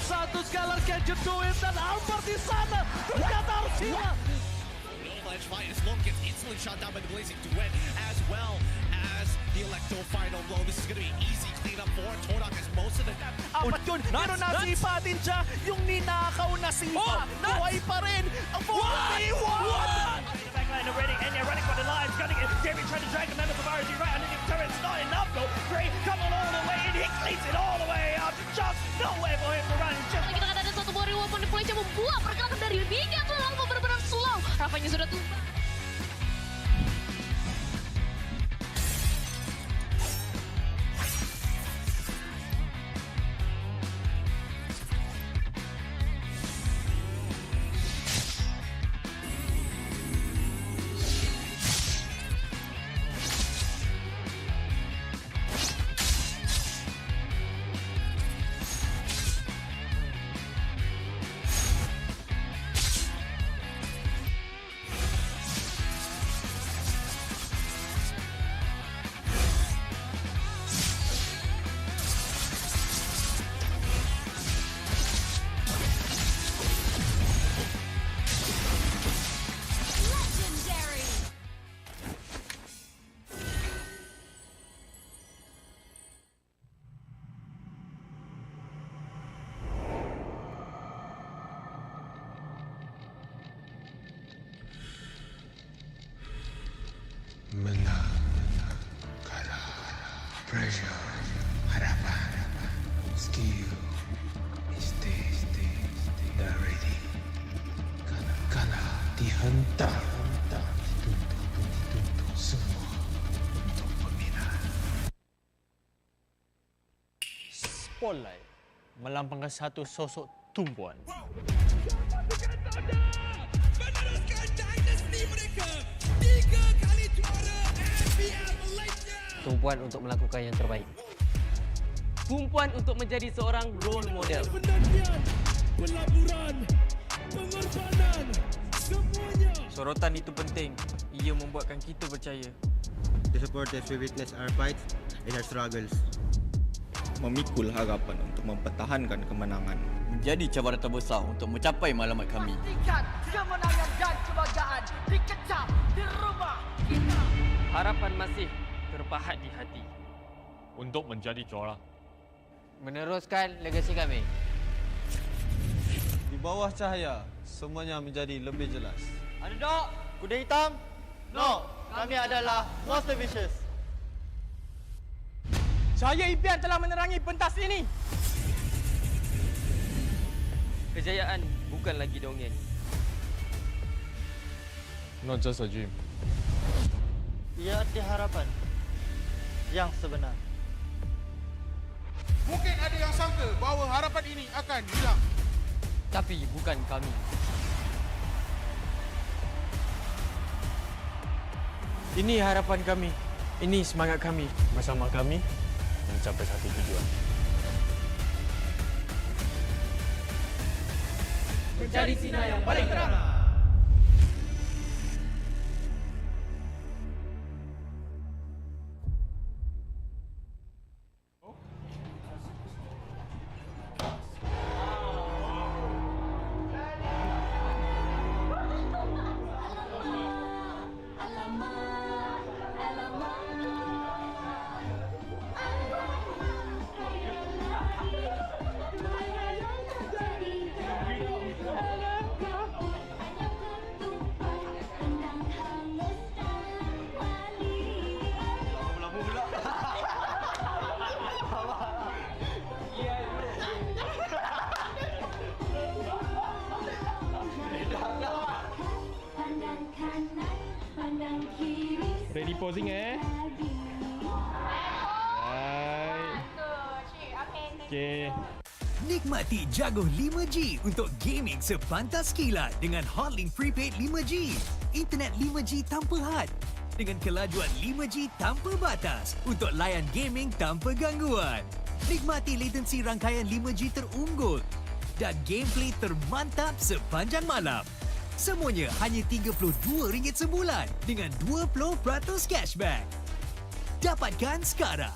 Satu Scalar can you do it? Dan Albert di sana ternyata harus hilang. Edge fight as long gets instantly shot down by the Blazing Duet, as well as the Electro final blow. This is going to be easy cleanup for Todak as most of the... Apat yun, pero nasipa din siya. Yung ninakaw na sipa, buhay pa rin. Ang 41! Backline already, and they're running for the lives, gunning it. David trying to drag the members of RG right underneath the turret. It's not enough though. Gray coming all the way in, he cleans it all the way out. Just nowhere for him to run. Just... Kita akan ada satu buah reward point Malaysia membuat pergerakan dari Liga terlalu benar-benar slow. Rafanya sudah tumpah. Menang, kalah, pressure, harapan, skill, mistake, dah ready. Kalah, dihentak, dituntut semua untuk peminat. Spotlight melambangkan satu sosok tumpuan. Meneruskan dynasty mereka 3 kali juara MPL Malaysia. Tumpuan untuk melakukan yang terbaik. Tumpuan untuk menjadi seorang role model. Pendakian, pelaburan, pengorbanan, semuanya. Sorotan itu penting. Ia membuatkan kita percaya. The supporters will witness our fights and our struggles. Memikul harapan untuk mempertahankan kemenangan. Menjadi cabaran terbesar untuk mencapai matlamat kami. Pastikan kemenangan dan kebanggaan dikecap di rumah kita. Harapan masih terpahat di hati. Untuk menjadi juara. Meneruskan legasi kami. Di bawah cahaya, semuanya menjadi lebih jelas. Underdog, kuda hitam? No, kami adalah Monster Vicious. Cahaya impian telah menerangi pentas ini. Kejayaan bukan lagi dongeng. Not just a dream. Ia arti harapan yang sebenar. Mungkin ada yang sangka bahawa harapan ini akan hilang. Tapi bukan kami. Ini harapan kami. Ini semangat kami. Bersama kami mencapai satu tujuan. Menjadi sinar yang paling terang. Ready posing eh? Right. Okay. Nikmati jago 5G untuk gaming sepantas kilat dengan Hotlink Prepaid 5G. Internet 5G tanpa had. dengan kelajuan 5G tanpa batas untuk layan gaming tanpa gangguan. Nikmati latensi rangkaian 5G terunggul dan gameplay termantap sepanjang malam. Semuanya hanya RM32 sebulan dengan 20% cashback. Dapatkan sekarang.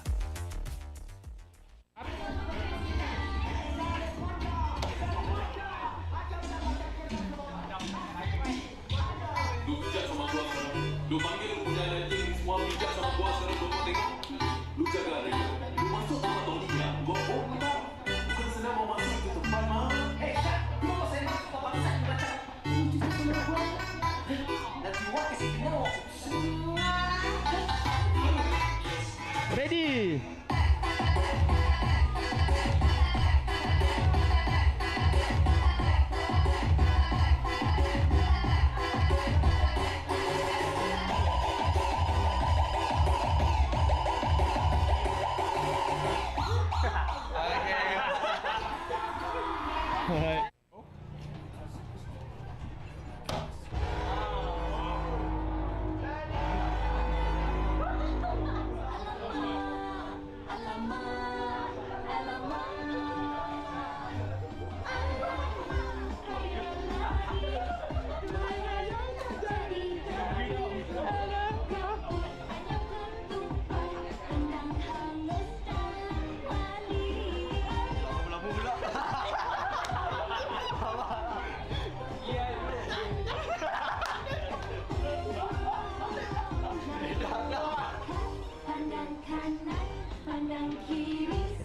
Lu panggil lu punya letting semua bijak sama gua sekarang gua tengok. Lu jaga dia. Lu masuk sama Todak. Gua tau. Bukan senang mau masuk ke tempat mah. Hey, Syah. Lu mau saya masuk ke bangsa ni macam. Lu cuba sama gua. Nanti gua kasi kena. Ready.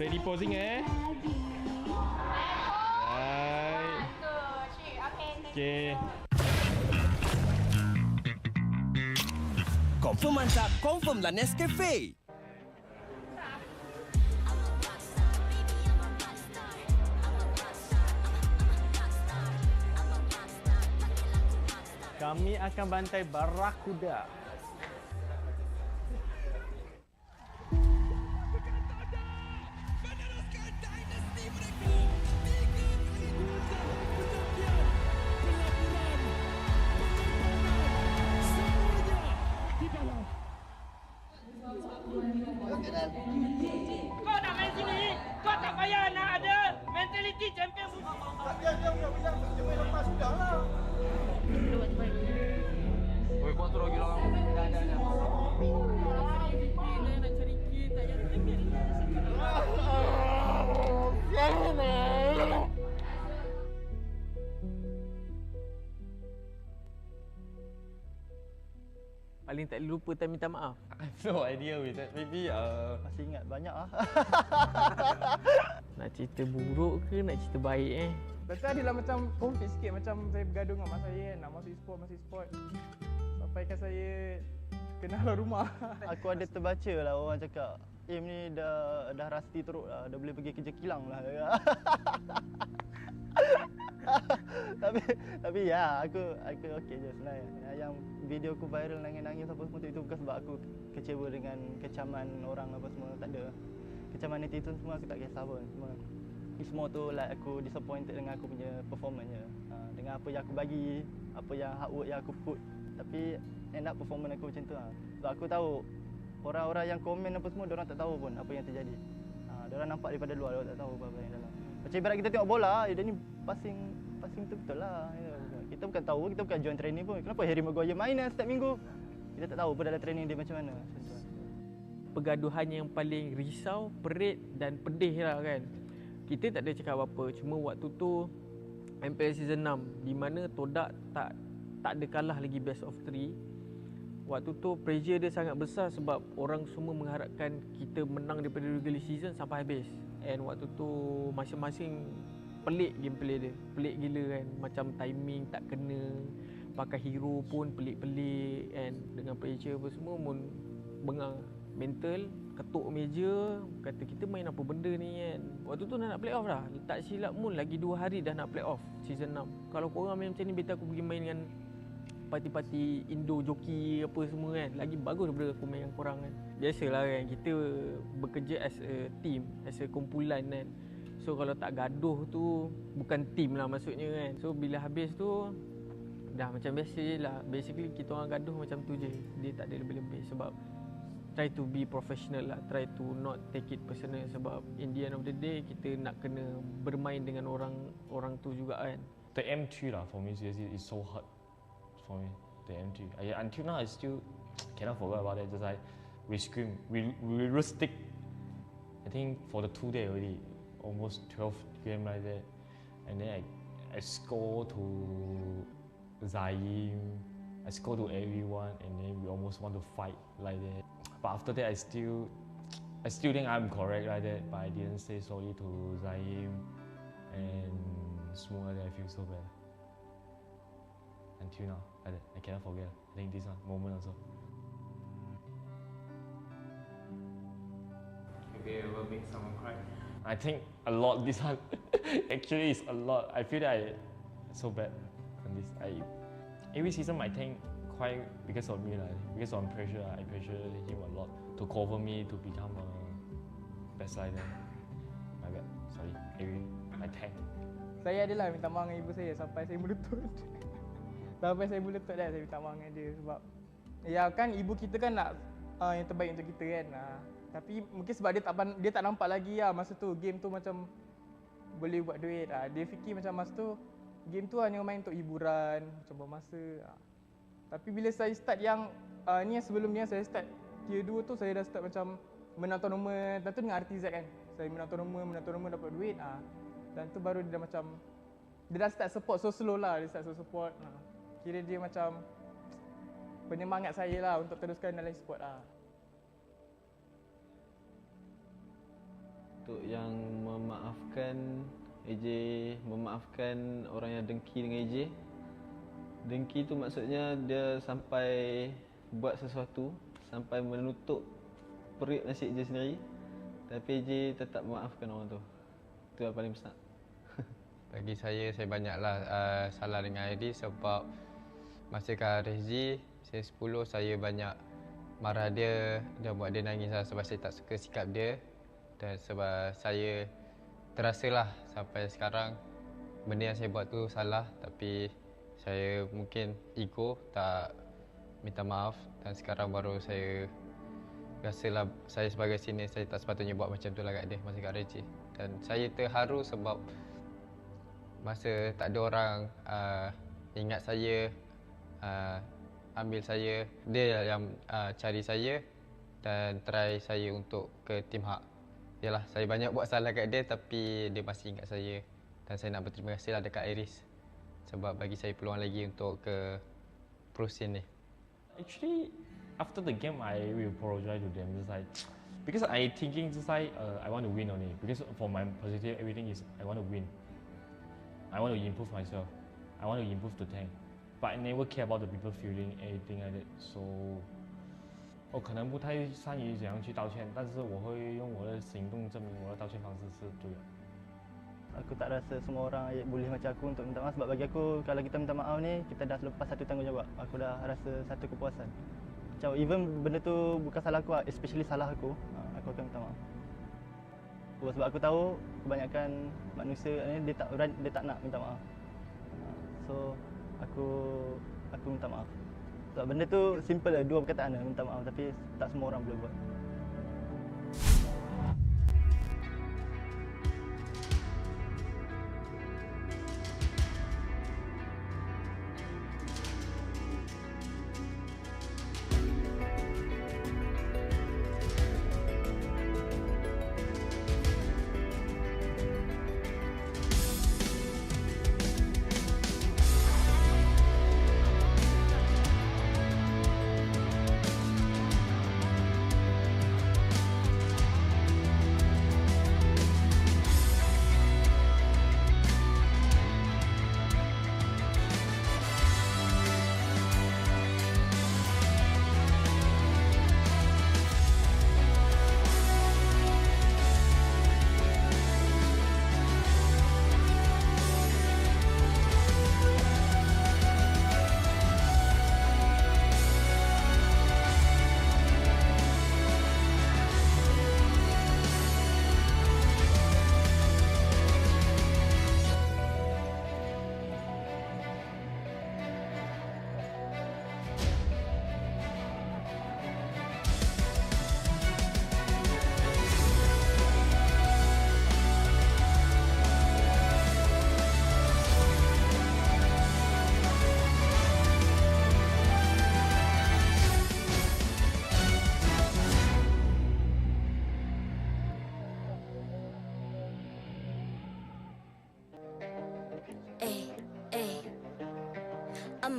Ready posing Right. Okay. Confirm mantap, confirm lah Nescafe. Kami akan bantai Barakuda. Kau nak main sini, kau tak payah nak ada mentality champion. Dia lepas sudah lah. Oi, kau tu lagi lah. Nak cari key, tak payah Paling tak lupa tak minta maaf. No idea with that. Maybe Masih ingat banyak ah. Nak cerita buruk ke nak cerita baik Betul adalah macam konflik sikit, macam saya bergaduh dengan mak saya kan, nak masuk e-sport. Sampaikan saya kenal rumah. Aku ada terbaca lah orang cakap, ni dah rasti teruk lah, dah boleh pergi kerja kilang lah. tapi ya, aku okey je sebenarnya. Yang video aku viral nangis-nangis apa semua itu bukan sebab aku kecewa dengan kecaman orang apa semua, tak ada. Kecaman netizen semua aku tak kisah pun. Semua tu like aku disappointed dengan aku punya performance je. Dengan apa yang aku bagi, apa yang hard work yang aku put. Tapi end up performance aku macam tu lah. Sebab aku tahu orang-orang yang komen apa semua, diorang tak tahu pun apa yang terjadi. Diorang nampak daripada luar, diorang tak tahu apa yang dalam. Macam ibarat kita tengok bola, dia ni passing betul-betul lah. Kita bukan tahu, kita bukan join training pun. Kenapa Harry Maguire main setiap minggu? Kita tak tahu pun dalam training dia macam mana. Pergaduhan yang paling risau, perit dan pedih lah kan. Kita tak ada cakap apa-apa. Cuma waktu tu MPL Season 6 di mana Todak tak ada kalah lagi best of 3. Waktu tu pressure dia sangat besar sebab orang semua mengharapkan kita menang daripada regular season sampai habis. And waktu tu masing-masing pelik gameplay dia. Pelik gila kan. Macam timing tak kena. Pakai hero pun pelik-pelik kan. Dengan pressure apa semua pun bengang. Mental, ketuk meja, kata kita main apa benda ni kan. Waktu tu nak play off dah. Tak silap pun lagi 2 hari dah nak play off season 6. Kalau korang main macam ni, better aku pergi main dengan parti-parti Indo joki apa semua kan. Lagi bagus daripada aku main dengan korang kan. Biasalah kan, kita bekerja as a team, as a kumpulan kan. So kalau tak gaduh tu bukan team lah maksudnya kan. So bila habis tu dah macam biasa je lah. Basically kita orang gaduh macam tu je. Dia tak ada lebih-lebih sebab try to be professional lah. Try to not take it personal sebab in the end of the day kita nak kena bermain dengan orang tu juga kan. The M3 lah for me seriously is so hard for me. The M3. Until now I still cannot forget about it. Just like we scream, we stick. I think for the 2 days already, almost 12 game like that, and then I score to Zaim, I score to everyone, and then we almost want to fight like that. But after that, I still think I'm correct like that, but I didn't say sorry to Zaim and Smooth like that. I feel so bad. Until now, like that, I cannot forget. I think this one moment also. Have you ever made someone cry? I think a lot. This one actually is a lot. I feel that I so bad on this. Every season I think quite because of me because of pressure. I pressure him a lot to cover me to become a best slider. My bad. Sorry. I tank. Saya adalah minta maaf dengan ibu saya sampai saya melutut. Sampai saya melutut dah saya minta maaf dengan dia sebab ya kan ibu kita kan nak yang terbaik untuk kita kan. Tapi mungkin sebab dia tak nampak lagi lah masa tu game tu macam boleh buat duit. Dia fikir macam masa tu game tu hanya main untuk hiburan, macam bermasa. Tapi bila saya start yang ni yang sebelum ni saya start tier 2 tu saya dah start macam menang tournament. Dan tu dengan RTZ kan. Saya menang tournament dapat duit. Dan tu baru dia dah macam dia dah start support so slow lah. Dia start support. Kira dia macam penyemangat saya lah untuk teruskan dalam e-sport lah. Untuk yang memaafkan orang yang dengki dengan AJ. Dengki tu maksudnya dia sampai buat sesuatu, sampai menutup perut nasi AJ sendiri. Tapi AJ tetap memaafkan orang tu. Itu yang paling besar. Bagi saya banyaklah salah dengan Iris sebab masa kat RSG, saya 10, saya banyak marah dia dan buat dia nangis lah sebab saya tak suka sikap dia. Dan sebab saya terasalah sampai sekarang benda yang saya buat tu salah, tapi saya mungkin ego tak minta maaf dan sekarang baru saya rasalah saya sebagai senior saya tak sepatutnya buat macam tu lah kat dia masa kat RSG. Dan saya terharu sebab masa tak ada orang ingat saya, ambil saya, dia yang cari saya dan try saya untuk ke tim hak. Yalah, saya banyak buat salah kat dia tapi dia masih ingat saya dan saya nak berterima kasih lah dekat Iris sebab bagi saya peluang lagi untuk ke pro scene ni. Actually, after the game, I will apologize to them. Just like because I thinking just like I want to win only. Because for my positive, everything is I want to win. I want to improve myself. I want to improve the tank. But I never care about the people feeling anything like that. So 我可能不太善于怎样去道歉，但是我会用我的行动证明我的道歉方式是对的。 Aku tak rasa semua orang boleh macam aku untuk minta maaf sebab bagi aku kalau kita minta maaf ni kita dah lepas satu tanggungjawab. Aku dah rasa satu kepuasan. Macam even benda tu bukan salah aku, especially salah aku akan minta maaf. Sebab aku tahu kebanyakan manusia ni dia tak nak minta maaf. So aku minta maaf. Sebab benda tu simple lah, 2 perkataan lah minta maaf tapi tak semua orang boleh buat.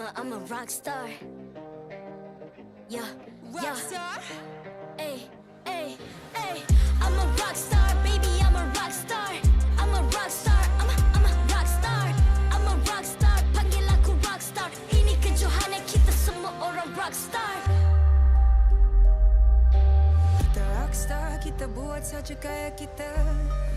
I'm a rock star. Yeah, rock star. Hey, hey, hey. I'm a rock star, baby. I'm a rock star. I'm a rock star. I'm a rock star. I'm a rock star. Panggil aku rock star. Ini kejohanan kita semua orang rock star. Kita rock star, kita buat saja gaya kita.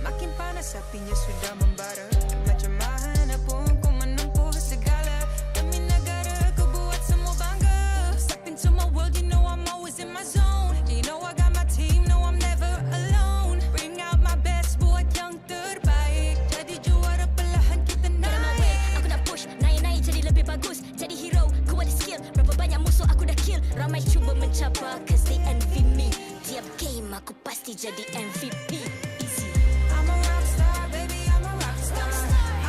Makin panas apinya sudah membara. Macam mana pun ku menempuh segala. Demi negara ku buat semua bangga. Step into my world, you know I'm always in my zone. You know I got my team, no I'm never alone. Bring out my best, buat yang terbaik. Jadi juara perlahan kita naik. Get on my way, aku nak push, naik-naik jadi lebih bagus. Jadi hero, ku ada skill. Berapa banyak musuh aku dah kill. Ramai cuba mencapai, cause they envy me. Tiap game aku pasti jadi MVP. I'm a rock star, baby, I'm a rock star.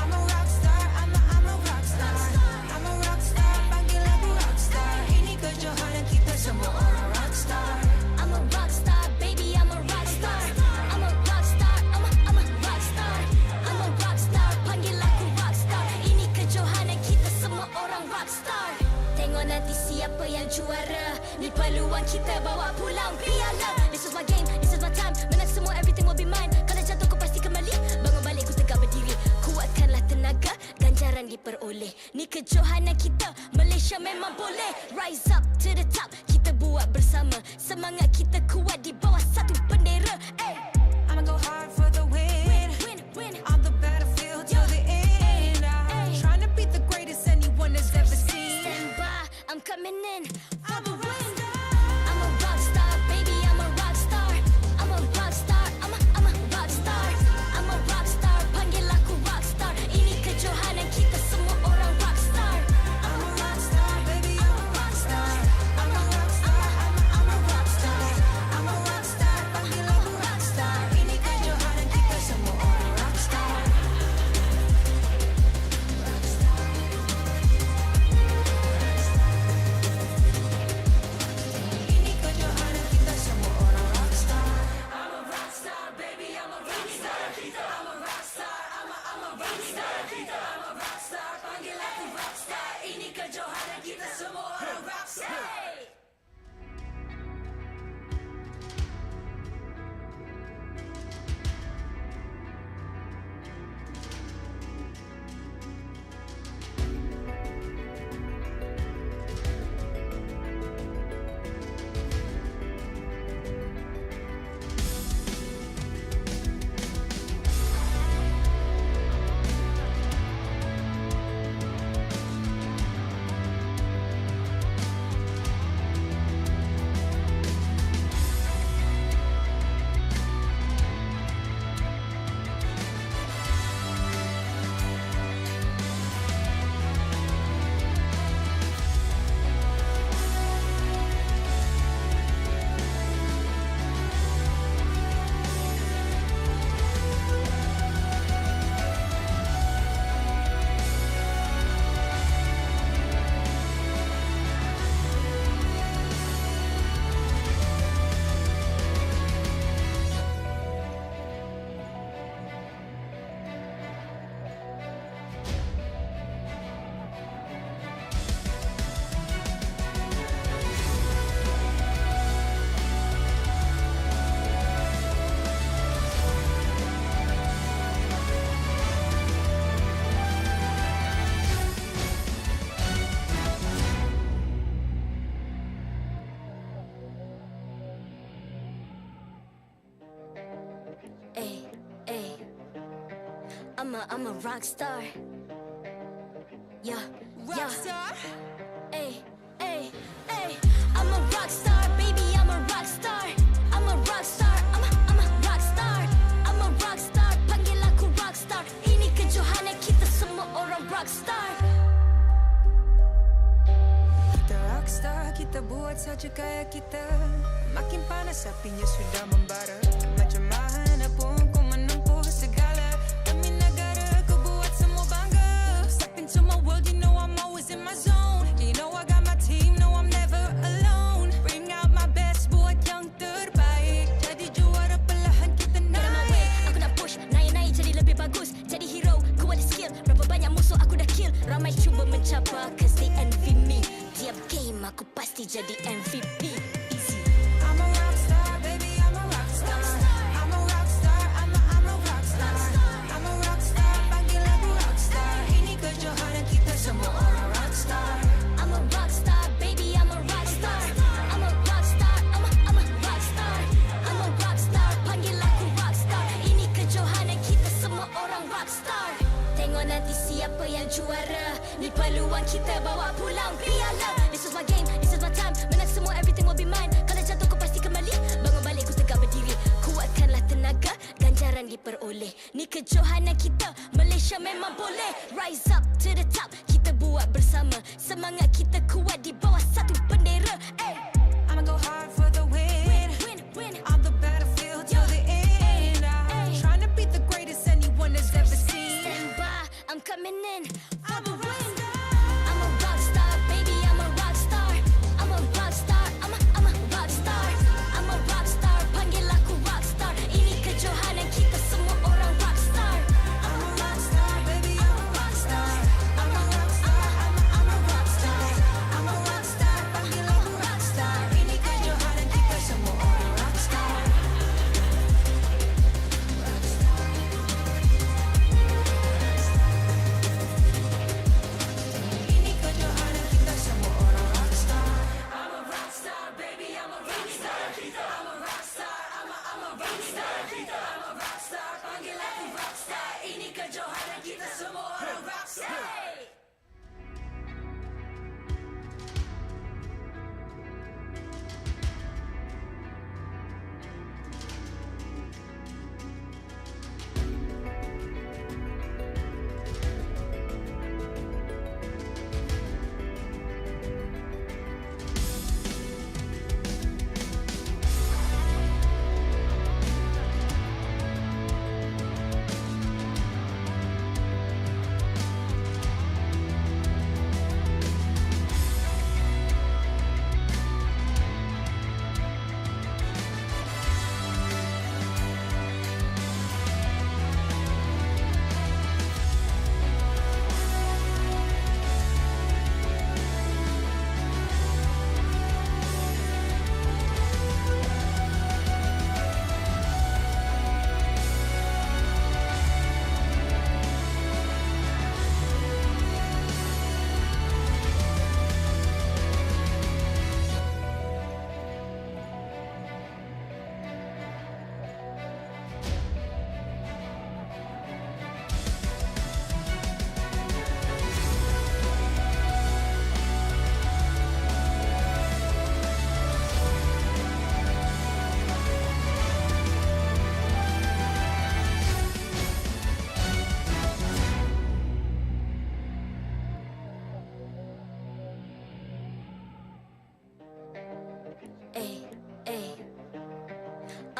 I'm a rock star, I'm a rock star. I'm a rock star, panggil aku rock star. Ini kejohanan kita semua orang rock star. I'm a rock star, baby, I'm a rock star. I'm a rock star, I'm a rock star. I'm a rock star, panggil aku rock star. Ini kejohanan kita semua orang rock star. Tengok nanti siapa yang juara. Ni peluang kita bawa pulang piala. This is my game, this is my time. Menang semua, everything will be mine. Kalau jatuh kau pasti kembali. Bangun balik ku tegak berdiri. Kuatkanlah tenaga, ganjaran diperoleh. Ni kejohanan kita, Malaysia memang boleh. Rise up to the top, kita buat bersama. Semangat kita kuat di bawah satu bendera. Hey. I'ma go hard for the win. Win. On the battlefield till the end. I'm trying to beat the greatest anyone has ever seen. Stand by, I'm coming in for the win. I'm a rock star, baby, I'm a rock star. I'm a rock star, I'm a rock star. I'm a rock star, panggil aku rock star. Ini kejohanan kita semua orang rock star. I'm a rock star, baby, I'm a rock star. I'm a rock star, I'm a rock star. I'm a rock star, panggil aku rock star. Ini kejohanan kita semua orang rock star. Ini kejohanan kita semua orang rock star. I'm a rock star, baby, I'm a rock star. I'm a rock star, I'm a rock star. I'm a rock star, panggil aku rock star. Ini kejohanan kita semua orang rock star. I'm a rock star. Yeah, Rock star. Hey, hey, hey. I'm a rock star, baby. I'm a rock star. I'm a rock star. I'm a rock star. I'm a rock star. Panggil aku rock star. Ini kejohanan kita semua orang rock star. Kita rock star, kita buat saja gaya kita. Makin panas apinya sudah membara. Macam mana pun ku menempuh segala. Demi negara ku buat semua bangga. Step into my world, you know I'm always in my zone. You know I got my team, no I'm never alone. Bring out my best, buat yang terbaik. Jadi juara perlahan kita naik. Get on my way, aku nak push, naik-naik jadi lebih bagus. Jadi hero, ku ada skill. Berapa banyak musuh aku dah kill. Ramai cuba mencapai, cause they envy jadi MVP. Easy. I'm a rock star, baby, I'm a rock star. I'm a rock star, I'm a rock star. I'm a rock star, panggil aku rock star. Ini kejohanan kita semua orang rock star. I'm a rock star, baby, I'm a rock star. I'm a rock star, I'm a rock star. I'm a rock star, panggil aku rock star. Ini kejohanan kita semua orang rock star. Tengok nanti siapa yang juara. Ni peluang kita bawa pulang piala. This is my game, this is my time. Menang semua, everything will be mine. Kalau jatuh kau pasti kembali. Bangun balik, ku tegak berdiri. Kuatkanlah tenaga, ganjaran diperoleh. Ni kejohanan kita, Malaysia memang boleh. Rise up to the top, kita buat bersama. Semangat kita kuat di bawah satu bendera. Hey. I'ma go hard for the win. On the battlefield till the end. I'm trying to beat the greatest anyone has ever seen. Stand by, I'm coming in for the win. I'm a rock star, baby, I'm a rock star. I'm a rock star, I'm a rock star. I'm a rock star, panggil aku rock star. Ini kejohanan kita semua orang rock star. I'm a rock star, baby, I'm a rock star. I'm a rock star, I'm a rock star. I'm a rock star, panggil aku rock star. Ini kejohanan kita semua orang rock star. Ini kejohanan kita semua orang rock star. I'm a rock star, baby, I'm a rock star. I'm a rock star, I'm a rock star. I'm a rock star, panggil aku rock star. Ini kejohanan kita semua orang rock star.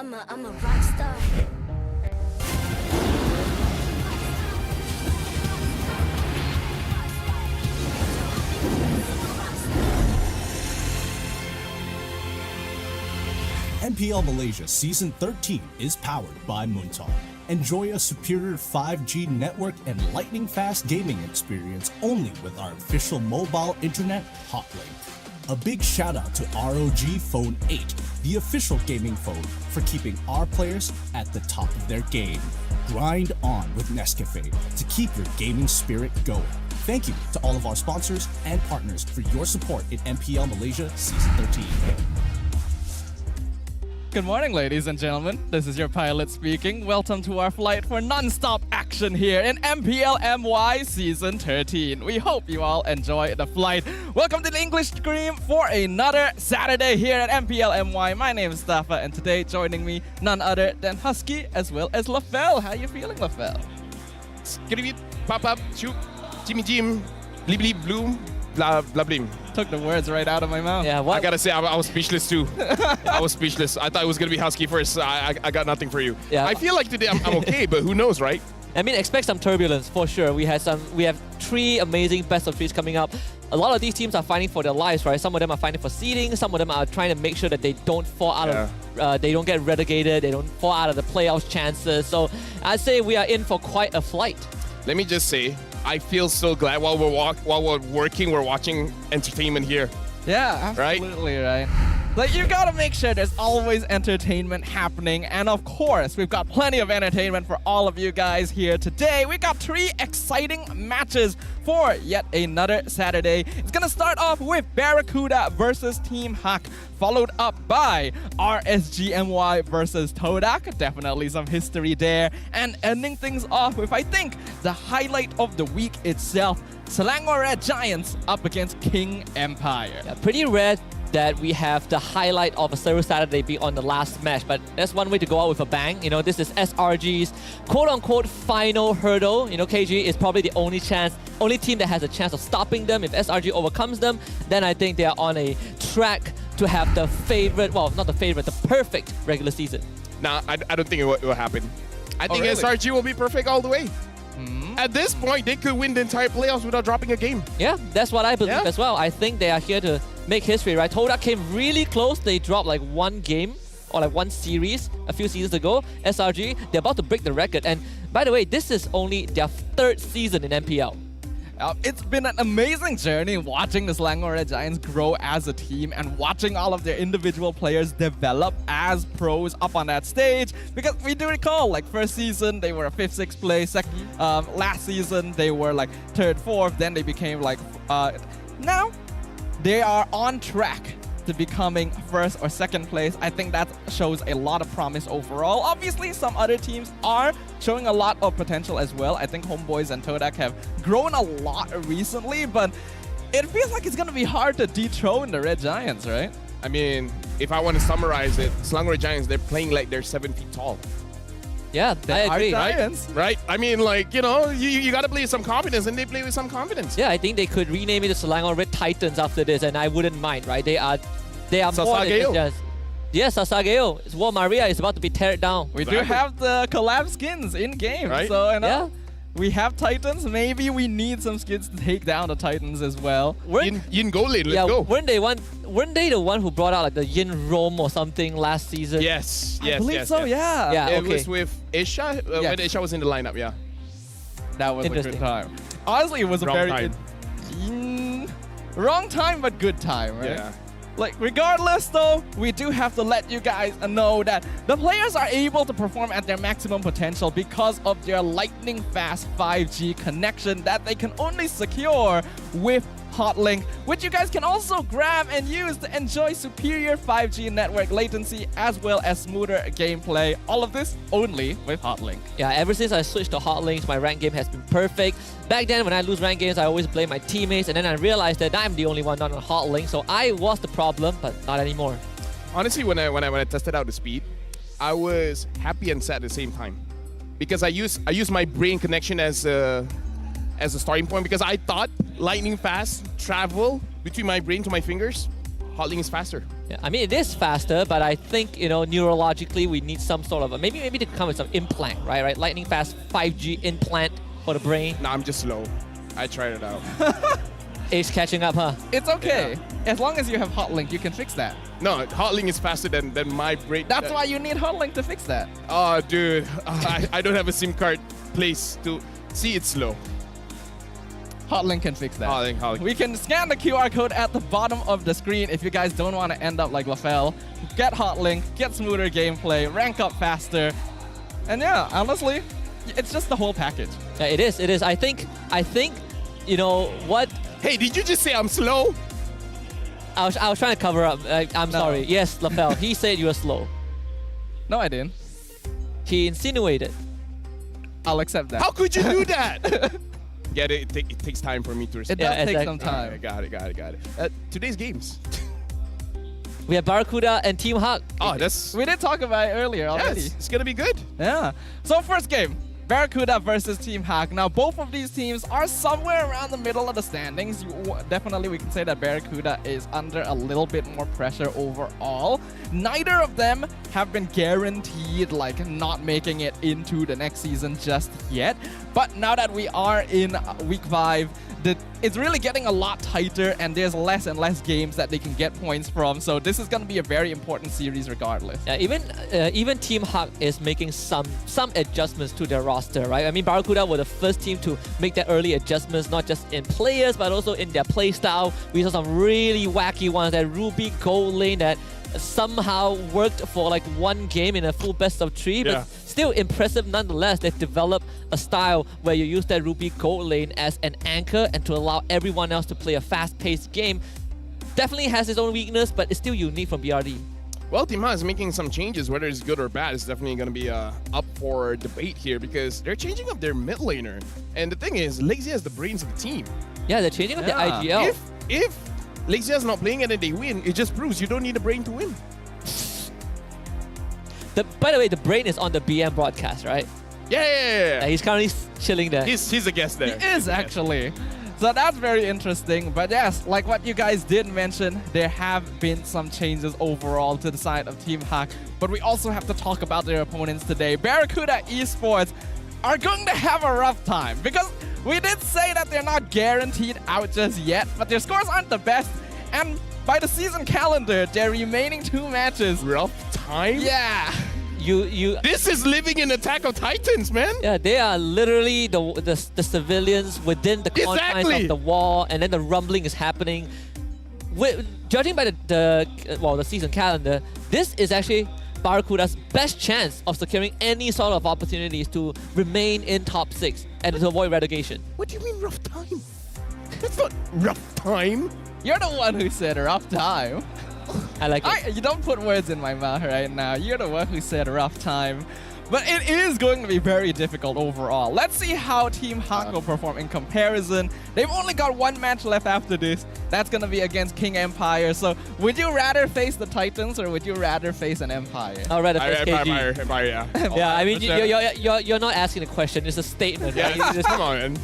I'm a rock star. MPL Malaysia Season 13 is powered by Muntong. Enjoy a superior 5G network and lightning-fast gaming experience only with our official mobile internet hotlink. A big shout out to ROG Phone 8, the official gaming phone, for keeping our players at the top of their game. Grind on with Nescafe to keep your gaming spirit going. Thank you to all of our sponsors and partners for your support in MPL Malaysia Season 13. Good morning, ladies and gentlemen. This is your pilot speaking. Welcome to our flight for non-stop action here in MPL MY Season 13. We hope you all enjoy the flight. Welcome to the English Scream for another Saturday here at MPL MY. My name is Staffa, and today joining me, none other than Husky as well as LaFell. How are you feeling, LaFell? Skrivit, pop, shoot, Jimmy Jim, bleep bleep bloom, blah blah blim. Took the words right out of my mouth. Yeah, I gotta say, I was speechless too. I was speechless. I thought it was gonna be Husky first. I got nothing for you. Yeah. I feel like today I'm okay, but who knows, right? I mean, expect some turbulence for sure. We have 3 amazing best of 3s coming up. A lot of these teams are fighting for their lives, right? Some of them are fighting for seeding. Some of them are trying to make sure that they don't fall out of, they don't get relegated. They don't fall out of the playoff chances. So I'd say we are in for quite a flight. Let me just say, I feel so glad while we're working, we're watching entertainment here. Yeah, absolutely right. Like, you gotta make sure there's always entertainment happening. And of course, we've got plenty of entertainment for all of you guys here today. We got 3 exciting matches for yet another Saturday. It's gonna start off with Barracuda versus Team Hack, followed up by RSGMY versus Todak. Definitely some history there. And ending things off with, I think, the highlight of the week itself, Selangor Red Giants up against King Empire. Yeah, pretty rare that we have the highlight of a Server Saturday be on the last match, but that's one way to go out with a bang. You know, this is SRG's quote-unquote final hurdle. You know, KG is probably the only team that has a chance of stopping them. If SRG overcomes them, then I think they are on a track to have the favorite, well, not the favorite, the perfect regular season. Nah, I don't think it will happen. I think really? SRG will be perfect all the way. At this point, they could win the entire playoffs without dropping a game. Yeah, that's what I believe as well. I think they are here to make history, right? Todak came really close. They dropped like one game or like one series a few seasons ago. SRG, they're about to break the record. And by the way, this is only their 3rd season in MPL. It's been an amazing journey watching the Selangor Red Giants grow as a team and watching all of their individual players develop as pros up on that stage. Because we do recall, like, first season, they were a 5th, 6th place. Last season, they were like 3rd, 4th. Then they became like... now, they are on track to becoming 1st or 2nd place. I think that shows a lot of promise overall. Obviously, some other teams are showing a lot of potential as well. I think Homeboys and Todak have grown a lot recently, but it feels like it's going to be hard to dethrone the Red Giants, right? I mean, if I want to summarize it, Selangor Red Giants, they're playing like they're 7 feet tall. Yeah, I agree. Right? I mean, like, you know, you got to play with some confidence, and they play with some confidence. Yeah, I think they could rename it the Selangor Red Titans after this, and I wouldn't mind, right? They are more than just... Yes, Sasageo. It's War Maria is about to be teared down. We do have the collab skins in-game, right? So, you know, we have Titans. Maybe we need some skins to take down the Titans as well. Yin Go Lane, let's go. Weren't they the one who brought out like the Yin Rome or something last season? Yes, I believe so, yeah. Yeah, it was with Isha, when Isha was in the lineup, yeah. That was a good time. Honestly, it was a very... wrong time, but good time, right? Yeah. Like, regardless though, we do have to let you guys know that the players are able to perform at their maximum potential because of their lightning fast 5G connection that they can only secure with Hotlink, which you guys can also grab and use to enjoy superior 5G network latency as well as smoother gameplay. All of this only with Hotlink. Yeah, ever since I switched to Hotlinks, my rank game has been perfect. Back then, when I lose rank games, I always blame my teammates, and then I realized that I'm the only one not on Hotlink, so I was the problem, but not anymore. Honestly, when I tested out the speed, I was happy and sad at the same time, because I use my brain connection as a starting point, because I thought lightning fast travel between my brain to my fingers, Hotlink is faster. Yeah, I mean, it is faster, but I think, you know, neurologically, we need some sort of maybe they come with some implant, right? Lightning fast 5G implant for the brain. Nah, I'm just slow. I tried it out. Age catching up, huh? It's okay. Yeah. As long as you have Hotlink, you can fix that. No, Hotlink is faster than my brain. That's why you need Hotlink to fix that. Oh, dude. I don't have a SIM card place to see it's slow. Hotlink can fix that. Hotlink. We can scan the QR code at the bottom of the screen if you guys don't want to end up like LaFell. Get Hotlink, get smoother gameplay, rank up faster. And yeah, honestly, it's just the whole package. Yeah, it is. I think, you know, what... Hey, did you just say I'm slow? I was trying to cover up. I'm sorry. Yes, LaFell, he said you were slow. No, I didn't. He insinuated. I'll accept that. How could you do that? Get it? It takes time for me to respond. It does take some time. Right, got it. Today's games. We have Barracuda and Team Hawk. Oh, that's... We did talk about it earlier already. Yes, it's going to be good. Yeah. So first game, Barracuda versus Team Hack. Now, both of these teams are somewhere around the middle of the standings. Definitely, we can say that Barracuda is under a little bit more pressure overall. neither of them have been guaranteed like not making it into the next season just yet. But now that we are in week 5, it's really getting a lot tighter, and there's less and less games that they can get points from. So this is going to be a very important series regardless. Yeah, even Team Hawk is making some adjustments to their roster, right? I mean, Barracuda were the first team to make that early adjustments, not just in players, but also in their play style. We saw some really wacky ones, that Ruby gold lane that somehow worked for like one game in a full best of 3, but still impressive nonetheless. They've developed a style where you use that Ruby gold lane as an anchor and to allow everyone else to play a fast-paced game. Definitely has its own weakness, but it's still unique from BRD. Well, Team Ha is making some changes, whether it's good or bad. It's definitely going to be up for debate here because they're changing up their mid laner. And the thing is, Lexia is the brains of the team. Yeah, they're changing up their IGL. If Lexia is not playing and then they win, it just proves you don't need a brain to win. By the way, the brain is on the BM broadcast, right? Yeah. He's currently chilling there. He's a guest there. He is actually. So that's very interesting. But yes, like what you guys did mention, there have been some changes overall to the side of Team Hawk. But we also have to talk about their opponents today. Barracuda Esports are going to have a rough time because we did say that they're not guaranteed out just yet, but their scores aren't the best. And by the season calendar, their remaining 2 matches. Rough time? Yeah. This is living in Attack of Titans, man. Yeah, they are literally the civilians within the confines of the wall, and then the rumbling is happening. Judging by the season calendar, this is actually Barracuda's best chance of securing any sort of opportunities to remain in top 6 and to avoid relegation. What do you mean rough time? That's not rough time. You're the one who said rough time. I like it. You don't put words in my mouth right now. You're the one who said rough time. But it is going to be very difficult overall. Let's see how Team Hawk will perform in comparison. They've only got 1 match left after this. That's going to be against King Empire. So would you rather face the Titans or would you rather face an Empire? I'd rather face KG. Empire, yeah. Yeah, I mean, you're not asking a question. It's a statement. Yeah, right? come on, man.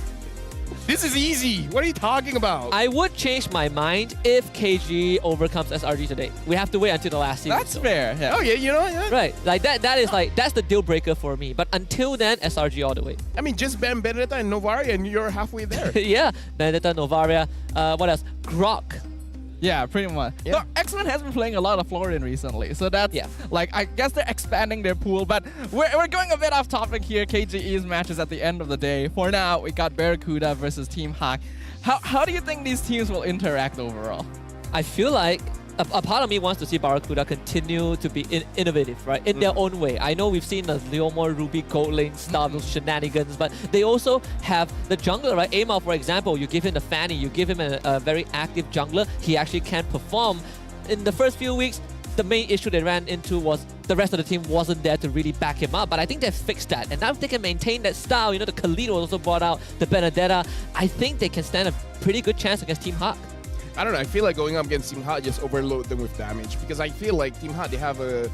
This is easy. What are you talking about? I would change my mind if KG overcomes SRG today. We have to wait until the last season. That's fair. Yeah. Oh yeah, you know, yeah. Right, like that's the deal breaker for me. But until then, SRG all the way. I mean, just ban Benedetta and Novaria and you're halfway there. Yeah, Benedetta, Novaria. What else? Grok. Yeah, pretty much. Yeah. So X-Men has been playing a lot of Florian recently, so that's like, I guess they're expanding their pool, but we're going a bit off topic here. KGE's matches at the end of the day. For now, we got Barracuda versus Team Hawk. How do you think these teams will interact overall? I feel like a part of me wants to see Barracuda continue to be innovative, right? In their own way. I know we've seen the Leomor, Ruby, gold lane stuff, those shenanigans, but they also have the jungler, right? Amal, for example, you give him the Fanny, you give him a very active jungler, he actually can perform. In the first few weeks, the main issue they ran into was the rest of the team wasn't there to really back him up, but I think they've fixed that. And now if they can maintain that style, you know, the Khalid was also brought out, the Benedetta, I think they can stand a pretty good chance against Team Hawk. I don't know. I feel like going up against Team Hot just overload them with damage because I feel like Team Hot, they have the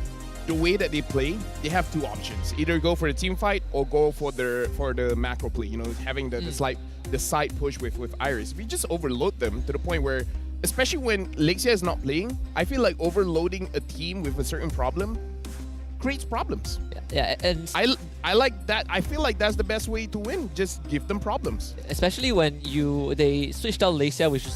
way that they play, they have 2 options: either go for the team fight or go for the macro play. You know, having the side push with Iris. We just overload them to the point where, especially when Lexia is not playing, I feel like overloading a team with a certain problem creates problems. Yeah, and I like that. I feel like that's the best way to win. Just give them problems. Especially when they switched out Lexia, which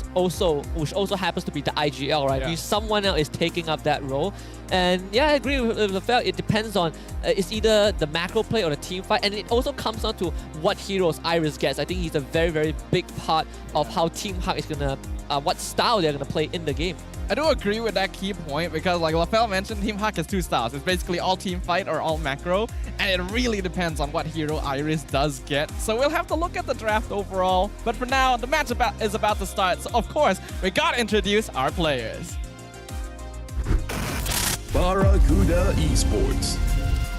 also happens to be the IGL, right? Yeah. Someone else is taking up that role. And yeah, I agree with Lafel. It depends on it's either the macro play or the team fight, and it also comes down to what heroes Iris gets. I think he's a very, very big part of how Team Hawk is gonna what style they're gonna play in the game. I do agree with that key point because, like Lafel mentioned, Team Hawk has 2 styles. It's basically all team fight or all macro, and it really depends on what hero Iris does get. So we'll have to look at the draft overall. But for now, the match is about to start, so of course, we gotta introduce our players. Barracuda Esports.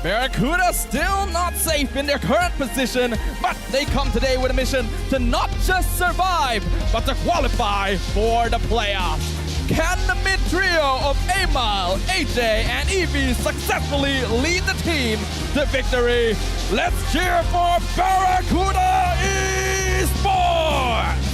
Barracuda still not safe in their current position, but they come today with a mission to not just survive, but to qualify for the playoffs. Can the mid trio of Amal, AJ, and Evie successfully lead the team to victory? Let's cheer for Barracuda Esports!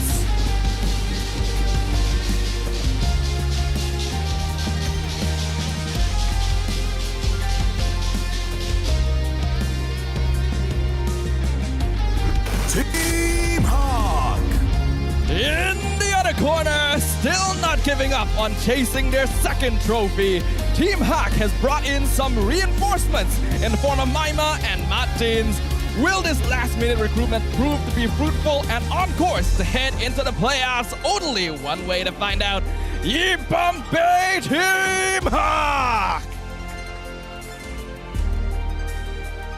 corner, still not giving up on chasing their second trophy. Team Hack has brought in some reinforcements in the form of Maima and Martins. Will this last-minute recruitment prove to be fruitful and on course to head into the playoffs? Only one way to find out. Ye Bombay Team Hack!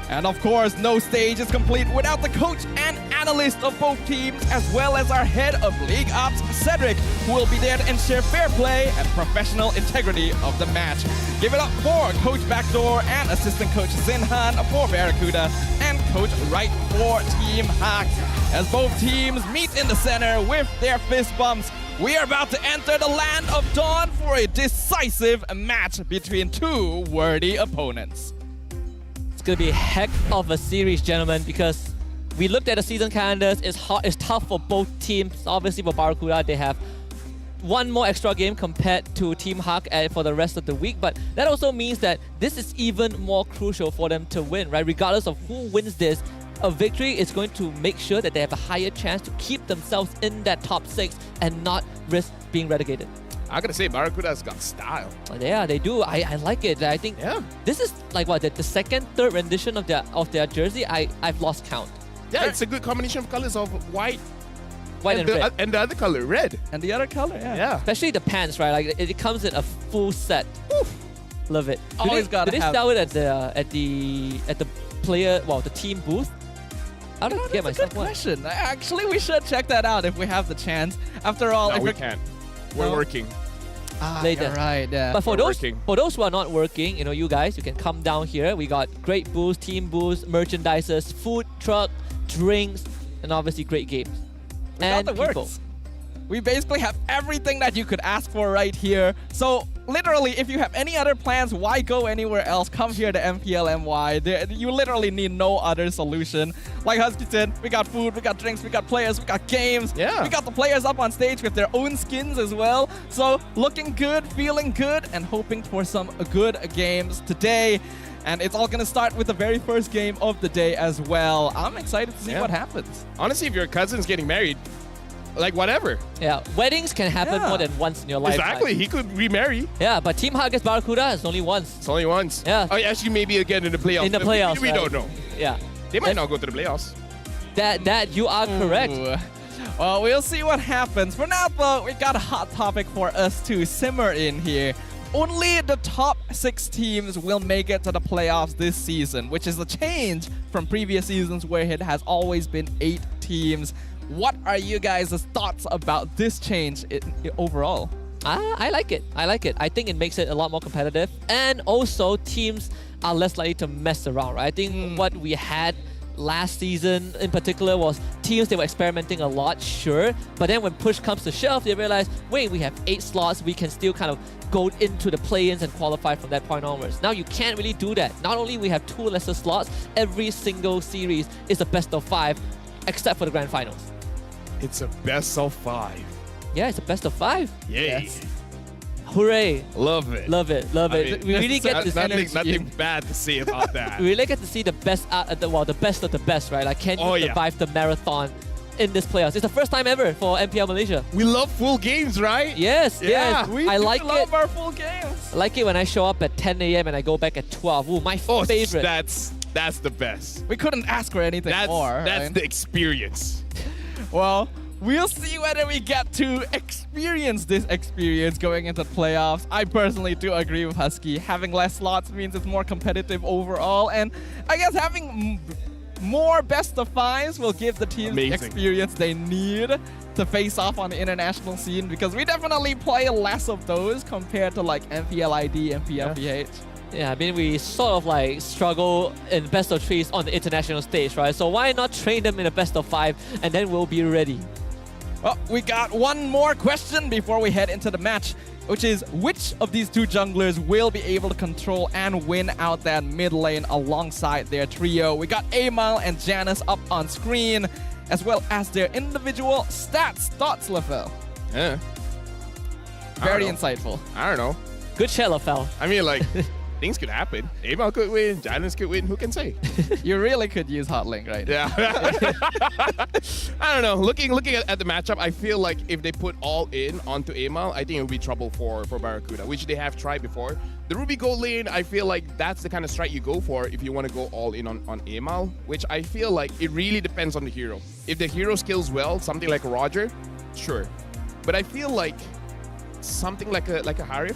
And of course, no stage is complete without the coach and analyst of both teams, as well as our head of League Ops, Cedric, who will be there to ensure fair play and professional integrity of the match. Give it up for Coach Backdoor and Assistant Coach Zinhan for Barracuda and Coach Wright for Team Hack. As both teams meet in the center with their fist bumps, we are about to enter the land of dawn for a decisive match between two worthy opponents. It's going to be a heck of a series, gentlemen, because we looked at the season calendars. It's tough for both teams. Obviously, for Barracuda, they have one more extra game compared to Team Hack for the rest of the week. But that also means that this is even more crucial for them to win, right? Regardless of who wins this, a victory is going to make sure that they have a higher chance to keep themselves in that top 6 and not risk being relegated. I gotta say, Barracuda's got style. Yeah, they do. I like it. I think this is like what the second, third rendition of their jersey. I've lost count. Yeah, it's a good combination of colors of white and red. And the other color, red. And the other color, yeah. Especially the pants, right? Like it comes in a full set. Oof. Love it. Always gotta did have. they sell it at the player, the team booth? How did I get That's a good question. Actually, we should check that out if we have the chance. After all, No, if we can't. We're working. Later. You're right, yeah. But for We're those working. who are not working, you guys, you can come down here. We got great booths, team booths, merchandises, food truck, drinks, and obviously great games. We and got the people. works. We basically have everything that you could ask for right here. So literally, if you have any other plans, why go anywhere else? Come here to MPL MY. You literally need no other solution. Like Husky said, we got food, we got drinks, we got players, we got games. Yeah. We got the players up on stage with their own skins as well. So looking good, feeling good, and hoping for some good games today. And it's all going to start with the very first game of the day as well. I'm excited to see what happens. Honestly, if your cousin's getting married, like whatever. Yeah, weddings can happen more than once in your life. Exactly, he could remarry. Yeah, but Team Hack against Barracuda is only once. It's only once. Yeah. Oh, actually, maybe again in the playoffs. In the playoffs, We don't know. Yeah. They might not go to the playoffs. That you are correct. Ooh. Well, we'll see what happens. For now, though, we got a hot topic for us to simmer in here. Only the top 6 teams will make it to the playoffs this season, which is a change from previous seasons where it has always been 8 teams. What are you guys' thoughts about this change overall? I like it. I think it makes it a lot more competitive. And also, teams are less likely to mess around, right? I think what we had last season in particular was teams, they were experimenting a lot, sure. But then when push comes to shove, they realize, wait, we have 8 slots. We can still kind of go into the play-ins and qualify from that point onwards. Now you can't really do that. Not only we have 2 lesser slots, every single series is a best of 5, except for the grand finals. It's a best of 5. Yeah, it's a best of 5. Yay. Yes. Hooray. Love it. Love it. Love it. We really get this nothing bad to say about that. We really get to see the best the best of the best, right? Like, can you survive the marathon in this playoffs? It's the first time ever for MPL Malaysia. We love full games, right? Yes, yes. We I like love our full games. I like it when I show up at 10 a.m. and I go back at 12. Ooh, my favorite. That's the best. We couldn't ask for anything more. That's right? the experience. Well, we'll see whether we get to experience this experience going into the playoffs. I personally do agree with Husky. Having less slots means it's more competitive overall. And I guess having more best of 5s will give the teams the experience they need to face off on the international scene, because we definitely play less of those compared to like MPL ID, MPL PH. Yeah, I mean, we sort of like struggle in best of 3s on the international stage, right? So why not train them in a best of 5 and then we'll be ready. Well, we got one more question before we head into the match, which is which of these 2 junglers will be able to control and win out that mid lane alongside their trio? We got Amal and Janice up on screen, as well as their individual stats. Thoughts, Lafel? Yeah. Very insightful. I don't know. Good shot, Lafel. I mean, like, things could happen. Amal could win, Janus could win, who can say? You really could use Hotlink, right? Yeah. I don't know. Looking at the matchup, I feel like if they put all in onto Amal, I think it would be trouble for Barracuda, which they have tried before. The Ruby gold lane, I feel like that's the kind of strike you go for if you want to go all in on Amal, which I feel like it really depends on the hero. If the hero skills well, something like Roger, sure. But I feel like something like a Harif,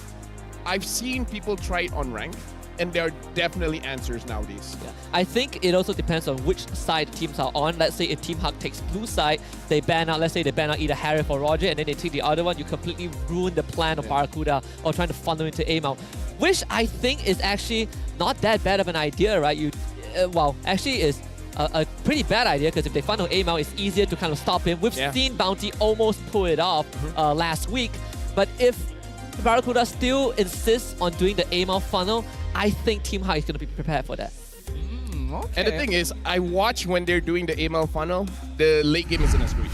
I've seen people try it on rank, and there are definitely answers nowadays. Yeah. I think it also depends on which side teams are on. Let's say if Team Hawk takes blue side, they ban out, let's say they ban out either Harif or Roger, and then they take the other one, you completely ruin the plan of Barracuda or trying to funnel into Amal. Which I think is actually not that bad of an idea, right? Well, actually is a pretty bad idea, because if they funnel Amal, it's easier to kind of stop him. We've seen Bounty almost pull it off last week, but if Barracuda still insists on doing the Amal funnel, I think Team High is going to be prepared for that. Okay. And the thing is, I watch when they're doing the Amal funnel, the late game isn't as good.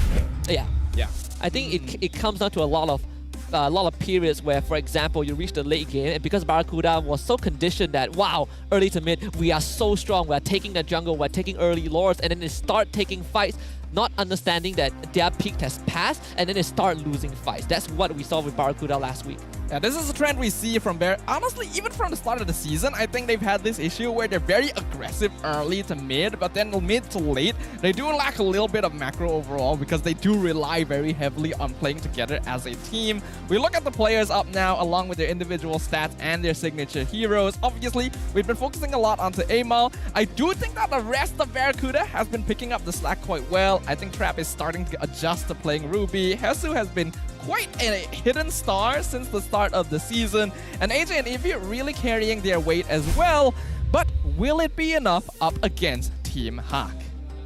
Yeah. Yeah. I think it comes down to a lot of periods where, for example, you reach the late game, and because Barracuda was so conditioned that, wow, early to mid, we are so strong, we're taking the jungle, we're taking early lords, and then they start taking fights, not understanding that their peak has passed, and then they start losing fights. That's what we saw with Barracuda last week. Yeah, this is a trend we see from honestly, even from the start of the season, I think they've had this issue where they're very aggressive early to mid, but then mid to late, they do lack a little bit of macro overall because they do rely very heavily on playing together as a team. We look at the players up now along with their individual stats and their signature heroes. Obviously, we've been focusing a lot onto Amal. I do think that the rest of Barracuda has been picking up the slack quite well. I think Trap is starting to adjust to playing Ruby. Hesu has been quite a hidden star since the start of the season, and AJ and Evie really carrying their weight as well, but will it be enough up against Team Hawk?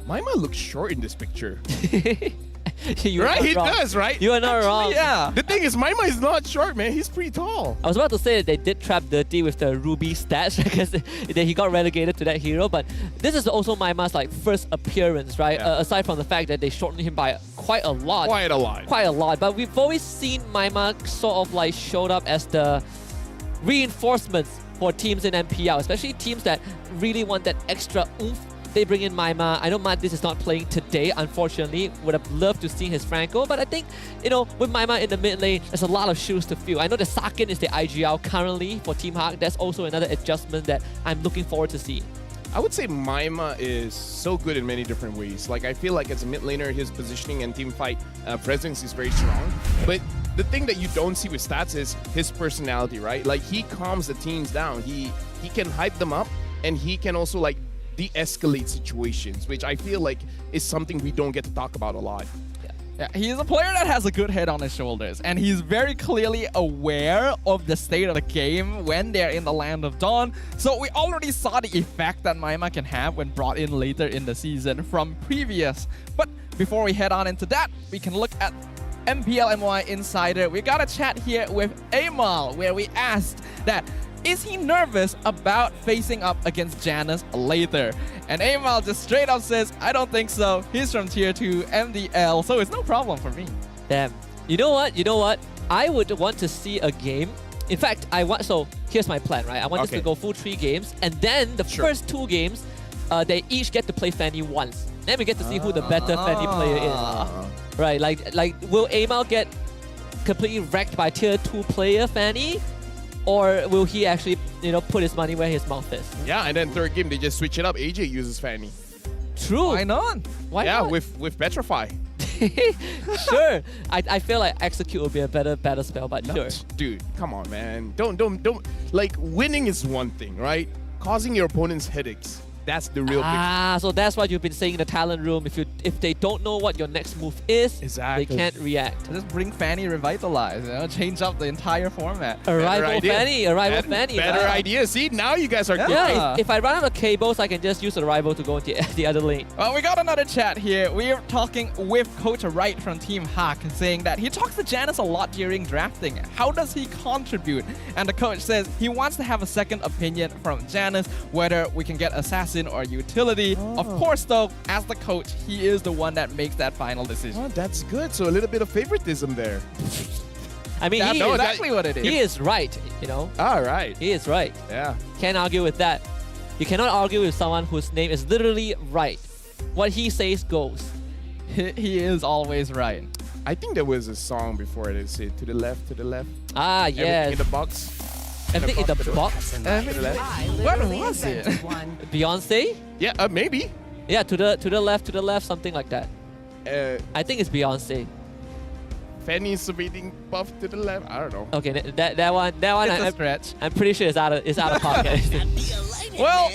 Maima looks short in this picture. You right? He wrong. does, right? You are not wrong. Yeah. The thing is, Maima is not short, man. He's pretty tall. I was about to say that they did trap Dirty with the Ruby stats because he got relegated to that hero, but this is also Maima's first appearance, right? Yeah. Aside from the fact that they shortened him by quite a lot. Quite a lot. Quite a lot. But we've always seen Maima sort of showed up as the reinforcements for teams in MPL, especially teams that really want that extra oomph. They bring in Maima. I know This is not playing today, unfortunately. Would have loved to see his Franco, but I think, with Maima in the mid lane, there's a lot of shoes to fill. I know the Sakin is the IGL currently for Team Hawk. That's also another adjustment that I'm looking forward to see. I would say Maima is so good in many different ways. I feel like as a mid laner, his positioning and team fight presence is very strong. But the thing that you don't see with stats is his personality, right? He calms the teams down. He can hype them up, and he can also de-escalate situations, which I feel like is something we don't get to talk about a lot. Yeah, he's a player that has a good head on his shoulders, and he's very clearly aware of the state of the game when they're in the Land of Dawn. So we already saw the effect that Maima can have when brought in later in the season from previous. But before we head on into that, we can look at MPL MY Insider. We got a chat here with Amal where we asked that, is he nervous about facing up against Janus later? And Amal just straight up says, I don't think so. He's from tier 2 MDL, so it's no problem for me. Damn. You know what? I would want to see a game. In fact, so here's my plan, right? I want this to go full 3 games, and then the first 2 games, they each get to play Fanny once. Then we get to see who the better Fanny player is. Right, will Amal get completely wrecked by tier 2 player Fanny? Or will he actually, put his money where his mouth is? Yeah, and then third game, they just switch it up. AJ uses Fanny. True. Why not? Why not? Yeah, with Petrify. Sure. I feel like Execute would be a better spell, but sure. Dude, come on, man. Don't. Winning is one thing, right? Causing your opponents headaches. That's the real big. So that's what you've been saying in the talent room. If they don't know what your next move is, exactly, they can't react. Just bring Fanny Revitalize, change up the entire format. Arrival Fanny. Better idea. See, now you guys are good. Yeah, if I run out of cables, I can just use Arrival to go into the other lane. Well, we got another chat here. We're talking with Coach Wright from Team Hawk, saying that he talks to Janus a lot during drafting. How does he contribute? And the coach says he wants to have a second opinion from Janus, whether we can get Assassin or utility. Of course, though, as the coach, he is the one that makes that final decision. Oh, that's good. So a little bit of favoritism there. I mean, That knows exactly what it is. He is right, you know. All right. He is right. Yeah. Can't argue with that. You cannot argue with someone whose name is literally right. What he says goes. He is always right. I think there was a song before it said to the left, to the left. Ah, Everything yes. in the box. Everything in the box? To the left. What was it? Beyonce? Yeah, maybe. Yeah, to the left, something like that. I think it's Beyonce. Fanny submitting puff to the left. I don't know. Okay, that one. It's a stretch. I'm pretty sure it's out of pocket. Well,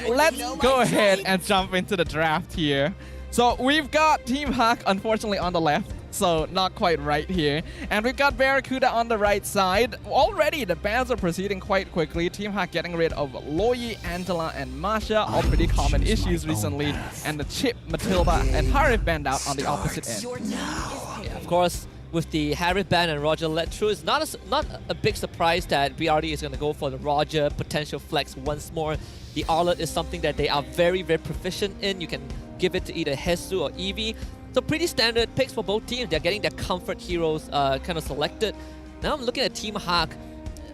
let's go ahead and jump into the draft here. So we've got Team Hack, unfortunately, on the left. So not quite right here. And we've got Barracuda on the right side. Already, the bans are proceeding quite quickly. Team Hack getting rid of Loyi, Angela, and Masha. All pretty common issues recently. And the Chip, Matilda, and Harif banned out on the opposite end. Yeah, of course, with the Harith ban and Roger let through, it's not a big surprise that BRD is going to go for the Roger potential flex once more. The Arlet is something that they are very, very proficient in. You can give it to either Hesu or Eevee. So pretty standard picks for both teams. They're getting their comfort heroes kind of selected. Now I'm looking at Team Hack.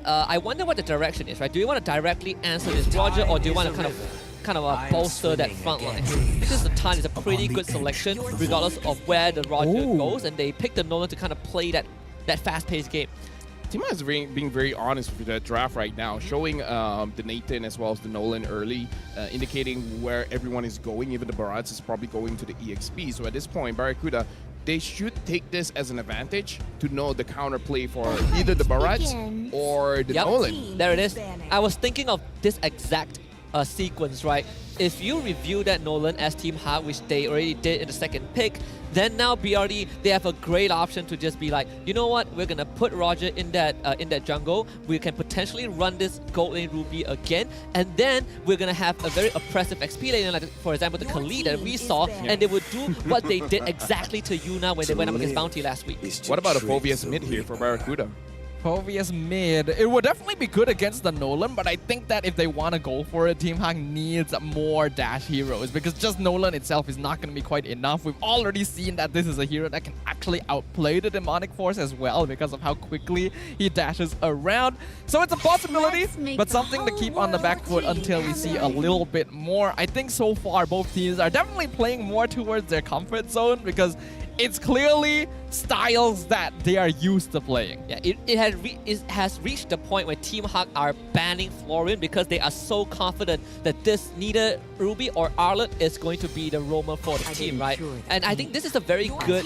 I wonder what the direction is, right? Do you want to directly answer this Roger, or do you want to kind of bolster that front line? Because the Tan is a pretty good selection, regardless of where the Roger goes, and they picked the Nolan to kind of play that fast-paced game. Team is being very honest with the draft right now, showing the Nathan as well as the Nolan early, indicating where everyone is going. Even the Barats is probably going to the EXP. So at this point, Barracuda, they should take this as an advantage to know the counterplay for either the Barats or the Nolan. There it is. I was thinking of this exact sequence, right? If you review that Nolan as Team Hack, which they already did in the second pick, then now BRD, they have a great option to just be like, you know what, we're gonna put Roger in that jungle. We can potentially run this gold lane Ruby again, and then we're gonna have a very oppressive XP lane, like for example the Khalid that we saw, and they would do what they did exactly to Yuna when they went up against Bounty last week. What about a Phobius mid here for Barracuda? Phobius mid. It would definitely be good against the Nolan, but I think that if they want to go for it, Team Hack needs more dash heroes, because just Nolan itself is not going to be quite enough. We've already seen that this is a hero that can actually outplay the Demonic Force as well because of how quickly he dashes around. So it's a possibility, but something to keep on the back foot until we see a little bit more. I think so far both teams are definitely playing more towards their comfort zone, because it's clearly styles that they are used to playing. Yeah, it has reached the point where Team Hack are banning Florian because they are so confident that this neither Ruby or Arlet is going to be the roamer for the team, right? And I think this is a very good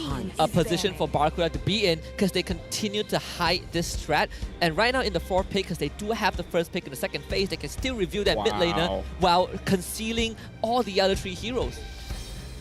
position for Barracuda to be in, because they continue to hide this strat. And right now in the fourth pick, because they do have the first pick in the second phase, they can still review that mid laner while concealing all the other three heroes.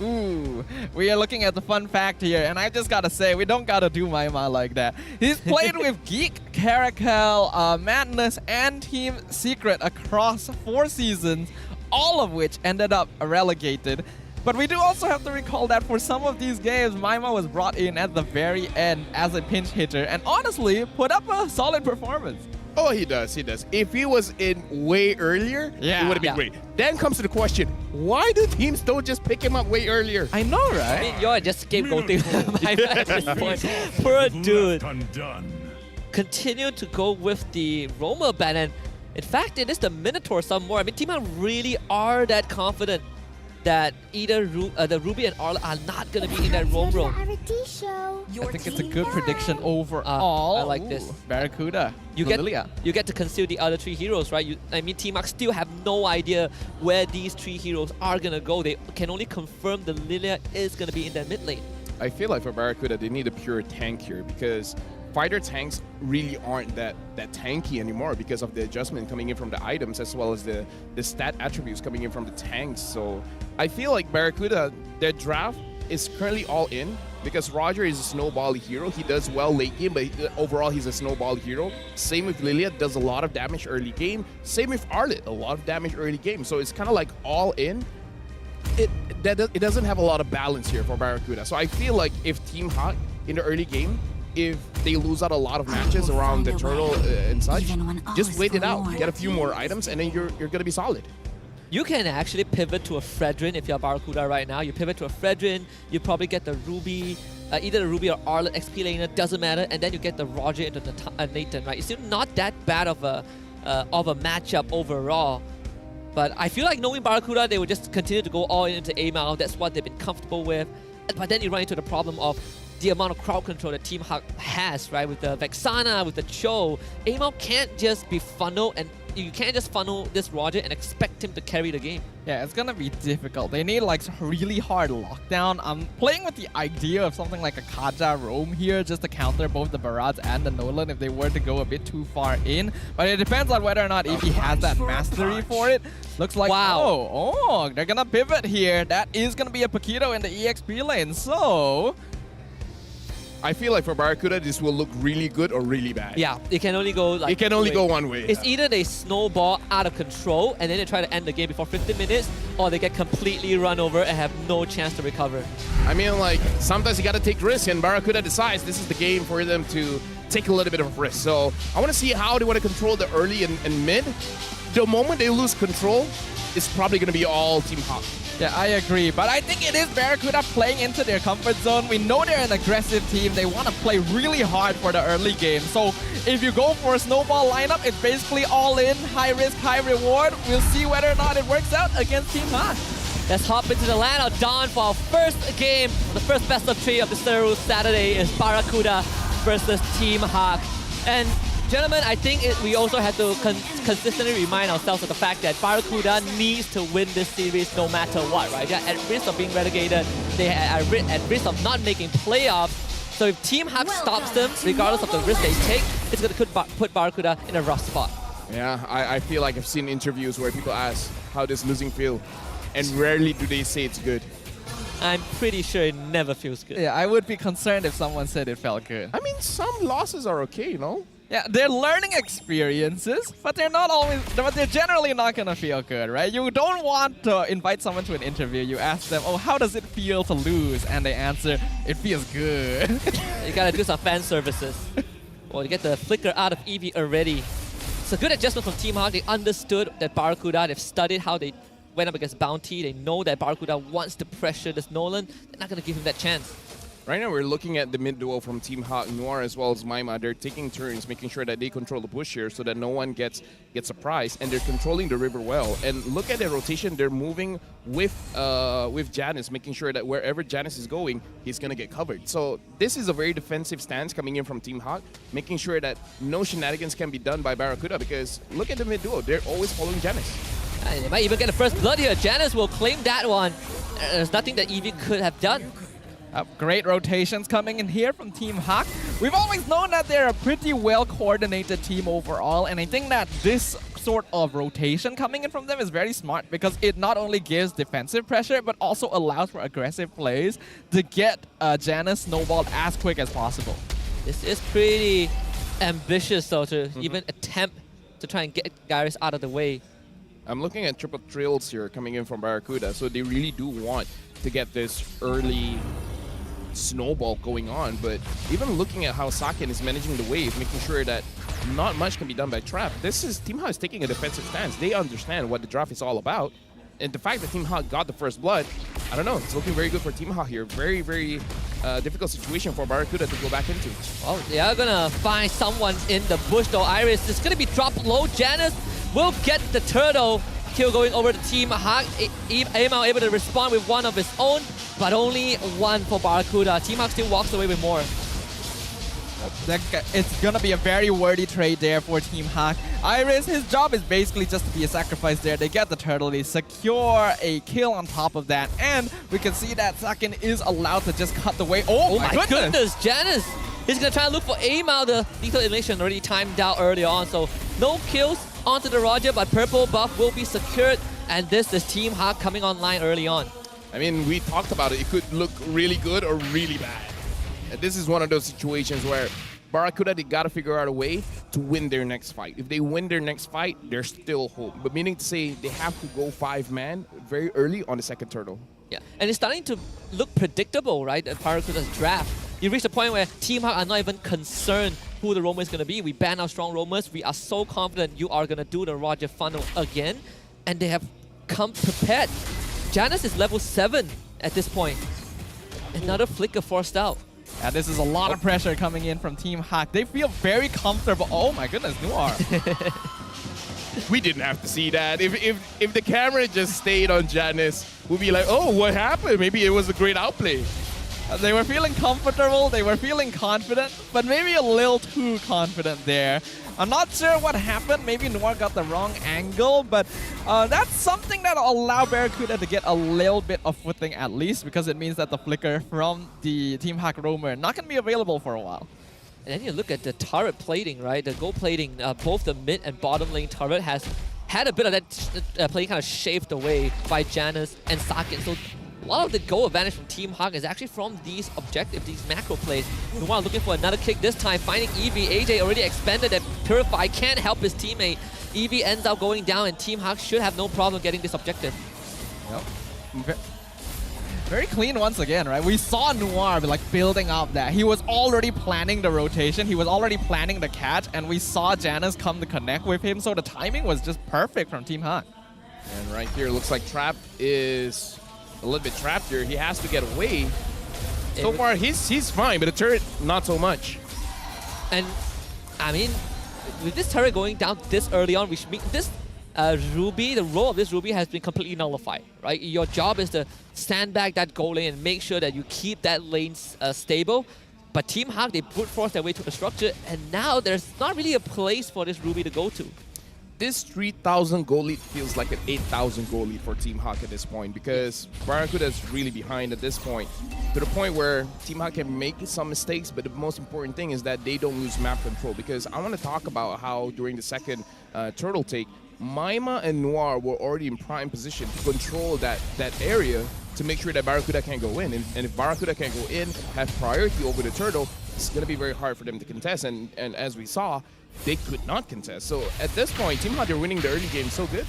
Ooh, we are looking at the fun fact here, and I just gotta say, we don't gotta do Maima like that. He's played with Geek, Caracal, Madness, and Team Secret across 4 seasons, all of which ended up relegated. But we do also have to recall that for some of these games, Maima was brought in at the very end as a pinch hitter, and honestly, put up a solid performance. Oh, he does. If he was in way earlier, it would have been great. Then comes to the question, why do teams don't just pick him up way earlier? I know, right? I mean, you're just scapegoating at this point. Poor dude. Continue to go with the Roamer ban, and in fact, it is the Minotaur some more. I mean, Team Hack really are that confident that either the Ruby and Arla are not going to be in that roam. I think it's a good prediction overall. I like this. Barracuda. You get to conceal the other 3 heroes, right? I mean, Team Hack still have no idea where these 3 heroes are going to go. They can only confirm the Lilia is going to be in that mid lane. I feel like for Barracuda, they need a pure tank here, because fighter tanks really aren't that tanky anymore because of the adjustment coming in from the items, as well as the stat attributes coming in from the tanks. So I feel like Barracuda, their draft is currently all in, because Roger is a snowball hero. He does well late game, but overall he's a snowball hero. Same with Lilia, does a lot of damage early game. Same with Arlet, a lot of damage early game. So it's kind of like all in. It doesn't have a lot of balance here for Barracuda. So I feel like if Team Hack in the early game, if they lose out a lot of matches around the turtle and such, just wait it out, get a few more items, and then you're gonna be solid. You can actually pivot to a Fredrin if you're Barracuda right now. You pivot to a Fredrin, you probably get the Ruby either the Ruby or Arlet XP laner, doesn't matter, and then you get the Roger into the Nathan, right? It's still not that bad of a matchup overall. But I feel like knowing Barracuda, they would just continue to go all into Amal. That's what they've been comfortable with. But then you run into the problem of the amount of crowd control that Team Hawk has, right? With the Vexana, with the Cho, Amal can't just be funneled, and you can't just funnel this Roger and expect him to carry the game. Yeah, it's gonna be difficult. They need like really hard lockdown. I'm playing with the idea of something like a Kaja roam here just to counter both the Barats and the Nolan if they were to go a bit too far in. But it depends on whether or not Eevee has that mastery for it. Looks like, oh, they're gonna pivot here. That is gonna be a Paquito in the EXP lane. So I feel like for Barracuda, this will look really good or really bad. Yeah, it can only go like go one way. It's either they snowball out of control and then they try to end the game before 15 minutes, or they get completely run over and have no chance to recover. I mean, like, sometimes you gotta take risks, and Barracuda decides this is the game for them to take a little bit of a risk. So I wanna see how they wanna control the early and mid. The moment they lose control, it's probably gonna be all Team Hawk. Yeah, I agree. But I think it is Barracuda playing into their comfort zone. We know they're an aggressive team. They want to play really hard for the early game. So if you go for a snowball lineup, it's basically all in, high risk, high reward. We'll see whether or not it works out against Team Hawk. Let's hop into the land of Dawn for our first game. The first best of 3 of the Seru Saturday is Barracuda versus Team Hawk. And gentlemen, I think we also have to consistently remind ourselves of the fact that Barracuda needs to win this series no matter what, right? They're at risk of being relegated. They are at risk of not making playoffs. So if Team Hawk stops them, regardless of the risk they take, it's going to put Barracuda in a rough spot. Yeah, I feel like I've seen interviews where people ask, how does losing feel? And rarely do they say it's good. I'm pretty sure it never feels good. Yeah, I would be concerned if someone said it felt good. I mean, some losses are okay, you know? Yeah, they're learning experiences, but they're generally not gonna feel good, right? You don't want to invite someone to an interview. You ask them, oh, how does it feel to lose? And they answer, it feels good. You gotta do some fan services. Well, you get the flicker out of Eevee already. It's a good adjustment from Team Hawk. They understood that Barracuda, they've studied how they went up against Bounty. They know that Barracuda wants to pressure this Nolan. They're not gonna give him that chance. Right now, we're looking at the mid duo from Team Hawk, Noir as well as Maima. They're taking turns, making sure that they control the bush here so that no one gets surprised, and they're controlling the river well. And look at their rotation; they're moving with Janice, making sure that wherever Janice is going, he's gonna get covered. So this is a very defensive stance coming in from Team Hawk, making sure that no shenanigans can be done by Barracuda. Because look at the mid duo; they're always following Janice. And they might even get the first blood here. Janice will claim that one. There's nothing that Eevee could have done. Great rotations coming in here from Team Hawk. We've always known that they're a pretty well-coordinated team overall, and I think that this sort of rotation coming in from them is very smart because it not only gives defensive pressure, but also allows for aggressive plays to get Janice snowballed as quick as possible. This is pretty ambitious, though, to even attempt to try and get Garrus out of the way. I'm looking at triple trills here coming in from Barracuda, so they really do want to get this early snowball going on. But even looking at how Saken is managing the wave, making sure that not much can be done by Trap, Team Hawk is taking a defensive stance. They understand what the draft is all about. And the fact that Team Hawk got the first blood, I don't know, it's looking very good for Team Hawk here. Very, very difficult situation for Barracuda to go back into. Well, they are gonna find someone in the bush though. Iris is gonna be dropped low. Janice will get the turtle. Kill going over to Team Hawk. Amal able to respond with one of his own, but only one for Barracuda. Team Hawk still walks away with more. It's gonna be a very worthy trade there for Team Hawk. Iris, his job is basically just to be a sacrifice there. They get the turtle, they secure a kill on top of that, and we can see that Saken is allowed to just cut the way. Oh my goodness! Janice! He's gonna try and look for Amal. The lethal elimination already timed out earlier on, so no kills onto the Roger, but purple buff will be secured, and this is Team Hawk coming online early on. I mean, we talked about it. It could look really good or really bad. And this is one of those situations where Barracuda, they gotta figure out a way to win their next fight. If they win their next fight, they're still home. But meaning to say, they have to go 5-man very early on the second turtle. Yeah, and it's starting to look predictable, right? Barracuda's draft. You reach the point where Team Hawk are not even concerned who the roamer is going to be. We ban our strong roamers. We are so confident you are going to do the Roger funnel again. And they have come prepared. Janice is level 7 at this point. Another flicker forced out. And this is a lot of pressure coming in from Team Hak. They feel very comfortable. Oh my goodness, Noir. We didn't have to see that. If the camera just stayed on Janice, we'd be like, oh, what happened? Maybe it was a great outplay. They were feeling comfortable, they were feeling confident, but maybe a little too confident there. I'm not sure what happened. Maybe Noir got the wrong angle, but that's something that'll allow Barracuda to get a little bit of footing at least, because it means that the flicker from the Team Hak roamer not going to be available for a while. And then you look at the turret plating, right? The gold plating, both the mid and bottom lane turret has had a bit of that plating kind of shaved away by Janus and Sakin. So a lot of the goal advantage from Team Hak is actually from these objectives, these macro plays. Noir looking for another kick this time, finding Eevee. AJ already expanded and Purify can't help his teammate. Eevee ends up going down and Team Hak should have no problem getting this objective. Yep. Very clean once again, right? We saw Noir like building up that. He was already planning the rotation. He was already planning the catch, and we saw Janus come to connect with him. So the timing was just perfect from Team Hak. And right here, looks like Trap is a little bit trapped here. He has to get away. So far, he's fine, but the turret, not so much. And, I mean, with this turret going down this early on, which means this Ruby, the role of this Ruby has been completely nullified, right? Your job is to stand back that goal lane and make sure that you keep that lane stable. But Team Hak, they brute force their way to the structure, and now there's not really a place for this Ruby to go to. This 3,000 goal lead feels like an 8,000 goal lead for Team Hak at this point, because Barracuda is really behind at this point, to the point where Team Hak can make some mistakes, but the most important thing is that they don't lose map control. Because I want to talk about how during the second turtle take, Maima and Noir were already in prime position to control that area to make sure that Barracuda can't go in. And if Barracuda can't go in, have priority over the turtle, it's going to be very hard for them to contest. And as we saw, they could not contest. So at this point, Team Hak, they're winning the early game so good.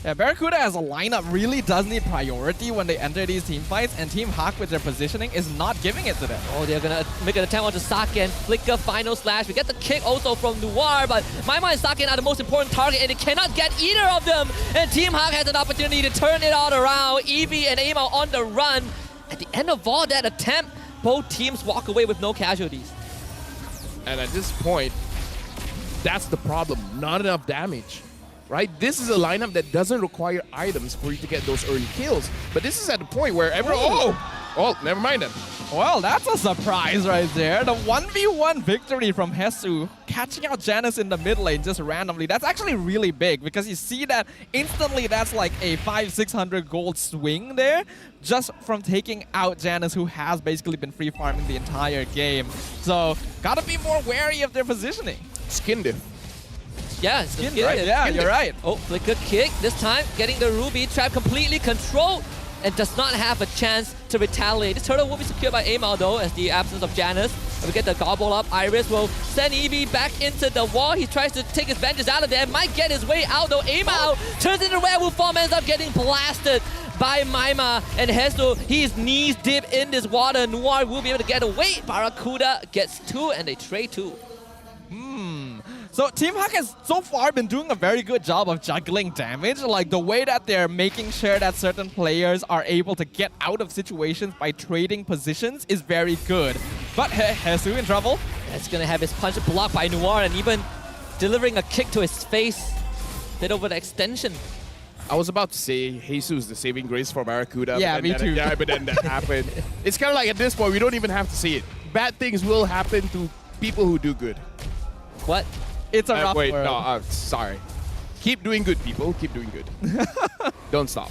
Yeah, Barracuda as a lineup really does need priority when they enter these team fights, and Team Hak with their positioning is not giving it to them. Oh, they're gonna make an attempt onto Sakin. Flicker, final slash. We get the kick also from Noir, but Maima and Sakin are the most important target, and they cannot get either of them. And Team Hak has an opportunity to turn it all around. Eevee and Aimao on the run. At the end of all that attempt, both teams walk away with no casualties. And at this point, that's the problem. Not enough damage. Right? This is a lineup that doesn't require items for you to get those early kills. But this is at the point where everyone... Oh, never mind then. Well, that's a surprise right there. The 1v1 victory from Hesu, catching out Janus in the mid lane just randomly. That's actually really big, because you see that instantly that's like a 500-600 gold swing there just from taking out Janus, who has basically been free farming the entire game. So, gotta be more wary of their positioning. Skinned it. Yeah, Skinned, right? Yeah, you're right. Oh, Flicker kick. This time, getting the Ruby trap completely controlled and does not have a chance to retaliate. This turtle will be secured by Aimao though, as the absence of Janus. And we get the gobble up. Iris will send Eevee back into the wall. He tries to take his vengeance out of there. Might get his way out though. Aimao turns into werewolf form, ends up getting blasted by Maima. And Hesu, he's knees deep in this water. Noir will be able to get away. Barracuda gets 2 and they trade 2. So Team Hak has so far been doing a very good job of juggling damage. Like the way that they're making sure that certain players are able to get out of situations by trading positions is very good. But Hesu in trouble. That's gonna have his punch blocked by Noir and even delivering a kick to his face. Hit over the extension. I was about to say Jesus the saving grace for Barracuda. Yeah, me too. Yeah, but then that happened. It's kind of like at this point, we don't even have to see it. Bad things will happen to people who do good. What? It's a rough wait, world. no, sorry. Keep doing good, people. Keep doing good. Don't stop.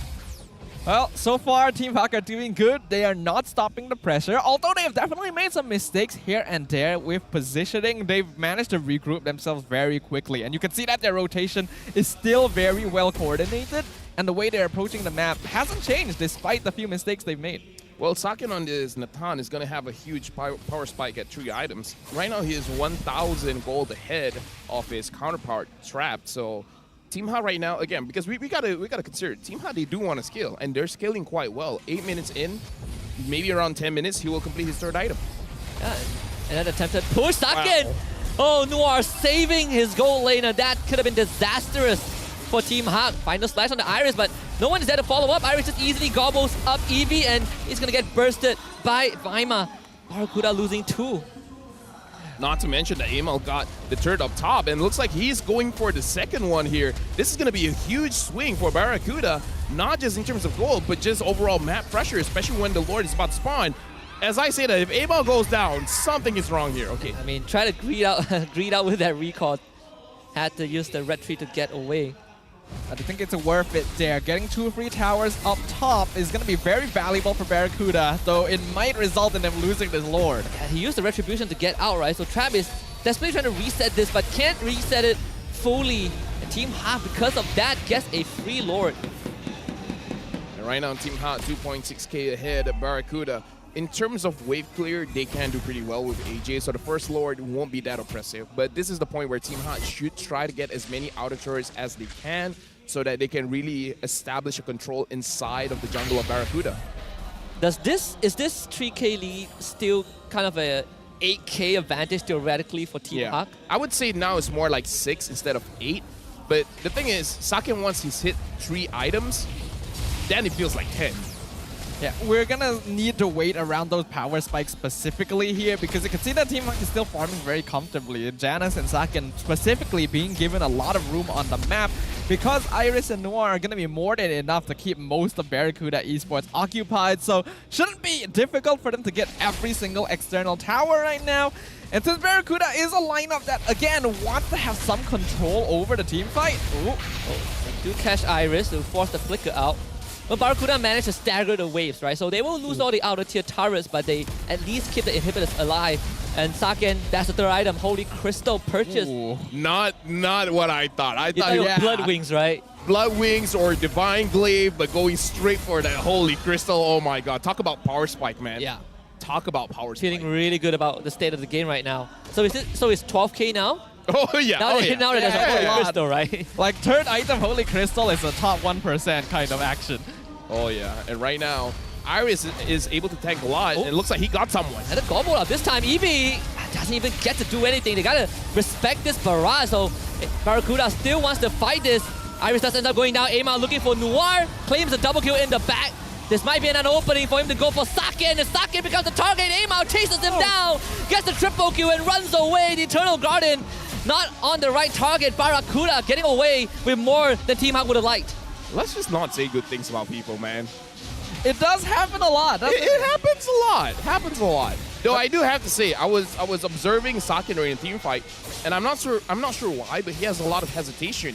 Well, so far, Team Hak are doing good. They are not stopping the pressure, although they have definitely made some mistakes here and there with positioning. They've managed to regroup themselves very quickly, and you can see that their rotation is still very well coordinated, and the way they're approaching the map hasn't changed despite the few mistakes they've made. Well, Sakin on this Nathan is going to have a huge power spike at 3 items. Right now, he is 1,000 gold ahead of his counterpart, Trapped. So, Team Hak right now, again, because we gotta consider Team Hak, they do want to scale, and they're scaling quite well. 8 minutes in, maybe around 10 minutes, he will complete his 3rd item. Yeah, and then attempted push Sakin. Wow. Oh, Noir saving his gold lane, and that could have been disastrous for Team Hak. Final slash on the Iris, but no one is there to follow up. Iris just easily gobbles up Eevee, and he's gonna get bursted by Maima. Barracuda losing 2. Not to mention that ML got the third up top, and looks like he's going for the second one here. This is going to be a huge swing for Barracuda, not just in terms of gold, but just overall map pressure, especially when the Lord is about to spawn. As I say that, if ML goes down, something is wrong here. Okay. I mean, try to greed out with that recall. Had to use the red tree to get away. I think it's worth it there. Getting 2 free towers up top is going to be very valuable for Barracuda, though it might result in them losing this Lord. Yeah, he used the retribution to get out, right? So Trap is desperately trying to reset this, but can't reset it fully. And Team Hawk, because of that, gets a free Lord. And right now, Team Hawk 2.6k ahead of Barracuda. In terms of wave clear, they can do pretty well with AJ, so the first Lord won't be that oppressive. But this is the point where Team Hot should try to get as many outer turrets as they can so that they can really establish a control inside of the jungle of Barracuda. Is this 3k lead still kind of a 8k advantage theoretically for Team Hawk? I would say now it's more like 6 instead of 8. But the thing is, Saken, once he's hit 3 items, then it feels like 10. Yeah, we're gonna need to wait around those power spikes specifically here because you can see that Team Hawk is still farming very comfortably. Janus and Saken specifically being given a lot of room on the map because Iris and Noir are gonna be more than enough to keep most of Barracuda Esports occupied, so shouldn't be difficult for them to get every single external tower right now. And since Barracuda is a lineup that, again, wants to have some control over the team fight. They do catch Iris to force the flicker out. But Barracuda managed to stagger the waves, right? So they will lose all the outer tier turrets, but they at least keep the inhibitors alive. And Saken, that's the third item, Holy Crystal purchase. Not what I thought. I thought it was Blood Wings, right? Blood Wings or Divine Glaive, but going straight for that Holy Crystal. Oh my god. Talk about power spike, man. Yeah. Talk about power spike. Feeling really good about the state of the game right now. So it's 12k now? Oh yeah, now there's a Holy Crystal, right? Like third item Holy Crystal is a top 1% kind of action. Oh yeah, and right now, Iris is able to tank a lot, and it looks like he got someone. And a gobble up. This time, Eevee doesn't even get to do anything. They gotta respect this barrage, so Barracuda still wants to fight this. Iris does end up going down. Amal looking for Noir, claims a double kill in the back. This might be an opening for him to go for Saken, and Saken becomes the target. Amal chases him down, gets the triple kill and runs away. The Eternal Garden not on the right target. Barracuda getting away with more than Team Hawk would have liked. Let's just not say good things about people, man. It does happen a lot. It happens a lot. Happens a lot. Though I do have to say, I was observing Saken during a team fight, and I'm not sure why, but he has a lot of hesitation.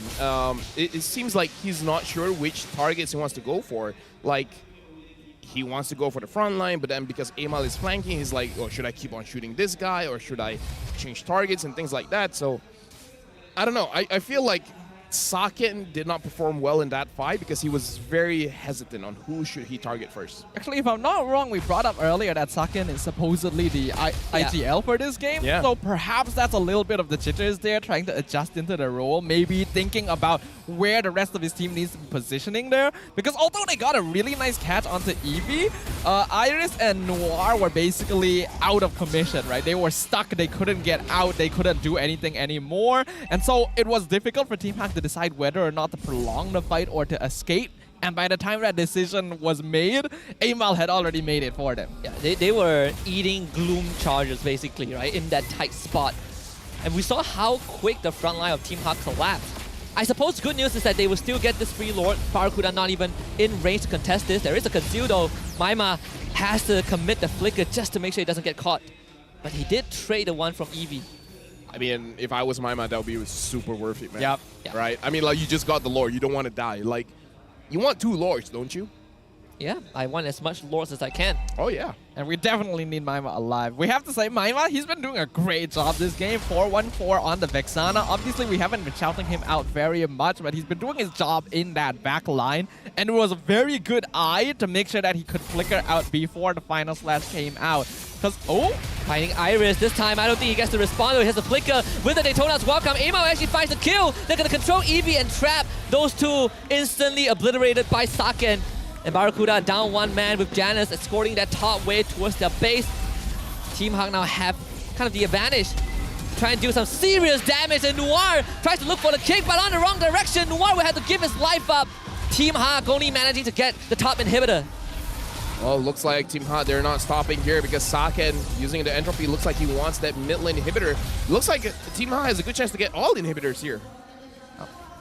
It seems like he's not sure which targets he wants to go for. Like, he wants to go for the front line, but then because Amal is flanking, he's like, oh, should I keep on shooting this guy, or should I change targets and things like that? So, I don't know. I feel like Saken did not perform well in that fight because he was very hesitant on who should he target first. Actually, if I'm not wrong, we brought up earlier that Saken is supposedly the IGL for this game. Yeah. So perhaps that's a little bit of the jitters there, trying to adjust into the role, maybe thinking about where the rest of his team needs to be positioning there. Because although they got a really nice catch onto Eevee, Iris and Noir were basically out of commission, right? They were stuck, they couldn't get out, they couldn't do anything anymore. And so it was difficult for Team Hawk to decide whether or not to prolong the fight or to escape. And by the time that decision was made, Amal had already made it for them. Yeah, they were eating gloom charges basically, right, in that tight spot. And we saw how quick the front line of Team Hawk collapsed. I suppose good news is that they will still get this free Lord. Barracuda not even in range to contest this. There is a conceal though. Maima has to commit the flicker just to make sure he doesn't get caught. But he did trade the one from Eevee. I mean, if I was Maima, that would be super worth it, man. Yep. Right? I mean, like, you just got the Lord. You don't want to die. Like, you want 2 Lords, don't you? Yeah, I want as much Lords as I can. Oh, yeah. And we definitely need Maima alive. We have to say, Maima, he's been doing a great job this game. 4-1-4 on the Vexana. Obviously, we haven't been shouting him out very much, but he's been doing his job in that back line. And it was a very good eye to make sure that he could flicker out before the final slash came out. Because, finding Iris. This time, I don't think he gets to respond. He has a flicker with the Daytona's welcome. Amal actually finds the kill. They're going to control Eevee and Trap. Those two instantly obliterated by Saken. And Barracuda down one man with Janus escorting that top wave towards their base. Team Hawk now have kind of the advantage. Trying to do some serious damage. And Noir tries to look for the kick, but on the wrong direction. Noir will have to give his life up. Team Hawk only managing to get the top inhibitor. Well, looks like Team Hot, they're not stopping here because Saken, using the entropy, looks like he wants that mid lane inhibitor. Looks like Team Hot has a good chance to get all the inhibitors here.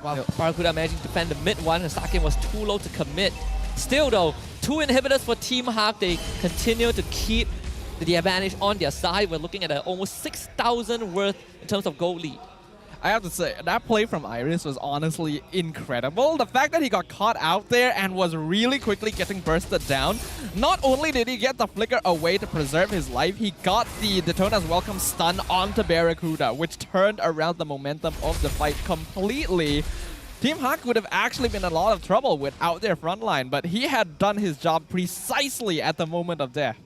Well, Barracuda managed to defend the mid one, and Saken was too low to commit. Still though, 2 inhibitors for Team Hawk. They continue to keep the advantage on their side. We're looking at almost 6,000 worth in terms of gold lead. I have to say, that play from Iris was honestly incredible. The fact that he got caught out there and was really quickly getting bursted down. Not only did he get the flicker away to preserve his life, he got the Daytona's Welcome stun onto Barracuda, which turned around the momentum of the fight completely. Team Hawk would have actually been in a lot of trouble without their front line, but he had done his job precisely at the moment of death.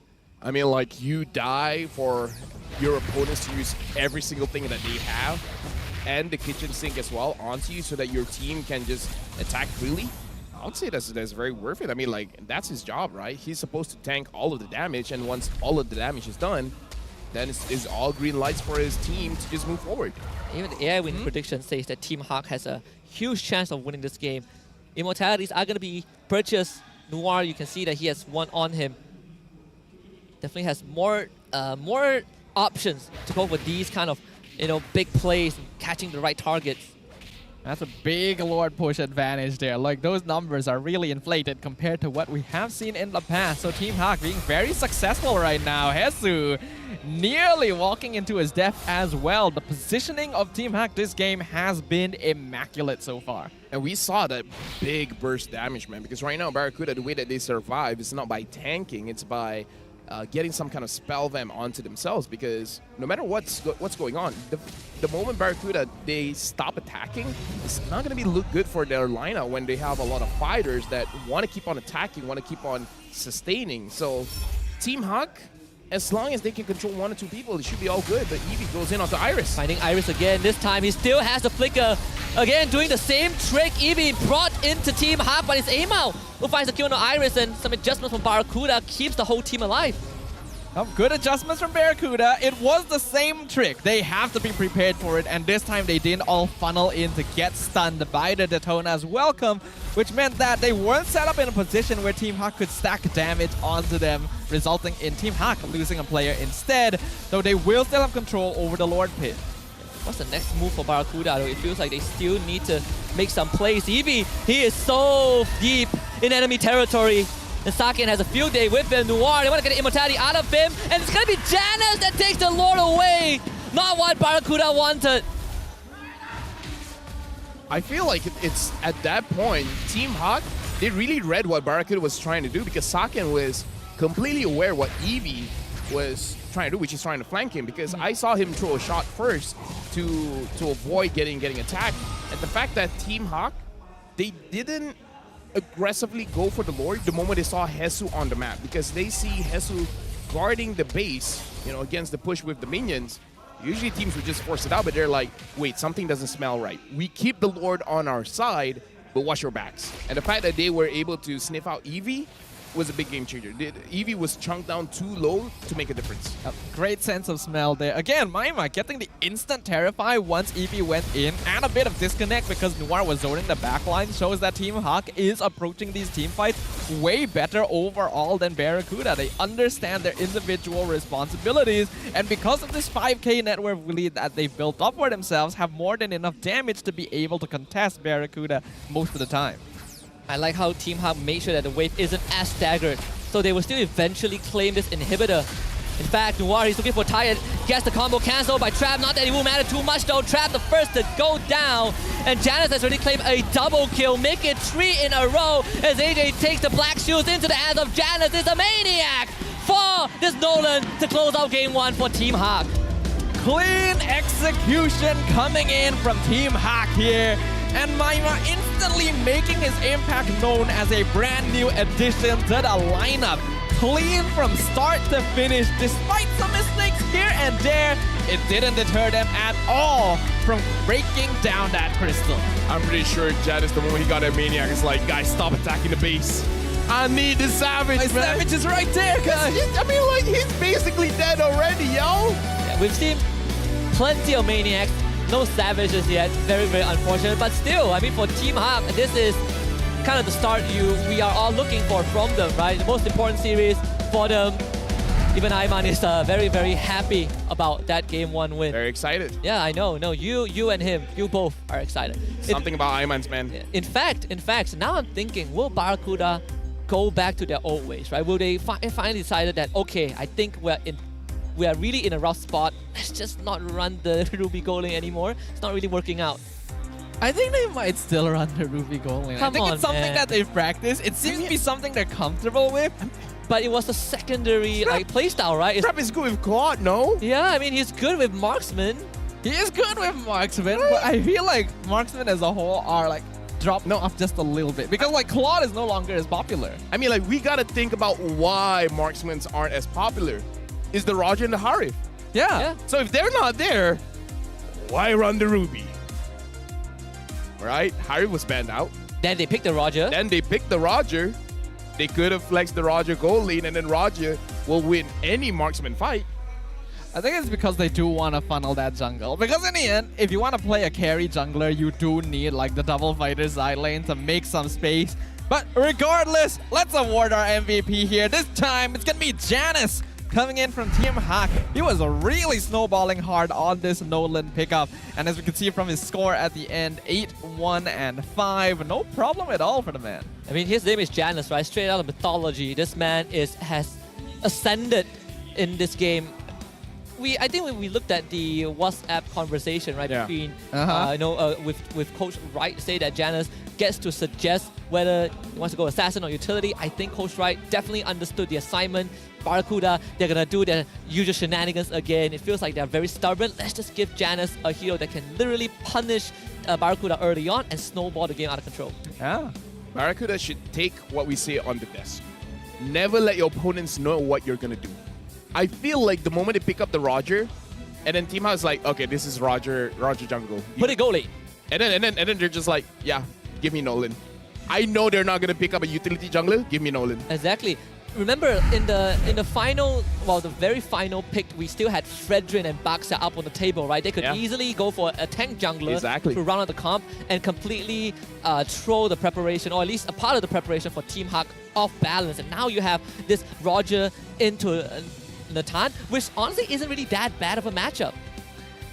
I mean, like, you die for your opponents to use every single thing that they have and the kitchen sink as well onto you so that your team can just attack freely. I would say that's very worth it. I mean, like, that's his job, right? He's supposed to tank all of the damage, and once all of the damage is done, then it's all green lights for his team to just move forward. Even the AI win prediction says that Team Hawk has a huge chance of winning this game. Immortalities are going to be purchased. Noir, you can see that he has one on him. Definitely has more options to go for these kind of big plays and catching the right targets. That's a big Lord push advantage there. Like, those numbers are really inflated compared to what we have seen in the past. So Team Hawk being very successful right now. Hesu nearly walking into his death as well. The positioning of Team Hawk this game has been immaculate so far. And we saw that big burst damage, man, because right now Barracuda, the way that they survive is not by tanking, it's by getting some kind of spell them onto themselves, because no matter what's going on, the moment Barracuda, they stop attacking, it's not going to look good for their lineup when they have a lot of fighters that want to keep on attacking, want to keep on sustaining. So Team Hawk, as long as they can control 1 or 2 people, it should be all good. But Eevee goes in onto Iris. Finding Iris again. This time he still has the flicker. Again, doing the same trick. Eevee brought into Team Hawk, but it's aim out who finds the kill on Iris, and some adjustments from Barracuda keeps the whole team alive. Good adjustments from Barracuda. It was the same trick. They have to be prepared for it, and this time they didn't all funnel in to get stunned by the Daytona's Welcome, which meant that they weren't set up in a position where Team Hawk could stack damage onto them, resulting in Team Hawk losing a player instead, though they will still have control over the Lord Pit. What's the next move for Barracuda, though? It feels like they still need to make some plays. Eevee, he is so deep in enemy territory. And Saken has a field day with him. Noir, they want to get immortality out of him. And it's going to be Janus that takes the Lord away. Not what Barracuda wanted. I feel like it's at that point, Team Hawk, they really read what Barracuda was trying to do, because Saken was completely aware what Eevee was trying to do, which is trying to flank him, because I saw him throw a shot first to avoid getting attacked. And the fact that Team Hawk, they didn't aggressively go for the Lord the moment they saw Hesu on the map, because they see Hesu guarding the base, against the push with the minions. Usually teams would just force it out, but they're like, wait, something doesn't smell right. We keep the Lord on our side, but watch your backs. And the fact that they were able to sniff out Eevee was a big game changer. Eevee was chunked down too low to make a difference. A great sense of smell there. Again, Maima getting the instant Terrify once Eevee went in, and a bit of disconnect because Noir was zoning the backline shows that Team Hawk is approaching these team fights way better overall than Barracuda. They understand their individual responsibilities, and because of this 5k net worth lead that they've built up for themselves, have more than enough damage to be able to contest Barracuda most of the time. I like how Team Hawk made sure that the wave isn't as staggered, so they will still eventually claim this inhibitor. In fact, Noir, he's looking for Tired, gets the combo cancelled by Trap. Not that it will matter too much though. Trap the first to go down, and Janus has already claimed a double kill, make it 3 in a row as AJ takes the Black Shields into the hands of Janus. It's a maniac for this Nolan to close out game 1 for Team Hawk. Clean execution coming in from Team Hawk here. And Maima instantly making his impact known as a brand new addition to the lineup. Clean from start to finish, despite some mistakes here and there, it didn't deter them at all from breaking down that crystal. I'm pretty sure Janus, the moment he got that Maniac, is like, guys, stop attacking the base. I need the Savage, man. Savage is right there, guys. I mean, like, he's basically dead already, yo. Yeah, we've seen plenty of Maniacs. No Savages yet. Very, very unfortunate. But still, I mean, for Team Hawk, this is kind of the start we are all looking for from them, right? The most important series for them. Even Ayman is very, very happy about that Game 1 win. Very excited. Yeah, I know. No, you and him, you both are excited. Something about Ayman's, man. In fact, now I'm thinking, will Barracuda go back to their old ways, right? Will they finally decide that, okay, I think we are really in a rough spot. Let's just not run the Ruby goal lane anymore. It's not really working out. I think they might still run the Ruby goal lane. I think it's something that they've practiced. It seems to be something they're comfortable with. But it was a secondary playstyle, right? Trap is good with Claude, no? Yeah, I mean, he's good with marksman. He is good with marksman, but I feel like marksman as a whole are like dropped off just a little bit because like Claude is no longer as popular. I mean, like we gotta think about why marksmans aren't as popular. Is the Roger and the Harif? Yeah. So if they're not there, why run the Ruby? Right? Harif was banned out. Then they picked the Roger. They could have flexed the Roger goal lane and then Roger will win any marksman fight. I think it's because they do want to funnel that jungle. Because in the end, if you want to play a carry jungler, you do need like the double fighter side lane to make some space. But regardless, let's award our MVP here. This time, it's going to be Janice coming in from Team Hak. He was really snowballing hard on this Nolan pickup. And as we can see from his score at the end, 8-1 and 5. No problem at all for the man. I mean, his name is Janus, right? Straight out of mythology. This man has ascended in this game. I think when we looked at the WhatsApp conversation, right, between with Coach Wright, say that Janus gets to suggest whether he wants to go assassin or utility. I think Coach Wright definitely understood the assignment. Barracuda, they're gonna do their usual shenanigans again. It feels like they're very stubborn. Let's just give Janus a hero that can literally punish Barracuda early on and snowball the game out of control. Yeah. Barracuda should take what we say on the desk. Never let your opponents know what you're gonna do. I feel like the moment they pick up the Roger, and then Team House is like, okay, this is Roger jungle. Put it goalie. And then they're just like, yeah, give me Nolan. I know they're not gonna pick up a utility jungler. Give me Nolan. Exactly. Remember in the final, well, the very final pick, we still had Fredrin and Baxa up on the table, right? They could easily go for a tank jungler to round out the comp and completely throw the preparation, or at least a part of the preparation for Team Hak off balance. And now you have this Roger into Natan, which honestly isn't really that bad of a matchup.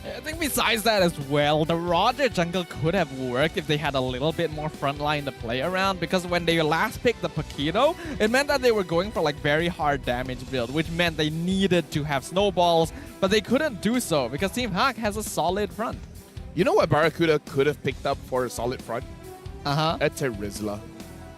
I think besides that as well, the Roger jungle could have worked if they had a little bit more frontline to play around, because when they last picked the Paquito, it meant that they were going for like very hard damage build, which meant they needed to have snowballs, but they couldn't do so because Team Hak has a solid front. You know what Barracuda could have picked up for a solid front? A Terizla.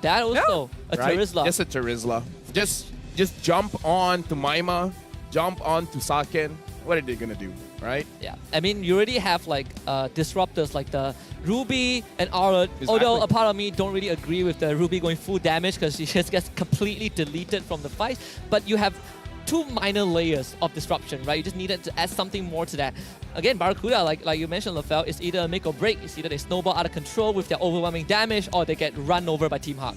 That also, a Terizla. Just a Terizla. Just jump on to Maima, jump on to Saken. What are they gonna do, right? Yeah, I mean, you already have like disruptors like the Ruby and Aura. Although a part of me don't really agree with the Ruby going full damage because she just gets completely deleted from the fight. But you have two minor layers of disruption, right? You just needed to add something more to that. Again, Barracuda, like you mentioned, Lafel, is either a make or break. It's either they snowball out of control with their overwhelming damage, or they get run over by Team Hak.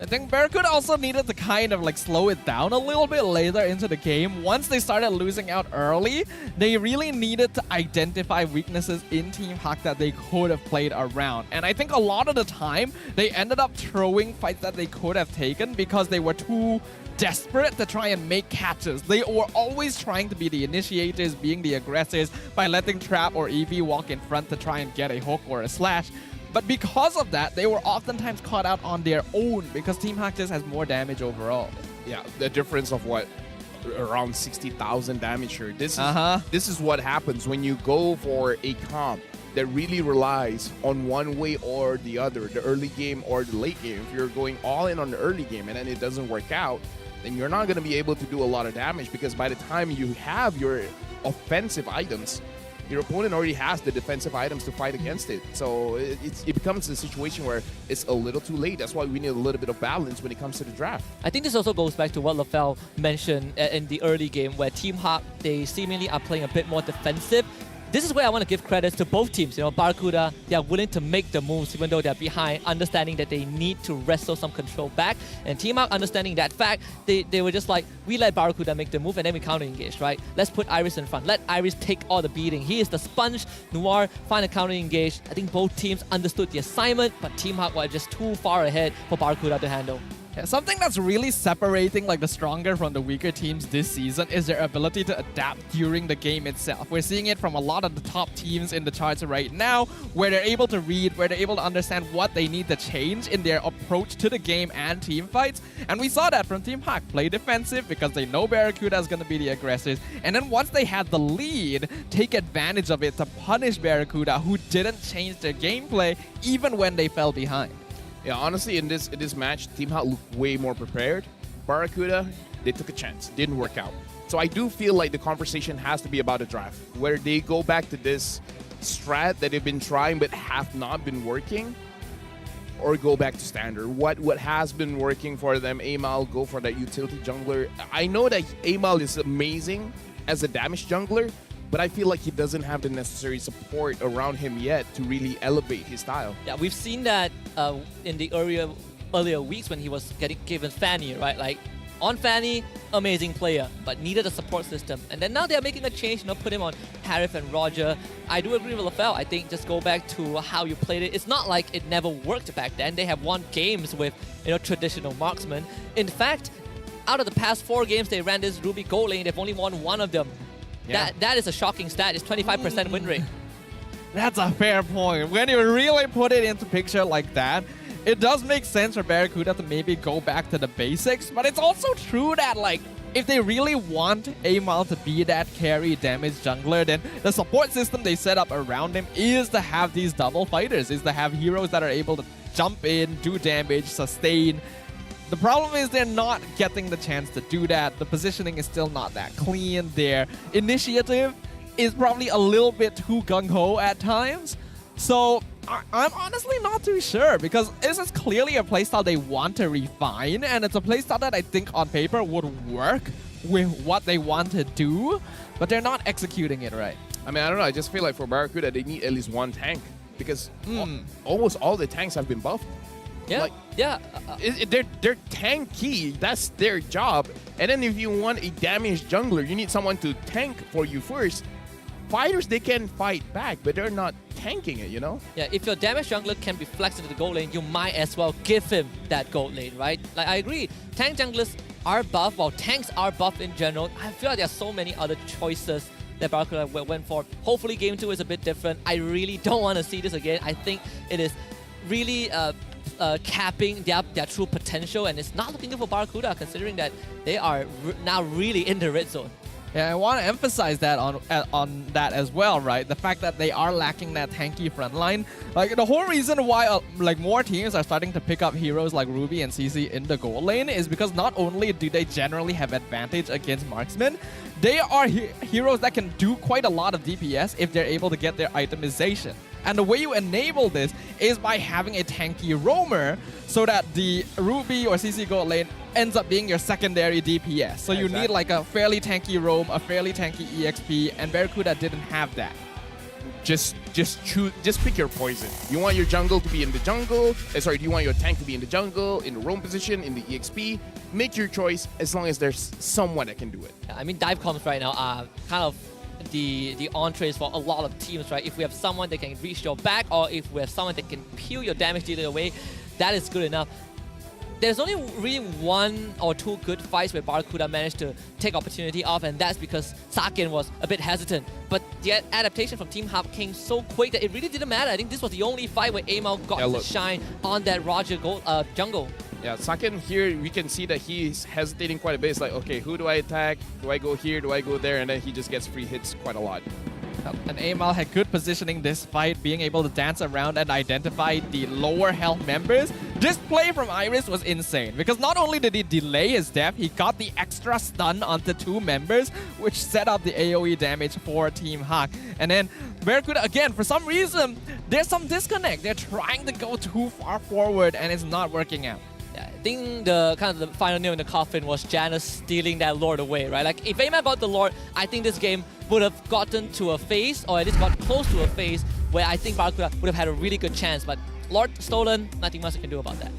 I think Barracuda also needed to kind of like slow it down a little bit later into the game. Once they started losing out early, they really needed to identify weaknesses in Team Hak that they could have played around. And I think a lot of the time, they ended up throwing fights that they could have taken because they were too desperate to try and make catches. They were always trying to be the initiators, being the aggressors by letting Trap or Eevee walk in front to try and get a hook or a slash. But because of that, they were oftentimes caught out on their own because Team Hak just has more damage overall. Yeah, the difference of what? Around 60,000 damage here. This is what happens when you go for a comp that really relies on one way or the other, the early game or the late game. If you're going all in on the early game and then it doesn't work out, then you're not going to be able to do a lot of damage because by the time you have your offensive items, your opponent already has the defensive items to fight against it. So it becomes a situation where it's a little too late. That's why we need a little bit of balance when it comes to the draft. I think this also goes back to what Lafel mentioned in the early game, where Team Hak, they seemingly are playing a bit more defensive. this is where I want to give credits to both teams. You know, Barracuda, they are willing to make the moves even though they're behind, understanding that they need to wrestle some control back. And Team Hawk, understanding that fact, they were just like, we let Barracuda make the move and then we counter-engage, right? Let's put Iris in front. Let Iris take all the beating. He is the sponge. Noir, find a counter-engage. I think both teams understood the assignment, but Team Hawk were just too far ahead for Barracuda to handle. Yeah, something that's really separating like the stronger from the weaker teams this season is their ability to adapt during the game itself. We're seeing it from a lot of the top teams in the charts right now, where they're able to read, where they're able to understand what they need to change in their approach to the game and team fights. And we saw that from Team Hawk. Play defensive because they know Barracuda is going to be the aggressors. And then once they had the lead, take advantage of it to punish Barracuda, who didn't change their gameplay even when they fell behind. Yeah, honestly, in this match, Team Hawk looked way more prepared. Barracuda, they took a chance. Didn't work out. So I do feel like the conversation has to be about a draft, where they go back to this strat that they've been trying but have not been working, or go back to standard. What has been working for them, Amal, go for that utility jungler. I know that Amal is amazing as a damage jungler, but I feel like he doesn't have the necessary support around him yet to really elevate his style. Yeah, we've seen that in the earlier weeks when he was getting given Fanny, right? Like, on Fanny, amazing player, but needed a support system. And then now they're making a change, you know, put him on Harif and Roger. I do agree with LaFell. I think just go back to how you played it. It's not like it never worked back then. They have won games with, you know, traditional marksmen. In fact, out of the past 4 games they ran this Ruby gold lane, they've only won 1 of them. Yeah. That is a shocking stat. It's 25% win rate. That's a fair point. When you really put it into picture like that, it does make sense for Barracuda to maybe go back to the basics, but it's also true that, like, if they really want Amal to be that carry damage jungler, then the support system they set up around him is to have these double fighters, is to have heroes that are able to jump in, do damage, sustain. The problem is they're not getting the chance to do that. The positioning is still not that clean. Their initiative is probably a little bit too gung-ho at times. So I'm honestly not too sure, because this is clearly a playstyle they want to refine, and it's a playstyle that I think on paper would work with what they want to do, but they're not executing it right. I mean, I don't know. I just feel like for Barracuda, they need at least 1 tank, because almost all the tanks have been buffed. Yeah, like, yeah. They're tanky. That's their job. And then if you want a damaged jungler, you need someone to tank for you first. Fighters, they can fight back, but they're not tanking it, you know? Yeah, if your damage jungler can be flexed into the gold lane, you might as well give him that gold lane, right? Like, I agree. Tank junglers are buff, while tanks are buff in general. I feel like there are so many other choices that Barracuda went for. Hopefully Game 2 is a bit different. I really don't want to see this again. I think it is really capping their true potential, and it's not looking good for Barracuda, considering that they are now really in the red zone. Yeah, I want to emphasize that on that as well, right? The fact that they are lacking that tanky front line. Like, the whole reason why like more teams are starting to pick up heroes like Ruby and CC in the gold lane is because not only do they generally have advantage against marksmen, they are heroes that can do quite a lot of DPS if they're able to get their itemization. And the way you enable this is by having a tanky roamer, so that the Ruby or CC gold lane ends up being your secondary DPS. So you need like a fairly tanky roam, a fairly tanky EXP, and Barracuda didn't have that. Just pick your poison. You want your jungle to be in the jungle. Do you want your tank to be in the jungle, in the roam position, in the EXP? Make your choice as long as there's someone that can do it. I mean, dive comms right now are kind of the entrees for a lot of teams, right? If we have someone that can reach your back, or if we have someone that can peel your damage dealer away, that is good enough. There's only really 1 or 2 good fights where Barracuda managed to take opportunity off, and that's because Saken was a bit hesitant. But the adaptation from Team Hawk came so quick that it really didn't matter. I think this was the only fight where Amal got to shine on that Roger jungle. Yeah, Saken here, we can see that he's hesitating quite a bit. It's like, okay, who do I attack? Do I go here? Do I go there? And then he just gets free hits quite a lot. And Amal had good positioning this fight, being able to dance around and identify the lower health members. This play from Iris was insane, because not only did he delay his death, he got the extra stun onto 2 members, which set up the AoE damage for Team Hawk. And then Barracuda, again, for some reason, there's some disconnect. They're trying to go too far forward, and it's not working out. Yeah, think the kind of the final nail in the coffin was Janus stealing that Lord away, right? Like if Aima got the Lord, I think this game would have gotten to a phase, or at least got close to a phase, where I think Barracuda would have had a really good chance. But Lord stolen, nothing much you can do about that.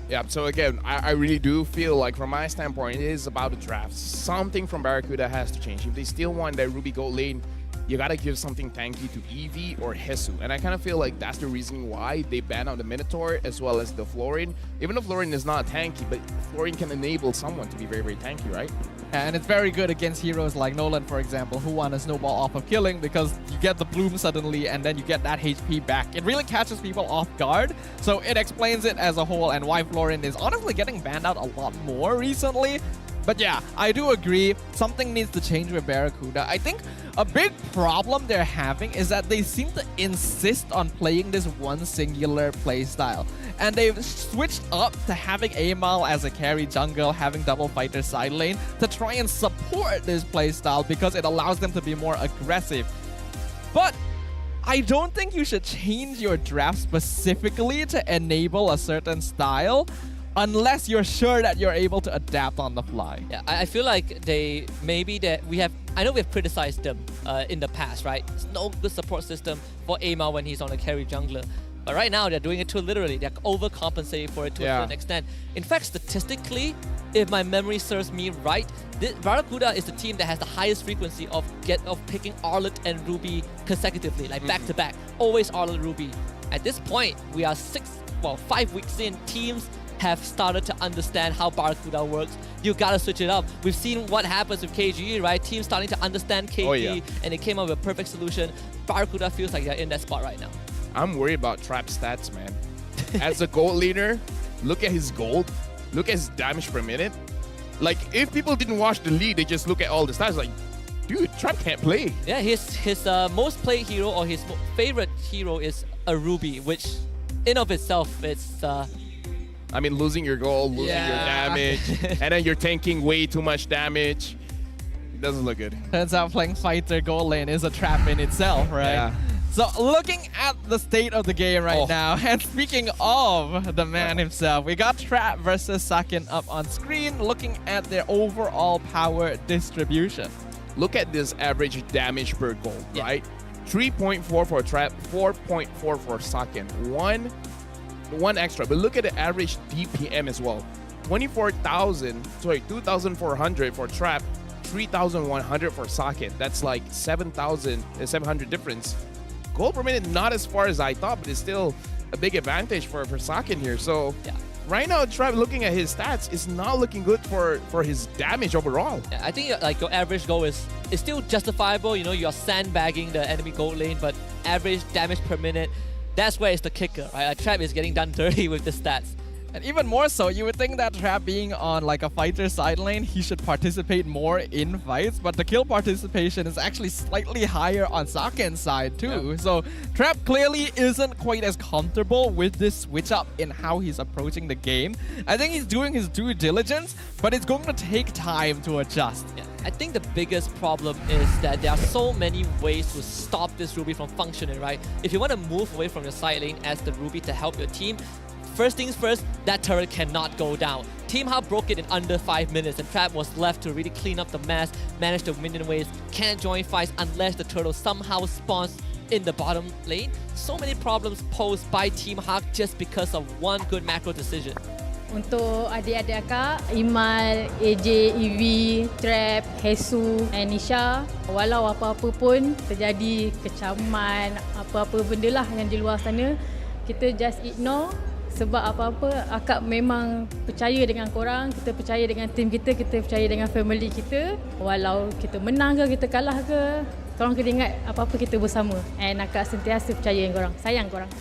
Yeah, so again, I really do feel like from my standpoint, it is about the draft. Something from Barracuda has to change. If they still want that Ruby gold lane, you gotta give something tanky to Eevee or Hesu. And I kind of feel like that's the reason why they ban out the Minotaur as well as the Florian. Even though Florian is not tanky, but Florian can enable someone to be very, very tanky, right? And it's very good against heroes like Nolan, for example, who want to snowball off of killing because you get the bloom suddenly and then you get that HP back. It really catches people off guard, so it explains it as a whole and why Florian is honestly getting banned out a lot more recently. But yeah, I do agree, something needs to change with Barracuda. I think a big problem they're having is that they seem to insist on playing this one singular playstyle. And they've switched up to having Amal as a carry jungle, having double fighter side lane to try and support this playstyle because it allows them to be more aggressive. But I don't think you should change your draft specifically to enable a certain style unless you're sure that you're able to adapt on the fly. Yeah, I feel like I know we've criticized them in the past, right? There's no good support system for Amal when he's on a carry jungler. But right now, they're doing it too literally. They're overcompensating for it to a certain extent. In fact, statistically, if my memory serves me right, Barracuda is the team that has the highest frequency of picking Arlet and Ruby consecutively, like back-to-back. Always Arlet, Ruby. At this point, we are 5 weeks in, teams have started to understand how Barracuda works. You gotta switch it up. We've seen what happens with KGE, right? Teams starting to understand KGE, and they came up with a perfect solution. Barracuda feels like they're in that spot right now. I'm worried about Trap stats, man. As a gold leader, look at his gold. Look at his damage per minute. Like, if people didn't watch the league, they just look at all the stats like, dude, Trap can't play. Yeah, his most played hero or his favorite hero is a Ruby, which in of itself, it's... I mean, losing your gold, losing your damage, and then you're tanking way too much damage. It doesn't look good. Turns out playing fighter gold lane is a trap in itself, right? Yeah. So looking at the state of the game right now, and speaking of the man himself, we got Trap versus Sakin up on screen, looking at their overall power distribution. Look at this average damage per gold, right? 3.4 for Trap, 4.4 for Sakin. One extra, but look at the average DPM as well. 2,400 for Trap, 3,100 for Sakin. That's like 700 difference. Gold per minute, not as far as I thought, but it's still a big advantage for Sakin here. So right now, Trap, looking at his stats, is not looking good for his damage overall. Yeah, I think like your average goal is still justifiable. You know, you're sandbagging the enemy gold lane, but average damage per minute, that's where it's the kicker, right? Trap is getting done dirty with the stats. And even more so, you would think that Trap being on like a fighter side lane, he should participate more in fights, but the kill participation is actually slightly higher on Sakin's side too. So Trap clearly isn't quite as comfortable with this switch up in how he's approaching the game. I think he's doing his due diligence, but it's going to take time to adjust. Yeah. I think the biggest problem is that there are so many ways to stop this Ruby from functioning, right? If you want to move away from your side lane as the Ruby to help your team, first things first, that turret cannot go down. Team Hub broke it in under 5 minutes, and Trap was left to really clean up the mess, manage the minion waves, can't join fights unless the turtle somehow spawns in the bottom lane. So many problems posed by Team Hawk just because of one good macro decision. Untuk adik-adik akak, Imal, AJ, Eevee, Trap, Hesu, and Nisha, walau apa-apa pun terjadi kecaman, apa-apa benda lah yang di luar sana, kita just ignore. Sebab apa-apa, akak memang percaya dengan korang, kita percaya dengan tim kita percaya dengan family kita. Walau kita menang ke, kita kalah ke, korang kena ingat apa-apa kita bersama. And akak sentiasa percaya dengan korang, sayang korang.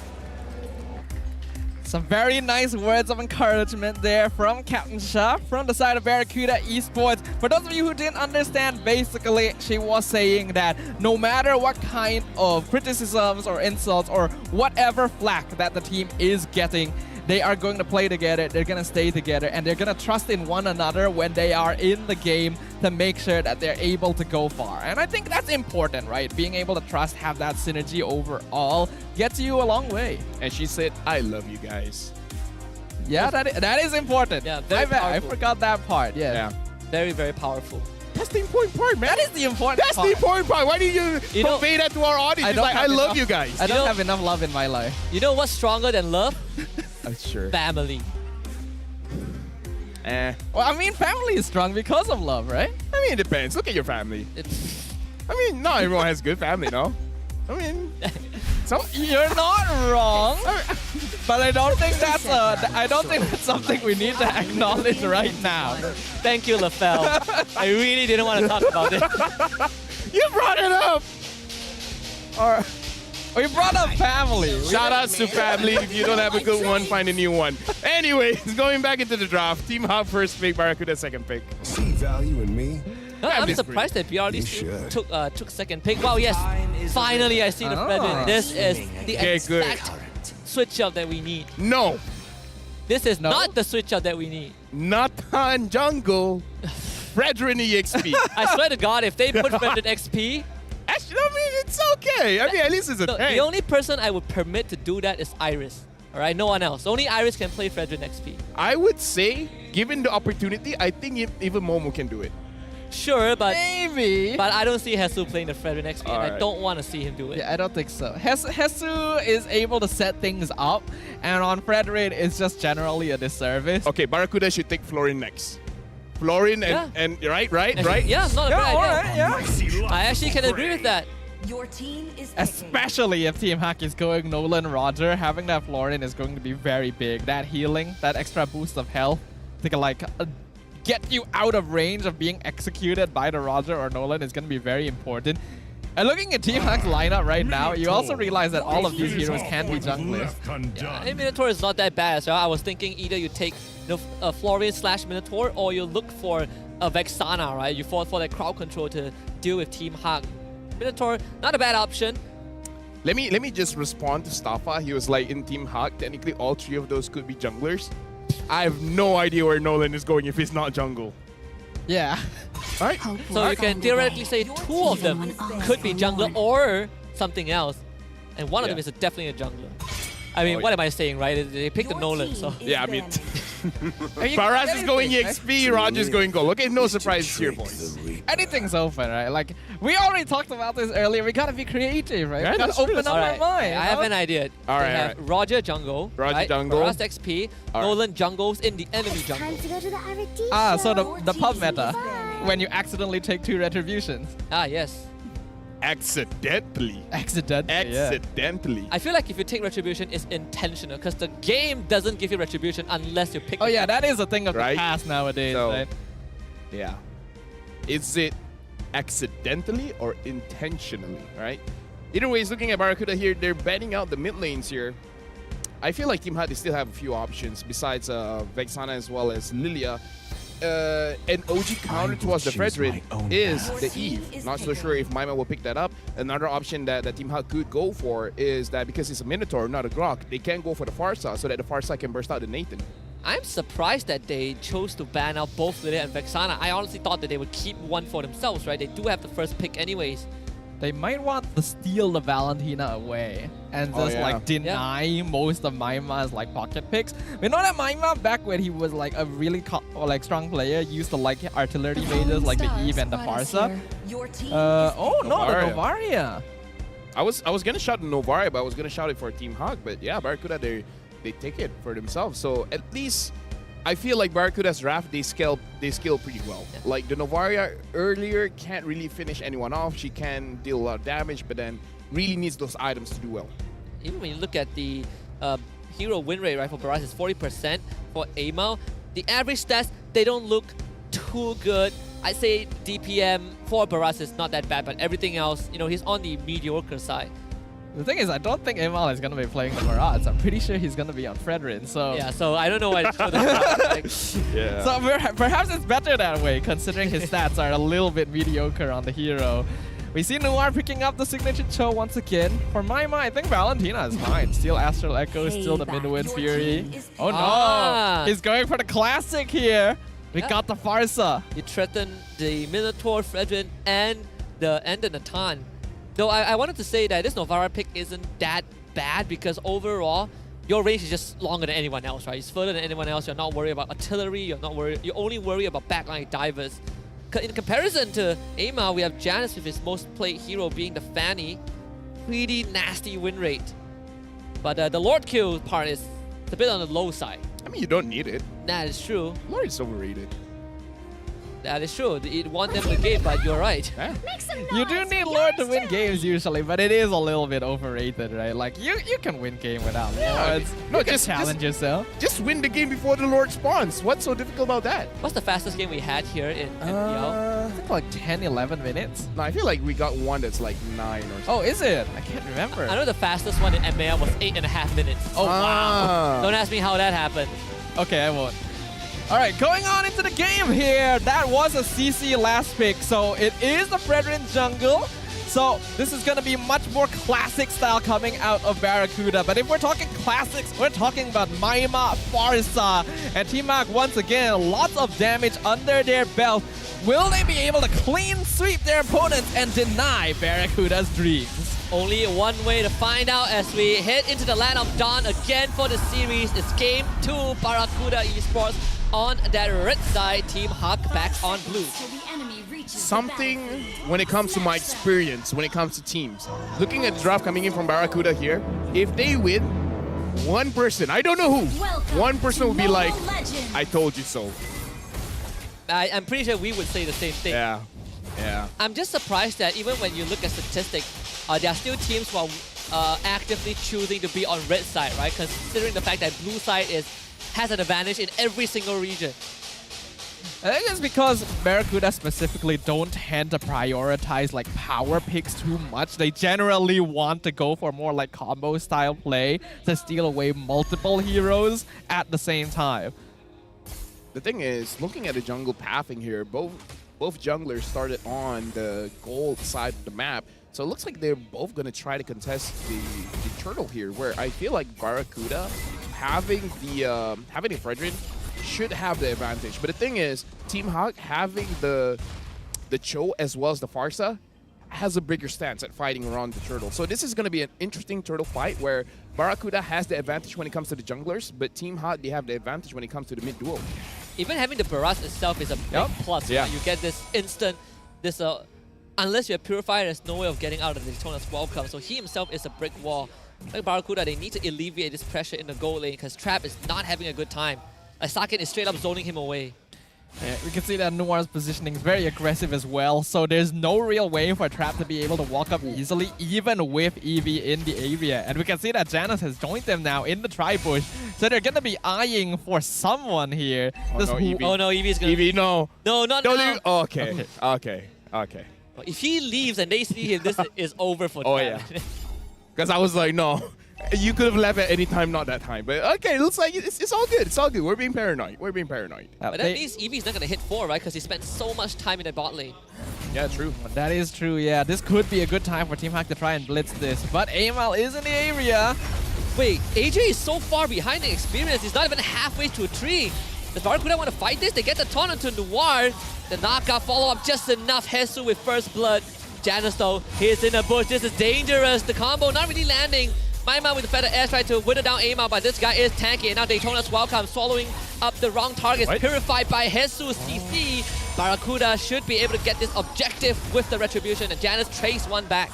Some very nice words of encouragement there from Captain Shah from the side of Barracuda Esports. For those of you who didn't understand, basically she was saying that no matter what kind of criticisms or insults or whatever flack that the team is getting, they are going to play together, they're going to stay together, and they're going to trust in one another when they are in the game to make sure that they're able to go far. And I think that's important, right? Being able to trust, have that synergy overall gets you a long way. And she said, I love you guys. Yeah, that is important. Yeah, very I powerful. forgot that part. Yeah. Very, very powerful. That's the important part, man. That is the important That's part. the important part. Why did you convey that to our audience? It's like, I love you guys. I don't have enough love in my life. You know what's stronger than love? Sure. Family. Eh. Well, I mean, family is strong because of love, right? I mean, it depends. Look at your family. I mean, not everyone has good family, no? I mean, you're not wrong, but I don't think that's something we need to acknowledge right now. Thank you, LaFell. I really didn't want to talk about it. You brought it up. All right. We brought up family. Shout outs to family. If you don't have a good one, find a new one. Anyways, going back into the draft. Team Hawk first pick, Barracuda second pick. See value in me? No, I'm surprised that BRD took second pick. Wow, yes. Finally, I see the Fredrin. This is the exact switch up that we need. No. This is not the switch up that we need. Nathan Jungle. Fredrin EXP. I swear to God, if they put Fredrin XP... Actually, I mean, it's okay. I mean, at least it's a tank. The only person I would permit to do that is Iris. All right, no one else. Only Iris can play Fredrin XP. I would say, given the opportunity, I think even Momo can do it. Sure, but maybe. But I don't see Hesu playing the Fredrin XP, and I don't want to see him do it. Yeah, I don't think so. Hesu is able to set things up, and on Fredrin, it's just generally a disservice. Okay, Barracuda should take Florin next. Florin and right? Yeah, not a bad idea. Yeah. I actually can agree with that. Your team is especially if Team Hack is going Nolan Roger, having that Florin is going to be very big. That healing, that extra boost of health, to like get you out of range of being executed by the Roger or Nolan is going to be very important. And looking at Team Hack's lineup right now, you also realize that all of these heroes can be junglers. Yeah, Minotaur is not that bad as well. I was thinking either you take Florin / Minotaur, or you look for a Vexana, right? You fall for that crowd control to deal with Team Hack. Minotaur, not a bad option. Let me just respond to Staffa. He was like, in Team Hack, technically all three of those could be junglers. I have no idea where Nolan is going if he's not jungle. Yeah. Right? So you can theoretically say two of them could be jungler or something else. And one of them is definitely a jungler. I mean, what am I saying, right? They picked the Nolan, so... Yeah, I mean... Faraz is going EXP, Roger's going gold. Okay, no surprises here, boys. Anything's open, right? Like, we already talked about this earlier. We gotta be creative, right? Yeah, we gotta open up our mind. I have an idea. All right, they have Roger jungle, right? jungle. Faraz XP, Nolan jungles in the enemy jungle. So the pub meta, when you accidentally take 2 retributions. Ah, yes. Accidentally. Accidentally. I feel like if you take retribution, it's intentional because the game doesn't give you retribution unless you pick. Oh yeah, that is a thing of the past nowadays, So, right? Yeah. Is it accidentally or intentionally, right? Either way, looking at Barracuda here, they're betting out the mid lanes here. I feel like Team Hut, they still have a few options besides Vexana as well as Lilia. An OG counter towards the Fredrin is the Eve. Not so sure if Maima will pick that up. Another option that Team Hut could go for is that because it's a Minotaur, not a Grok, they can go for the Farsa so that the Farsa can burst out the Nathan. I'm surprised that they chose to ban out both Lilia and Vexana. I honestly thought that they would keep one for themselves, right? They do have the first pick anyways. They might want to steal the Valentina away and just like deny most of Maima's like pocket picks. We know that Maima, back when he was like a really strong player, used to like artillery mages like the Eve and the Farsa. Oh no, the Novaria. I was gonna shout the Novaria, but I was gonna shout it for Team Hawk. But yeah, Barracuda, they take it for themselves. So at least I feel like Barracuda's draft, they scale pretty well. Yeah. Like the Novaria earlier can't really finish anyone off. She can deal a lot of damage, but then really needs those items to do well. Even when you look at the hero win rate, right, for Baraz is 40%. For Amal, the average stats, they don't look too good. I'd say DPM for Baraz is not that bad, but everything else, you know, he's on the mediocre side. The thing is, I don't think Amal is going to be playing the Mirage. I'm pretty sure he's going to be on Fredrin, so... Yeah, so I don't know why it's for the So perhaps it's better that way, considering his stats are a little bit mediocre on the hero. We see Noir picking up the signature Cho once again. For Maima, I think Valentina is fine. Still Astral Echo, still the Midwind Fury. Oh no! He's going for the classic here. We got the Farsa. You threaten the Minotaur, Fredrin, and the Natan. Though I wanted to say that this Novara pick isn't that bad because overall, your range is just longer than anyone else, right? It's further than anyone else. You're not worried about artillery. You're not worried. You only worry about backline divers. In comparison to Amal, we have Janus with his most played hero being the Fanny. Pretty nasty win rate. But the Lord kill part is a bit on the low side. I mean, you don't need it. That is true. Lord is overrated. That is true. It won them the game, but you're right. Yeah. You do need Lord to win games usually, but it is a little bit overrated, right? Like, you can win game without Lords. No, You can just challenge yourself. Just win the game before the Lord spawns. What's so difficult about that? What's the fastest game we had here in MPL? I think like 10, 11 minutes. No, I feel like we got one that's like 9 or something. Oh, is it? I can't remember. I know the fastest one in MPL was 8.5 minutes. Oh, wow. Don't ask me how that happened. Okay, I won't. All right, going on into the game here. That was a CC last pick, so it is the Brethren jungle. So this is going to be much more classic style coming out of Barracuda. But if we're talking classics, we're talking about Maima, Farsa, and T-Mac once again. Lots of damage under their belt. Will they be able to clean sweep their opponents and deny Barracuda's dreams? Only one way to find out as we head into the land of Dawn again for the series. It's Game 2, Barracuda Esports on that red side, Team Huck back on blue. Something when it comes to my experience, when it comes to teams. Looking at the draft coming in from Barracuda here, if they win, one person, I don't know who, one person will be like, I told you so. I'm pretty sure we would say the same thing. Yeah, yeah. I'm just surprised that even when you look at statistics, there are still teams who are actively choosing to be on red side, right? Considering the fact that blue side has an advantage in every single region. I think it's because Barracuda specifically don't tend to prioritize like power picks too much. They generally want to go for more like combo style play to steal away multiple heroes at the same time. The thing is, looking at the jungle pathing here, both junglers started on the gold side of the map. So it looks like they're both going to try to contest the turtle here, where I feel like Barracuda having the Fredrin should have the advantage. But the thing is, Team Hawk having the Cho as well as the Farsa has a bigger stance at fighting around the turtle. So this is going to be an interesting turtle fight where Barracuda has the advantage when it comes to the junglers, but Team Hawk, they have the advantage when it comes to the mid duo. Even having the barrage itself is a big plus. Yeah. Right? You get this instant, unless you're purified, there's no way of getting out of the Daytona's welcome. So he himself is a brick wall. Like Barracuda, they need to alleviate this pressure in the gold lane because Trap is not having a good time. Like Sakin is straight up zoning him away. Yeah, we can see that Noir's positioning is very aggressive as well, so there's no real way for Trap to be able to walk up easily, even with Eevee in the area. And we can see that Janus has joined them now in the tri-bush, so they're going to be eyeing for someone here. Oh no, Eevee. Oh no, Eevee's going to... Eevee, no. No, not Don't now. leave. Oh, okay. If he leaves and they see him, this is over for Oh Trap. yeah. Because I was like, no. You could have left at any time, not that time. But okay, it looks like it's all good. It's all good. We're being paranoid. But that means Eevee's not going to hit 4, right? Because he spent so much time in the bot lane. Yeah, true. That is true, yeah. This could be a good time for Team Hack to try and blitz this. But Amal is in the area. Wait, AJ is so far behind the experience. He's not even halfway to a tree. Does Barracuda want to fight this? They get the taunt onto Noir. The knockout follow-up just enough. Hesu with first blood. Janus, though, he's in the bush. This is dangerous. The combo not really landing. Maima with the feather air tried to wither down Amal, but this guy is tanky. And now Daytona's welcome, swallowing up the wrong targets. Purified by Jesus CC. Barracuda should be able to get this objective with the retribution, and Janus traced one back.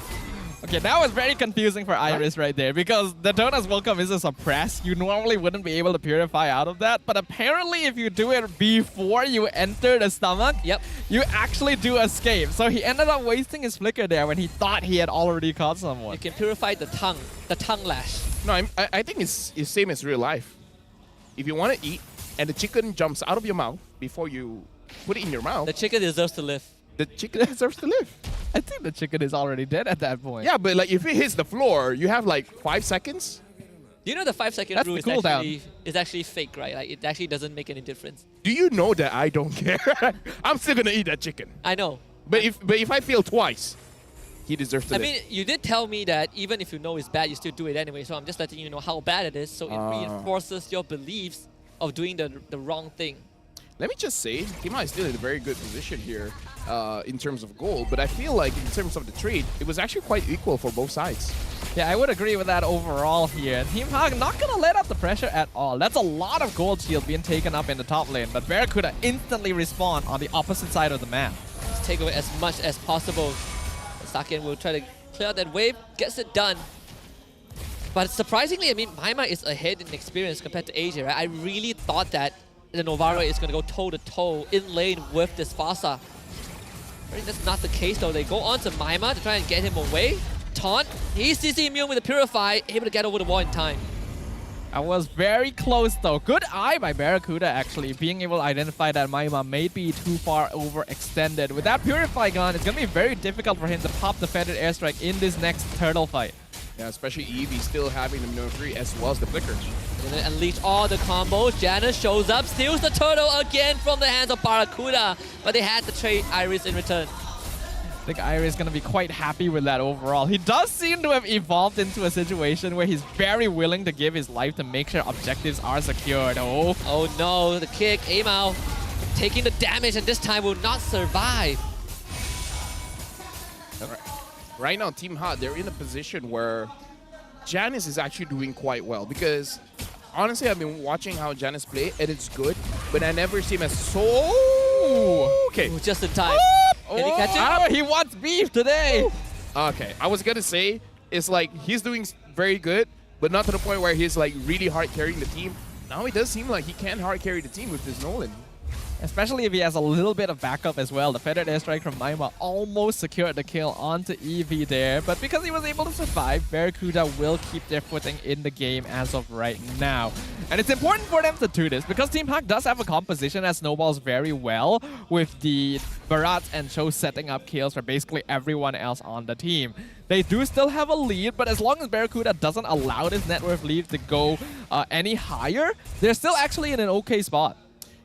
Okay, that was very confusing for Iris right there, because the Daytona's welcome is a suppress. You normally wouldn't be able to purify out of that, but apparently if you do it before you enter the stomach, you actually do escape. So he ended up wasting his flicker there when he thought he had already caught someone. You can purify the tongue lash. No, I think it's same as real life. If you want to eat and the chicken jumps out of your mouth before you put it in your mouth, the chicken deserves to live. The chicken deserves to live. I think the chicken is already dead at that point. Yeah, but like if it hits the floor, you have like 5 seconds. Do you know the 5-second rule cooldown. is actually fake, right? Like it actually doesn't make any difference. Do you know that I don't care? I'm still gonna eat that chicken. I know. But if I fail twice, he deserves to live. I mean, you did tell me that even if you know it's bad, you still do it anyway. So I'm just letting you know how bad it is. So it reinforces your beliefs of doing the wrong thing. Let me just say, Kima is still in a very good position here in terms of gold, but I feel like in terms of the trade, it was actually quite equal for both sides. Yeah, I would agree with that overall here. Team Hawk not gonna let up the pressure at all. That's a lot of gold shield being taken up in the top lane, but Barracuda instantly respawn on the opposite side of the map. Let's take away as much as possible. Saken will try to clear out that wave, gets it done. But surprisingly, I mean, Maima is ahead in experience compared to AJ, right? I really thought that the Novara is going to go toe-to-toe in lane with this Fasa. I think that's not the case though. They go on to Maima to try and get him away. Taunt, he's CC immune with the Purify, able to get over the wall in time. I was very close though. Good eye by Barracuda actually, being able to identify that Maima may be too far overextended. With that Purify gone, it's going to be very difficult for him to pop the Feathered Airstrike in this next turtle fight. Yeah, especially Eevee still having the Minotaur as well as the Flicker. Gonna unleash all the combos. Janus shows up, steals the turtle again from the hands of Barracuda, but they had to trade Iris in return. I think Iris is going to be quite happy with that overall. He does seem to have evolved into a situation where he's very willing to give his life to make sure objectives are secured. Oh no, the kick, Amao taking the damage and this time will not survive. Right now, Team Hot, they're in a position where Janus is actually doing quite well because honestly, I've been watching how Janus play and it's good, but I never see him as so... Okay. Ooh, just in time. Can he catch it? He wants beef today. Okay, I was gonna say, it's like he's doing very good, but not to the point where he's like really hard carrying the team. Now it does seem like he can hard carry the team with this Nolan. Especially if he has a little bit of backup as well. The Feathered Airstrike from Maima almost secured the kill onto Eevee there, but because he was able to survive, Barracuda will keep their footing in the game as of right now. And it's important for them to do this because Team Hawk does have a composition that snowballs very well with the Barats and Cho setting up kills for basically everyone else on the team. They do still have a lead, but as long as Barracuda doesn't allow this net worth lead to go any higher, they're still actually in an okay spot.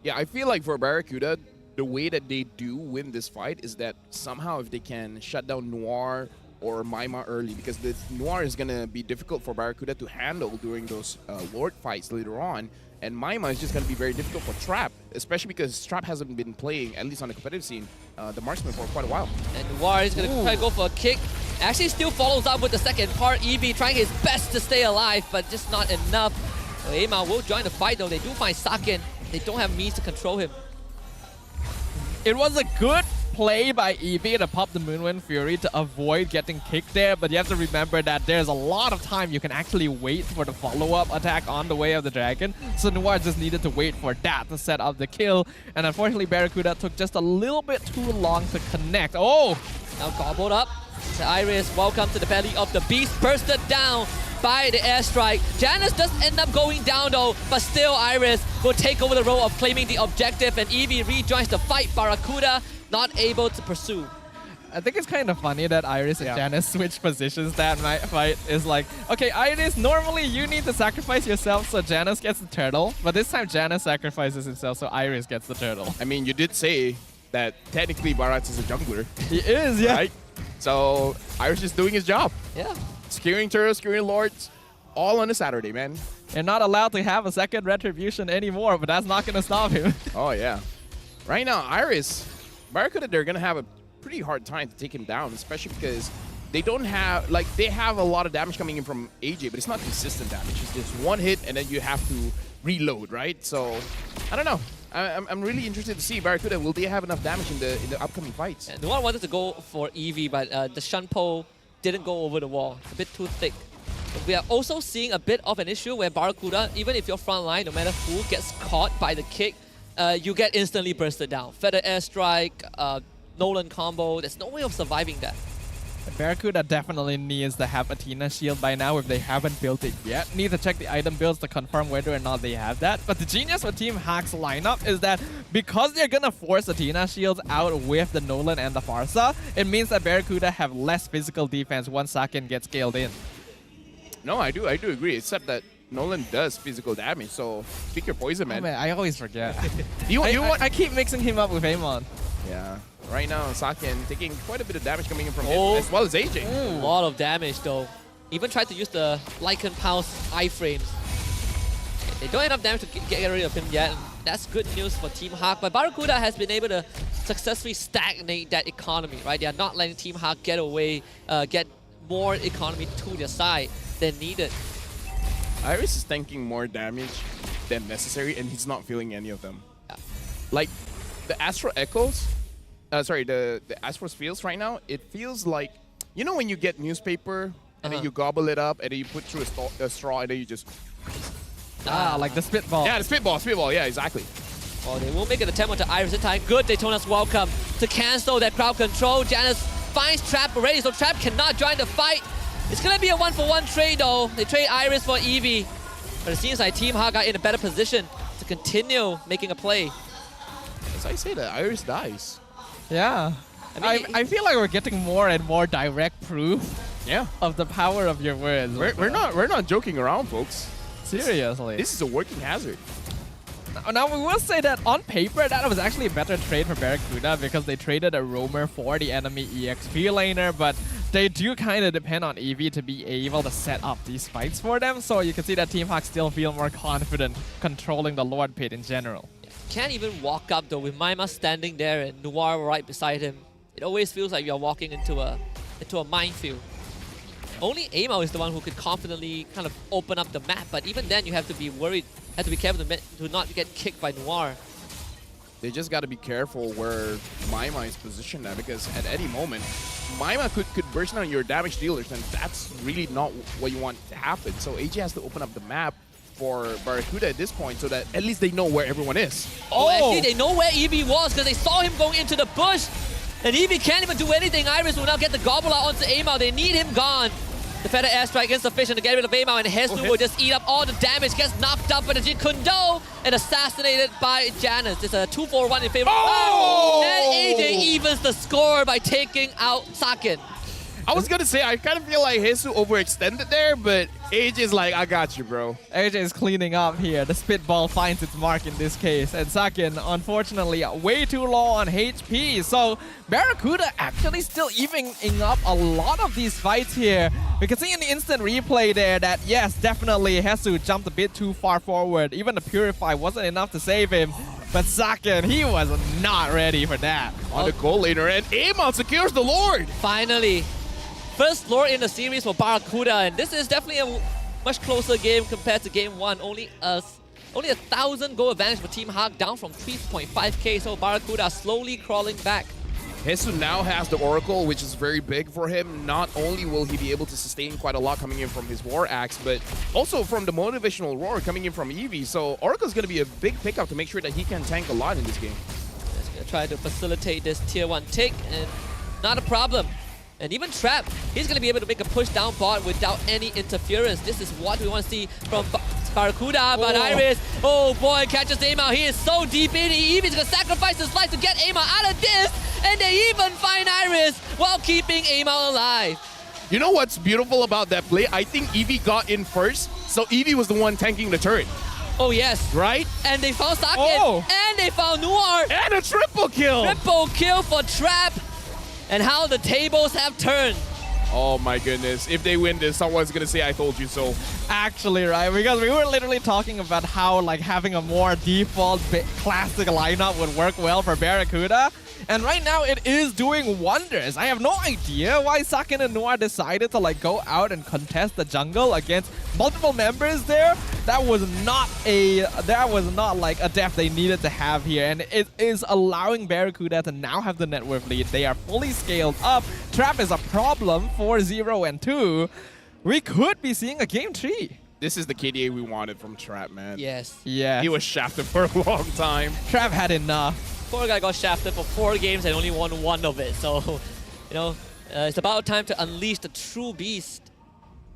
Yeah, I feel like for Barracuda, the way that they do win this fight is that somehow if they can shut down Noir or Maima early, because the Noir is going to be difficult for Barracuda to handle during those Lord fights later on, and Maima is just going to be very difficult for Trap, especially because Trap hasn't been playing, at least on the competitive scene, the marksman for quite a while. And Noir is going to try to go for a kick. Actually still follows up with the second part. Eevee trying his best to stay alive, but just not enough. Eima will join the fight though. They do find Saken. They don't have means to control him. It was a good play by Eevee to pop the Moonwind Fury to avoid getting kicked there, but you have to remember that there's a lot of time you can actually wait for the follow-up attack on the way of the dragon, so Noir just needed to wait for that to set up the kill, and unfortunately Barracuda took just a little bit too long to connect. Oh! Now gobbled up. So Iris, welcome to the belly of the beast, bursted down by the airstrike. Janus does end up going down though, but still Iris will take over the role of claiming the objective, and Eevee rejoins the fight. Barracuda not able to pursue. I think it's kind of funny that Iris and Janus switch positions that fight. Is like, okay, Iris, normally you need to sacrifice yourself so Janus gets the turtle, but this time Janus sacrifices himself so Iris gets the turtle. I mean, you did say that technically Barats is a jungler. He is, yeah. Right? So Iris is doing his job. Yeah. Securing turtles, securing lords, all on a Saturday, man. You're not allowed to have a second retribution anymore, but that's not going to stop him. Oh, yeah. Right now, Iris, Barracuda, they're going to have a pretty hard time to take him down, especially because they don't have, like, they have a lot of damage coming in from AJ, but it's not consistent damage. It's just one hit, and then you have to reload, right? So, I don't know. I'm really interested to see Barracuda. Will they have enough damage in the upcoming fights? And Noir wanted to go for Eevee, but the Shunpo didn't go over the wall. It's a bit too thick. But we are also seeing a bit of an issue where Barracuda, even if you're front line, no matter who gets caught by the kick, you get instantly bursted down. Feather Airstrike, Nolan combo, there's no way of surviving that. Barracuda definitely needs to have Athena shield by now if they haven't built it yet. Need to check the item builds to confirm whether or not they have that. But the genius with Team Hawk's lineup is that because they're gonna force Athena shields out with the Nolan and the Farsa, it means that Barracuda have less physical defense once Saken gets scaled in. No, I do agree, except that Nolan does physical damage, so pick your poison, man. Oh, man, I always forget. I keep mixing him up with Amon. Yeah. Right now, Saken taking quite a bit of damage coming in from him, as well as AJ. A lot of damage though. Even tried to use the Lycan Pulse iframes. They don't have enough damage to get rid of him yet. And that's good news for Team Hawk. But Barracuda has been able to successfully stagnate that economy, right? They are not letting Team Hawk get away, get more economy to their side than needed. Iris is tanking more damage than necessary, and he's not feeling any of them. Yeah. Like, the Astro Echoes, the Astro Fields right now, it feels like, you know when you get newspaper, and then you gobble it up, and then you put through a straw, and then you just... like the spitball. Yeah, the spitball, yeah, exactly. Oh, they will make an attempt onto Iris this time. Good Daytona's welcome to cancel that crowd control. Janus finds Trap already, so Trap cannot join the fight. It's going to be a 1-for-1 trade though. They trade Iris for Eevee. But it seems like Team Hawk are in a better position to continue making a play. As I say that, Iris dies. Yeah. I feel like we're getting more and more direct proof of the power of your words. We're not joking around, folks. Seriously. This is a working hazard. Now, we will say that on paper, that was actually a better trade for Barracuda because they traded a roamer for the enemy EXP laner, but they do kind of depend on Eevee to be able to set up these fights for them, so you can see that Team Hawk still feel more confident controlling the Lord Pit in general. Can't even walk up though with Maima standing there and Noir right beside him. It always feels like you're walking into a minefield. Only Amao is the one who could confidently kind of open up the map, but even then you have to be worried, have to be careful to not get kicked by Noir. They just got to be careful where Maima is positioned at, because at any moment, Maima could burst down your damage dealers, and that's really not what you want to happen. So AJ has to open up the map for Barracuda at this point so that at least they know where everyone is. Oh, actually they know where Eevee was because they saw him going into the bush, and Eevee can't even do anything. Iris will now get the gobble out onto Amao. They need him gone. The Feather Airstrike insufficient to get rid of Amao, and Hesu will just eat up all the damage, gets knocked up by the Jin Kundo, and assassinated by Janus. It's a 2-4-1 in favor of and AJ evens the score by taking out Sakin. I was gonna say, I kind of feel like Hesu overextended there, but AJ's like, I got you, bro. AJ is cleaning up here. The spitball finds its mark in this case. And Sakin, unfortunately, way too low on HP. So Barracuda actually still evening up a lot of these fights here. We can see in the instant replay there that, yes, definitely Hesu jumped a bit too far forward. Even the Purify wasn't enough to save him. But Sakin, he was not ready for that. On the goal laner, and Amon secures the Lord. Finally. First Lord in the series for Barracuda, and this is definitely a much closer game compared to game 1. Only 1,000 goal advantage for Team Hawk, down from 3.5k, so Barracuda slowly crawling back. Hesu now has the Oracle, which is very big for him. Not only will he be able to sustain quite a lot coming in from his War Axe, but also from the motivational roar coming in from Eevee. So Oracle's going to be a big pickup to make sure that he can tank a lot in this game. Just going to try to facilitate this tier 1 tick, and not a problem. And even Trap, he's going to be able to make a push down bot without any interference. This is what we want to see from Barracuda, but Iris, oh boy, catches Amao. He is so deep in, Eevee's going to sacrifice his life to get Amao out of this, and they even find Iris while keeping Amao alive. You know what's beautiful about that play? I think Eevee got in first, so Eevee was the one tanking the turret. Oh yes. Right? And they found Sakin, and they found Noir. And a triple kill. Triple kill for Trap. And how the tables have turned. Oh my goodness. If they win this, someone's going to say, I told you so. Actually, right? Because we were literally talking about how like having a more default classic lineup would work well for Barracuda. And right now it is doing wonders. I have no idea why Sakin and Noir decided to like go out and contest the jungle against multiple members there. That was not like a depth they needed to have here, and it is allowing Barracuda to now have the net worth lead. They are fully scaled up. Trap is a problem for 0 and 2. We could be seeing a game 3. This is the KDA we wanted from Trap, man. Yes. Yeah. He was shafted for a long time. Trap had enough. Poor guy got shafted for 4 games and only won 1 of it. So, you know, it's about time to unleash the true beast.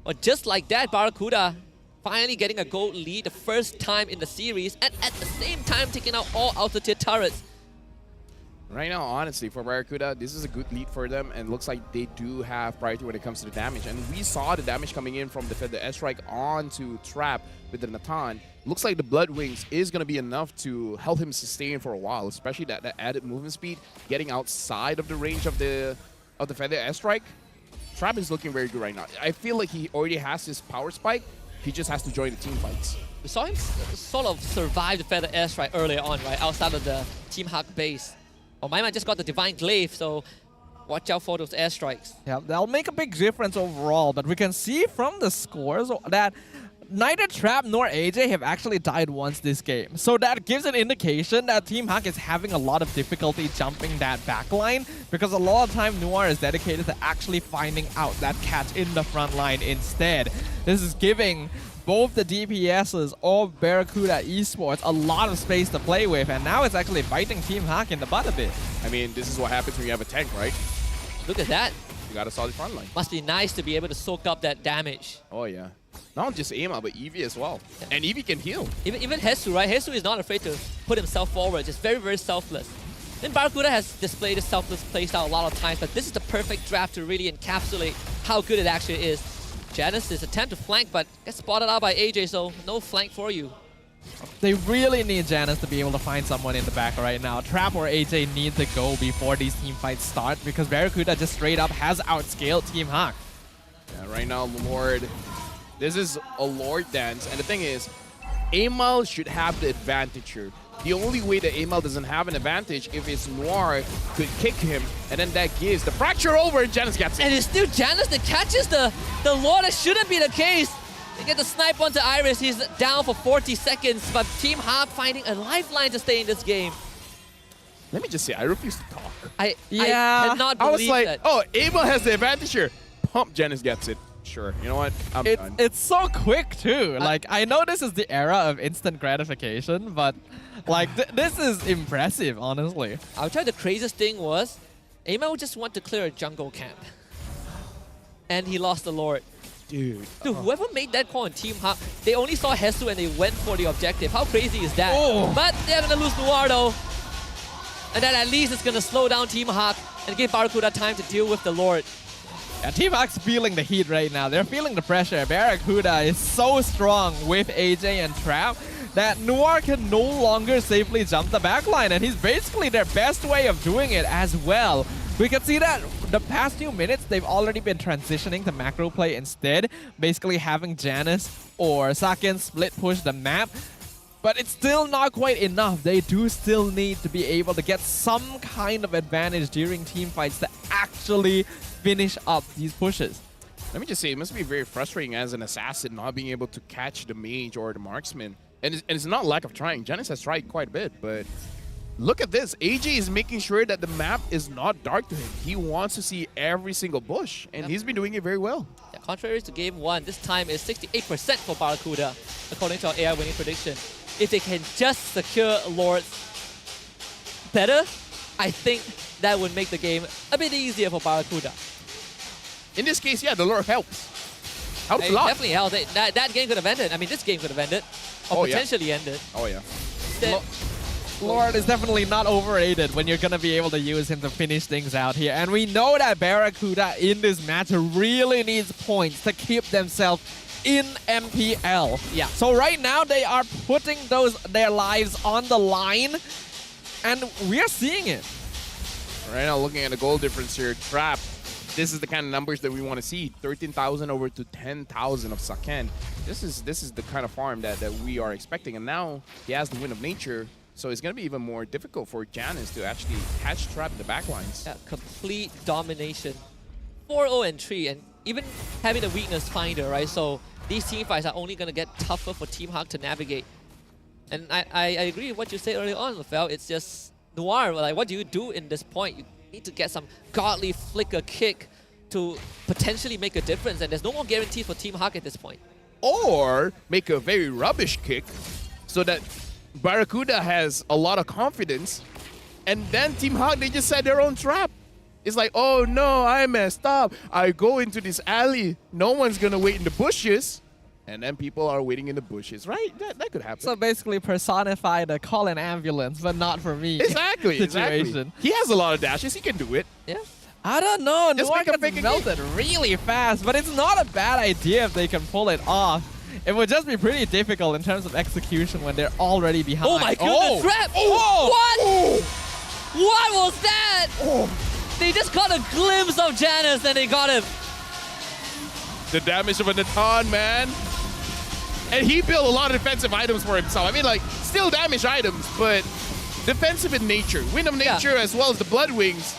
But just like that, Barracuda finally getting a gold lead the first time in the series, and at the same time taking out all outer tier turrets. Right now, honestly, for Barracuda, this is a good lead for them, and looks like they do have priority when it comes to the damage. And we saw the damage coming in from the airstrike onto Trap with the Natan. Looks like the Blood Wings is going to be enough to help him sustain for a while, especially that added movement speed, getting outside of the range of the Feather Airstrike. Trap is looking very good right now. I feel like he already has his power spike. He just has to join the team fights. We saw him sort of survive the Feather Airstrike earlier on, right, outside of the Team Hawk base. Oh, Maima just got the Divine Glaive, so watch out for those airstrikes. Yeah, that'll make a big difference overall, but we can see from the scores that neither Trap nor AJ have actually died once this game. So that gives an indication that Team Hawk is having a lot of difficulty jumping that backline, because a lot of time Noir is dedicated to actually finding out that catch in the front line instead. This is giving both the DPSs of Barracuda Esports a lot of space to play with, and now it's actually biting Team Hawk in the butt a bit. I mean, this is what happens when you have a tank, right? Look at that. You got a solid front line. Must be nice to be able to soak up that damage. Oh, yeah. Not just Aima, but Eevee as well. Yeah. And Eevee can heal. Even Hesu, right? Hesu is not afraid to put himself forward. Just very, very selfless. Then Barracuda has displayed a selfless playstyle a lot of times, but this is the perfect draft to really encapsulate how good it actually is. Janice's attempt to flank, but gets spotted out by AJ, so no flank for you. They really need Janice to be able to find someone in the back right now. Trap or AJ need to go before these team fights start, because Barracuda just straight up has outscaled Team Hawk. Yeah, right now, Lord, this is a Lord dance, and the thing is, Amal should have the advantage here. The only way that Amal doesn't have an advantage if it's Noir could kick him, and then that gives the fracture over, and Janice gets it. And it's still Janice that catches the Lord. That shouldn't be the case. They get the snipe onto Iris. He's down for 40 seconds, but Team Hawk finding a lifeline to stay in this game. Let me just say, I refuse to talk. I cannot believe I was like, that. oh, Amal has the advantage here. Pump, Janice gets it. Sure, you know what? I'm done. It's so quick too. Like, I know this is the era of instant gratification, but like this is impressive, honestly. I'll tell you the craziest thing was, Amal just want to clear a jungle camp, and he lost the Lord. Dude, whoever made that call on Team Hawk, they only saw Hesu and they went for the objective. How crazy is that? Oh. But they're gonna lose Noir though, and then at least it's gonna slow down Team Hawk and give Barracuda time to deal with the Lord. Yeah, Team Hawk's feeling the heat right now. They're feeling the pressure. Barracuda is so strong with AJ and Trap that Noir can no longer safely jump the backline, and he's basically their best way of doing it as well. We can see that the past few minutes, they've already been transitioning to macro play instead, basically having Janice or Saken split push the map. But it's still not quite enough. They do still need to be able to get some kind of advantage during team fights to actually finish up these pushes. Let me just say, it must be very frustrating as an assassin not being able to catch the mage or the marksman. And it's not lack of trying. Janice has tried quite a bit, but look at this. AJ is making sure that the map is not dark to him. He wants to see every single bush, and he's been doing it very well. Yeah, contrary to game 1, this time is 68% for Barracuda, according to our AI winning prediction. If they can just secure Lords better, I think that would make the game a bit easier for Barracuda. In this case, yeah, the Lord helps. Helps a lot. Definitely helps. That game could have ended. I mean, this game could have ended. Or potentially ended. Oh, yeah. Lord is definitely not overrated when you're going to be able to use him to finish things out here. And we know that Barracuda in this match really needs points to keep themselves in MPL. Yeah. So right now they are putting their lives on the line, and we're seeing it. Right now, looking at the goal difference here, Trap, this is the kind of numbers that we want to see. 13,000 over to 10,000 of Saken. This is the kind of farm that we are expecting. And now he has the Wind of Nature, so it's going to be even more difficult for Janice to actually catch Trap in the backlines. Yeah, complete domination. 4-0 and 3, and even having the weakness finder, right? So these team fights are only going to get tougher for Team Hawk to navigate. And I agree with what you said earlier on, Lefel. It's just Noir. Like, what do you do in this point? You need to get some godly flicker kick to potentially make a difference, and there's no more guarantee for Team Hawk at this point. Or make a very rubbish kick so that Barracuda has a lot of confidence, and then Team Hawk, they just set their own trap. It's like, oh no, I messed up. I go into this alley. No one's going to wait in the bushes. And then people are waiting in the bushes, right? That could happen. So basically personify the call an ambulance, but not for me. Exactly, situation. exactly. He has a lot of dashes. He can do it. Yeah. I don't know. Just Noir make gets melted really fast, but it's not a bad idea if they can pull it off. It would just be pretty difficult in terms of execution when they're already behind. Oh my goodness, Trap! Oh. What? Oh. What was that? Oh. They just got a glimpse of Janice and they got him. The damage of a Natan, man. And he built a lot of defensive items for himself. I mean, like, still damage items, but defensive in nature. Wind of Nature as well as the Blood Wings.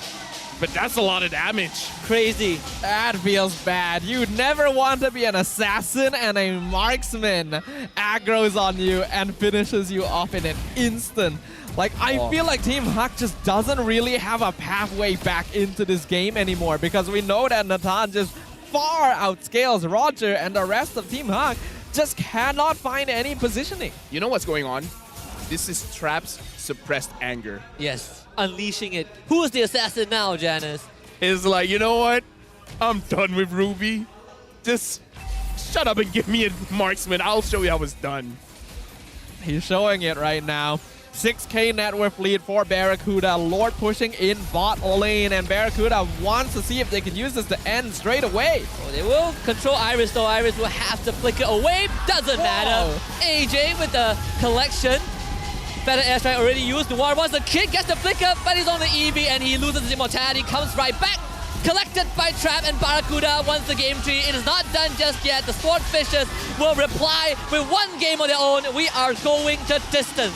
But that's a lot of damage. Crazy. That feels bad. You never want to be an assassin and a marksman aggroes on you and finishes you off in an instant. Like, I feel like Team Huck just doesn't really have a pathway back into this game anymore because we know that Nathan just far outscales Roger and the rest of Team Huck just cannot find any positioning. You know what's going on? This is Trap's suppressed anger. Yes, unleashing it. Who is the assassin now, Janice? It's like, you know what? I'm done with Ruby. Just shut up and give me a marksman. I'll show you how it's done. He's showing it right now. 6K net worth lead for Barracuda. Lord pushing in bot lane, and Barracuda wants to see if they can use this to end straight away. Oh, they will control Iris, though. Iris will have to flicker away. Doesn't matter. AJ with the collection. Better airstrike already used. Noir wants the kick, gets the flicker, but he's on the EV and he loses his immortality. Comes right back. Collected by Trap and Barracuda once the game tree. It is not done just yet. The Swordfishers will reply with one game of their own. We are going to distance.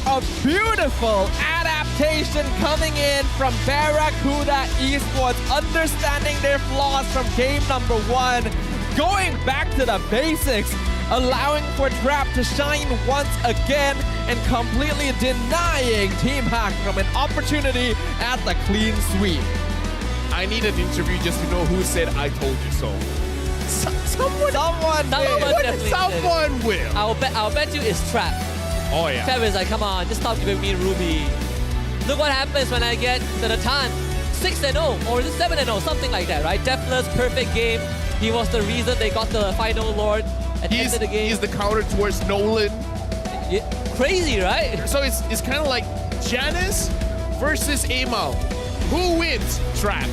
A beautiful adaptation coming in from Barracuda Esports, understanding their flaws from game number 1, going back to the basics, allowing for Trap to shine once again and completely denying Team Hack from an opportunity at the clean sweep. I need an interview just to know who said I told you so. Someone will. I'll bet you it's Trap. Oh yeah. Trap is like, come on, just stop giving me Ruby. Look what happens when I get to the Tan. 6-0, or is it 7-0, something like that, right? Deathless, perfect game. He was the reason they got the final Lord at the end of the game. He's the counter towards Nolan. Yeah, crazy, right? So it's kind of like Janice versus Amal. Who wins? Trap.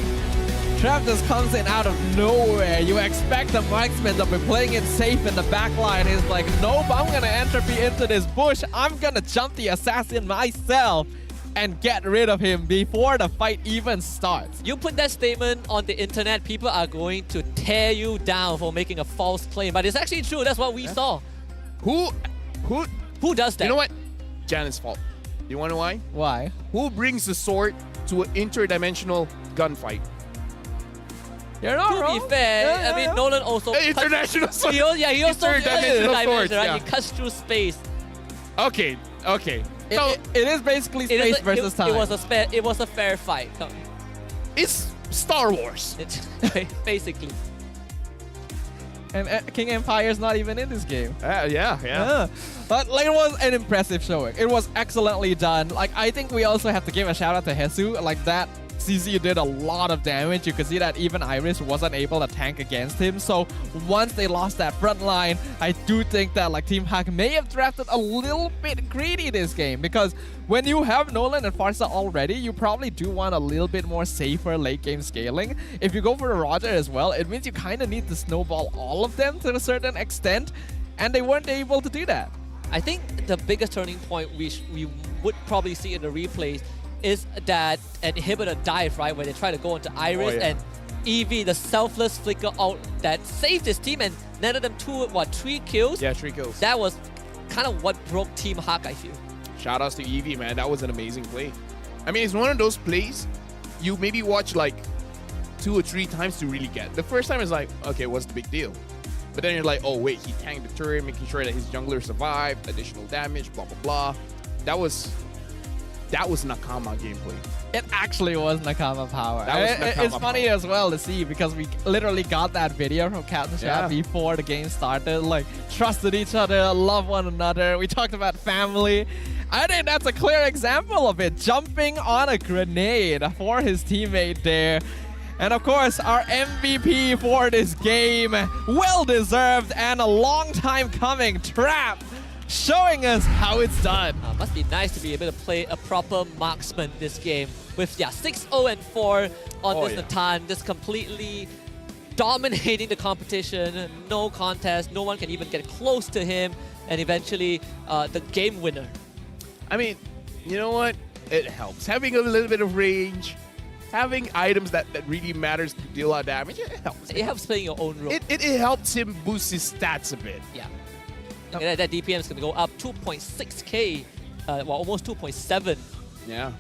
Trap just comes in out of nowhere. You expect the marksman to be playing it safe in the back line. He's like, nope, I'm going to entropy into this bush. I'm going to jump the assassin myself and get rid of him before the fight even starts. You put that statement on the internet, people are going to tear you down for making a false claim. But it's actually true. That's what we saw. Who does that? You know what? Janice's fault. You want to know why? Why? Who brings the sword to an interdimensional gunfight? You're not wrong. To be fair, I mean, Nolan also... International sword. He also Interdimensional swords, right? yeah. He cuts through space. Okay. So it is basically space versus time. It was a fair fight. It's Star Wars. Basically. And King Empire's not even in this game. Yeah. But like, it was an impressive showing. It was excellently done. Like, I think we also have to give a shout out to Hesu. Like, that CZ did a lot of damage. You could see that even Iris wasn't able to tank against him. So once they lost that front line, I do think that like Team Hack may have drafted a little bit greedy this game, because when you have Nolan and Farsa already, you probably do want a little bit more safer late game scaling. If you go for the Roger as well, it means you kind of need to snowball all of them to a certain extent, and they weren't able to do that. I think the biggest turning point we would probably see in the replays is that an inhibitor dive, right, where they try to go into Iris and EV, the selfless flicker out that saved his team and netted them 3 kills? Yeah, 3 kills. That was kind of what broke Team Hack, I feel. Shoutouts to EV, man. That was an amazing play. I mean, it's one of those plays you maybe watch like 2 or 3 times to really get. The first time is like, okay, what's the big deal? But then you're like, oh wait, he tanked the turret, making sure that his jungler survived, additional damage, blah, blah, blah. That was Nakama gameplay. It actually was Nakama power. It's funny power as well to see, because we literally got that video from Captain Shot before the game started. Like, trusted each other, love one another. We talked about family. I think that's a clear example of it. Jumping on a grenade for his teammate there. And of course, our MVP for this game, well-deserved and a long time coming, Trap, showing us how it's done. Must be nice to be able to play a proper marksman this game with 6-0-4 on this Natan, just completely dominating the competition. No contest, no one can even get close to him, and eventually the game winner. I mean, you know what? It helps. Having a little bit of range, having items that really matters to deal a lot of damage, it helps. It helps playing your own role. It helps him boost his stats a bit. Yeah. That DPM is going to go up 2.6k, well, almost 2.7. Yeah.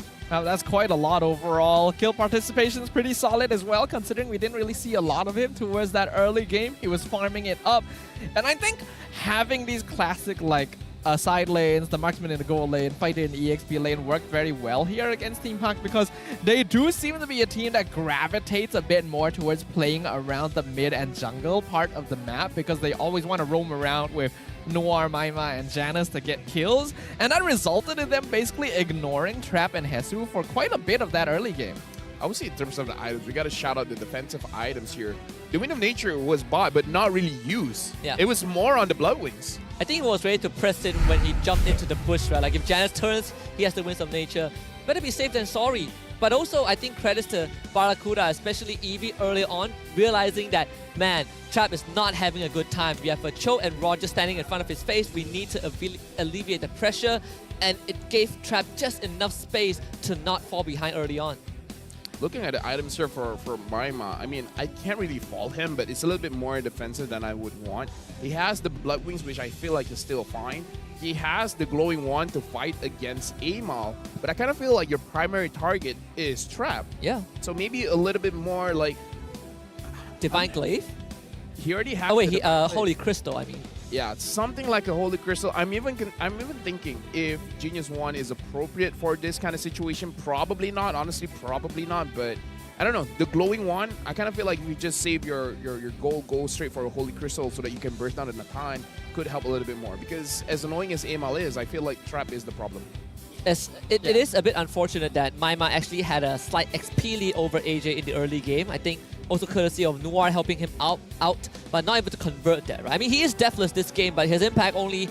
That's quite a lot overall. Kill participation is pretty solid as well, considering we didn't really see a lot of him towards that early game. He was farming it up. And I think having these classic side lanes, the marksman in the gold lane, fighter in the EXP lane worked very well here against Team Hawk because they do seem to be a team that gravitates a bit more towards playing around the mid and jungle part of the map because they always want to roam around with Noir, Maima, and Janice to get kills, and that resulted in them basically ignoring Trap and Hesu for quite a bit of that early game. I would say in terms of the items, we got to shout out the defensive items here. The Wind of Nature was bought, but not really used. Yeah. It was more on the Bloodwings. I think he was ready to press it when he jumped into the bush, right? Like if Janice turns, he has the Winds of Nature. Better be safe than sorry. But also, I think credits to Barracuda, especially Eevee early on, realizing that, man, Trap is not having a good time. We have a Cho and Roger standing in front of his face. We need to alleviate the pressure, and it gave Trap just enough space to not fall behind early on. Looking at the items here for Maima, I mean, I can't really fault him, but it's a little bit more defensive than I would want. He has the Bloodwings, which I feel like is still fine. He has the Glowing Wand to fight against Amal, but I kind of feel like your primary target is Trap. Yeah. So maybe a little bit more like... Divine Glaive? He already has... Oh wait, Holy Crystal, I mean. Yeah, something like a Holy Crystal. I'm even thinking if Genius Wand is appropriate for this kind of situation. Probably not. Honestly, probably not. But I don't know. The Glowing Wand, I kind of feel like if you just save your gold, go straight for a Holy Crystal so that you can burst down in a time, could help a little bit more. Because as annoying as Amal is, I feel like Trap is the problem. It is a bit unfortunate that Maima actually had a slight XP lead over AJ in the early game. I think also courtesy of Noir helping him out, but not able to convert that, right? I mean, he is deathless this game, but his impact only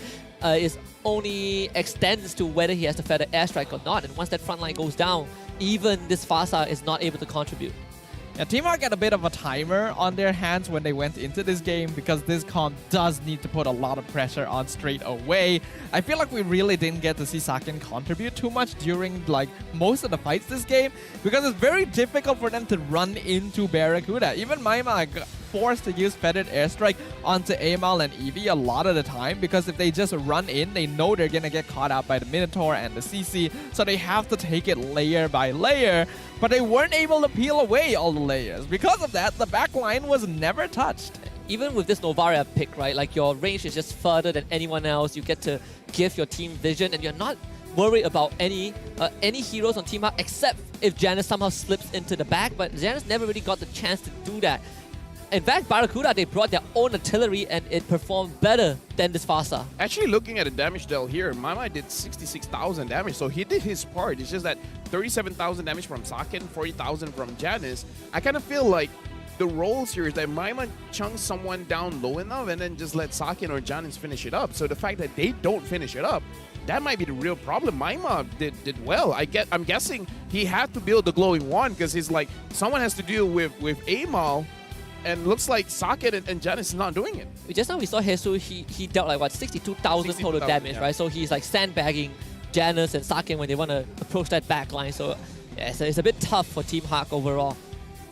extends to whether he has to feather airstrike or not. And once that front line goes down, even this Fasa is not able to contribute. Yeah, Team Hawk had a bit of a timer on their hands when they went into this game because this comp does need to put a lot of pressure on straight away. I feel like we really didn't get to see Saken contribute too much during most of the fights this game because it's very difficult for them to run into Barracuda. Even Maima got forced to use feathered airstrike onto Amal and Eevee a lot of the time because if they just run in, they know they're gonna get caught out by the Minotaur and the CC, so they have to take it layer by layer. But they weren't able to peel away all the layers. Because of that, the back line was never touched. Even with this Novaria pick, right, like your range is just further than anyone else. You get to give your team vision and you're not worried about any heroes on Team Hawk except if Janice somehow slips into the back, but Janice never really got the chance to do that. In fact, Barracuda, they brought their own artillery and it performed better than this Fasa. Actually, looking at the damage dealt here, Maima did 66,000 damage, so he did his part. It's just that 37,000 damage from Saken, 40,000 from Janice. I kind of feel like the roles here is that Maima chunks someone down low enough and then just let Saken or Janice finish it up. So the fact that they don't finish it up, that might be the real problem. Maima did well. I'm guessing he had to build the Glowing Wand because he's like, someone has to deal with Amal. And looks like Saket and Janice is not doing it. Just now we saw Hesu, he dealt like what, 62,000 total damage, right? So he's like sandbagging Janice and Saken when they want to approach that back line. So yeah, it's a bit tough for Team Hawk overall.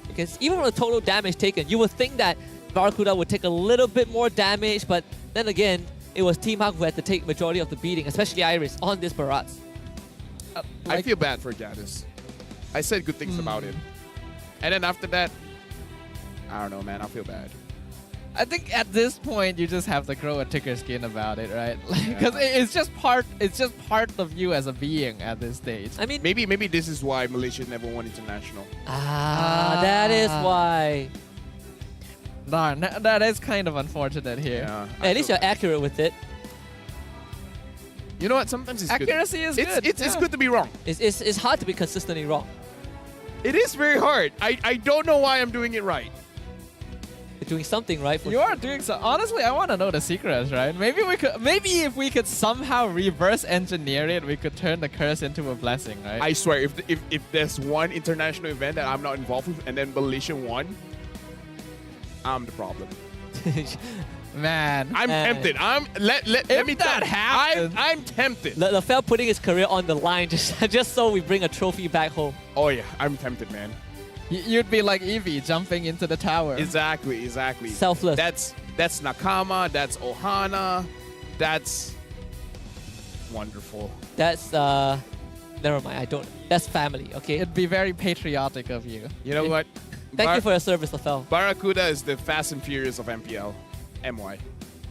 Because even from the total damage taken, you would think that Barracuda would take a little bit more damage, but then again, it was Team Hawk who had to take majority of the beating, especially Iris on this Barats. I feel bad for Janice. I said good things about him. And then after that, I don't know, man. I feel bad. I think at this point you just have to grow a thicker skin about it, right? Because it's just part of you as a being at this stage. I mean, maybe this is why Malaysia never won international. That is why. Darn, that is kind of unfortunate here. Yeah, at least you're accurate with it. You know what? Sometimes it's accuracy good. is good. It's good to be wrong. It's hard to be consistently wrong. It is very hard. I don't know why I'm doing it right. You're doing something right. You are doing so. Honestly, I want to know the secrets, right? Maybe if we could somehow reverse engineer it, we could turn the curse into a blessing, right? I swear, if there's one international event that I'm not involved with and then Malaysia won, I'm the problem. Man, I'm tempted. Let me that happens. I'm tempted. LaFell putting his career on the line just so we bring a trophy back home. Oh yeah, I'm tempted, man. You'd be like Eevee jumping into the tower. Exactly. Selfless. That's Nakama. That's Ohana. That's wonderful. That's Never mind, I don't. That's family, okay? It'd be very patriotic of you. You know what? Thank you for your service, Lafel. Barracuda is the Fast and Furious of MPL. MY.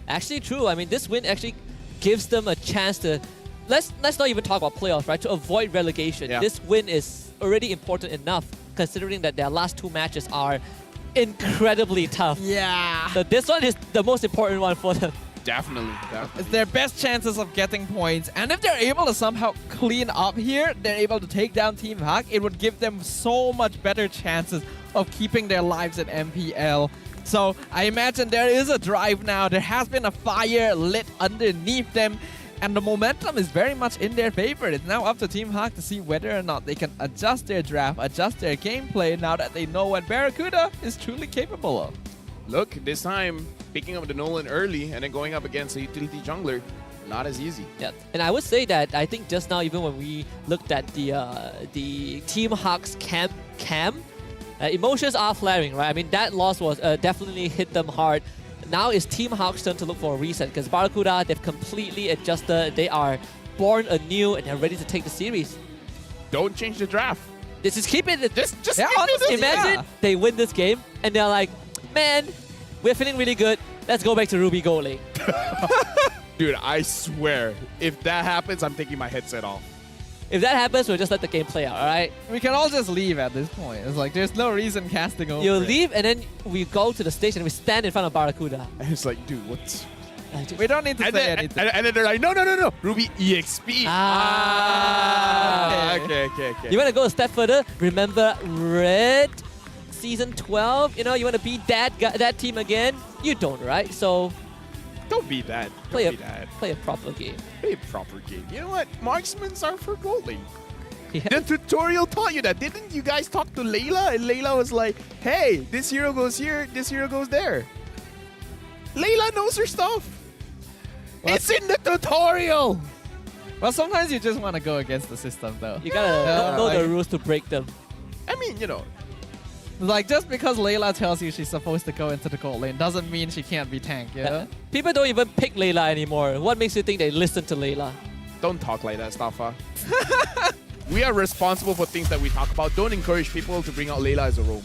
Actually true. I mean, this win actually gives them a chance to... Let's not even talk about playoffs, right? To avoid relegation. Yeah. This win is already important enough, considering that their last 2 matches are incredibly tough. Yeah. So this one is the most important one for them. Definitely. It's their best chances of getting points. And if they're able to somehow clean up here, they're able to take down Team Hak, it would give them so much better chances of keeping their lives in MPL. So I imagine there is a drive now. There has been a fire lit underneath them. And the momentum is very much in their favor. It's now up to Team Hak to see whether or not they can adjust their draft, adjust their gameplay now that they know what Barracuda is truly capable of. Look, this time, picking up the Nolan early and then going up against a utility jungler, not as easy. Yeah, and I would say that I think just now, even when we looked at the Team Hak's cam, emotions are flaring, right? I mean, that loss was definitely hit them hard. Now it's Team Hak's turn to look for a reset because Barracuda, they've completely adjusted. They are born anew and they're ready to take the series. Don't change the draft. This is keep it. Just yeah, honestly, imagine they win this game and they're like, man, we're feeling really good. Let's go back to Ruby Gold Lane. Dude, I swear, if that happens, I'm taking my headset off. If that happens, we'll just let the game play out, alright? We can all just leave at this point. It's like, there's no reason casting over. You leave and then we go to the stage and we stand in front of Barracuda. And it's like, dude, what's... We don't need to say anything. And then they're like, no, Ruby EXP. Okay. You want to go a step further? Remember Red Season 12? You know, you want to beat that team again? You don't, right? So... Don't be that. Play a proper game. Play a proper game. You know what? Marksmans are for gold lane. Yeah. The tutorial taught you that. Didn't you guys talk to Layla? And Layla was like, hey, this hero goes here, this hero goes there. Layla knows her stuff. Well, it's in the tutorial. Well, sometimes you just want to go against the system, though. You gotta know the rules to break them. I mean, you know. Like, just because Layla tells you she's supposed to go into the gold lane doesn't mean she can't be tanked, you know? People don't even pick Layla anymore. What makes you think they listen to Layla? Don't talk like that, Staffa. We are responsible for things that we talk about. Don't encourage people to bring out Layla as a roam.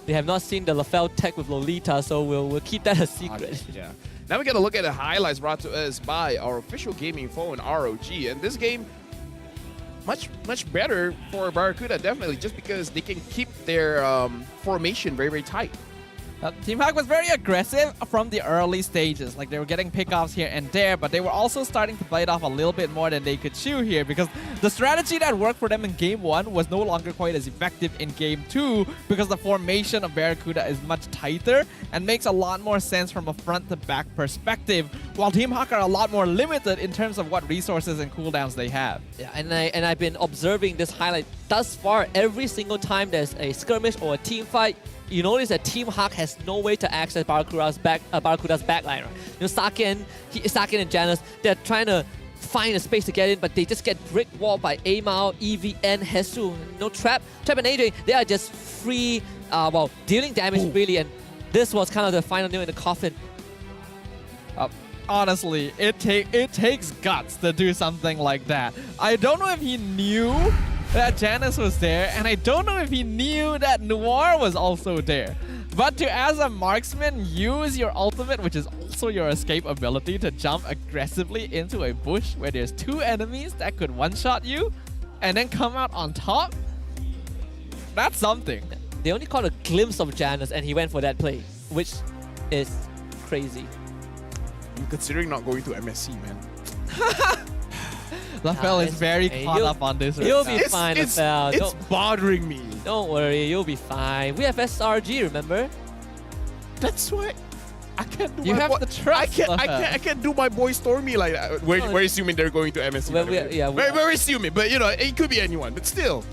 They have not seen the Lafel tech with Lolita, so we'll keep that a secret. Yeah. Now we got to look at the highlights brought to us by our official gaming phone, ROG. And this game, much better for Barracuda, definitely, just because they can keep their formation very, very tight. Team Hak was very aggressive from the early stages. Like, they were getting pickoffs here and there, but they were also starting to bite off a little bit more than they could chew here, because the strategy that worked for them in Game 1 was no longer quite as effective in Game 2, because the formation of Barracuda is much tighter and makes a lot more sense from a front-to-back perspective, while Team Hak are a lot more limited in terms of what resources and cooldowns they have. Yeah, and I've been observing this highlight thus far. Every single time there's a skirmish or a team fight, you notice that Team Hak has no way to access Barracuda's backline. Right? You know, Saken and Janus, they're trying to find a space to get in, but they just get brick walled by Amao, EV, and Hesu. No Trap and AJ, they are just free, dealing damage really, and this was kind of the final nail in the coffin. Honestly, it takes guts to do something like that. I don't know if he knew that Janus was there, and I don't know if he knew that Noir was also there. But to, as a marksman, use your ultimate, which is also your escape ability, to jump aggressively into a bush where there's 2 enemies that could one-shot you, and then come out on top, that's something. They only caught a glimpse of Janus, and he went for that play, which is crazy. I'm considering not going to MSC, man. Lafel is very caught up on this. You'll be fine, Lafel. It's bothering me. Don't worry, you'll be fine. We have SRG, remember? That's why I can't do you my have the trust. I can't do my boy Stormy like that. We're assuming they're going to MSC. We're assuming, but you know, it could be anyone. But still,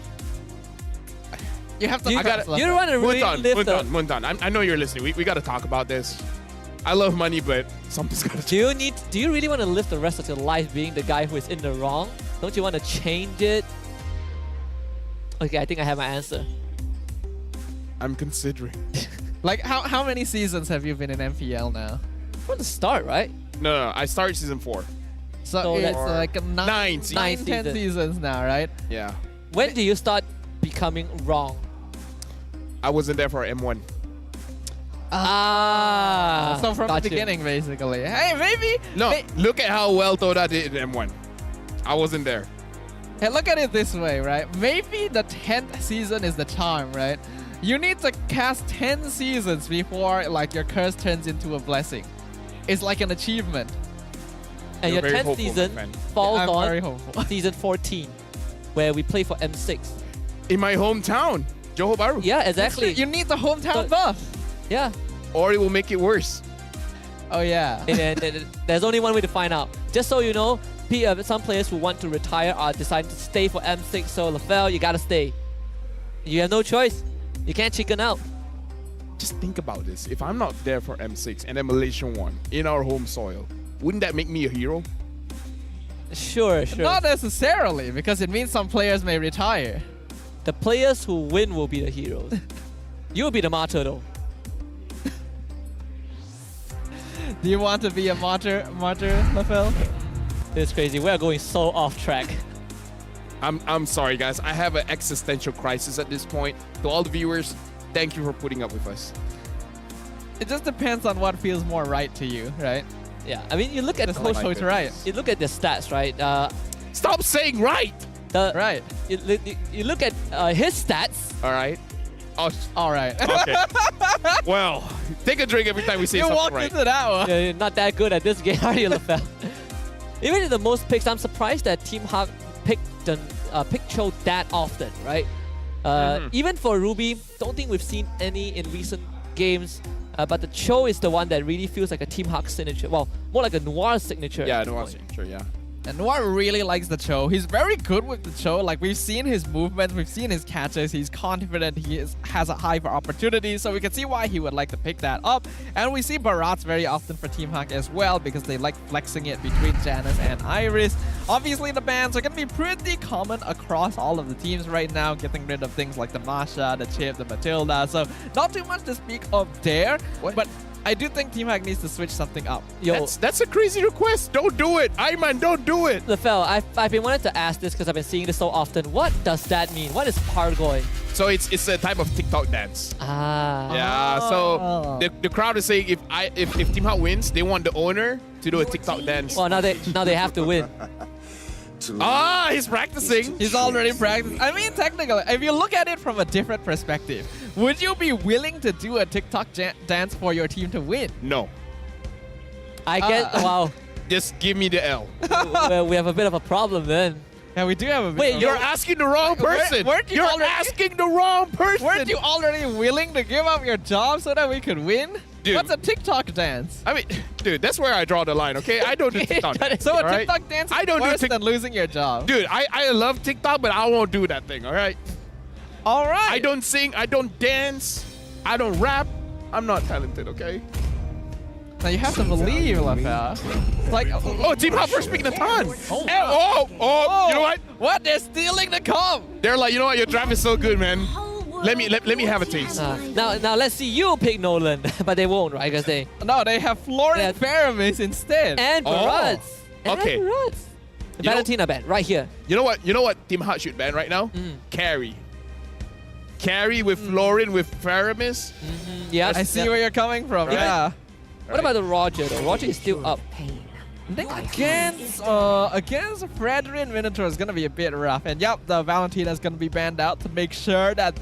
you have to. You don't want to really Muntan, I know you're listening. We got to talk about this. I love money, but something's got to change. Do you really want to live the rest of your life being the guy who is in the wrong? Don't you want to change it? Okay, I think I have my answer. I'm considering. Like, how many seasons have you been in MPL now? From the start, right? No, I started season 4. So it's that's like nine, 10 seasons now, right? Yeah. When do you start becoming wrong? I wasn't there for M1. So from the beginning, basically. Hey, maybe. No, look at how well Todak did in M1. I wasn't there. Hey, look at it this way, right? Maybe the 10th season is the charm, right? You need to cast 10 seasons before like your curse turns into a blessing. It's like an achievement. And your 10th season falls very on hopeful. season 14, where we play for M6. In my hometown, Johor Bahru. Yeah, exactly. You need the hometown buff. Yeah. Or it will make it worse. Oh yeah. And there's only one way to find out. Just so you know, some players who want to retire are deciding to stay for M6. So LaFell, you gotta stay. You have no choice. You can't chicken out. Just think about this. If I'm not there for M6 and then Malaysia won in our home soil, wouldn't that make me a hero? Sure. Not necessarily, because it means some players may retire. The players who win will be the heroes. You'll be the martyr though. Do you want to be a martyr, LaFell? It's crazy. We're going so off track. I'm sorry, guys. I have an existential crisis at this point. To all the viewers, thank you for putting up with us. It just depends on what feels more right to you, right? Yeah, I mean, you look at it's right. You look at the stats, right? Stop saying right. Right. You look at his stats. All right. Oh, all right. Okay. Well, take a drink every time we say something right. You walked into that one. You're not that good at this game, are you, LaFell? Even in the most picks, I'm surprised that Team Hawk picked Cho that often, right? Even for Ruby, don't think we've seen any in recent games. But the Cho is the one that really feels like a Team Hawk signature. Well, more like a Noir signature. Yeah, Noir signature, yeah. And Noir really likes the Cho. He's very good with the Cho. Like, we've seen his movements, we've seen his catches. He's confident, has a high for opportunities, so we can see why he would like to pick that up. And we see Barats very often for Team Hawk as well, because they like flexing it between Janice and Iris. Obviously, the bans are going to be pretty common across all of the teams right now, getting rid of things like the Masha, the Chip, the Matilda. So, not too much to speak of there. But I do think Team Hawk needs to switch something up. Yo, that's a crazy request. Don't do it. Ayman, don't do it. LaFell, I've been wanting to ask this because I've been seeing this so often. What does that mean? What is Pargoy? So it's a type of TikTok dance. Yeah, so the crowd is saying if Team Hawk wins, they want the owner to do a TikTok dance. Well, now they have to win. He's practicing. He's already practicing. I mean, technically, if you look at it from a different perspective, would you be willing to do a TikTok dance for your team to win? No. I get, wow. Just give me the L. Well, we have a bit of a problem then. Yeah, we do have a bit. Wait, you're asking the wrong person. You're asking the wrong person. Weren't you already willing to give up your job so that we could win? Dude. What's a TikTok dance? I mean, dude, that's where I draw the line, okay? I don't do TikTok dance. So a TikTok dance is worse than losing your job. Dude, I love TikTok, but I won't do that thing, all right? All right. I don't sing, I don't dance, I don't rap. I'm not talented, okay? Now you have to believe, LaFell. Like, Team Hawk for speaking a ton. You know what? What? They're stealing the comp. They're like, you know what? Your draft is so good, man. Let me have a taste. Now let's see you pick Nolan, but they won't, right? Because they have Florin Faramis instead. And Barats. Okay. Valentina ban right here. You know what Team Hawk should ban right now? Carry. Carry with Florin with Faramis. Yes. I see where you're coming from. Yeah. What about the Roger though? Roger is still up. I think against Fredrin Minotaur is gonna be a bit rough, and yep, the Valentina is gonna be banned out to make sure that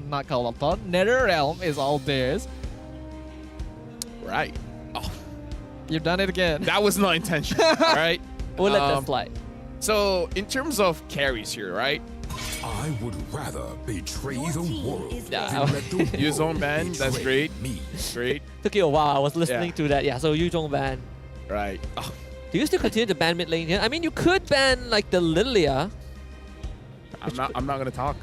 not Culaton, NetherRealm is all theirs. Right. Oh, you've done it again. That was not intentional. Right. We'll let that slide. So in terms of carries here, right? I would rather betray the world. Yu Zhong ban, that's great. Great. Took you a while. I was listening to that. Yeah, so Yu Zhong ban. Right. Do you still continue to ban mid lane here? I mean, you could ban like the Lilia. I'm not gonna talk.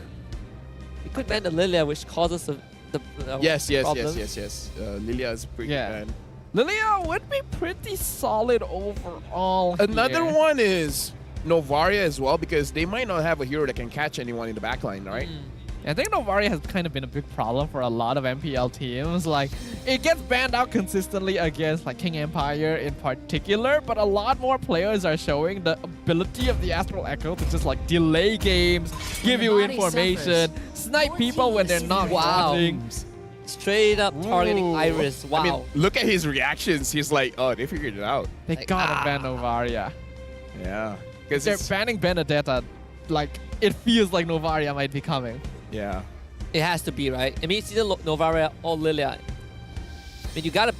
You could ban the Lilia, which causes the yes. problems. Lilia is pretty bad. Lilia would be pretty solid overall. Another one is Novaria as well, because they might not have a hero that can catch anyone in the backline, right? I think Novaria has kind of been a big problem for a lot of MPL teams. Like, it gets banned out consistently against like King Empire in particular, but a lot more players are showing the ability of the Astral Echo to just like delay games, give you information, snipe people when they're not watching. Straight up targeting Iris. Wow. I mean, look at his reactions. He's like, oh, they figured it out. They gotta ban Novaria. Yeah. Because they're banning Benedetta. Like, it feels like Novaria might be coming. Yeah. It has to be, right? I mean, it's either Novaria or Lilia. I mean, you gotta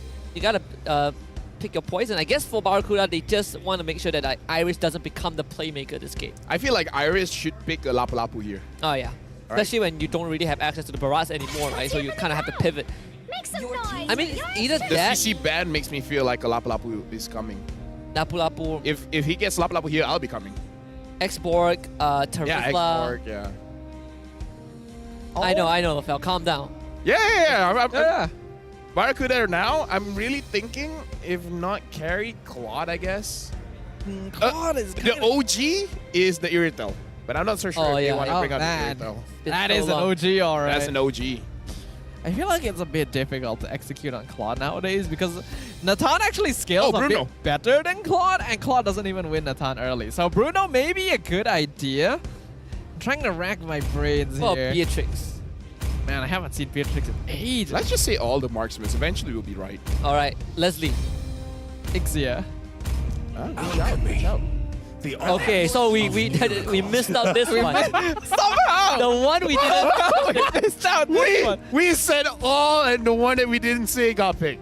pick your poison. I guess for Barracuda, they just want to make sure that Iris doesn't become the playmaker this game. I feel like Iris should pick a Lapu Lapu here. Oh, yeah. Especially when you don't really have access to the Barats anymore, right? So you kind of have to pivot. Make some noise. I mean, either The that... CC ban makes me feel like a Lapu Lapu is coming. Lapu Lapu... If he gets Lapu Lapu here, I'll be coming. X-Borg, Terifla... Yeah, X-Borg, yeah. I know, Lafel. Calm down. Yeah. Barracuda now, I'm really thinking, if not carry, Claude, I guess. Claude is the OG is the Irritel. But I'm not so sure if they want to bring out the Irritel. That is an OG, alright. That's an OG. I feel like it's a bit difficult to execute on Claude nowadays because Natan actually scales a bit better than Claude, and Claude doesn't even win Natan early. So Bruno may be a good idea. I'm trying to rack my brains here. Beatrix. Man, I haven't seen Beatrix in ages. Let's just say all the marksmen. Eventually we'll be right. All right, Leslie. Ixia. Good job. Okay, so we missed out this one. Somehow! The one we didn't we missed out this one. We said all, and the one that we didn't say got picked.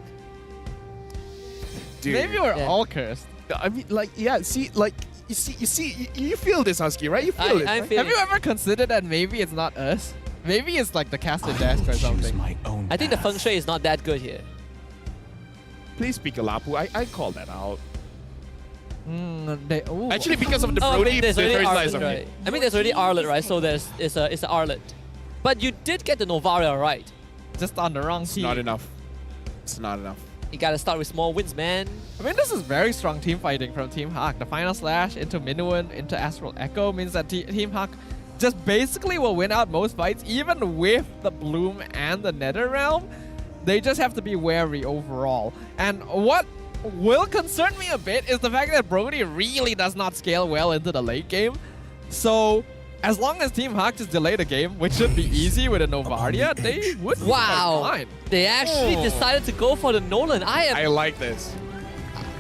Dude. Maybe we're all cursed. I mean, like, yeah, see, like, you feel this, Husky, right? You feel it. Have you ever considered that maybe it's not us? Maybe it's like the caster desk or something. I think the feng shui is not that good here. Please speak a Lapu. I call that out. Ooh. Actually, because of the I Brody, mean, there's already Arlet, Arlet, right? I mean, there's already Arlet, right? So it's a Arlet. But you did get the Novaria right. Just on the wrong team. Not enough. It's not enough. You gotta start with small wins, man. I mean, this is very strong team fighting from Team Hawk. The final slash into Minuan, into Astral Echo means that Team Hawk just basically will win out most fights, even with the Bloom and the Nether Realm. They just have to be wary overall. And what will concern me a bit is the fact that Brody really does not scale well into the late game. So as long as Team Hawk just delay the game, which should be easy with a Novaria, they would be fine. They actually decided to go for the Nolan. I like this.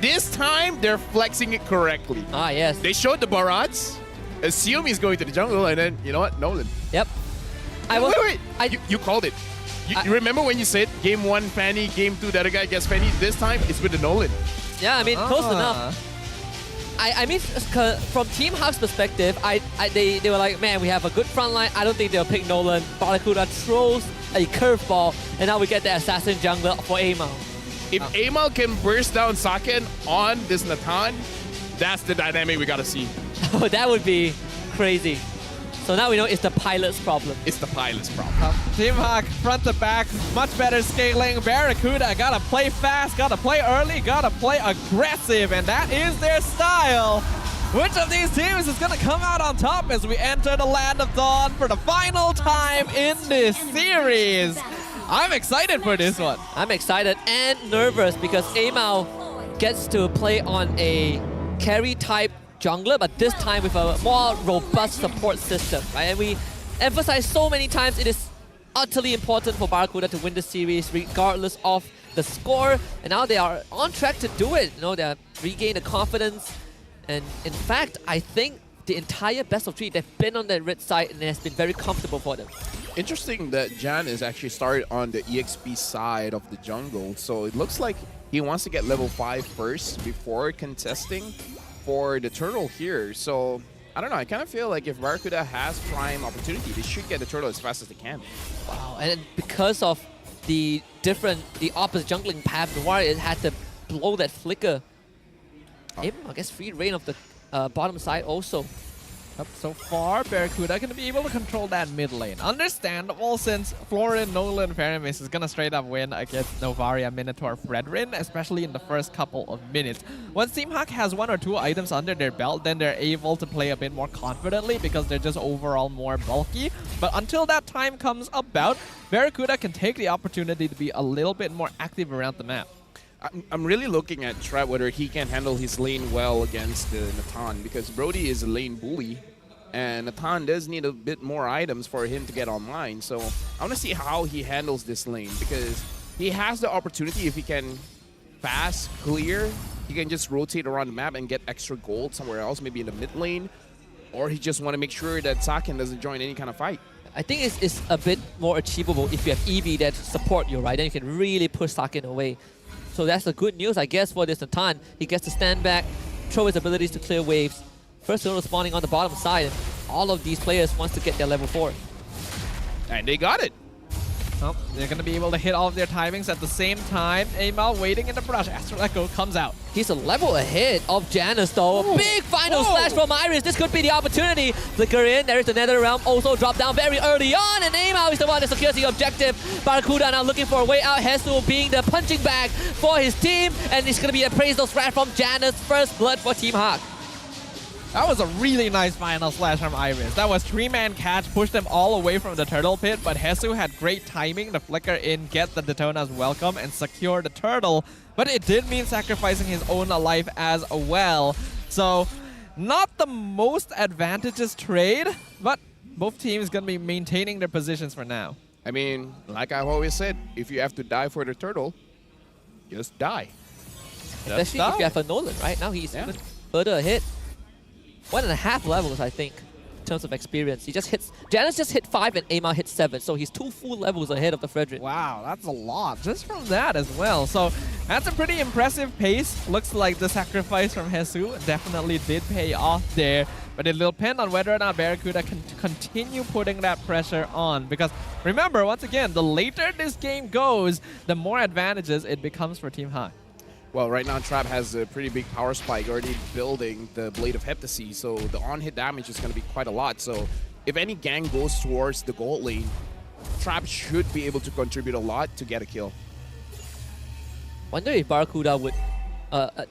This time, they're flexing it correctly. Ah, yes. They showed the Barats. Assume he's going to the jungle, and then, you know what? Nolan. Yep. Wait. You called it. You remember when you said game 1 Fanny, game 2 the other guy gets Fanny? This time, it's with the Nolan. Yeah, I mean, close enough. I mean, from Team Hawk's perspective, they were like, man, we have a good front line. I don't think they'll pick Nolan. Barracuda throws a curveball, and now we get the assassin jungler for Amal. If Amal can burst down Saken on this Natan, that's the dynamic we gotta see. Oh, that would be crazy. So now we know it's the pilot's problem. It's the pilot's problem. Team Hawk, front to back, much better scaling. Barracuda gotta play fast, gotta play early, gotta play aggressive, and that is their style. Which of these teams is gonna come out on top as we enter the Land of Dawn for the final time in this series? I'm excited for this one. I'm excited and nervous because Amal gets to play on a carry type jungler, but this time with a more robust support system, right? And we emphasize so many times it is utterly important for Barracuda to win the series regardless of the score, and now they are on track to do it. You know, they regain the confidence, and in fact, I think the entire best of 3, they've been on the red side and it has been very comfortable for them. Interesting that Jan is actually started on the EXP side of the jungle, so it looks like he wants to get level 5 first before contesting for the turtle here. So I don't know, I kind of feel like if Barracuda has prime opportunity, they should get the turtle as fast as they can. Wow, and because of the opposite jungling path, Noir had to blow that flicker. I guess free reign of the bottom side also. Up so far, Barracuda going to be able to control that mid lane. Understandable since Florin, Nolan, Faramis is going to straight up win against Novaria, Minotaur, Fredrin, especially in the first couple of minutes. Once Team Hawk has 1 or 2 items under their belt, then they're able to play a bit more confidently because they're just overall more bulky. But until that time comes about, Barracuda can take the opportunity to be a little bit more active around the map. I'm really looking at Trap whether he can handle his lane well against Natan, because Brody is a lane bully and Natan does need a bit more items for him to get online. So I want to see how he handles this lane, because he has the opportunity, if he can fast clear, he can just rotate around the map and get extra gold somewhere else, maybe in the mid lane, or he just want to make sure that Saken doesn't join any kind of fight. I think it's a bit more achievable if you have EV that support you, right? Then you can really push Saken away. So that's the good news, I guess, for this Natan. He gets to stand back, throw his abilities to clear waves. First turtle spawning on the bottom side. All of these players wants to get their level 4. And they got it. Oh, they're going to be able to hit all of their timings at the same time. Amal waiting in the brush. Astral Echo comes out. He's a level ahead of Janus, though. A big final slash from Iris. This could be the opportunity. Flicker in. There is the Nether Realm. Also dropped down very early on. And Amal is the one that secures the objective. Barracuda now looking for a way out. Hesu being the punching bag for his team. And it's going to be a appraisal slash from Janus. First blood for Team Hawk. That was a really nice final slash from Iris. That was 3-man catch, pushed them all away from the turtle pit, but Hesu had great timing to flicker in, get the Daytona's welcome, and secure the turtle. But it did mean sacrificing his own life as well. So, not the most advantageous trade, but both teams going to be maintaining their positions for now. I mean, like I've always said, if you have to die for the turtle, just die. Especially if you have a Nolan, right? Now he's further ahead. 1.5 levels, I think, in terms of experience. He just hits. Janus just hit 5 and Amal hit 7, so he's 2 full levels ahead of the Fredrin. Wow, that's a lot just from that as well. So that's a pretty impressive pace. Looks like the sacrifice from Hesu definitely did pay off there. But it'll depend on whether or not Barracuda can continue putting that pressure on. Because remember, once again, the later this game goes, the more advantages it becomes for Team Hawk. Well, right now Trap has a pretty big power spike already building the Blade of Heptasy, so the on-hit damage is going to be quite a lot. So if any gang goes towards the gold lane, Trap should be able to contribute a lot to get a kill. Wonder if Barracuda would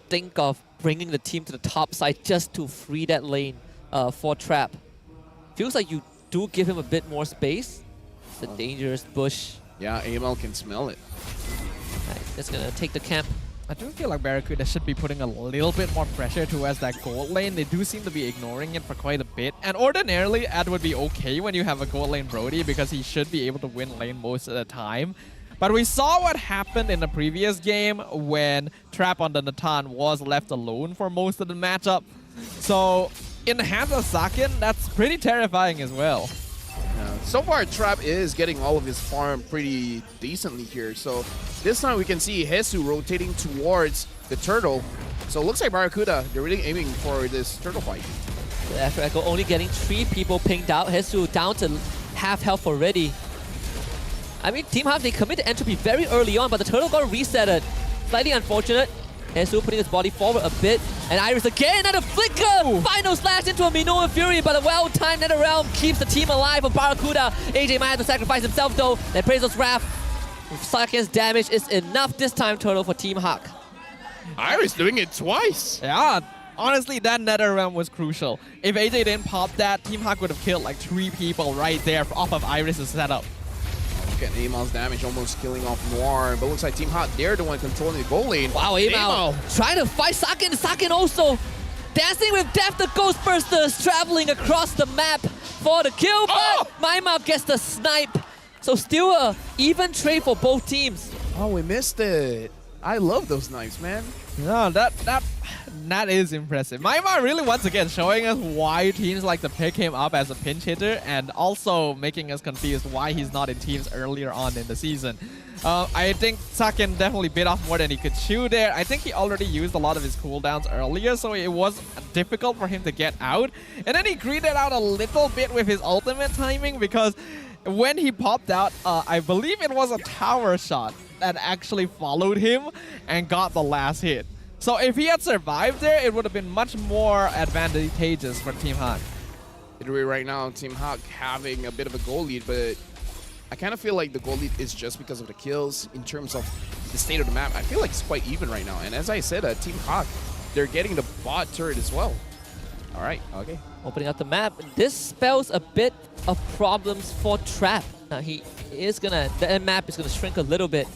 think of bringing the team to the top side just to free that lane for Trap. Feels like you do give him a bit more space. It's a dangerous bush. Yeah, AML can smell it. Right, that's going to take the camp. I do feel like Barracuda should be putting a little bit more pressure towards that gold lane. They do seem to be ignoring it for quite a bit. And ordinarily, Ed would be okay when you have a gold lane Brody because he should be able to win lane most of the time. But we saw what happened in the previous game when Trap on the Natan was left alone for most of the matchup. So in the hands of Saken, that's pretty terrifying as well. So far, Trap is getting all of his farm pretty decently here. So this time we can see Hesu rotating towards the turtle. So it looks like Barracuda, they're really aiming for this turtle fight. After Echo only getting 3 people pinged out, Hesu down to half health already. I mean, Team Hawk, they committed entropy very early on, but the turtle got resetted. Slightly unfortunate. Hesu putting his body forward a bit. And Iris again, another flicker! Ooh. Final slash into a Minoan Fury, but a well-timed Nether Realm keeps the team alive for Barracuda. AJ might have to sacrifice himself though. Then Praetor's Wrath. Saken's damage is enough this time total for Team Hawk. Iris doing it twice! Yeah, honestly, that Nether Realm was crucial. If AJ didn't pop that, Team Hawk would have killed like 3 people right there off of Iris' setup. Look at Amal's damage, almost killing off Noir, but looks like Team Hawk, they're the one controlling the goal lane. Wow, Amal trying to fight Saken. Saken also dancing with death, the Ghostbusters traveling across the map for the kill, but Maimao gets the snipe. So still a even trade for both teams. Oh, we missed it. I love those knives, man. No, that is impressive. Maimao really once again showing us why teams like to pick him up as a pinch hitter and also making us confused why he's not in teams earlier on in the season. I think Saken definitely bit off more than he could chew there. I think he already used a lot of his cooldowns earlier, so it was difficult for him to get out. And then he greeted out a little bit with his ultimate timing because when he popped out, I believe it was a tower shot that actually followed him and got the last hit. So if he had survived there, it would have been much more advantageous for Team Hawk. Right now, Team Hawk having a bit of a goal lead, but I kind of feel like the goal lead is just because of the kills. In terms of the state of the map, I feel like it's quite even right now. And as I said, Team Hawk, they're getting the bot turret as well. All right, okay. Opening up the map. This spells a bit of problems for Trap. Now the map is gonna shrink a little bit.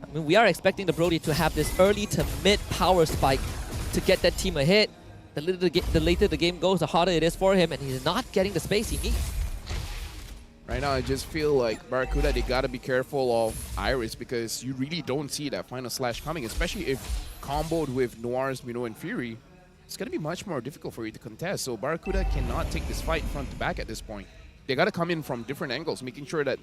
I mean, we are expecting the Brody to have this early to mid power spike to get that team a hit. The later the game goes, the harder it is for him, and he's not getting the space he needs. Right now, I just feel like Barracuda, they gotta be careful of Iris because you really don't see that final slash coming, especially if comboed with Noir's Minnow and Fury. It's gonna be much more difficult for you to contest. So Barracuda cannot take this fight front to back at this point. They gotta come in from different angles, making sure that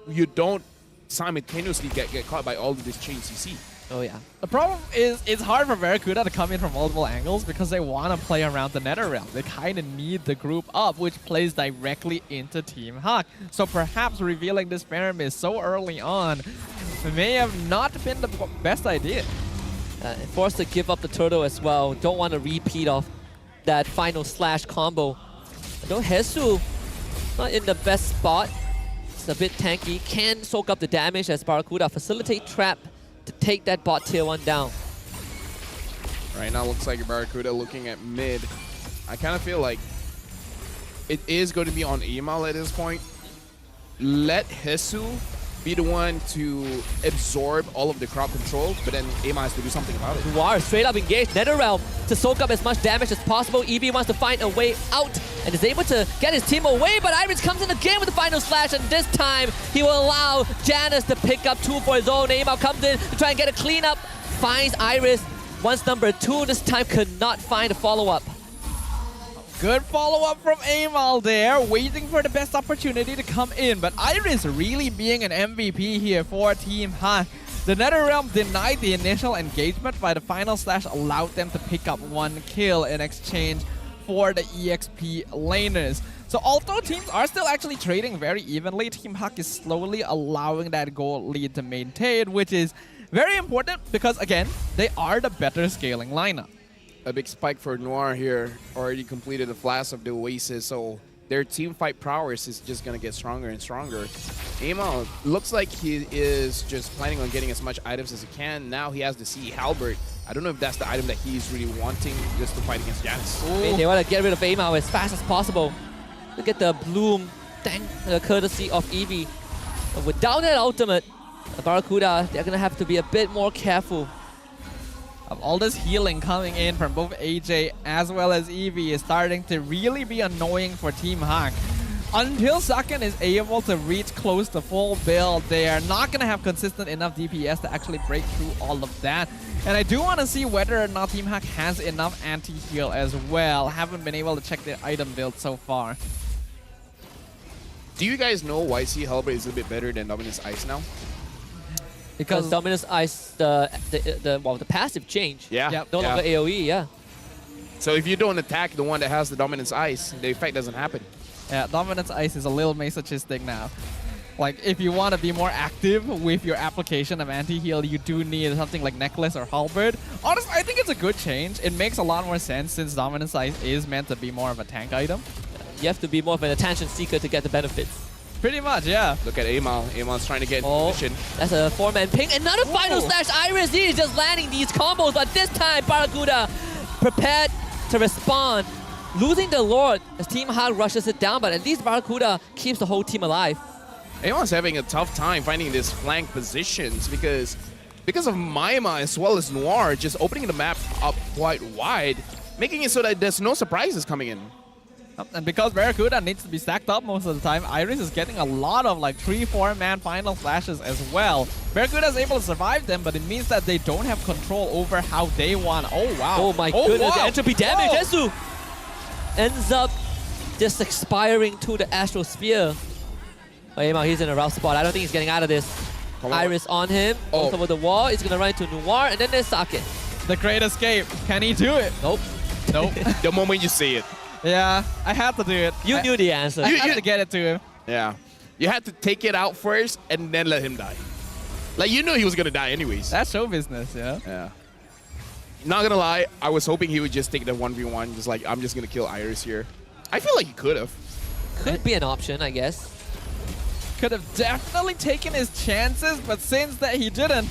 you don't simultaneously get caught by all of these chains you see. Oh yeah. The problem is it's hard for Barracuda to come in from multiple angles because they want to play around the Nether Realm. They kind of need the group up, which plays directly into Team Hawk. So perhaps revealing this pyramid so early on may have not been the best idea. Forced to give up the turtle as well. Don't want to repeat of that final slash combo. Though Hesu not in the best spot. It's a bit tanky. Can soak up the damage as Barracuda facilitate Trap to take that bot tier 1 down. Right now, looks like Barracuda looking at mid. I kind of feel like it is going to be on Emal at this point. Let Hesu be the one to absorb all of the crowd control, but then Emal has to do something about it. Noir straight up engaged NetherRealm to soak up as much damage as possible. EV wants to find a way out and is able to get his team away, but Iris comes in again with the final slash, and this time he will allow Janus to pick up 2 for his own. Emal comes in to try and get a cleanup, finds Iris. Once number 2, this time could not find a follow-up. Good follow-up from Emal there, waiting for the best opportunity to come in. But Iris really being an MVP here for Team Hawk. The NetherRealm denied the initial engagement, but the final slash allowed them to pick up 1 kill in exchange for the EXP laners. So although teams are still actually trading very evenly, Team Hawk is slowly allowing that goal lead to maintain, which is very important because, again, they are the better scaling lineup. A big spike for Noir here, already completed the Flash of the Oasis, so their team fight prowess is just going to get stronger and stronger. Emal looks like he is just planning on getting as much items as he can. Now he has the Sea Halberd. I don't know if that's the item that he's really wanting just to fight against Janus. They want to get rid of Emal as fast as possible. Look at the Bloom, courtesy of Eevee. But without that ultimate, Barracuda, they're going to have to be a bit more careful. All this healing coming in from both AJ as well as Eevee is starting to really be annoying for Team Hawk. Until Saken is able to reach close to full build, they are not going to have consistent enough DPS to actually break through all of that. And I do want to see whether or not Team Hawk has enough anti-heal as well. Haven't been able to check their item build so far. Do you guys know why Sea Halberd is a bit better than Dominus Ice now? Because Dominus Ice, the passive change. Yeah. No longer AoE, yeah. So if you don't attack the one that has the Dominance Ice, the effect doesn't happen. Yeah, Dominance Ice is a little masochistic now. Like, if you want to be more active with your application of anti-heal, you do need something like Necklace or Halberd. Honestly, I think it's a good change. It makes a lot more sense since Dominance Ice is meant to be more of a tank item. You have to be more of an attention seeker to get the benefits. Pretty much, yeah. Look at Emal. Emal's trying to get in position. That's a 4-man ping. Another final slash. Iris, he is just landing these combos, but this time Barracuda prepared to respond. Losing the Lord as Team Hawk rushes it down, but at least Barracuda keeps the whole team alive. Emal's having a tough time finding these flank positions because of Maima as well as Noir just opening the map up quite wide, making it so that there's no surprises coming in. And because Barracuda needs to be stacked up most of the time, Iris is getting a lot of like 3-4-man final flashes as well. Barracuda is able to survive them, but it means that they don't have control over how they want. Oh, wow. Oh, my goodness. The entropy damage. Hesu ends up just expiring to the Astral Sphere. Oh, Emal, he's in a rough spot. I don't think he's getting out of this. Iris on him. Over the wall. He's going to run into Noir, and then there's Sake. The great escape. Can he do it? Nope. Nope. The moment you see it. Yeah, I had to do it. You knew the answer. I had to get it to him. Yeah. You had to take it out first and then let him die. Like, you knew he was going to die anyways. That's show business, yeah. Yeah. Not going to lie, I was hoping he would just take the 1v1. Just like, I'm just going to kill Iris here. I feel like he could have. Could be an option, I guess. Could have definitely taken his chances, but since that he didn't,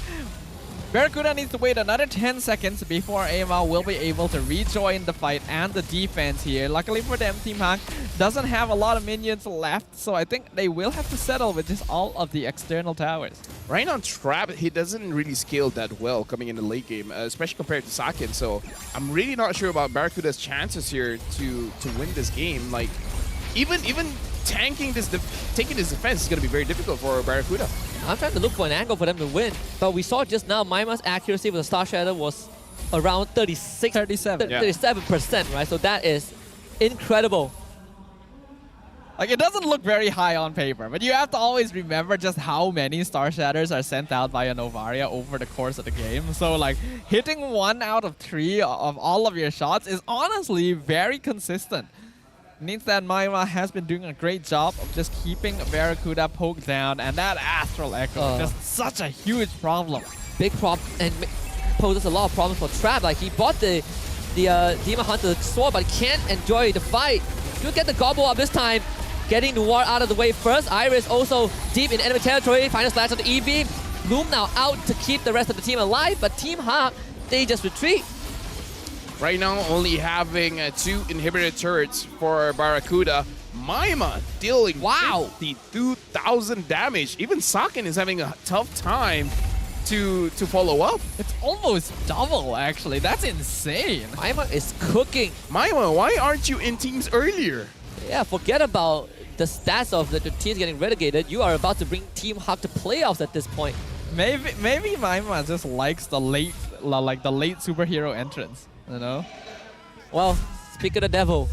Barracuda needs to wait another 10 seconds before AML will be able to rejoin the fight and the defense here. Luckily for them, Team Hawk doesn't have a lot of minions left, so I think they will have to settle with just all of the external towers. Right now, Trap, he doesn't really scale that well coming in the late game, especially compared to Sakin. So I'm really not sure about Barracuda's chances here to win this game. Like, even taking this defense is going to be very difficult for Barracuda. I'm trying to look for an angle for them to win, but we saw just now Maima's accuracy with the Star Shadow was around 37%, right? So that is incredible. Like, it doesn't look very high on paper, but you have to always remember just how many Star Shatters are sent out by a Novaria over the course of the game. So, like, hitting 1 out of 3 of all of your shots is honestly very consistent. Means that Maima has been doing a great job of just keeping Barracuda poked down, and that Astral Echo is just such a huge problem. Big problem, and poses a lot of problems for Trap. Like, he bought the Demon Hunter sword, but can't enjoy the fight. He'll get the gobble up this time, getting Noir out of the way first. Iris also deep in enemy territory. Final slash on the EV. Bloom now out to keep the rest of the team alive, but Team Hawk, they just retreat. Right now, only having 2 inhibitor turrets for Barracuda. Maima dealing 52,000 damage. Even Sakin is having a tough time to follow up. It's almost double, actually. That's insane. Maima is cooking. Maima, why aren't you in teams earlier? Yeah, forget about the stats of the teams getting relegated. You are about to bring Team Hawk to playoffs at this point. Maybe Maima just likes the late superhero entrance. You know? Well, speak of the devil.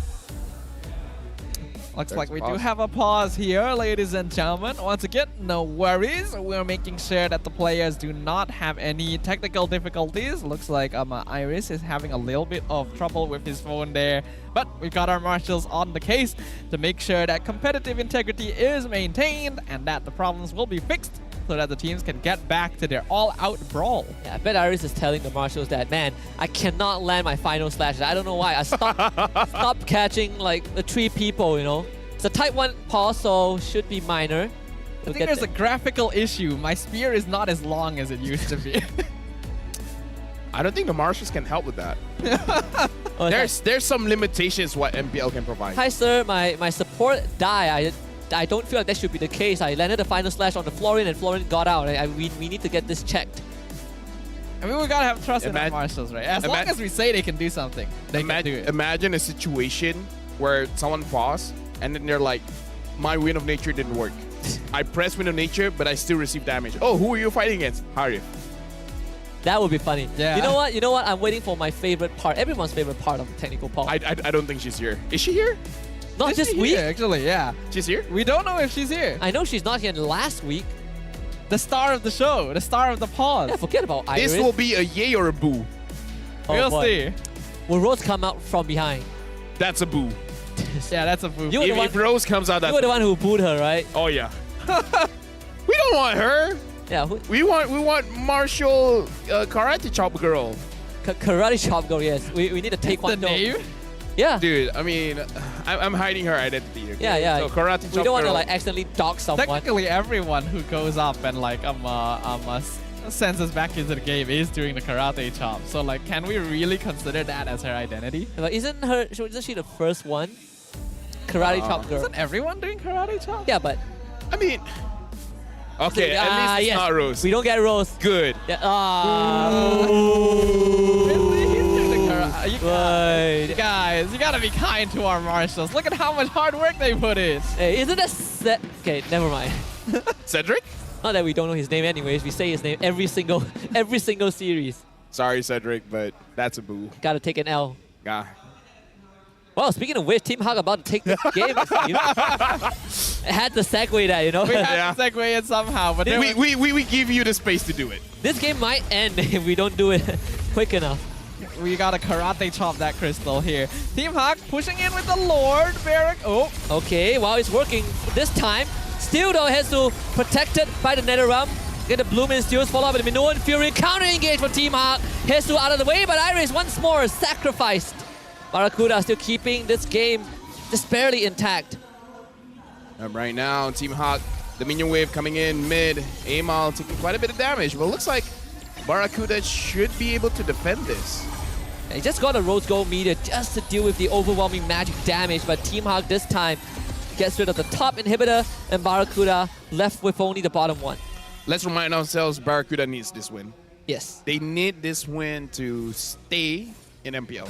Looks like we do have a pause here, ladies and gentlemen. Once again, no worries. We're making sure that the players do not have any technical difficulties. Looks like Iris is having a little bit of trouble with his phone there. But we've got our marshals on the case to make sure that competitive integrity is maintained and that the problems will be fixed so that the teams can get back to their all-out brawl. Yeah, I bet Iris is telling the marshals that, man, I cannot land my final slash. I don't know why. I stopped catching like the 3 people, you know. It's a type 1 pause, so should be minor. I think there's a graphical issue. My spear is not as long as it used to be. I don't think the marshals can help with that. There's some limitations what MPL can provide. Hi, sir. My support died. I don't feel like that should be the case. I landed the final slash on the Florian and Florian got out. We need to get this checked. I mean, we gotta have trust in the marshals, right? As long as we say they can do something, they can do it. Imagine a situation where someone paused and then they're like, my Wind of Nature didn't work. I pressed Wind of Nature, but I still received damage. Oh, who are you fighting against? Harif. That would be funny. Yeah. You know what? I'm waiting for my favorite part. Everyone's favorite part of the technical pause. I don't think she's here. Is she here? Not this week? Actually, yeah. She's here? We don't know if she's here. I know she's not here last week. The star of the show, the star of the pause. Yeah, forget about Iris. This will be a yay or a boo. We'll see. Will Rose come out from behind? That's a boo. Yeah, that's a boo. If Rose comes out, that's you were the one who booed her, right? Oh yeah. We don't want her. Yeah. We want Marshall Karate Chop Girl. Karate Chop Girl, yes. We need a taekwondo. The name? Yeah. Dude, I mean, I'm hiding her identity. Okay? Yeah. So Karate Chop Girl. We don't want to like accidentally dog someone. Technically, everyone who goes up and like sends us back into the game is doing the karate chop. So like, can we really consider that as her identity? But isn't she the first one? Karate Chop Girl. Isn't everyone doing karate chop? Yeah, but I mean, okay, at least it's not Rose. We don't get Rose. Good. Yeah. Guys, you gotta be kind to our marshals. Look at how much hard work they put in. Hey, isn't that okay, never mind. Cedric? Not that we don't know his name anyways. We say his name every single series. Sorry, Cedric, but that's a boo. Gotta take an L. Yeah. Well, speaking of which, Team Hawk about to take this game. I had to segue that, you know. We had to segue it somehow, but we give you the space to do it. This game might end if we don't do it quick enough. We gotta karate chop that crystal here. Team Hawk pushing in with the Lord Barrack. Oh. Okay, well, it's working this time. Still though, Hesu protected by the Nether Realm. Get the Bloom and Steals, follow up with the Minoan Fury. Counter engage for Team Hawk. Hesu out of the way, but Iris once more sacrificed. Barracuda still keeping this game just barely intact. Right now, Team Hawk, the minion wave coming in mid. Amal taking quite a bit of damage, but looks like Barracuda should be able to defend this. He just got a Rose Gold meter just to deal with the overwhelming magic damage, but Team Hawk this time gets rid of the top inhibitor, and Barracuda left with only the bottom one. Let's remind ourselves, Barracuda needs this win. Yes. They need this win to stay in MPL.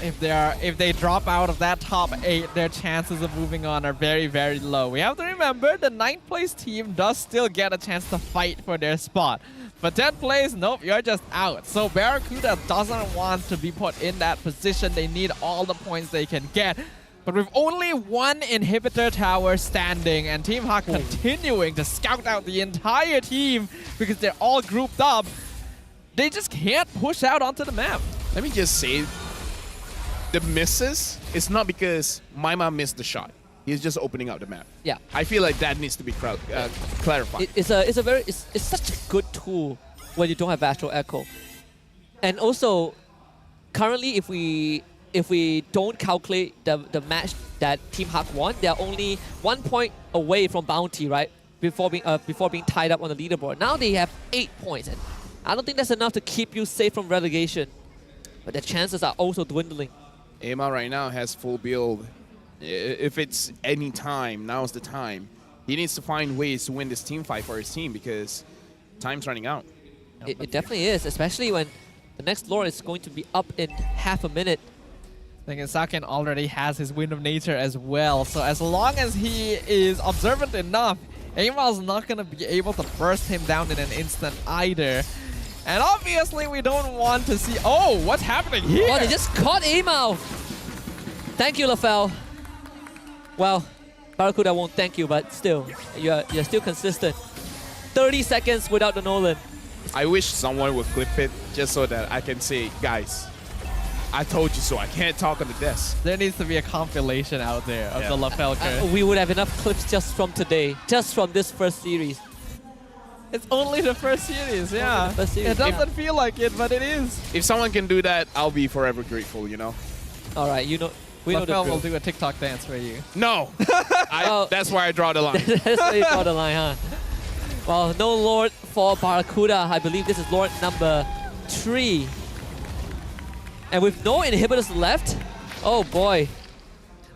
If they drop out of that top 8, their chances of moving on are very, very low. We have to remember the 9th place team does still get a chance to fight for their spot. But 10th place, nope, you're just out. So Barracuda doesn't want to be put in that position. They need all the points they can get. But with only one inhibitor tower standing and Team Hawk continuing to scout out the entire team because they're all grouped up, they just can't push out onto the map. Let me just say, the misses is not because Maima missed the shot. He's just opening up the map. Yeah. I feel like that needs to be clarified. It's such a good tool when you don't have Astral Echo. And also, currently if we don't calculate the match that Team Hawk won, they're only 1 point away from bounty, right? Before being tied up on the leaderboard. Now they have 8 points, and I don't think that's enough to keep you safe from relegation. But the chances are also dwindling. Amal right now has full build. If it's any time, now's the time. He needs to find ways to win this team fight for his team because time's running out. It definitely is, especially when the next lore is going to be up in half a minute. I think Saken already has his Wind of Nature as well, so as long as he is observant enough, Amal's not going to be able to burst him down in an instant either. And obviously we don't want to see... Oh, what's happening here? Oh, they just caught Amal! Thank you, LaFell. Well, Barracuda won't thank you, but still, you're still consistent. 30 seconds without the Nolan. I wish someone would clip it just so that I can say, guys, I told you so. I can't talk on the desk. There needs to be a compilation out there of the LaFell curse. We would have enough clips just from today, just from this first series. It's only the first series, yeah. It doesn't feel like it, but it is. If someone can do that, I'll be forever grateful, you know? All right, you know, we know the LaFell drill. will do a TikTok dance for you. No! That's where I draw the line. That's where you draw the line, huh? Well, no Lord for Barracuda. I believe this is Lord number 3. And with no inhibitors left, oh boy.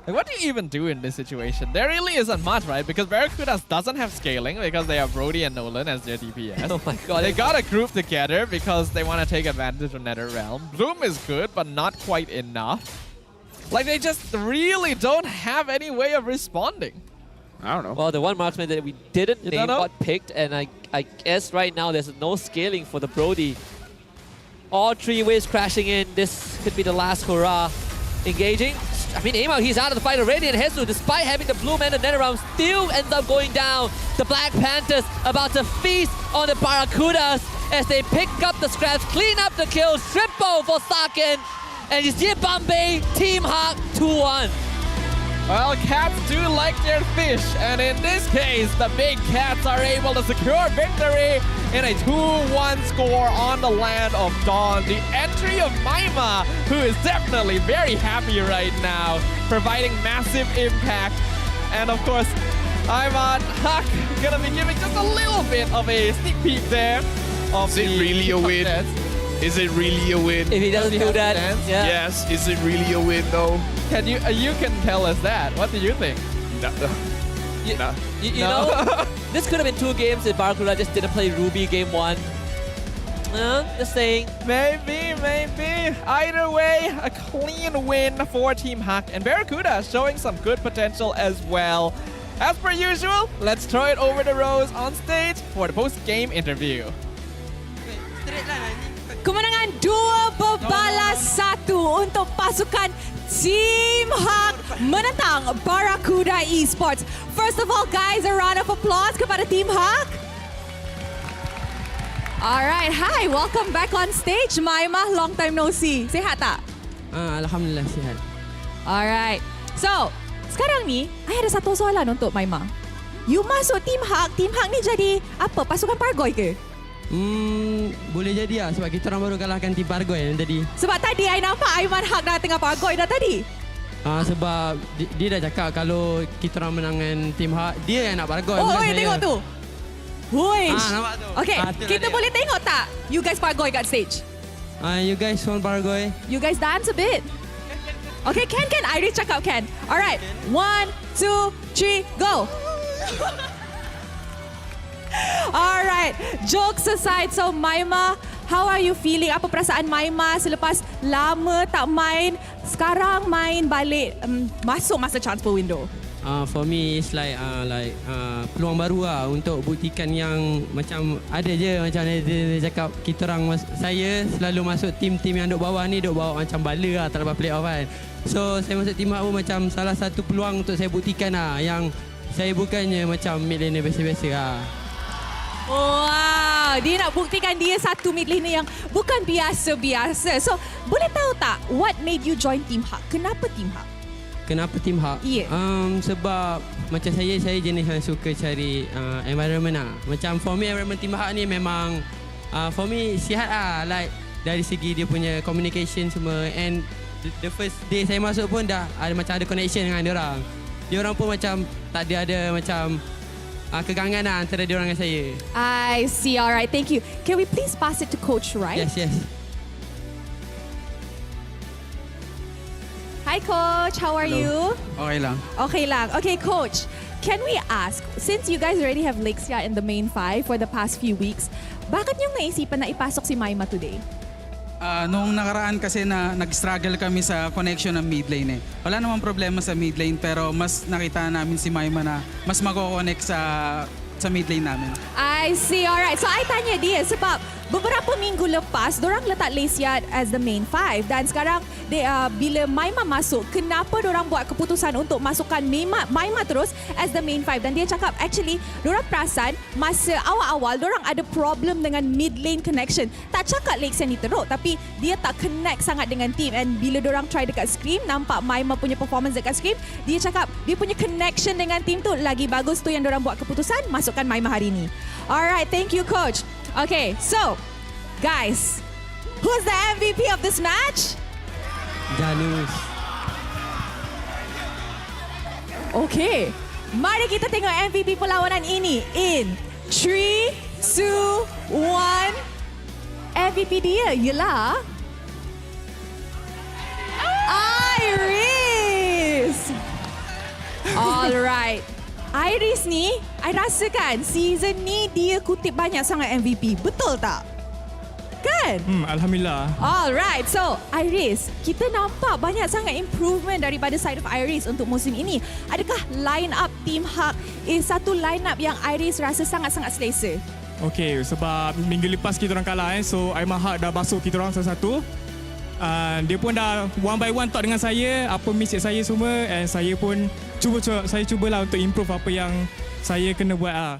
Like, what do you even do in this situation? There really isn't much, right? Because Barracuda doesn't have scaling because they have Brody and Nolan as their DPS. Oh my god. They got a group together because they want to take advantage of NetherRealm. Bloom is good, but not quite enough. Like, they just really don't have any way of responding. I don't know. Well, the one marksman that we didn't name got picked, and I guess right now there's no scaling for the Brody. All 3 waves crashing in. This could be the last hurrah. Engaging. I mean, Amal, he's out of the fight already, and Hesu, despite having the Bloom and the NetherRealm, still ends up going down. The Black Panthers about to feast on the Barracudas as they pick up the scraps, clean up the kills, triple for Saken, and you see Bombay, Team Hawk 2-1. Well, cats do like their fish, and in this case, the big cats are able to secure victory in a 2-1 score on the land of Dawn. The entry of Maima, who is definitely very happy right now, providing massive impact. And of course, Ivan Huck gonna be giving just a little bit of a sneak peek there. Is it really a win? Is it really a win? If he doesn't do that, yeah. Yes, is it really a win though? Can you can tell us that. What do you think? You know, this could have been 2 games if Barracuda just didn't play Ruby game 1. Just saying. Maybe. Either way, a clean win for Team Hawk, and Barracuda showing some good potential as well. As per usual, let's throw it over to Rose on stage for the post-game interview. Kemenangan 2-1 untuk pasukan Team Hawk menentang Barracuda Esports. First of all, guys, a round of applause kepada Team Hawk. Alright, hi, welcome back on stage. Maima, long time no see. Sihat tak? Alhamdulillah sihat. Alright, so sekarang ni, saya ada satu soalan untuk Maima. You masuk Team Hawk ni jadi apa? Pasukan Pargoy ke? Boleh jadi lah sebab kita orang baru kalahkan tim Pargoy yang tadi. Sebab tadi I nampak Aiman Haq dah tengah Pargoy dah tadi. Sebab dia dah cakap kalau kita orang menangan tim Hak, dia yang nak bargoi. Oh, tengok tu. Huish. Nampak tu. Okay, kita boleh tengok tak you guys bargoi kat stage? You guys want bargoi? You guys dance a bit. Okay, can. Iris cakap can. Alright, 1, 2, 3, go. Alright, jokes aside, so Maima, how are you feeling? Apa perasaan Maima selepas lama tak main, sekarang main balik, masuk masa transfer window? For me, it's like peluang baru lah untuk buktikan yang macam ada je macam dia cakap kita orang saya selalu masuk tim-tim yang duk bawah ni duk bawa macam bala lah tak dapat play-off kan. So saya masuk tim Hak pun macam salah satu peluang untuk saya buktikan lah yang saya bukannya macam mid laner biasa-biasa lah. Wow, dia nak buktikan dia satu mid laner yang bukan biasa-biasa. So, boleh tahu tak what made you join Team Hak? Kenapa Team Hak? Kenapa Team Hak? Yeah. Sebab macam saya jenis yang suka cari environment lah. Macam for me environment Team Hak ni memang for me sihat lah. Like dari segi dia punya communication semua, and the first day saya masuk pun dah ada connection dengan dia orang. Dia orang pun macam tak ada macam kegangan lah antara dia orang dengan saya. I see. Alright, thank you. Can we please pass it to Coach Wright? Yes. Hi Coach, how are you? Okay lang. Okay Coach, can we ask, since you guys already have Lexia in the main 5 for the past few weeks, bakit nyo naisipan na ipasok si Maima today? Noong nakaraan kasi na nag-struggle kami sa connection ng mid lane eh. Wala namang problema sa mid lane pero mas nakita namin si Maima na mas mako-connect sa mid lane namin. I see. Alright. So I tanya dia sebab beberapa minggu lepas dorang letak Lesia as the main 5 dan sekarang bila Maima masuk, kenapa dorang buat keputusan untuk masukkan Maima terus as the main 5? Dan dia cakap actually dorang perasan masa awal-awal dorang ada problem dengan mid lane connection. Tak cakap Lesia ni teruk tapi dia tak connect sangat dengan team, and bila dorang try dekat scrim nampak Maima punya performance dekat scrim, dia cakap dia punya connection dengan team tu lagi bagus, tu yang dorang buat keputusan masukkan Maima hari ni. Alright, thank you Coach. Okay, so guys, who's the MVP of this match? Janus. Okay, mari kita tengok MVP perlawanan ini in 3, 2, 1. MVP dia ialah Iris. Alright. Iris ni, I rasa kan season ni dia kutip banyak sangat MVP. Betul tak? Kan? Alhamdulillah. Alright, so Iris, kita nampak banyak sangat improvement daripada side of Iris untuk musim ini. Adakah line up Team Hak satu line up yang Iris rasa sangat-sangat selesa? Okay, sebab minggu lepas kita orang kalah so Aiman Hak dah basuh kita orang satu-satu. Dia pun dah one by one talk dengan saya, apa mistake saya semua, and saya pun cubalah untuk improve apa yang saya kena buat lah.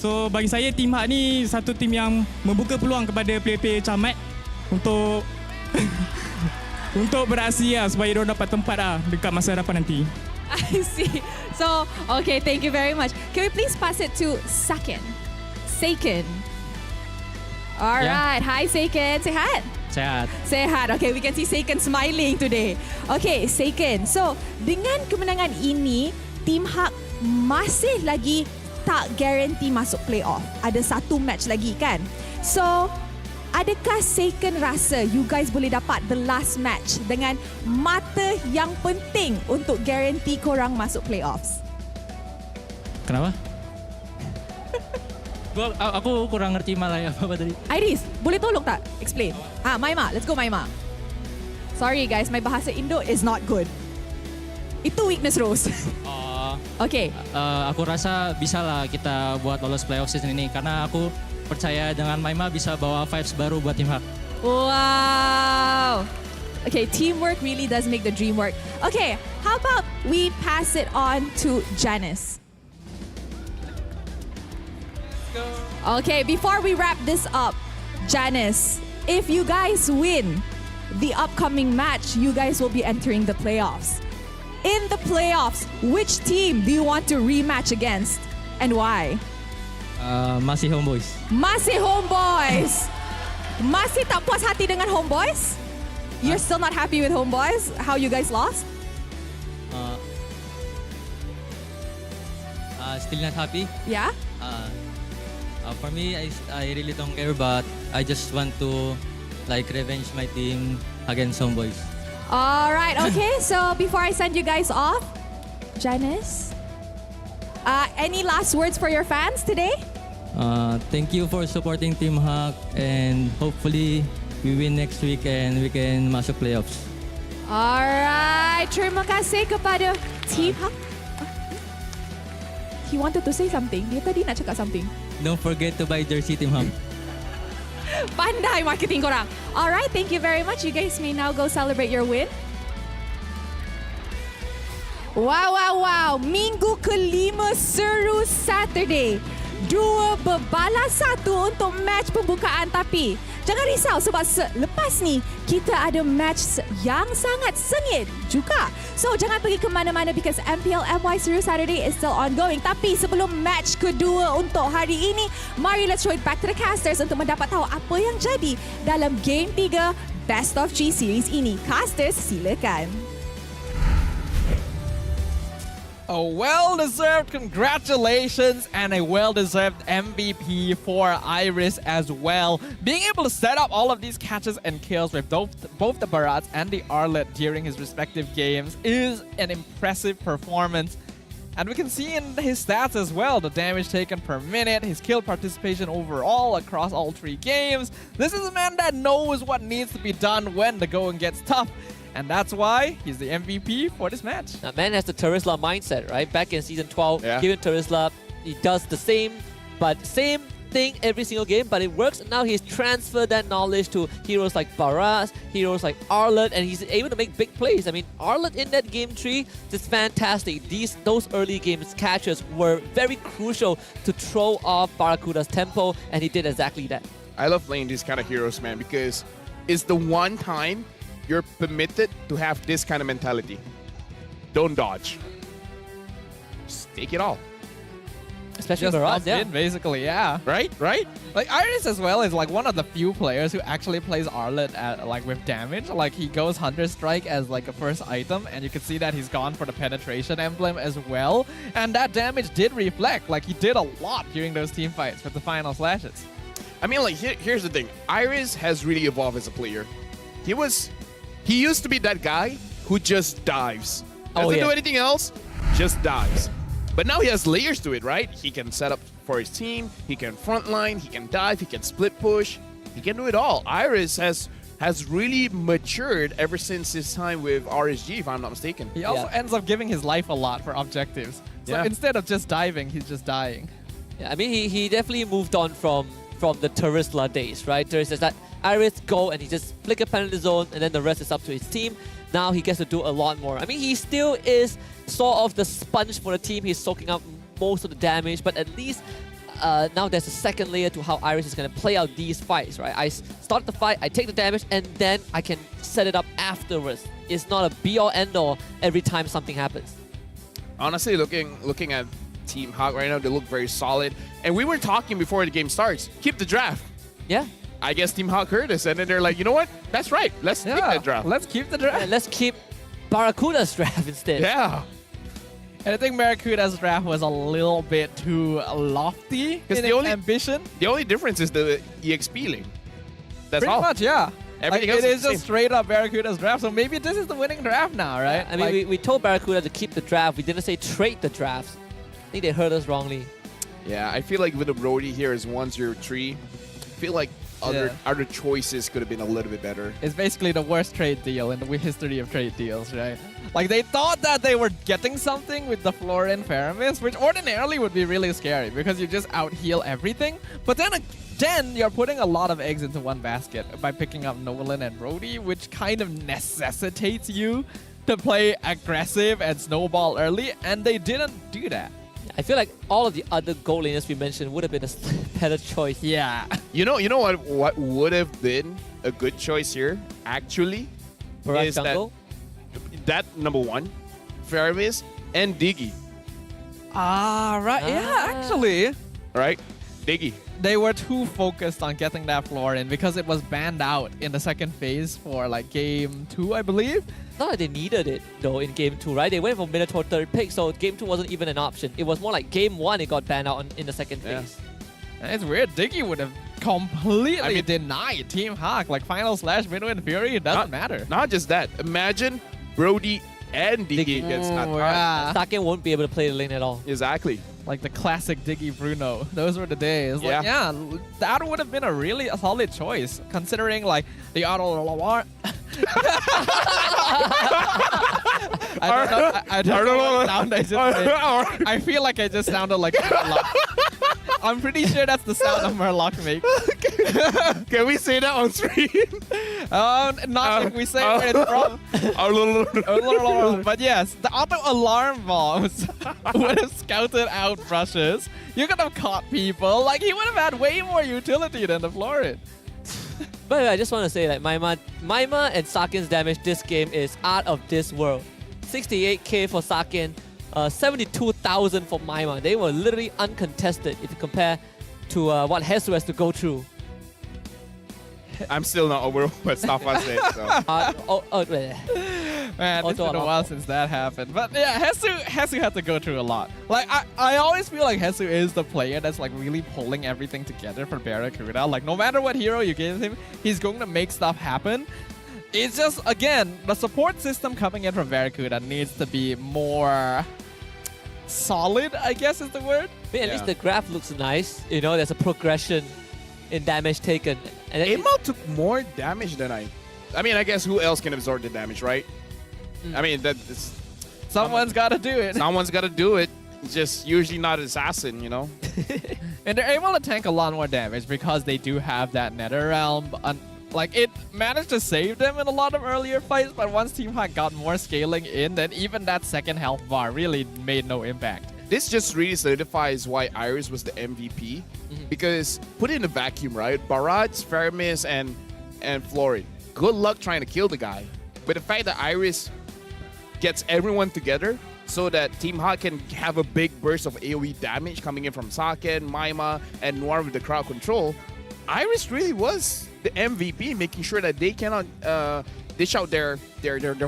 So bagi saya Team Hak ni satu tim yang membuka peluang kepada player-player camat untuk untuk beraksi lah, supaya mereka dapat tempat lah dekat masa hadapan nanti. I see. So, okay, thank you very much. Can we please pass it to Seiken? Alright, Hi Seiken, sehat? Sehat. Okay, we can see Seiken smiling today. Okay, Seiken. So, dengan kemenangan ini, Team Hak masih lagi tak guarantee masuk playoff. Ada satu match lagi kan? So, adakah Seiken rasa you guys boleh dapat the last match dengan mata yang penting untuk guarantee korang masuk playoffs? Kenapa? Aku kurang ngerti malah apa tadi. Iris, boleh tolong tak explain? Maima, let's go Maima. Sorry guys, my bahasa Indo is not good. Itu weakness Rose. Okay. Aku rasa bisa lah kita buat lolos playoff season ini karena aku percaya dengan Maima bisa bawa vibes baru buat Team Hak. Wow. Okay, teamwork really does make the dream work. Okay, how about we pass it on to Janice? Okay, before we wrap this up, Janice, if you guys win the upcoming match, you guys will be entering the playoffs. In the playoffs, which team do you want to rematch against and why? Masih Homeboys. Masih Homeboys. Masih tak puas hati dengan Homeboys? You're still not happy with Homeboys? How you guys lost? still not happy. Yeah? For me, I really don't care, but I just want to like revenge my team against some boys. All right, okay. So before I send you guys off, Janice, any last words for your fans today? Thank you for supporting Team Hawk, and hopefully we win next week and we can masuk playoffs. All right, terima kasih kepada Team Hawk. He wanted to say something. Dia tadi nak cakap something. Don't forget to buy jersey Team Hawk. Pandai marketing korang. All right, thank you very much. You guys may now go celebrate your win. Wow, wow, wow. Minggu kelima seru Saturday. 2 berbalas 1 untuk match pembukaan, tapi jangan risau sebab lepas ni kita ada match yang sangat sengit juga. So jangan pergi ke mana-mana because MPL MY Seru Saturday is still ongoing. Tapi sebelum match kedua untuk hari ini, mari let's throw it back to the casters untuk mendapat tahu apa yang jadi dalam game 3 Best of 3 series ini. Casters, silakan. A well-deserved congratulations and a well-deserved MVP for Iris as well. Being able to set up all of these catches and kills with both the Barats and the Arlet during his respective games is an impressive performance. And we can see in his stats as well, the damage taken per minute, his kill participation overall across all 3 games. This is a man that knows what needs to be done when the going gets tough. And that's why he's the MVP for this match. Now, man has the Terisla mindset, right? Back in Season 12, given Terisla, he does the same thing every single game, but it works. Now he's transferred that knowledge to heroes like Baras, heroes like Arlet, and he's able to make big plays. I mean, Arlet in that game 3 is fantastic. Those early games catches were very crucial to throw off Barracuda's tempo, and he did exactly that. I love playing these kind of heroes, man, because it's the one time you're permitted to have this kind of mentality. Don't dodge. Just take it all. Especially just Baras, yeah. Basically, yeah. Right? Like Iris as well is like one of the few players who actually plays Arlet at, like with damage. Like he goes Hunter Strike as like a first item, and you can see that he's gone for the penetration emblem as well. And that damage did reflect. Like he did a lot during those team fights with the final slashes. I mean, like here's the thing. Iris has really evolved as a player. He used to be that guy who just dives. Doesn't do anything else, just dives. But now he has layers to it, right? He can set up for his team, he can frontline, he can dive, he can split push, he can do it all. Iris has really matured ever since his time with RSG, if I'm not mistaken. He also ends up giving his life a lot for objectives. So instead of just diving, he's just dying. Yeah, I mean, he definitely moved on from the Terisla days, right? There's that Iris go and he just flick a penalty zone and then the rest is up to his team. Now he gets to do a lot more. I mean, he still is sort of the sponge for the team. He's soaking up most of the damage, but at least now there's a second layer to how Iris is going to play out these fights, right? I start the fight, I take the damage, and then I can set it up afterwards. It's not a be-all, end-all every time something happens. Honestly, looking at Team Hawk right now, they look very solid. And we were talking before the game starts, keep the draft. Yeah. I guess Team Hawk heard us, and then they're like, you know what? That's right. Let's keep that draft. Let's keep the draft. Yeah, let's keep Barracuda's draft instead. Yeah. And I think Barracuda's draft was a little bit too lofty in its ambition. The only difference is the EXP link. That's Pretty all. much, yeah. Everything like, else it is is the just same. straight up Barracuda's draft. So maybe this is the winning draft now, right? I mean, we told Barracuda to keep the draft. We didn't say trade the drafts. I think they heard us wrongly. Yeah, I feel like with the Brody here is 1-0-3. I feel like other choices could have been a little bit better. It's basically the worst trade deal in the history of trade deals, right? Like, they thought that they were getting something with the Florin Faramis, which ordinarily would be really scary because you just out-heal everything. But then you're putting a lot of eggs into one basket by picking up Nolan and Brody, which kind of necessitates you to play aggressive and snowball early, and they didn't do that. I feel like all of the other goal laners we mentioned would have been a better choice. Yeah. You know what would have been a good choice here, actually? Barak is jungle? That number 1, Faramis and Diggy. Right. Yeah, actually. Right? Diggy. They were too focused on getting that floor in because it was banned out in the second phase for like game 2, I believe. not that they needed it though in game 2, right? They went for Minotaur third pick, so game 2 wasn't even an option. It was more like game 1 it got banned out in the second phase. And it's weird, Diggy would have completely denied Team Hawk, like final slash Midwin Fury, it doesn't matter. Not just that, imagine Brody and Diggy against Nathan. Saken won't be able to play the lane at all. Exactly. Like the classic Diggy Bruno. Those were the days. Like, yeah, that would have been a really solid choice, considering like the auto alarm. I don't know what sound I just made. I feel like I just sounded like Murloc. I'm pretty sure that's the sound of Murloc makes. Can we say that on stream? Not if we say where it's from. But yes, the auto alarm bombs would have scouted out brushes. You could have caught people. Like, he would have had way more utility than the Florid. But I just want to say that Maima and Saken's damage this game is out of this world. 68k for Saken, 72,000 for Maima. They were literally uncontested if you compare to what Hesu has to go through. I'm still not over what Stafa said. So. Man, it's been a while since that happened. But yeah, Hesu had to go through a lot. Like, I always feel like Hesu is the player that's like really pulling everything together for Barracuda. Like, no matter what hero you give him, he's going to make stuff happen. It's just, again, the support system coming in from Barracuda needs to be more solid, I guess is the word. At least the graph looks nice. You know, there's a progression in damage taken. And Amal took more damage than I mean, I guess who else can absorb the damage, right? I mean, someone's got to do it. Someone's got to do it. It's just usually not assassin, you know? And they're able to tank a lot more damage because they do have that Nether Realm. Like, it managed to save them in a lot of earlier fights, but once Team Hawk got more scaling in, then even that second health bar really made no impact. This just really solidifies why Iris was the MVP. Because put it in a vacuum, right? Barrage, Faramis, and Florid. Good luck trying to kill the guy. But the fact that Iris gets everyone together so that Team Hawk can have a big burst of AoE damage coming in from Saken, Maima, and Noir with the crowd control, Iris really was the MVP, making sure that they cannot dish out their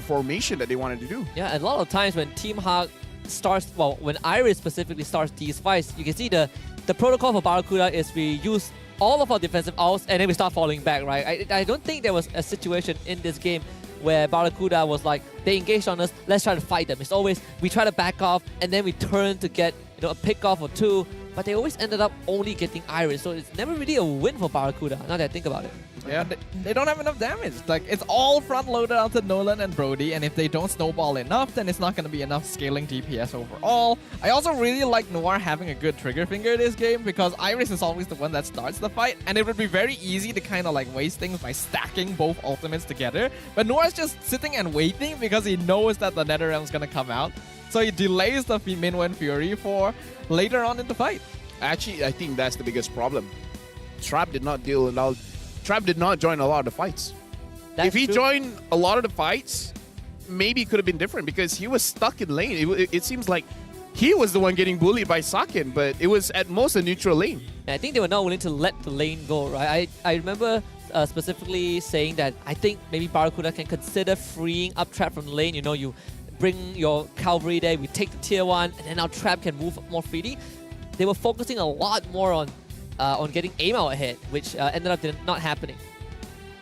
formation that they wanted to do. Yeah, and a lot of times when Team Hawk starts, well, when Iris specifically starts these fights, you can see the protocol for Barracuda is we use all of our defensive ults and then we start falling back, right? I don't think there was a situation in this game where Barracuda was like, they engaged on us, let's try to fight them. It's always, we try to back off and then we turn to get a pick off or two, but they always ended up only getting Iris, so it's never really a win for Barracuda, now that I think about it. Yeah, they don't have enough damage. Like, it's all front-loaded onto Nolan and Brody, and if they don't snowball enough, then it's not going to be enough scaling DPS overall. I also really like Noir having a good trigger finger this game, because Iris is always the one that starts the fight, and it would be very easy to kind of like waste things by stacking both ultimates together. But Noir's just sitting and waiting because he knows that the NetherRealm's going to come out. So he delays the Minwen Fury for later on in the fight. Actually, I think that's the biggest problem. Trap did not join a lot of the fights. If he joined a lot of the fights, maybe it could have been different because he was stuck in lane. It seems like he was the one getting bullied by Saken, but it was at most a neutral lane. I think they were not willing to let the lane go, right? I remember specifically saying that I think maybe Barracuda can consider freeing up Trap from the lane. You know, you bring your cavalry there, we take the tier 1, and then our Trap can move more freely. They were focusing a lot more on getting Amal ahead, which ended up not happening.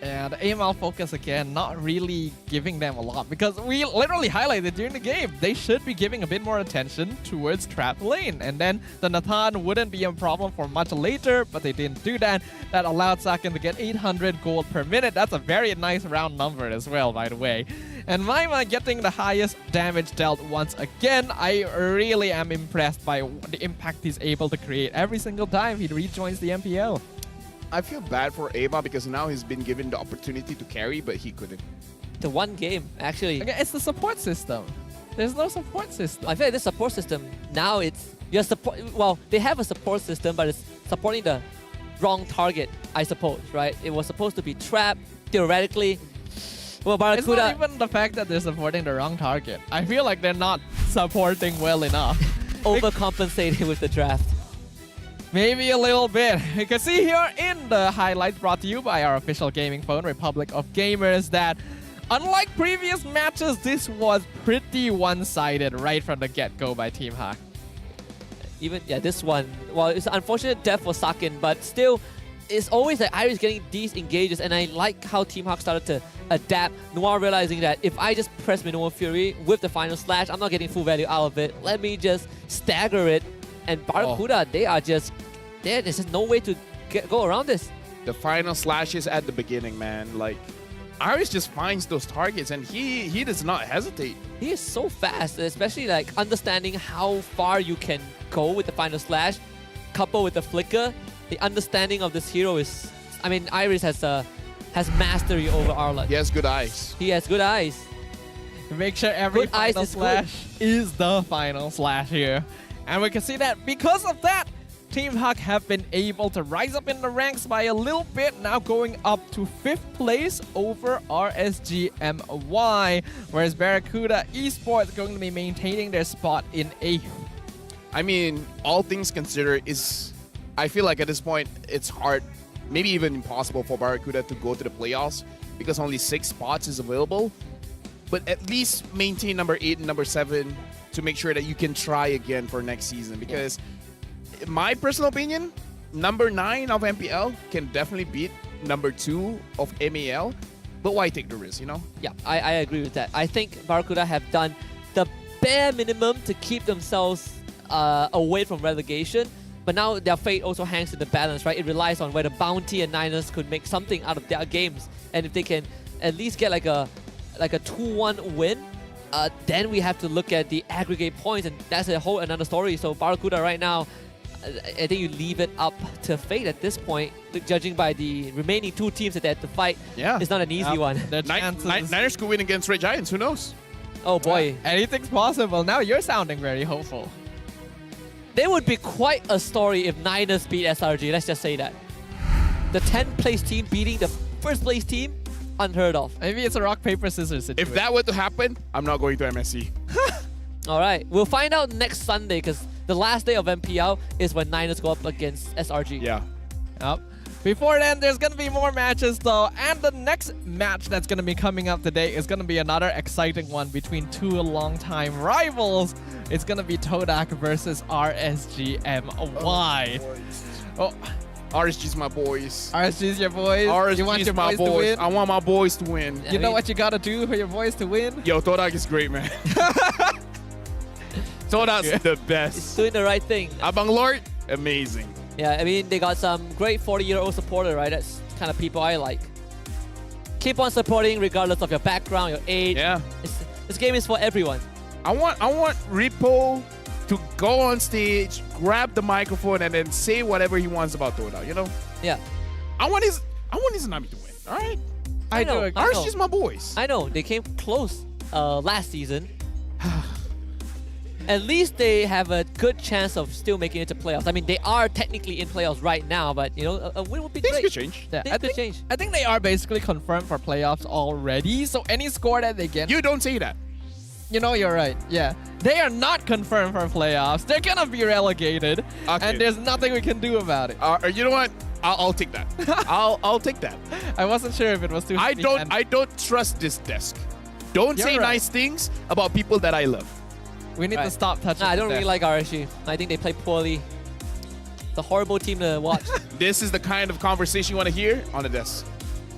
And Amal focus again, not really giving them a lot, because we literally highlighted during the game, they should be giving a bit more attention towards trap lane, and then the Nathan wouldn't be a problem for much later, but they didn't do that. That allowed Saken to get 800 gold per minute. That's a very nice round number as well, by the way. And Maima getting the highest damage dealt once again. I really am impressed by the impact he's able to create every single time he rejoins the MPL. I feel bad for Ava because now he's been given the opportunity to carry, but he couldn't. The one game, actually. Okay, it's the support system. There's no support system. I feel like this support system, now it's... Well, they have a support system, but it's supporting the wrong target, I suppose, right? It was supposed to be Trap, theoretically. Well, Barracuda... It's not even the fact that they're supporting the wrong target. I feel like they're not supporting well enough. Overcompensating with the draft. Maybe a little bit. You can see here in the highlights brought to you by our official gaming phone, Republic of Gamers, that unlike previous matches, this was pretty one-sided right from the get-go by Team Hawk. Even, yeah, this one, well, it's an unfortunate death for Sakin, but still, it's always like Iris getting these engages, and I like how Team Hawk started to adapt. Noir realizing that if I just press Minoan Fury with the final slash, I'm not getting full value out of it. Let me just stagger it. And Barracuda, there's just no way to go around this. The final slashes at the beginning, man. Like, Iris just finds those targets, and he does not hesitate. He is so fast, especially like understanding how far you can go with the final slash, coupled with the flicker. The understanding of this hero is, I mean, Iris has mastery over Arlott. He has good eyes. He has good eyes. Make sure every Good eyes final is slash is the final slash here. And we can see that because of that, Team Hawk have been able to rise up in the ranks by a little bit, now going up to 5th place over RSGMY, whereas Barracuda Esports going to be maintaining their spot in 8th. I mean, all things considered, I feel like at this point, it's hard, maybe even impossible for Barracuda to go to the playoffs because only 6 spots is available. But at least maintain number 8 and number 7 to make sure that you can try again for next season. Because in my personal opinion, number 9 of MPL can definitely beat number 2 of MAL. But why take the risk, you know? Yeah, I agree with that. I think Barracuda have done the bare minimum to keep themselves away from relegation. But now their fate also hangs in the balance, right? It relies on whether Bounty and Niners could make something out of their games. And if they can at least get like a 2-1 win, then we have to look at the aggregate points, and that's a whole another story. So Barracuda right now, I think you leave it up to fate at this point, judging by the remaining 2 teams that they had to fight. Yeah. It's not an easy one. Niners could win against Red Giants, who knows? Oh boy. Anything's possible. Now you're sounding very hopeful. There would be quite a story if Niners beat SRG, let's just say that. The 10th place team beating the 1st place team, unheard of. Maybe it's a rock, paper, scissors situation. If that were to happen, I'm not going to MSC. Alright, we'll find out next Sunday because the last day of MPL is when Niners go up against SRG. Yeah. Yep. Before then, there's going to be more matches though, and the next match that's going to be coming up today is going to be another exciting one between 2 longtime rivals. It's going to be Todak versus RSGMY. Oh, RSG's my boys. RSG's your boys? RSG's you want your my boys to win? I want my boys to win. You know what you got to do for your boys to win? Yo, Todak is great, man. Todak's the best. It's doing the right thing. Abang Lord, amazing. Yeah, I mean, they got some great 40-year-old supporter, right? That's kind of people I like. Keep on supporting regardless of your background, your age. Yeah. This game is for everyone. I want Ripo to go on stage, grab the microphone, and then say whatever he wants about Todak, you know? Yeah. I want his Nami to win, all right? I know. RSG's my boys. I know. They came close last season. At least they have a good chance of still making it to playoffs. I mean, they are technically in playoffs right now, but, you know, a win would be Things great. could change. Yeah, Things could change. I think they are basically confirmed for playoffs already, so any score that they get... You don't say that. You know, you're right. Yeah. They are not confirmed for playoffs. They're gonna be relegated, Okay. and there's nothing we can do about it. You know what? I'll take that. I'll take that. I wasn't sure if it was too I heavy don't and- trust this desk. Don't You're say right. nice things about people that I love. We need to stop touching Nah, I don't the really desk. like RSG. I think they play poorly. It's a horrible team to watch. This is the kind of conversation you want to hear on the desk.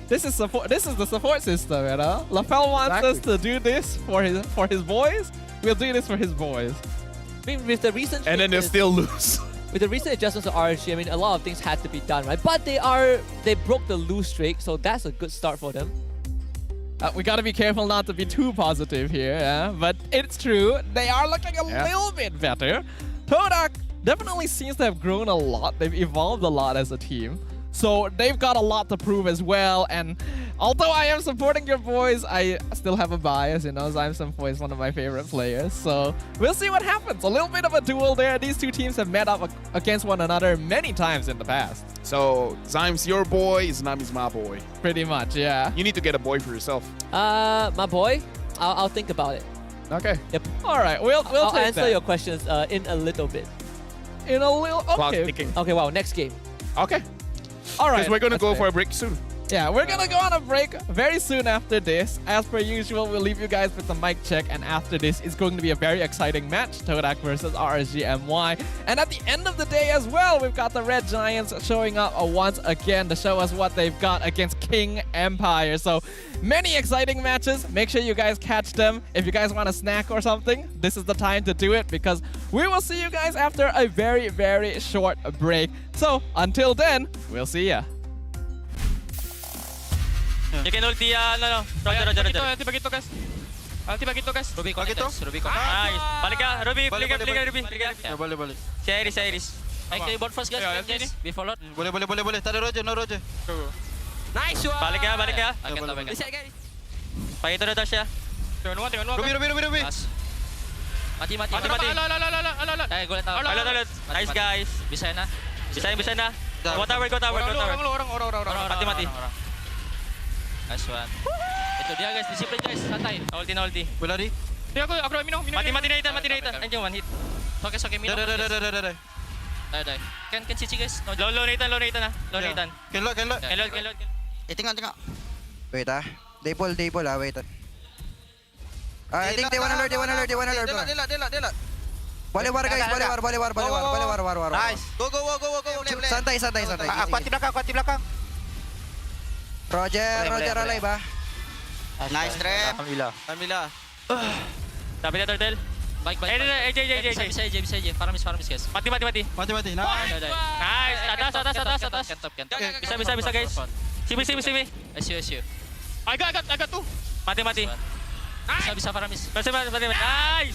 This is support. This is the support system, you know. LaFell wants us to do this for his boys. We'll do this for his boys. I mean, with the recent And then they'll changes- still lose. With the recent adjustments to RSG, I mean, a lot of things had to be done, right? But they broke the lose streak, so that's a good start for them. We gotta be careful not to be too positive here, yeah? But it's true. They are looking a little bit better. Todak definitely seems to have grown a lot. They've evolved a lot as a team. So they've got a lot to prove as well. And although I am supporting your boys, I still have a bias, you know. Zimsum is one of my favorite players. So we'll see what happens. A little bit of a duel there. These two teams have met up against one another many times in the past. So Zim's your boy, Nami's my boy. Pretty much, yeah. You need to get a boy for yourself. My boy, I'll think about it. Okay. Yep. All right, we'll I'll take answer that. your questions in a little bit. In a little... Clock Okay. ticking. Okay, wow, next game. Okay. All right. Because we're going to that's go fair. for a break soon. Yeah, we're gonna go on a break very soon after this. As per usual, we'll leave you guys with the mic check, and after this, it's going to be a very exciting match, Todak versus RSGMY. And at the end of the day as well, we've got the Red Giants showing up once again to show us what they've got against King Empire. So many exciting matches. Make sure you guys catch them. If you guys want a snack or something, this is the time to do it, because we will see you guys after a very, very short break. So until then, we'll see ya. You can ulti, Roger. Ulti bagi to, guys. Ulti bagi to, guys. Ruby connect, guys. Ruby connect. Nice. Balik ka, Ruby. Flicker, Ruby. Ya, boleh. Si Iris. Okay, board first, guys. Before Lord. Boleh. Tak ada Roger, no Roger. Nice one. Balik ka. Guys. Bagi to dash ya. Tengok Ruby. Mati. Ala. Go let out. Nice guys. Bisa na. Go tower. Orang. Mati. Nice one. Itu dia guys, disiplin guys, santai. Ulti. Boleh lari. Dia aku minum. Mati na Ethan. Anjing one hit. Okay, minum. Dah. Die. Can CC guys. No. Low Nathan. Low Nathan. Can load. Tengok. Wait They pull wait. I think they wanna lure. Dia lot. Boleh war guys, boleh war. Nice. Go. Boleh. Santai. Aku hati belakang. Roger alay ba? Nice trap. Alhamdulillah. Tapi dia turtle. Baik. AJ. Bisa AJ. Faramis guys. Mati. Nice. Nice. Atas. Bisa guys. Simi. SU. I got two. Mati. Bisa Faramis. Mati. Nice.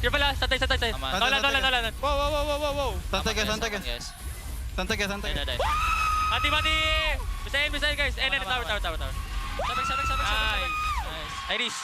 Triple lah. Santai. Nolan. Wow. Santai guys. Mati. Bisa guys. Tower. Nice. Iris.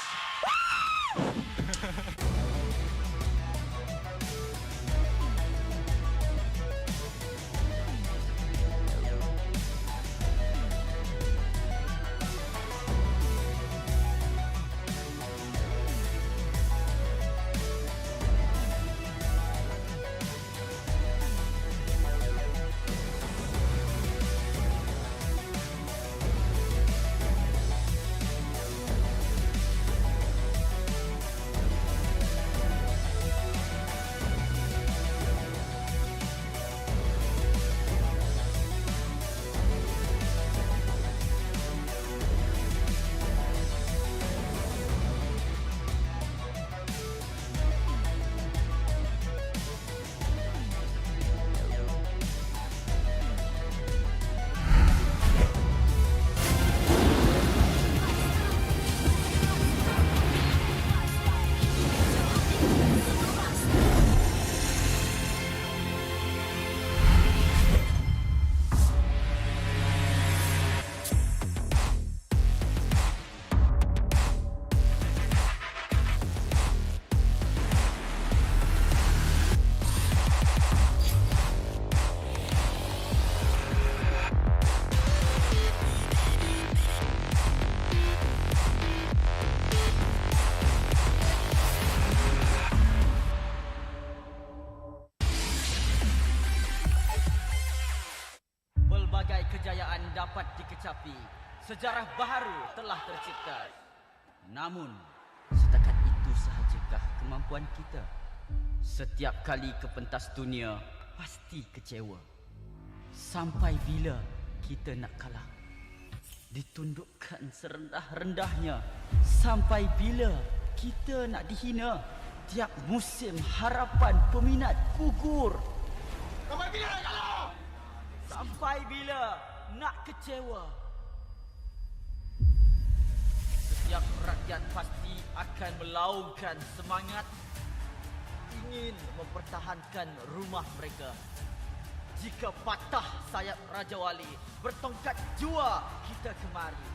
kejayaan dapat dikecapi, sejarah baru telah tercipta. Namun, setakat itu sahajakah kemampuan kita? Setiap kali ke pentas dunia, pasti kecewa. Sampai bila kita nak kalah? Ditundukkan serendah-rendahnya. Sampai bila kita nak dihina? Tiap musim harapan peminat gugur. Sampai bila nak kalah? Sampai bila nak kecewa? Setiap rakyat pasti akan melaungkan semangat, ingin mempertahankan rumah mereka. Jika patah sayap Raja Wali, bertongkat jua kita kemari.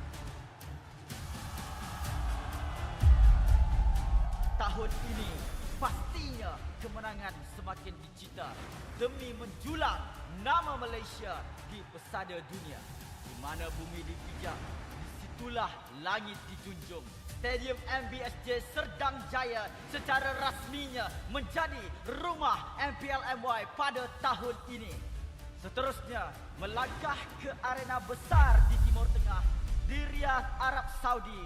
Tahun ini pastinya kemenangan semakin dicita demi menjulang nama Malaysia di pesada dunia. Di mana bumi dipijak, disitulah langit dijunjung. Stadium MBSJ Serdang Jaya secara rasminya menjadi rumah MPL MY pada tahun ini. Seterusnya, melangkah ke arena besar di Timur Timur Tengah di Riyadh, Arab Saudi.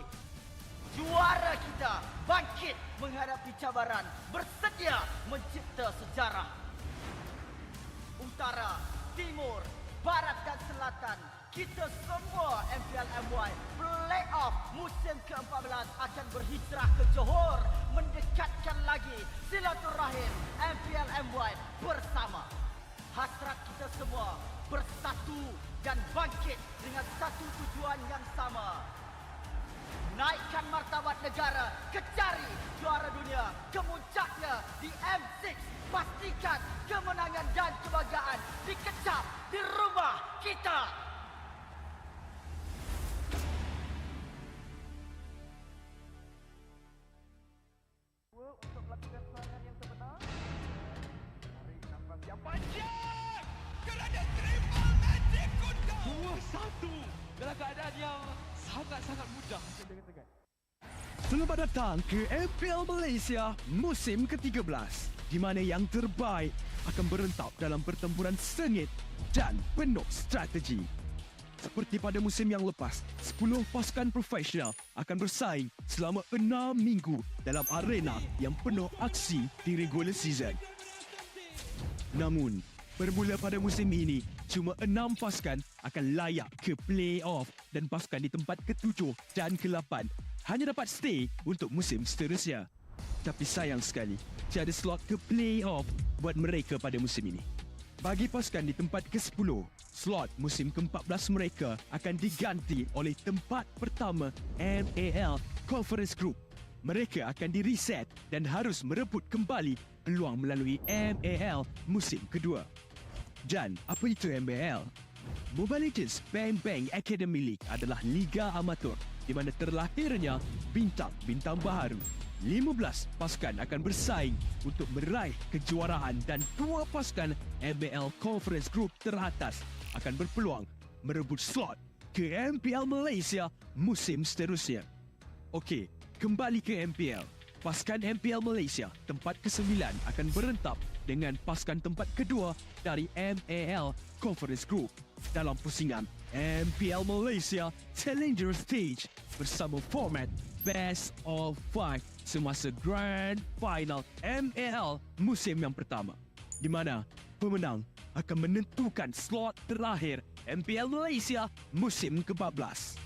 Juara kita bangkit menghadapi cabaran, bersedia mencipta sejarah. Utara, Timur, Barat dan Selatan, kita semua MPL MY Playoff musim ke-14 akan berhijrah ke Johor, mendekatkan lagi silaturahim MPL MY bersama. Hasrat kita semua bersatu dan bangkit dengan satu tujuan yang sama. Naikkan martabat negara, kecari juara dunia, kemuncaknya di M6. Pastikan kemenangan dan kebanggaan dikecap di rumah kita. Untuk melakukan serangan yang sebenar. Tarik nafas yang panjang. Kerana triple magic kuda. 2-1 dalam keadaan yang sangat-sangat mudah. Selamat datang ke MPL Malaysia musim ke-13, di mana yang terbaik akan berentap dalam pertempuran sengit dan penuh strategi. Seperti pada musim yang lepas, 10 pasukan profesional akan bersaing selama 6 minggu dalam arena yang penuh aksi di regular season. Namun, bermula pada musim ini, cuma 6 pasukan akan layak ke play-off dan pasukan di tempat ke-7 dan ke-8 hanya dapat stay untuk musim seterusnya. Tapi sayang sekali, tiada slot ke play-off buat mereka pada musim ini. Bagi pasukan di tempat ke-10, slot musim ke-14 mereka akan diganti oleh tempat pertama MAL Conference Group. Mereka akan di-reset dan harus merebut kembali peluang melalui MAL musim kedua. Dan apa itu MAL? Mobile Legends Bang Bang Academy League adalah liga amatur di mana terlahirnya bintang-bintang baharu. 15 pasukan akan bersaing untuk meraih kejuaraan dan 2 pasukan MPL Conference Group teratas akan berpeluang merebut slot ke MPL Malaysia musim seterusnya. Okey, kembali ke MPL. Pasukan MPL Malaysia tempat ke-9 akan berentap dengan pasukan tempat kedua dari MAL Conference Group dalam pusingan MPL Malaysia Challenger Stage bersama format Best of 5 semasa Grand Final MAL musim yang pertama, di mana pemenang akan menentukan slot terakhir MPL Malaysia musim ke-14.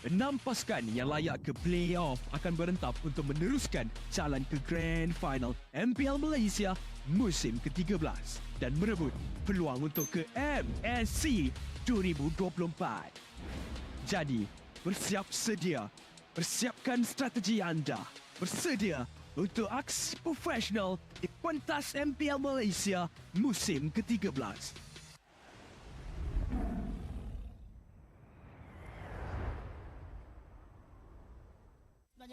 6 pasukan yang layak ke play-off akan berentap untuk meneruskan jalan ke Grand Final MPL Malaysia musim ke-13 dan merebut peluang untuk ke MSC 2024. Jadi, bersiap sedia. Persiapkan strategi anda. Bersedia untuk aksi profesional di pentas MPL Malaysia musim ke-13.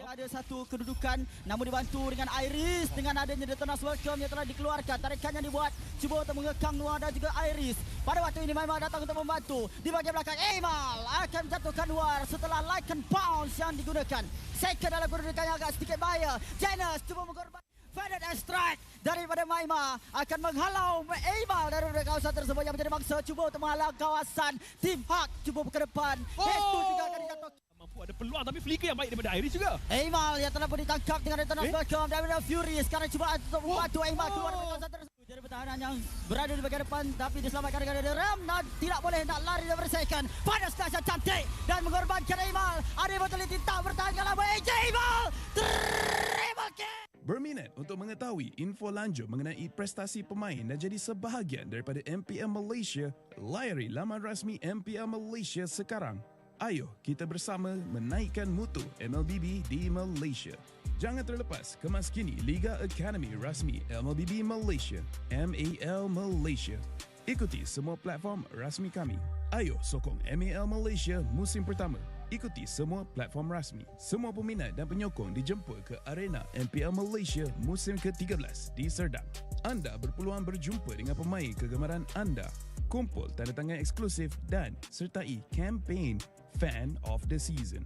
Ada satu kedudukan namun dibantu dengan Iris dengan adanya detonas welcome yang telah dikeluarkan, tarikan yang dibuat cuba untuk mengekang Noah dan juga Iris. Pada waktu ini memang datang untuk membantu di bahagian belakang. Emal akan menjatuhkan Noah setelah like and bounce yang digunakan. Second dalam kedudukan yang agak sedikit bahaya. Janus cuba mengorbankan Faded and strike daripada Maima akan menghalau Emal dari kawasan tersebut yang menjadi mangsa cuba untuk menghalau kawasan Tim Hak cuba ke depan. Itu juga akan dijatuhkan. Mampu ada peluang tapi flicker yang baik daripada Iris juga. Emal yang telah pun ditangkap dengan return welcome daripada Fury. Sekarang cuba untuk membantu Emal keluar dari kawasan tersebut. Jadi pertahanan yang berada di bahagian depan tapi diselamatkan dengan Ram dan tidak boleh nak lari dan bersihkan. Pada stasiun cantik dan mengorbankan Emal. Ada oportuniti tak bertahan lama AJ Emal. Triple kill. Berminat untuk mengetahui info lanjut mengenai prestasi pemain dan jadi sebahagian daripada MPL Malaysia? Layari laman rasmi MPL Malaysia sekarang. Ayo kita bersama menaikkan mutu MLBB di Malaysia. Jangan terlepas kemaskini Liga Academy rasmi MLBB Malaysia, MAL Malaysia. Ikuti semua platform rasmi kami. Ayo sokong MAL Malaysia musim pertama. Ikuti semua platform rasmi. Semua peminat dan penyokong dijemput ke arena MPL Malaysia musim ke-13 di Serdang. Anda berpeluang berjumpa dengan pemain kegemaran anda, kumpul tanda tangan eksklusif dan sertai kempen Fan of the Season.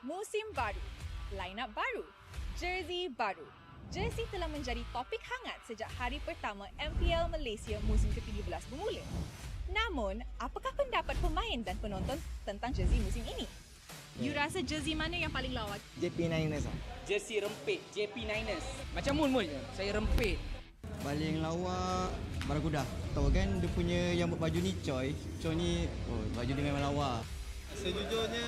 Musim baru, line-up baru, jersey baru. Jersey telah menjadi topik hangat sejak hari pertama MPL Malaysia musim ke-13 bermula. Namun, apakah pendapat pemain dan penonton tentang jersey musim ini? You rasa jersey mana yang paling lawa? JP Niners lah. Jersey rempit, JP Niners. Macam Mun, saya rempit. Paling lawa Barakuda. Tahu kan dia punya yang buat baju ni Choi. Choi ni baju dia memang lawa. Sejujurnya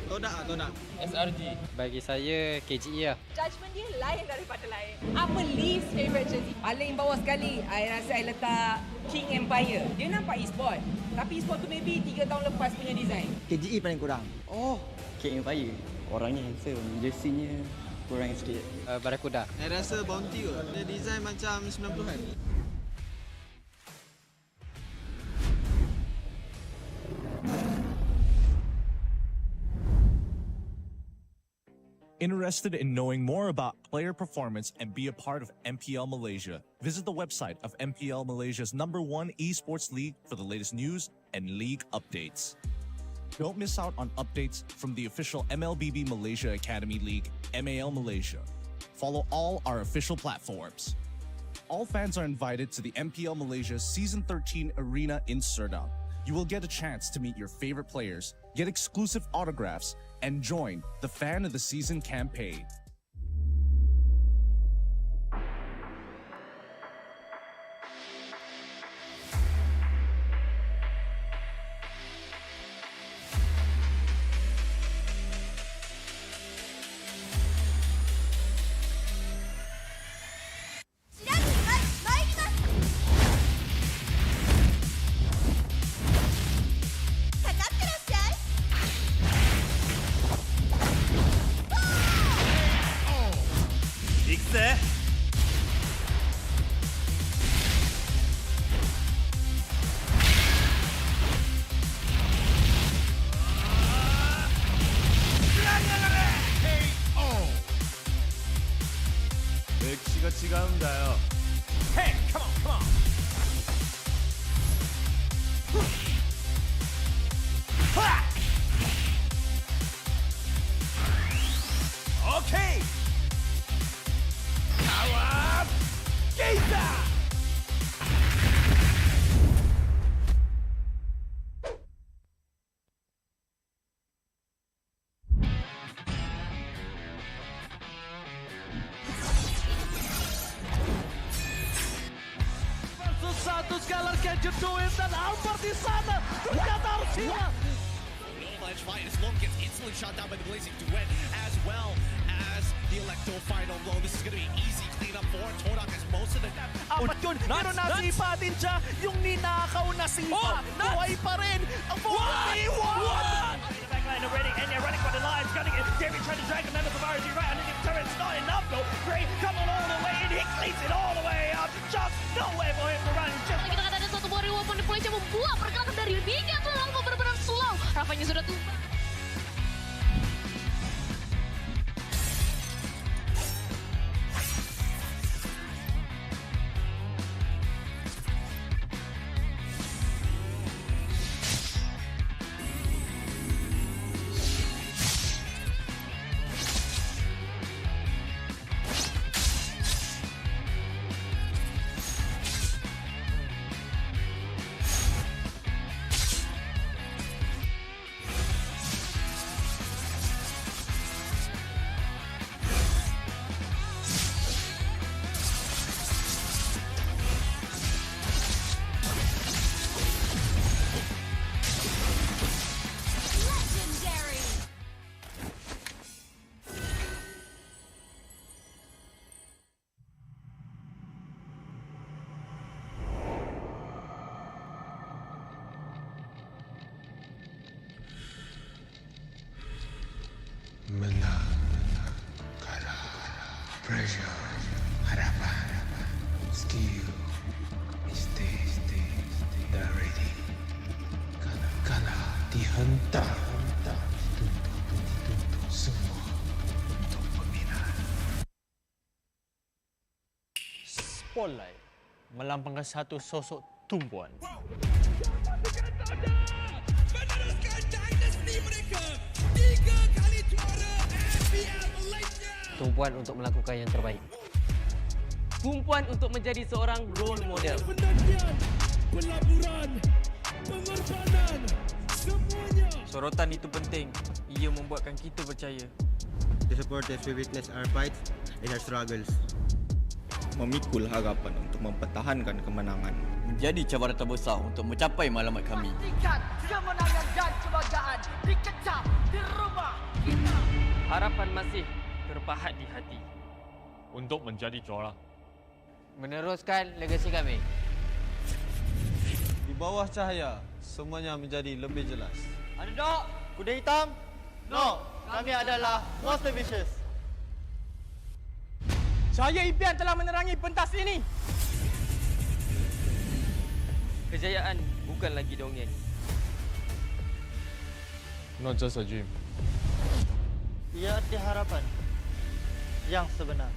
Todak. SRG. Bagi saya KGE lah. Judgement dia lain daripada lain. Apa least favourite jersey? Paling bawah sekali, I rasa I letak King Empire. Dia nampak e-sport. Tapi e-sport tu maybe 3 tahun lepas punya design. KGE paling kurang. Oh, King Empire. Orangnya handsome, jersey-nya kurang sikit. Barakuda. Saya rasa Bounty kot. Dia design macam 90-an. Interested in knowing more about player performance and be a part of MPL Malaysia? Visit the website of MPL Malaysia's #1 esports league for the latest news and league updates. Don't miss out on updates from the official MLBB Malaysia Academy League, MAL Malaysia. Follow all our official platforms. All fans are invited to the MPL Malaysia Season 13 Arena in Serdang. You will get a chance to meet your favorite players, get exclusive autographs, and join the Fan of the Season campaign. Hey, come on. Okay. Power Gator. Satu Scalar can you do it? Dan Albert di sana ternyata harus hilang. Avalanche fight as long gets instantly shot down by the Blazing Duet as well as the Electro final blow. This is going to be easy cleanup for Todak as most of the Apat yun, pero nasipa din siya yung ninakaw na sipa. Buhay pa rin ang 41! Backline already, and they're running for the lines, gunning it. David trying to drag the members of RG right underneath the turret. It's not enough though. Gray coming all the way in, he cleans it all the way up. Just no way for him to run. Just kita kata ada satu warrior weapon deploy yang membuat pergerakan dari Liga ke lalu benar-benar slow. Rafanya sudah tumbang. Menang, kalah, pressure, harapan, skill, mistake, dah ready. Kalah, dihentak, dituntut semua untuk peminat. Spotlight melambangkan satu sosok tumpuan. meneruskan dinasti mereka. 3 kali juara MPL Malaysia. Tumpuan untuk melakukan yang terbaik. Tumpuan untuk menjadi seorang role model. Penantian, pelaburan pengorbanan, semuanya. Sorotan itu penting. Ia membuatkan kita percaya. The supporters will witness our fights and our struggles. Memikul harapan untuk mempertahankan kemenangan. Menjadi cabaran terbesar untuk mencapai matlamat kami. Pastikan kemenangan dan kebanggaan dikecap di rumah kita. Harapan masih terpahat di hati. Untuk menjadi juara. Meneruskan legasi kami. Di bawah cahaya, semuanya menjadi lebih jelas. Underdog, kuda hitam. No, kami adalah Monster Vicious. Cahaya impian telah menerangi pentas ini. Kejayaan bukan lagi dongeng. Not just a dream. Ia arti harapan yang sebenar.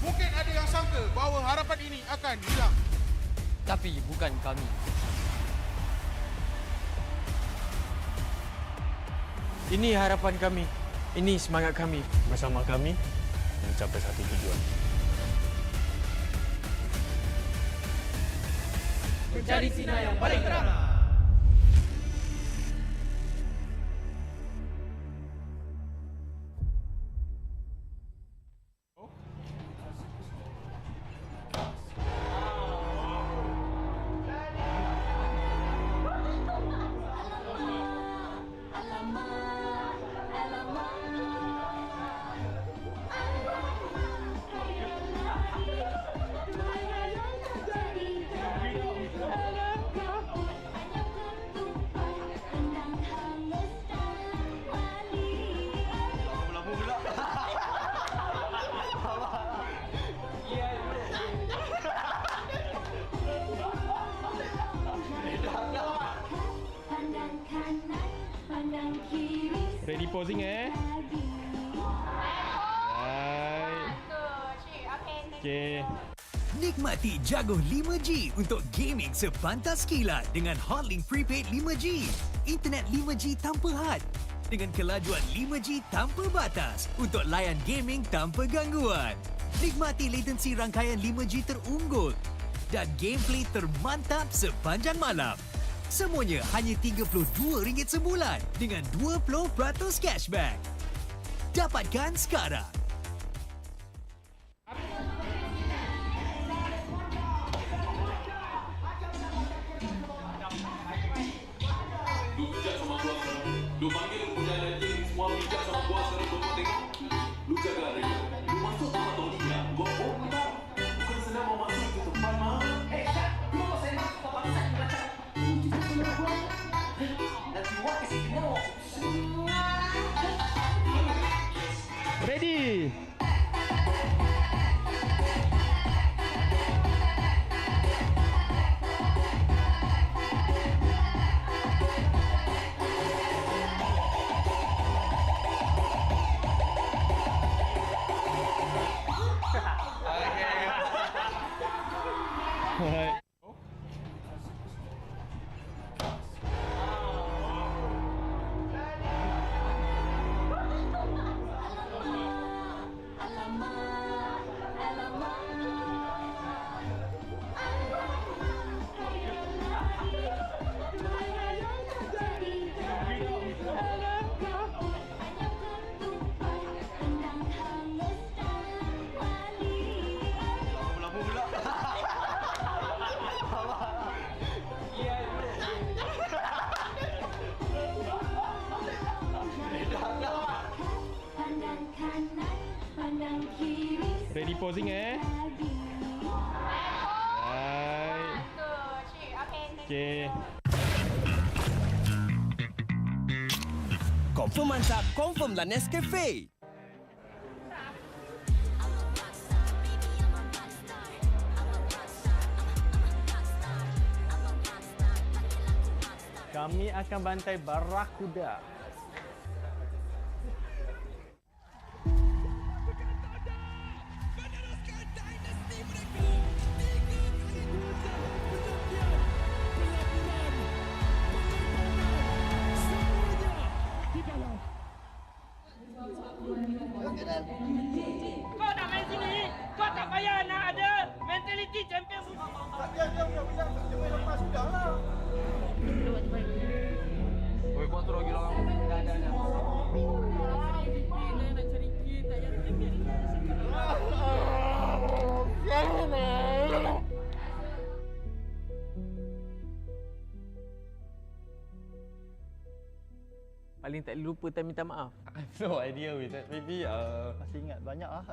Mungkin ada yang sangka bahawa harapan ini akan hilang. Tapi bukan kami. Ini harapan kami. Ini semangat kami. Bersama kami mencapai satu tujuan. Mencari sinar yang paling terang. Ready posing Right. Okay. Nikmati jaguh 5G untuk gaming sepantas kilat dengan Hotlink Prepaid 5G. Internet 5G tanpa had dengan kelajuan 5G tanpa batas untuk layan gaming tanpa gangguan. Nikmati latensi rangkaian 5G terunggul dan gameplay termantap sepanjang malam. Semuanya hanya RM32 sebulan dengan 20% cashback. Dapatkan sekarang. Lu bijak sama gua sekarang. Lu panggil lu punya anjing semua lu bijak sama gua sekarang. Gua mau tengok. Lu jaga dia. Lu masuk sama Todak. Gua tak. Bukan senang mau masuk ke tempat mah. Lu mau saya masuk ke bangsa macam. Nanti gua kasih demo. Ready. Alright. Ready posing Right. Okay. Confirm mantap, confirm lah Nescafe. Kami akan bantai Barakuda. Kau nak main sini, kau tak payah nak ada mentality Oi, buat tu lagi lah. Paling tak lupa time minta maaf. I have no idea with that. Maybe masih ingat banyak lah.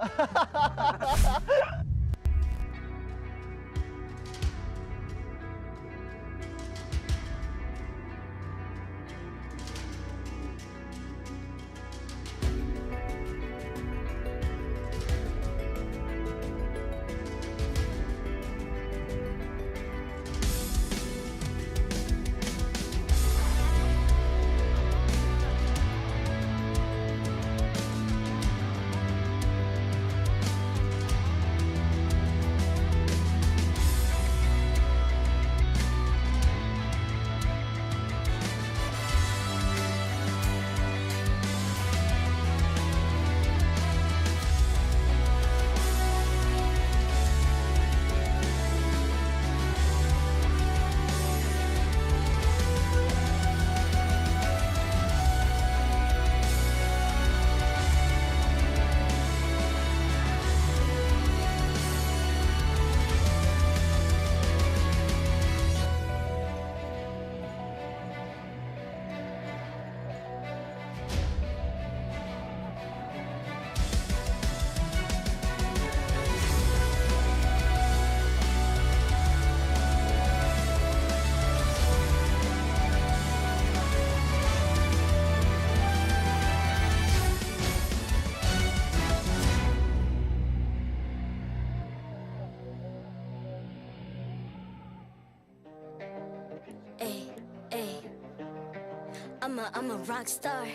I'm a rock star.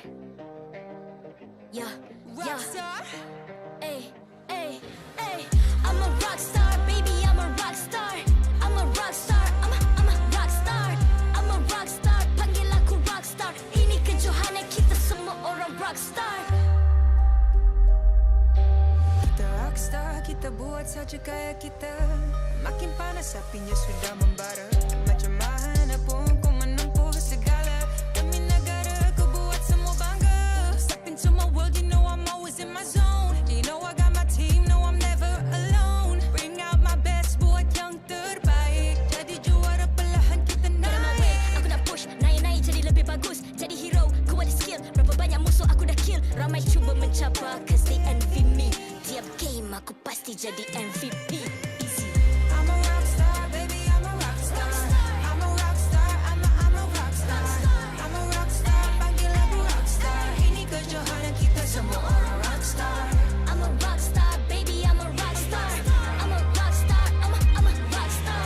Yeah, rock star. Ay, ay, ay. I'm a rock star, baby. I'm a rock star. I'm a rock star. I'm a rock star. I'm a rock star. Panggil aku rock star. Ini kejohanan kita semua orang rock star. Kita rock star, kita buat saja gaya kita. Makin panas apinya sudah membara. Macam mana pun ku menempuh segala. Demi negara ku buat semua bangga. Step into my world, you know I'm always in my zone. You know I got my team, no I'm never alone. Bring out my best, buat yang terbaik. Jadi juara perlahan kita naik. Aku nak push, naik-naik jadi lebih bagus. Jadi hero, ku ada skill. Berapa banyak musuh aku dah kill. Ramai cuba mencapai, cause they envy me. Tiap game aku pasti jadi MVP. I'm a rock star, baby, I'm a rock star. I'm a rock star, I'm a rock star. I'm a rock star, panggil aku rock star. Ini kejohanan kita semua orang rock star. I'm a rock star, baby, I'm a rock star. I'm a rock star, I'm a rock star.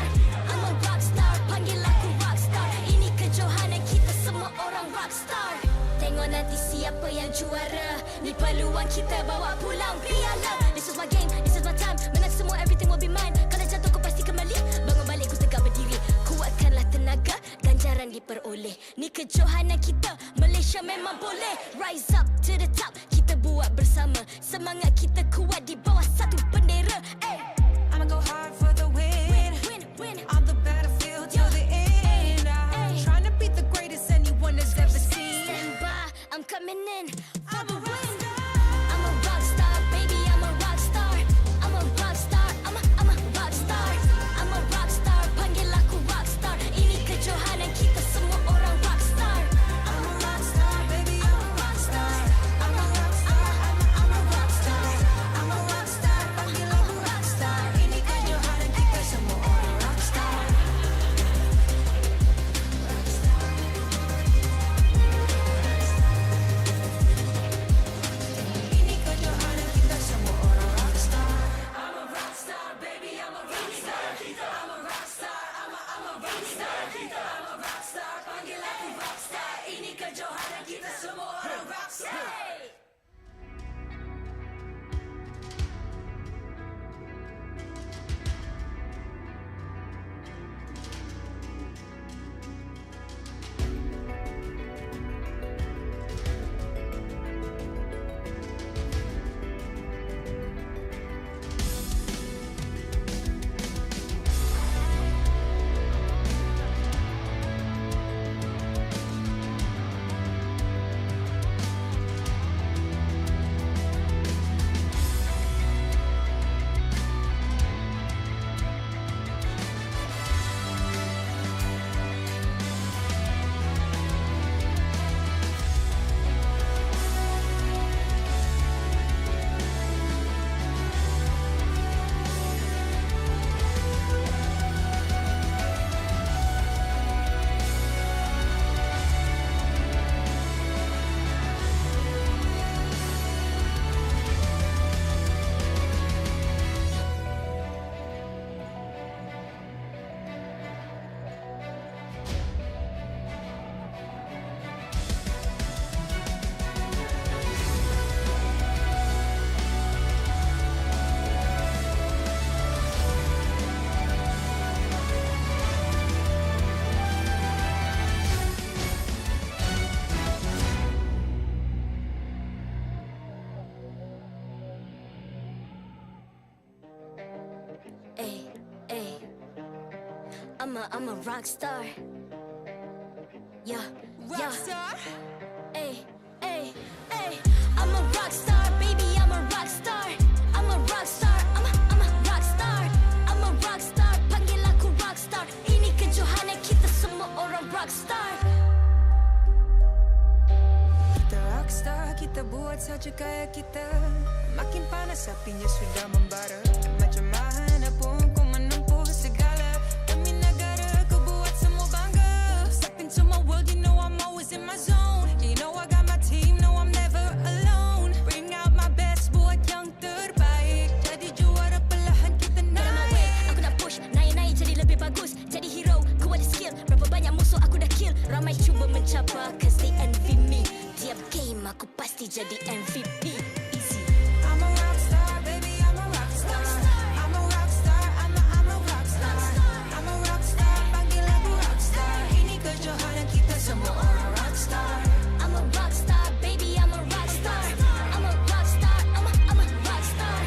I'm a rock star, panggil aku rock star. Ini kejohanan kita semua orang rock star. Tengok nanti siapa yang juara. Ni peluang kita bawa pulang piala. This is my game, this is my time. Menang semua, everything will be mine. Kalau jatuh kau pasti kembali. Bangun balik ku tegak berdiri. Kuatkanlah tenaga, ganjaran diperoleh. Ni kejohanan kita, Malaysia memang boleh. Rise up to the top, kita buat bersama. Semangat kita kuat di bawah satu bendera. Ay. I'ma go hard for the win. Win. On the battlefield till the end. I'm trying to beat the greatest anyone has ever seen. Stand by, I'm coming in for the win. I'm a rock star, baby, I'm a rock star. I'm a rock star, I'm a rock star. I'm a rock star, panggil aku rock star. Ini kejohanan kita semua orang rock star. I'm a rock star, baby, I'm a rock star. I'm a rock star, I'm a rock star. I'm a rock star, panggil aku I'm a rock star. Yeah, Rock star? Ay, ay, ay. I'm a rock star, baby, I'm a rock star. I'm a rock star, I'm a rock star. I'm a rock star, panggil aku rock star. Ini kejohanan kita semua orang rock star. Kita rockstar, kita buat saja gaya kita. Makin panas apinya sudah membara. Macam mana pun ku menempuh segala. Demi negara ku buat semua bangga. Step into my world, you know I'm always in my zone. You know I got my team, no I'm never alone. Bring out my best, buat yang terbaik. Jadi juara perlahan kita Get on my way, naik. aku nak push. Naik-naik jadi lebih bagus. Jadi hero, ku ada skill. Berapa banyak musuh aku dah kill. Ramai cuba mencabar, cause they envy me. Tiap game aku pasti jadi MVP. Easy. I'm a rockstar, baby, I'm a rockstar. I'm a rockstar, I'm a rockstar. I'm a rockstar, panggil aku rockstar. Ini kejohanan kita semua orang rockstar. I'm a rockstar, baby, I'm a rockstar. I'm a rockstar, I'm a rockstar.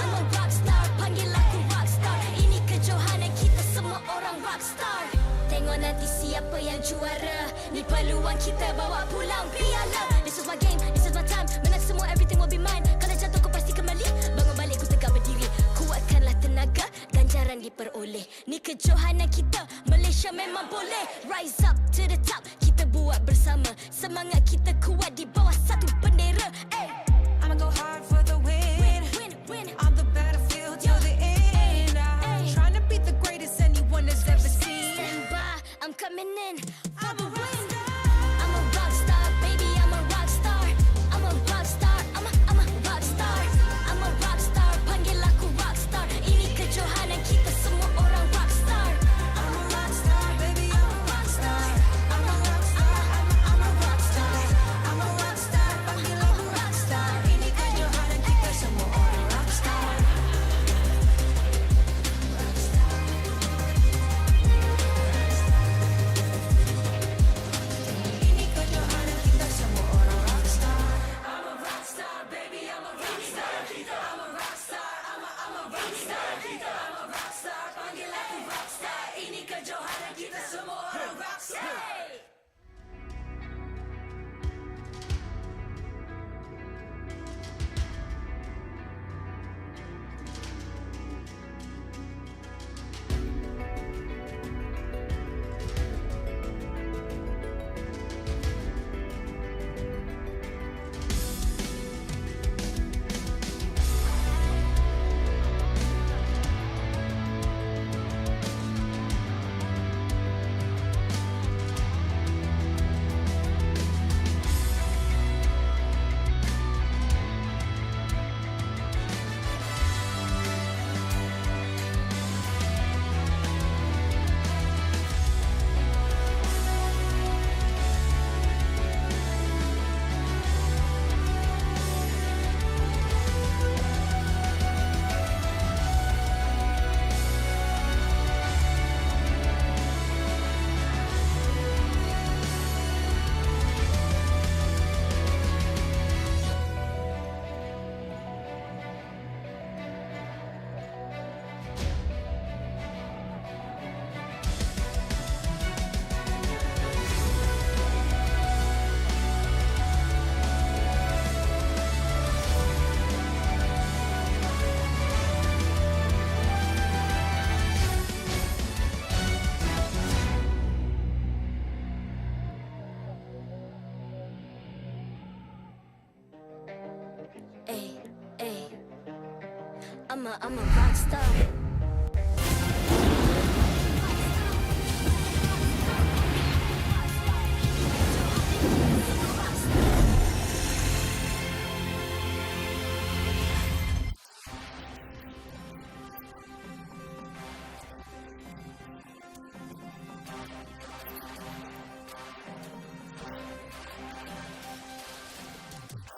I'm a rockstar, panggil aku rockstar. Ini kejohanan kita semua orang rockstar. Tengok nanti siapa yang juara. Ni peluang kita bawa pulang piala. This is my game, this is my time. Menang semua, everything will be mine. Kalau jatuh kau pasti kembali. Bangun balik ku tegak berdiri. Kuatkanlah tenaga, ganjaran diperoleh. Ni kejohanan kita, Malaysia memang boleh. Rise up to the top, kita buat bersama. Semangat kita kuat di bawah satu bendera. Ay. I'ma go hard for the win. Win. On the battlefield till the end. I'm trying to be the greatest anyone has ever seen. Stand by, I'm coming in for the win. I'm a rock star, baby, I'm a rock star. I'm a rock star, I'm a rock star. I'm a rock star, panggil aku rock star. Ini kejohanan kita semua orang rock star. I'm a rockstar, baby, I'm a rockstar. I'm a rockstar, I'm a rockstar. I'm a rockstar, panggil aku rockstar. Ini kejohanan kita semua orang rockstar. Ini kejohanan kita semua orang rockstar. I'm a rockstar, baby, I'm a rockstar. I'm a rockstar, I'm a rockstar. I'm a rockstar, panggil aku rockstar. Ini kejohanan kita semua orang rockstar. I'm a rock star.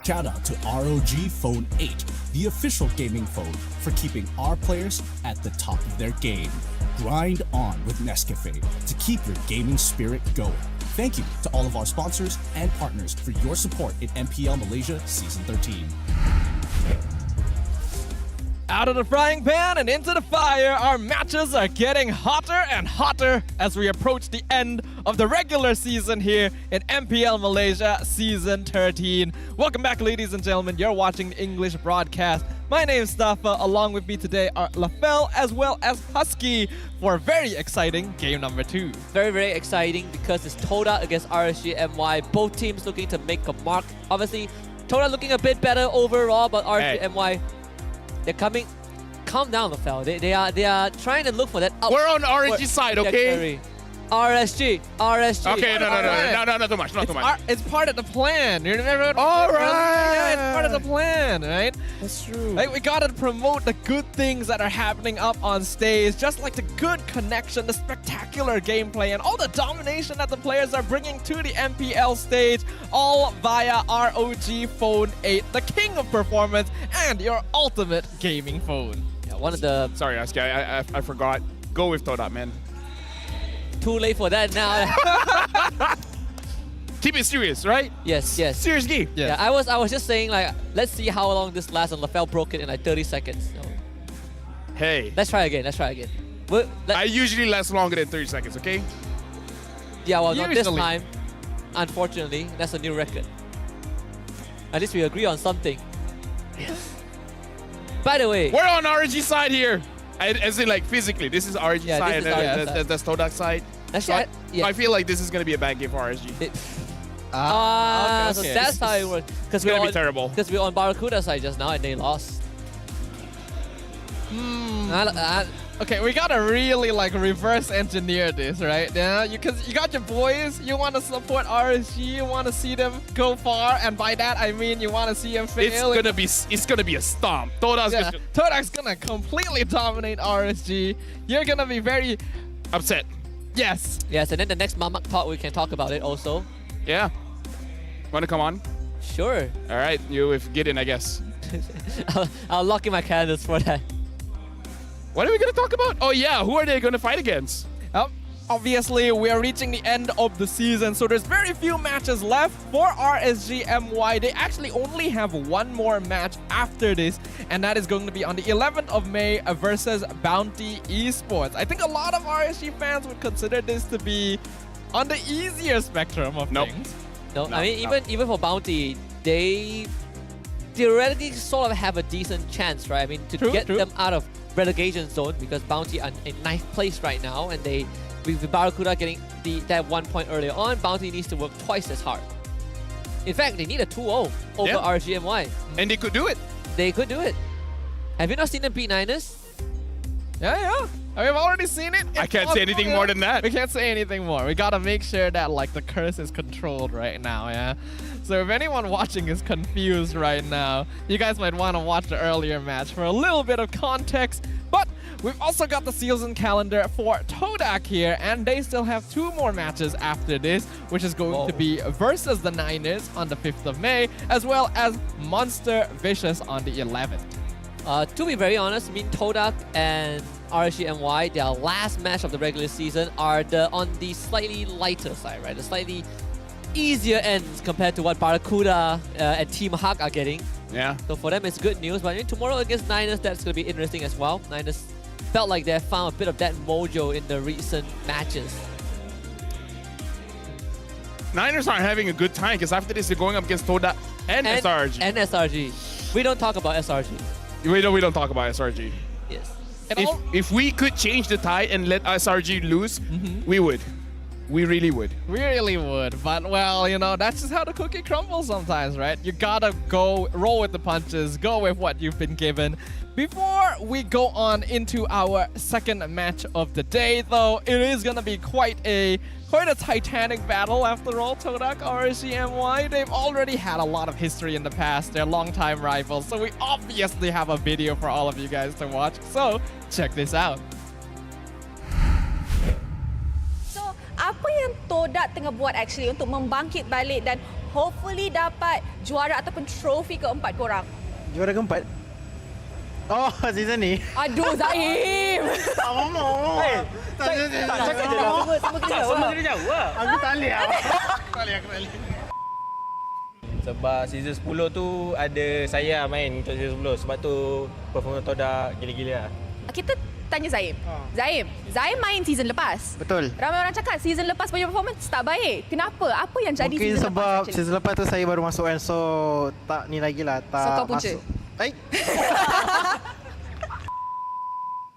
Shout out to ROG Phone 8, the official gaming phone, for keeping our players at the top of their game. Grind on with Nescafe to keep your gaming spirit going. Thank you to all of our sponsors and partners for your support in MPL Malaysia Season 13. Out of the frying pan and into the fire, our matches are getting hotter and hotter as we approach the end of the regular season here in MPL Malaysia Season 13. Welcome back, ladies and gentlemen. You're watching the English broadcast. My name is Stafa. Along with me today are Lafel as well as Husky for a very exciting game number 2. Very, very exciting because it's Todak against RSG MY. Both teams looking to make a mark. Obviously, Todak looking a bit better overall, but RSG MY, they're coming. Calm down, Lafel. They are trying to look for that. We're on RSG side, okay? RSG. Okay, no, not too much, not too much. It's part of the plan. You remember? All right. Yeah, it's part of the plan, right? That's true. Like, we gotta promote the good things that are happening up on stage, just like the good connection, the spectacular gameplay, and all the domination that the players are bringing to the MPL stage, all via ROG Phone 8, the king of performance and your ultimate gaming phone. Yeah, one of the... Sorry, Husky, I forgot. Go with Todak, man. Too late for that now. Keep it serious, right? Yes. Serious game. Yeah, I was just saying, like, let's see how long this lasts, and Lafel broke it in like 30 seconds. So. Hey. Let's try again. I usually last longer than 30 seconds, okay? Yeah, well, not this time. Unfortunately, that's a new record. At least we agree on something. Yes. By the way, we're on RG side here. As in, like, physically, this is RG side, and that's Todak side. I feel like this is going to be a bad game for RSG. So that's how it works. It's going to be terrible. Because we're on Barracuda side just now, and they lost. Okay, we gotta really like reverse engineer this, right? Yeah, because you got your boys, you want to support RSG, you want to see them go far, and by that I mean you want to see them fail. It's gonna be a stomp. Todak's gonna completely dominate RSG. You're gonna be very upset. Yes, and then the next Mamak talk we can talk about it also. Yeah. Wanna come on? Sure. All right, you with Gideon, I guess. I'll lock in my calendars for that. What are we going to talk about? Oh, yeah. Who are they going to fight against? Obviously, we are reaching the end of the season, so there's very few matches left for RSG MY. They actually only have one more match after this, and that is going to be on the 11th of May versus Bounty Esports. I think a lot of RSG fans would consider this to be on the easier spectrum of things. No, I mean, even for Bounty, they theoretically sort of have a decent chance, right? I mean, to get them out of relegation zone, because Bounty are in 9th place right now, and they, with Barracuda getting that 1 point earlier on, Bounty needs to work twice as hard. In fact, they need a 2-0 over RGMY. And they could do it. They could do it. Have you not seen them beat Niners? Yeah. We've already seen it. I can't say anything more than that. We can't say anything more. We gotta make sure that like the curse is controlled right now, yeah? So if anyone watching is confused right now, you guys might want to watch the earlier match for a little bit of context. But we've also got the season calendar for Todak here, and they still have 2 more matches after this, which is going to be versus the Niners on the 5th of May, as well as Monster Vicious on the 11th. To be very honest, I mean, Todak and RSGMY, their last match of the regular season, are on the slightly lighter side, right? The slightly easier ends compared to what Barracuda and Team Hawk are getting. Yeah. So for them, it's good news. But I mean, tomorrow against Niners, that's going to be interesting as well. Niners felt like they found a bit of that mojo in the recent matches. Niners aren't having a good time because after this, they're going up against Todak and SRG. And SRG. We don't talk about SRG. We don't talk about SRG. Yes. If we could change the tide and let SRG lose, we would. We really would. We really would. But, well, you know, that's just how the cookie crumbles sometimes, right? You gotta roll with the punches, go with what you've been given. Before we go on into our second match of the day, though, it is gonna be quite a titanic battle after all. Todak, RSGMY, they've already had a lot of history in the past. They're longtime rivals, so we obviously have a video for all of you guys to watch. So, check this out. Apa yang Todak tengah buat actually untuk membangkit balik dan hopefully dapat juara ataupun trofi keempat korang? Juara keempat? Oh, season ni? Aduh, Zaim! Tak cakap je lah. Sama kena jauh lah. Aku tak boleh lah. Tak boleh. Sebab season 10 tu ada saya main untuk season 10. Sebab tu performa Todak gila-gila lah. Kita tanya Zaim. Zaim main season lepas. Betul. Ramai orang cakap season lepas punya performance tak baik. Kenapa? Apa yang jadi Mungkin season sebab lepas? season lepas tu saya baru masuk kan, so tak ni lagi lah, tak So kau punca? masuk.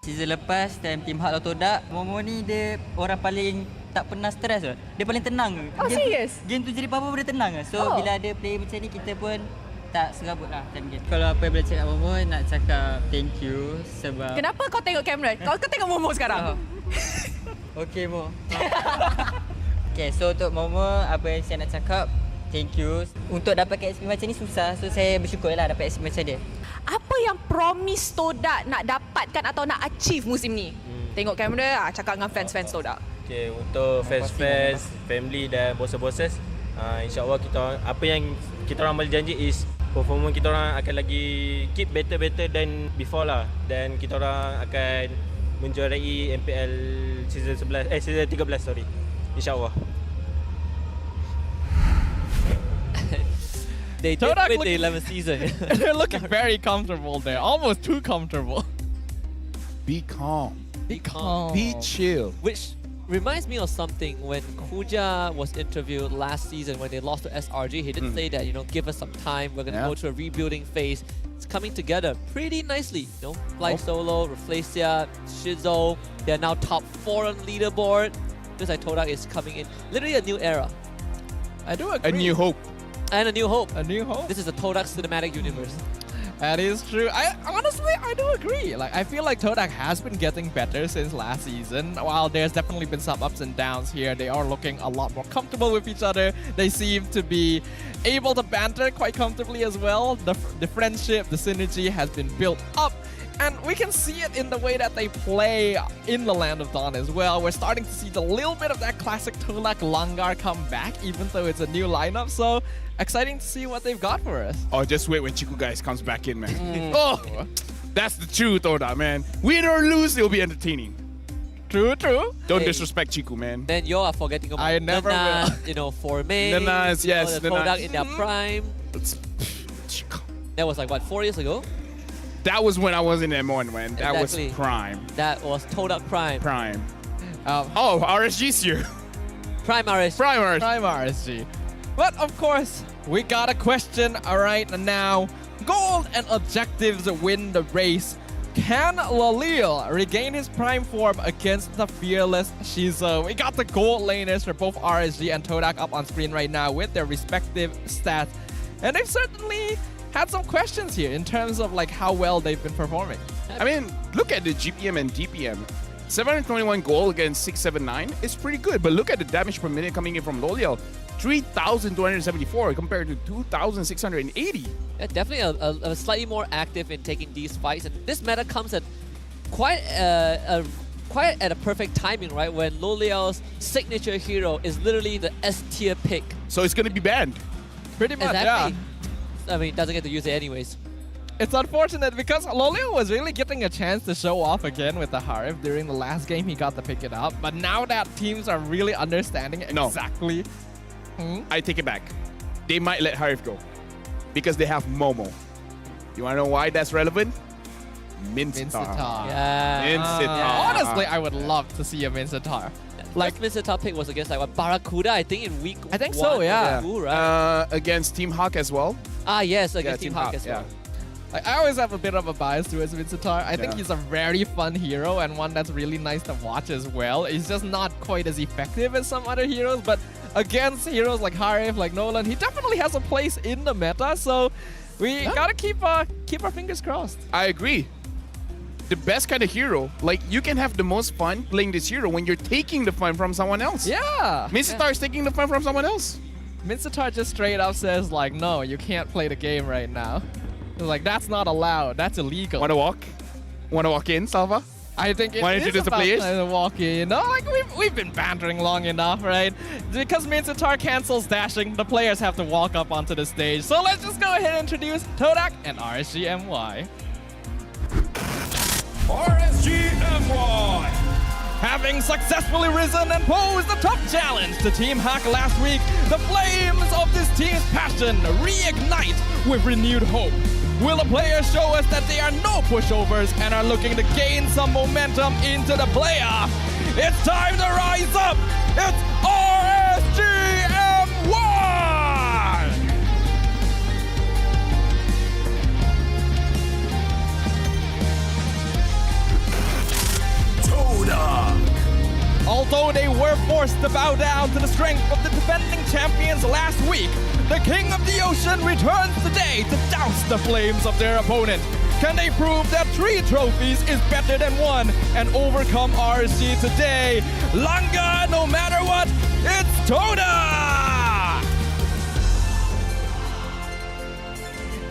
Season lepas time Team Hak Todak, Momo ni dia orang paling tak pernah stres lah. Dia paling tenang. Oh, serious? Game tu jadi apa-apa dia tenang lah. So bila ada player macam ni, kita pun tak serabut lah time game. Kalau apa yang boleh cakap Momo, nak cakap thank you sebab... Kenapa kau tengok kamera? Kau tengok Momo sekarang. Okay Mo. Okay, so untuk Momo, apa yang saya nak cakap, thank you. Untuk dapatkan XP macam ni susah, so saya bersyukur lah dapat XP macam dia. Apa yang promise Todak nak dapatkan atau nak achieve musim ni? Tengok kamera, cakap dengan fans-fans Todak. Okay, untuk fans-fans, family dan bosses-bosses, insyaAllah kita apa yang kita orang boleh janji is performa kita orang akan lagi keep better than before lah, dan kita orang akan menjuarai MPL season 13 sorry. InsyaAllah. They did Todak win the 11th season. They're looking very comfortable there, almost too comfortable. Be calm. Be calm. Be chill. Which reminds me of something when Kuja was interviewed last season when they lost to SRG. He did say that, give us some time. We're going to go through a rebuilding phase. It's coming together pretty nicely. Fly Solo, Reflecia, Shizo. They're now top 4 on leaderboard. Just like Todak is coming in. Literally a new era. I do agree. A new hope. And a new hope. A new hope. This is the Todak cinematic universe. That is true. Honestly, I do agree. I feel like Todak has been getting better since last season. While there's definitely been some ups and downs here, they are looking a lot more comfortable with each other. They seem to be able to banter quite comfortably as well. The friendship, the synergy has been built up. And we can see it in the way that they play in the Land of Dawn as well. We're starting to see the little bit of that classic Todak Langar come back, even though it's a new lineup. So exciting to see what they've got for us. Oh, just wait when Chiku guys comes back in, man. Oh, that's the truth, Todak, man. Win or lose, it'll be entertaining. True. Don't disrespect Chiku, man. Then you are forgetting about I never Nanas, Formay, Nanas, yes, the Todak in their prime. That was like, what, 4 years ago? That was when I was in M1, man. That Exactly. was prime. That was Todak prime. RSG's here. Prime RSG. Prime RSG. But of course, we got a question right now. Gold and objectives win the race. Can Lalil regain his prime form against the fearless Shizo? We got the gold laners for both RSG and Todak up on screen right now with their respective stats. And they've certainly had some questions here in terms of how well they've been performing. I mean, look at the GPM and DPM. 721 gold against 679 is pretty good, but look at the damage per minute coming in from Loliel. 3,274 compared to 2,680. Yeah, definitely a slightly more active in taking these fights, and this meta comes at quite at a perfect timing, right? When Loliel's signature hero is literally the S tier pick. So it's gonna be banned. Pretty much, Exactly. yeah. I mean, doesn't get to use it anyways. It's unfortunate because Loliel was really getting a chance to show off again with the Harif. During the last game, he got to pick it up. But now that teams are really understanding exactly... I take it back. They might let Harif go because they have Momo. You want to know why that's relevant? Mincetar. Yeah. Mincetar. Honestly, I would love to see a Mincetar. Mincetar pick was against Barracuda, I think, in week I think 1 so, yeah. of the Wu, right? Against Team Hawk as well. Ah, yes, against Team Hawk as well. I always have a bit of a bias towards Mincetar. I think he's a very fun hero and one that's really nice to watch as well. He's just not quite as effective as some other heroes, but against heroes like Harif, like Nolan, he definitely has a place in the meta, so we gotta keep our fingers crossed. I agree. The best kind of hero, you can have the most fun playing this hero when you're taking the fun from someone else. Yeah. Mincetar is taking the fun from someone else. Mincetar just straight up says no, you can't play the game right now. It's that's not allowed. That's illegal. Wanna walk? Wanna walk in, Salva? I think it Wanna is introduce the about players? time to walk in. No, we've been bantering long enough, right? Because Mincetar cancels dashing, the players have to walk up onto the stage. So let's just go ahead and introduce Todak and RSGMY. RSGMY. Having successfully risen and posed a tough challenge to Team Hack last week, the flames of this team's passion reignite with renewed hope. Will the players show us that they are no pushovers and are looking to gain some momentum into the playoff? It's time to rise up! It's RSGM1! Todak! Although they were forced to bow down to the strength of the defending champions last week, the King of the Ocean returns today to douse the flames of their opponent. Can they prove that 3 trophies is better than 1 and overcome RSG today? Langa, no matter what, it's Todak!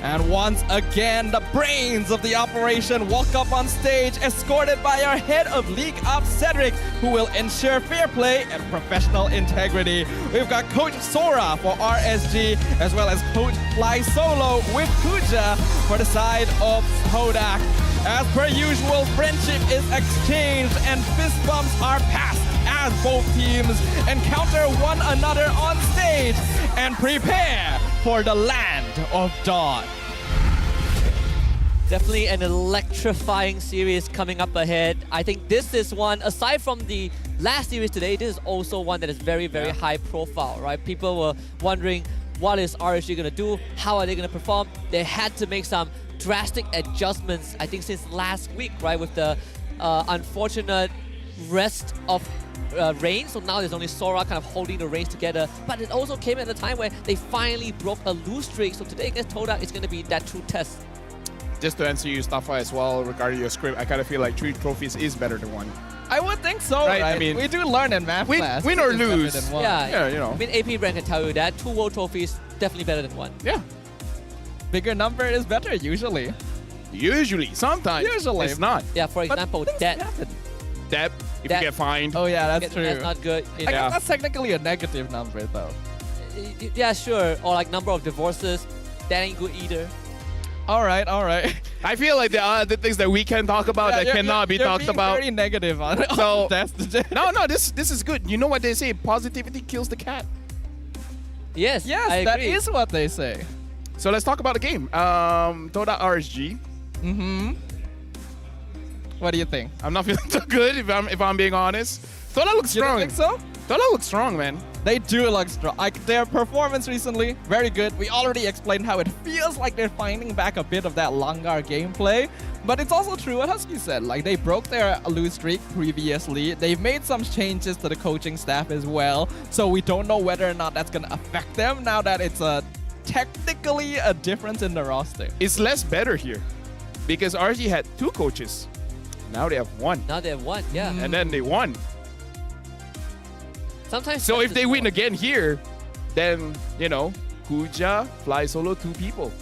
And once again, the brains of the operation walk up on stage, escorted by our head of League Ops, Cedric, who will ensure fair play and professional integrity. We've got Coach Sora for RSG, as well as Coach Fly Solo with Kuja for the side of Todak. As per usual, friendship is exchanged and fist bumps are passed as both teams encounter one another on stage and prepare for the land of dawn. Definitely an electrifying series coming up ahead. I think this is one, aside from the last series today, this is also one that is very, very high profile, right? People were wondering, what is RSG going to do? How are they going to perform? They had to make some drastic adjustments, I think, since last week, right? With the unfortunate rest of reigns, so now there's only Sora kind of holding the reins together, but it also came at a time where they finally broke a lose streak, so today against Todak is going to be that true test. Just to answer you, Stafa, as well, regarding your script, I kind of feel like 3 trophies is better than 1. I would think so, right? I mean, we do learn in math class. Win or lose. Yeah, you know. I mean, AP Brand can tell you that 2 world trophies definitely better than 1. Yeah. Bigger number is better, usually. Usually. Sometimes. Usually. It's not. Yeah, for example, Debt. Debt, if you get fined. Oh yeah, that's true. That's not good. I guess that's technically a negative number, though. Yeah, sure. Or like number of divorces. That ain't good either. All right, all right. I feel like there are the things that we can talk about that cannot be talked about. Very negative on it. So no, this is good. You know what they say? Positivity kills the cat. Yes, I that agree. is what they say. So let's talk about the game. Todak RSG. What do you think? I'm not feeling so good if I'm being honest. Todak looks strong. You don't think so? Todak looks strong, man. They do look strong. Like their performance recently, very good. We already explained how it feels like they're finding back a bit of that Langar gameplay. But it's also true what Husky said. Like they broke their lose streak previously. They've made some changes to the coaching staff as well. So we don't know whether or not that's going to affect them now that it's technically a difference in the roster. It's less better here because RSG had 2 coaches. Now they have 1. Now they have 1, yeah. And then they won. Sometimes. So if they win again here, then, you know, Kuja, Fly Solo, 2 people.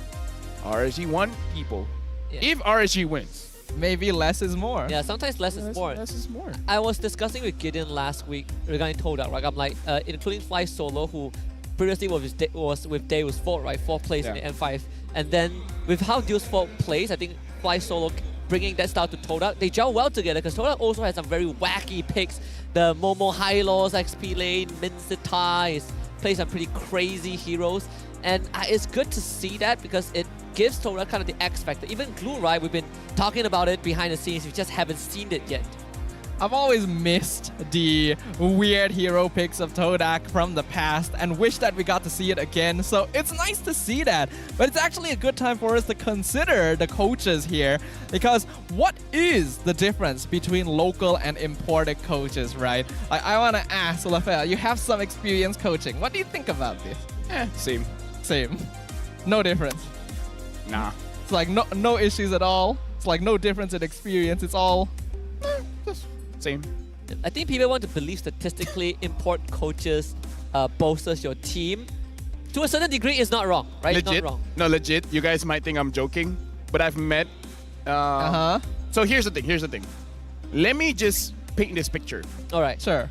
RSG 1 people. Yeah. If RSG wins. Maybe less is more. Yeah, sometimes less is more. Less is more. I was discussing with Gideon last week regarding Todak, right? I'm like, including Fly Solo, who previously was with Deus 4, right? 4th place in the M5. And then with how Deus 4 plays, I think Fly Solo bringing that style to Todak, they gel well together because Todak also has some very wacky picks. The Momo Hylos, XP Lane, Minsita plays some pretty crazy heroes. And it's good to see that because it gives Todak kind of the X factor. Even Glue, right? We've been talking about it behind the scenes. We just haven't seen it yet. I've always missed the weird hero picks of Todak from the past and wish that we got to see it again. So it's nice to see that. But it's actually a good time for us to consider the coaches here because what is the difference between local and imported coaches, right? I want to ask Lafayette, you have some experience coaching. What do you think about this? Same. Same. No difference. Nah. It's like no issues at all. It's like no difference in experience. It's all just same. I think people want to believe statistically import coaches bolsters your team. To a certain degree, it's not wrong, right? Legit. It's not wrong. No, legit. You guys might think I'm joking, but I've met... So here's the thing. Let me just paint this picture. All right. Sure.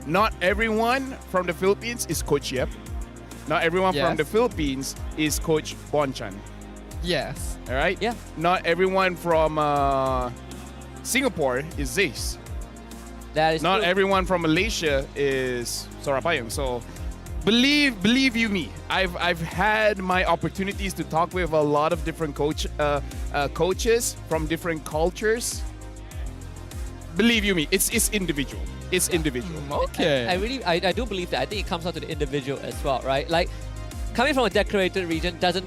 Not everyone from the Philippines is Coach Yep. Not everyone from the Philippines is Coach Bonchan. Yes. All right? Yeah. Not everyone from Singapore is Zace. That is Not true. everyone from Malaysia is Sorapayong. So believe you me, I've had my opportunities to talk with a lot of different coaches from different cultures. Believe you me, it's individual. It's individual. Okay. I do believe that. I think it comes down to the individual as well, right? Like, coming from a decorated region doesn't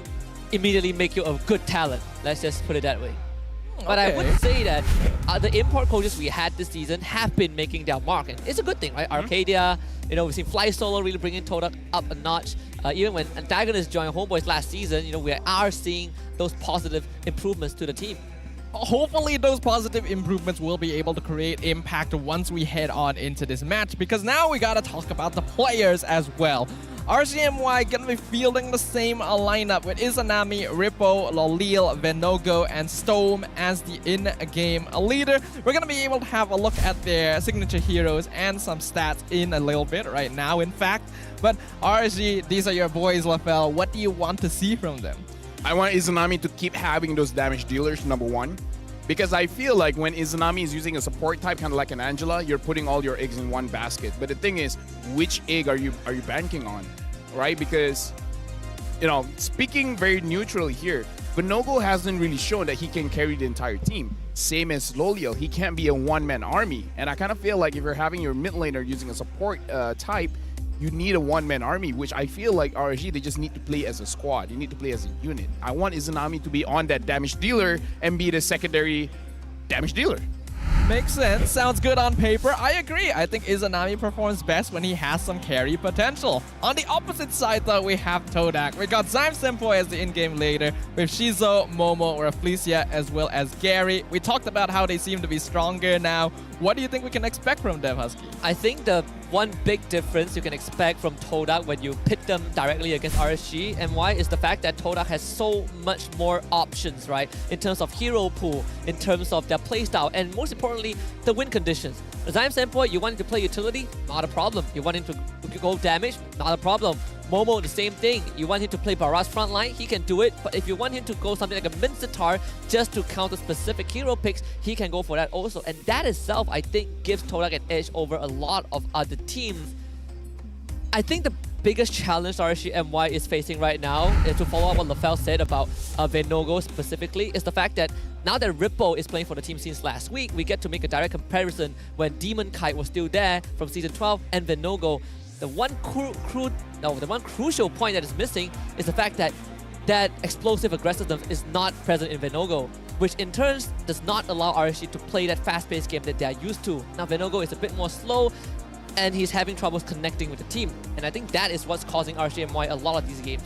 immediately make you a good talent. Let's just put it that way. But I would say that the import coaches we had this season have been making their mark. And it's a good thing, right? Arcadia, you know, we've seen Fly Solo really bringing Todak up a notch. Even when Antagonist joined Homeboys last season, you know, we are seeing those positive improvements to the team. Hopefully those positive improvements will be able to create impact once we head on into this match, because now we gotta talk about the players as well. RCMY gonna be fielding the same lineup with Izanami, Rippo, Lolil, Venogo, and Stome as the in-game leader. We're gonna be able to have a look at their signature heroes and some stats in a little bit right now, in fact. But RSG, these are your boys, LaFell. What do you want to see from them? I want Izanami to keep having those damage dealers, number one. Because I feel like when Izanami is using a support type, kind of like an Angela, you're putting all your eggs in one basket. But the thing is, which egg are you banking on, right? Because, you know, speaking very neutrally here, Venogo hasn't really shown that he can carry the entire team. Same as Lolio, he can't be a one-man army. And I kind of feel like if you're having your mid laner using a support type, you need a one-man army, which I feel like RSG, they just need to play as a squad. You need to play as a unit. I want Izanami to be on that damage dealer and be the secondary damage dealer. Makes sense. Sounds good on paper. I agree. I think Izanami performs best when he has some carry potential. On the opposite side, though, we have Todak. We got Zyme Senpoi as the in-game leader, with Shizo, Momo, Rafflesia, as well as Gary. We talked about how they seem to be stronger now. What do you think we can expect from them, Husky? I think the one big difference you can expect from Todak when you pit them directly against RSG and why is the fact that Todak has so much more options, right? In terms of hero pool, in terms of their playstyle, and most importantly, the win conditions. Zyme Senpoi, you want him to play utility? Not a problem. You want him to go damage? Not a problem. Momo, the same thing. You want him to play Barras frontline? He can do it. But if you want him to go something like a Mincetar just to counter specific hero picks, he can go for that also. And that itself, I think, gives Todak an edge over a lot of other teams. I think the biggest challenge RSGMY is facing right now, is to follow up what LaFell said about Venogo specifically, is the fact that now that Rippo is playing for the team since last week, we get to make a direct comparison when Demon Kite was still there from Season 12 and Venogo. The one crucial point that is missing is the fact that that explosive aggressiveness is not present in Venogo, which in turn does not allow RSG to play that fast-paced game that they are used to. Now Venogo is a bit more slow, and he's having troubles connecting with the team. And I think that is what's causing RSGMY a lot of these games.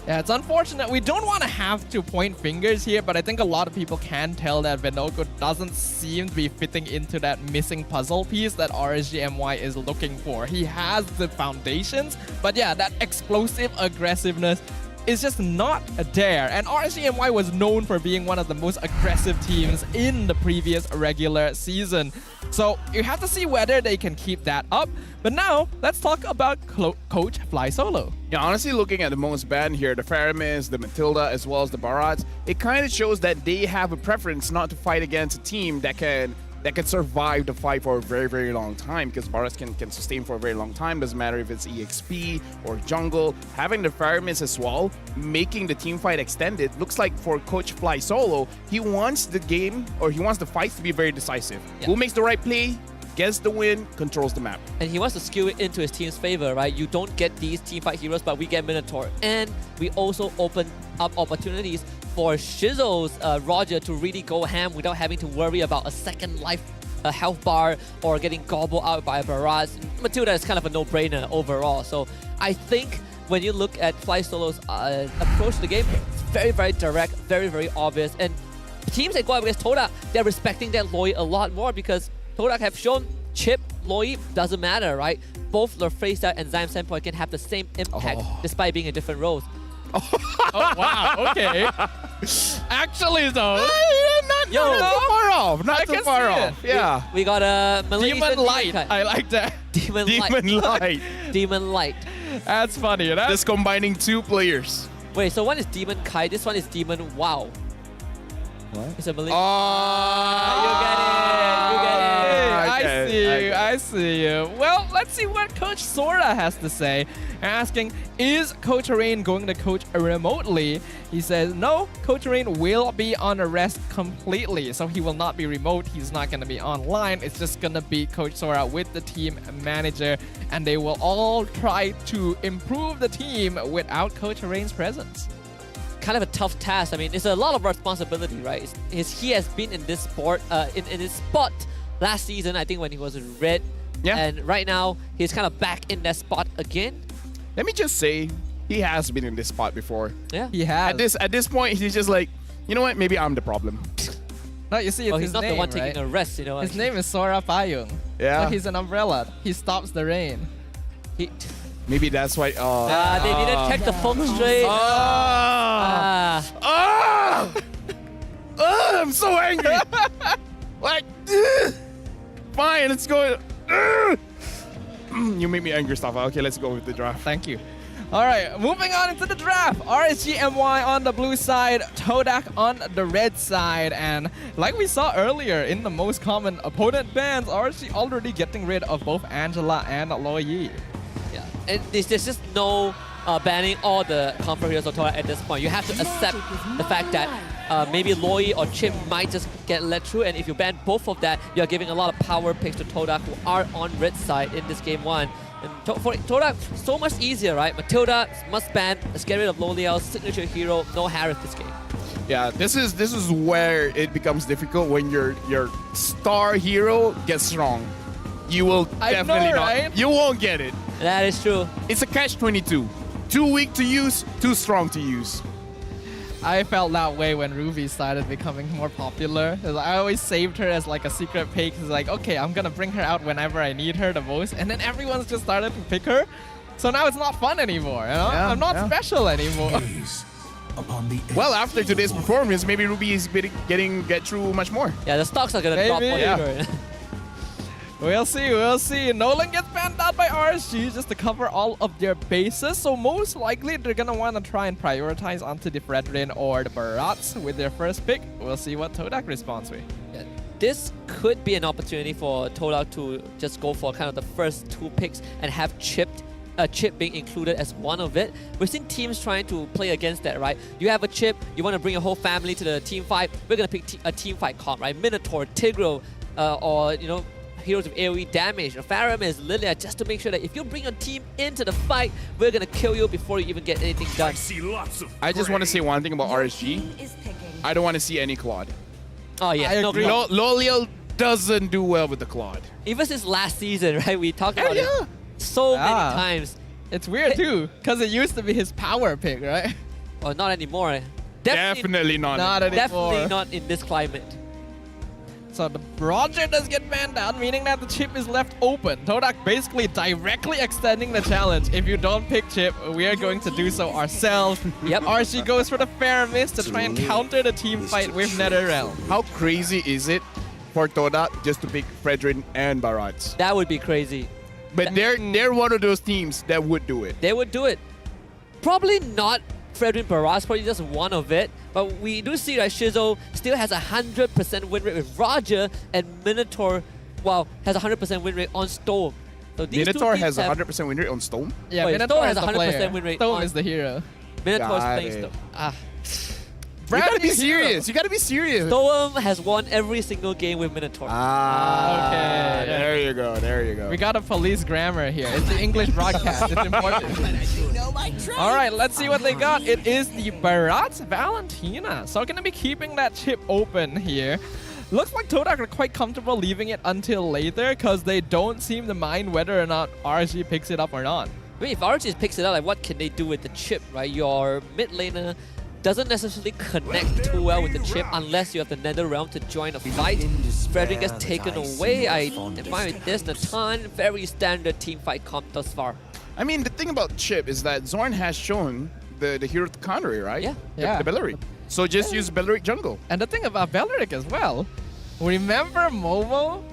Yeah, it's unfortunate. We don't want to have to point fingers here, but I think a lot of people can tell that Venogo doesn't seem to be fitting into that missing puzzle piece that RSGMY is looking for. He has the foundations, but yeah, that explosive aggressiveness is just not there. And RSGMY was known for being one of the most aggressive teams in the previous regular season. So you have to see whether they can keep that up. But now, let's talk about Coach Fly Solo. Yeah, honestly, looking at the most banned here, the Faramis, the Matilda, as well as the Barats, it kind of shows that they have a preference not to fight against a team that can survive the fight for a very, very long time, because Barats can sustain for a very long time. Doesn't matter if it's EXP or jungle. Having the Faramis as well, making the team fight extended, looks like for Coach Fly Solo, he wants the game, or he wants the fights to be very decisive. Yeah. Who makes the right play, gets the win, controls the map. And he wants to skew it into his team's favor, right? You don't get these teamfight heroes, but we get Minotaur. And we also open up opportunities for Shizo's Roger to really go ham without having to worry about a second life health bar or getting gobbled out by a barrage. Matilda is kind of a no-brainer overall. So I think when you look at Fly Solo's approach to the game, it's very, very direct, very, very obvious. And teams that go up against Todak, they're respecting their Loi a lot more because Todak have shown chip, Loi, doesn't matter, right? Both Lurfresa and Zyme Senpoi can have the same impact despite being in different roles. Oh, wow, okay. Actually, though, not too far off. Not too far off. Yeah. We got a Malaysian Demon Light. I like that. Demon Light. Demon Light. That's funny. Just combining two players. Wait, so one is Demon Kai, this one is Demon Wow. What? It's a Malaysian. Oh, you get it. You get it. I see you. Well, let's see what Coach Sora has to say. Asking, is Coach Rain going to coach remotely? He says, no, Coach Rain will be on a rest completely. So he will not be remote. He's not going to be online. It's just going to be Coach Sora with the team manager. And they will all try to improve the team without Coach Rain's presence. Kind of a tough task. I mean, it's a lot of responsibility, right? He has been in this sport, in his spot last season, I think, when he was in red. Yeah. And right now, he's kind of back in that spot again. Let me just say, he has been in this spot before. Yeah. He has. At this point, he's just like, you know what? Maybe I'm the problem. No, you see, it's well, his he's not name, the one right? taking a rest, you know. His name is Sora Payung. Yeah. So he's an umbrella. He stops the rain. Maybe that's why. Oh. They didn't check the feng shui. I'm so angry. Like, fine, let's go. You make me angry, Stafa. Okay, let's go with the draft. Thank you. All right, moving on into the draft. RSGMY on the blue side, Todak on the red side. And like we saw earlier in the most common opponent bans, RSG already getting rid of both Angela and Loyi. Yeah, and there's just no banning all the comfort heroes of Todak at this point. You have to accept the fact that maybe Loyi or Chip might just get let through, and if you ban both of that, you're giving a lot of power picks to Todak, who are on red side in this game one. And for Todak, so much easier, right? Matilda must ban, let's get rid of Loliel's signature hero, no Harith this game. Yeah, this is where it becomes difficult when your star hero gets strong. You will definitely not. You won't get it. That is true. It's a catch-22. Too weak to use, too strong to use. I felt that way when Ruby started becoming more popular. I always saved her as like a secret pick. It's like, okay, I'm gonna bring her out whenever I need her the most. And then everyone's just started to pick her. So now it's not fun anymore, you know? Yeah, I'm not special anymore. Well, after today's performance, maybe Ruby is get through much more. Yeah, the stocks are gonna drop on her. We'll see, we'll see. Nolan gets banned out by RSG just to cover all of their bases. So most likely they're gonna want to try and prioritize onto the Fredrin or the Barats with their first pick. We'll see what Todak responds with. Yeah, this could be an opportunity for Todak to just go for kind of the first two picks and have Chip being included as one of it. We've seen teams trying to play against that, right? You have a Chip, you want to bring your whole family to the team fight. We're gonna pick a team fight comp, right? Minotaur, Tigro, or you know, heroes with AoE damage, Faramir, Lilia, just to make sure that if you bring a team into the fight, we're gonna kill you before you even get anything done. I just want to say one thing about RSG. I don't want to see any Claude. Oh yeah, I agree. Loliel doesn't do well with the Claude. Even since last season, right? We talked about it so many times. It's weird too, because it used to be his power pick, right? Oh, not anymore. Definitely not. Not anymore. Definitely not in this climate. So the Roger does get banned out, meaning that the Chip is left open. Todak basically directly extending the challenge. If you don't pick Chip, we are going to do so ourselves. Yep. RSG goes for the Faramir to try and counter the team fight with NetherRealm. How crazy is it for Todak just to pick Fredrin and Barats? That would be crazy. But they're one of those teams that would do it. They would do it. Probably not Fredrin Barras, probably just one of it. But we do see that Shizo still has a 100% win rate with Roger, and Minotaur, well, has a 100% win rate on Storm. So these Minotaur two has teams 100% win rate on Storm? Yeah, Wait, Minotaur Storm has has a 100% win rate Storm on... is the hero. Minotaur's Got playing it. Storm. You gotta be serious. You gotta be serious. Storm has won every single game with Minotaur. Okay. There you go. There you go. We got a police grammar here. It's the English broadcast. It's important. All right, let's see what they got. It is the Barats Valentina. So going to be keeping that Chip open here. Looks like Todak are quite comfortable leaving it until later because they don't seem to mind whether or not RSG picks it up or not. I mean, if RSG picks it up, like what can they do with the Chip, right? Your mid laner doesn't necessarily connect too well with the Chip unless you have the NetherRealm to join a fight. Frederick gets taken away. I am fine with this. Natan, very standard team fight comp thus far. I mean, the thing about Chip is that Zorn has shown the hero to counter it, right? Yeah. The Belleric. So just use Belleric jungle. And the thing about Belleric as well, remember Momo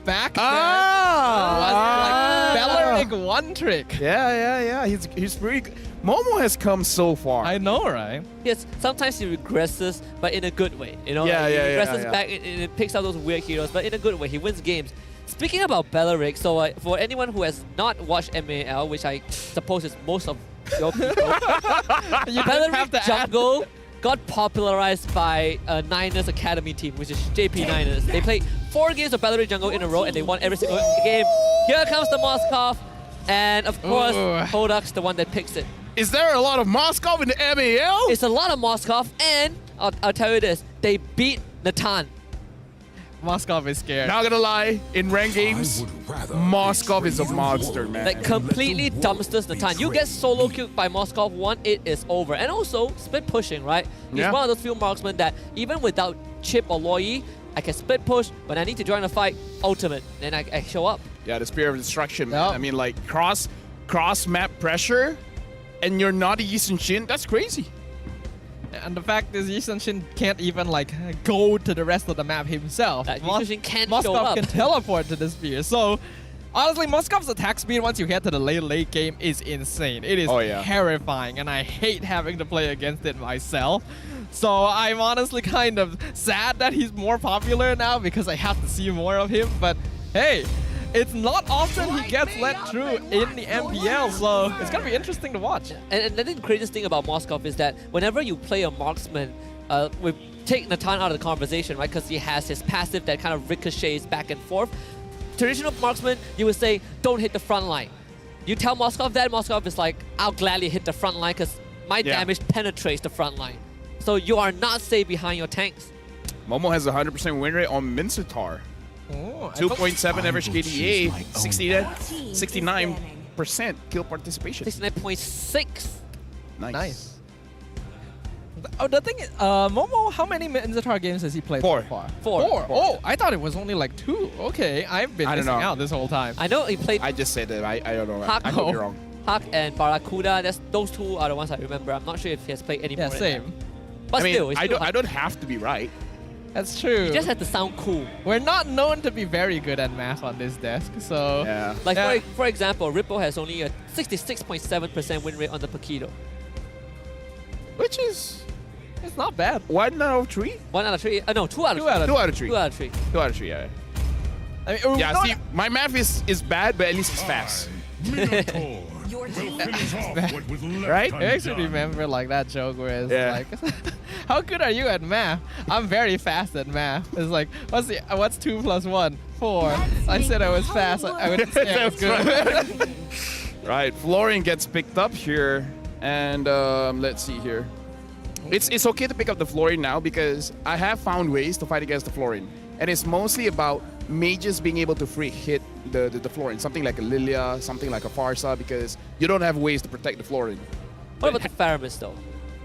back then? Was like Belleric one trick. Yeah. He's pretty good. Momo has come so far. I know, right? Yes, sometimes he regresses, but in a good way. You know, Yeah, he yeah, regresses yeah. back and it picks out those weird heroes, but in a good way. He wins games. Speaking about Belleric, so for anyone who has not watched MAL, which I suppose is most of your people, Belleric jungle got popularized by Niners Academy team, which is JP Niners. They played 4 games of Belleric jungle in a row and they won every single game. Here comes the Moskov, and of course, Todak's the one that picks it. Is there a lot of Moskov in the MAL? It's a lot of Moskov, and I'll tell you this, they beat Natan. Moskov is scared. Not gonna lie, in ranked games, Moskov is a monster, man. Like completely dumpsters Natan. You get solo killed by Moskov 1, it is over. And also, split pushing, right? He's one of those few marksmen that even without Chip or Loyi, I can split push, but I need to join the fight, ultimate, then I show up. Yeah, the Spear of Destruction, man. I mean, like, cross map pressure, and you're not a Yisun Shin, that's crazy. And the fact is, Yisun Shin can't even like go to the rest of the map himself. Yisun Shin can't show Moskov up. can teleport to the spear. So honestly, Moskov's attack speed once you get to the late game is insane. It is terrifying, and I hate having to play against it myself. So I'm honestly kind of sad that he's more popular now because I have to see more of him. But hey, it's not often he gets let through in the MPL, so it's gonna be interesting to watch. And the craziest thing about Moskov is that whenever you play a marksman, we take Natan out of the conversation, right? Because he has his passive that kind of ricochets back and forth. Traditional marksman, you would say, don't hit the front line. You tell Moskov that, Moskov is like, I'll gladly hit the front line because my damage penetrates the front line. So you are not safe behind your tanks. Momo has a 100% win rate on Mincetar. 2.7 average KDA, 69% kill participation. 69.6. Nice. Oh, the thing is, Momo, how many Mincetar games has he played so far? Four. Oh, I thought it was only like 2. Okay, I've been missing out this whole time. I know he played... I just said that. I don't know. Hak, I could be wrong. Hak and Barracuda, those 2 are the ones I remember. I'm not sure if he has played any more. Yeah, same. But I mean, still, I don't have to be right. That's true. You just have to sound cool. We're not known to be very good at math on this desk, so... Yeah. Like, for example, Ripple has only a 66.7% win rate on the Paquito. Which is... It's not bad. 1 out of 3? 1 out of 3? No, 2 out of 3. 2 out of 3. 2 out of 3. 2 out of 3, yeah. I mean, yeah, see, my math is bad, but at least it's fast. Right? I actually remember like that joke where it's like, how good are you at math? I'm very fast at math. It's like, what's 2 plus 1? 4. I said I was fast. I would say I was good. Right, Florian gets picked up here, and let's see here. It's okay to pick up the Florian now because I have found ways to fight against the Florian, and it's mostly about mages being able to free hit the Florian, something like a Lilia, something like a Farsa, because you don't have ways to protect the Florian. What about the Faramis though?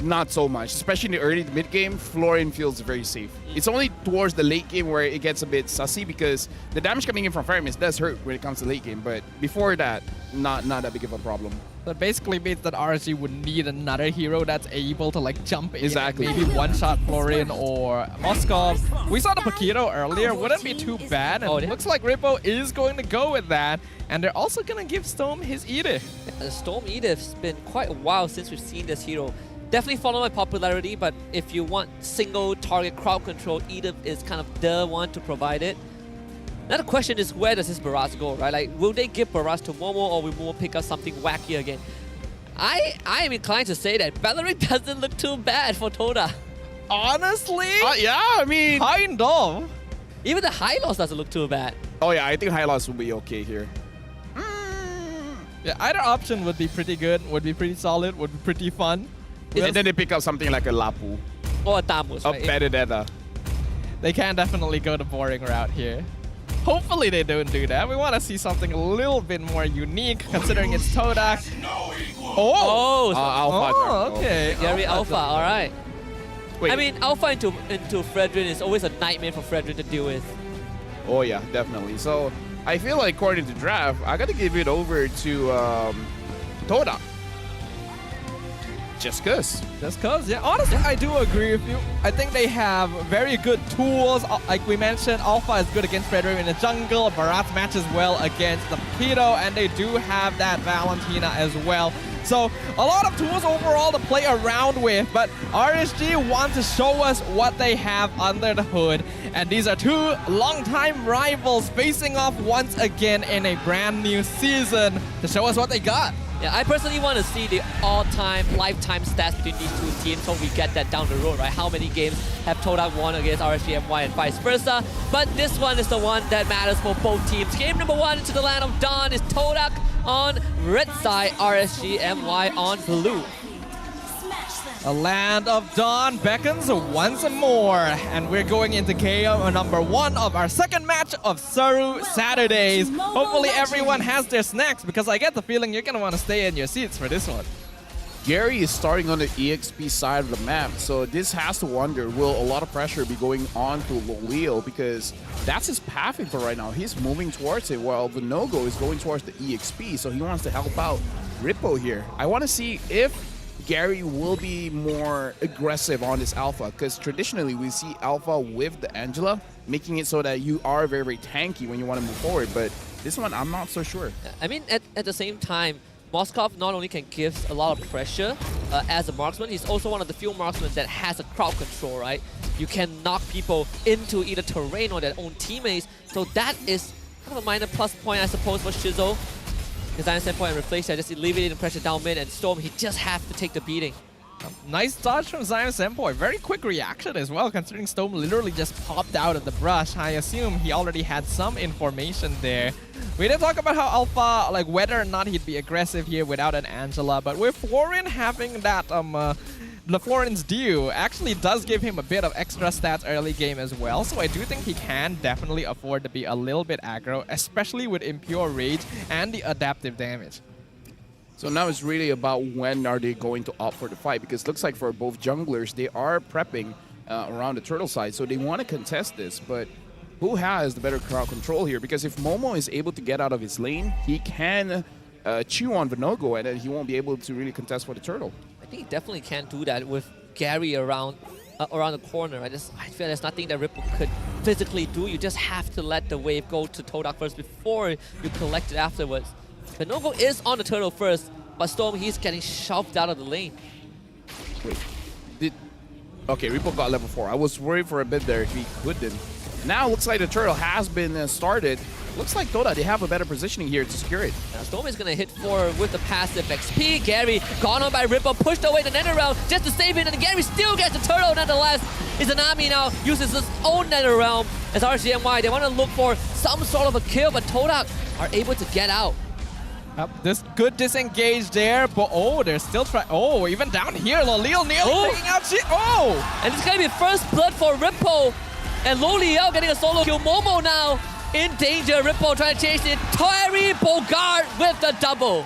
Not so much, especially in the early to mid game. Florian feels very safe. It's only towards the late game where it gets a bit sussy because the damage coming in from Faramis does hurt when it comes to late game, but before that, not that big of a problem. That basically means that RSG would need another hero that's able to like jump in, Exactly. maybe one-shot Florian or Moskov. We saw the Paquito earlier, wouldn't be too bad, and it looks like Rippo is going to go with that, and they're also going to give Storm his Edith. The Storm Edith's been quite a while since we've seen this hero. Definitely follow my popularity, but if you want single target crowd control, Edith is kind of the one to provide it. Now the question is, where does this Barrage go, right? Like, will they give Barrage to Momo, or will Momo pick up something wacky again? I am inclined to say that Belleric doesn't look too bad for Toda. Honestly? Yeah, I mean... Kind of. Even the high loss doesn't look too bad. Oh yeah, I think high loss will be okay here. Yeah, either option would be pretty good, would be pretty solid, would be pretty fun. And then they pick up something like a Lapu. Or a Tamus, A right? Benedetta. They can definitely go the boring route here. Hopefully they don't do that. We want to see something a little bit more unique, considering it's Todak. Alpha. Okay. Gary Alpha, alright. Wait. I mean, Alpha into Fredrin is always a nightmare for Fredrin to deal with. Oh yeah, definitely. So I feel like according to draft, I gotta give it over to Todak. Just cause. Just cause, yeah. Honestly, I do agree with you. I think they have very good tools. Like we mentioned, Alpha is good against Predator in the jungle. Bharat matches well against the Pedo, and they do have that Valentina as well. So a lot of tools overall to play around with, but RSG want to show us what they have under the hood. And these are two longtime rivals facing off once again in a brand new season to show us what they got. Yeah, I personally want to see the all-time, lifetime stats between these two teams so we get that down the road, right? How many games have Todak won against RSGMY and vice versa? But this one is the one that matters for both teams. Game number 1 into the land of Dawn is Todak on red side, RSGMY on blue. A land of dawn beckons once more, and we're going into game number 1 of our second match of Saru Saturdays. Hopefully everyone has their snacks, because I get the feeling you're gonna want to stay in your seats for this one. Gary is starting on the EXP side of the map, so this has to wonder, will a lot of pressure be going on to Loleo, because that's his pathing for right now. He's moving towards it, while the no-go is going towards the EXP, so he wants to help out Rippo here. I want to see if Gary will be more aggressive on this Alpha, because traditionally we see Alpha with the Angela, making it so that you are very, very tanky when you want to move forward, but this one I'm not so sure. I mean, at the same time, Moskov not only can give a lot of pressure as a marksman, he's also one of the few marksmen that has a crowd control, right? You can knock people into either terrain or their own teammates, so that is kind of a minor plus point, I suppose, for Shizo. Zion Senpai and Reflexa just alleviating the pressure down mid, and Storm, he just has to take the beating. Nice dodge from Zion Senpai. Very quick reaction as well, considering Storm literally just popped out of the brush. I assume he already had some information there. We did talk about how Alpha, like whether or not he'd be aggressive here without an Angela, but with Florin having that the Florin's due actually does give him a bit of extra stats early game as well, so I do think he can definitely afford to be a little bit aggro, especially with Impure Rage and the adaptive damage. So now it's really about when are they going to opt for the fight, because it looks like for both junglers, they are prepping around the turtle side, so they want to contest this, but who has the better crowd control here? Because if Momo is able to get out of his lane, he can chew on Vinogo, and then he won't be able to really contest for the turtle. I think he definitely can't do that with Gary around the corner. I feel there's nothing that Ripple could physically do. You just have to let the wave go to Todak first before you collect it afterwards. Vinogo is on the turtle first, but Storm, he's getting shoved out of the lane. Wait, okay, Ripple got level 4. I was worried for a bit there if he couldn't. Now looks like the turtle has been started. Looks like Todak, they have a better positioning here to secure it. Now Storm is going to hit forward with the passive XP. Gary gone on by Ripple, pushed away the nether realm just to save it, and Gary still gets the turtle nonetheless. Izanami now uses his own nether realm as RCMY. They want to look for some sort of a kill, but Todak are able to get out. This good disengage there, but they're still trying. Oh, even down here, Loleo nearly taking out shit. Oh! And it's going to be first blood for Ripple. And Loleo getting a solo kill. Momo now in danger. Ripple trying to chase it. Terry Bogart with the double.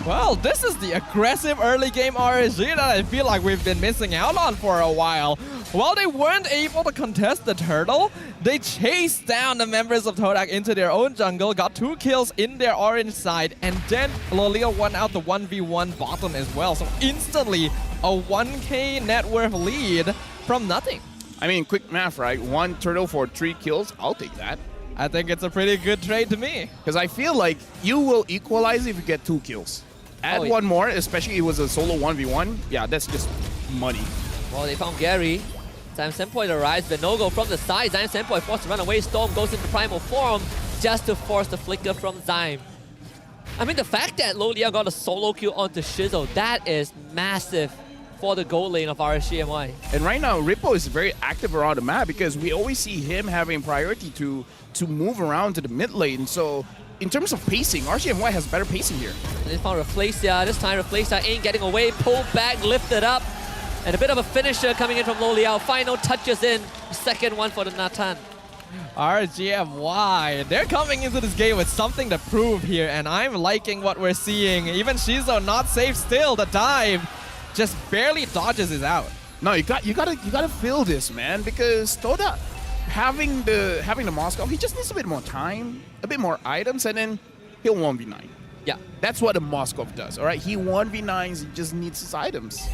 Well, this is the aggressive early game RSG that I feel like we've been missing out on for a while. While they weren't able to contest the turtle, they chased down the members of Todak into their own jungle, got 2 kills in their orange side, and then Loleo won out the 1v1 bottom as well. So instantly, a 1k net worth lead from nothing. I mean, quick math, right? 1 turtle for 3 kills, I'll take that. I think it's a pretty good trade to me. Because I feel like you will equalize if you get 2 kills. Add one more, especially if it was a solo 1v1. Yeah, that's just money. Well, they found Gary. Zion Senpai to rise. Vinogo from the side. Zion Senpai forced to run away. Storm goes into primal form just to force the flicker from Zion. I mean, the fact that Loleo got a solo kill onto Shizo, that is massive for the goal lane of RSGMY. And right now, Rippo is very active around the map because we always see him having priority to move around to the mid lane. So in terms of pacing, RSGMY has better pacing here. And they found Reflexa. This time Reflexa ain't getting away. Pulled back, lifted up. And a bit of a finisher coming in from Loleo. Final touches in. Second one for the Natan. RGMY, they're coming into this game with something to prove here, and I'm liking what we're seeing. Even Shizo not safe still. The dive just barely dodges it out. No, you gotta feel this, man, because Todak having the Moscow, he just needs a bit more time, a bit more items, and then he'll 1v9. Yeah. That's what a Moskov does, all right? He 1v9s, he just needs his items.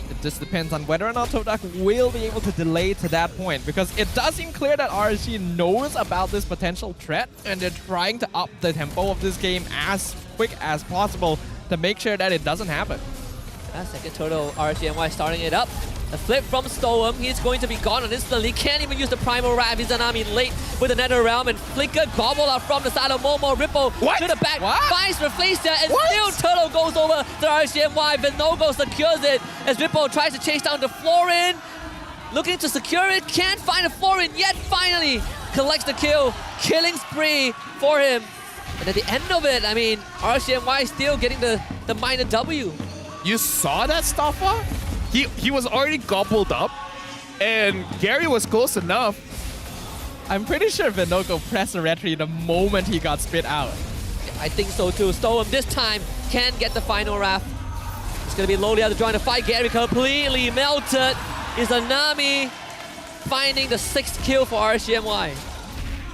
It just depends on whether or not Todak will be able to delay to that point, because it does seem clear that RSG knows about this potential threat and they're trying to up the tempo of this game as quick as possible to make sure that it doesn't happen. Second total, RSGNY starting it up. A flip from Stoem. He's going to be gone on instantly. Can't even use the Primal Wrath. Izanami late with the Nether Realm. And Flicker gobble up from the side of Momo. Ripple to the back. Finds Reflacia. And still Turtle goes over to RSGNY. Vinogo secures it as Ripple tries to chase down the Florin. Looking to secure it. Can't find a Florin yet. Finally collects the kill. Killing spree for him. And at the end of it, I mean, RSGNY still getting the minor W. You saw that, Staffa? He was already gobbled up, and Gary was close enough. I'm pretty sure Vinogo pressed a retry the moment he got spit out. I think so too. Stoem this time can get the final wrath. It's going to be Lolia to join the fight. Gary completely melted. Izanami finding the 6th kill for RSGNY.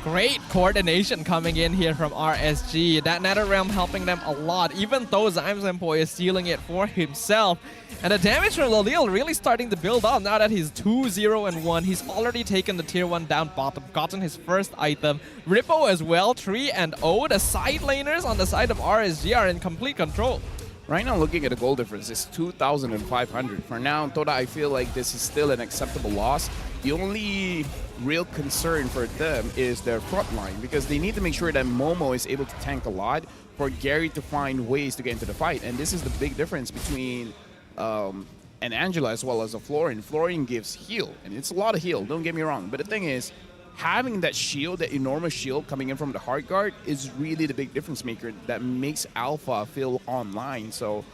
Great coordination coming in here from RSG. That Nether Realm helping them a lot, even though Zymsempo is stealing it for himself. And the damage from Lolil really starting to build up now that he's 2-0-1. He's already taken the tier 1 down bottom, gotten his first item. Rippo as well, 3-0. The side laners on the side of RSG are in complete control. Right now, looking at the goal difference, it's 2,500. For now, Toda, I feel like this is still an acceptable loss. The only real concern for them is their front line, because they need to make sure that Momo is able to tank a lot for Gary to find ways to get into the fight. And this is the big difference between an Angela as well as a Florin. Florin gives heal, and it's a lot of heal, don't get me wrong. But the thing is, having that shield, that enormous shield coming in from the hard guard is really the big difference maker that makes Alpha feel online. So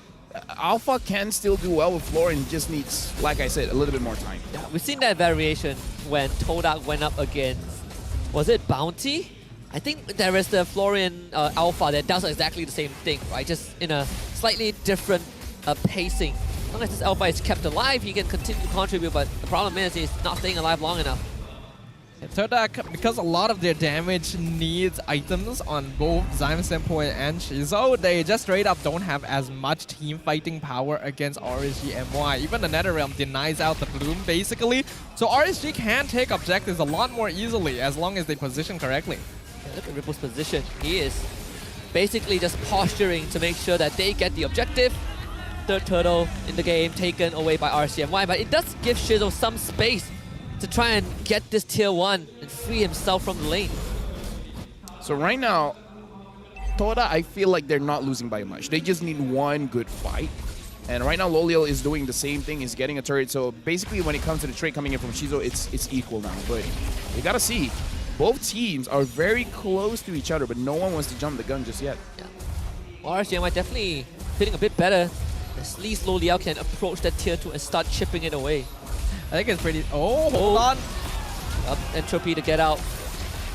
Alpha can still do well with Florin, just needs, like I said, a little bit more time. Yeah, we've seen that variation when Todak went up against, was it Bounty? I think there is the Florin Alpha that does exactly the same thing, right? Just in a slightly different pacing. As long as this Alpha is kept alive, he can continue to contribute, but the problem is he's not staying alive long enough. Todak, because a lot of their damage needs items on both Zymsempo and Shizo, they just straight up don't have as much team fighting power against RSGNY. Even the NetherRealm denies out the Bloom, basically. So RSG can take objectives a lot more easily as long as they position correctly. Yeah, look at Ripple's position. He is basically just posturing to make sure that they get the objective. Third turtle in the game taken away by RSGNY, but it does give Shizo some space to try and get this tier 1 and free himself from the lane. So right now, Toda, I feel like they're not losing by much. They just need one good fight. And right now, Lolil is doing the same thing. He's getting a turret. So basically, when it comes to the trade coming in from Shizo, it's equal now. But you gotta see, both teams are very close to each other, but no one wants to jump the gun just yet. Yeah. RSGNY definitely feeling a bit better. At least Loliao can approach that tier 2 and start chipping it away. I think it's pretty... Oh, hold on. Entropy to get out.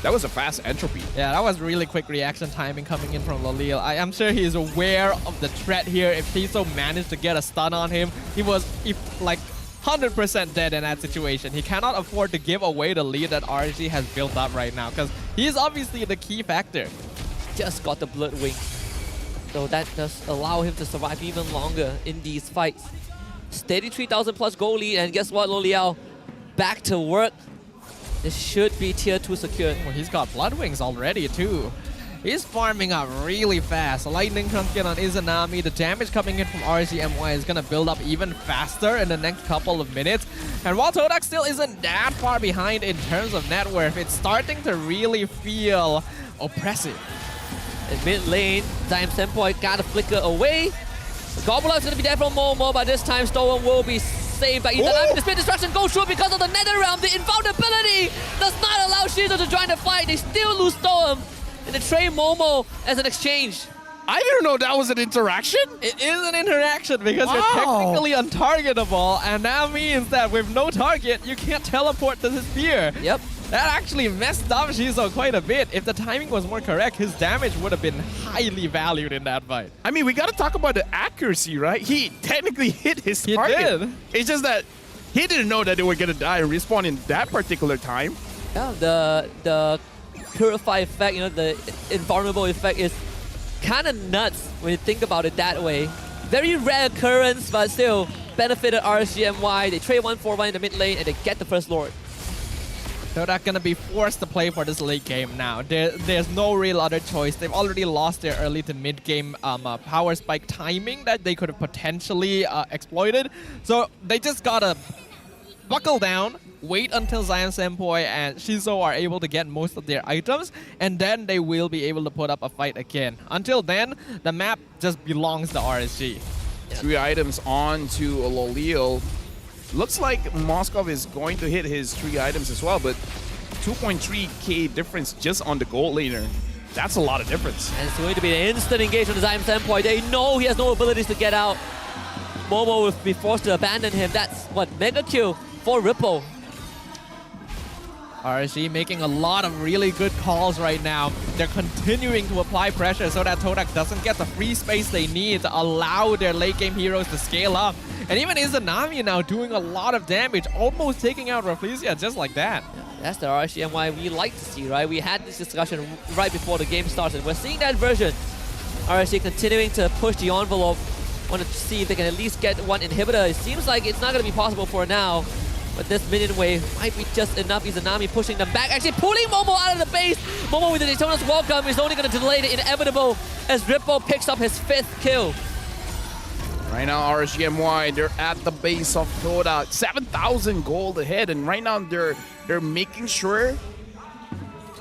That was a fast entropy. Yeah, that was really quick reaction timing coming in from Lolil. I am sure he is aware of the threat here. If Tiso managed to get a stun on him, he was like 100% dead in that situation. He cannot afford to give away the lead that RSG has built up right now, because he's obviously the key factor. Just got the Blood Wing. So that does allow him to survive even longer in these fights. Steady 3,000 plus goal lead, and guess what, Loliao? Back to work. This should be tier 2 secured. Well, he's got Blood Wings already too. He's farming up really fast. Lightning Trunket on Izanami. The damage coming in from RSGNY is going to build up even faster in the next couple of minutes. And while Todak still isn't that far behind in terms of net worth, it's starting to really feel oppressive. In mid lane, Zymsempo got a flicker away. Gobbler is going to be there from Momo, but this time Stoem will be saved by Izanami. The Spin Destruction goes through because of the Nether Realm. The invulnerability does not allow Shizo to join the fight. They still lose Stoem. And they trade Momo as an exchange. I didn't know that was an interaction. It is an interaction because you're technically untargetable, and that means that with no target, you can't teleport to the spear. Yep. That actually messed up Shizo quite a bit. If the timing was more correct, his damage would have been highly valued in that fight. I mean, we got to talk about the accuracy, right? He technically hit his target. He did. It's just that he didn't know that they were going to die and respawn in that particular time. Yeah, the Purify effect, you know, the invulnerable effect is kind of nuts when you think about it that way. Very rare occurrence, but still benefited RSGMY. They trade 1-4-1 in the mid lane and they get the first Lord. Todak gonna be forced to play for this late game now. There's no real other choice. They've already lost their early to mid game power spike timing that they could have potentially exploited. So they just gotta buckle down, wait until Zion Senpoi and Shizo are able to get most of their items, and then they will be able to put up a fight again. Until then, the map just belongs to RSG. 3 items on to Lolil. Looks like Moskov is going to hit his 3 items as well, but 2.3k difference just on the gold laner. That's a lot of difference. And it's going to be an instant engage on the Zion Senpoi. They know he has no abilities to get out. Momo will be forced to abandon him. That's what, mega kill for Ripple. RSG making a lot of really good calls right now. They're continuing to apply pressure so that Todak doesn't get the free space they need to allow their late game heroes to scale up. And even Izanami now doing a lot of damage, almost taking out Rafflesia just like that. That's the RSGMY we like to see, right? We had this discussion right before the game started. We're seeing that version. RSG continuing to push the envelope. Want to see if they can at least get one inhibitor. It seems like it's not going to be possible for now. But this minion wave might be just enough. Izanami pushing them back. Actually pulling Momo out of the base. Momo with the Daytona's welcome is only going to delay the inevitable as Ripple picks up his 5th kill. Right now, RSGMY, they're at the base of Todak. 7,000 gold ahead, and right now they're making sure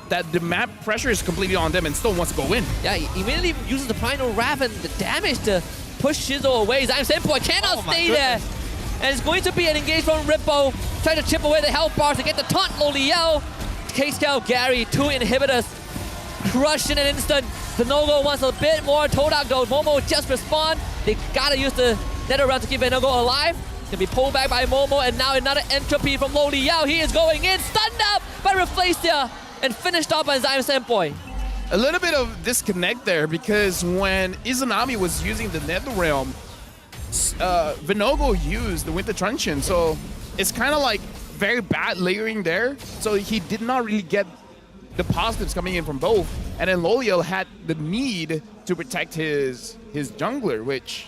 that the map pressure is completely on them and still wants to go in. Yeah, he immediately uses the Primal Wrath and the damage to push Shizo away. Zion Senpoi cannot stay there. And it's going to be an engage from Rippo. Trying to chip away the health bar to get the taunt. Loliel. K-Scout Gary, 2 inhibitors. Crushed in an instant. The no-go wants a bit more. Todak though. Momo just respawn. They gotta use the nether round to keep Venogo alive. Can be pulled back by Momo. And now another entropy from Loliel. He is going in. Stunned up by Rafflesia. And finished off by Zion Senpoi. A little bit of disconnect there because when Izanami was using the Nether Realm, Venogo used the Winter Truncheon, so it's kind of like very bad layering there. So he did not really get the positives coming in from both. And then Loliel had the need to protect his jungler, which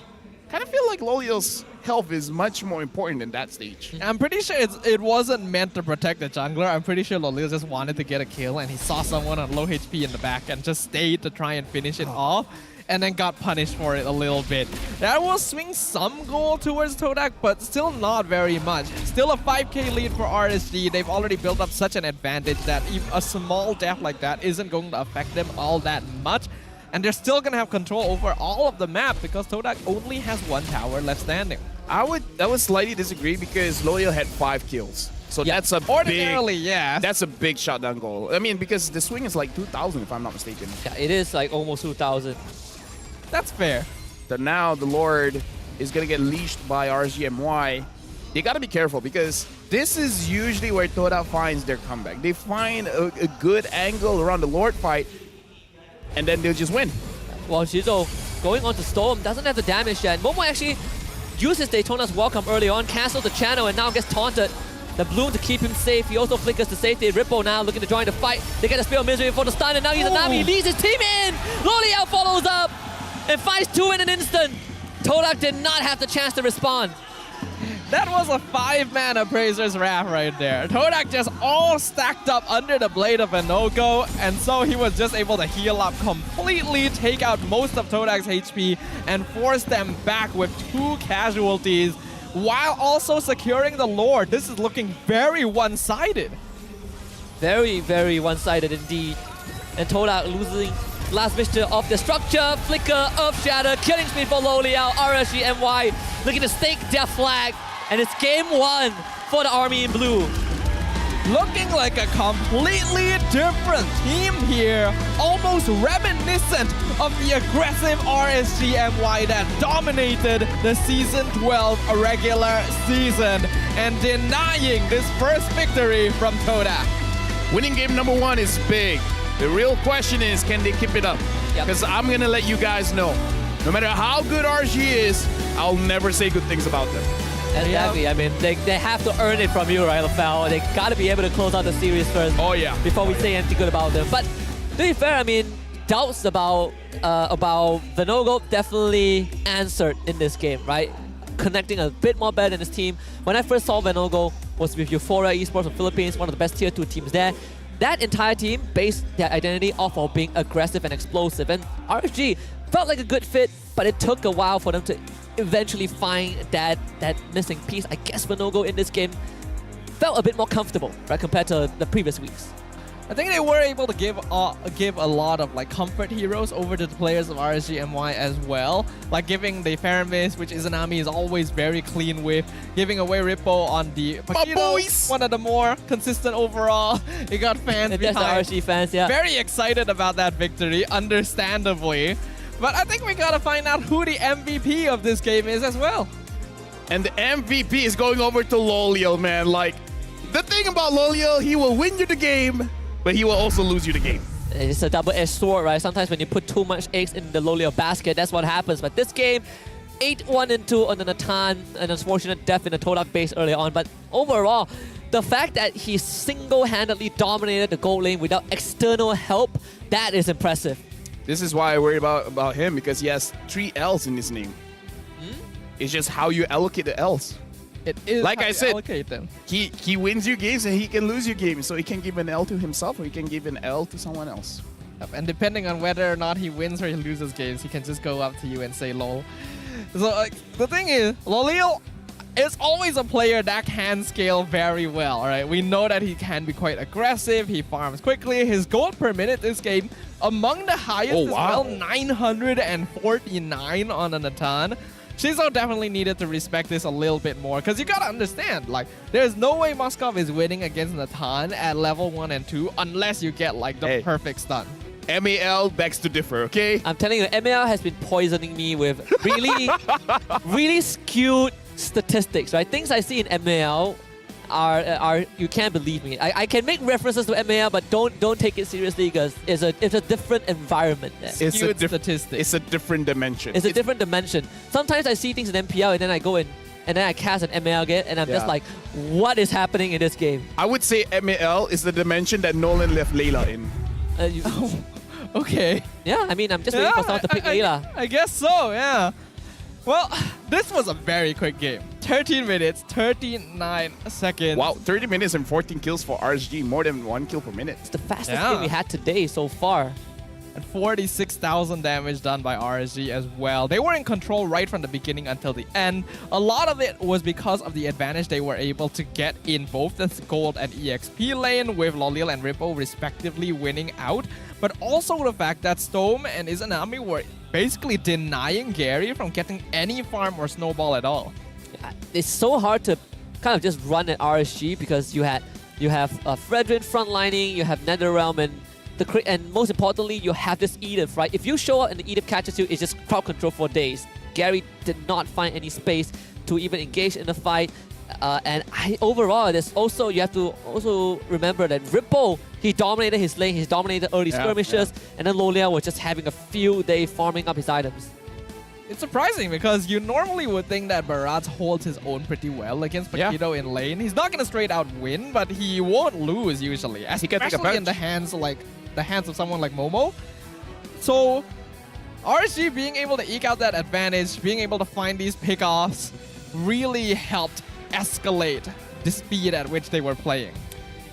kind of feel like Loliel's health is much more important in that stage. I'm pretty sure it wasn't meant to protect the jungler. I'm pretty sure Loliel just wanted to get a kill and he saw someone on low HP in the back and just stayed to try and finish it off. And then got punished for it a little bit. That will swing some goal towards Todak, but still not very much. Still a 5k lead for RSG. They've already built up such an advantage that even a small death like that isn't going to affect them all that much. And they're still going to have control over all of the map because Todak only has 1 tower left standing. I would slightly disagree because Loliel had 5 kills. So that's a that's a big shutdown goal. I mean, because the swing is like 2,000 if I'm not mistaken. Yeah, it is like almost 2,000. That's fair. So now the Lord is going to get leashed by RSGMY. They got to be careful because this is usually where Todak finds their comeback. They find a good angle around the Lord fight, and then they'll just win. Well, Shizo going on to Storm, doesn't have the damage yet. Momo actually uses Daytona's welcome early on, cancels the channel, and now gets taunted. The Bloom to keep him safe. He also flickers to safety. Rippo now looking to join the fight. They get a Spear of Misery for the stun, and now Izanami leads his team in! Loliel follows up! And finds 2 in an instant. Todak did not have the chance to respond. That was a 5-man Appraiser's Wrath right there. Todak just all stacked up under the blade of Venogo, and so he was just able to heal up completely, take out most of Todak's HP, and force them back with 2 casualties, while also securing the Lord. This is looking very one-sided. Very, very one-sided indeed. And Todak losing last vesture of the structure, flicker of shatter, killing speed for Loliel. RSGMY looking to stake their flag, and it's game 1 for the army in blue. Looking like a completely different team here, almost reminiscent of the aggressive RSGMY that dominated the Season 12 regular season and denying this first victory from Todak. Winning game number 1 is big. The real question is, can they keep it up? Because I'm going to let you guys know, no matter how good RG is, I'll never say good things about them. Exactly. I mean, they have to earn it from you, right, LaFell? They got to be able to close out the series first. Oh, yeah. Before we say anything good about them. But to be fair, I mean, doubts about Venogo definitely answered in this game, right? Connecting a bit more better than his team. When I first saw Venogo was with Euphoria Esports from Philippines, one of the best tier 2 teams there. That entire team based their identity off of being aggressive and explosive. And RSG felt like a good fit, but it took a while for them to eventually find that missing piece. I guess Venogo in this game felt a bit more comfortable, right, compared to the previous weeks. I think they were able to give a lot of like comfort heroes over to the players of RSG MY as well. Like giving the Faramis, which Izanami is always very clean with. Giving away Rippo on the Paquito, one of the more consistent overall. It got fans behind. That's the RSG fans, yeah. Very excited about that victory, understandably. But I think we gotta find out who the MVP of this game is as well. And the MVP is going over to Loliel, man. Like, the thing about Loliel, he will win you the game, but he will also lose you the game. It's a double-edged sword, right? Sometimes when you put too much eggs in the Loliel basket, that's what happens. But this game, 8-1-2 on the Natan, an unfortunate death in the Todak base early on. But overall, the fact that he single-handedly dominated the gold lane without external help, that is impressive. This is why I worry about him, because he has 3 L's in his name. It's just how you allocate the L's. It is like how I you said, allocate them. He wins you games and he can lose you games. So he can give an L to himself or he can give an L to someone else. And depending on whether or not he wins or he loses games, he can just go up to you and say lol. So the thing is, Loliel is always a player that can scale very well, alright? We know that he can be quite aggressive, he farms quickly, his gold per minute this game among the highest as well, 949 on a Natan. Shizo definitely needed to respect this a little bit more, because you gotta understand, like, there's no way Moskov is winning against Natan at level 1 and 2 unless you get like the perfect stun. MAL begs to differ, okay? I'm telling you, MAL has been poisoning me with really skewed statistics, right? Things I see in MAL are you can't believe me. I can make references to MAL, but don't take it seriously because it's a different environment there. It's a different dimension. It's a different dimension. Sometimes I see things in MPL and then I go in and then I cast an MAL game and I'm just like, what is happening in this game? I would say MAL is the dimension that Nolan left Layla in. Okay. Yeah, I mean, I'm just waiting for someone to pick Layla. I guess so, yeah. Well, this was a very quick game. 13 minutes, 39 seconds. Wow, 30 minutes and 14 kills for RSG, more than 1 kill per minute. It's the fastest game we had today so far. And 46,000 damage done by RSG as well. They were in control right from the beginning until the end. A lot of it was because of the advantage they were able to get in both the gold and EXP lane, with Loliel and Rippo respectively winning out. But also the fact that Stome and Izanami were basically denying Gary from getting any farm or snowball at all. It's so hard to kind of just run at RSG because you have Fredrin frontlining, you have Netherrealm, and most importantly, you have this Edith, right? If you show up and the Edith catches you, it's just crowd control for days. Gary did not find any space to even engage in the fight. Overall, there's also, you have to also remember that Rippo, he dominated his lane, he dominated early skirmishes, and then Loliel was just having a field day farming up his items. It's surprising because you normally would think that Barat holds his own pretty well against Paquito in lane. He's not gonna straight out win, but he won't lose usually, especially in the hands of someone like Momo. So RSG being able to eke out that advantage, being able to find these pickoffs, really helped escalate the speed at which they were playing.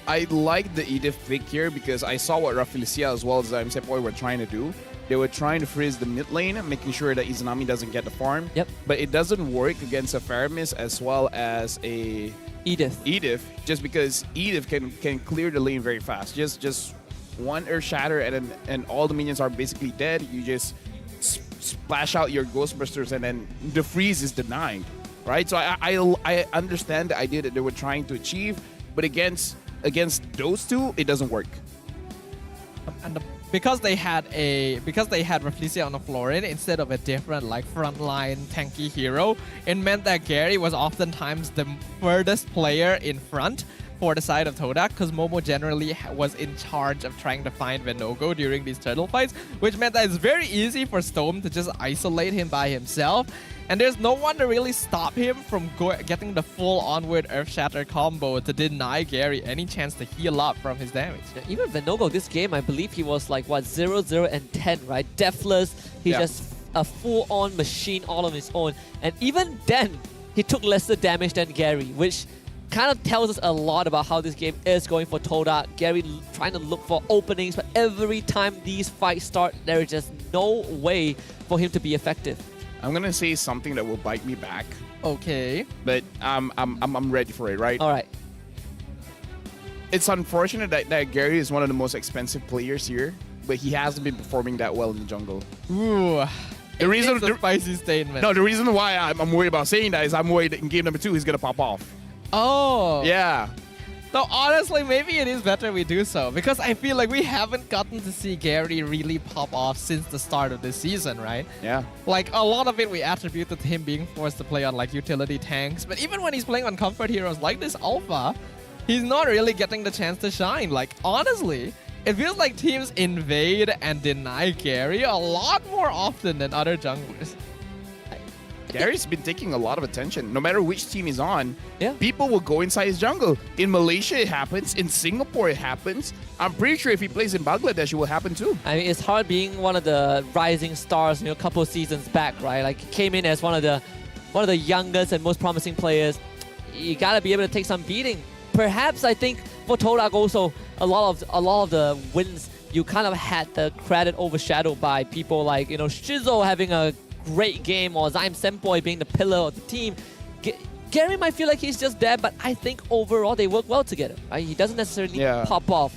I like the Edith pick here because I saw what Rafelicia as well as Msepoy were trying to do. They were trying to freeze the mid lane, making sure that Izanami doesn't get the farm. Yep. But it doesn't work against a Faramis as well as a Edith, just because Edith can clear the lane very fast. Just one Earth Shatter and all the minions are basically dead. You just splash out your Ghostbusters and then the freeze is denied, right? So I understand the idea that they were trying to achieve, but against those two, it doesn't work. And because they had Rafelicia on the floor instead of a different like frontline tanky hero, it meant that Gary was oftentimes the furthest player in front for the side of Todak because Momo generally was in charge of trying to find Venogo during these turtle fights, which meant that it's very easy for Storm to just isolate him by himself. And there's no one to really stop him from getting the full onward Earth Shatter combo to deny Gary any chance to heal up from his damage. Yeah, even Venogo this game, I believe he was like, what, 0, 0, and 10, right? Deathless. He's just a full-on machine all on his own. And even then, he took lesser damage than Gary, which kind of tells us a lot about how this game is going for Todak. Gary trying to look for openings, but every time these fights start, there is just no way for him to be effective. I'm gonna say something that will bite me back. Okay. But I'm ready for it, right? All right. It's unfortunate that Gary is one of the most expensive players here, but he hasn't been performing that well in the jungle. Ooh. The reason, it's a spicy statement. No, the reason why I'm worried about saying that is I'm worried that in game number 2 he's gonna pop off. Oh. Yeah. So honestly, maybe it is better we do so because I feel like we haven't gotten to see Gary really pop off since the start of this season, right? Yeah. Like a lot of it we attributed to him being forced to play on like utility tanks, but even when he's playing on comfort heroes like this alpha, he's not really getting the chance to shine. Like honestly, it feels like teams invade and deny Gary a lot more often than other junglers. Gary's been taking a lot of attention. No matter which team he's on, people will go inside his jungle. In Malaysia, it happens. In Singapore, it happens. I'm pretty sure if he plays in Bangladesh, it will happen too. I mean, it's hard being one of the rising stars, a couple of seasons back, right? Like, came in as one of the youngest and most promising players. You gotta be able to take some beating. Perhaps I think for Todak also, a lot of the wins you kind of had the credit overshadowed by people like Shizo having a great game or Zyme Senpoi being the pillar of the team. Gary might feel like he's just there, but I think overall they work well together. Right? He doesn't necessarily pop off.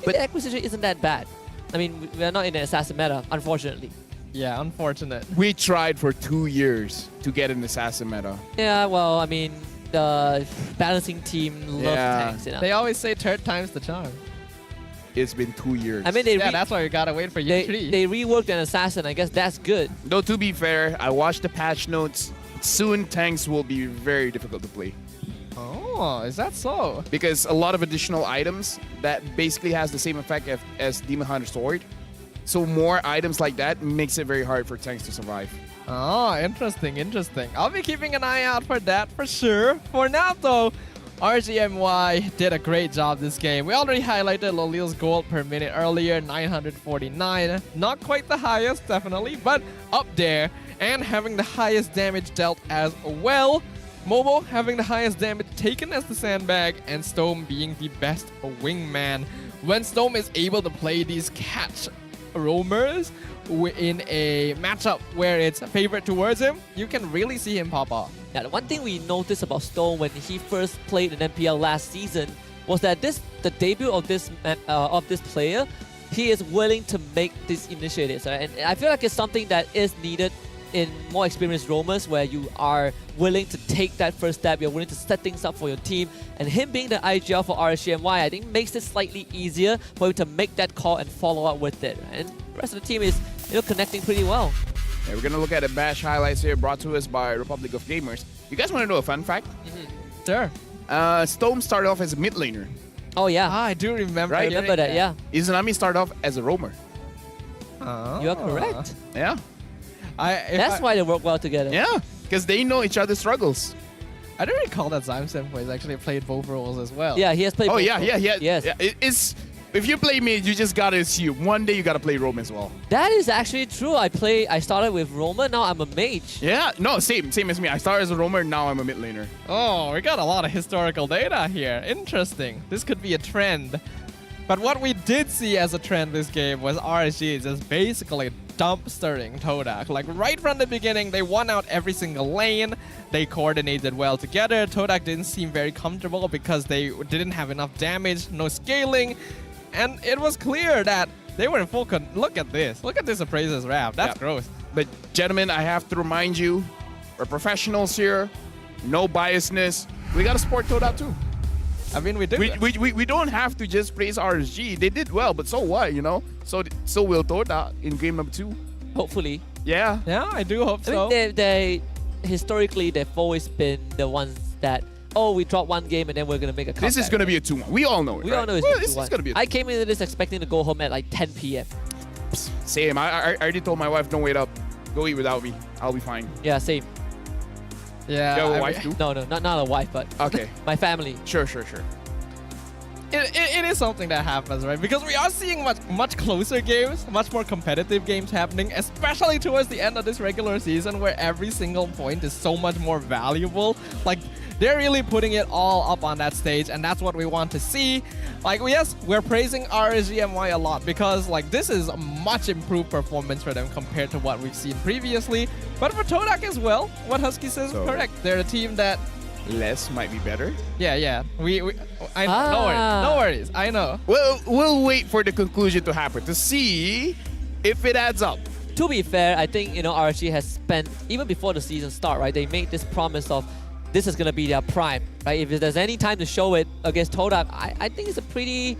But the acquisition isn't that bad. I mean, we're not in an assassin meta, unfortunately. Yeah, unfortunate. We tried for 2 years to get an assassin meta. Yeah, well, I mean, the balancing team loves tanks. They always say third time's the charm. It's been 2 years. I mean, that's why we gotta wait for year 3. They reworked an assassin. I guess that's good. Though to be fair, I watched the patch notes. Soon tanks will be very difficult to play. Oh, is that so? Because a lot of additional items that basically has the same effect as Demon Hunter Sword. So more items like that makes it very hard for tanks to survive. Oh, interesting. I'll be keeping an eye out for that for sure. For now though, RGMY did a great job this game. We already highlighted Lolil's gold per minute earlier, 949. Not quite the highest, definitely, but up there. And having the highest damage dealt as well. Momo having the highest damage taken as the sandbag, and Stone being the best wingman. When Stone is able to play these catch roamers in a matchup where it's favored towards him, you can really see him pop off. Yeah, the one thing we noticed about Stone when he first played in MPL last season was that the debut of this player, he is willing to make these initiatives, right? And I feel like it's something that is needed in more experienced roamers, where you are willing to take that first step, you're willing to set things up for your team, and him being the IGL for RSGMY, I think makes it slightly easier for you to make that call and follow up with it. And the rest of the team is connecting pretty well. Yeah, we're gonna look at the Bash highlights here, brought to us by Republic of Gamers. You guys want to know a fun fact? Sure. Stone started off as a mid laner. Oh yeah, I do remember. Right? I remember that. Yeah. Izanami started off as a roamer. You are correct. Yeah. That's why they work well together. Yeah, because they know each other's struggles. I don't recall that Zyme Senpoi has actually played both roles as well. Yeah, he has played both roles. Yeah. Yes. It's, if you play mid, you just gotta assume one day you gotta play Rome as well. That is actually true. I started with Roma, now I'm a mage. Yeah, no, same as me. I started as a roamer, now I'm a mid laner. Oh, we got a lot of historical data here. Interesting. This could be a trend. But what we did see as a trend this game was RSG just basically dumpstering Todak. Like right from the beginning, they won out every single lane. They coordinated well together. Todak didn't seem very comfortable because they didn't have enough damage, no scaling. And it was clear that they were in full look at this. Look at this Appraiser's Wrath. That's gross. But gentlemen, I have to remind you, we're professionals here. No biasness. We gotta support Todak too. I mean, we do. We don't have to just praise RSG. They did well, but so what, So will Todak in game number 2. Hopefully. Yeah. Yeah, I do hope so. I mean, they historically, they've always been the ones that oh, we dropped one game and then we're going to make a comeback. This is going to be a 2-1. We all know it. We all know it's this is going to be a 2-1. I came into this expecting to go home at like 10 p.m. Same. I already told my wife, don't wait up. Go eat without me. I'll be fine. Yeah, same. Yeah. You have a wife too? No, not a wife, but okay. My family. Sure. It is something that happens, right? Because we are seeing much closer games, much more competitive games happening, especially towards the end of this regular season where every single point is so much more valuable. Like, they're really putting it all up on that stage, and that's what we want to see. Like, yes, we're praising RSGMY a lot because, like, this is a much improved performance for them compared to what we've seen previously. But for Todak as well, what Husky says is correct. They're a team that less might be better. Yeah. I know. No worries. I know. We'll wait for the conclusion to happen to see if it adds up. To be fair, I think, RSG has spent, even before the season start, right, they made this promise of this is going to be their prime, right? If there's any time to show it against Todak, I think it's a pretty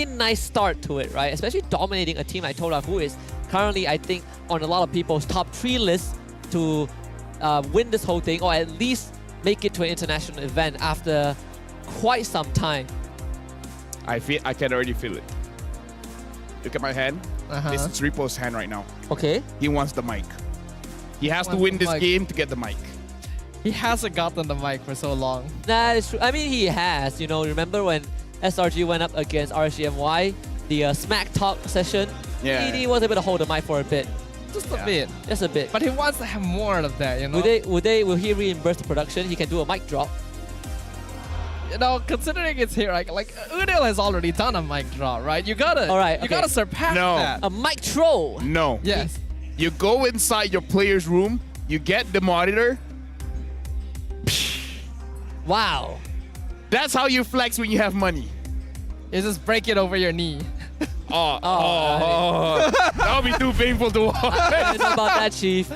nice start to it, right? Especially dominating a team like Todak, who is currently, I think, on a lot of people's top 3 lists to win this whole thing, or at least make it to an international event after quite some time. I can already feel it. Look at my hand. This is Ripo's hand right now. Okay. He wants the mic. He has to win this game to get the mic. He hasn't gotten the mic for so long. That is true. I mean, he has. Remember when SRG went up against RSGMY, the Smack Talk session? Yeah. He was able to hold the mic for a bit. Just a bit. Just a bit. But he wants to have more of that, Will he reimburse the production? He can do a mic drop. Considering it's here, like Udil has already done a mic drop, right? You gotta gotta surpass that. A mic troll. No. Yes. You go inside your player's room, you get the monitor. Wow. That's how you flex when you have money. You just break it over your knee. That'll be too painful to watch. I don't know about that, Chief.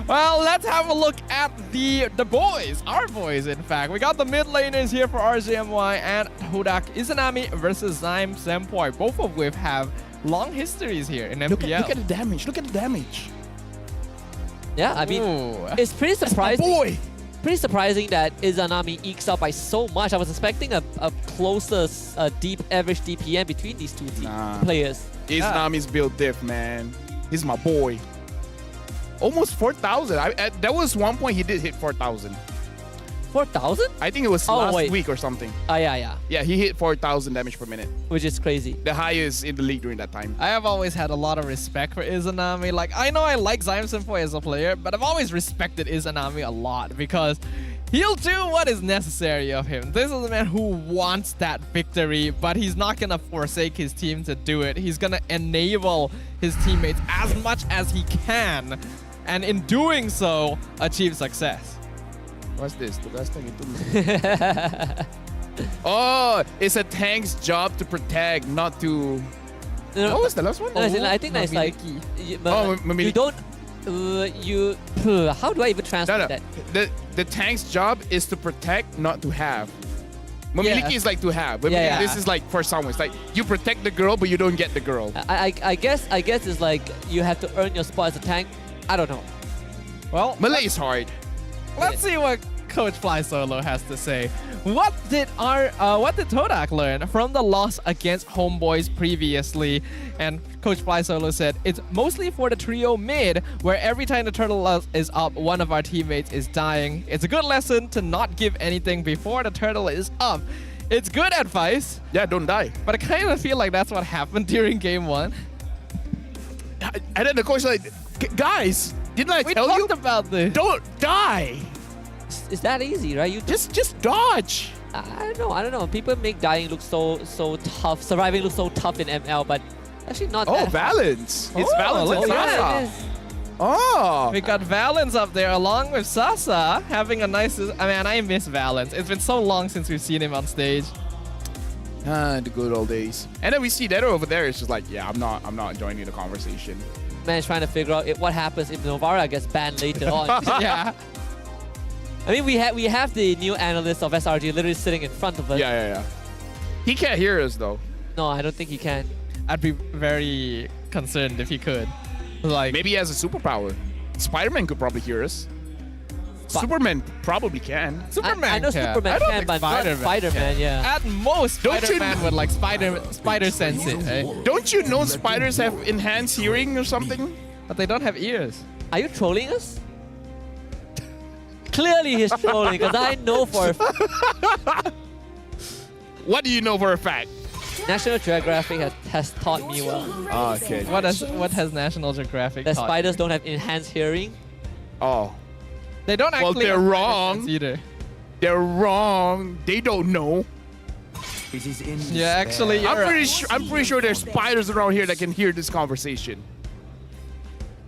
Well, let's have a look at the boys. Our boys, in fact. We got the mid laners here for RSGMY and Todak Izanami versus Zyme Sempoi, both of which have long histories here in MPL. Look at the damage. Look at the damage. Yeah, I mean, it's pretty surprising. That's my boy. Pretty surprising that Izanami ekes out by so much. I was expecting a closer deep average DPM between these two players. Izanami's built diff, man. He's my boy. Almost 4,000. That was one point he did hit 4,000. 4,000? I think it was last week or something. Yeah. Yeah, he hit 4,000 damage per minute. Which is crazy. The highest in the league during that time. I have always had a lot of respect for Izanami. Like, I know I like Zyme Sempoi as a player, but I've always respected Izanami a lot because he'll do what is necessary of him. This is a man who wants that victory, but he's not going to forsake his team to do it. He's going to enable his teammates as much as he can, and in doing so, achieve success. What's this? Oh, it's a tank's job to protect, not to... What was the last one? No, I think that's like... you don't... how do I even translate that? The tank's job is to protect, not to have. Mamiliki is like to have. But this is like for someone. It's like you protect the girl, but you don't get the girl. I guess it's like you have to earn your spot as a tank. I don't know. Well, Malay is hard. Let's see what Coach Fly Solo has to say. What did Todak learn from the loss against Homeboys previously? And Coach Fly Solo said, it's mostly for the trio mid, where every time the turtle is up, one of our teammates is dying. It's a good lesson to not give anything before the turtle is up. It's good advice. Yeah, don't die. But I kind of feel like that's what happened during game 1. And then the coach like, guys, didn't I tell you? We talked about this. Don't die. It's that easy, right? You just dodge. I don't know. People make dying look so tough. Surviving looks so tough in ML, but actually not that hard. Valence. It's Valence and Sasa. Oh. We got Valence up there along with Sasa having a nice... I miss Valence. It's been so long since we've seen him on stage. The good old days. And then we see Dedo over there. It's just like, yeah, I'm not joining the conversation. Man, trying to figure out what happens if Novara gets banned later on. Yeah. I mean, we have the new analyst of SRG literally sitting in front of us. Yeah. He can't hear us though. No, I don't think he can. I'd be very concerned if he could. Like, maybe he has a superpower. Spider-Man could probably hear us. Superman probably can. Superman I know can. Superman I don't can, think but not Spider-Man, yeah. At most, Don't you Spider-Man would like spider sense it, eh? Don't you know spiders have enhanced hearing or something? But they don't have ears. Are you trolling us? Clearly he's trolling, because I know for a What do you know for a fact? National Geographic has taught me well. Okay. What has National Geographic That taught spiders don't have enhanced hearing. Oh. They don't Well, actually they're have wrong. sense either. They're wrong. They don't know. Yeah, actually, I'm you're pretty sure there's spiders around here that can hear this conversation.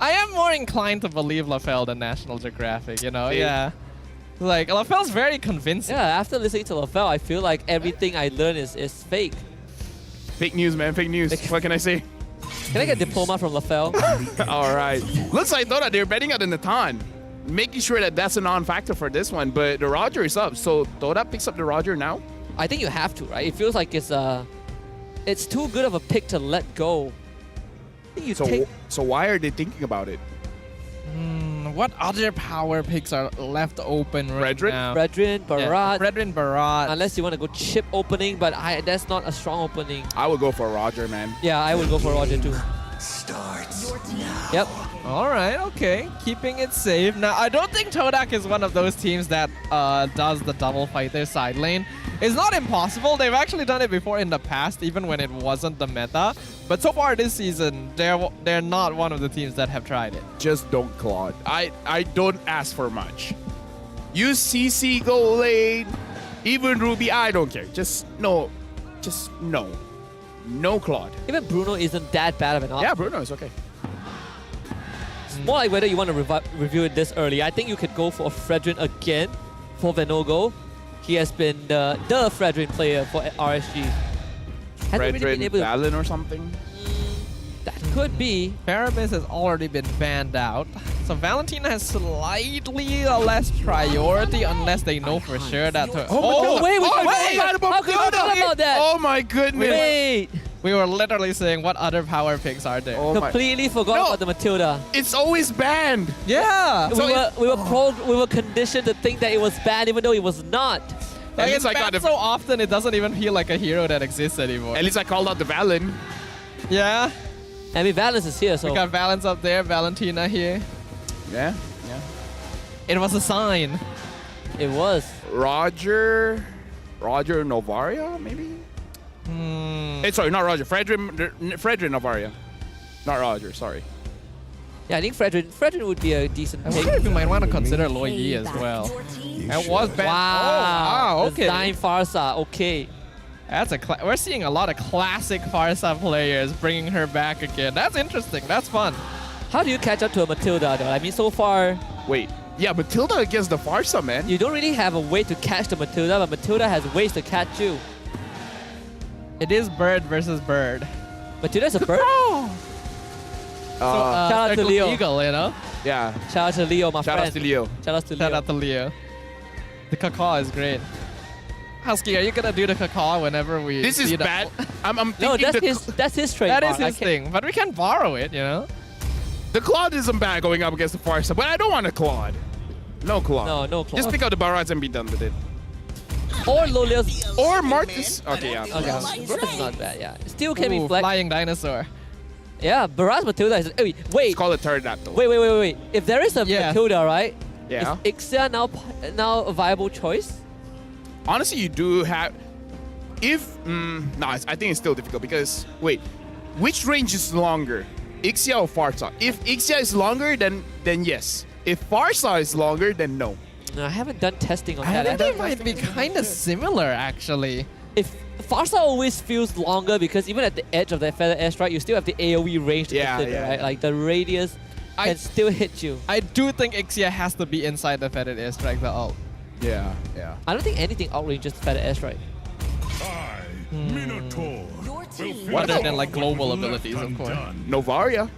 I am more inclined to believe LaFell than National Geographic, you know? See? Yeah. Like, LaFell's very convincing. Yeah, after listening to LaFell, I feel like everything I learn is fake. Fake news, man. Fake news. What can I say? Can I get a diploma from LaFell? All right. Looks like Todak, they're betting out in the Natan. Making sure that that's a non-factor for this one, but the Roger is up. So Todak picks up the Roger now? I think you have to, right? It feels like it's too good of a pick to let go. I think you take... So why are they thinking about it? What other power picks are left open right now? Fredrin, Barat. Fredrin, Barat. Unless you want to go chip opening, but that's not a strong opening. I would go for Roger, man. Yeah, I would go for Roger too. Yep. All right, okay. Keeping it safe. Now, I don't think Todak is one of those teams that does the double fighter side lane. It's not impossible. They've actually done it before in the past, even when it wasn't the meta. But so far this season, they're not one of the teams that have tried it. Just don't Claude. I don't ask for much. Use CC, go lane, even Ruby, I don't care. Just no. No Claude. Even Bruno isn't that bad of an option. Yeah, Bruno is okay. It's more like whether you want to review it this early. I think you could go for Fredrin again for Venogo. He has been the Fredrin player for RSG. Fredrin, Valen or something? That could be. Paramis has already been banned out. So Valentina has slightly less priority unless they know for sure that her... wait! How could you forget about that? Oh my goodness. Wait! We were literally saying what other power picks are there. Completely forgot about the Matilda. It's always banned. Yeah. We were conditioned to think that it was banned even though it was not. Like it's banned so often it doesn't even feel like a hero that exists anymore. At least I called out the Valen. Yeah. I mean, Valence is here, so... We got Valence up there, Valentina here. Yeah. It was a sign. It was. Roger Novaria, maybe? Sorry, not Roger. Fredrin Novaria. Not Roger, sorry. Yeah, I think Fredrin would be a decent pick. I wonder if you might want to consider Loy Yi as well. That was banned. Wow. Okay. Dying Farsa, okay. That's we're seeing a lot of classic Farsa players bringing her back again. That's interesting. That's fun. How do you catch up to a Matilda though? I mean, so far... Wait. Yeah, Matilda against the Farsa, man. You don't really have a way to catch the Matilda, but Matilda has ways to catch you. It is bird versus bird. Matilda's a bird? Shout out to Leo. Eagle, you know? Yeah. Shout out to Leo, my Shout friend. out to Leo. Shout out to Leo. Shout out to Leo. The cacaw is great. Husky, are you gonna do the cacaw whenever we This is see bad. I'm thinking No, that's his trademark. That is his thing, but we can borrow it, you know? The Claude isn't bad going up against the Farsa, but I don't want a Claude. No Claude. No Claude. Just pick out the Barats and be done with it. Or Lolia's. Or Marcus. Okay, yeah. Okay, Marcus is not bad, yeah. Still can be flex. Flying dinosaur. Yeah, Baraz Matilda is... Wait. Let's call it pterodactyl. Wait. If there is a Matilda, right? Yeah. Is Ixia now a viable choice? Honestly, you do have... I think it's still difficult because... Wait. Which range is longer? Ixia or Farsa? If Ixia is longer, then yes. If Farsa is longer, then no. No, I haven't done testing on I that. think they might be kind of similar, actually. If Farsa always feels longer because even at the edge of that feather airstrike, you still have the AoE range to hit it, right? Like the radius can still hit you. I do think Ixia has to be inside the feathered airstrike, the ult. Yeah. I don't think anything outranges feather airstrike. Minotaur. Other than like global abilities, of course. Novaria.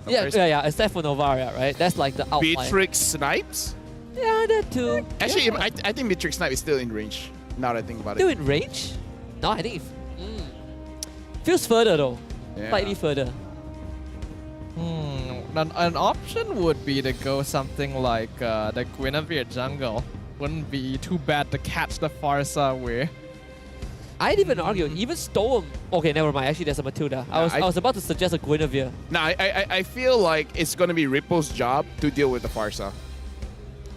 Yeah, except for Novaria, right? That's like the outlier. Beatrix Snipes? Yeah, that too. Actually, I think Beatrix Snipe is still in range. Now that I think about Still it. in range? No, I think it feels further though. Yeah. Slightly further. an option would be to go something like the Guinevere jungle. Wouldn't be too bad to catch the Farsa way. I'd even argue, even Storm. Okay, never mind. Actually, there's a Matilda. I was about to suggest a Guinevere. No, I feel like it's going to be Ripple's job to deal with the Farsa.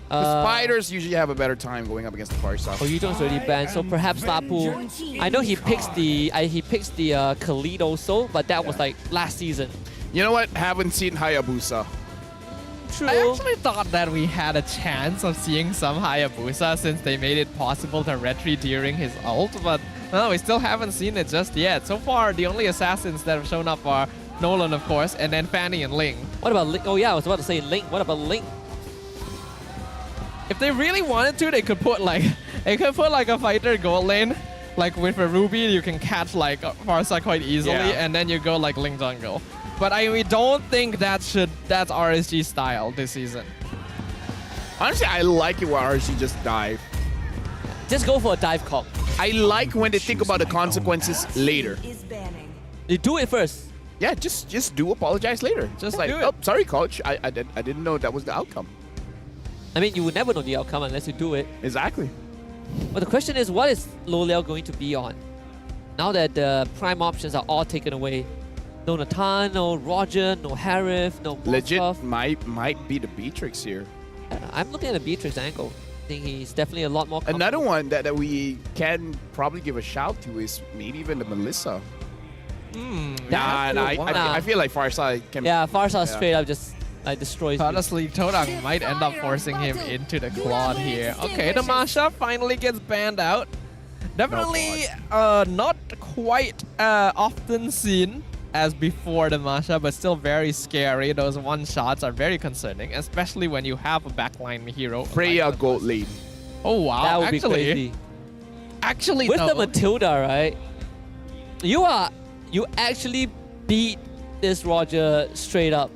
The Spiders usually have a better time going up against the Farsa. Oh, Yudong's already banned, so perhaps Lapu. I know he picks the Khalid also, but that was like last season. You know what? Haven't seen Hayabusa. True. I actually thought that we had a chance of seeing some Hayabusa since they made it possible to retreat during his ult, but no, we still haven't seen it just yet. So far, the only assassins that have shown up are Nolan, of course, and then Fanny and Ling. What about Ling? Oh yeah, I was about to say Ling. What about Ling? If they really wanted to, they could put like a fighter gold lane. Like with a Ruby, you can catch like Farsa quite easily, and then you go like Ling jungle. But we don't think that's RSG style this season. Honestly, I like it when RSG just dive. Just go for a dive comp. I like when they think about the consequences later. They do it first. Yeah, just do apologize later. Just like, oh, sorry, coach. I didn't know that was the outcome. I mean, you would never know the outcome unless you do it. Exactly. But the question is, what is Loliao going to be on? Now that the prime options are all taken away. No Nathan, no Roger, no Harith, no Moskov. Legit might be the Beatrix here. I'm looking at the Beatrix angle. I think he's definitely a lot more Another one that we can probably give a shout to is maybe even the Melissa. I feel like Farsa can... Yeah, Farsa straight up just destroys me. Honestly, Todak might end up forcing him into the Claude here. Okay, the Masha finally gets banned out. Definitely not quite often seen as before the Masha, but still very scary. Those one-shots are very concerning, especially when you have a backline hero. Freya gold lane. Oh wow, that would be crazy. Actually, with the Matilda, right? You actually beat this Roger straight up.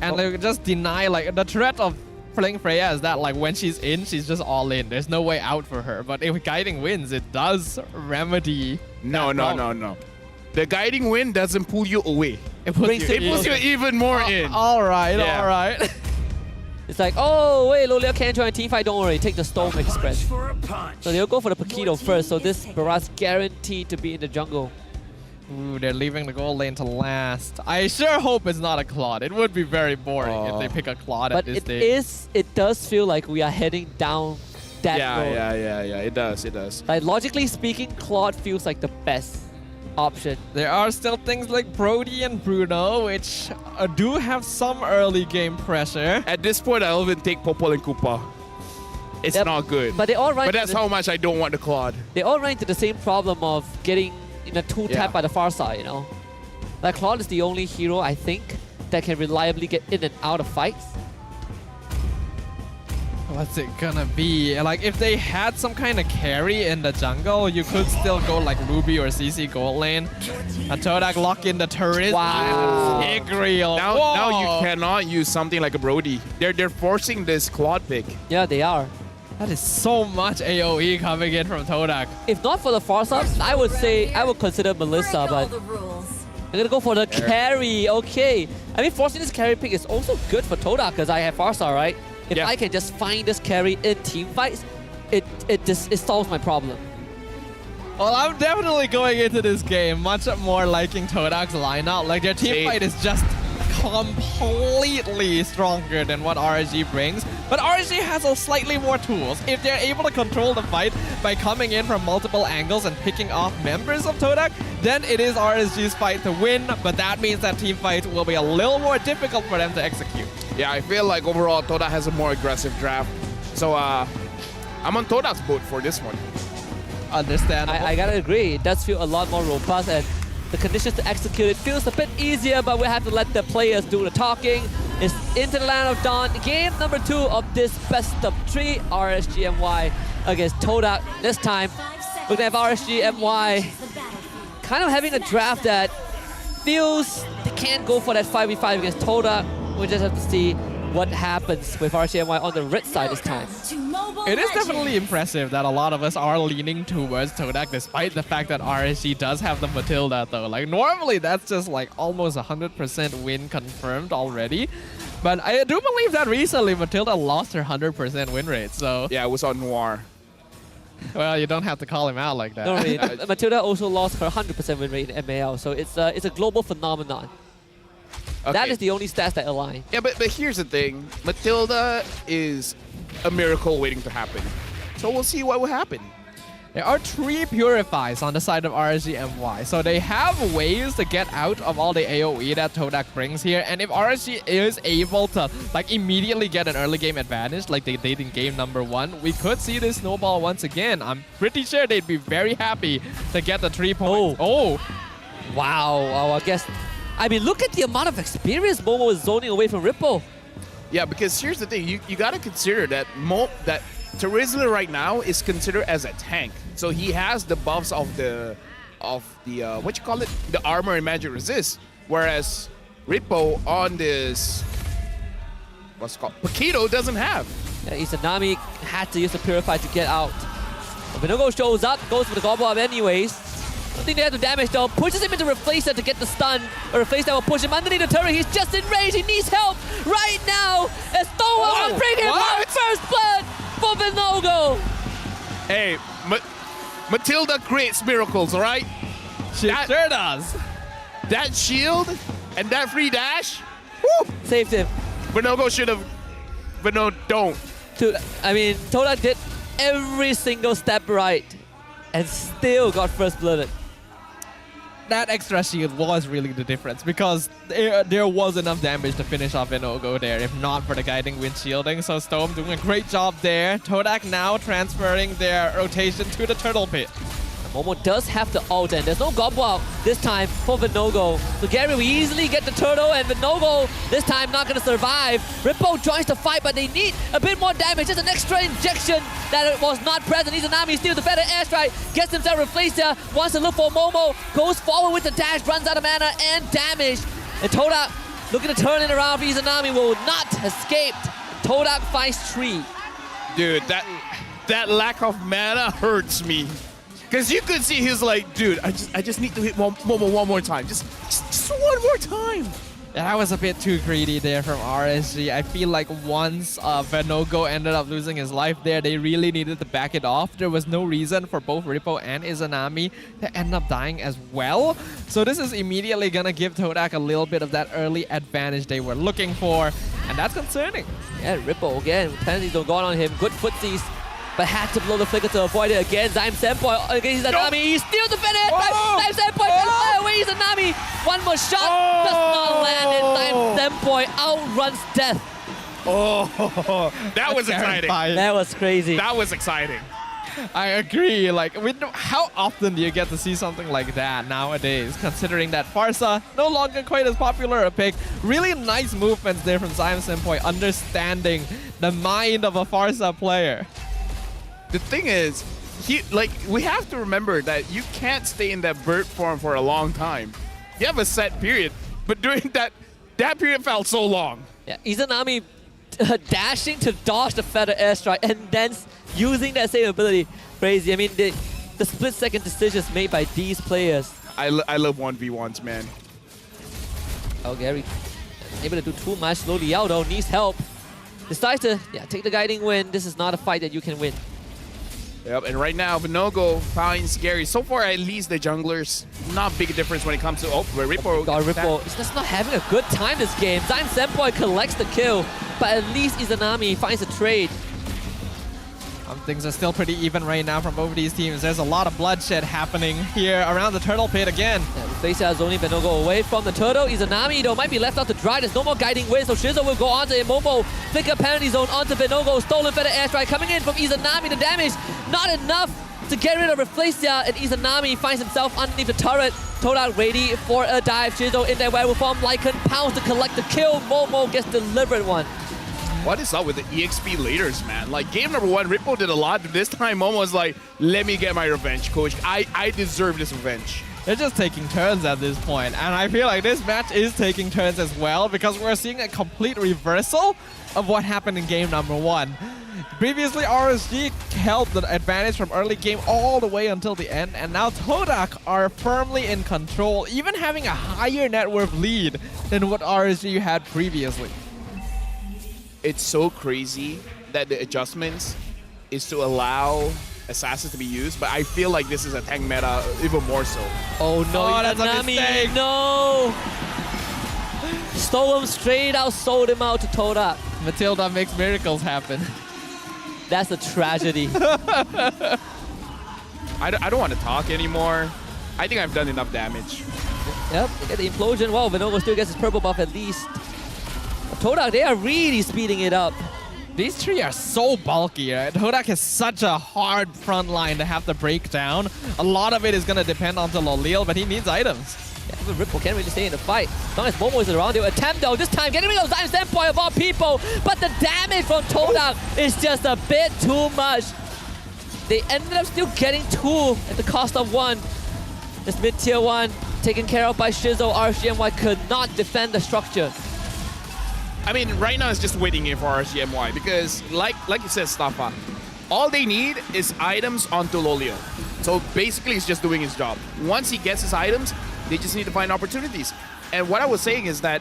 And they just deny, like, the threat of playing Freya is that, like, when she's in, she's just all in. There's no way out for her. But if Guiding wins, it does remedy. No. The Guiding Wind doesn't pull you away. It puts you even more in. All right. It's like, oh, wait, Loliao can't join a team fight. Don't worry, take the Storm Express. So they'll go for the Paquito first. So this Barat's guaranteed to be in the jungle. Ooh, they're leaving the gold lane to last. I sure hope it's not a Claude. It would be very boring if they pick a Claude at this stage. But it does feel like we are heading down that road. Yeah. It does. Like, logically speaking, Claude feels like the best option. There are still things like Brody and Bruno, which do have some early game pressure. At this point, I'll even take Popol and Koopa. It's not good. But they all run. But that's how much I don't want the Claude. They all run into the same problem of getting in a two-tap by the far side, you know? Like, Claude is the only hero, I think, that can reliably get in and out of fights. What's it gonna be? Like, if they had some kind of carry in the jungle, you could still go like Ruby or CC gold lane. And Todak lock in the turret. Wow. Igreal. Now you cannot use something like a Brody. They're forcing this Claude pick. Yeah, they are. That is so much AoE coming in from Todak. If not for the Farsa, I would consider Melissa, but I'm gonna go for the carry. Okay. I mean, forcing this carry pick is also good for Todak because I have Farsa, right? If I can just find this carry in team fights, it solves my problem. Well, I'm definitely going into this game much more liking Todak's lineup. Like, their team fight is just completely stronger than what RSG brings. But RSG has a slightly more tools. If they're able to control the fight by coming in from multiple angles and picking off members of Todak, then it is RSG's fight to win. But that means that team fight will be a little more difficult for them to execute. Yeah, I feel like overall Todak has a more aggressive draft. So I'm on Todak's boat for this one. Understandable. I gotta agree. It does feel a lot more robust, and the conditions to execute it feels a bit easier, but we have to let the players do the talking. It's into the Land of Dawn. Game number 2 of this best of 3 RSG MY against Todak. This time, we're gonna have RSG MY kind of having a draft that feels they can't go for that 5v5 against Todak. We just have to see what happens with RCMY on the red side this time. It is definitely impressive that a lot of us are leaning towards Todak despite the fact that RSG does have the Matilda though. Like normally that's just like almost 100% win confirmed already. But I do believe that recently Matilda lost her 100% win rate, so... Yeah, it was on Noir. Well, you don't have to call him out like that. No, really. Matilda also lost her 100% win rate in MAL, so it's a global phenomenon. Okay. That is the only stats that align. Yeah, but here's the thing. Matilda is a miracle waiting to happen. So we'll see what will happen. There are 3 Purifies on the side of RSG MY, so they have ways to get out of all the AoE that Todak brings here, and if RSG is able to like immediately get an early game advantage like they did in game number 1, we could see this snowball once again. I'm pretty sure they'd be very happy to get the 3 points. Oh. Wow, I guess... I mean, look at the amount of experience Momo is zoning away from Ripple. Yeah, because here's the thing. You got to consider that Terizla right now is considered as a tank. So he has the buffs of the what you call it? The armor and magic resist. Whereas Rippo on this, what's it called? Paquito doesn't have. Yeah, Izanami had to use the Purify to get out. Vinogo shows up, goes for the gobble up anyways. I think they have to damage though. Pushes him into Replacer to get the stun. Or Replacer will push him underneath the turret. He's just in range. He needs help right now. As Thorwell will bring him out first blood for Vinogo. Hey, Matilda creates miracles, all right? She sure does. That shield and that free dash, woo! Saved him. Vinogo should have, but no, don't. I mean, Todak did every single step right and still got first blooded. That extra shield was really the difference because there was enough damage to finish off Vinogo there if not for the guiding wind shielding. So Storm doing a great job there. Todak now transferring their rotation to the turtle pit. Momo does have the ult and there's no gobble out this time for Vinogo. So Gary will easily get the turtle and Vinogo this time not going to survive. Rippo joins the fight but they need a bit more damage. Just an extra injection that was not present. Izanami steals the better airstrike, gets himself Replacer, wants to look for Momo, goes forward with the dash, runs out of mana and damage. And Todak looking to turn it around for Izanami will not escape. Todak finds 3. Dude, that lack of mana hurts me. Because you could see he's like, dude, I just need to hit Momo one more time. Just one more time. Yeah, that was a bit too greedy there from RSG. I feel like once Vinogo ended up losing his life there, they really needed to back it off. There was no reason for both Rippo and Izanami to end up dying as well. So this is immediately going to give Todak a little bit of that early advantage they were looking for. And that's concerning. Yeah, Rippo again, penalties don't gone on him. Good footsies. But had to blow the flicker to avoid it again. Zyme Senpoi against Izanami. He steals the finish. Zyme Senpoi can fly away Izanami. One more shot. Does not land it. Zyme Senpoi outruns death. Oh, that was exciting. That was crazy. That was exciting. I agree. Like, how often do you get to see something like that nowadays, considering that Farsa no longer quite as popular a pick. Really nice movements there from Zyme Senpoi, understanding the mind of a Farsa player. The thing is, we have to remember that you can't stay in that bird form for a long time. You have a set period, but during that period felt so long. Yeah, Izanami dashing to dodge the feather airstrike and then using that same ability. Crazy. I mean, the split-second decisions made by these players. I love 1v1s, man. Oh, Gary able to do too much. Slowly out though, needs help. Decides to take the guiding win. This is not a fight that you can win. Yep, and right now, Vinogo finds Gary. So far, at least the junglers, not big difference when it comes to Rippo. God, Rippo is just not having a good time this game. Zyme Senpoi collects the kill, but at least Izanami finds a trade. Things are still pretty even right now from both of these teams. There's a lot of bloodshed happening here around the turtle pit again. Replacer has only Vinogo away from the turtle. Izanami though might be left out to dry. There's no more guiding wind, so Shizo will go on to Momo. Flicker penalty zone onto Vinogo. Stolen feather airstrike coming in from Izanami. The damage not enough to get rid of Replacer, and Izanami finds himself underneath the turret. Todak ready for a dive. Shizo in their werewolf form. Lycan pounds to collect the kill. Momo gets delivered one. What is up with the EXP leaders, man? Like, game number 1, Rippo did a lot, but this time Momo was like, let me get my revenge, coach. I deserve this revenge. They're just taking turns at this point, and I feel like this match is taking turns as well because we're seeing a complete reversal of what happened in game number 1. Previously, RSG held the advantage from early game all the way until the end, and now Todak are firmly in control, even having a higher net worth lead than what RSG had previously. It's so crazy that the adjustments is to allow assassins to be used, but I feel like this is a tank meta even more so. Oh no, that's a Nami, mistake. no! Stole him straight out, sold him out to Todak. Matilda makes miracles happen. That's a tragedy. I don't want to talk anymore. I think I've done enough damage. Yep, they get the implosion. Well, Vinogo still gets his purple buff at least. But Todak, they are really speeding it up. These three are so bulky, right? Todak has such a hard front line to have to break down. A lot of it is going to depend on the Lolil, but he needs items. Yeah, even Ripple can't really stay in the fight. As long as Momo is around, they will attempt though. This time, getting rid of Diamond Standpoint of all people. But the damage from Todak is just a bit too much. They ended up still getting 2 at the cost of 1. This mid-tier 1 taken care of by Shizo. RCMY could not defend the structure. I mean, right now it's just waiting here for RCMY because, like you said, Stafa, all they need is items onto Lolio. So basically, he's just doing his job. Once he gets his items, they just need to find opportunities. And what I was saying is that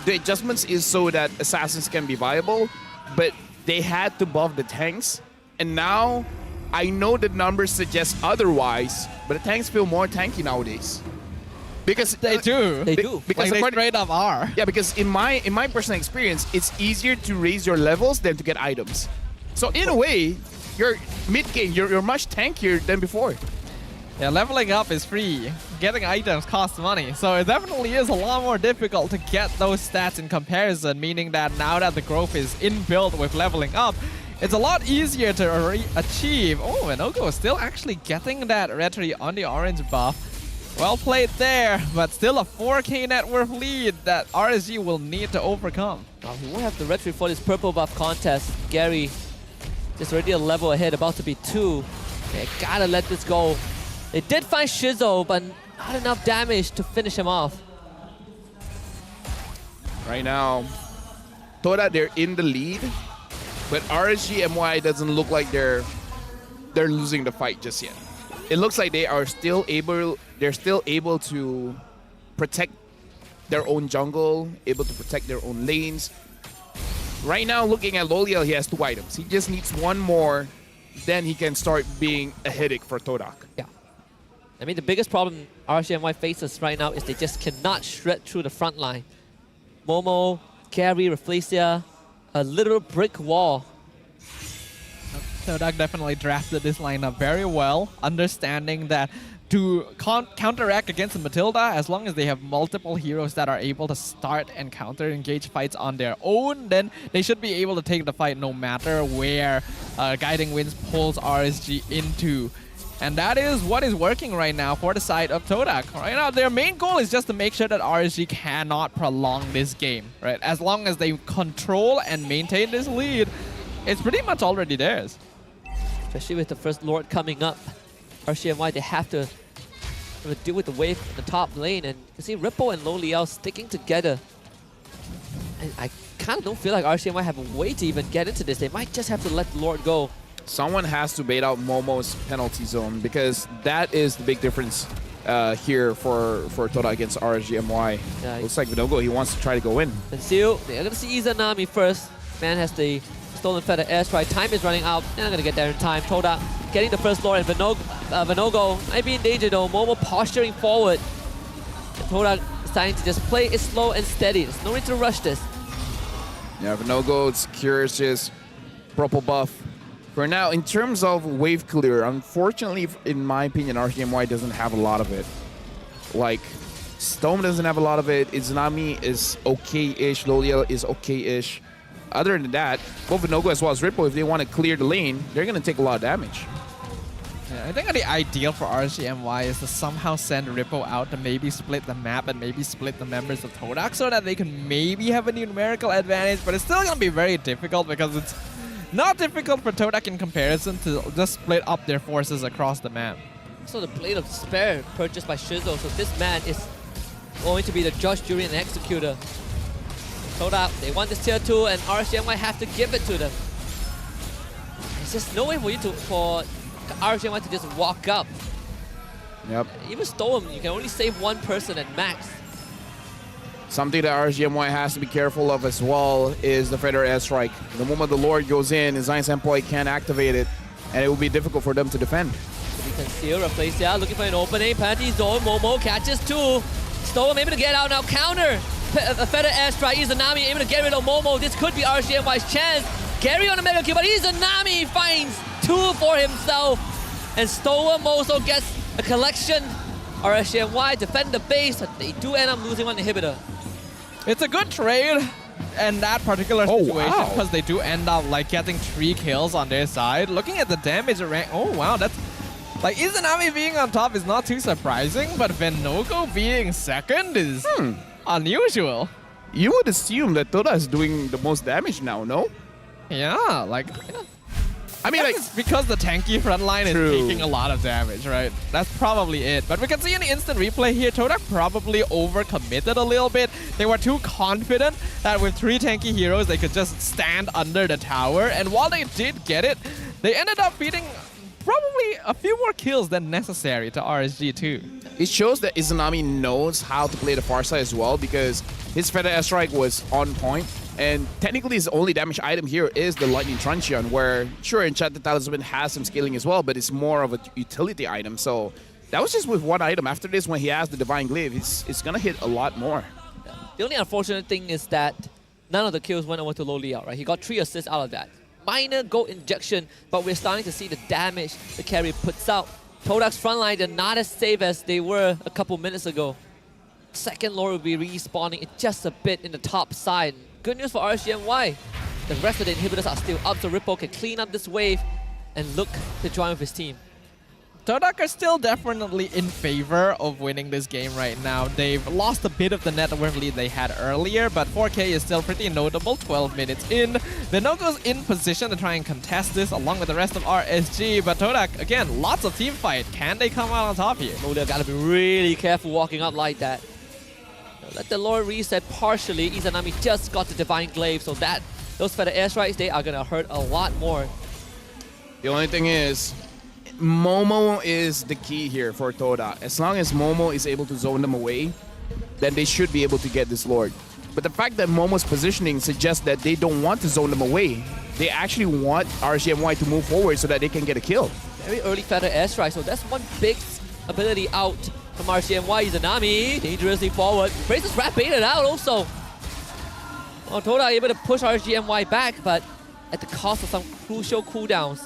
the adjustments is so that assassins can be viable, but they had to buff the tanks. And now, I know the numbers suggest otherwise, but the tanks feel more tanky nowadays. Because they do. They do. Because they straight up are. Yeah, because in my personal experience, it's easier to raise your levels than to get items. So in a way, you're mid-game, you're much tankier than before. Yeah, leveling up is free. Getting items costs money. So it definitely is a lot more difficult to get those stats in comparison, meaning that now that the growth is inbuilt with leveling up, it's a lot easier to achieve. Oh, Vinogo is still actually getting that retry on the orange buff. Well played there, but still a 4k net worth lead that RSG will need to overcome. Now, he won't have the retry for this purple buff contest. Gary just already a level ahead, about to be 2. They gotta let this go. They did find Shizo, but not enough damage to finish him off. Right now, Toda, they're in the lead, but RSG MY doesn't look like they're losing the fight just yet. It looks like they are still able. They're still able to protect their own jungle, able to protect their own lanes. Right now, looking at Loliel, he has 2 items. He just needs 1 more, then he can start being a headache for Todak. Yeah. I mean, the biggest problem RCMY faces right now is they just cannot shred through the front line. Momo, Gary, Rafflesia, a literal brick wall. Todak definitely drafted this lineup very well, understanding that to counteract against the Matilda, as long as they have multiple heroes that are able to start and counter engage fights on their own, then they should be able to take the fight no matter where Guiding Winds pulls RSG into. And that is what is working right now for the side of Todak. Right now, their main goal is just to make sure that RSG cannot prolong this game, right? As long as they control and maintain this lead, it's pretty much already theirs. Especially with the first Lord coming up. RCMY, they have to deal with the wave in the top lane, and you see Ripple and Loliel sticking together. And I kind of don't feel like RCMY have a way to even get into this. They might just have to let the Lord go. Someone has to bait out Momo's penalty zone because that is the big difference here for Toda against RSGMY. Yeah, looks like Vinogo, he wants to try to go in. And Seal, they're going to see Izanami first. Man has the Stolen Feather airstrike. Time is running out. They're not going to get there in time. Toda getting the first Lord, and Vinogo might be in danger though. Momo posturing forward. And Toda deciding to just play it slow and steady. There's no need to rush this. Yeah, Vinogo secures his purple buff. For now, in terms of wave clear, unfortunately, in my opinion, RCMY doesn't have a lot of it. Like, Stone doesn't have a lot of it. Izanami is okay-ish. Loliel is okay-ish. Other than that, both Vinogo as well as Ripple, if they want to clear the lane, they're going to take a lot of damage. Yeah, I think the ideal for RCMY is to somehow send Ripple out to maybe split the map and maybe split the members of Todak so that they can maybe have a numerical advantage, but it's still going to be very difficult because it's not difficult for Todak in comparison to just split up their forces across the map. So the Blade of Despair purchased by Shizo. So this man is going to be the judge, jury, and executor. Todak, they want this tier 2, and RSG might have to give it to them. There's just no way for RSG to just walk up. Yep. Even Storm, you can only save one person at max. Something that RSGMY has to be careful of as well is the Feather Airstrike. The moment the Lord goes in, Design Senpai can't activate it, and it will be difficult for them to defend. We can steal, replace, yeah, looking for an opening. Penalty zone, Momo catches 2. Storm able to get out now, counter. A Feather Airstrike, Izanami able to get rid of Momo. This could be RSGMY's chance. Gary on a mega kill, but Izanami finds 2 for himself. And Storm also gets a collection. RSGMY defend the base, but they do end up losing one inhibitor. It's a good trade in that particular situation because they do end up like getting 3 kills on their side. Looking at the damage rank, oh wow, that's like Izanami being on top is not too surprising, but Venogo being second is unusual. You would assume that Toda is doing the most damage now, no? Yeah, like I mean, like, it's because the tanky front line is taking a lot of damage, right? That's probably it. But we can see in the instant replay here, Todak probably overcommitted a little bit. They were too confident that with 3 tanky heroes, they could just stand under the tower. And while they did get it, they ended up beating probably a few more kills than necessary to RSG too. It shows that Izanami knows how to play the far side as well, because his Feather Airstrike was on point. And technically his only damage item here is the Lightning Truncheon, where sure, Enchanted Talisman has some scaling as well, but it's more of a utility item. So that was just with one item. After this, when he has the Divine Glaive, it's gonna hit a lot more. Yeah. The only unfortunate thing is that none of the kills went over to Low Liao, right? He got 3 assists out of that. Minor gold injection, but we're starting to see the damage the carry puts out. Todak's front line, they're not as safe as they were a couple minutes ago. Second Lord will be respawning just a bit in the top side. Good news for RSGMY. The rest of the inhibitors are still up, so Ripple can clean up this wave and look to join with his team. Todak are still definitely in favor of winning this game right now. They've lost a bit of the net worth lead they had earlier, but 4K is still pretty notable, 12 minutes in. Venogo's in position to try and contest this along with the rest of RSG, but Todak, again, lots of team fight. Can they come out on top here? Lolia gotta be really careful walking up like that. Let the Lord reset partially. Izanami just got the Divine Glaive, so that those Feather Airstrikes, they are gonna hurt a lot more. The only thing is, Momo is the key here for Toda. As long as Momo is able to zone them away, then they should be able to get this Lord. But the fact that Momo's positioning suggests that they don't want to zone them away. They actually want RSGMY to move forward so that they can get a kill. Very early Feather Airstrike, so that's one big ability out from RSGMY. Izanami dangerously forward. Braces Rat baited out also. Well, Toda able to push RSGMY back, but at the cost of some crucial cooldowns.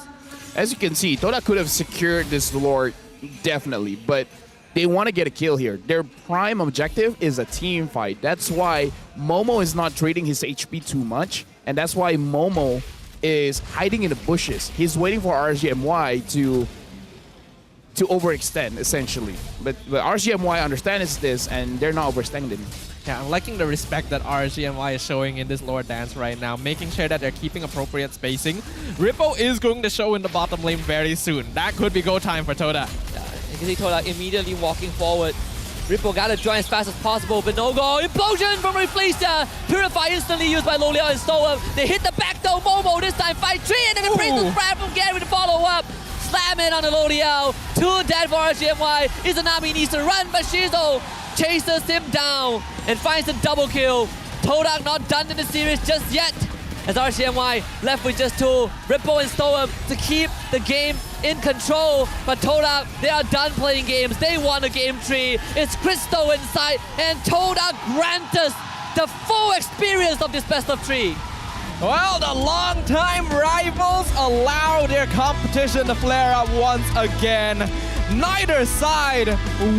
As you can see, Toda could have secured this Lord, definitely, but they want to get a kill here. Their prime objective is a team fight. That's why Momo is not trading his HP too much, and that's why Momo is hiding in the bushes. He's waiting for RSGMY to overextend, essentially. But RSGMY understands this, and they're not overextending. Yeah, I'm liking the respect that RSGMY is showing in this Lord dance right now, making sure that they're keeping appropriate spacing. Rippo is going to show in the bottom lane very soon. That could be go time for Toda. Yeah, you can see Toda immediately walking forward. Rippo gotta join as fast as possible, but no go. Implosion from Reflecia. Purify instantly used by Low Liao and Stoa. They hit the back though. Momo this time fight 3, and then the Priestess Spread from Gary to follow up. Slam it on the Low Liao. 2 dead for RSGMY. Izanami needs to run, but Shizo chases him down and finds a double kill. Todak not done in the series just yet, as RSGMY left with just 2. Rippo and Stoa to keep the game in control, but Todak, they are done playing games. They won a game 3. It's Crystal inside, and Todak grant us the full experience of this best of 3. Well, the longtime rivals allow their competition to flare up once again. Neither side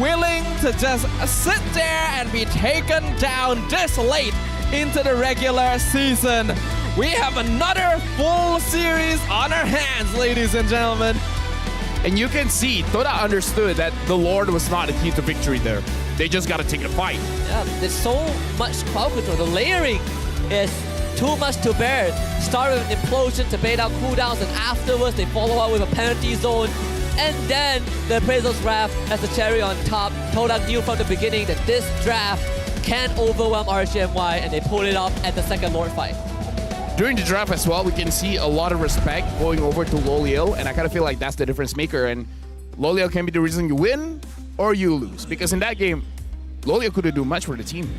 willing to just sit there and be taken down this late into the regular season. We have another full series on our hands, ladies and gentlemen. And you can see, Toda understood that the Lord was not the key to victory there. They just got to take the fight. Yeah, there's so much crowd control. The layering is too much to bear. Start with an implosion to bait out cooldowns, and afterwards they follow up with a penalty zone. And then the Appraisal's Wrath as the cherry on top. Todak knew from the beginning that this draft can overwhelm RCMY, and they pulled it off at the second Lord fight. During the draft as well, we can see a lot of respect going over to Loliel, and I kind of feel like that's the difference maker. And Loliel can be the reason you win or you lose, because in that game, Loliel couldn't do much for the team.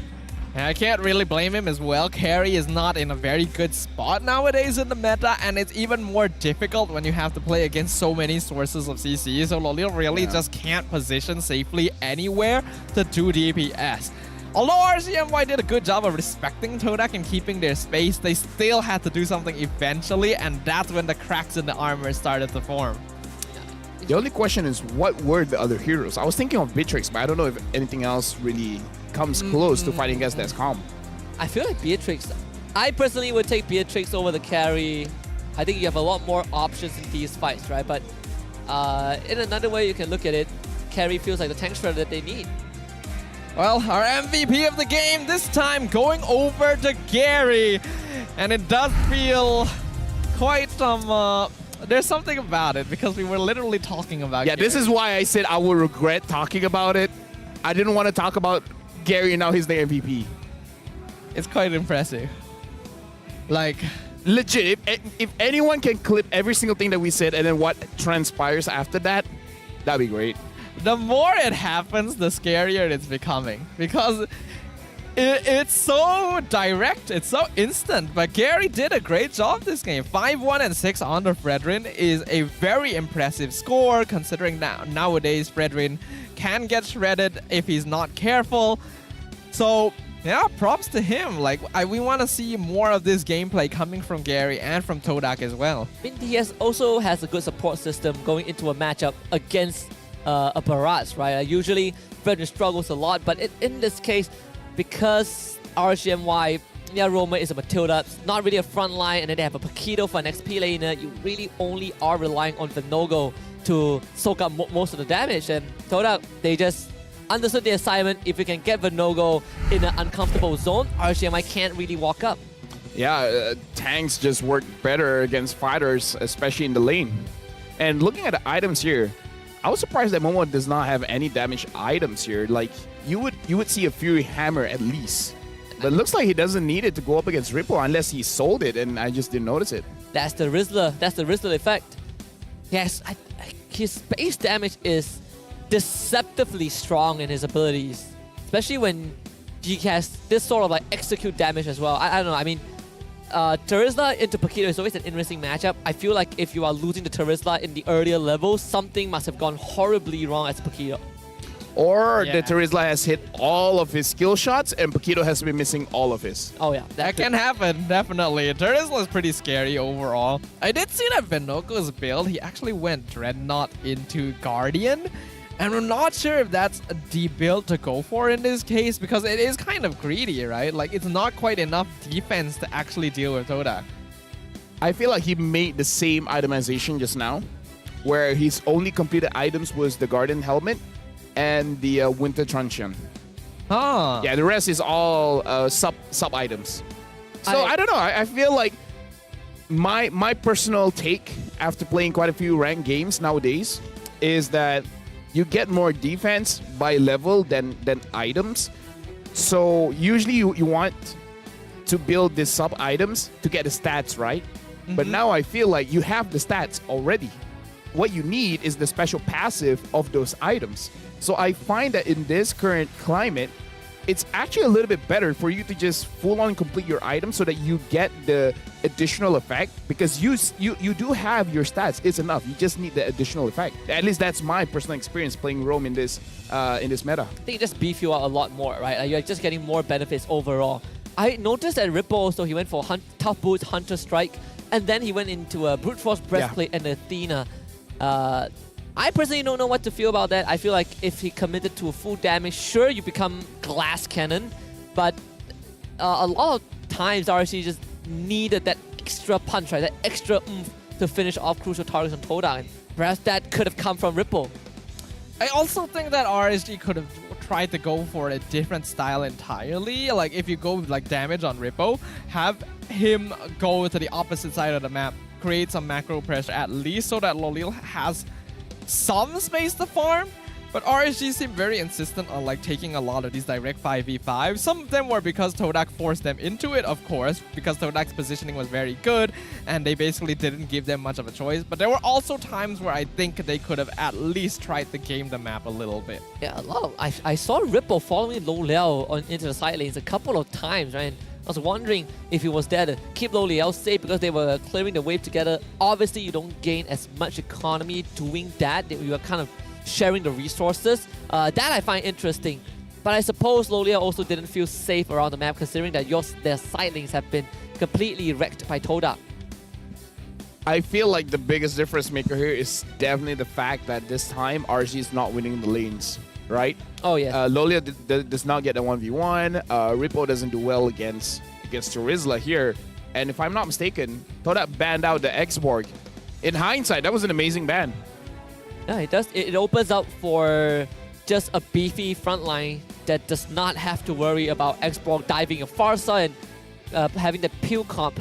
And I can't really blame him as well. Carry is not in a very good spot nowadays in the meta, and it's even more difficult when you have to play against so many sources of CC. So Loliel really just can't position safely anywhere to do DPS. Although RCMY did a good job of respecting Todak and keeping their space, they still had to do something eventually, and that's when the cracks in the armor started to form. The only question is, what were the other heroes? I was thinking of Beatrix, but I don't know if anything else really comes close to fighting against Descom. I feel like Beatrix. I personally would take Beatrix over the carry. I think you have a lot more options in these fights, right? But in another way you can look at it, carry feels like the tank shredder that they need. Well, our MVP of the game this time going over to Gary. And it does feel quite there's something about it, because we were literally talking about Yeah, Gary. this is why I said I will regret talking about it. I didn't want to talk about Gary, and now he's the MVP. It's quite impressive. Like, legit, if anyone can clip every single thing that we said and then what transpires after that, that'd be great. The more it happens, the scarier it's becoming, because it's so direct, it's so instant. But Gary did a great job this game. 5-1 and 6 on the Fredrin is a very impressive score, considering that nowadays Fredrin can get shredded if he's not careful. So yeah, props to him. Like, we want to see more of this gameplay coming from Gary and from Todak as well. I mean, he also has a good support system going into a matchup against a Barats, right? Usually Fredrin struggles a lot, but in this case, because RCMY, yeah, Roma is a Matilda, it's not really a front line, and then they have a Paquito for an XP laner, you really only are relying on Vinogo to soak up most of the damage. And Todak, they just understood the assignment. If you can get Vinogo in an uncomfortable zone, RCMI can't really walk up. Yeah, tanks just work better against fighters, especially in the lane. And looking at the items here, I was surprised that Momo does not have any damage items here. Like, you would see a Fury Hammer at least. But it looks like he doesn't need it to go up against Ripple unless he sold it, and I just didn't notice it. That's the Rizzler. That's the Rizzler effect. Yes, his base damage is deceptively strong in his abilities, especially when he has this sort of like execute damage as well. I don't know. I mean, Terizla into Paquito is always an interesting matchup. I feel like if you are losing the Terizla in the earlier levels, something must have gone horribly wrong as Paquito. Or the Terizla has hit all of his skill shots and Paquito has been missing all of his. Oh yeah, that can happen, definitely. Terizla is pretty scary overall. I did see that Vinogo's build, he actually went Dreadnought into Guardian. And I'm not sure if that's the build to go for in this case, because it is kind of greedy, right? Like, it's not quite enough defense to actually deal with Todak. I feel like he made the same itemization just now, where his only completed items was the Guardian Helmet and the Winter Truncheon. Ah. Yeah, the rest is all sub items. So I don't know. I feel like my personal take after playing quite a few ranked games nowadays is that you get more defense by level than items. So usually you want to build these sub items to get the stats right. But now I feel like you have the stats already. What you need is the special passive of those items. So I find that in this current climate, it's actually a little bit better for you to just full-on complete your item so that you get the additional effect, because you do have your stats. It's enough. You just need the additional effect. At least that's my personal experience playing Rome in this meta. I think it just beef you out a lot more, right? Like, you're just getting more benefits overall. I noticed that Ripple also, he went for Tough Boots, Hunter Strike, and then he went into a Brute Force Breastplate and Athena. I personally don't know what to feel about that. I feel like if he committed to a full damage, sure, you become Glass Cannon, but a lot of times RC just needed that extra punch, right? That extra oomph to finish off crucial targets on Todak, and perhaps that could have come from Ripple. I also think that RSG could have tried to go for a different style entirely. Like, if you go with like damage on Ripple, have him go to the opposite side of the map, create some macro pressure at least, so that Loliel has some space to farm, but RSG seemed very insistent on like taking a lot of these direct 5v5. Some of them were because Todak forced them into it, of course, because Todak's positioning was very good and they basically didn't give them much of a choice. But there were also times where I think they could have at least tried to game the map a little bit. Yeah, a lot of, I saw Ripple following Lo Liao into the side lanes a couple of times, right? And I was wondering if he was there to keep Lo Liao safe because they were clearing the wave together. Obviously, you don't gain as much economy doing that. You are kind of sharing the resources. That I find interesting. But I suppose Lo Liao also didn't feel safe around the map considering that their side lanes have been completely wrecked by Todak. I feel like the biggest difference maker here is definitely the fact that this time RSG is not winning the lanes, right? Oh yeah. Lo Liao does not get a 1v1. Ripple doesn't do well against Terizla here. And if I'm not mistaken, Todak banned out the Xborg. In hindsight, that was an amazing ban. Yeah, it does. It opens up for just a beefy frontline that does not have to worry about Xborg diving a Farsa and having the peel comp.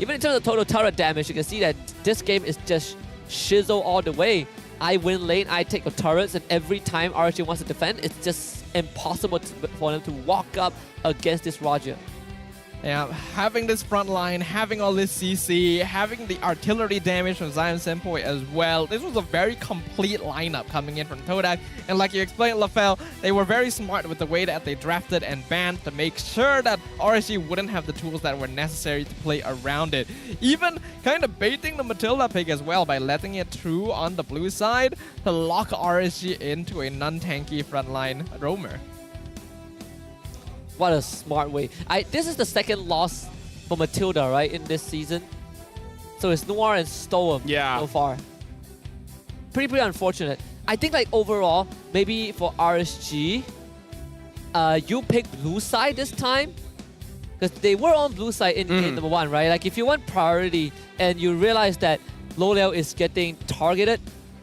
Even in terms of total turret damage, you can see that this game is just shizzle all the way. I win lane, I take the turrets, and every time RSG wants to defend, it's just impossible for them to walk up against this Roger. Yeah, having this front line, having all this CC, having the artillery damage from Zion Senpoi as well. This was a very complete lineup coming in from Todak. And like you explained, LaFell, they were very smart with the way that they drafted and banned to make sure that RSG wouldn't have the tools that were necessary to play around it. Even kind of baiting the Matilda pick as well by letting it through on the blue side to lock RSG into a non-tanky frontline roamer. What a smart way. This is the second loss for Matilda, right, in this season. So it's Noir and Storm so far. Pretty unfortunate. I think like overall, maybe for RSG, you pick blue side this time. Because they were on blue side in game number 1, right? Like if you want priority and you realize that Lo Liao is getting targeted,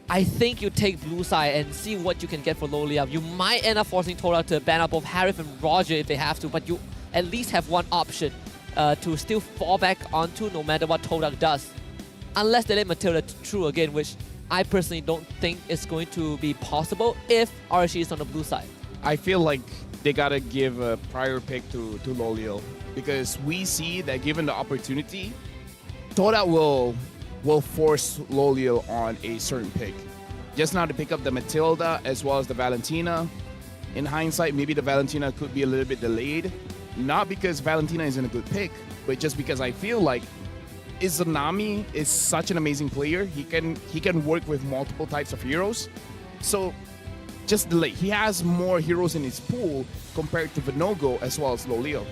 I think you take blue side and see what you can get for Lo Liao. You might end up forcing Todak to ban out both Harith and Roger if they have to, but you at least have one option to still fall back onto no matter what Todak does. Unless they let Matilda through again, which I personally don't think is going to be possible if RSG is on the blue side. I feel like they gotta give a prior pick to Lo Liao because we see that given the opportunity, Todak will force Lo Liao on a certain pick. Just now to pick up the Matilda as well as the Valentina. In hindsight, maybe the Valentina could be a little bit delayed. Not because Valentina isn't a good pick, but just because I feel like Izanami is such an amazing player. He can work with multiple types of heroes. So just delay. He has more heroes in his pool compared to Vinogo as well as Lo Liao.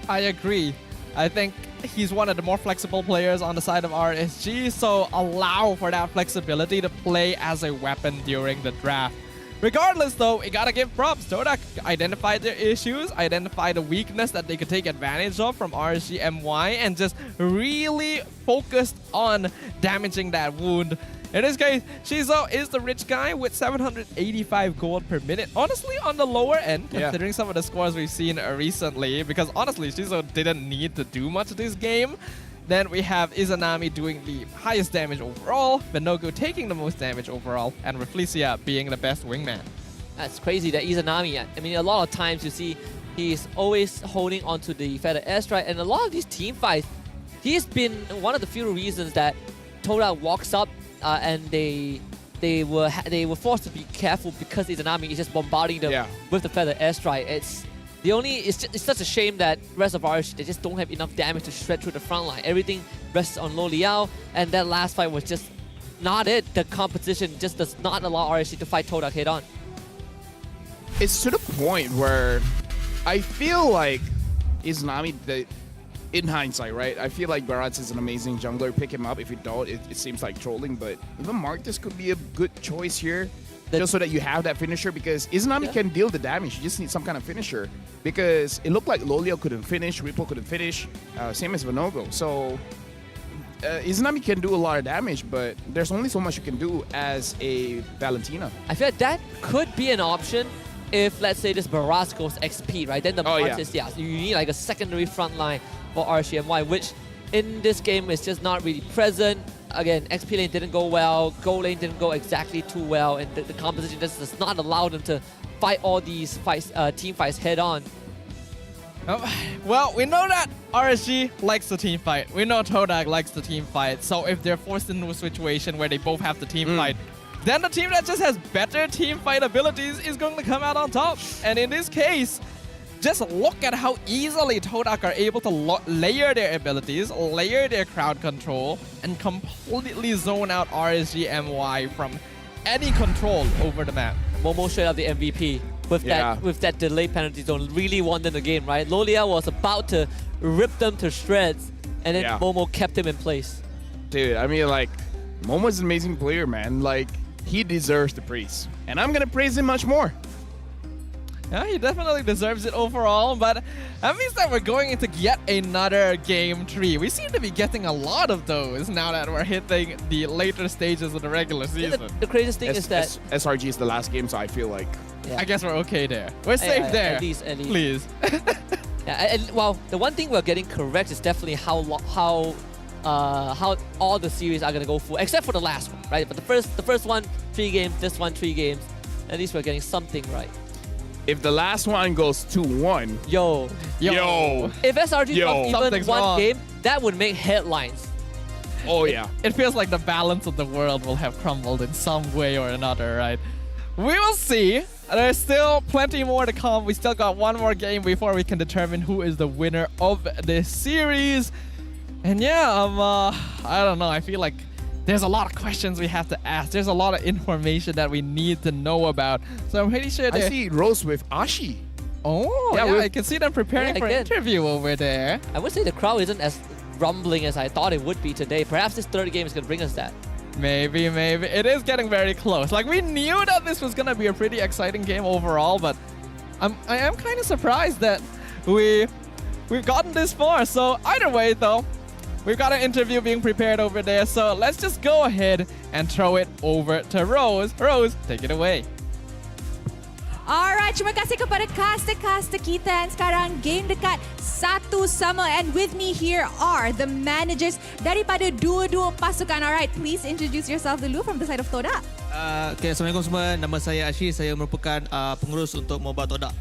I agree. I think he's one of the more flexible players on the side of RSG, so allow for that flexibility to play as a weapon during the draft. Regardless though, we gotta give props. Todak identified their issues, identified the weakness that they could take advantage of from RSG MY, and just really focused on damaging that wound. In this case, Shizo is the rich guy with 785 gold per minute. Honestly, on the lower end, considering some of the scores we've seen recently, because honestly, Shizo didn't need to do much this game. Then we have Izanami doing the highest damage overall, Vinogo taking the most damage overall, and Reflecia being the best wingman. That's crazy that Izanami, I mean, a lot of times you see he's always holding onto the feather airstrike, and a lot of these team fights, he's been one of the few reasons that Todak walks up and they were forced to be careful because Izanami is just bombarding them with the feather airstrike. It's such a shame that rest of RSG, they just don't have enough damage to shred through the front line. Everything rests on Lo Liao, and that last fight was just not it. The competition just does not allow RSG to fight Todak head on. It's to the point where I feel like Izanami, in hindsight, right? I feel like Barats is an amazing jungler. Pick him up. If you don't, it seems like trolling. But even Marcus could be a good choice here. Just so that you have that finisher, because Izanami can deal the damage. You just need some kind of finisher. Because it looked like Lo Liao couldn't finish, Ripple couldn't finish, same as Vinogo. So Izanami can do a lot of damage, but there's only so much you can do as a Valentina. I feel like that could be an option if, let's say, this Barats goes XP, right? Then the Marcus, you need like a secondary front line for RSGMY, which in this game is just not really present. again, XP lane didn't go well, Go lane didn't go exactly too well, and the composition just does not allow them to fight all these fights, team fights head on. Well, we know that RSG likes the team fight. We know Todak likes the team fight. So if they're forced into a situation where they both have the team fight, then the team that just has better team fight abilities is going to come out on top. And in this case, just look at how easily Todak are able to layer their abilities, layer their crowd control, and completely zone out RSG MY from any control over the map. Momo straight up the MVP. With that delay penalty zone, really won them the game, right? Lolia was about to rip them to shreds, and then Momo kept him in place. Dude, I mean, like, Momo's an amazing player, man. Like, he deserves the praise. And I'm gonna praise him much more. Yeah, he definitely deserves it overall, but that means that we're going into yet another game 3. We seem to be getting a lot of those now that we're hitting the later stages of the regular season. The craziest thing is that SRG is the last game, so I feel like... I guess we're okay there. We're safe there. At least. Please. Well, the one thing we're getting correct is definitely how all the series are gonna go full, except for the last one, right? But the first one, 3 games. This one, 3 games. At least we're getting something right. If the last one goes 2-1, yo. If SRG lost even one game, that would make headlines. Oh yeah. It feels like the balance of the world will have crumbled in some way or another, right? We will see. There's still plenty more to come. We still got one more game before we can determine who is the winner of this series. And yeah, I don't know. I feel like there's a lot of questions we have to ask. There's a lot of information that we need to know about. So I'm pretty sure I see Rose with Ashi. Oh, yeah, I can see them preparing for an interview over there. I would say the crowd isn't as rumbling as I thought it would be today. Perhaps this third game is going to bring us that. Maybe. It is getting very close. Like, we knew that this was going to be a pretty exciting game overall, but I am kind of surprised that we've gotten this far. So either way, though, we've got an interview being prepared over there. So let's just go ahead and throw it over to Rose. Rose, take it away. Alright, terima kasih kepada caster-caster kita. And sekarang game dekat 1-1. And with me here are the managers daripada dua-dua pasukan. Alright, please introduce yourself dulu from the side of Todak. Okay, Assalamualaikum semua. Nama saya Ashi. Saya merupakan pengurus untuk Mobile Todak.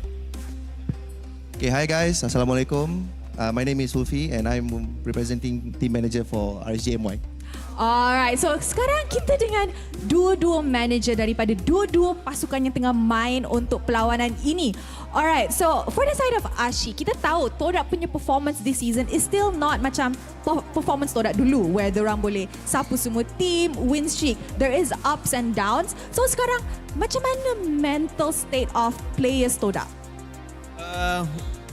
Okay, hi guys. Assalamualaikum. My name is Ulfi and I'm representing team manager for RSGMY. Alright, so sekarang kita dengan dua-dua manager daripada dua-dua pasukan yang tengah main untuk perlawanan ini. Alright, so for the side of Ashi, kita tahu Todak punya performance this season is still not macam performance Todak dulu where diorang boleh sapu semua team, win streak. There is ups and downs. So sekarang, macam mana mental state of players Todak?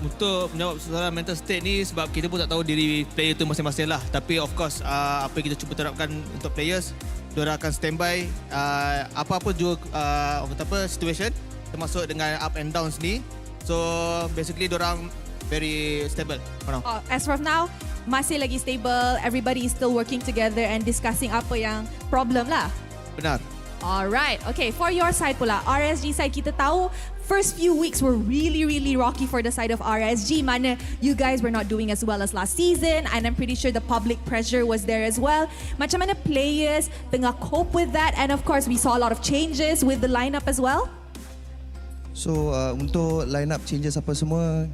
Untuk menjawab soalan mental state ni sebab kita pun tak tahu diri player tu masing-masing lah. Tapi of course apa yang kita cuba terapkan untuk players, diorang akan standby apa-apa juga situation termasuk dengan up and downs ni. So basically diorang very stable. As from now, masih lagi stable. Everybody is still working together and discussing apa yang problem lah. Benar. Alright, okay, for your side pula, RSG side kita tahu first few weeks were really rocky for the side of RSG. Mana you guys were not doing as well as last season, and I'm pretty sure the public pressure was there as well. Macam mana players tengah cope with that, and of course we saw a lot of changes with the lineup as well. So untuk lineup changes apa semua,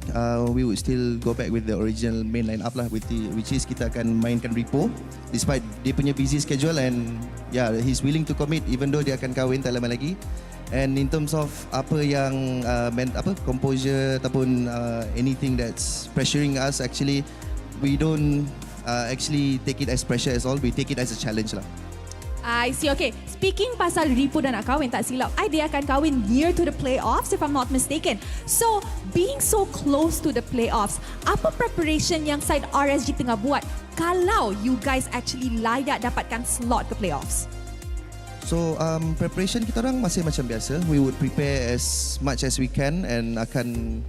we would still go back with the original main lineup lah, which is kita akan mainkan Repo despite dia punya busy schedule, and yeah, he's willing to commit even though dia akan kahwin tak lama lagi. And in terms of apa yang composure ataupun anything that's pressuring us, actually we don't actually take it as pressure as all, we take it as a challenge lah. I see. Okay, speaking pasal Ripo dan nak kahwin, tak silap dia akan kahwin near to the playoffs if I'm not mistaken. So, being so close to the playoffs, apa preparation yang side RSG tengah buat kalau you guys actually layak dapatkan slot ke playoffs? So preparation kita orang masih macam biasa. We would prepare as much as we can and akan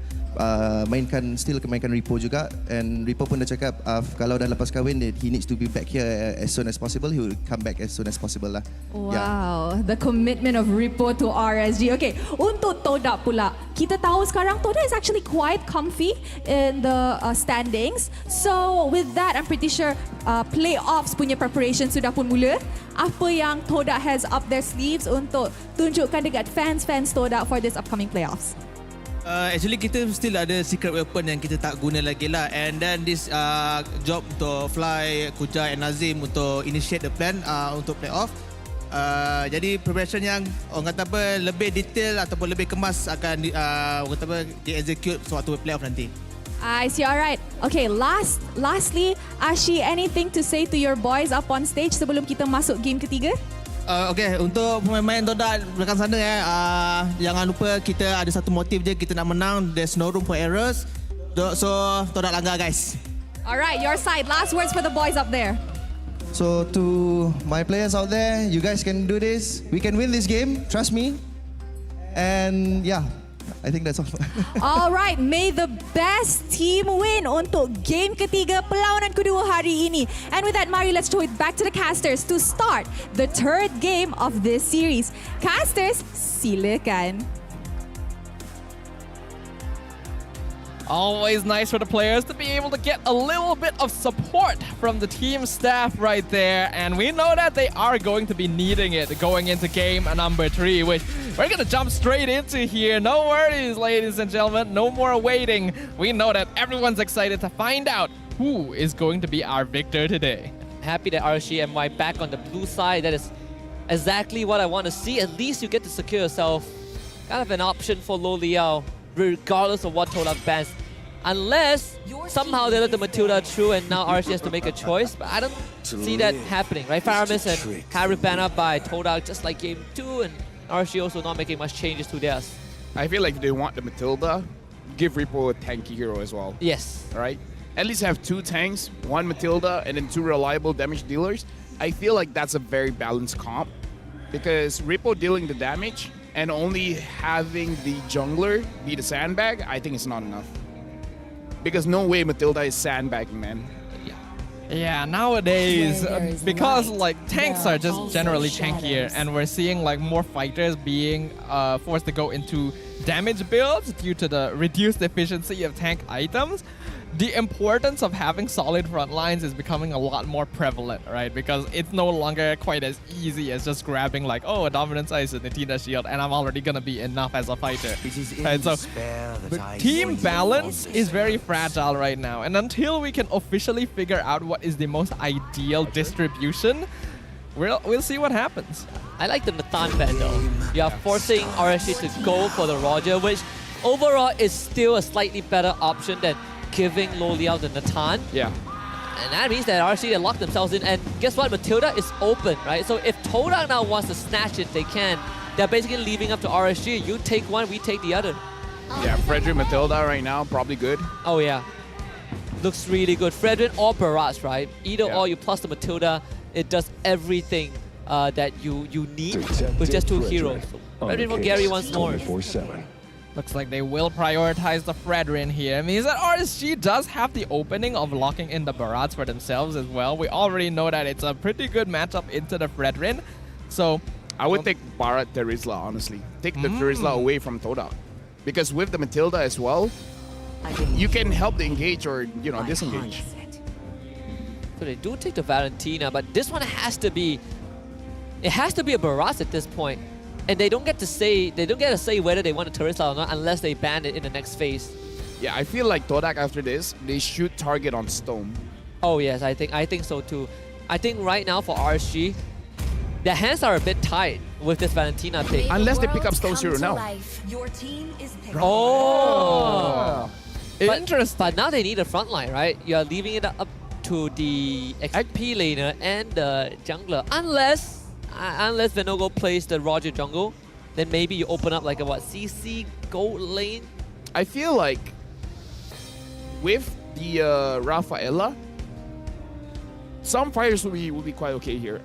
mainkan Repo juga, and Repo pun dah cakap kalau dah lepas kahwin he needs to be back here as soon as possible. He will come back as soon as possible lah. Wow, the commitment of Repo to RSG. Okay, untuk Todak pula, kita tahu sekarang Todak is actually quite comfy in the standings. So with that, I'm pretty sure playoffs punya preparation sudah pun mula. Apa yang Todak has up their sleeves untuk tunjukkan dekat fans Todak for this upcoming playoffs? Actually kita still ada secret weapon yang kita tak guna lagi lah, and then this job untuk Fly, Kuja and Nazim untuk initiate the plan untuk playoff. Jadi preparation yang orang kata apa lebih detail ataupun lebih kemas akan orang kata apa di-execute sewaktu playoff nanti. I see, alright. Okay, lastly, Ashi, anything to say to your boys up on stage sebelum kita masuk game ketiga? Okay, untuk pemain-pemain Todak belakang sana jangan lupa kita ada satu motif je, kita nak menang. There's no room for errors. So Todak langgar guys. Alright, your side. Last words for the boys up there. So to my players out there, you guys can do this. We can win this game. Trust me. And yeah, I think that's all. Alright, may the best team win untuk game ketiga perlawanan kedua hari ini. And with that, mari let's throw it back to the casters to start the third game of this series. Casters, silakan. Always nice for the players to be able to get a little bit of support from the team staff right there. And we know that they are going to be needing it going into game number 3, which we're going to jump straight into here. No worries, ladies and gentlemen. No more waiting. We know that everyone's excited to find out who is going to be our victor today. Happy that RSG MY back on the blue side. That is exactly what I want to see. At least you get to secure yourself kind of an option for Lo Liao, regardless of what Todak bans. Unless somehow they let the Matilda through and now RSG has to make a choice. But I don't see that happening, right? Faramis and Harry banned up by Todak just like game 2, and RSG also not making much changes to theirs. I feel like if they want the Matilda, give Repo a tanky hero as well. Yes. Right? At least have 2 tanks, 1 Matilda, and then 2 reliable damage dealers. I feel like that's a very balanced comp, because Repo dealing the damage and only having the jungler be the sandbag, I think it's not enough. Because no way Matilda is sandbagging, man. Yeah, nowadays, because like tanks are just generally tankier, and we're seeing like more fighters being forced to go into damage builds due to the reduced efficiency of tank items. The importance of having solid front lines is becoming a lot more prevalent, right? Because it's no longer quite as easy as just grabbing like, oh, a dominance ice and a Tina shield, and I'm already gonna be enough as a fighter. Right? So team balance is very fragile right now, and until we can officially figure out what is the most ideal distribution, we'll see what happens. I like the Nathan ban though. You are forcing RSG to go for the Roger, which overall is still a slightly better option than giving Lo Liao the Nathan. Yeah. And that means that RSG, they lock themselves in. And guess what? Matilda is open, right? So if Todak now wants to snatch it, they can. They're basically leaving up to RSG. You take one, we take the other. Yeah, Frederick Matilda right now, probably good. Oh, yeah. Looks really good. Frederick or Barrage, right? Either or, you plus the Matilda, it does everything that you need with just 2 heroes. So Frederick for Gary once more. Looks like they will prioritize the Fredrin here. It means that RSG does have the opening of locking in the Barats for themselves as well. We already know that it's a pretty good matchup into the Fredrin. So I would take Barat Terizla, honestly. Take the Terizla away from Todak. Because with the Matilda as well, you can help the engage or, you know, disengage. So they do take the Valentina, but this one has to be... It has to be a Barats at this point. And they don't get to say whether they want a Terizla or not unless they ban it in the next phase. Yeah, I feel like Todak after this, they should target on Stone. Oh yes, I think so too. I think right now for RSG, their hands are a bit tight with this Valentina pick. Unless they pick up Stone Zero now. Your team is Oh! Interesting. But now they need a front line, right? You're leaving it up to the XP laner and the jungler. Unless Venogo plays the Roger jungle, then maybe you open up like a CC gold lane? I feel like with the Rafaela, some fighters will be quite okay here.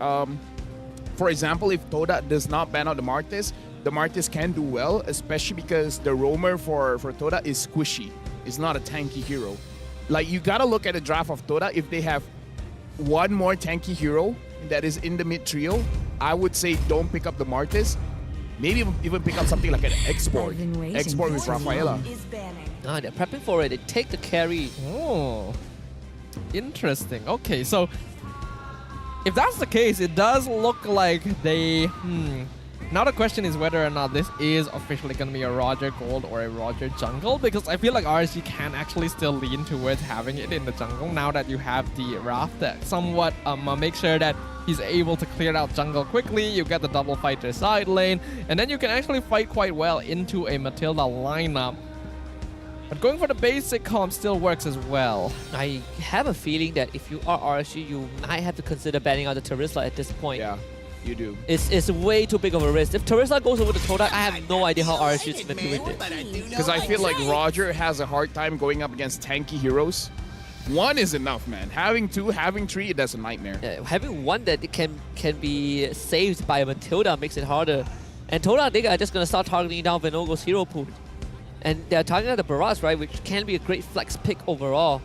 For example, if Todak does not ban out the Martes, the Martis can do well, especially because the roamer for Todak is squishy. It's not a tanky hero. Like, you gotta look at the draft of Todak. If they have one more tanky hero that is in the mid trio, I would say don't pick up the Martis. Maybe even pick up something like an Export. Export with Rafaela. Ah, they're prepping for it. They take the carry. Oh, interesting. Okay, so if that's the case, it does look like they... Now the question is whether or not this is officially going to be a Roger Gold or a Roger Jungle, because I feel like RSG can actually still lean towards having it in the jungle now that you have the Raft that somewhat make sure that he's able to clear out jungle quickly. You get the double fighter side lane, and then you can actually fight quite well into a Matilda lineup. But going for the basic comp still works as well. I have a feeling that if you are RSG, you might have to consider banning out the Terizla at this point. Yeah, you do. It's way too big of a risk. If Terizla goes over the Todak, I have no idea how RSG is going to deal with it. Because I feel like Roger has a hard time going up against tanky heroes. One is enough, man. Having two, having three, that's a nightmare. Yeah, having one that it can be saved by a Matilda makes it harder. And Todak, they are just going to start targeting down Venogo's hero pool. And they're targeting the Barrage, right, which can be a great flex pick overall.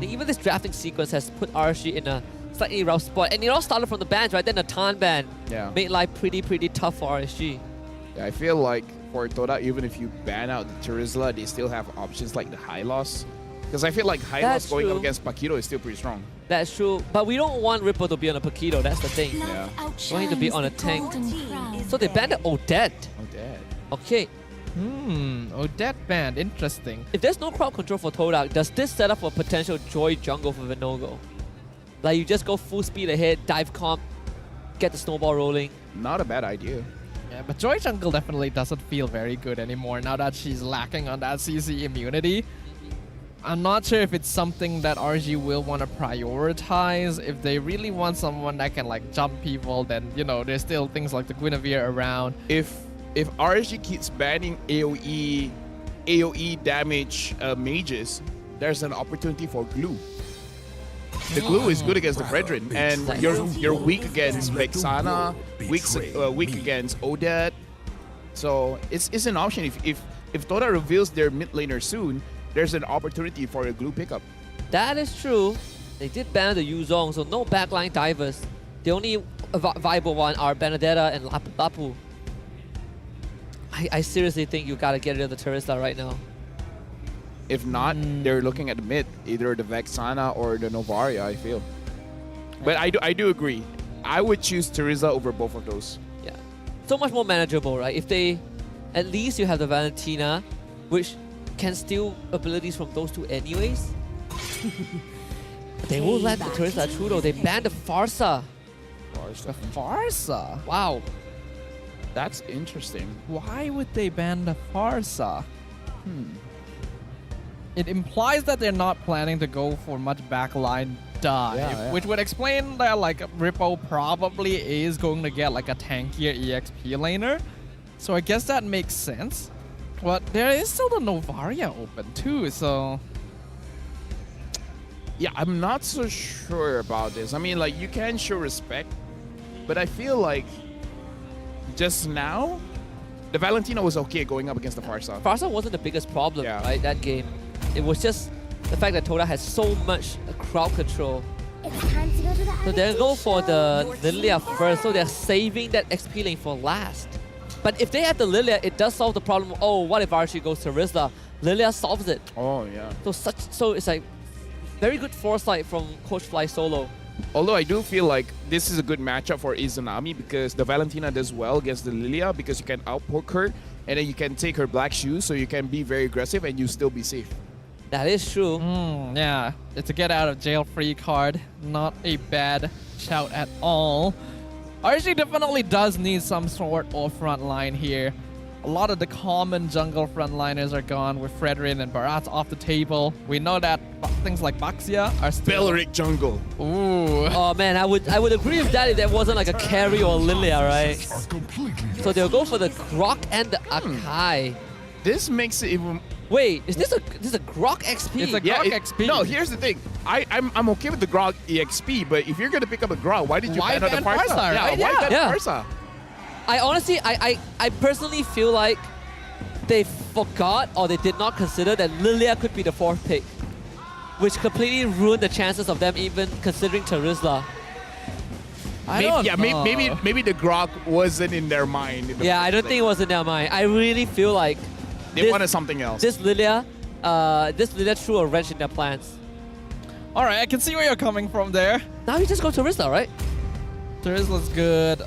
Even this drafting sequence has put RSG in a slightly rough spot. And it all started from the bans, right? Then the Tan ban made life pretty tough for RSG. Yeah, I feel like for Todak, even if you ban out the Terizla, they still have options like the Hylos. Because I feel like Hylos going up against Paquito is still pretty strong. That's true. But we don't want Ripple to be on a Paquito, that's the thing. Yeah. We need to be on a tank. So they banned the Odette. Odette. Okay. Odette banned. Interesting. If there's no crowd control for Todak, does this set up a potential Joy jungle for Venogo? Like, you just go full speed ahead, dive comp, get the snowball rolling. Not a bad idea. Yeah, but Joy jungle definitely doesn't feel very good anymore now that she's lacking on that CC immunity. I'm not sure if it's something that RG will want to prioritize. If they really want someone that can like jump people, then you know there's still things like the Guinevere around. If RSG keeps banning AoE damage mages, there's an opportunity for glue. The glue is good against the Brethren, and you're weak against Vexana, weak against Odette. So it's an option. If Todak reveals their mid laner soon, there's an opportunity for a glue pickup. That is true. They did ban the Yuzong, so no backline divers. The only viable one are Benedetta and Lapu Lapu. I seriously think you gotta get rid of the Terizla right now. If not, they're looking at the mid, either the Vexana or the Novaria, I feel. But I do agree. I would choose Terizla over both of those. Yeah. So much more manageable, right? If they... At least you have the Valentina, which can steal abilities from those two anyways. They won't let the Terizla through though. They banned the Farsa. The Farsa? Wow. That's interesting. Why would they ban the Farsa? It implies that they're not planning to go for much backline dive, which would explain that like Rippo probably is going to get like a tankier EXP laner. So I guess that makes sense. But there is still the Novaria open too, so... Yeah, I'm not so sure about this. I mean, like, you can show respect, but I feel like just now, the Valentina was okay going up against the Farsa. Farsa wasn't the biggest problem, right, that game. It was just the fact that Todak has so much crowd control. So they'll go for the Lilia first, so they're saving that XP lane for last. But if they have the Lilia, it does solve the problem. Oh, what if Archie goes to Rizla? Lilia solves it. Oh, yeah. So it's like very good foresight from Coach Fly Solo. Although I do feel like this is a good matchup for Izanami because the Valentina does well against the Lilia because you can outpoke her and then you can take her black shoes so you can be very aggressive and you still be safe. That is true. Yeah, it's a get out of jail free card. Not a bad shout at all. RG definitely does need some sort of front line here. A lot of the common jungle frontliners are gone with Fredrin and Barat off the table. We know that things like Baxia are still... Beleric jungle. Ooh. Oh man, I would agree with that if there wasn't like a carry or Lilia, right? So they'll go for the Grok and the Akai. This makes it even... Wait, is this a Grok XP? It's a Grok XP. No, here's the thing. I'm okay with the Grok EXP, but if you're gonna pick up a Grok, why did you ban out the Farsa? Right? Why ban Farsa? I honestly, I personally feel like they forgot or they did not consider that Lilia could be the 4th pick, which completely ruined the chances of them even considering Terizla. Maybe the Grok wasn't in their mind. Yeah, I don't think it was in their mind. I really feel like they wanted something else. This Lilia threw a wrench in their plans. All right, I can see where you're coming from there. Now you just go Terizla, right? Terizla's good.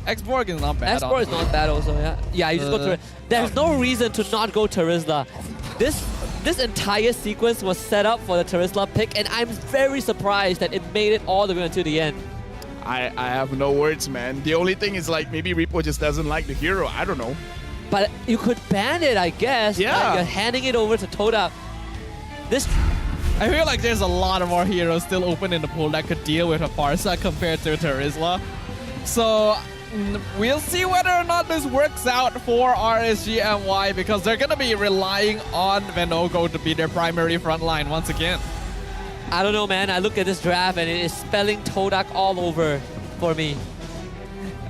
X-Borg is not bad. X-Borg is not bad also, yeah. Yeah, you just go Terizla. There's no reason to not go Terizla. This entire sequence was set up for the Terizla pick, and I'm very surprised that it made it all the way until the end. I have no words, man. The only thing is like maybe Repo just doesn't like the hero. I don't know. But you could ban it, I guess. Yeah. You're handing it over to Todak. I feel like there's a lot of more heroes still open in the pool that could deal with a Parsa compared to Terizla. So we'll see whether or not this works out for RSGMY because they're going to be relying on Venogo to be their primary front line once again. I don't know, man. I look at this draft and it is spelling Todak all over for me.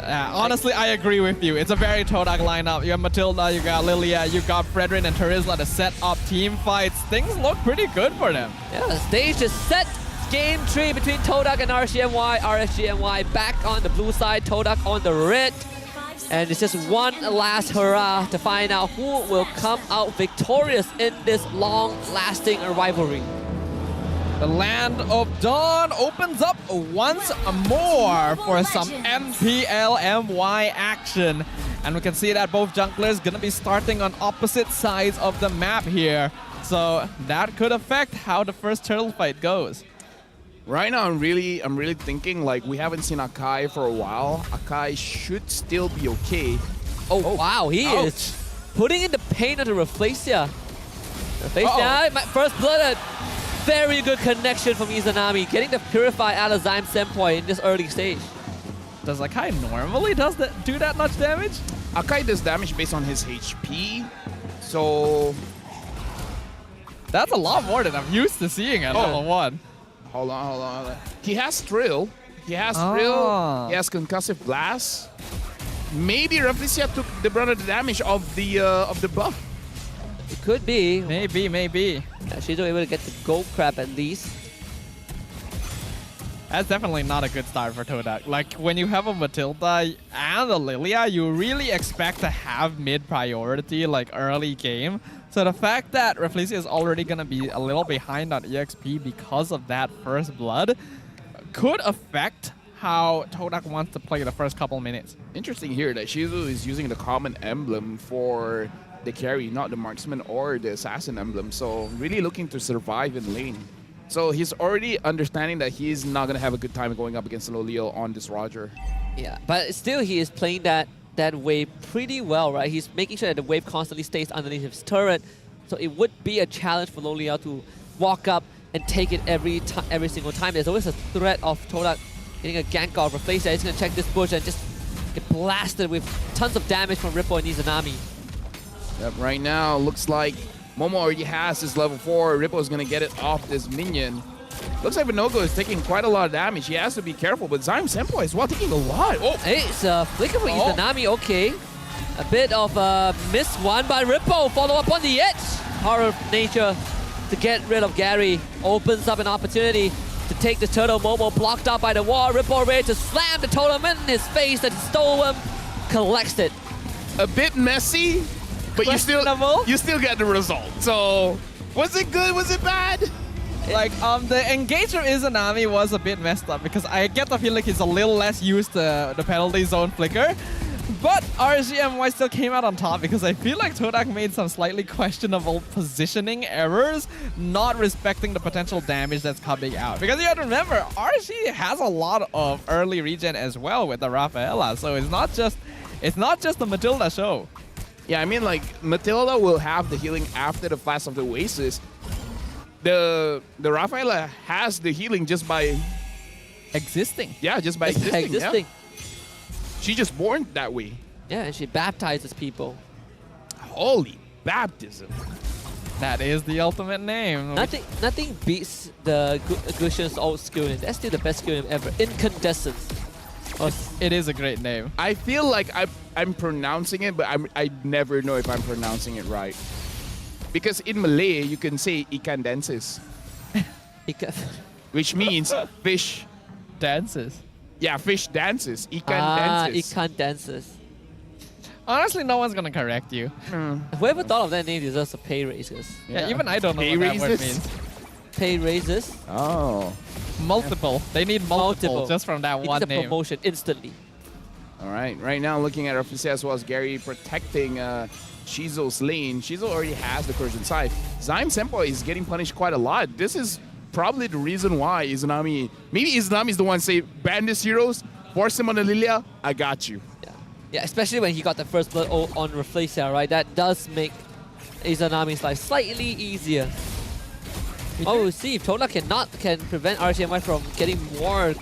Honestly, I agree with you. It's a very Todak lineup. You have Matilda, you got Lilia, you got Fredrin and Terizla to set up team fights. Things look pretty good for them. Yeah, the stage is set. Game 3 between Todak and RSGMY. RSGMY back on the blue side, Todak on the red. And it's just one last hurrah to find out who will come out victorious in this long-lasting rivalry. The Land of Dawn opens up once more for some MPL MY action. And we can see that both junglers gonna be starting on opposite sides of the map here. So that could affect how the first turtle fight goes. Right now, I'm really thinking like we haven't seen Akai for a while. Akai should still be okay. Oh wow, he is putting in the pain onto Rafflesia. Rafflesia, first blood. Very good connection from Izanami, getting the Purify out of Zyme Senpoi in this early stage. Does Akai normally do that much damage? Akai does damage based on his HP, so... That's a lot more than I'm used to seeing at level 1. Hold on. He has Thrill. He has Thrill. He has Concussive Blast. Maybe Rafflesia took the brunt of the damage of the buff. It could be. Maybe. Yeah, she's able to get the gold crab at least. That's definitely not a good start for Todak. Like, when you have a Matilda and a Lilia, you really expect to have mid-priority, like, early game. So the fact that Rafflesia is already going to be a little behind on EXP because of that first blood could affect how Todak wants to play the first couple minutes. Interesting here that Shizu is using the common emblem for the carry, not the marksman or the assassin emblem. So really looking to survive in lane. So he's already understanding that he's not going to have a good time going up against Lolio on this Roger. Yeah, but still he is playing that wave pretty well, right? He's making sure that the wave constantly stays underneath his turret. So it would be a challenge for Lolio to walk up and take it every single time. There's always a threat of Todak getting a gank off. Rafflesia is going to check this bush and just get blasted with tons of damage from Rippo and Izanami. Yep, right now, looks like Momo already has his level 4. Rippo is going to get it off this minion. Looks like Venogo is taking quite a lot of damage. He has to be careful, but Zyme Senpoi is taking a lot. Oh, hey, it's a flicker for Izanami, okay. A bit of a missed one by Rippo. Follow up on the edge. Power of nature to get rid of Gary. Opens up an opportunity to take the turtle. Momo blocked out by the wall. Rippo ready to slam the totem in his face that stole him. Collects it. A bit messy. But you still get the result. So, was it good? Was it bad? Like, the engage from Izanami was a bit messed up because I get the feeling he's a little less used to the penalty zone flicker. But RSGMY still came out on top because I feel like Todak made some slightly questionable positioning errors, not respecting the potential damage that's coming out. Because you have to remember, RSG has a lot of early regen as well with the Rafaela, so it's not just the Matilda show. Yeah, I mean, like, Matilda will have the healing after the Flash of the Oasis. The Rafaela has the healing just by... existing. Yeah, just by existing. Yeah. She's just born that way. Yeah, and she baptizes people. Holy baptism. That is the ultimate name. Nothing beats the Gushen's old skill name. That's still the best skill name ever. Incandescence. It is a great name. I feel like I'm pronouncing it, but I never know if I'm pronouncing it right. Because in Malay, you can say ikan dances. Which means fish dances. Yeah, fish dances. Ikan dances. Ikan dances. Honestly, no one's gonna correct you. Whoever thought of that name deserves a pay raises. Yeah, even I don't know Pay what that word raises? means. Pay raises. Oh. Multiple. They need multiple just from that It one needs a name. promotion instantly. All right. Right now, looking at Rafisi as well as Gary protecting Shizo's lane. Shizo already has the Persian side. Zyme Senpai is getting punished quite a lot. This is probably the reason why Izanami... Maybe Izanami is the one say, ban this heroes, force him on the Lilia, I got you. Yeah, especially when he got the first blood on Rafflesia, right? That does make Izanami's life slightly easier. Oh, we'll see if Todak can prevent RCMY from getting more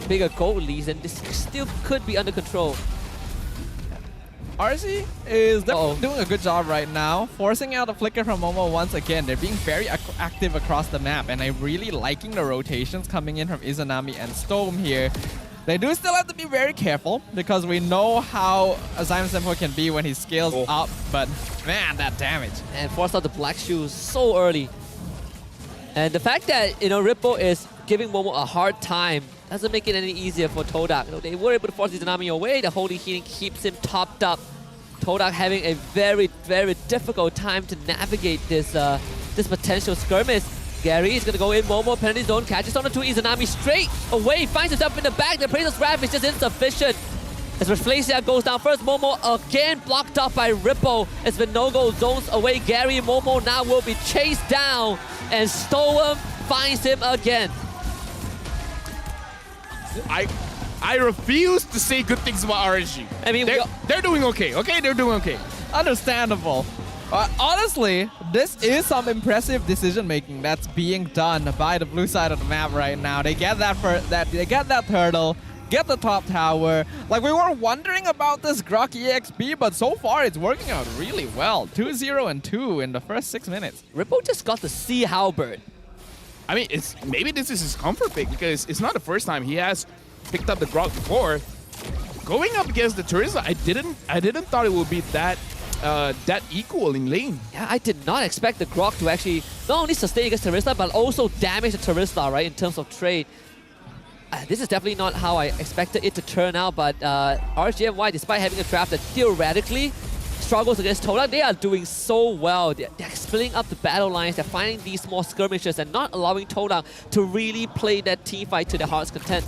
bigger gold leads, and this still could be under control. RC is definitely doing a good job right now, forcing out a flicker from Momo once again. They're being very active across the map, and I'm really liking the rotations coming in from Izanami and Storm here. They do still have to be very careful, because we know how Zyme Senpai can be when he scales up, but man, that damage. And forced out the black shoes so early. And the fact that, Rippo is giving Momo a hard time doesn't make it any easier for Todak. They were able to force Izanami away. The Holy Healing keeps him topped up. Todak having a very, very difficult time to navigate this potential skirmish. Gary is going to go in. Momo, penalty zone, catches on the two. Izanami straight away, finds himself in the back. The Appraiser's Wrath is just insufficient. As Rafflesia goes down first, Momo again blocked off by Rippo. As the no-go zones away, Gary Momo now will be chased down, and Stoem finds him again. I refuse to say good things about RSG. I mean, they're doing okay. Okay, they're doing okay. Understandable. Honestly, this is some impressive decision making that's being done by the blue side of the map right now. They get they get that turtle, get the top tower. Like, we were wondering about this Grok EXP, but so far it's working out really well. 2-0 and 2 in the first 6 minutes. Rippo just got the Sea Halberd. I mean, maybe this is his comfort pick, because it's not the first time he has picked up the Grok before. Going up against the Teresa, I didn't thought it would be that equal in lane. Yeah, I did not expect the Grok to actually not only sustain against Teresa, but also damage the Teresa, right, in terms of trade. This is definitely not how I expected it to turn out, but RGMY, despite having a draft that theoretically struggles against Todak, they are doing so well. They're splitting up the battle lines, they're finding these small skirmishes and not allowing Todak to really play that team fight to their heart's content.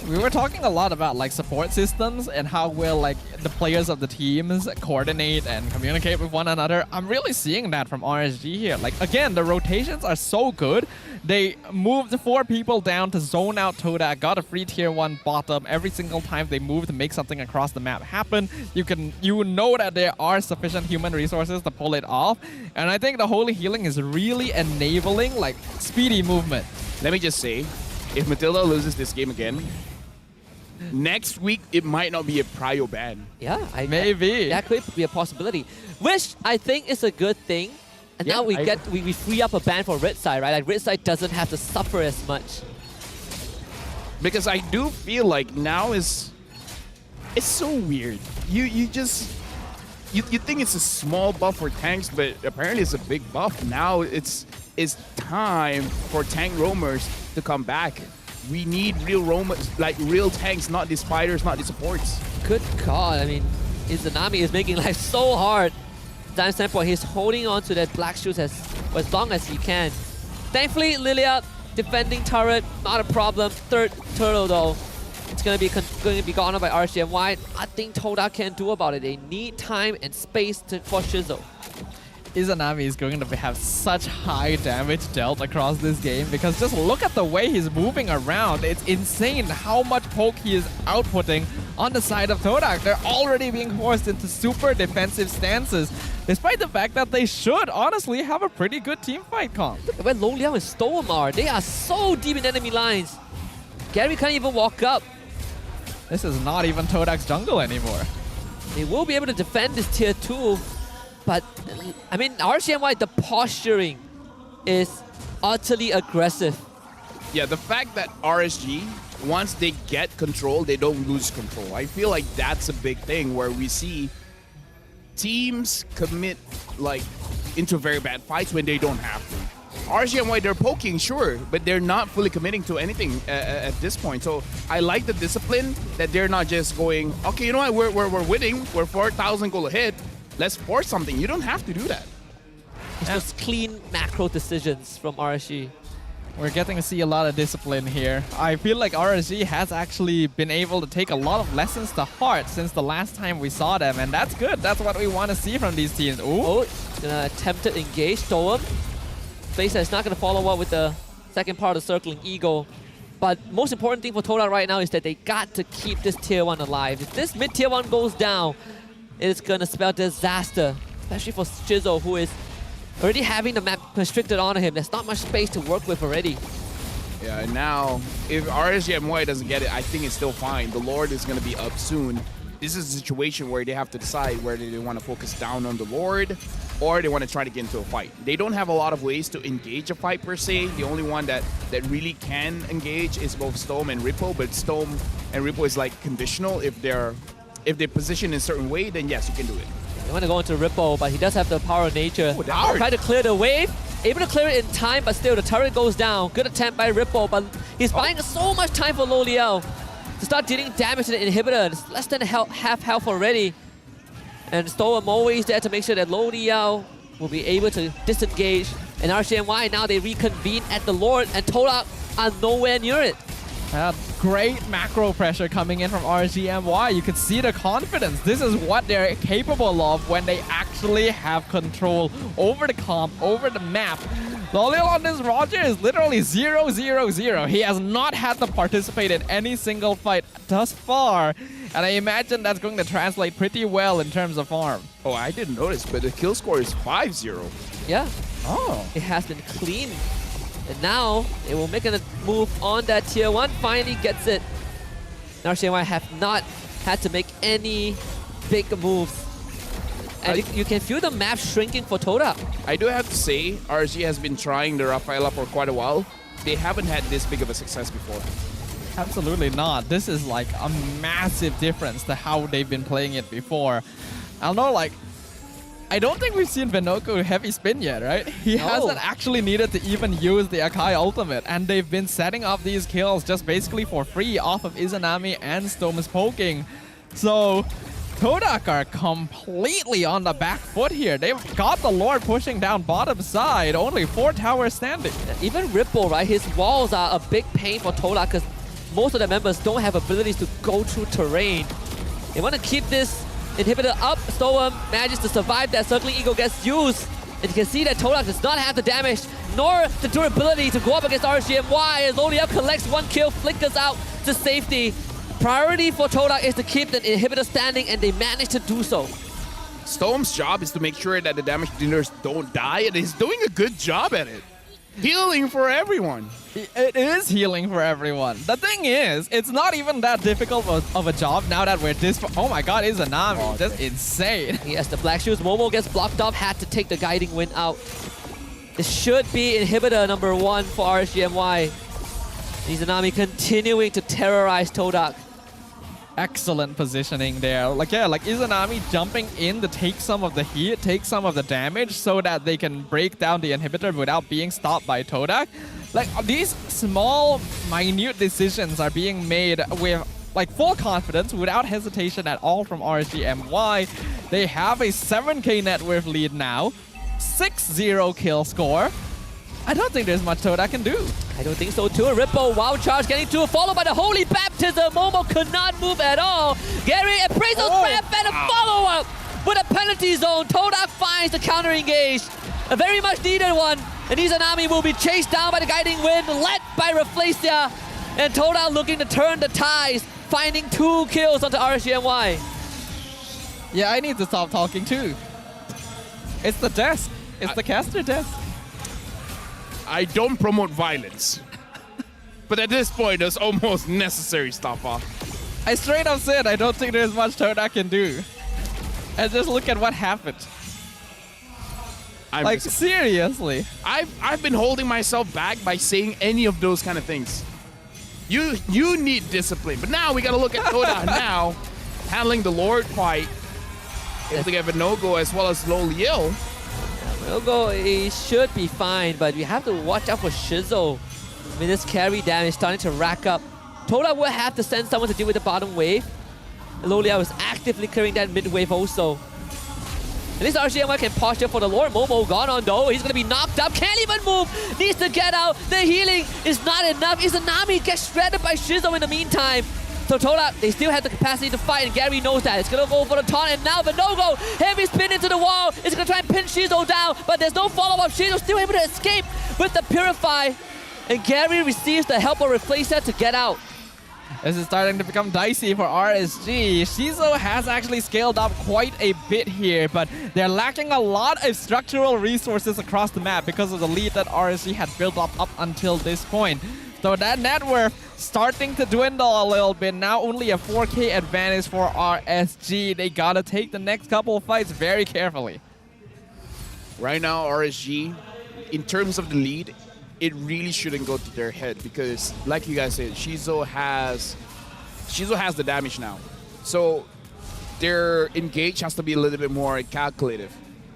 We were talking a lot about support systems and how well the players of the teams coordinate and communicate with one another. I'm really seeing that from RSG here. Again, the rotations are so good. They moved 4 people down to zone out Todak, got a free tier 1 bottom every single time they move to make something across the map happen. You know that there are sufficient human resources to pull it off, and I think the Holy Healing is really enabling speedy movement. Let me just say, if Matilda loses this game again, next week it might not be a prio ban. Yeah, maybe that could be a possibility, which I think is a good thing. And now we free up a ban for Red Side, right? Red Side doesn't have to suffer as much. Because I do feel like now it's so weird. You think it's a small buff for tanks, but apparently it's a big buff. Now it's time for tank roamers to come back. We need real roamers, real tanks, not the spiders, not the supports. Good God, I mean, Izanami is making life so hard. Zyme Senpai, he's holding on to that black shoes as long as he can. Thankfully, Lilia defending turret, not a problem. Third turtle though, it's going to be gone by RCMY. Nothing Todak can do about it. They need time and space for Shizo. Izanami is going to have such high damage dealt across this game, because just look at the way he's moving around. It's insane how much poke he is outputting on the side of Todak. They're already being forced into super defensive stances, despite the fact that they should honestly have a pretty good team fight comp. Look at where Lo Liao and Storm are. They are so deep in enemy lines. Gary can't even walk up. This is not even Todak's jungle anymore. They will be able to defend this tier 2. But, I mean, RCMY, the posturing is utterly aggressive. Yeah, the fact that RSG once they get control, they don't lose control. I feel like that's a big thing where we see teams commit like into very bad fights when they don't have to. RGMY, they're poking, sure, but they're not fully committing to anything at this point. So I like the discipline that they're not just going, okay, you know what, we're winning, we're 4,000 goal ahead, let's force something. You don't have to do that. It's just clean macro decisions from RSG. We're getting to see a lot of discipline here. I feel like RSG has actually been able to take a lot of lessons to heart since the last time we saw them, and that's good. That's what we want to see from these teams. Ooh. Oh, attempted engage, Storm. Spacer is not going to follow up with the second part of the Circling Eagle. But most important thing for Todak right now is that they got to keep this Tier 1 alive. If this mid Tier 1 goes down, it's going to spell disaster, especially for Shizo, who is already having the map constricted onto him. There's not much space to work with already. Yeah, and now, if RSGMY doesn't get it, I think it's still fine. The Lord is going to be up soon. This is a situation where they have to decide whether they want to focus down on the Lord or they want to try to get into a fight. They don't have a lot of ways to engage a fight per se. The only one that really can engage is both Storm and Rippo, but Storm and Rippo is like conditional. If they're positioned in a certain way, then yes, you can do it. They want to go into Rippo, but he does have the power of nature. Oh, try to clear the wave. Able to clear it in time, but still the turret goes down. Good attempt by Rippo, but he's buying so much time for Lo Liao to start dealing damage to the inhibitor. It's less than half health already. And Storm always there to make sure that Lo Liao will be able to disengage. And RCNY now they reconvene at the Lord, and Todak are nowhere near it. Great macro pressure coming in from RGMY. You can see the confidence. This is what they're capable of when they actually have control over the comp, over the map. Lolil on this Roger is literally 0-0-0. He has not had to participate in any single fight thus far. And I imagine that's going to translate pretty well in terms of farm. Oh, I didn't notice, but the kill score is 5-0. Yeah. Oh. It has been clean. And now, they will make a move on that Tier 1, finally gets it. RCNY have not had to make any big moves. And you can feel the map shrinking for Todak. I do have to say, RG has been trying the Rafaela for quite a while. They haven't had this big of a success before. Absolutely not. This is like a massive difference to how they've been playing it before. I don't know, like, I don't think we've seen Venoko heavy spin yet, right? He hasn't actually needed to even use the Akai ultimate, and they've been setting up these kills just basically for free off of Izanami and Storm's poking. So Todak are completely on the back foot here. They've got the Lord pushing down bottom side, only 4 towers standing. Even Ripple, right? His walls are a big pain for Todak because most of the members don't have abilities to go through terrain. They want to keep this inhibitor up. Storm manages to survive that. Circling Eagle gets used. And you can see that Todak does not have the damage nor the durability to go up against RGMY as Lo Liao collects 1 kill, flickers out to safety. Priority for Todak is to keep the inhibitor standing, and they manage to do so. Storm's job is to make sure that the damage dealers don't die, and he's doing a good job at it. Healing for everyone. It is healing for everyone. The thing is, it's not even that difficult of a job now that we're this... Oh my god, Izanami. That's insane. Yes, the Black Shoes. Momo gets blocked off, had to take the Guiding Wind out. It should be inhibitor number 1 for RSGMY. Izanami continuing to terrorize Todak. Excellent positioning there. Like, yeah, like Izanami jumping in to take some of the heat, take some of the damage so that they can break down the inhibitor without being stopped by Todak. Like, these small, minute decisions are being made with like full confidence, without hesitation at all from RSGMY. They have a 7k net worth lead now, 6-0 kill score. I don't think there's much Todak can do. I don't think so too. Ripple, wow charge getting to, followed by the Holy Baptism. Momo could not move at all. Gary appraisal grab and a follow-up with a penalty zone. Todak finds the counter engage. A very much needed one. And Izanami will be chased down by the Guiding Wind, led by Rafflesia. And Todak looking to turn the ties, finding 2 kills onto RSGMY. Yeah, I need to stop talking too. It's the desk. It's the caster desk. I don't promote violence. But at this point, it's almost necessary stuff off. I straight up said I don't think there's much Todak can do. And just look at what happened. Like, seriously. I've been holding myself back by saying any of those kind of things. You need discipline. But now we got to look at Todak now, handling the Lord quite. Able to get a no-go as well as Loliel. No-go, he should be fine, but we have to watch out for Shizo. I mean, this carry damage starting to rack up. Todak will have to send someone to deal with the bottom wave. Loliel is actively clearing that mid wave also. At least RCMY can posture for the Lord. Momo gone on though. He's going to be knocked up. Can't even move. Needs to get out. The healing is not enough. Izanami gets shredded by Shizo in the meantime. So Todak, they still have the capacity to fight, and Gary knows that. It's going to go for the taunt, and now the no-go. Heavy spin into the wall. It's going to try and pin Shizo down, but there's no follow-up. Shizo still able to escape with the Purify, and Gary receives the help of Replacer to get out. This is starting to become dicey for RSG. Shizo has actually scaled up quite a bit here, but they're lacking a lot of structural resources across the map because of the lead that RSG had built up until this point. So that net worth starting to dwindle a little bit. Now only a 4K advantage for RSG. They gotta take the next couple of fights very carefully. Right now, RSG, in terms of the lead, it really shouldn't go to their head because, like you guys said, Shizo has the damage now. So their engage has to be a little bit more calculative.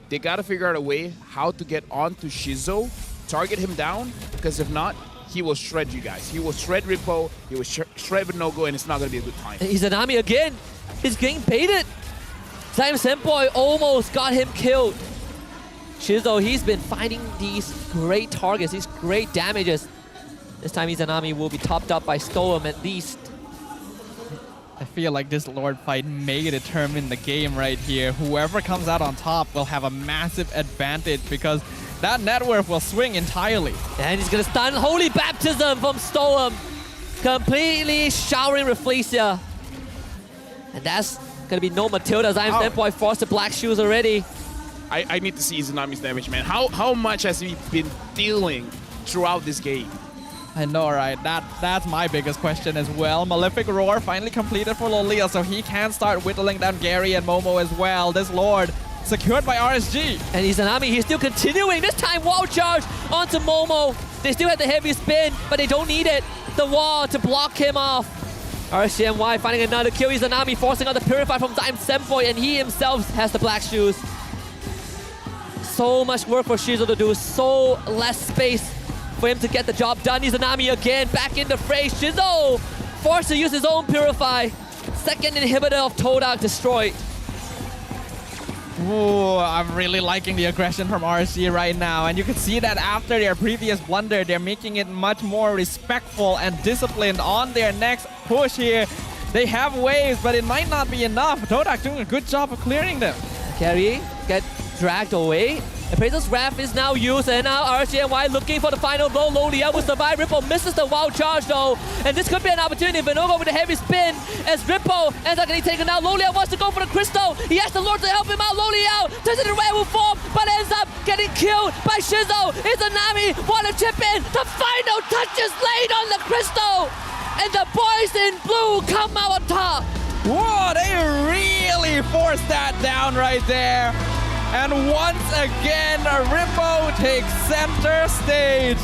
They gotta figure out a way how to get onto Shizo, target him down, because if not, he will shred you guys. He will shred Rippo, he will shred with no-go, and it's not going to be a good time. Izanami again. He's getting baited. Time Senpai almost got him killed. Shizo, he's been finding these great targets, these great damages. This time Izanami will be topped up by Stoem at least. I feel like this Lord fight may determine the game right here. Whoever comes out on top will have a massive advantage because that net worth will swing entirely. And he's gonna stun Holy Baptism from Stoem. Completely showering Reflecia. And that's gonna be no Matilda. Zion Senpai forced to black shoes already. I need to see Izanami's damage, man. How much has he been dealing throughout this game? I know, right? That's my biggest question as well. Malefic Roar finally completed for Loliel, so he can start whittling down Gary and Momo as well. This Lord secured by RSG. And Izanami, he's still continuing. This time wall charge onto Momo. They still have the heavy spin, but they don't need it. The wall to block him off. RCMY finding another kill. Izanami forcing out the Purify from Zaim Senpai, and he himself has the black shoes. So much work for Shizo to do, so less space for him to get the job done. Izanami again back in the fray. Shizo forced to use his own Purify. Second inhibitor of Todak destroyed. Ooh, I'm really liking the aggression from RSG right now. And you can see that after their previous blunder, they're making it much more respectful and disciplined on their next push here. They have waves, but it might not be enough. Todak doing a good job of clearing them. Carry, get dragged away. Appraiser's Wrath is now used, and now RCMY looking for the final blow. Loliel will survive. Rippo misses the wild charge though, and this could be an opportunity. Vinogo with a heavy spin as Rippo ends up getting taken out. Loliel wants to go for the crystal. He has the Lord to help him out. Loliel turns into werewolf form, but ends up getting killed by Shizo. Izanami want to chip in. The final touch is laid on the crystal, and the boys in blue come out on top. Whoa, they really forced that down right there. And once again, Rippo takes center stage.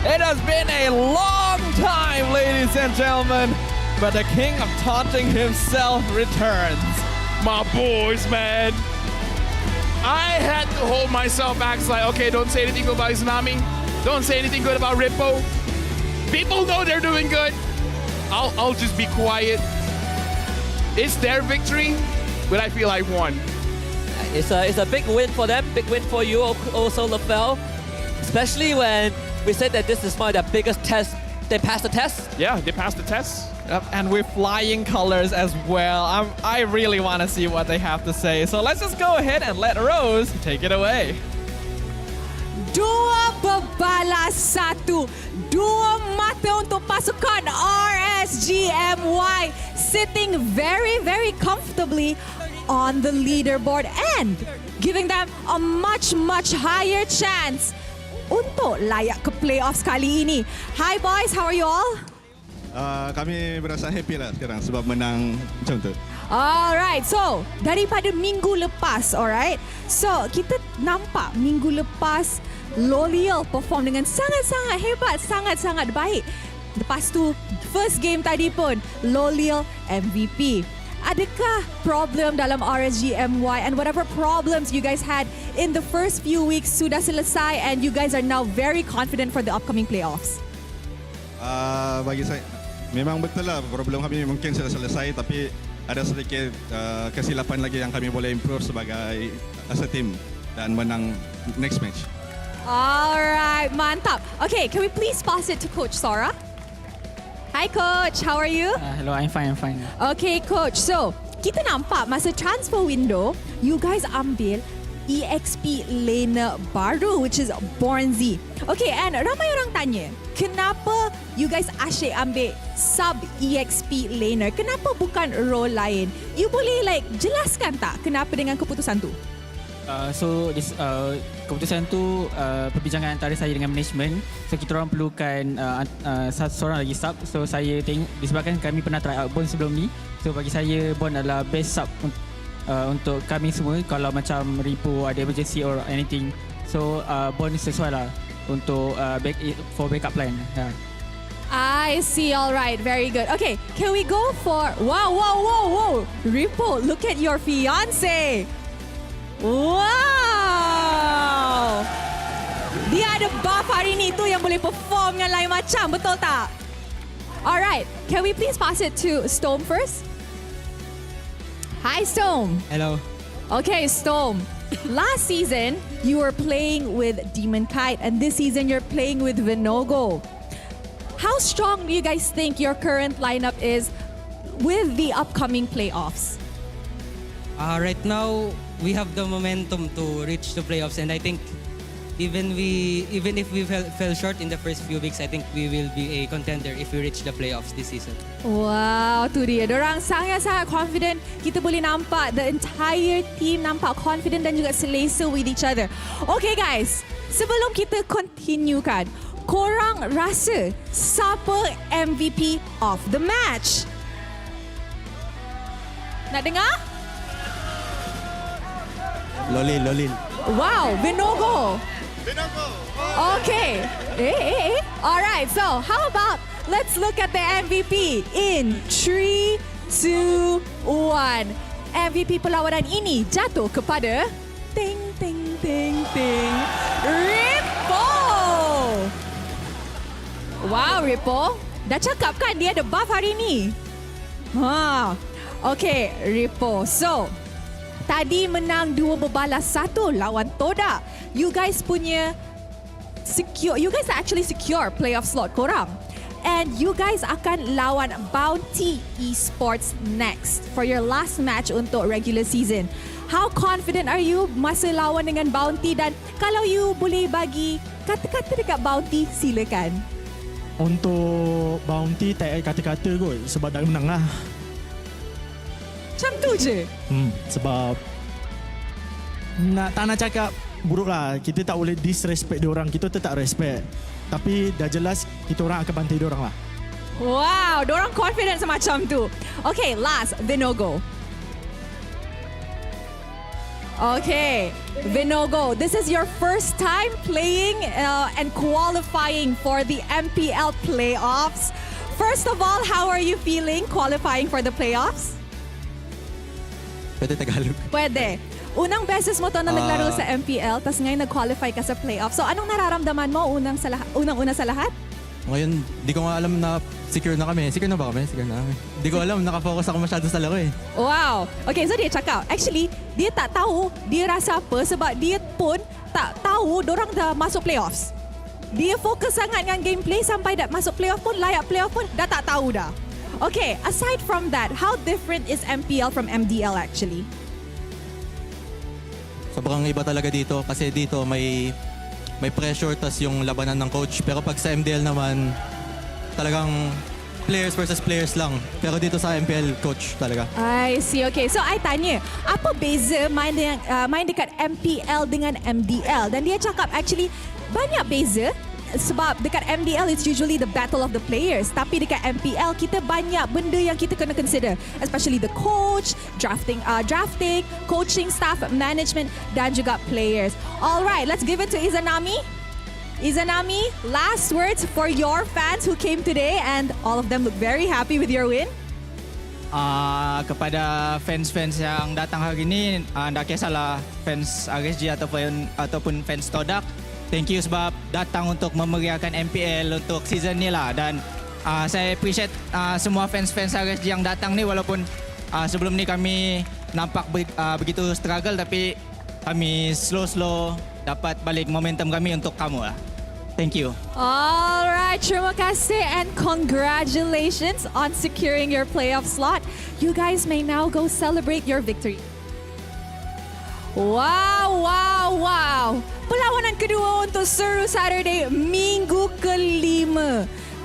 It has been a long time, ladies and gentlemen, but the king of taunting himself returns. My boys, man. I had to hold myself back. It's like, okay, don't say anything good about Izanami. Don't say anything good about Rippo. People know they're doing good. I'll just be quiet. It's their victory, but I feel I won. It's a big win for them, big win for you also, LaFell. Especially when we said that this is one of their biggest tests. They passed the test. Yeah, they passed the test. Yep, and with flying colors as well. I really want to see what they have to say. So let's just go ahead and let Rose take it away. Dua bebalas satu. Dua mata untuk pasukan RSGMY, sitting very, very comfortably on the leaderboard and giving them a much, much higher chance untuk layak ke playoffs kali ini. Hi boys, how are you all? Kami berasa happy lah sekarang sebab menang macam tu. Alright, so daripada minggu lepas, alright. So kita nampak minggu lepas Loliel perform dengan sangat-sangat hebat, sangat-sangat baik. Lepas tu, first game tadi pun, Lolil MVP. Adakah problem dalam RSG MY and whatever problems you guys had in the first few weeks sudah selesai and you guys are now very confident for the upcoming playoffs? Bagi saya, memang betul lah problem kami mungkin sudah selesai, tapi ada sedikit kesilapan lagi yang kami boleh improve sebagai as a team dan menang next match. Alright, mantap. Okay, can we please pass it to Coach Sora? Hi Coach, how are you? Hello, I'm fine. Okay Coach, so kita nampak masa transfer window, you guys ambil EXP laner baru which is Bornzy. Okay, and ramai orang tanya, kenapa you guys asyik ambil sub EXP laner? Kenapa bukan role lain? You boleh jelaskan tak kenapa dengan keputusan tu? Keputusan tu perbincangan antara saya dengan management. So kita orang perlukan seorang lagi sub. So saya tengok disebabkan kami pernah try out Bond sebelum ni. So bagi saya Bond adalah best sub untuk kami semua kalau macam Repo ada emergency or anything. So Bond sesuai lah untuk for backup plan. Yeah. I see, alright, very good. Okay, can we go for wow. Repo, look at your fiance. Wow! Dia ada buff hari ni tu yang boleh perform dengan lain macam, betul tak? Alright, can we please pass it to Storm first? Hi Storm. Hello. Okay Storm, last season you were playing with Demon Kite and this season you're playing with Vinogo. How strong do you guys think your current lineup is with the upcoming playoffs? Right now, we have the momentum to reach the playoffs, and I think even if we fell short in the first few weeks, I think we will be a contender if we reach the playoffs this season. Wow, tu dia. Dorang sangat-sangat confident. Kita boleh nampak the entire team nampak confident dan juga selesa with each other. Okay guys, sebelum kita continuekan, korang rasa siapa MVP of the match? Nak dengar? Lolil. Wow, Vinogo. Okay. Alright, so how about let's look at the MVP in 3, 2, 1. MVP perlawanan ini jatuh kepada Repo. Wow, Repo. Dah cakap kan dia ada buff hari ni? Okay, Repo. So, tadi menang 2-1 lawan Todak. You guys actually secure playoff slot korang. And you guys akan lawan Bounty Esports next for your last match untuk regular season. How confident are you masa lawan dengan Bounty, dan kalau you boleh bagi kata-kata dekat Bounty, silakan. Untuk Bounty tak ada kata-kata kot sebab dah menang lah. Macam tu je. Sebab tak nak cakap buruk lah. Kita tak boleh disrespect diorang. Kita tetap respect. Tapi dah jelas kita orang akan bantai diorang lah. Wow, diorang confident semacam tu. Okay, last, Vinogo. Okay, Vinogo, this is your first time playing and qualifying for the MPL playoffs. First of all, how are you feeling qualifying for the playoffs? Pwede Tagalog. Pwede. Unang beses mo to na naglaro sa MPL, tas ngayon nag-qualify ka sa playoff. So anong nararamdaman mo unang-una sa lahat? Ngayon, di ko nga alam na secure na kami. Secure na ba kami? Secure na kami. Di ko alam, nakafocus ako masyado sa laro eh. Wow. Okay, so dia cakap, actually, dia tak tahu dia rasa apa sebab dia pun tak tahu dorang dah masuk playoffs. Dia fokus sangat dengan gameplay sampai dah masuk playoff pun, layak playoff pun, dah tak tahu dah. Okay, aside from that, how different is MPL from MDL actually? Sobrang iba talaga dito kasi dito may pressure tas yung labanan ng coach. Pero pag sa MDL naman, talagang players versus players lang. Pero dito sa MPL, coach talaga. I see. Okay, so I tanya, apa beza main dekat MPL dengan MDL? Dan dia cakap actually banyak beza. Sebab dekat MDL it's usually the battle of the players, tapi dekat MPL kita banyak benda yang kita kena consider, especially the coach, drafting, coaching staff, management dan juga players. Alright, let's give it to Izanami. Izanami, last words for your fans who came today and all of them look very happy with your win. Kepada fans-fans yang datang hari ini, tak kisahlah fans RSG ataupun fans Todak, thank you sebab datang untuk memeriahkan MPL untuk season ni lah. Dan saya appreciate semua fans-fans RSG yang datang ni, walaupun sebelum ni kami nampak begitu struggle, tapi kami slow dapat balik momentum kami untuk kamu lah. Thank you. All right, terima kasih and congratulations on securing your playoff slot. You guys may now go celebrate your victory. Wow. Perlawanan kedua untuk Seru Saturday minggu ke-5.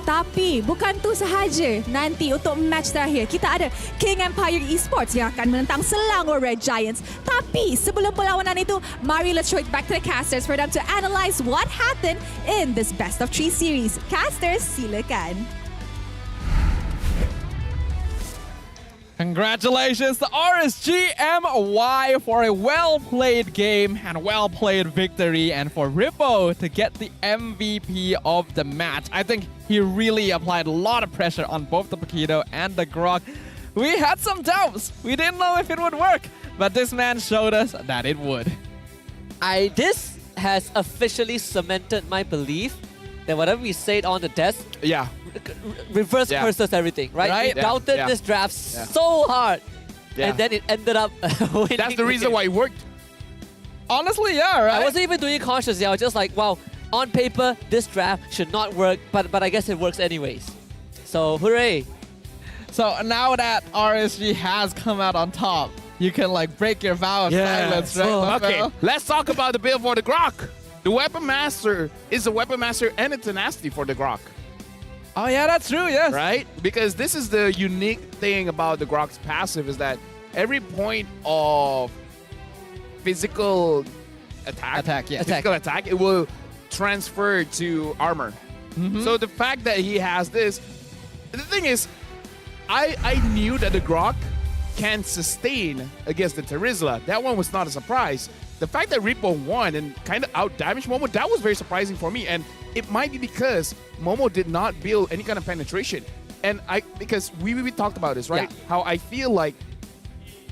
Tapi bukan tu sahaja. Nanti untuk match terakhir, kita ada King Empire Esports yang akan menentang Selangor Red Giants. Tapi sebelum perlawanan itu, mari let's throw it back to the casters for them to analyze what happened in this best of 3 series. Casters, silakan. Congratulations to RSGMY for a well-played game and well-played victory, and for Rippo to get the MVP of the match. I think he really applied a lot of pressure on both the Paquito and the Grok. We had some doubts. We didn't know if it would work, but this man showed us that it would. This has officially cemented my belief that whatever we said on the desk, reverse curses everything, right? We doubted this draft so hard, and then it ended up winning. That's the reason why it worked. Honestly, yeah, right? I wasn't even doing it consciously. I was just like, wow, on paper, this draft should not work, but I guess it works anyways. So, hooray. So now that RSG has come out on top, you can like break your vow of silence, right? Okay, let's talk about the build for the Grok. The Weapon Master is a Weapon Master and a Tenacity for the Grok. Oh yeah, that's true, yes. Right? Because this is the unique thing about the Grok's passive, is that every point of physical attack, it will transfer to armor. So the fact that he has this, the thing is, I knew that the Grok can sustain against the Terizla. That one was not a surprise. The fact that Rippo won and kind of out-damaged Momo, that was very surprising for me. And it might be because Momo did not build any kind of penetration. And because we talked about this, right? How I feel like,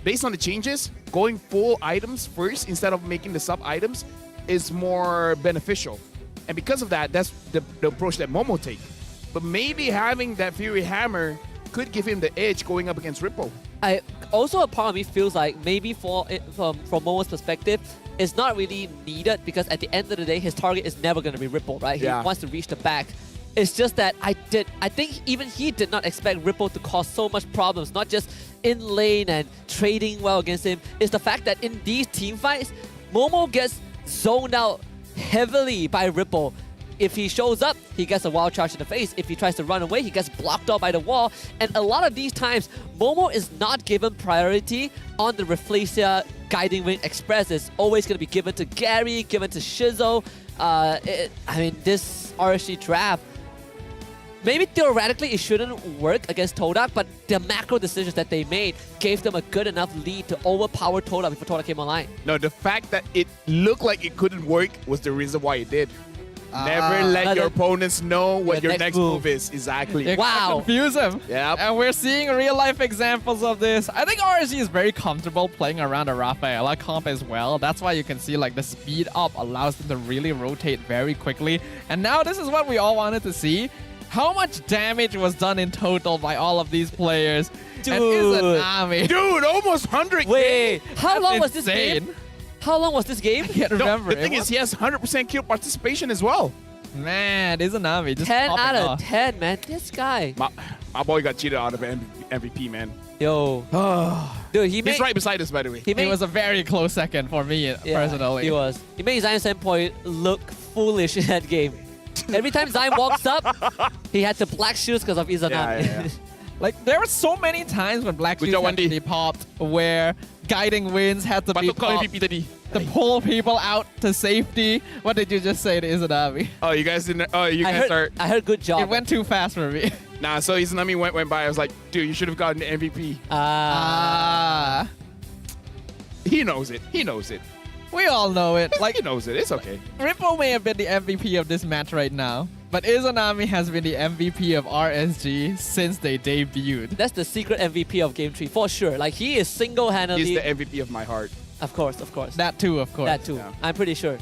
based on the changes, going full items first instead of making the sub-items is more beneficial. And because of that, that's the approach that Momo take. But maybe having that Fury Hammer could give him the edge going up against Rippo. Also, a part of me feels like maybe from Momo's perspective, it's not really needed, because at the end of the day, his target is never going to be Ripple, right? He wants to reach the back. It's just that I think even he did not expect Ripple to cause so much problems, not just in lane and trading well against him. It's the fact that in these team fights, Momo gets zoned out heavily by Ripple. If he shows up, he gets a wild charge in the face. If he tries to run away, he gets blocked out by the wall. And a lot of these times, Momo is not given priority on the Rafflesia Guiding Wing Express. It's always going to be given to Gary, given to Shizo. I mean, this RSG draft, maybe theoretically it shouldn't work against Todak, but the macro decisions that they made gave them a good enough lead to overpower Todak before Todak came online. No, the fact that it looked like it couldn't work was the reason why it did. Never let your opponents know what your next move is. Exactly. You confuse them. Yep. And we're seeing real-life examples of this. I think RSG is very comfortable playing around a Rafaela comp as well. That's why you can see like the speed up allows them to really rotate very quickly. And now this is what we all wanted to see. How much damage was done in total by all of these players? Dude. And Izanami. Dude, almost 100. Wait, how long was this insane. game? How long was this game? I can't remember. The thing is, he has 100% kill participation as well. Man, Izanami just 10 popping out of off. 10, man. This guy. My boy got cheated out of MVP, man. Yo. Dude, He's right beside us, by the way. He was a very close second for me, personally. He was. He made Zion Senpoi look foolish in that game. Every time Zion walks up, he had the black shoes because of Izanami. Like, there were so many times when Black Shoes had to be popped where Guiding Winds had to be popped to pull people out to safety. What did you just say to Izanami? Oh, you guys didn't. Oh, you guys are. I heard good job. It went too fast for me. Nah, so Izanami went by. I was like, dude, you should have gotten the MVP. Ah. He knows it. He knows it. We all know it. Like, he knows it. It's okay. Ripple may have been the MVP of this match right now, but Izanami has been the MVP of RSG since they debuted. That's the secret MVP of Game 3, for sure. Like, he is single-handedly... He's the MVP of my heart. Of course, of course. That too, of course. That too. Yeah. I'm pretty sure.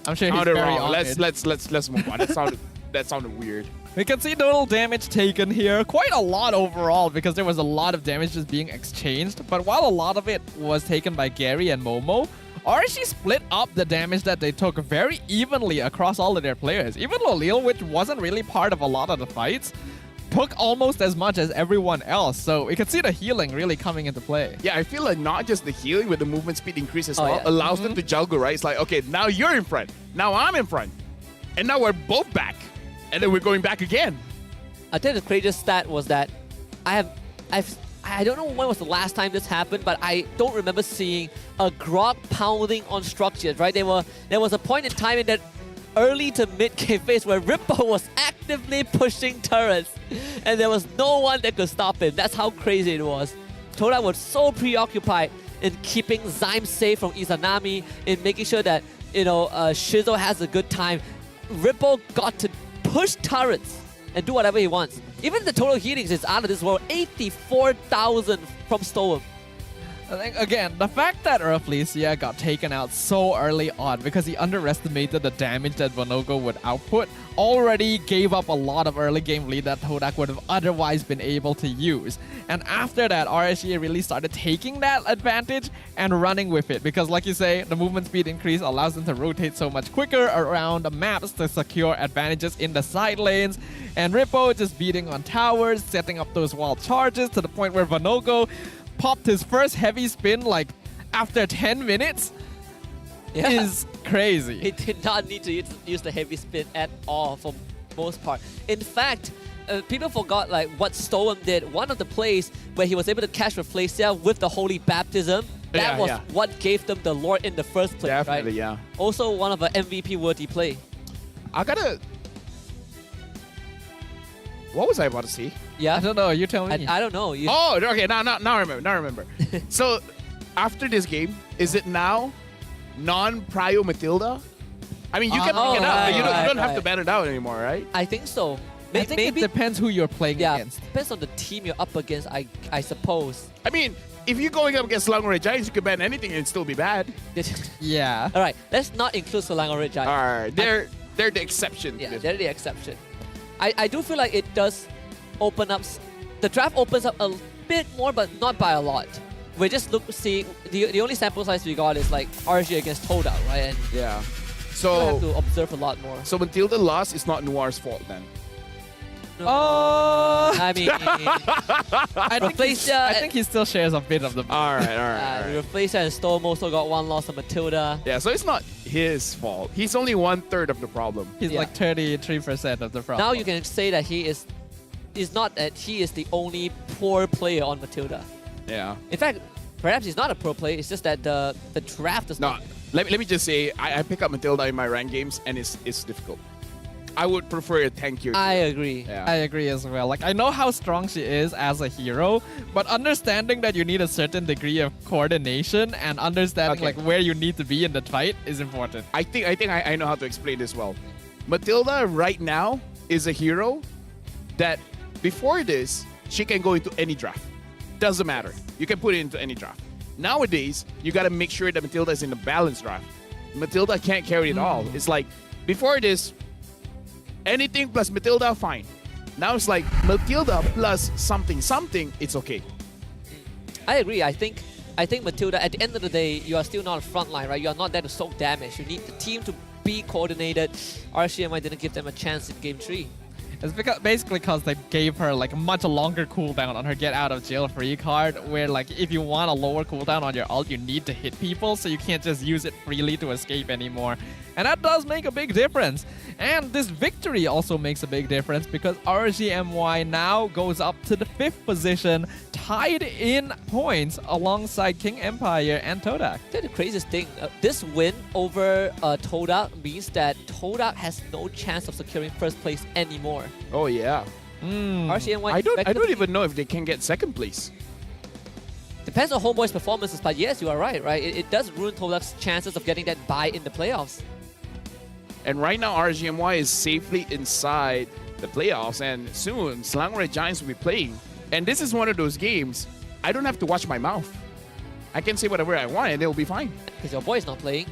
I'm sure he's Sounded very wrong. honored. Let's move on. That sounded weird. We can see total damage taken here. Quite a lot overall because there was a lot of damage just being exchanged. But while a lot of it was taken by Gary and Momo, RSG split up the damage that they took very evenly across all of their players. Even Lolil, which wasn't really part of a lot of the fights, took almost as much as everyone else. So we could see the healing really coming into play. Yeah, I feel like not just the healing, but the movement speed increase as Oh, well yeah. allows them to juggle, right? It's like, okay, now you're in front. Now I'm in front. And now we're both back. And then we're going back again. I think the craziest stat was that I don't know when was the last time this happened, but I don't remember seeing a Grog pounding on structures, right? There was a point in time in that early to mid-game phase where Rippo was actively pushing turrets, and there was no one that could stop him. That's how crazy it was. Todak was so preoccupied in keeping Zyme safe from Izanami, in making sure that, you know, Shizo has a good time. Rippo got to push turrets and do whatever he wants. Even the total healings is out of this world. 84,000 from Storm. I think, again, the fact that Rafflesia got taken out so early on because he underestimated the damage that Vonogo would output already gave up a lot of early game lead that Todak would have otherwise been able to use. And after that, RSG really started taking that advantage and running with it because, like you say, the movement speed increase allows them to rotate so much quicker around the maps to secure advantages in the side lanes. And Rippo just beating on towers, setting up those wild charges to the point where Vonogo popped his first heavy spin like after 10 minutes. Is crazy. He did not need to use the heavy spin at all for most part. In fact, people forgot like what Storm did. One of the plays where he was able to catch Rafflesia with the Holy Baptism, that was what gave them the Lord in the first place. Definitely, right? yeah. Also one of an MVP-worthy play. What was I about to say? Yeah? I don't know. You tell me. I don't know. Oh, okay. Now I remember. So, after this game, is it now non-Prio Matilda? I mean, you can pick it out, but you don't have to ban it out anymore, right? I think so. I think it depends who you're playing against. Depends on the team you're up against, I suppose. I mean, if you're going up against Selangor Giants, you could ban anything and still be bad. Yeah. All right, let's not include Selangor Giants. All right, they're the exception. Yeah, they're the exception. I do feel like it does open up. The draft opens up a bit more, but not by a lot. We're just seeing the only sample size we got is like RG against Todak, right? And yeah. we So have to observe a lot more. So Matilda lost, it's not Noir's fault then. Oh, I mean, I think he still shares a bit of the. All right. Rafflesia and Storm also got one loss on Matilda. Yeah, so it's not his fault. He's only 1/3 of the problem. He's like 33% of the problem. Now you can say that he is not that he is the only poor player on Matilda. Yeah. In fact, perhaps he's not a pro player. It's just that the draft does not. Let me just say, I pick up Matilda in my ranked games, and it's difficult. I would prefer a tankier. I agree. Yeah. I agree as well. Like, I know how strong she is as a hero, but understanding that you need a certain degree of coordination and understanding like where you need to be in the fight is important. I think I know how to explain this well. Matilda right now is a hero that before this, she can go into any draft. Doesn't matter. You can put it into any draft. Nowadays, you got to make sure that Matilda is in a balanced draft. Matilda can't carry it all. It's like, before this, anything plus Matilda, fine. Now it's like Matilda plus something, it's okay. I agree. I think Matilda, at the end of the day, you are still not a frontline, right? You are not there to soak damage. You need the team to be coordinated. RCMI didn't give them a chance in Game 3. It's basically because they gave her like a much longer cooldown on her get out of jail free card, where like if you want a lower cooldown on your ult, you need to hit people, so you can't just use it freely to escape anymore. And that does make a big difference. And this victory also makes a big difference because RGMY now goes up to the 5th position, tied in points alongside King Empire and Todak. That's the craziest thing. This win over Todak means that Todak has no chance of securing first place anymore. Oh yeah. RCNY. I don't even know if they can get second place. Depends on Homeboy's performances, but yes, you are right, right? It does ruin Todak's chances of getting that bye in the playoffs. And right now, RGMY is safely inside the playoffs, and soon Selangor Red Giants will be playing. And this is one of those games I don't have to watch my mouth. I can say whatever I want, and it'll be fine. Because your boy's not playing.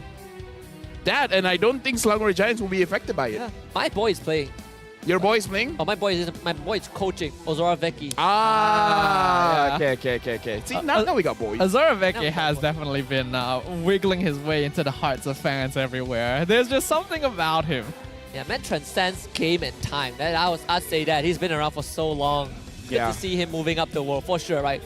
That, and I don't think Selangor Red Giants will be affected by it. Yeah, my boy is playing. Your boy is playing? Oh, my boy is coaching. Ozora Vecchi. Ah, okay. See, now we got boys. Azora Vecchi has definitely been wiggling his way into the hearts of fans everywhere. There's just something about him. Yeah, man transcends game and time. I'd say that. He's been around for so long. Good Yeah. to see him moving up the world, for sure, right?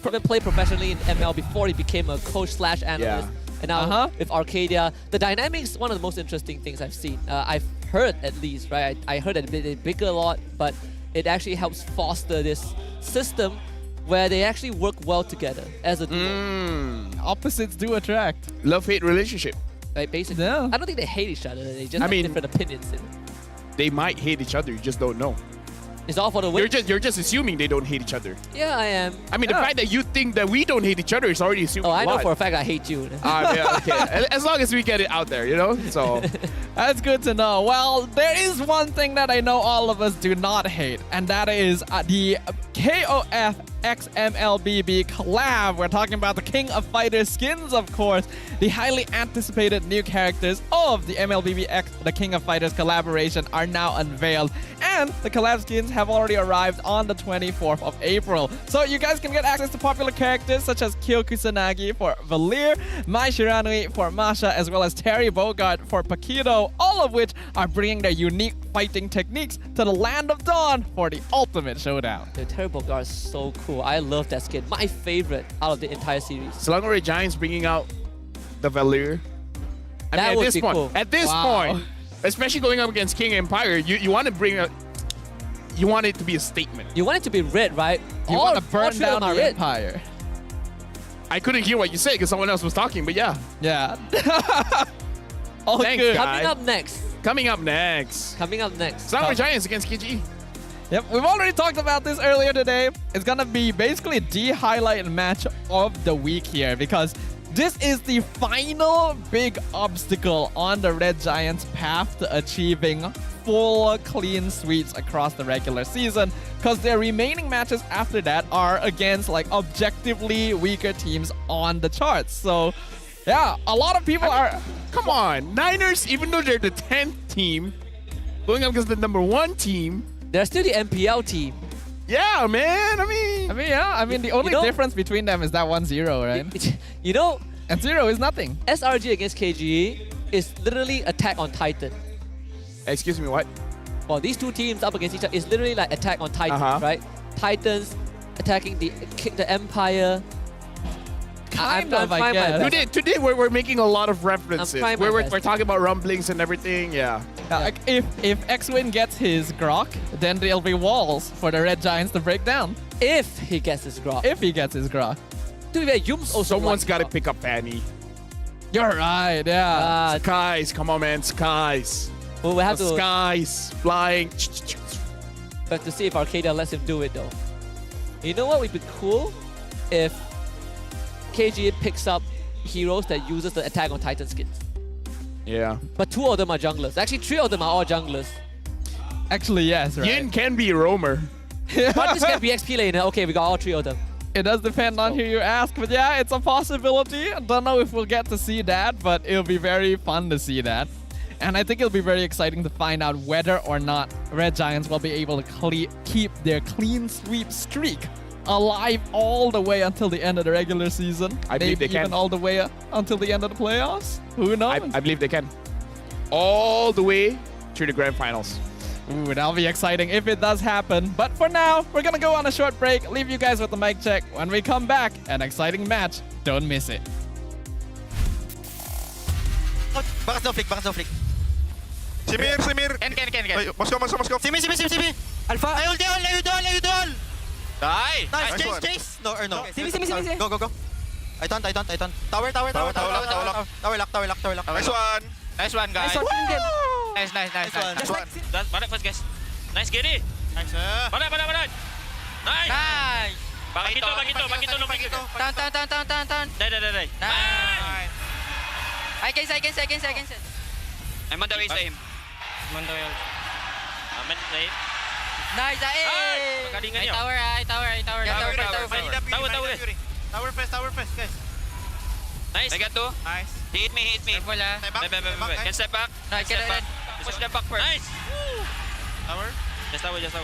Even played professionally in ML before he became a coach/analyst. And now with Arcadia, the dynamics, one of the most interesting things I've seen. I've heard at least, right? I heard that they bigger a lot, but it actually helps foster this system where they actually work well together as a duo. Opposites do attract. Love-hate relationship. Right, basically. Yeah. I don't think they hate each other. They just have different opinions. They might hate each other, you just don't know. It's all for the win. You're just assuming they don't hate each other. Yeah, I am. I mean, the fact that you think that we don't hate each other is already assuming. Oh, I a know lot. for a fact I hate you. Yeah, okay. As long as we get it out there, you know? So That's good to know. Well, there is one thing that I know all of us do not hate, and that is the KOF X MLBB collab. We're talking about the King of Fighters skins, of course. The highly anticipated new characters of the MLBB X, the King of Fighters collaboration are now unveiled. And the collab skins have already arrived on the 24th of April. So you guys can get access to popular characters such as Kyo Kusanagi for Valir, Mai Shiranui for Masha, as well as Terry Bogard for Paquito, all of which are bringing their unique fighting techniques to the Land of Dawn for the ultimate showdown. The Terry Bogard is so cool. I love that skin. My favorite out of the entire series. Selangor Red Giants bringing out the Valir. I That mean, would at this be point, cool. at this point, especially going up against King Empire, you want to bring a, you want it to be a statement. You want it to be red, right? You want to burn down our the Empire. I couldn't hear what you said because someone else was talking, but yeah. Yeah. Oh, thanks, good. guys. Coming up next. Coming up next. Coming up next. Selangor Red Giants against KG. Yep, we've already talked about this earlier today. It's gonna be basically the highlight match of the week here because this is the final big obstacle on the Red Giants' path to achieving full clean sweeps across the regular season, because their remaining matches after that are against like objectively weaker teams on the charts. So yeah, a lot of people are... Come on, Niners, even though they're the 10th team, going up against the number 1 team, they're still the MPL team. Yeah, man. I mean, the only difference between them is that 1-0, right? You know, and 0 is nothing. SRG against KG is literally Attack on Titan. Excuse me, what? Well, these two teams up against each other is literally like Attack on Titan, right? Titans attacking the Empire. Kind of, I guess. Today we're making a lot of references. trying my We're best. talking about rumblings and everything, yeah. Like if X-Win gets his Grok, then there'll be walls for the Red Giants to break down. If he gets his Grok. If he gets his Grok. To be fair, Yums also Someone's got to pick up Fanny. You're right, yeah. Skies, come on, man, skies. Well, we have The to skies flying. we have to see if Arcadia lets him do it though. You know what would be cool? If KG picks up heroes that uses the Attack on Titan skins. Yeah. But 2 of them are junglers. Actually, 3 of them are all junglers. Actually, yes, right. Yin can be a roamer. But this can be XP laner. Okay, we got all 3 of them. It does depend on who you ask, but yeah, it's a possibility. Don't know if we'll get to see that, but it'll be very fun to see that. And I think it'll be very exciting to find out whether or not Red Giants will be able to keep their clean sweep streak alive all the way until the end of the regular season. I believe they can. Even all the way until the end of the playoffs. Who knows? I believe they can. All the way through the grand finals. Ooh, that'll be exciting if it does happen. But for now, we're gonna go on a short break, leave you guys with the mic check. When we come back, an exciting match. Don't miss it. Bakas daw flick. Simir. Ken. Masuk. Simi. Alpha. Layo doon. Nice. Chase. No. Simi. Go. I don't. Tower lock. Nice one, guys. Nice one. Barat first guys. Nice Gary. Nice. Barat. Nice. Bagi tu. Tahan. Dah. Nice. I can set. I'm on the way, Saim. Nice, Perkadingan dia. Tower. Tower first, guys. Nice. I got two. Nice. He hit me. Careful lah. Back. Can step back. Nice, Step back. Push them back first. Nice. Tower. Just tower. Nice.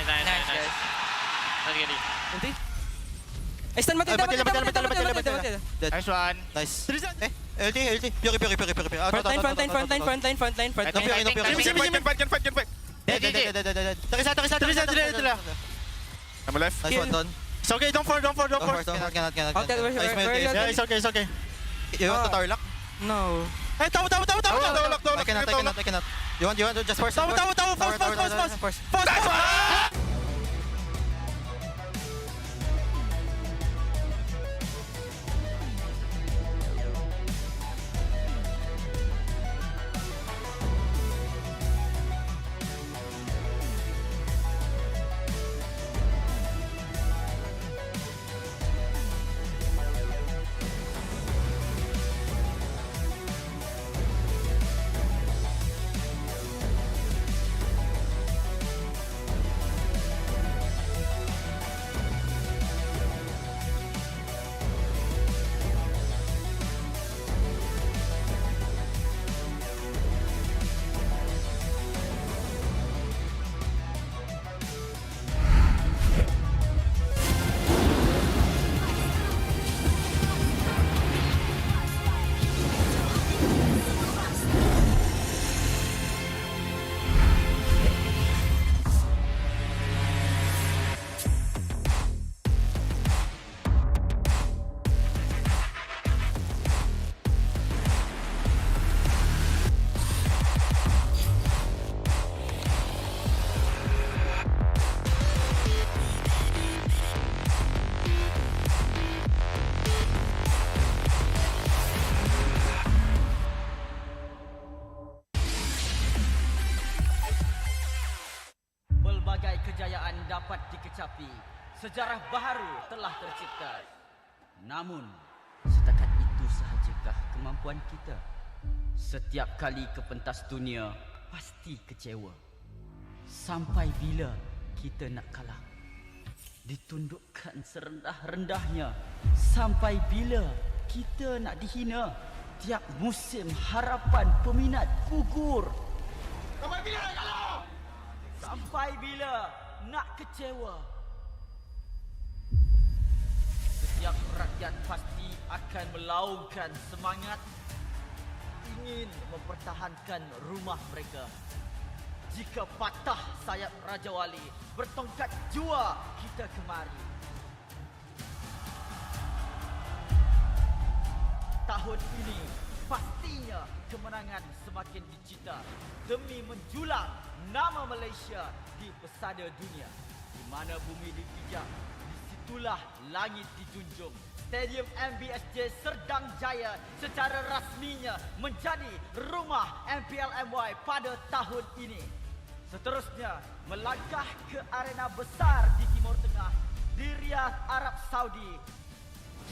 Guys. Let's get it. Nanti. Stand mati. Nice one. Nice. LT. Pure. Frontline. Can fight. Terisa. I'm left. Nice one, Don. It's okay, don't fall. Cannot. Yeah, it's okay. You want to tower lock? No. Hey, tower. I cannot. You want to just force? Force. Pelbagai kejayaan dapat dikecapi, sejarah baru telah tercipta. Namun, setakat itu sahajakah kemampuan kita? Setiap kali ke pentas dunia, pasti kecewa. Sampai bila kita nak kalah? Ditundukkan serendah-rendahnya. Sampai bila kita nak dihina? Tiap musim harapan peminat gugur. Sampai bila nak kalah? Sampai bila nak kecewa? Setiap rakyat pasti akan melaungkan semangat, ingin mempertahankan rumah mereka. Jika patah sayap Raja Wali, bertongkat jua kita kemari. Tahun ini pastinya kemenangan semakin dicita demi menjulang nama Malaysia di pesada dunia. Di mana bumi dipijak, disitulah langit dijunjung. Stadium MBSJ Serdang Jaya secara rasminya menjadi rumah MPL MY pada tahun ini. Seterusnya, melangkah ke arena besar di Timur Tengah, di Riyadh, Arab Saudi.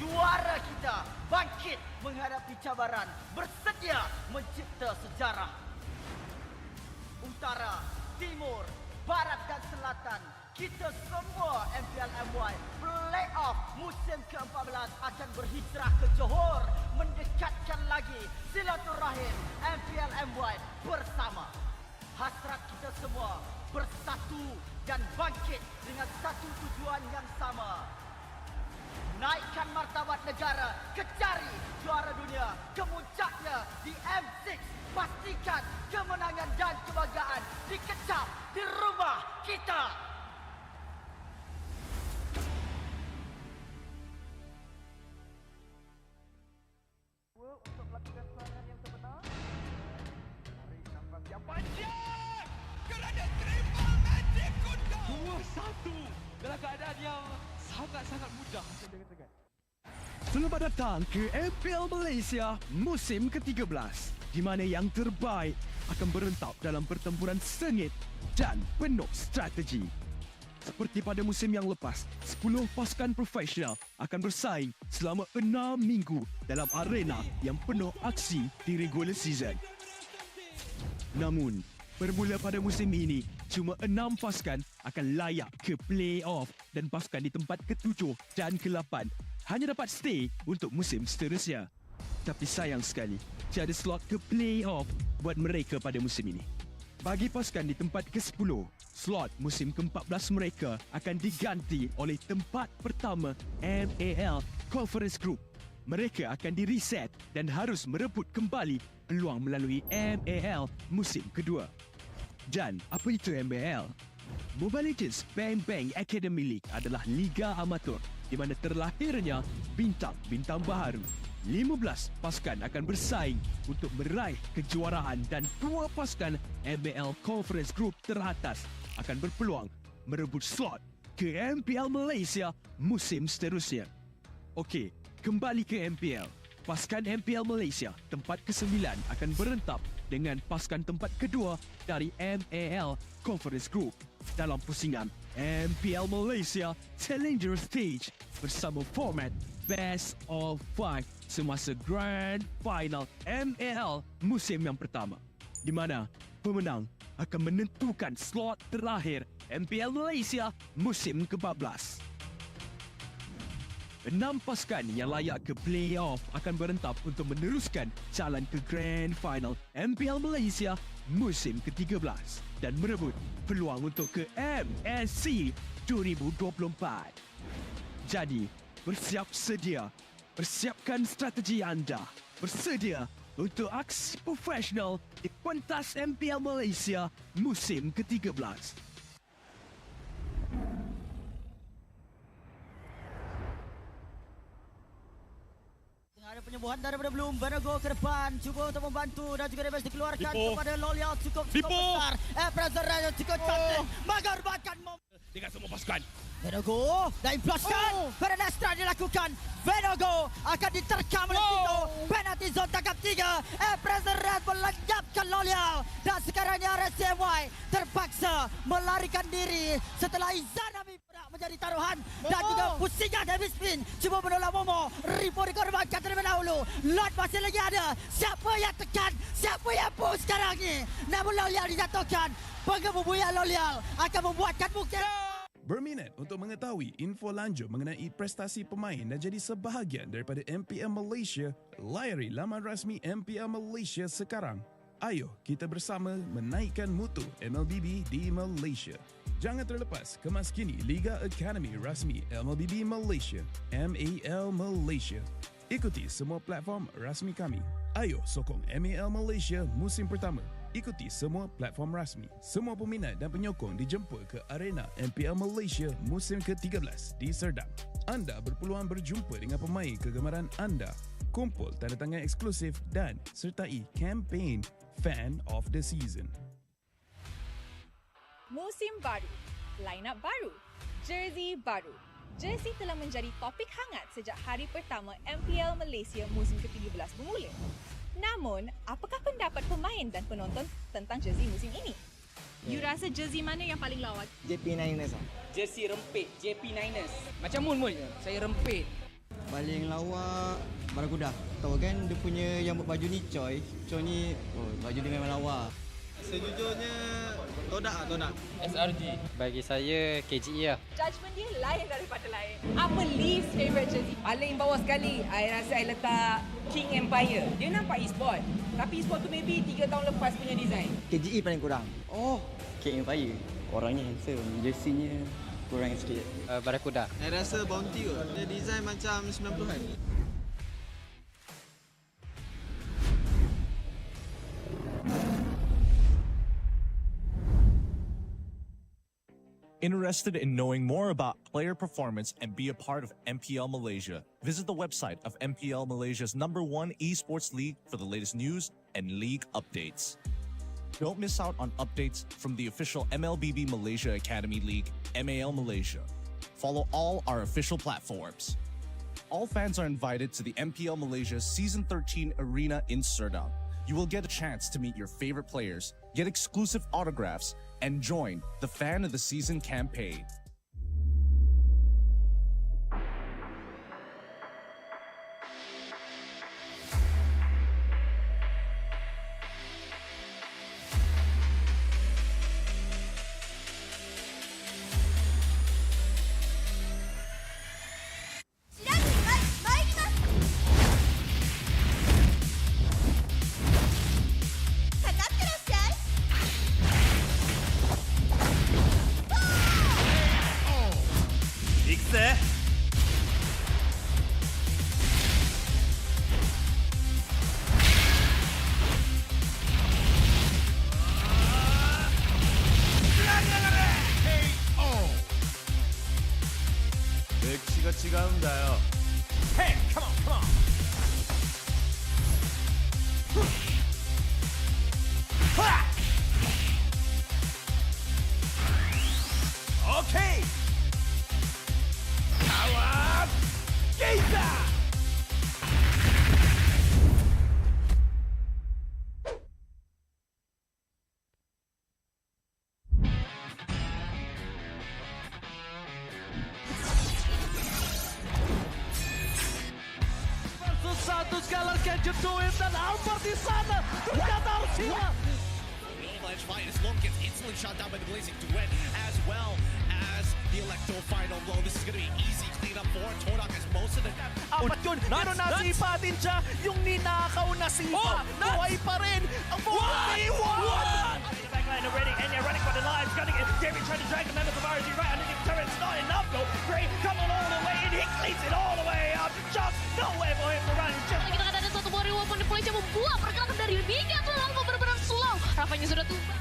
Juara kita bangkit menghadapi cabaran, bersedia mencipta sejarah. Utara, Timur, Barat dan Selatan, kita semua MPL MY Playoff musim ke-14 akan berhijrah ke Johor, mendekatkan lagi silaturahim MPL MY bersama. Hasrat kita semua bersatu dan bangkit dengan satu tujuan yang sama. Naikkan martabat negara, kecari juara dunia, kemuncaknya di M6. Pastikan kemenangan dan kebanggaan dikecap di rumah kita. Untuk melakukan serangan yang sebenar, tarik nafas yang panjang kerana triple magic kuda 2-1 dalam keadaan yang sangat-sangat mudah. Selamat datang ke MPL Malaysia musim ke-13, di mana yang terbaik akan berentap dalam pertempuran sengit dan penuh strategi. Seperti pada musim yang lepas, 10 pasukan profesional akan bersaing selama 6 minggu dalam arena yang penuh aksi di regular season. Namun, bermula pada musim ini, cuma 6 pasukan akan layak ke play-off dan pasukan di tempat ke-7 dan ke-8 hanya dapat stay untuk musim seterusnya. Tapi sayang sekali, tiada slot ke play-off buat mereka pada musim ini. Bagi pasukan di tempat ke-10, slot musim ke-14 mereka akan diganti oleh tempat pertama MAL Conference Group. Mereka akan di-reset dan harus merebut kembali peluang melalui MAL musim kedua. Dan apa itu MAL? Mobile Legends Bang Bang Academy League adalah liga amatur di mana terlahirnya bintang-bintang baharu. 15 pasukan akan bersaing untuk meraih kejuaraan dan 2 pasukan MPL Conference Group teratas akan berpeluang merebut slot ke MPL Malaysia musim seterusnya. Okey, kembali ke MPL. Pasukan MPL Malaysia tempat ke-9 akan berentap dengan pasukan tempat kedua dari MAL Conference Group dalam pusingan MPL Malaysia Challenger Stage bersama format Best of 5 semasa Grand Final MAL musim yang pertama, di mana pemenang akan menentukan slot terakhir MPL Malaysia musim ke-14. 6 pasukan yang layak ke play-off akan berentap untuk meneruskan jalan ke Grand Final MPL Malaysia musim ke-13 dan merebut peluang untuk ke MSC 2024. Jadi, bersiap sedia. Persiapkan strategi anda. Bersedia untuk aksi profesional di pentas MPL Malaysia musim ke-13. Ada penyembuhan daripada Bloom. Benago ke depan, cuba untuk membantu dan juga damage dikeluarkan kepada Loyal cukup besar. President Raja cukup cantik mengorbankan dengan semua pasukan. Benago dah imploskan. Penetrasi dilakukan. Benago akan diterkam oleh Tito. Penalti zone tangkap 3. President Raja melenyapkan Loyal dan sekarangnya RCMY terpaksa melarikan diri setelah Izanami menjadi taruhan dan juga pusingan heavy spin cuba menolak Momo. Ripo dikorbankan terlebih dahulu. Lot masih lagi ada. Siapa yang tekan, siapa yang push sekarang ni, namun Loyal dijatuhkan. Pengebubuyan Loyal akan membuatkan bukit. Berminat untuk mengetahui info lanjut mengenai prestasi pemain dan jadi sebahagian daripada MPL Malaysia, layari laman rasmi MPL Malaysia sekarang. Ayo kita bersama menaikkan mutu MLBB di Malaysia. Jangan terlepas kemaskini Liga Academy rasmi MLBB Malaysia, MAL Malaysia. Ikuti semua platform rasmi kami. Ayo sokong MAL Malaysia musim pertama. Ikuti semua platform rasmi. Semua peminat dan penyokong dijemput ke arena MPL Malaysia musim ke-13 di Serdang. Anda berpeluang berjumpa dengan pemain kegemaran anda, kumpul tanda tangan eksklusif dan sertai kempen Fan of the Season. Musim baru, line-up baru, jersey baru. Jersey telah menjadi topik hangat sejak hari pertama MPL Malaysia musim ke-13 bermula. Namun, apakah pendapat pemain dan penonton tentang jersey musim ini? You rasa jersey mana yang paling lawa? JP Niners lah. Jersey rempit, JP Niners. Macam Moon je, saya rempit. Paling lawa Barakuda. Tahu kan dia punya yang buat baju ni Choi. Choi ni baju dia memang lawa. Sejujurnya Todak. SRG. Bagi saya KGE lah. Judgement dia lain daripada lain. Apa least favourite jersey? Paling bawah sekali, I rasa I letak King Empire. Dia nampak Esports. Tapi Esports tu maybe 3 tahun lepas punya design. KGE paling kurang. King Empire. Orangnya handsome. Jersey-nya kurang sikit. Barakuda. Saya rasa Bounty kot. Dia design macam 90-an. Interested in knowing more about player performance and be a part of MPL Malaysia? Visit the website of MPL Malaysia's #1 esports league for the latest news and league updates. Don't miss out on updates from the official MLBB Malaysia Academy League, MAL Malaysia. Follow all our official platforms. All fans are invited to the MPL Malaysia Season 13 Arena in Serdang. You will get a chance to meet your favorite players, get exclusive autographs, and join the Fan of the Season campaign. 같이 가면 돼요. Hey, come on, come on. Okay. Power Gazer. Satu sekali Kenji Tuim dan Alpar di sana. Ternyata harus hilang. Avalanche fight as Lom gets instantly shot down by the Blazing Duet, as well as the Electro final blow. This is going to be easy cleanup for Todak as most of the... Apat yun, pero nasipa din siya. Yung ninakaw na sipa. Buhay pa rin. Ang 4v1! Backline already, and they're running for the lives. Gunning it. David trying to drag the members of RG right underneath the turret. It's not enough though. Gray coming all the way, and he cleans it all the way up. Just nowhere for him to run. Just... Kita kata ada satu warrior weapon di Malaysia membuat pergerakan dari minyak lalu benar-benar slow. Rasanya sudah tumbang.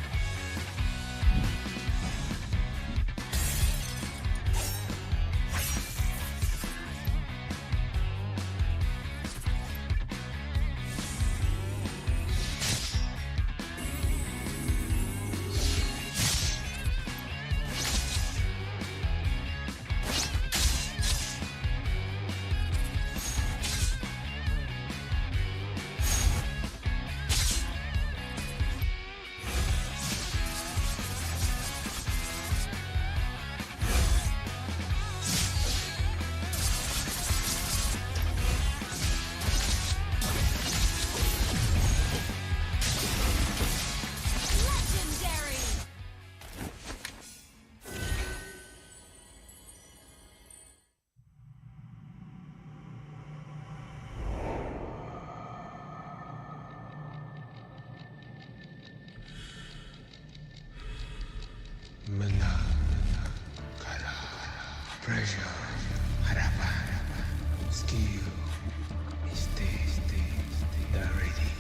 Menang, kalah, pressure, harapan, skill, mistake, dah ready.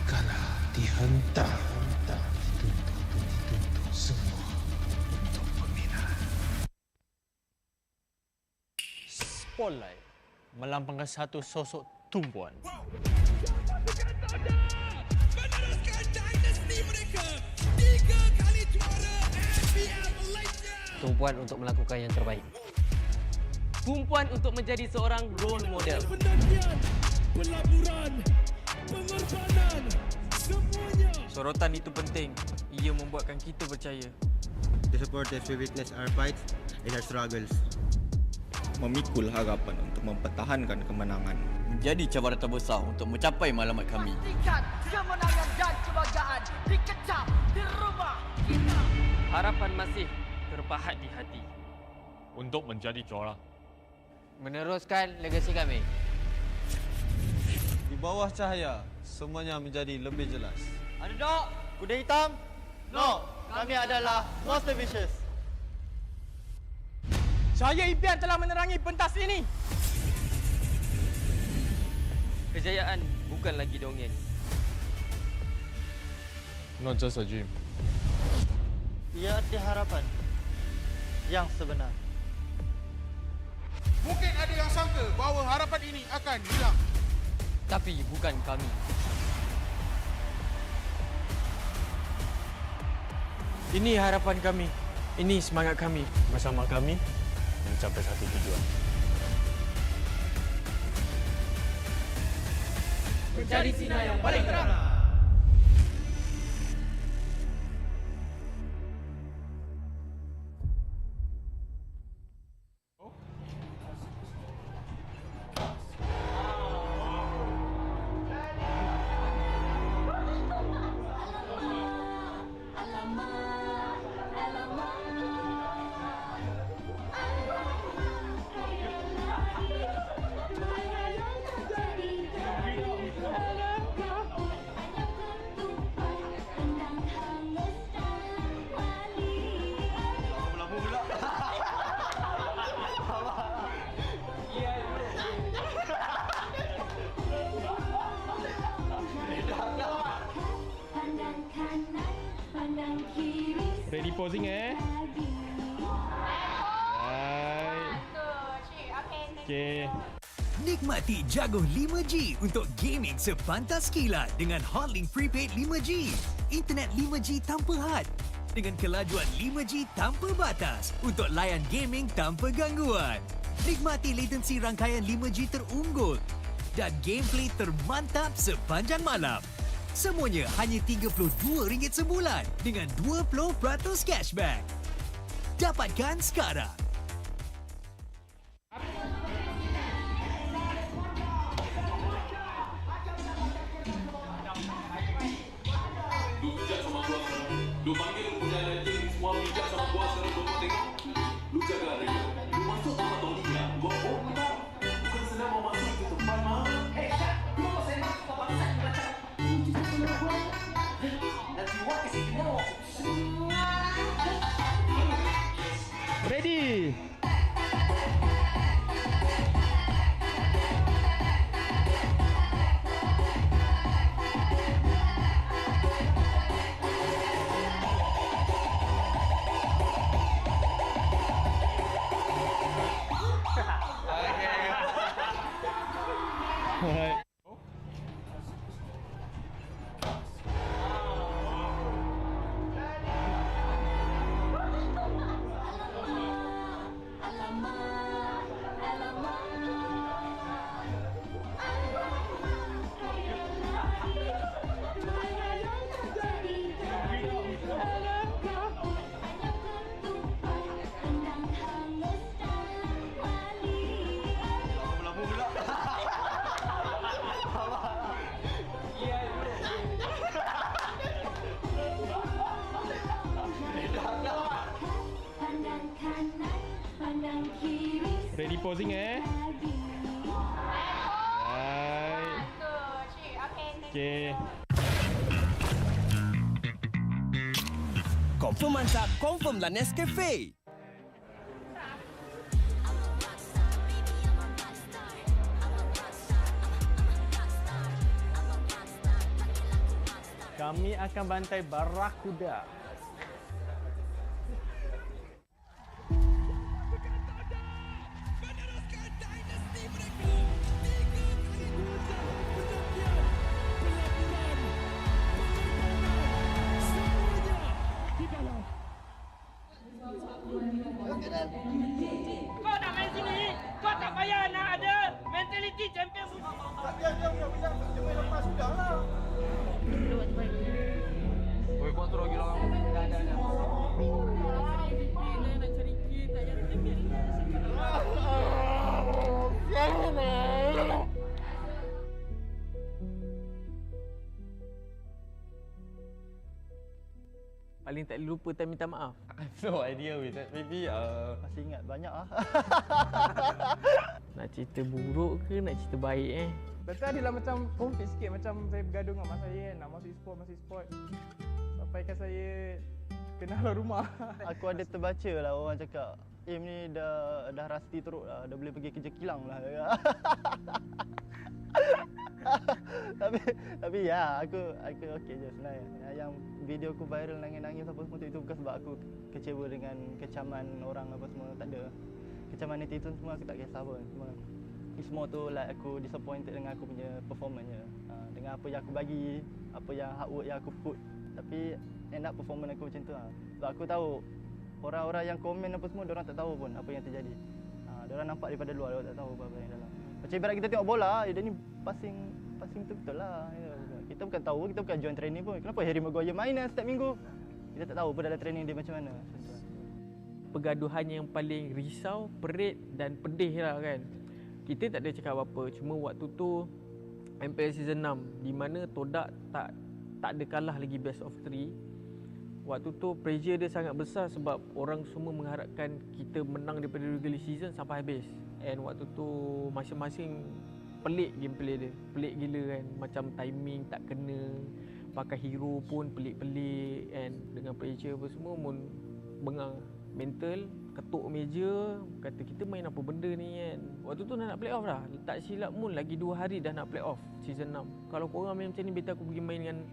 Kalah, dihentak, dituntut semua untuk peminat. Spotlight melambangkan satu sosok tumpuan. Tumpuan untuk melakukan yang terbaik. Tumpuan untuk menjadi seorang role model. Pelaburan, pengorbanan, semuanya. Sorotan itu penting. Ia membuatkan kita percaya. The supporters will witness our fights and our struggles. Memikul harapan untuk mempertahankan kemenangan. Menjadi cabaran terbesar untuk mencapai matlamat kami. Pastikan kemenangan dan kebanggaan dikecap di rumah kita. Harapan masih terpahat di hati. Untuk menjadi juara. Meneruskan legasi kami. Di bawah cahaya, semuanya menjadi lebih jelas. Underdog, kuda hitam. No, kami adalah Monster Vicious. Cahaya impian telah menerangi pentas ini. Kejayaan bukan lagi dongeng. Not just a dream. Ia arti harapan yang sebenar. Mungkin ada yang sangka bahawa harapan ini akan hilang. Tapi bukan kami. Ini harapan kami. Ini semangat kami. Bersama kami mencapai satu tujuan. Mencari sinar yang paling terang. Ready posing eh? Right. Okey. Nikmati jaguh 5G untuk gaming sepantas kilat dengan Hotlink Prepaid 5G. Internet 5G tanpa had dengan kelajuan 5G tanpa batas untuk layan gaming tanpa gangguan. Nikmati latensi rangkaian 5G terunggul dan gameplay termantap sepanjang malam. Semuanya hanya RM32 sebulan dengan 20% cashback. Dapatkan sekarang. Lu panggil punya legend semua bijak sama gua sekarang gua tengok. Lu jaga dia. Lu masuk sama Todak. Gua minta. Bukan senang mau masuk ke tempat mah. Lu mau saya masuk ke bangsa yang belakang. Lu juga senang gua. Nanti gua kasih kenal. Ready. Alright. Ready posing Right. Okay. Confirm mantap, confirm lah Nescafe. Kami akan bantai Barakuda. Kau nak main sini, kau tak payah nak ada mentaliti champion. Biar. Cuma lepas sudah lah. Oi, kau terus gila kamu. Dah. Nak cari kit, tak payah tiket. Paling tak lupa time minta maaf. I have no idea with that. Maybe Masih ingat banyak ah. Nak cerita buruk ke nak cerita baik Betul adalah macam conflict sikit. Macam saya bergaduh dengan mak saya kan. Nak masuk e-sport. Sampaikan saya kenal rumah. Aku ada terbaca lah orang cakap, ni dah rasti teruk lah. Dah boleh pergi kerja kilang lah. tapi ya, aku okey je sebenarnya. Yang video aku viral nangis-nangis apa semua itu bukan sebab aku kecewa dengan kecaman orang apa semua, tak ada. Kecaman netizen semua aku tak kisah pun. Semua tu like aku disappointed dengan aku punya performance je. Dengan apa yang aku bagi, apa yang hard work yang aku put. Tapi end up performance aku macam tu lah. Sebab aku tahu orang-orang yang komen apa semua, diorang tak tahu pun apa yang terjadi. Diorang nampak daripada luar, diorang tak tahu apa yang dalam. Macam ibarat kita tengok bola, dia ni passing betul lah. Kita bukan tahu, kita bukan join training pun. Kenapa Harry Maguire main setiap minggu? Kita tak tahu pun dalam training dia macam mana. Pergaduhan yang paling risau, perit dan pedih lah kan. Kita tak ada cakap apa-apa. Cuma waktu tu MPL Season 6 di mana Todak tak ada kalah lagi best of 3. Waktu tu pressure dia sangat besar sebab orang semua mengharapkan kita menang daripada regular season sampai habis. And waktu tu masing-masing pelik gameplay dia. Pelik gila kan. Macam timing tak kena. Pakai hero pun pelik-pelik and dengan pressure apa semua pun bengang. Mental, ketuk meja, kata kita main apa benda ni kan. Waktu tu nak play off dah. Tak silap pun lagi 2 hari dah nak play off season 6. Kalau korang main macam ni, better aku pergi main dengan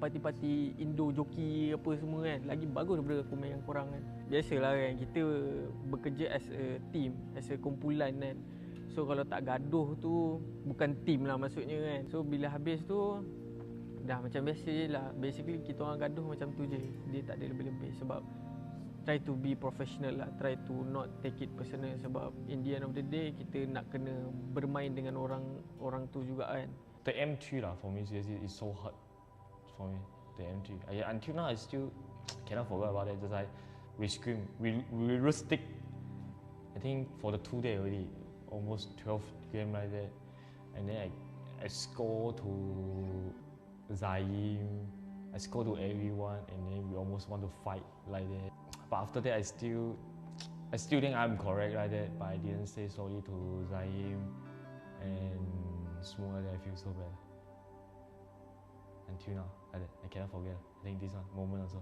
parti-parti Indo joki apa semua kan. Lagi bagus daripada aku main dengan korang kan. Biasalah kan, kita bekerja as a team, as a kumpulan kan. So kalau tak gaduh tu bukan team lah maksudnya kan. So bila habis tu dah macam biasa je lah. Basically kita orang gaduh macam tu je. Dia tak ada lebih-lebih sebab try to be professional lah. Try to not take it personal sebab in the end of the day kita nak kena bermain dengan orang tu juga kan. The M3 lah for me seriously is so hard for me. The M3. Until now I still cannot forget about it. Just like we scream, we rustic. I think for the 2 days already, almost 12 game like that. And then I score to Zaim, I score to everyone, and then we almost want to fight like that. But after that, I still think I'm correct like that. But I didn't say sorry to Zaim and semua that I feel so bad. Until now, like that, I cannot forget. I think this one moment also.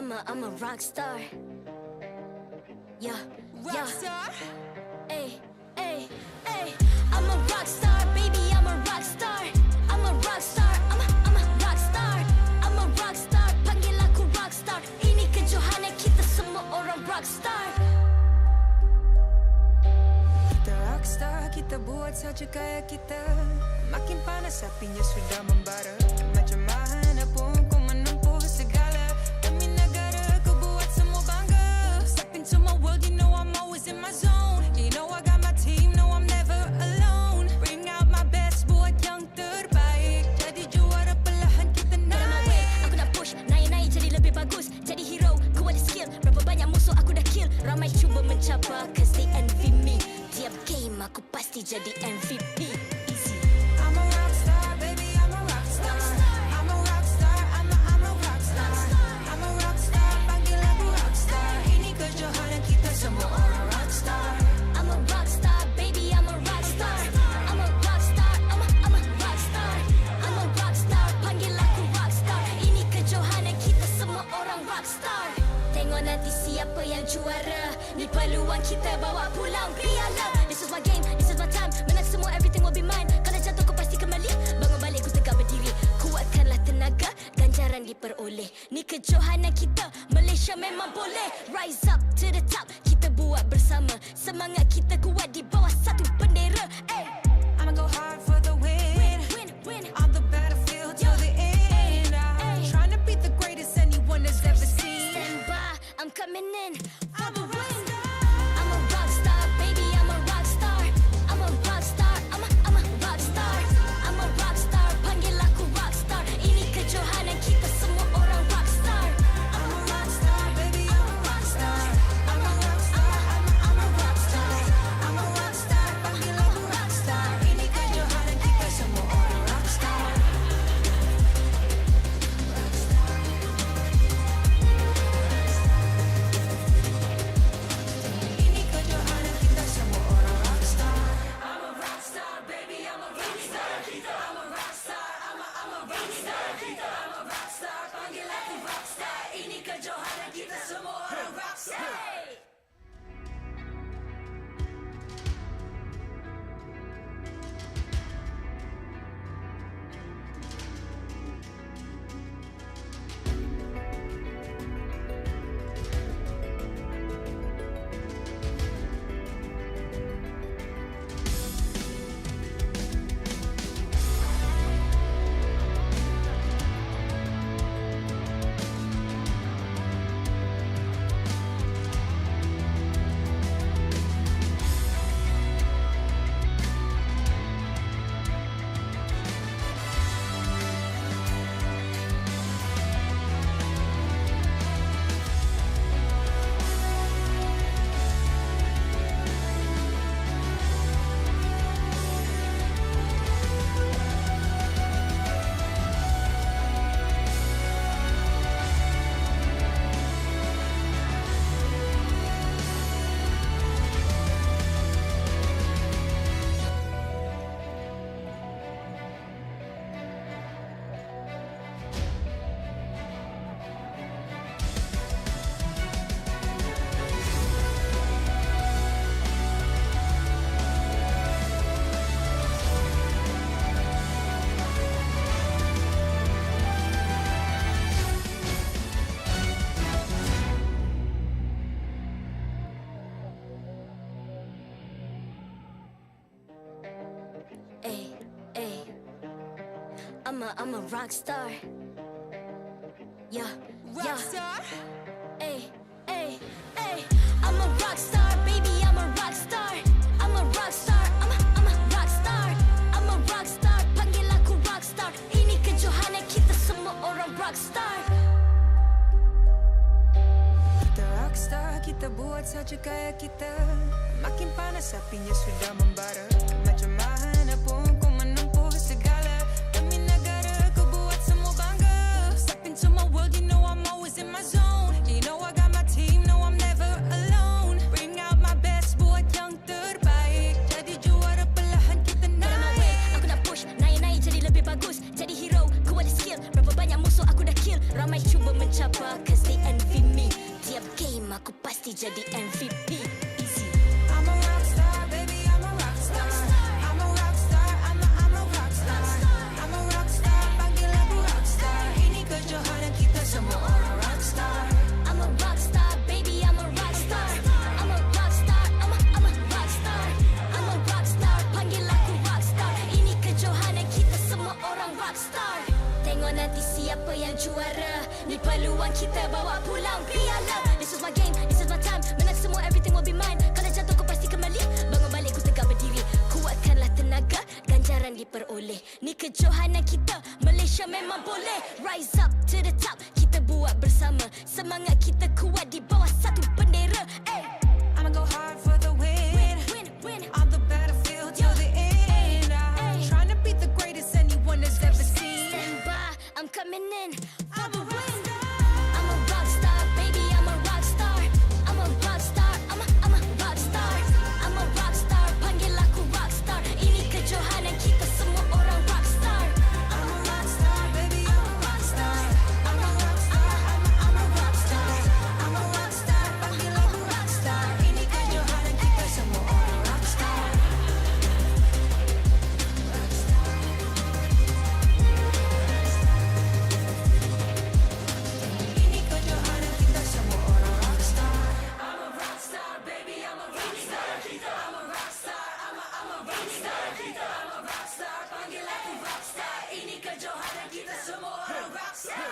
I'm a rock star. Yeah, rock star. Ay, ay, ay. I'm a rock star, baby. I'm a rock star. I'm a rock star. I'm a rock star. I'm a rock star. Panggil aku rock star. Ini kejohanan kita semua orang rock star. Kita rock star, kita buat saja gaya kita. Makin panas apinya sudah membara. Macam mana pun ku menempuh segala. Demi negara ku buat semua bangga. Step into my world, you know I'm always in my zone. You know I got my team, no I'm never alone. Bring out my best, buat yang terbaik. Jadi juara perlahan kita naik. Aku nak push, naik-naik jadi lebih bagus. Jadi hero, ku ada skill. Berapa banyak musuh aku dah kill. Ramai cuba mencapai, cause they envy me. Tiap game aku pasti jadi MVP. I'm a rock star, baby, I'm a rock star. I'm a rock star, I'm a rock star. I'm a rock star, panggil aku rock star. Ini kejohanan kita semua orang rock star. I'm a rock star, baby, I'm a rock star. I'm a rock star, I'm a rock star. I'm a rock star, panggil aku rock star. Ini kejohanan kita semua orang rock star. Tengok nanti siapa yang juara. Ni peluang kita bawa pulang piala. This is my game, this is my time. Menang semua, everything will be mine. Kalau jatuh kau pasti kembali. Bangun balik ku tegak berdiri. Kuatkanlah tenaga, ganjaran diperoleh. Ni kejohanan kita, Malaysia memang boleh. Rise up to the top, kita buat bersama. Semangat kita kuat di bawah satu bendera. Ay. I'ma go hard for the win. Win. On the battlefield till the end. I'm trying to be the greatest anyone has ever seen. Stand by, I'm coming in for the win. I'm a rock star, baby, I'm a rock star. I'm a rock star, I'm a rock star. I'm a rock star, panggil aku rock star. Ini kejohanan kita semua orang rock star. I'm a rock star, baby, I'm a rock star. I'm a rock star, I'm a rock star. I'm a rock I'm a rock star. Yeah, rock star. Ay, ay, ay. I'm a rock star, baby. I'm a rock star. I'm a rock star. I'm a rock star. I'm a rock star. Panggil aku rock star. Ini kejohanan kita semua orang rock star. Kita rockstar, kita buat saja gaya kita. Makin panas apinya sudah membara. Macam mana pun ku menempuh segala. Demi negara ku buat semua bangga. Step into my world, you know I'm always in my zone. You know I got my team, no I'm never alone. Bring out my best, buat yang terbaik. Jadi juara perlahan kita naik. Aku nak push, naik-naik jadi lebih bagus. Jadi hero, ku ada skill. Berapa banyak musuh aku dah kill. Ramai cuba mencapai, cause they envy me. Tiap game aku pasti jadi MVP. Easy. I'm a rockstar, baby, I'm a rockstar. I'm a rockstar, I'm a rockstar. I'm a rockstar, panggil aku rockstar. Ini kejohanan kita semua orang rockstar. I'm a rockstar, baby, I'm a rockstar. I'm a rockstar, I'm a rockstar. I'm a rockstar, panggil aku rockstar. Ini kejohanan kita semua orang rockstar. Tengok nanti siapa yang juara. Ni peluang kita bawa pulang piala. This is my game, this is my time. Menang semua, everything will be mine. Kalau jatuh kau pasti kembali. Bangun balik ku tegak berdiri. Kuatkanlah tenaga, ganjaran diperoleh. Ni kejohanan kita, Malaysia memang boleh. Rise up to the top, kita buat bersama. Semangat kita kuat di bawah satu bendera. Ay. I'ma go hard for the win. Win. On the battlefield till the end. I'm trying to beat the greatest anyone has ever seen. Stand by, I'm coming in for the win. I'm a rock star, baby, I'm a rock star. I'm a rock star, I'm a rock star. I'm a rock star, panggil aku rock star. Ini kejohanan kita semua orang rock star. I'm a rockstar, baby, I'm a rockstar. I'm a rockstar, I'm a rockstar. I'm a rockstar, panggil aku rockstar. Ini kejohanan kita semua orang rockstar. Ini kejohanan kita semua orang rockstar. I'm a rockstar, baby, I'm a rockstar. I'm a rockstar, I'm a rockstar. I'm a rockstar, panggil aku rockstar. Ini kejohanan kita semua orang rockstar.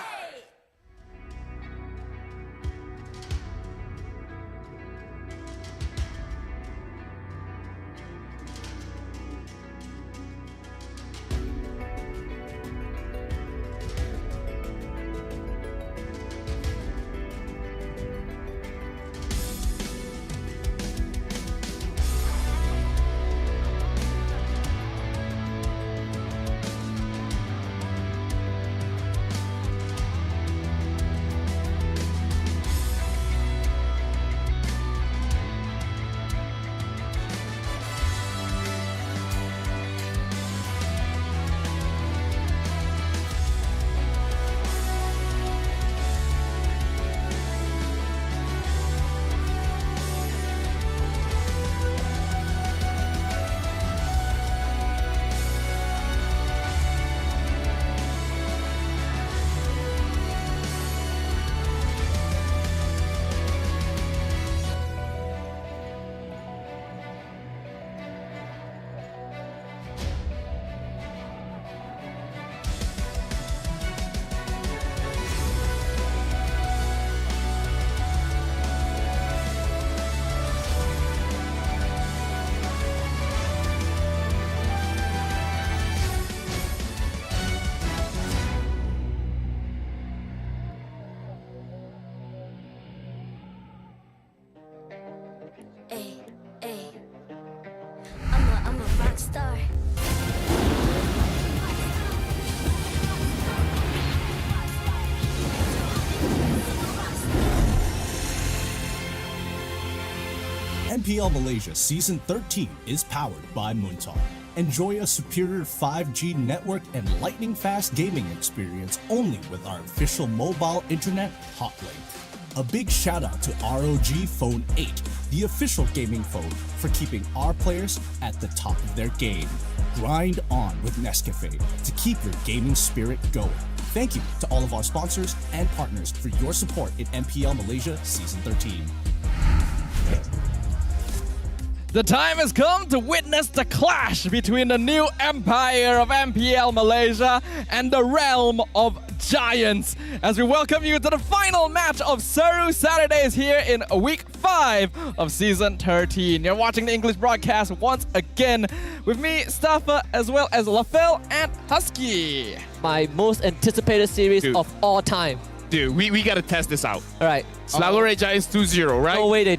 Ay. I'm a rock star. MPL Malaysia Season 13 is powered by Muntar. Enjoy a superior 5G network and lightning-fast gaming experience only with our official mobile internet hotlink. A big shout out to ROG Phone 8, the official gaming phone, for keeping our players at the top of their game. Grind on with Nescafe to keep your gaming spirit going. Thank you to all of our sponsors and partners for your support in MPL Malaysia Season 13. The time has come to witness the clash between the new empire of MPL Malaysia and the realm of giants. As we welcome you to the final match of Seru Saturdays here in week 5 of season 13. You're watching the English broadcast once again with me, Staffa, as well as Lafel and Husky. My most anticipated series of all time. Dude, we gotta test this out. All right. Selangor Red Giants 2-0, right? No way they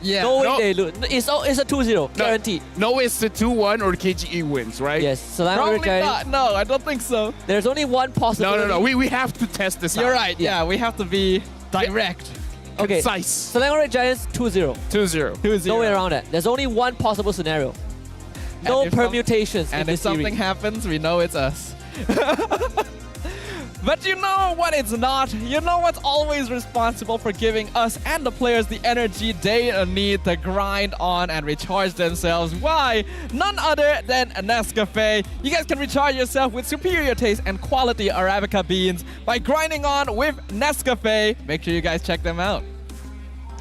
lose. It's a 2-0, guaranteed. No, it's the 2-1 or KGE wins, right? Yes, Selangor Red Giants. No, I don't think so. There's only one possibility. No. We have to test this out. You're right. Yeah, we have to be direct. Okay. Concise. Selangor Red Giants 2-0. 2-0. No way around it. There's only one possible scenario. No permutations. And if something happens, we know it's us. But you know what it's not? You know what's always responsible for giving us and the players the energy they need to grind on and recharge themselves? Why? None other than Nescafe. You guys can recharge yourself with superior taste and quality Arabica beans by grinding on with Nescafe. Make sure you guys check them out.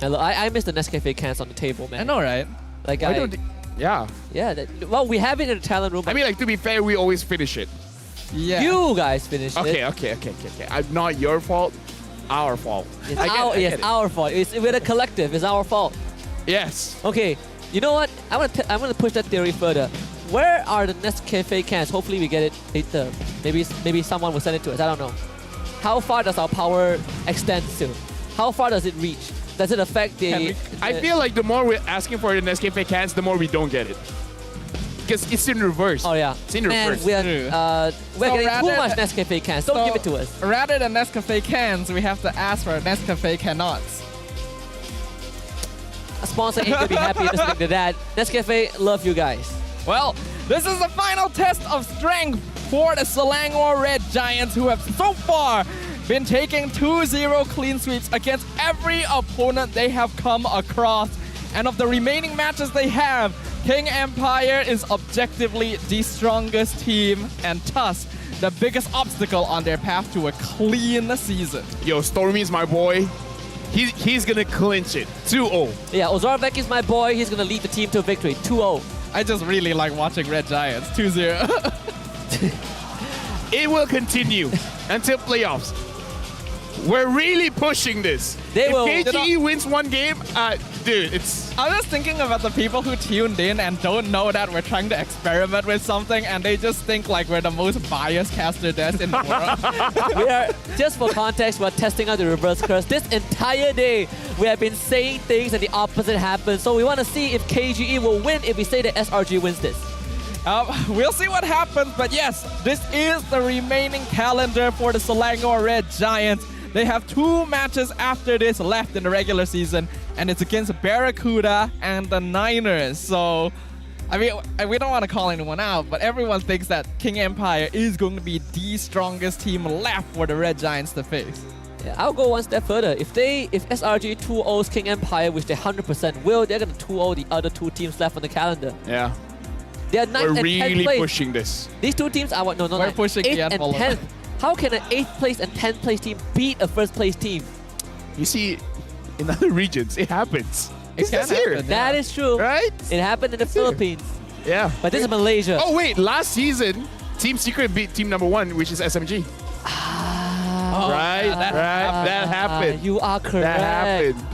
Hello, I miss the Nescafe cans on the table, man. I know, right? Like yeah. Yeah. Well, we have it in the talent room. I mean, like, to be fair, we always finish it. Yeah. You guys finished it. Okay. I'm not your fault. Our fault. It's our fault. We're the collective. It's our fault. Yes. Okay. You know what? I'm gonna push that theory further. Where are the Nescafe cans? Hopefully we get it later. Maybe someone will send it to us. I don't know. How far does our power extend to? How far does it reach? Does it affect the... I feel like the more we're asking for the Nescafe cans, the more we don't get it. Because it's in reverse. Oh yeah. It's in reverse. We're getting too much Nescafe cans. Don't give it to us. Rather than Nescafe cans, we have to ask for Nescafe cannots. A sponsor ain't gonna be happy listening to that. Nescafe, love you guys. Well, this is the final test of strength for the Selangor Red Giants, who have so far been taking 2-0 clean sweeps against every opponent they have come across. And of the remaining matches they have, King Empire is objectively the strongest team and thus the biggest obstacle on their path to a clean season. Yo, Stormy's my boy. He's gonna clinch it. 2-0. Yeah, Ozarvek is my boy. He's gonna lead the team to a victory. 2-0. I just really like watching Red Giants. 2-0. It will continue until playoffs. We're really pushing this. If KGE wins one game, dude, it's... I'm just thinking about the people who tuned in and don't know that we're trying to experiment with something, and they just think like we're the most biased caster desk in the world. We are, just for context, we're testing out the reverse curse. This entire day, we have been saying things and the opposite happens. So we want to see if KGE will win if we say that SRG wins this. We'll see what happens, but yes, this is the remaining calendar for the Selangor Red Giants. They have 2 matches after this left in the regular season, and it's against Barracuda and the Niners. So, I mean, we don't want to call anyone out, but everyone thinks that King Empire is going to be the strongest team left for the Red Giants to face. Yeah, I'll go one step further. If SRG 2-0s King Empire, which they 100% will, they're going to 2-0 the other 2 teams left on the calendar. Yeah. They are 9th and 10th place. We're really pushing this. These 2 teams are what? No, we're pushing 8th and 10th. How can an 8th place and 10th place team beat a 1st place team? You see, in other regions, it happens. It can happen. That is true. Right? It happened in the Philippines. Yeah. But this is Malaysia. Oh, wait. Last season, Team Secret beat Team Number 1, which is SMG. Right? That happened. You are correct. That happened.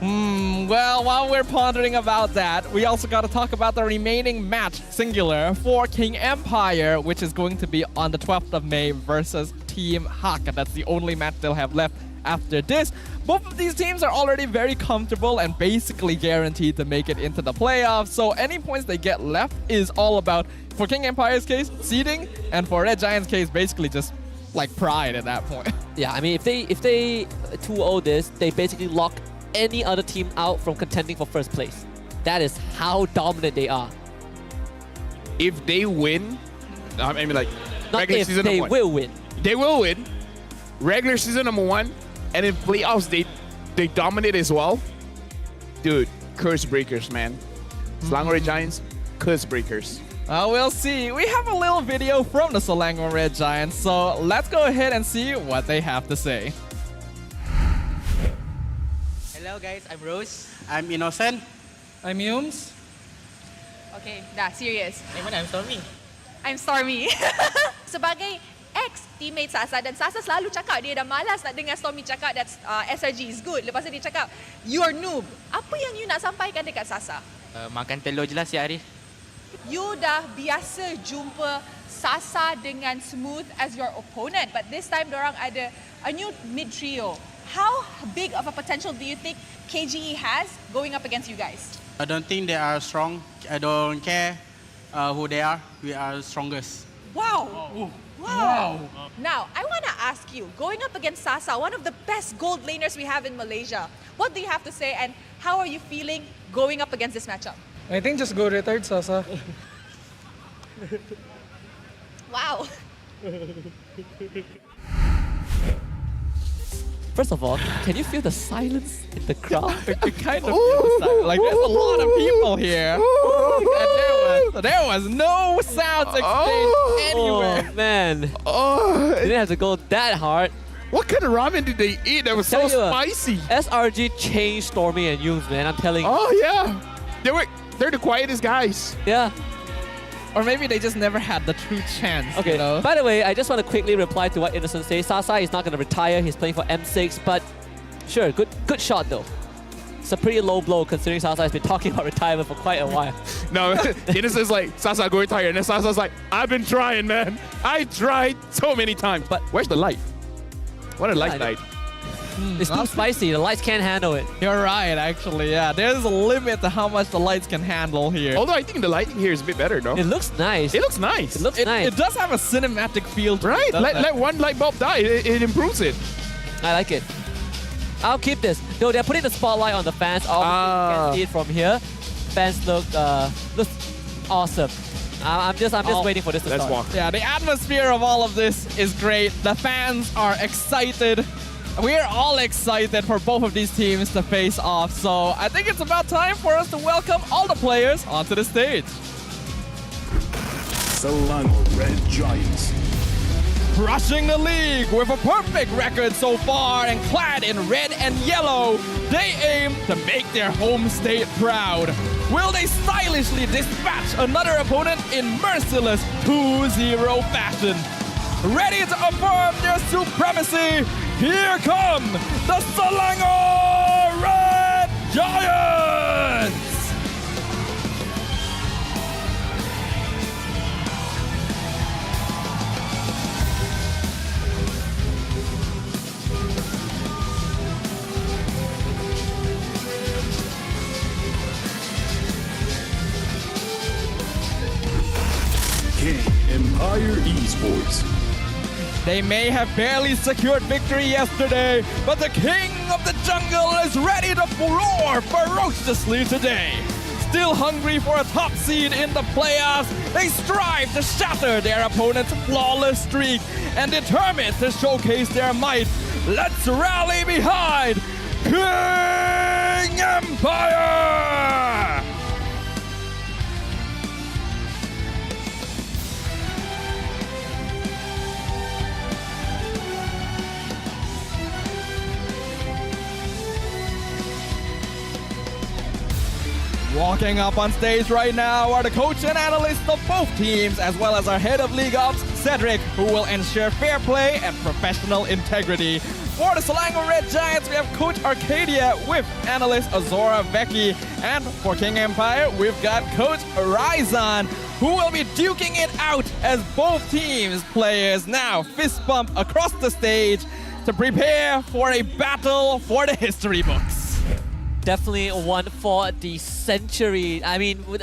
Well, while we're pondering about that, we also got to talk about the remaining match, singular, for King Empire, which is going to be on the 12th of May versus Team Hak. And that's the only match they'll have left after this. Both of these teams are already very comfortable and basically guaranteed to make it into the playoffs. So any points they get left is all about, for King Empire's case, seeding, and for Red Giant's case, basically just like pride at that point. Yeah, I mean, if they 2-0 this, they basically lock any other team out from contending for 1st place. That is how dominant they are. If they win, I mean, like, Not regular if, season they number 1. will win. They will win. Regular season number 1, and in playoffs, they dominate as well. Dude, curse breakers, man. Selangor Red Giants, curse breakers. We'll see. We have a little video from the Selangor Red Giants, so let's go ahead and see what they have to say. Hello guys, I'm Rose. I'm Innocent. I'm Yums. Okay, dah serius. Mana I'm Stormy? I'm Stormy. Sebagai ex-teammate Sasa dan Sasa selalu cakap dia dah malas nak dengar Stormy cakap that SRG is good. Lepas tu dia cakap, you're noob. Apa yang you nak sampaikan dekat Sasa? Makan telur je lah si Arif. You dah biasa jumpa Sasa dengan Smooth as your opponent, but this time dorang ada a new mid trio. How big of a potential do you think KGE has going up against you guys? I don't think they are strong. I don't care who they are. We are strongest. Wow. Wow. Now, I want to ask you, going up against Sasa, one of the best gold laners we have in Malaysia, what do you have to say and how are you feeling going up against this matchup? I think just go retired Sasa. Wow. First of all, can you feel the silence in the crowd? You kind of feel the silence. Like there's a lot of people here. And there was no sounds exchanged anywhere. Oh man. You didn't have to go that hard. What kind of ramen did they eat that was so spicy? SRG changed Stormy and Younes, man. I'm telling you. Oh yeah. They're the quietest guys. Yeah. Or maybe they just never had the true chance. Okay, you know? by the way, I just want to quickly reply to what Innocent says. Sasa is not going to retire. He's playing for M6, but sure, good shot though. It's a pretty low blow considering Sasa has been talking about retirement for quite a while. No, Innocent's like, Sasa, go retire. And then Sasa's like, I've been trying, man. I tried so many times. But where's the light? What a light night. It's too spicy. The lights can't handle it. You're right, actually. Yeah, there's a limit to how much the lights can handle here. Although I think the lighting here is a bit better, no? It looks nice. It looks nice. It looks nice. It does have a cinematic feel to right? it. Let one light bulb die. It improves it. I like it. I'll keep this. No, they're putting the spotlight on the fans. Obviously, you can see it from here. Fans look awesome. I'm just waiting for this to start. Let's walk. Yeah, the atmosphere of all of this is great. The fans are excited. We're all excited for both of these teams to face off. So I think it's about time for us to welcome all the players onto the stage. Selangor Red Giants. Crushing the league with a perfect record so far and clad in red and yellow, they aim to make their home state proud. Will they stylishly dispatch another opponent in merciless 2-0 fashion? Ready to affirm their supremacy, here come the Selangor Red Giants! King Empire Esports. They may have barely secured victory yesterday, but the king of the jungle is ready to roar ferociously today. Still hungry for a top seed in the playoffs, they strive to shatter their opponent's flawless streak and determined to showcase their might. Let's rally behind King Empire! Walking up on stage right now are the coach and analysts of both teams, as well as our head of League Ops, Cedric, who will ensure fair play and professional integrity. For the Selangor Red Giants, we have Coach Arcadia with analyst Azora Vecchi. And for King Empire, we've got Coach Ryzan, who will be duking it out as both teams' players now fist bump across the stage to prepare for a battle for the history books. Definitely one for the century. I mean, with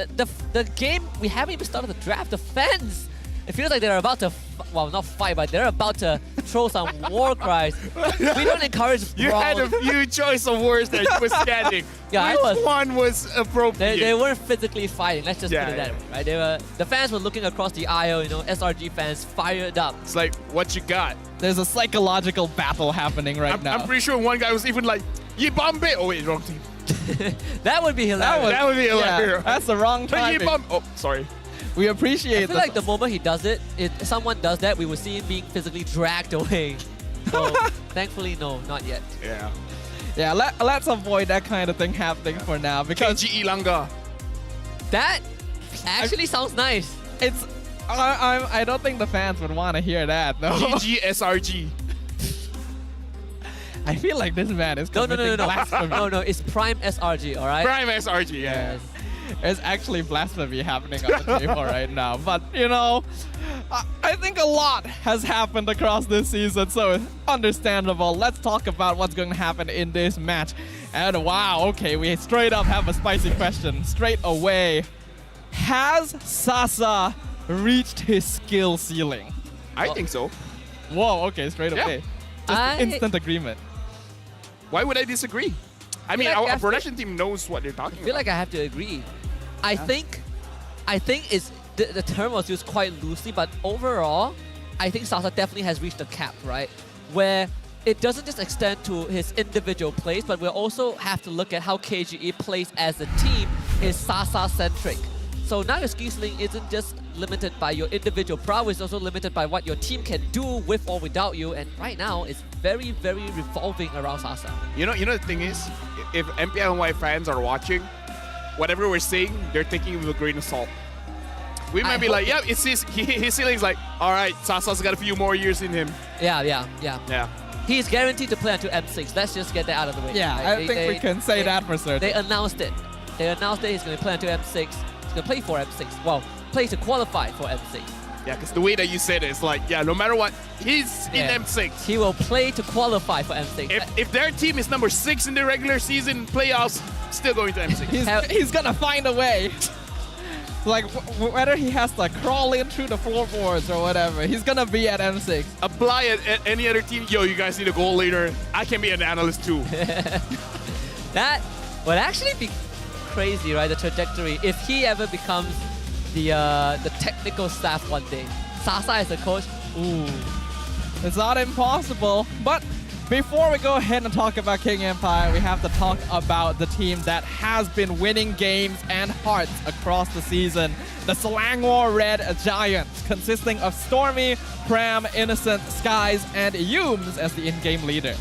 the game, we haven't even started the draft. The fans, it feels like they're about to, well, not fight, but they're about to throw some war cries. We don't encourage You brawl. had a few choice of words that you were standing. Yeah, Which one was appropriate? They weren't physically fighting. Let's just Yeah, put it that way, right? The fans were looking across the aisle. You know, SRG fans fired up. It's like, what you got? There's a psychological battle happening right now. I'm pretty sure one guy was even like, "Ye Bombay." Oh wait, wrong team. That would be hilarious. That would be hilarious. Yeah, that's the wrong timing. Oh, sorry. We appreciate I feel like the moment he does it, if someone does that, we will see him being physically dragged away. So thankfully, no, not yet. Yeah. Yeah, let's avoid that kind of thing happening for now because KGE Langga. That Actually sounds nice. It's. I don't think the fans would want to hear that though. GG SRG. I feel like this man is committing blasphemy. No, it's Prime SRG, all right? Prime SRG, yeah. There's actually blasphemy happening on the table right now. But, you know, I think a lot has happened across this season, so understandable. Let's talk about what's going to happen in this match. And wow, okay, we straight up have a spicy question straight away. Has Sasa reached his skill ceiling? I think so. Whoa, okay, straight away. Just instant agreement. Why would I disagree? I mean, our production team knows what they're talking I feel about. like I have to agree. I think it's the term was used quite loosely, but overall, I think Sasa definitely has reached the cap, right? Where it doesn't just extend to his individual plays, but we also have to look at how KGE plays as a team is Sasa-centric. So now your skill ceiling isn't just limited by your individual prowess, it's also limited by what your team can do with or without you. And right now, it's very, very revolving around Sasa. You know the thing is, if MPL fans are watching, whatever we're saying, they're taking it with a grain of salt. We might be like, yeah, it's his ceiling's like, all right, Sasa's got a few more years in him. Yeah. He's guaranteed to play until M6. Let's just get that out of the way. Yeah, I think we can say that for certain. They announced it. They announced that he's going to play until M6. He's going to play for M6. Well, play to qualify for M6. Yeah, because the way that you said it, it's like, yeah, no matter what, he's in M6. He will play to qualify for M6. If their team is number 6 in the regular season playoffs, still going to M6. He's going to find a way. Like, whether he has to crawl in through the floorboards or whatever, he's going to be at M6. Apply it at any other team. Yo, you guys need a goal later. I can be an analyst too. That would actually be crazy, right? The trajectory. If he ever becomes the technical staff one day, Sasa as a coach, ooh. It's not impossible, but before we go ahead and talk about King Empire, we have to talk about the team that has been winning games and hearts across the season. The Selangor Red Giants, consisting of Stormy, Pram, Innocent, Skies, and Yums as the in-game leader.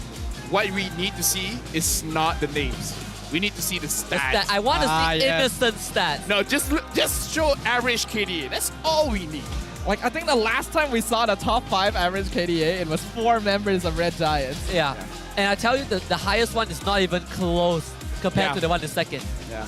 What we need to see is not the names. We need to see the stats. I want to see Innocent stats. No, just show average KDA. That's all we need. Like, I think the last time we saw the top 5 average KDA, it was 4 members of Red Giants. Yeah. And I tell you, the highest one is not even close compared to the one in second. Yeah.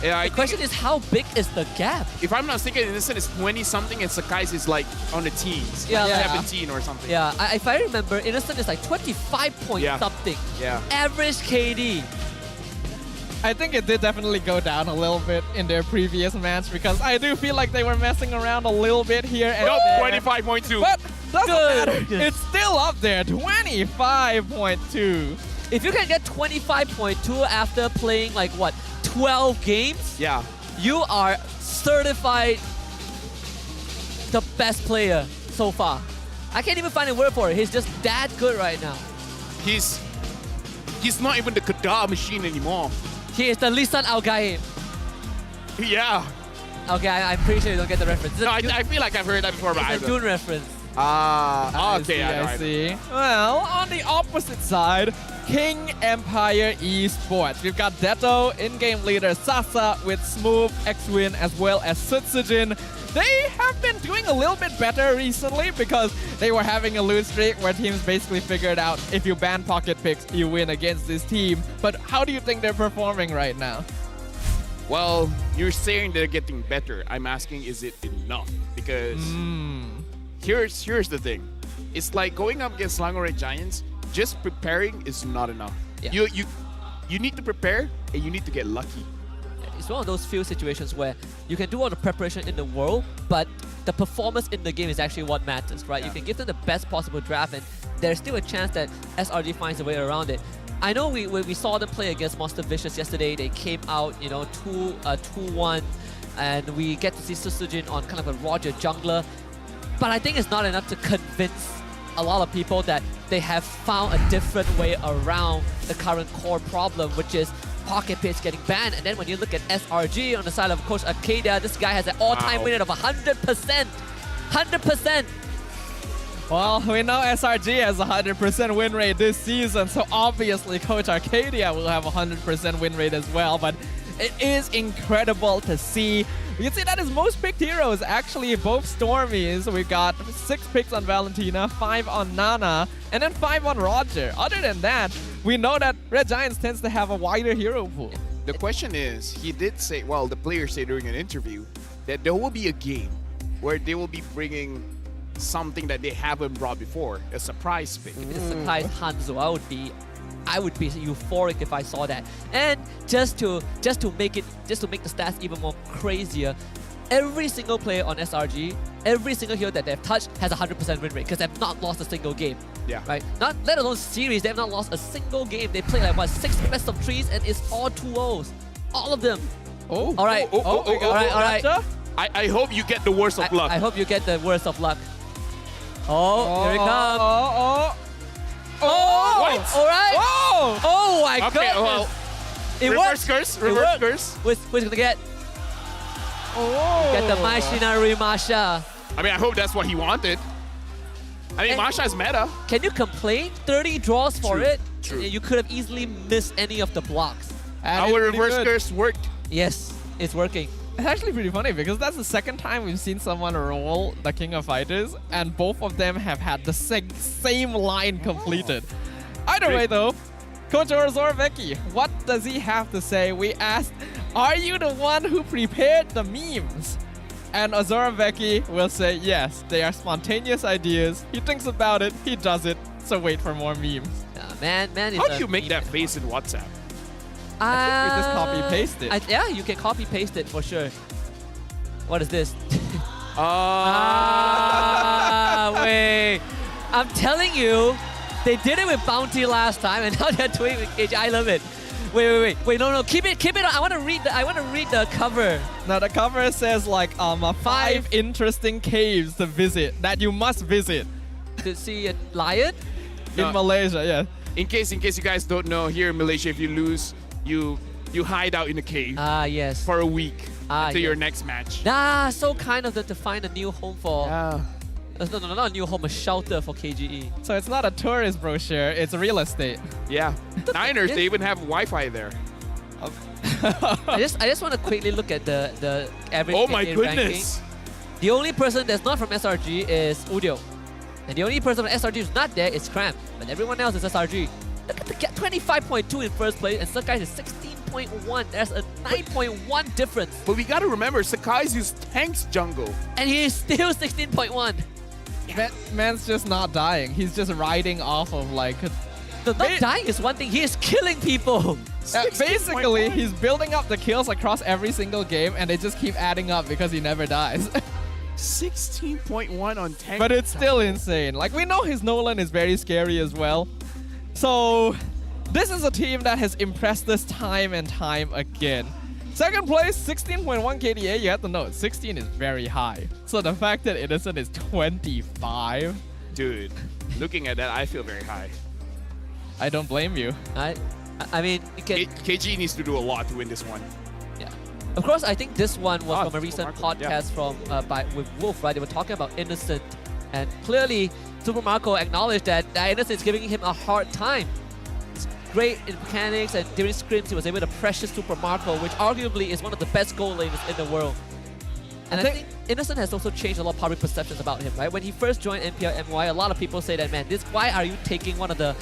The question is, how big is the gap? If I'm not mistaken, Innocent is 20-something and Sakai's is like on the teens. Yeah, like 17 or something. Yeah, if I remember, Innocent is like 25 point something. Yeah. Average KD. I think it did definitely go down a little bit in their previous match because I do feel like they were messing around a little bit here and there. 25.2. But doesn't matter. It's still up there, 25.2. If you can get 25.2 after playing like what, 12 games? Yeah. You are certified the best player so far. I can't even find a word for it. He's just that good right now. He's not even the Kada machine anymore. He is the Lisan Al-Gaib. Yeah. Okay, I'm pretty sure you don't get the reference. No, I feel like I've heard that before, but I It's a don't. Dune reference. Okay, I see. Well, on the opposite side, King Empire Esports. We've got Detto, in-game leader Sasa with Smooth, X-Win, as well as Sutsujin. They have been doing a little bit better recently because they were having a lose streak where teams basically figured out if you ban pocket picks, you win against this team. But how do you think they're performing right now? Well, you're saying they're getting better. I'm asking, is it enough? Because here's the thing. It's like going up against Selangor Red Giants, just preparing is not enough. Yeah. You need to prepare and you need to get lucky. It's one of those few situations where you can do all the preparation in the world, but the performance in the game is actually what matters, right? You can give them the best possible draft, and there's still a chance that SRG finds a way around it. I know we saw them play against Monster Vicious yesterday. They came out, 2-1, and we get to see Sutsujin on kind of a Roger jungler. But I think it's not enough to convince a lot of people that they have found a different way around the current core problem, which is pocket picks getting banned. And then when you look at SRG on the side of Coach Arcadia, this guy has an all-time win rate of 100%. 100%. Well, we know SRG has a 100% win rate this season, so obviously Coach Arcadia will have a 100% win rate as well. But it is incredible to see You can see that his most picked hero is actually both Stormies. We got 6 picks on Valentina, 5 on Nana, and then 5 on Roger. Other than that, we know that Red Giants tends to have a wider hero pool. The question is, he did say, well, the player said during an interview that there will be a game where they will be bringing something that they haven't brought before, a surprise pick. If it's a surprise Hanzo, I would be euphoric if I saw that. And just to make the stats even more crazier, every single player on SRG, every single hero that they've touched has a 100% win rate because they've not lost a single game. Yeah. Right? Not let alone series, they have not lost a single game. They played like what 6 best of 3s and it's all 2-0s. All of them. Oh. All right. All right. I hope you get the worst of luck. I hope you get the worst of luck. Oh, here it comes. What? All right. Oh my Okay, goodness. well, It reverse worked. curse, It reverse worked. curse. Who's gonna get? Get the Machinery Masha. I mean, I hope that's what he wanted. I mean, And- Masha's meta. Can you complain? 30 draws for True, it. true. You could have easily missed any of the blocks. And Our it's pretty reverse good. curse worked. Yes, it's working. It's actually pretty funny because that's the second time we've seen someone roll the King of Fighters, and both of them have had the same line completed. Either way, though, Coach Orzorveki, what does he have to say? We asked, are you the one who prepared the memes? And Orzorveki will say, yes, they are spontaneous ideas. He thinks about it, he does it, so wait for more memes. Man is How do a you make meme that man. face in WhatsApp? I think we just copy-paste it. Yeah, you can copy paste it for sure. What is this? Wait. I'm telling you, they did it with Bounty last time, and now they're doing it with KG. I love it. Wait. No. Keep it on. I want to read the cover. Now the cover says like 5 interesting caves to visit that you must visit To see a lion? in Malaysia. Yeah. In case you guys don't know, here in Malaysia, if you lose, you hide out in a cave Yes. for a week until your yes. next match. So kind of them to find a new home for. Yeah. No, not a new home, a shelter for KGE. So it's not a tourist brochure, it's real estate. Yeah. Niners, they even have Wi-Fi there. I just want to quickly look at the average Oh my KGE goodness. ranking. The only person that's not from SRG is Udio. And the only person from SRG who's not there is Cram. But everyone else is SRG. Look at the gap, 25.2 in first place, and Sakai is 16.1. There's a 9.1 difference. But we gotta remember, Sakai's used tanks jungle. And he is still 16.1. Man's just not dying. He's just riding off of like... Not dying is one thing, he is killing people. Basically, he's building up the kills across every single game, and they just keep adding up because he never dies. 16.1 on tank. But it's still insane. Like, we know his Nolan is very scary as well. So, this is a team that has impressed us time and time again. Second place, 16.1 KDA. You have to know, 16 is very high. So the fact that Innocent is 25... Dude, looking at that, I feel very high. I don't blame you. I mean, KG needs to do a lot to win this one. Yeah. Of course, I think this one was from a recent Super Marco, podcast with Wolf, right? They were talking about Innocent, and clearly Super Marco acknowledged that Innocent is giving him a hard time. It's great in mechanics, and during scrims he was able to pressure Super Marco, which arguably is one of the best goal laners in the world. And I think Innocent has also changed a lot of public perceptions about him, right? When he first joined MPL MY, a lot of people say that, man, why are you taking one of the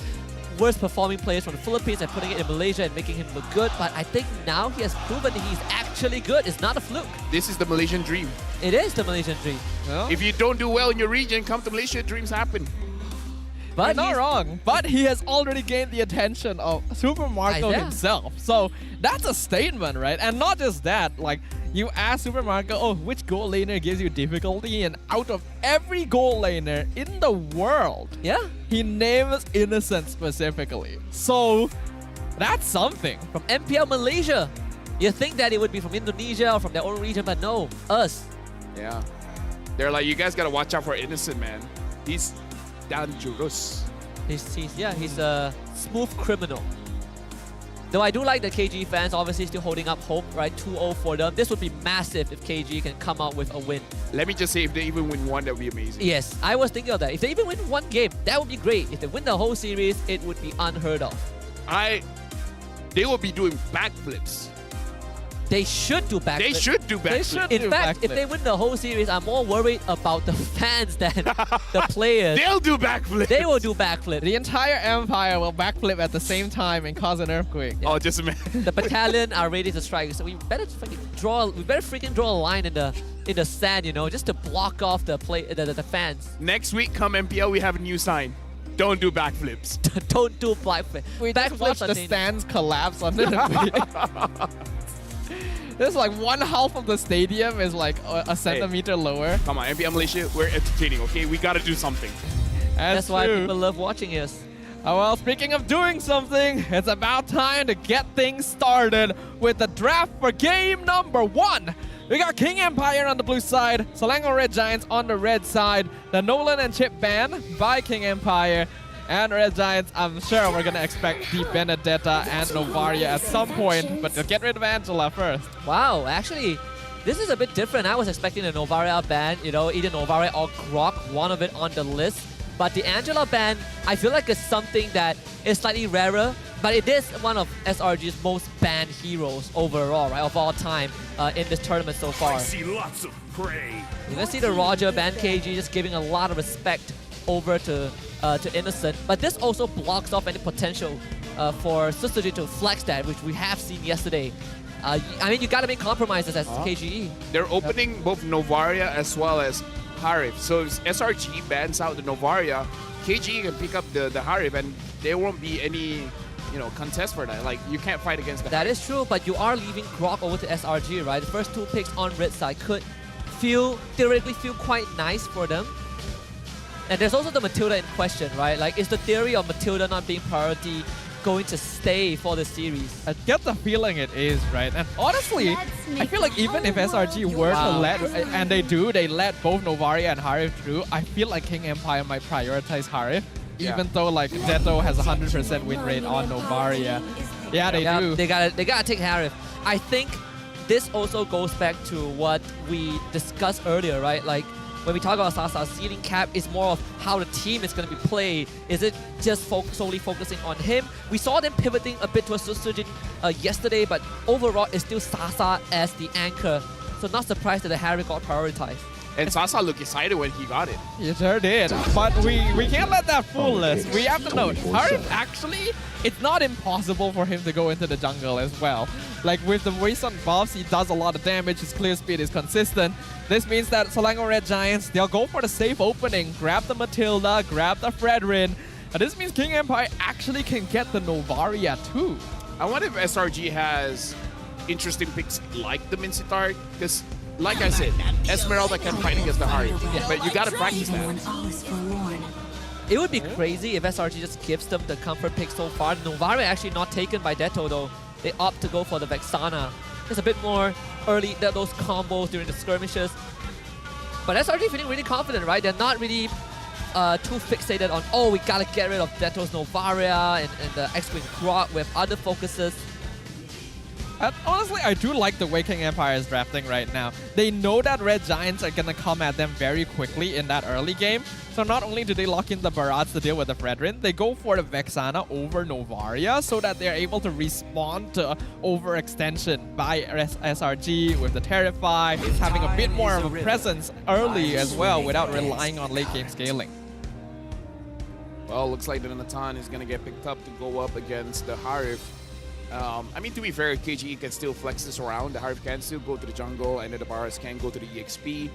worst performing players from the Philippines and putting it in Malaysia and making him look good? But I think now he has proven that he's actually good. It's not a fluke. This is the Malaysian dream. It is the Malaysian dream. If you don't do well in your region, come to Malaysia, dreams happen. But you're not wrong. But he has already gained the attention of Super Marco himself. So that's a statement, right? And not just that, like, you ask Super Marco, oh, which goal laner gives you difficulty? And out of every goal laner in the world, he names Innocent specifically. So that's something. From MPL Malaysia. You think that it would be from Indonesia or from their own region, but no, us. Yeah. They're like, you guys gotta watch out for Innocent, man. He's dangerous. He's a smooth criminal. Though I do like the KG fans obviously still holding up hope, right? 2-0 for them. This would be massive if KG can come out with a win. Let me just say, if they even win one, that would be amazing. Yes, I was thinking of that. If they even win one game, that would be great. If they win the whole series, it would be unheard of. They will be doing backflips. they should do backflip. They should do backflip. In fact, if they win the whole series, I'm more worried about the fans than the players. They'll do backflip. They will do backflip. The entire Empire will backflip at the same time and cause an earthquake. Oh, just a minute. The battalion are ready to strike, so we better freaking draw a line in the sand, you know, just to block off the fans. Next week, come MPL, we have a new sign. Don't do backflips. Don't do backflip. We just watch the stands collapse under the There's like one half of the stadium is like a centimeter lower. Come on, MPL Malaysia, we're entertaining, okay? We gotta do something. That's why people love watching us. Oh, well, speaking of doing something, it's about time to get things started with the draft for game number 1. We got King Empire on the blue side, Selangor Red Giants on the red side, the Nolan and Chip ban by King Empire, and Red Giants, I'm sure we're going to expect Di Benedetta and Novaria at some point, but they'll get rid of Angela first. Wow, actually, this is a bit different. I was expecting the Novaria ban, you know, either Novaria or Grok, one of it on the list. But the Angela ban, I feel like it's something that is slightly rarer, but it is one of SRG's most banned heroes overall, right, of all time in this tournament so far. I see lots of prey. You can see the Roger ban KG just giving a lot of respect over to Innocent, but this also blocks off any potential for Susuji to flex that, which we have seen yesterday. I mean, you gotta make compromises as KGE. They're opening both Novaria as well as Harif. So if SRG bans out the Novaria, KGE can pick up the Harif, and there won't be any, you know, contest for that. Like, you can't fight against the That Harif. is true, but you are leaving Grok over to SRG, right? The first 2 picks on red side could theoretically feel quite nice for them. And there's also the Matilda in question, right? Like, is the theory of Matilda not being priority going to stay for the series? I get the feeling it is, right? And honestly, I feel like even if SRG were to let, and they let both Novaria and Harif through, I feel like King Empire might prioritize Harif, even though like Detto has 100% win rate on Novaria. Yeah, they do. They gotta take Harif. I think this also goes back to what we discussed earlier, right? Like, when we talk about Sasa's ceiling cap, it's more of how the team is going to be played. Is it just solely focusing on him? We saw them pivoting a bit towards Susujin yesterday, but overall it's still Sasa as the anchor. So not surprised that the Harry got prioritized. And Sasa looked excited when he got it. He sure did. But we can't let that fool us. We have to note, Harif actually, it's not impossible for him to go into the jungle as well. Like with the recent buffs, he does a lot of damage, his clear speed is consistent. This means that Selangor Red Giants, they'll go for the safe opening, grab the Matilda, grab the Fredrin. And this means King Empire actually can get the Novaria too. I wonder if SRG has interesting picks like the Mincitar, because like I said, Esmeralda can fight against the Harif, but you gotta practice that. It would be crazy if SRG just gives them the comfort pick so far. Novaria actually not taken by Detto though. They opt to go for the Vexana. It's a bit more early, those combos during the skirmishes. But SRG feeling really confident, right? They're not really too fixated on, oh, we gotta get rid of Detto's Novaria and the X-Wing Grok with other focuses. Honestly, I do like the way King Empire is drafting right now. They know that Red Giants are going to come at them very quickly in that early game. So not only do they lock in the Barats to deal with the Fredrin, they go for the Vexana over Novaria so that they're able to respond to overextension by SRG with the Terrify, having a bit more of a presence early as well without relying on late game scaling. Well, looks like the Natan is going to get picked up to go up against the Harif. I mean, to be fair, KGE can still flex this around. The Harif can still go to the jungle, and then the Barats can go to the EXP.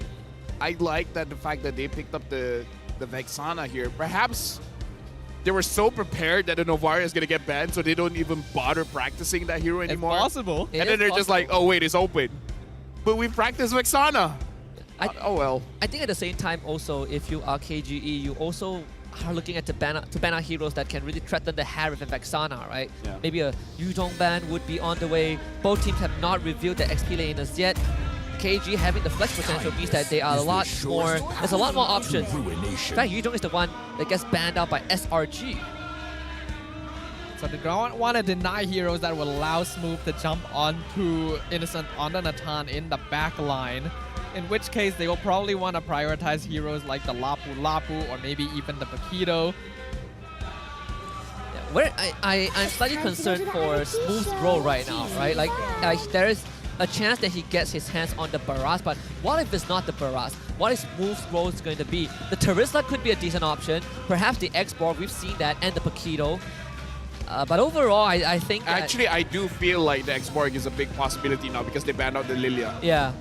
I like that the fact that they picked up the Vexana here. Perhaps they were so prepared that the Novaria is going to get banned, so they don't even bother practicing that hero anymore. It's possible. And then they're just like, oh, wait, it's open. But we've practiced Vexana. Oh, well. I think at the same time also, if you are KGE, you also are looking at to ban out heroes that can really threaten the Harif and Vexana, right? Yeah. Maybe a Yudong ban would be on the way. Both teams have not revealed their XP laners yet. KG having the flex potential means that they are a lot more, there's a lot more options. In fact, Yudong is the one that gets banned out by SRG. So they don't want to deny heroes that will allow Smooth to jump onto Innocent on the Natan in the back line. In which case, they will probably want to prioritize heroes like the Lapu Lapu or maybe even the Paquito. Where I'm slightly concerned for Smooth's role right now, right? Like there is a chance that he gets his hands on the Barras, but what if it's not the Barras? What is Smooth's role is going to be? The Terizla could be a decent option. Perhaps the X-Borg, we've seen that, and the Paquito. But overall, I think that Actually, I do feel like the X-Borg is a big possibility now because they banned out the Lilia. Yeah.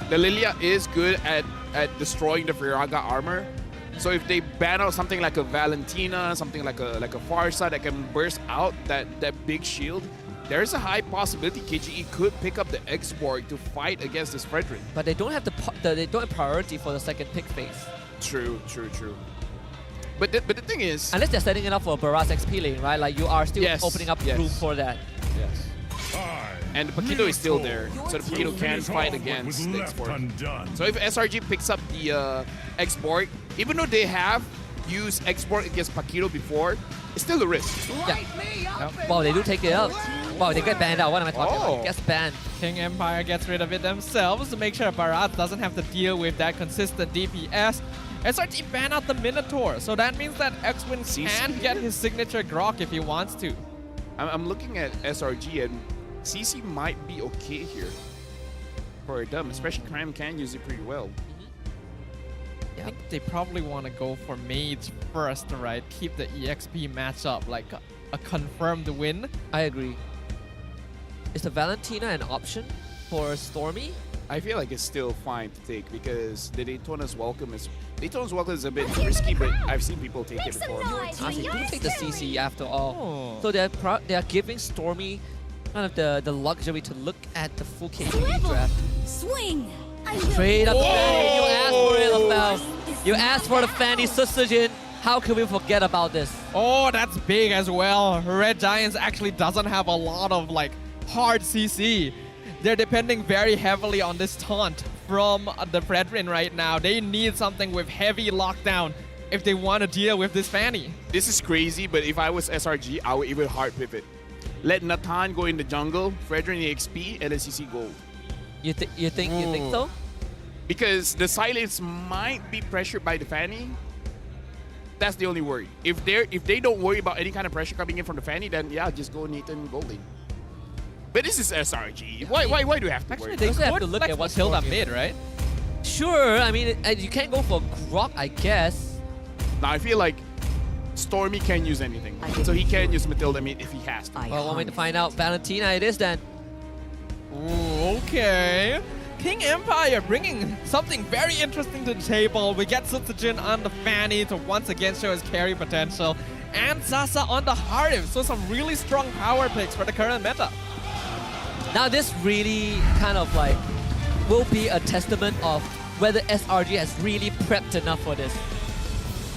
The Lilia is good at destroying the Viraga armor. So if they ban out something like a Valentina, something like a Farsa that can burst out that big shield, there's a high possibility KGE could pick up the X-Borg to fight against this Fredrin. But they don't have they don't have priority for the second pick phase. True. But the thing is, unless they're setting it up for a Barras XP lane, right? Like you are still opening up room for that. Yes. And the Paquito is still there, so the Paquito can fight against the X-Borg. So if SRG picks up the X-Borg, even though they have used X-Borg against Paquito before, it's still a risk. Yeah. Wow, they do take it up. Wow, they get banned out. What am I talking about? Gets banned. King Empire gets rid of it themselves to make sure Barat doesn't have to deal with that consistent DPS. SRG ban out the Minotaur, so that means that X-Win can get his signature Grok if he wants to. I'm looking at SRG and CC might be okay here for them, especially Cram can use it pretty well. I think they probably want to go for Mage first, right? Keep the EXP matchup like a confirmed win. I agree. Is the Valentina an option for Stormy? I feel like it's still fine to take because the Daytona's Welcome is a bit risky, but I've seen people take it before. Honestly, do take the CC after all. So they are giving Stormy kind of the luxury to look at the full KGE draft. Swing. Straight up the Fanny. You asked for it, Lafel. You asked for the Fanny, Susujin. How can we forget about this? Oh, that's big as well. Red Giants actually doesn't have a lot of like hard CC. They're depending very heavily on this taunt from the Fredrin right now. They need something with heavy lockdown if they want to deal with this Fanny. This is crazy, but if I was SRG, I would even hard pivot. Let Nathan go in the jungle, Fredrin EXP, and then CC gold. You think so? Because the silence might be pressured by the Fanny. That's the only worry. If they don't worry about any kind of pressure coming in from the Fanny, then yeah, just go Nathan Golding. But this is SRG. Why do you have to worry? They also have to look at what's Hilda mid, right? Sure. I mean, you can't go for Grok, I guess. Now I feel like Stormy can use anything, so he can use Matilda mid if he has to. Well, one way to find out. Valentina, it is then. Ooh, okay. King Empire bringing something very interesting to the table. We get Sutsujin on the Fanny to once again show his carry potential. And Sasa on the Harif. So some really strong power picks for the current meta. Now this really kind of like will be a testament of whether SRG has really prepped enough for this.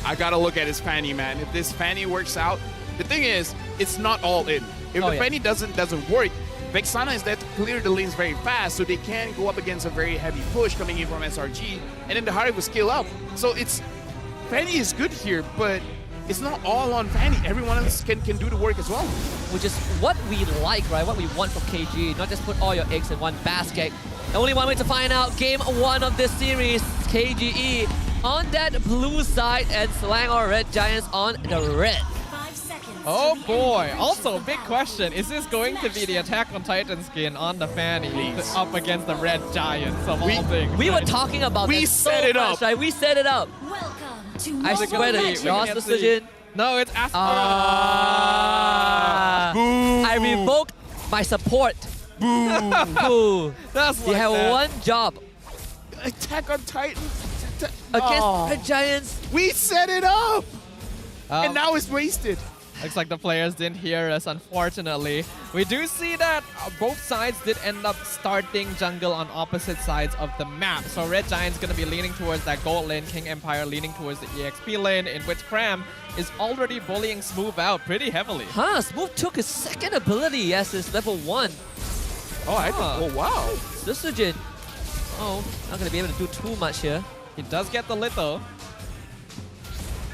I gotta look at his Fanny, man. If this Fanny works out, the thing is, it's not all in. If the Fanny doesn't work, Vexana is there to clear the lanes very fast, so they can go up against a very heavy push coming in from SRG, and then the Harif will scale up. So Fanny is good here, but it's not all on Fanny. Everyone else can do the work as well. Which is what we like, right? What we want from KG. Not just put all your eggs in one basket. Only one way to find out game 1 of this series. KGE on that blue side and Slang or Red Giants on the red. Oh boy. Also, big question. Is this going to be the Attack on Titan skin on the Fanny up against the Red Giants of all things? We were talking about we this set so it much, up. right? We set it up. I swear to you, Ross decision. No, it's Astra. I revoke my support. Boo. That's you have one job. Attack on Titan against the Giants. We set it up, and now it's wasted. Looks like the players didn't hear us, unfortunately. We do see that both sides did end up starting jungle on opposite sides of the map. So Red Giant's going to be leaning towards that gold lane, King Empire leaning towards the EXP lane, in which Cram is already bullying Smooth out pretty heavily. Smooth took his second ability as his level 1. Oh wow. Susujin. Oh, not going to be able to do too much here. He does get the little.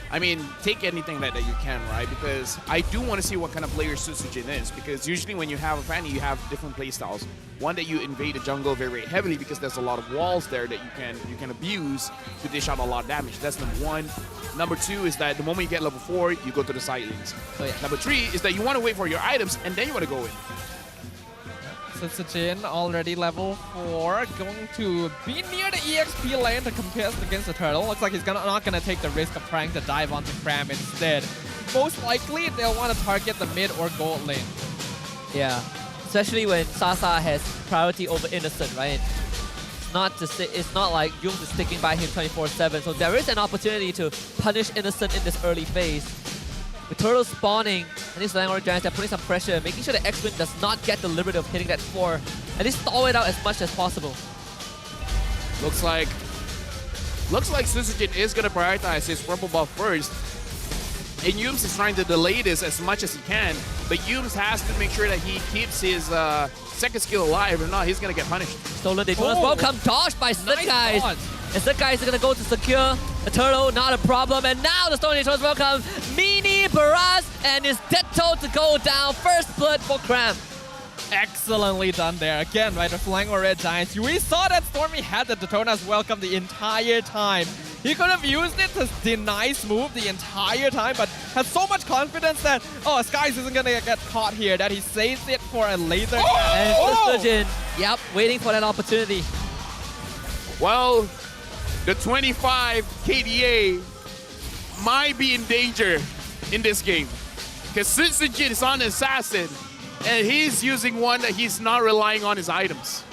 I mean, take anything that you can, right? Because I do want to see what kind of player Susujin is. Because usually when you have a Fanny, you have different playstyles. One that you invade the jungle very, very heavily because there's a lot of walls there that you can abuse to dish out a lot of damage. That's number 1. Number 2 is that the moment you get level 4, you go to the side lanes. Number 3 is that you want to wait for your items and then you want to go in. Sitsujin already level 4, going to be near the EXP lane to contest against the turtle. Looks like he's not gonna take the risk of trying to dive onto Cram instead. Most likely, they'll want to target the mid or gold lane. Yeah, especially when Sasa has priority over Innocent, right? It's not like Yums is sticking by him 24/7, so there is an opportunity to punish Innocent in this early phase. With Turtle spawning, and these Langor Giants are putting some pressure, making sure that X-Wing does not get the liberty of hitting that 4, and they stall it out as much as possible. Looks like Sitsujin is going to prioritize his purple buff first. And Yums is trying to delay this as much as he can, but Yums has to make sure that he keeps his second skill alive, or not, he's going to get punished. Stolen Daytona's welcome, dodged by Slickeyes. And Slickeyes is going to go to secure the turtle, not a problem. And now the Stolen Daytona's welcome, Mini Baraz, and his Ditto to go down. First blood for Cram. Excellently done there. Again, right, the Flangor Red Giants. We saw that Stormy had the Daytona's welcome the entire time. He could have used it to deny Smooth the entire time, but had so much confidence that, oh, Skies isn't gonna get caught here, that he saves it for a later. And Sturgeon, yep, waiting for that opportunity. Well, the 25 KDA might be in danger in this game, because Sitsujin is on Assassin, and he's using one that he's not relying on his items.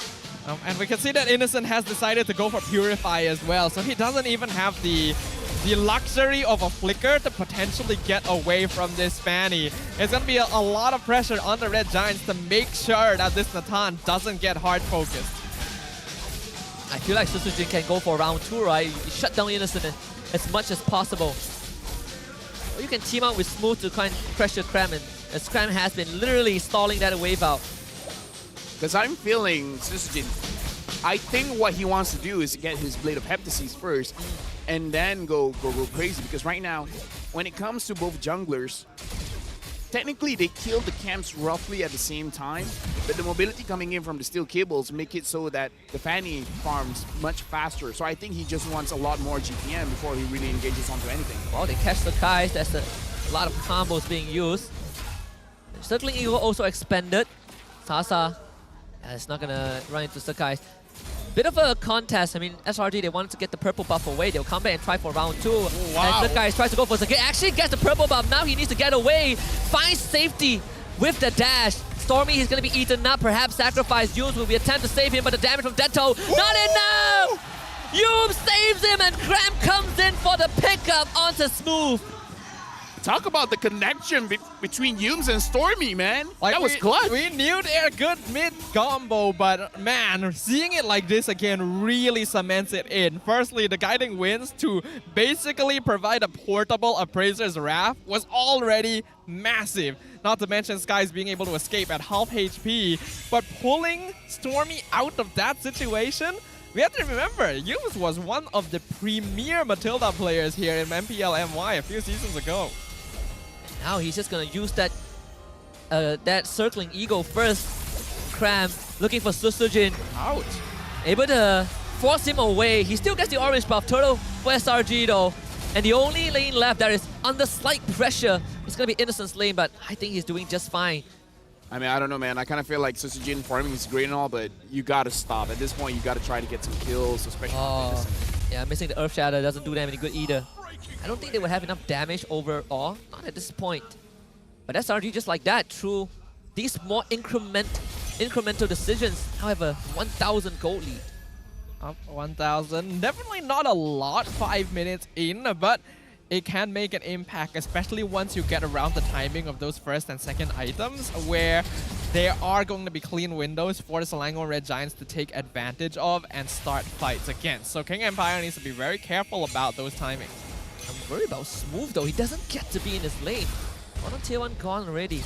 And we can see that Innocent has decided to go for Purify as well, so he doesn't even have the luxury of a flicker to potentially get away from this Fanny. It's going to be a lot of pressure on the Red Giants to make sure that this Natan doesn't get hard focused. I feel like Sitsujin can go for round 2, right? You shut down Innocent as much as possible. Or you can team up with Smooth to try and pressure Cram, as Cram has been literally stalling that wave out. Because I'm feeling Sitsujin, I think what he wants to do is get his Blade of Heptases first and then go crazy. Because right now, when it comes to both junglers, technically they kill the camps roughly at the same time, but the mobility coming in from the steel cables make it so that the Fanny farms much faster. So I think he just wants a lot more GPM before he really engages onto anything. Well, they catch the Kais. That's a lot of combos being used. Circling Eagle also expanded. Sasa it's not gonna run into Sakai. Bit of a contest. I mean, SRG, they wanted to get the purple buff away. They'll come back and try for round 2. Wow. And Sakai tries to go for Sakai. Actually gets the purple buff. Now he needs to get away. Finds safety with the dash. Stormy is gonna be eaten up. Perhaps sacrifice. Yums will be attempt to save him, but the damage from Detto, not enough! Yums saves him, and Cram comes in for the pickup onto Smooth. Talk about the connection between Yums and Stormy, man. Like, that was clutch. We knew they're a good mid combo, but man, seeing it like this again really cements it in. Firstly, the guiding winds to basically provide a portable Appraiser's Wrath was already massive. Not to mention Skies being able to escape at half HP, but pulling Stormy out of that situation, we have to remember, Yums was one of the premier Matilda players here in MPL MY a few seasons ago. Now he's just gonna use that circling Eagle first. Cram looking for Sitsujin. Ouch. Able to force him away. He still gets the orange buff. Turtle for SRG though. And the only lane left that is under slight pressure is gonna be Innocent's lane, but I think he's doing just fine. I mean, I don't know, man. I kind of feel like Sitsujin farming is great and all, but you gotta stop. At this point, you gotta try to get some kills, especially on Innocent. Yeah, missing the Earth Shatter doesn't do them any good either. I don't think they would have enough damage overall, not at this point. But SRG just like that, through these more incremental decisions. However, 1,000 gold lead. Up 1,000. Definitely not a lot 5 minutes in, but it can make an impact, especially once you get around the timing of those first and second items, where there are going to be clean windows for the Selangor Red Giants to take advantage of and start fights against. So King Empire needs to be very careful about those timings. I'm worried about Smooth though. He doesn't get to be in his lane. One on tier 1 gone already.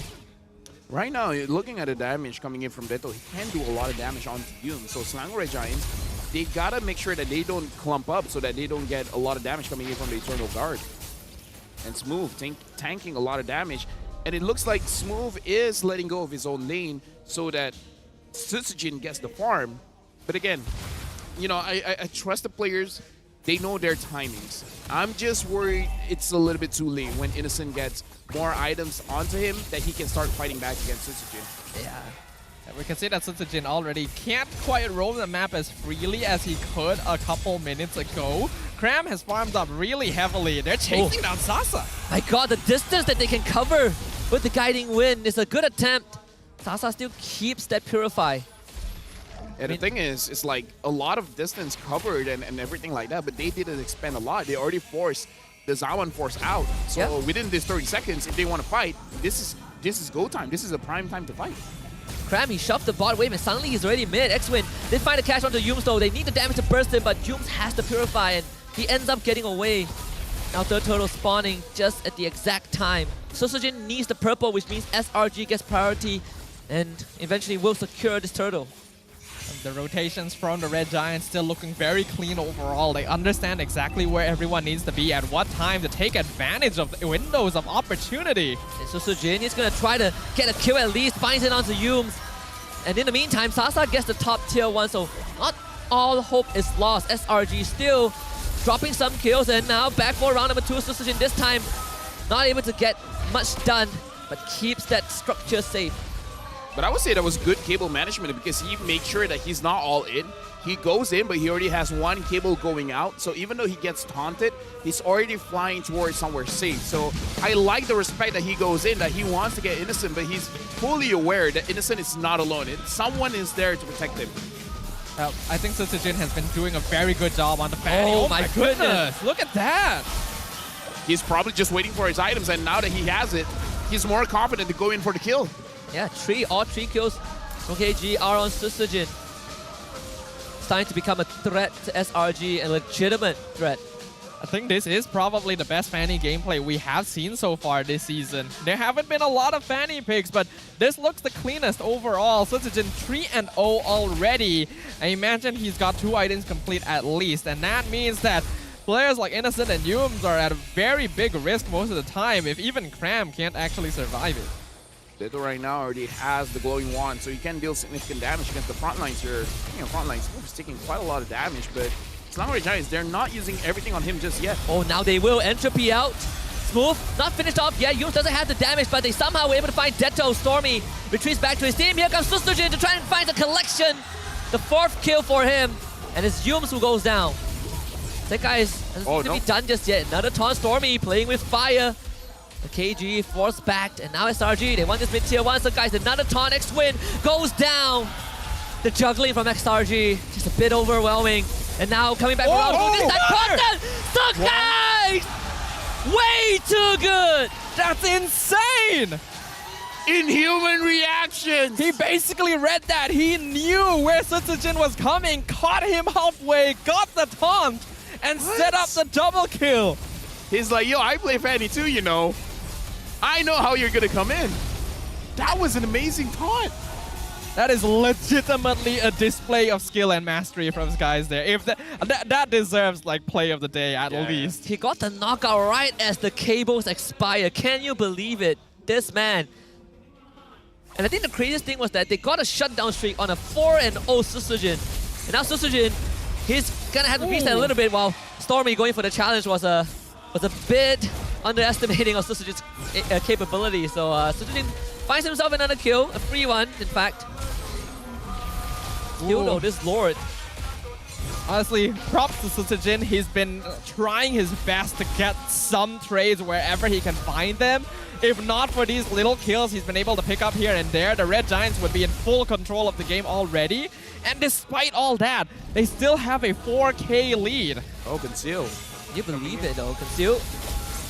Right now, looking at the damage coming in from Detto, he can do a lot of damage onto Yums. So Selangor Red Giants, they gotta make sure that they don't clump up so that they don't get a lot of damage coming in from the Eternal Guard. And Smooth tanking a lot of damage. And it looks like Smooth is letting go of his own lane so that Sitsujin gets the farm. But again, you know, I trust the players. They know their timings. I'm just worried it's a little bit too late when Innocent gets more items onto him that he can start fighting back against Sitsujin. Yeah. We can see that Sutsujin already can't quite roam the map as freely as he could a couple minutes ago. Cram has farmed up really heavily. They're chasing down Sasa. My god, the distance that they can cover with the guiding wind is a good attempt. Sasa still keeps that Purify. And the thing is, it's like a lot of distance covered and everything like that, but they didn't expend a lot. They already forced the Zawan Force out. So within this 30 seconds, if they want to fight, this is go time. This is a prime time to fight. Cram, he shoved the bot wave and suddenly he's already mid. X-Win did find a catch onto Yums though. They need the damage to burst him, but Yums has to Purify and he ends up getting away. Now third turtle spawning just at the exact time. Sutsujin needs the purple, which means SRG gets priority and eventually will secure this turtle. The rotations from the Red Giants still looking very clean overall. They understand exactly where everyone needs to be at what time to take advantage of the windows of opportunity. And Sutsujin is going to try to get a kill at least, finds it onto Yums. And in the meantime, Sasa gets the top tier 1, so not all hope is lost. SRG still dropping some kills, and now back for round number 2. Sutsujin this time not able to get much done, but keeps that structure safe. But I would say that was good cable management because he made sure that he's not all in. He goes in, but he already has one cable going out. So even though he gets taunted, he's already flying towards somewhere safe. So I like the respect that he goes in, that he wants to get Innocent, but he's fully aware that Innocent is not alone. Someone is there to protect him. I think Sutsujin has been doing a very good job on the Fanny. Oh my goodness. Look at that. He's probably just waiting for his items, and now that he has it, he's more confident to go in for the kill. Yeah, all three kills from KG are on Sutsujin. Starting to become a threat to SRG, a legitimate threat. I think this is probably the best Fanny gameplay we have seen so far this season. There haven't been a lot of Fanny picks, but this looks the cleanest overall. Sutsujin 3-0 already. I imagine he's got 2 items complete at least, and that means that players like Innocent and Yums are at a very big risk most of the time if even Cram can't actually survive it. Little right now already has the glowing wand, so he can deal significant damage against the front lines here. Speaking of front lines, Smooth is taking quite a lot of damage, but Slangoray Giants, they're not using everything on him just yet. Oh, now they will. Entropy out. Smooth, not finished off yet. Yums doesn't have the damage, but they somehow were able to find Detto. Stormy retreats back to his team. Here comes Sutsujin to try and find the collection. The 4th kill for him, and it's Yums who goes down. That guy hasn't be done just yet. Another taunt. Stormy playing with fire. The KG force backed, and now SRG, they want this mid tier 1, so guys, another taunt, X-Win goes down. The juggling from XRG, just a bit overwhelming. And now coming back around, this time, so guys, way too good. That's insane. Inhuman reactions. He basically read that. He knew where Sutsujin was coming, caught him halfway, got the taunt, and set up the double kill. He's like, yo, I play Fanny too, you know. I know how you're gonna come in. That was an amazing taunt. That is legitimately a display of skill and mastery from these guys there. If that deserves like play of the day at least. He got the knockout right as the cables expire. Can you believe it? This man. And I think the craziest thing was that they got a shutdown streak on a 4-0 Sutsujin. And now Sutsujin, he's gonna have to reset a little bit while Stormy going for the challenge was a bit underestimating of Sutsujin's capability. So Sutsujin finds himself another kill, a free one, in fact. Still though, this Lord. Honestly, props to Sutsujin. He's been trying his best to get some trades wherever he can find them. If not for these little kills he's been able to pick up here and there, the Red Giants would be in full control of the game already. And despite all that, they still have a 4K lead. Oh, Conceal. Can you believe it though? Conceal.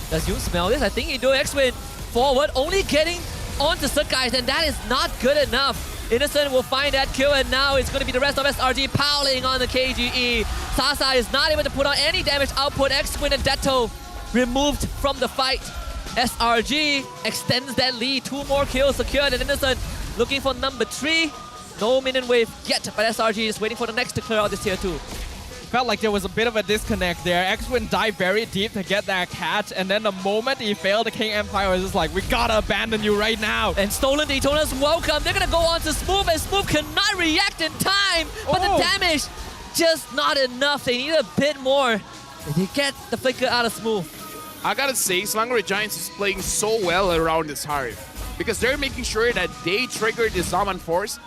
Does you smell this? I think he do X-Win forward, only getting onto Sut guys, and that is not good enough. Innocent will find that kill, and now it's going to be the rest of SRG piling on the KGE. Sasa is not able to put on any damage output. X-Win and Detto removed from the fight. SRG extends that lead. 2 more kills secured, and Innocent looking for number 3. No minion wave yet, but SRG is waiting for the next to clear out this tier 2. Felt like there was a bit of a disconnect there. X-Win dived very deep to get that catch, and then the moment he failed, the King Empire was just like, we gotta abandon you right now. And Stolen Daytona's welcome. They're gonna go on to Smooth, and Smooth cannot react in time, but the damage just not enough. They need a bit more. They get the flicker out of Smooth. I gotta say, Slangoray Giants is playing so well around this Harif because they're making sure that they trigger the Zaman Force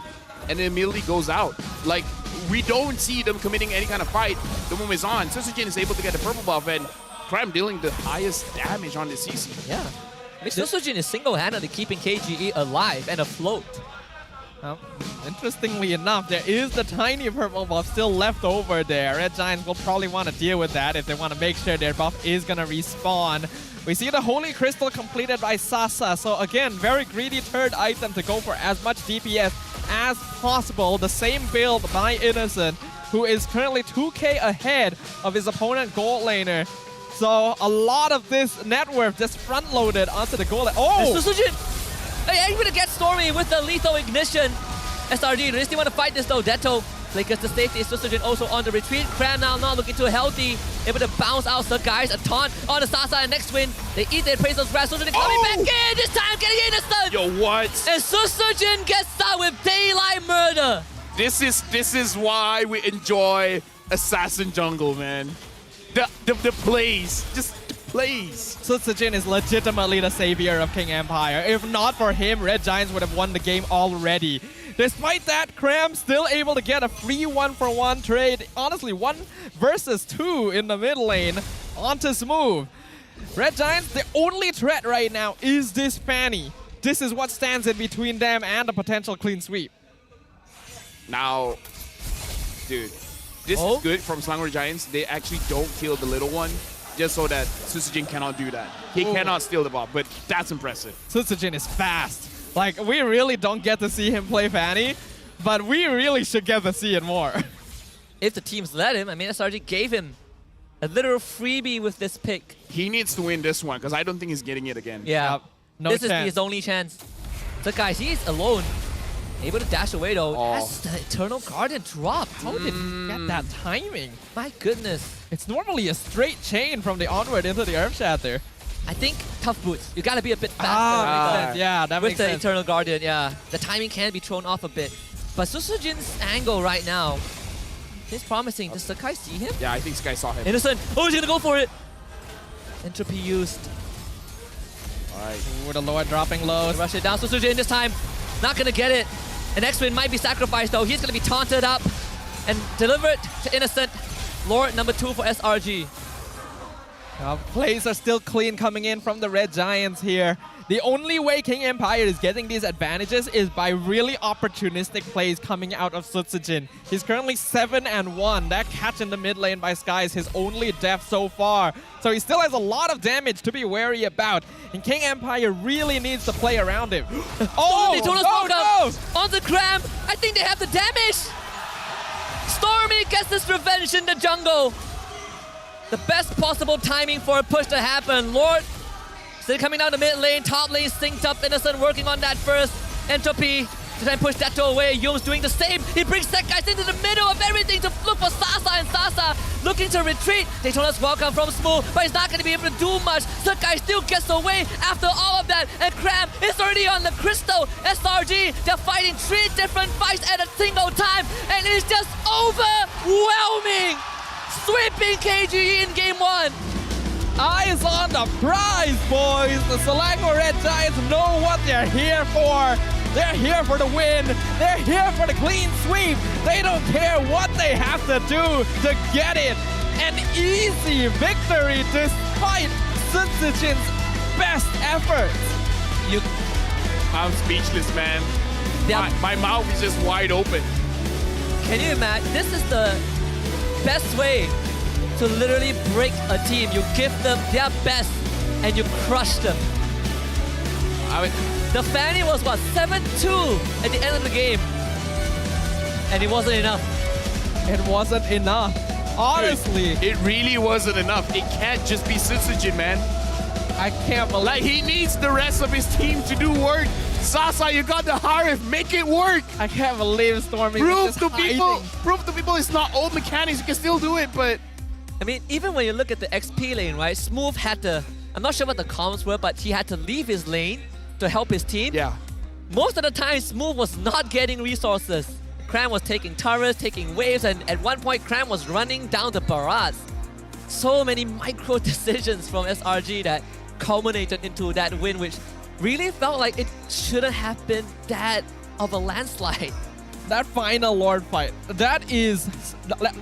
and then immediately goes out. Like, we don't see them committing any kind of fight. The moment is on. Susujin is able to get the purple buff, and Cram dealing the highest damage on the CC. Yeah. I mean, Susujin is single-handedly keeping KGE alive and afloat. Interestingly enough, there is the tiny purple buff still left over there. Red Giants will probably want to deal with that if they want to make sure their buff is going to respawn. We see the Holy Crystal completed by Sasa. So again, very greedy third item to go for as much DPS as possible. The same build by Innocent, who is currently 2k ahead of his opponent gold laner. So a lot of this net worth just front-loaded onto the gold laner. Oh! Susujin! Hey, able to get Stormy with the lethal ignition. SRG really want to fight this though. Detto flickers the safety. Susujin also on the retreat. Cram now not looking too healthy. Able to bounce out the guys. A taunt on the Sasa and next win. They eat their Appraisal's Wrath. Susujin coming back in. This time getting innocent. Yo, what? And Susujin gets out with Daylight Murder. This is why we enjoy Assassin Jungle, man. The plays. Just plays. Susujin is legitimately the savior of King Empire. If not for him, Red Giants would have won the game already. Despite that, Cram still able to get a free 1-for-1 trade. Honestly, 1 versus 2 in the mid lane onto Smooth. Red Giants, the only threat right now is this Fanny. This is what stands in between them and a potential clean sweep. Now, dude, this is good from Selangor Giants. They actually don't kill the little one, just so that Susujin cannot do that. He cannot steal the buff, but that's impressive. Susujin is fast. Like, we really don't get to see him play Fanny, but we really should get to see it more. If the teams let him, I mean, SRG gave him a literal freebie with this pick. He needs to win this one, because I don't think he's getting it again. Yeah, no this chance. is his only chance. So guys, he's alone. Able to dash away though. Has the Eternal Guardian dropped? How did he get that timing? My goodness. It's normally a straight chain from the onward into the Earth Shatter. I think tough boots. You gotta be a bit faster. Yeah, that makes sense. With the Eternal Guardian, yeah. The timing can be thrown off a bit. But Susujin's angle right now is promising. Does Sakai see him? Yeah, I think Sky saw him. Innocent. Oh, he's gonna go for it. Entropy used. Alright. With a Lord dropping low. Rush it down. Susujin this time. Not gonna get it. And X-Win might be sacrificed though. He's gonna be taunted up and delivered to Innocent. Lord number 2 for SRG. Plays are still clean coming in from the Red Giants here. The only way King Empire is getting these advantages is by really opportunistic plays coming out of Susujin. He's currently 7-1. That catch in the mid lane by Sky is his only death so far. So he still has a lot of damage to be wary about. And King Empire really needs to play around him. Oh, no! On the Cram. I think they have the damage. Stormy gets this revenge in the jungle. The best possible timing for a push to happen. Lord still coming down the mid lane, top lane synced up. Innocent working on that first. Entropy to try and push Detto away. Yum's doing the same. He brings that guys into the middle of everything to look for Sasa, and Sasa looking to retreat. Daytona's welcome from Smooth, but he's not going to be able to do much. Sakai still gets away after all of that, and Cram is already on the Crystal. SRG, they're fighting 3 different fights at a single time, and it's just overwhelming. Sweeping KGE in game 1. Eyes on the prize, boys. The Selangor Red Giants know what they're here for. They're here for the win. They're here for the clean sweep. They don't care what they have to do to get it. An easy victory despite Susujin's best efforts. I'm speechless, man. My mouth is just wide open. Can you imagine? This is the best way to literally break a team. You give them their best and you crush them. The Fanny was what, 7-2 at the end of the game. And it wasn't enough. It wasn't enough. Honestly. Dude, it really wasn't enough. It can't just be Susujin, man. I can't believe. Like, he needs the rest of his team to do work. Sasa, you got the Harif. Make it work. I can't believe Stormy. Prove to people it's not old mechanics. You can still do it, but I mean, even when you look at the XP lane, right? Smooth had to, I'm not sure what the comms were, but he had to leave his lane to help his team. Yeah. Most of the time, Smooth was not getting resources. Cram was taking turrets, taking waves, and at one point, Cram was running down the barrage. So many micro decisions from SRG that culminated into that win, which really felt like it shouldn't have been that of a landslide. that final Lord fight, that is,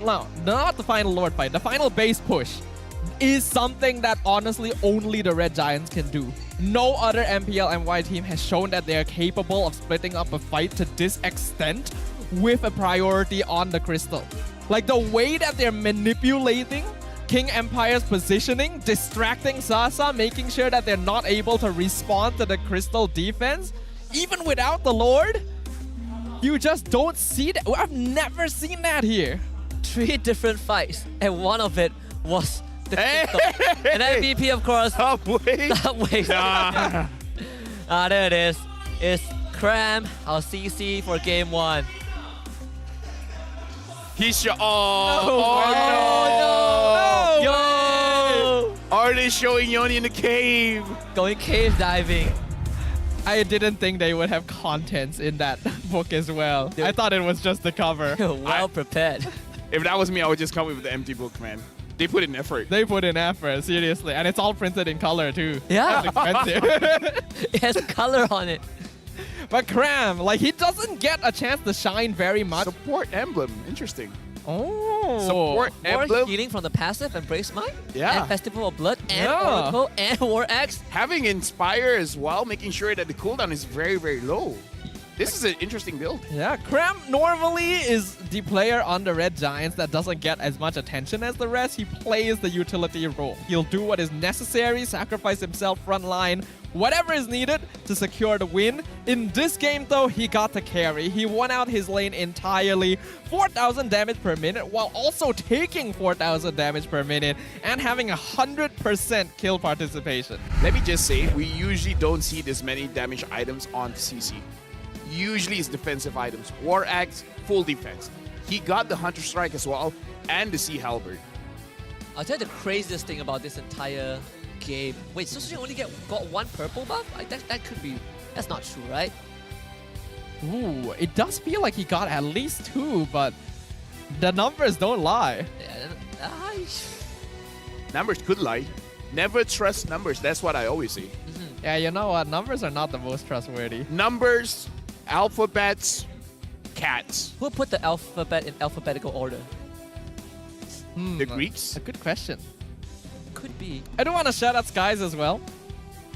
no, not the final Lord fight, the final base push is something that honestly only the Red Giants can do. No other MPL MY team has shown that they are capable of splitting up a fight to this extent with a priority on the crystal. Like the way that they're manipulating King Empire's positioning, distracting Sasa, making sure that they're not able to respond to the crystal defense, even without the Lord, you just don't see that. I've never seen that here. 3 different fights, and one of it was the crystal. And MVP, of course. Subway. There it is. It's Cram, our CC for game 1. He's no! Yo! Are they showing Yoni in the cave? Going cave diving. I didn't think they would have contents in that book as well. I thought it was just the cover. Well prepared. If that was me, I would just come with the empty book, man. They put in effort. They put in effort, seriously. And it's all printed in color too. Yeah. That's expensive. It has color on it. But Cram, like, he doesn't get a chance to shine very much. Support emblem. Interesting. Oh. Support More emblem. healing from the passive, Embrace Mind. Yeah. And Festival of Blood, and Oracle, and War Axe. Having Inspire as well, making sure that the cooldown is very, very low. This is an interesting build. Yeah, Cram normally is the player on the Red Giants that doesn't get as much attention as the rest. He plays the utility role. He'll do what is necessary, sacrifice himself front line, whatever is needed to secure the win. In this game though, he got to carry. He won out his lane entirely, 4,000 damage per minute, while also taking 4,000 damage per minute and having 100% kill participation. Let me just say, we usually don't see this many damage items on CC. Usually it's defensive items. War Axe, full defense. He got the Hunter Strike as well, and the Sea Halberd. I'll tell you the craziest thing about this entire game. Wait, so you only got 1 purple buff? Like that could be... That's not true, right? Ooh, it does feel like he got at least 2, but the numbers don't lie. Numbers could lie. Never trust numbers. That's what I always say. Yeah, you know what? Numbers are not the most trustworthy. Numbers, alphabets, cats. Who put the alphabet in alphabetical order? The Greeks? A good question. Could be. I do want to shout out Skies as well.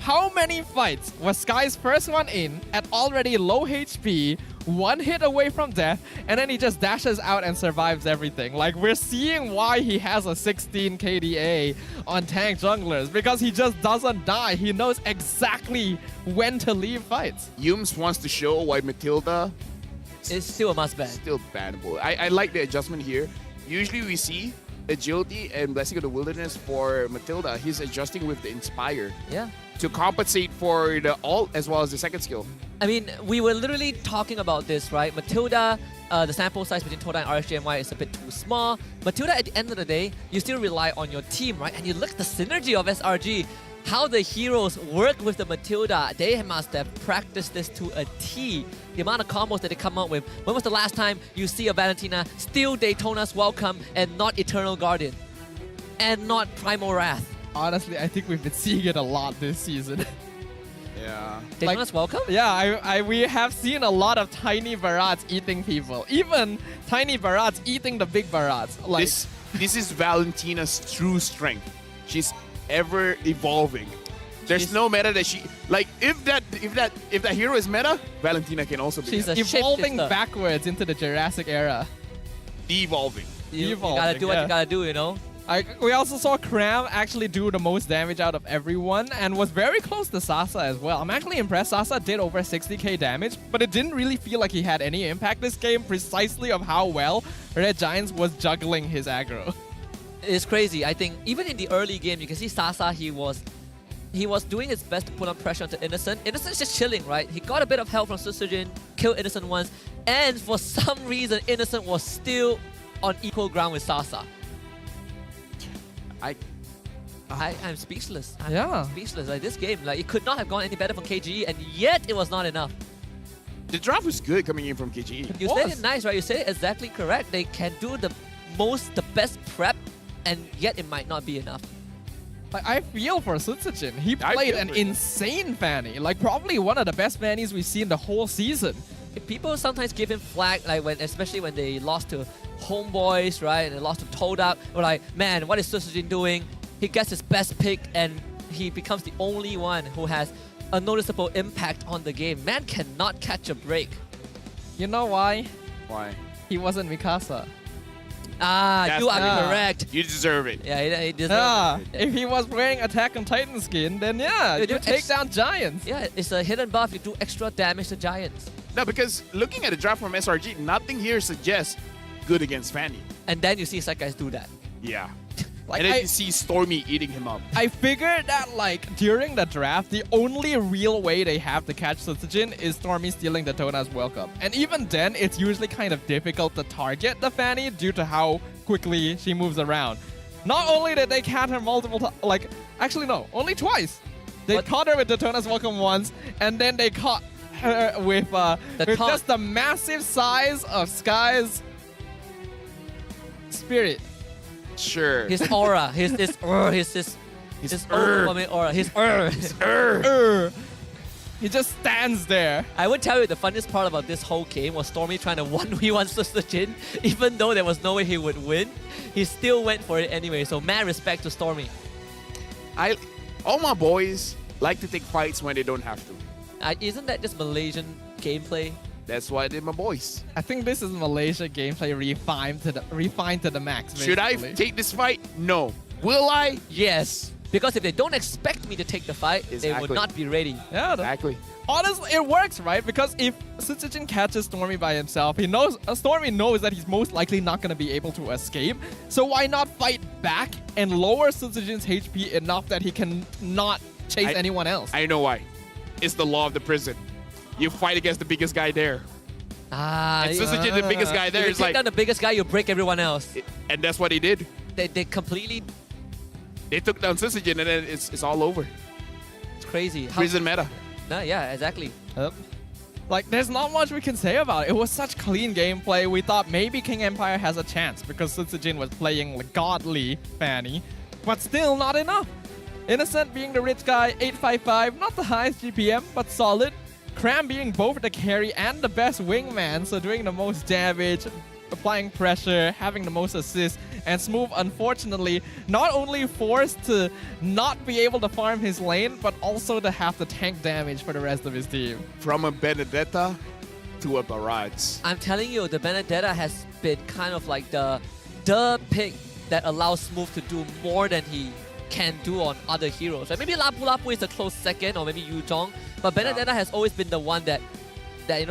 How many fights was Sky's first one in at already low HP, 1 hit away from death, and then he just dashes out and survives everything? Like, we're seeing why he has a 16 KDA on tank junglers, because he just doesn't die. He knows exactly when to leave fights. Yums wants to show why Matilda is still a must ban. Still bannable. I like the adjustment here. Usually we see agility and Blessing of the Wilderness for Matilda. He's adjusting with the Inspire. Yeah. To compensate for the ult as well as the second skill. I mean, we were literally talking about this, right? Matilda, the sample size between Todak and RSJMY is a bit too small. Matilda, at the end of the day, you still rely on your team, right? And you look at the synergy of SRG, how the heroes work with the Matilda. They must have practiced this to a T. The amount of combos that they come up with. When was the last time you see a Valentina steal Daytona's Welcome and not Eternal Guardian? And not Primal Wrath? Honestly, I think we've been seeing it a lot this season. Yeah. Daytona's Welcome? Yeah, we have seen a lot of tiny Barats eating people. Even tiny Barats eating the big Barats. Like, this is Valentina's true strength. She's ever evolving. There's no meta that she like. If that hero is meta, Valentina can also be. She's meta. evolving backwards into the Jurassic era. Devolving. You gotta do what you gotta do, you know. We also saw Cram actually do the most damage out of everyone and was very close to Sasa as well. I'm actually impressed. Sasa did over 60k damage, but it didn't really feel like he had any impact this game, precisely of how well Red Giants was juggling his aggro. It's crazy. I think even in the early game, you can see Sasa, he was doing his best to put on pressure onto Innocent. Innocent's just chilling, right? He got a bit of help from Susujin, killed Innocent once, and for some reason, Innocent was still on equal ground with Sasa. I'm speechless. I'm speechless. Like, this game, like, it could not have gone any better from KGE, and yet it was not enough. The draft was good coming in from KGE. You said it nice, right? You said it exactly correct. They can do the best prep, and yet it might not be enough. Like, I feel for Sutsujin. He played an insane Fanny. Like, probably one of the best Fannies we've seen the whole season. people sometimes give him flack, like especially when they lost to Homeboys, right? And they lost to Todak. We're like, man, what is Susujin doing? He gets his best pick and he becomes the only one who has a noticeable impact on the game. Man cannot catch a break. You know why? Why? He wasn't Mikasa. You are correct. You deserve it. Yeah, he deserves it. If he was wearing Attack on Titan skin, then yeah, you take down giants. Yeah, it's a hidden buff. You do extra damage to giants. No, because looking at the draft from SRG, nothing here suggests good against Fanny. And then you see Sakai's do that. Yeah. Like, and then you see Stormy eating him up. I figured that like during the draft, the only real way they have to catch Sutsujin is Stormy stealing Daytona's welcome. And even then, it's usually kind of difficult to target the Fanny due to how quickly she moves around. Not only did they catch her multiple times, like, actually no, only twice. They caught her with Daytona's welcome once, and then they caught her with just the massive size of Sky's spirit. Sure. His aura, his overwhelming aura, his He just stands there. I would tell you the funniest part about this whole game was Stormy trying to 1v1 Susujin. Even though there was no way he would win, he still went for it anyway. So mad respect to Stormy. All my boys like to take fights when they don't have to. Isn't that just Malaysian gameplay? That's why I did my boys. I think this is Malaysia gameplay refined to the max. Basically. Should I take this fight? No. Will I? Yes. Because if they don't expect me to take the fight, they would not be ready. Yeah, exactly. Honestly, it works, right? Because if Sutsujin catches Stormy by himself, he knows Stormy knows that he's most likely not going to be able to escape. So why not fight back and lower Sutsujin's HP enough that he can not chase anyone else? I know why. It's the law of the prison. You fight against the biggest guy there. And Susujin, the biggest guy there, if you is take like down the biggest guy, you break everyone else. And that's what they did. They completely. They took down Susujin, and then it's all over. It's crazy. Prison meta. Nah, yeah, exactly. Like, there's not much we can say about it. It was such clean gameplay. We thought maybe King Empire has a chance because Sutsujin was playing like godly Fanny, but still not enough. Innocent being the rich guy, 855, not the highest GPM, but solid. Cram being both the carry and the best wingman, so doing the most damage, applying pressure, having the most assists, and Smooth, unfortunately, not only forced to not be able to farm his lane, but also to have to tank damage for the rest of his team. From a Benedetta to a Barrage. I'm telling you, the Benedetta has been kind of like the pick that allows Smooth to do more than he can do on other heroes. Like maybe Lapu Lapu is a close second, or maybe Yu Zhong, but Benedetta has always been the one that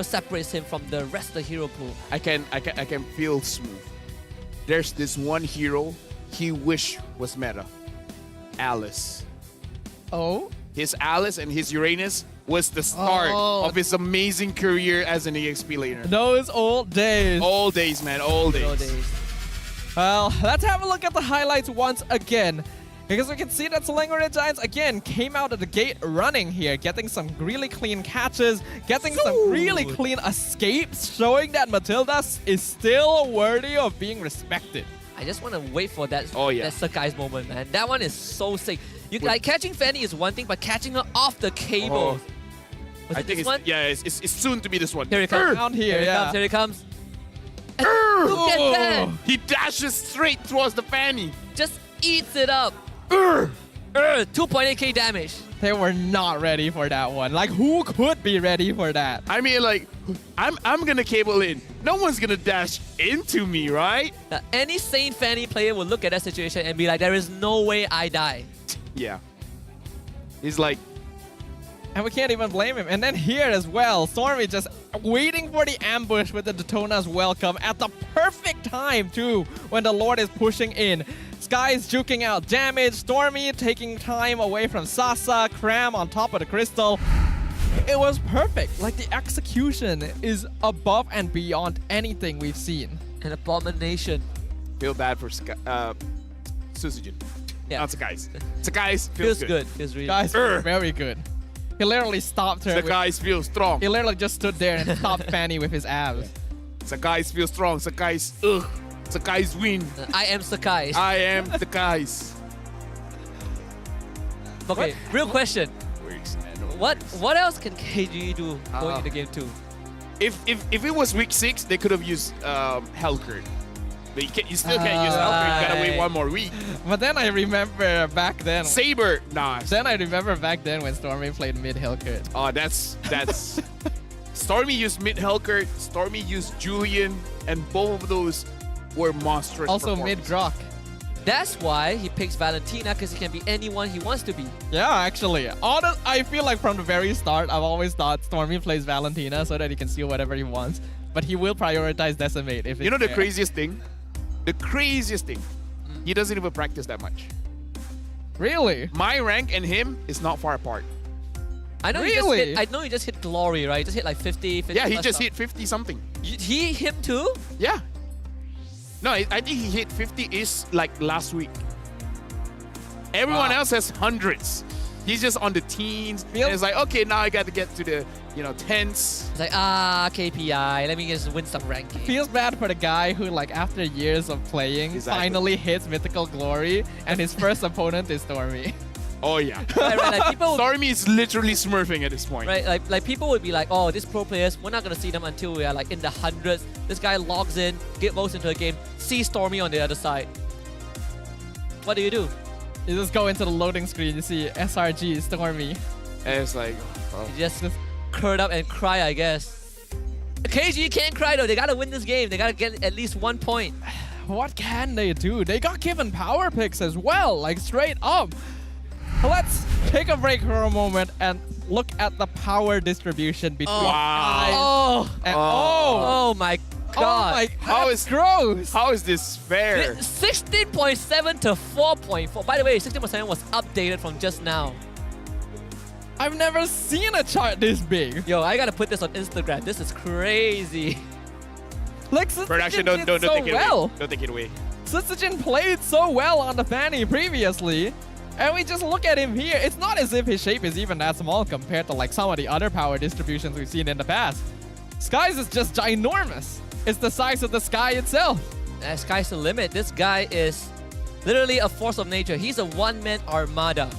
separates him from the rest of the hero pool. I can feel Smooth. There's this one hero he wish was meta. Alice. Oh? His Alice and his Uranus was the start of his amazing career as an EXP laner. Those old days. Old days, man. Old days. Well, let's have a look at the highlights once again. Because we can see that Selangor Giants again came out of the gate running here, getting some really clean catches, getting some really clean escapes, showing that Matilda is still worthy of being respected. I just want to wait for that Sakai's moment, man. That one is so sick. Like catching Fanny is one thing, but catching her off the cable. I think it's soon to be this one. Here it comes. Around here, Here it comes. And look at that. He dashes straight towards the Fanny. Just eats it up. 2.8k damage. They were not ready for that one. Like, who could be ready for that? I mean, like, I'm gonna cable in. No one's gonna dash into me, right? Any sane Fanny player will look at that situation and be like, there is no way I die. Yeah. He's like... And we can't even blame him. And then here as well, Stormy just waiting for the ambush with the Daytona's welcome at the perfect time too, when the Lord is pushing in. Sky's juking out damage, Stormy taking time away from Sasa, Cram on top of the crystal. It was perfect. Like, the execution is above and beyond anything we've seen. An abomination. Feel bad for Susujin. Yeah. Not Sakai's. Sakai's feels good. Feels really Guys, good. very good. He literally stopped her. Sakai's feel strong. He literally just stood there and stopped Fanny with his abs. Sakai's feel strong. Sakai's Sakai's win. I am Sakai. I am Sakai's. Okay, real question. What else can KGE do going into game 2? If it was week 6, they could have used Hellcurt. But you still can't use Hellcurt. You gotta wait one more week. But then I remember back then. Saber, nah. Then I remember back then when Stormy played mid Hellcurt. Oh, that's Stormy used mid Hellcurt. Stormy used Julian, and both of those were monstrous. Also mid Grok. That's why he picks Valentina, because he can be anyone he wants to be. Yeah, actually. I feel like from the very start, I've always thought Stormy plays Valentina so that he can steal whatever he wants. But he will prioritize Decimate if it's You know the fair. craziest thing? The craziest thing. He doesn't even practice that much. Really? My rank and him is not far apart. I know Really? I know you just hit Glory, right? You just hit like 50 Yeah, he plus just stuff. hit 50 something. Him too? Yeah. No, I think he hit 50 is like last week. Everyone else has hundreds. He's just on the teens. And it's like, okay, now I got to get to the, tens. It's like, KPI, let me just win some ranking. Feels bad for the guy who, like, after years of playing, finally hits Mythical Glory, and his first opponent is Stormy. Oh, yeah. Right, like people Stormy is literally smurfing at this point. Right, like people would be like, oh, these pro players, we're not gonna see them until we are like in the hundreds. This guy logs in, get votes into a game, see Stormy on the other side. What do? You just go into the loading screen, you see SRG, Stormy. And it's like, oh. You just curd up and cry, I guess. KG can't cry though, they gotta win this game. They gotta get at least 1 point. What can they do? They got given power picks as well, like straight up. Let's take a break for a moment and look at the power distribution between guys. And Oh my god. How is gross? How is this fair? 16.7 to 4.4. By the way, 16.7 was updated from just now. I've never seen a chart this big. Yo, I gotta put this on Instagram. This is crazy. Like, Production, Sutsujin don't did so take it well. away. Don't take it away. Sutsujin played so well on the Fanny previously. And we just look at him here. It's not as if his shape is even that small compared to like some of the other power distributions we've seen in the past. Sky's is just ginormous. It's the size of the sky itself. Sky's the limit. This guy is literally a force of nature. He's a one-man armada.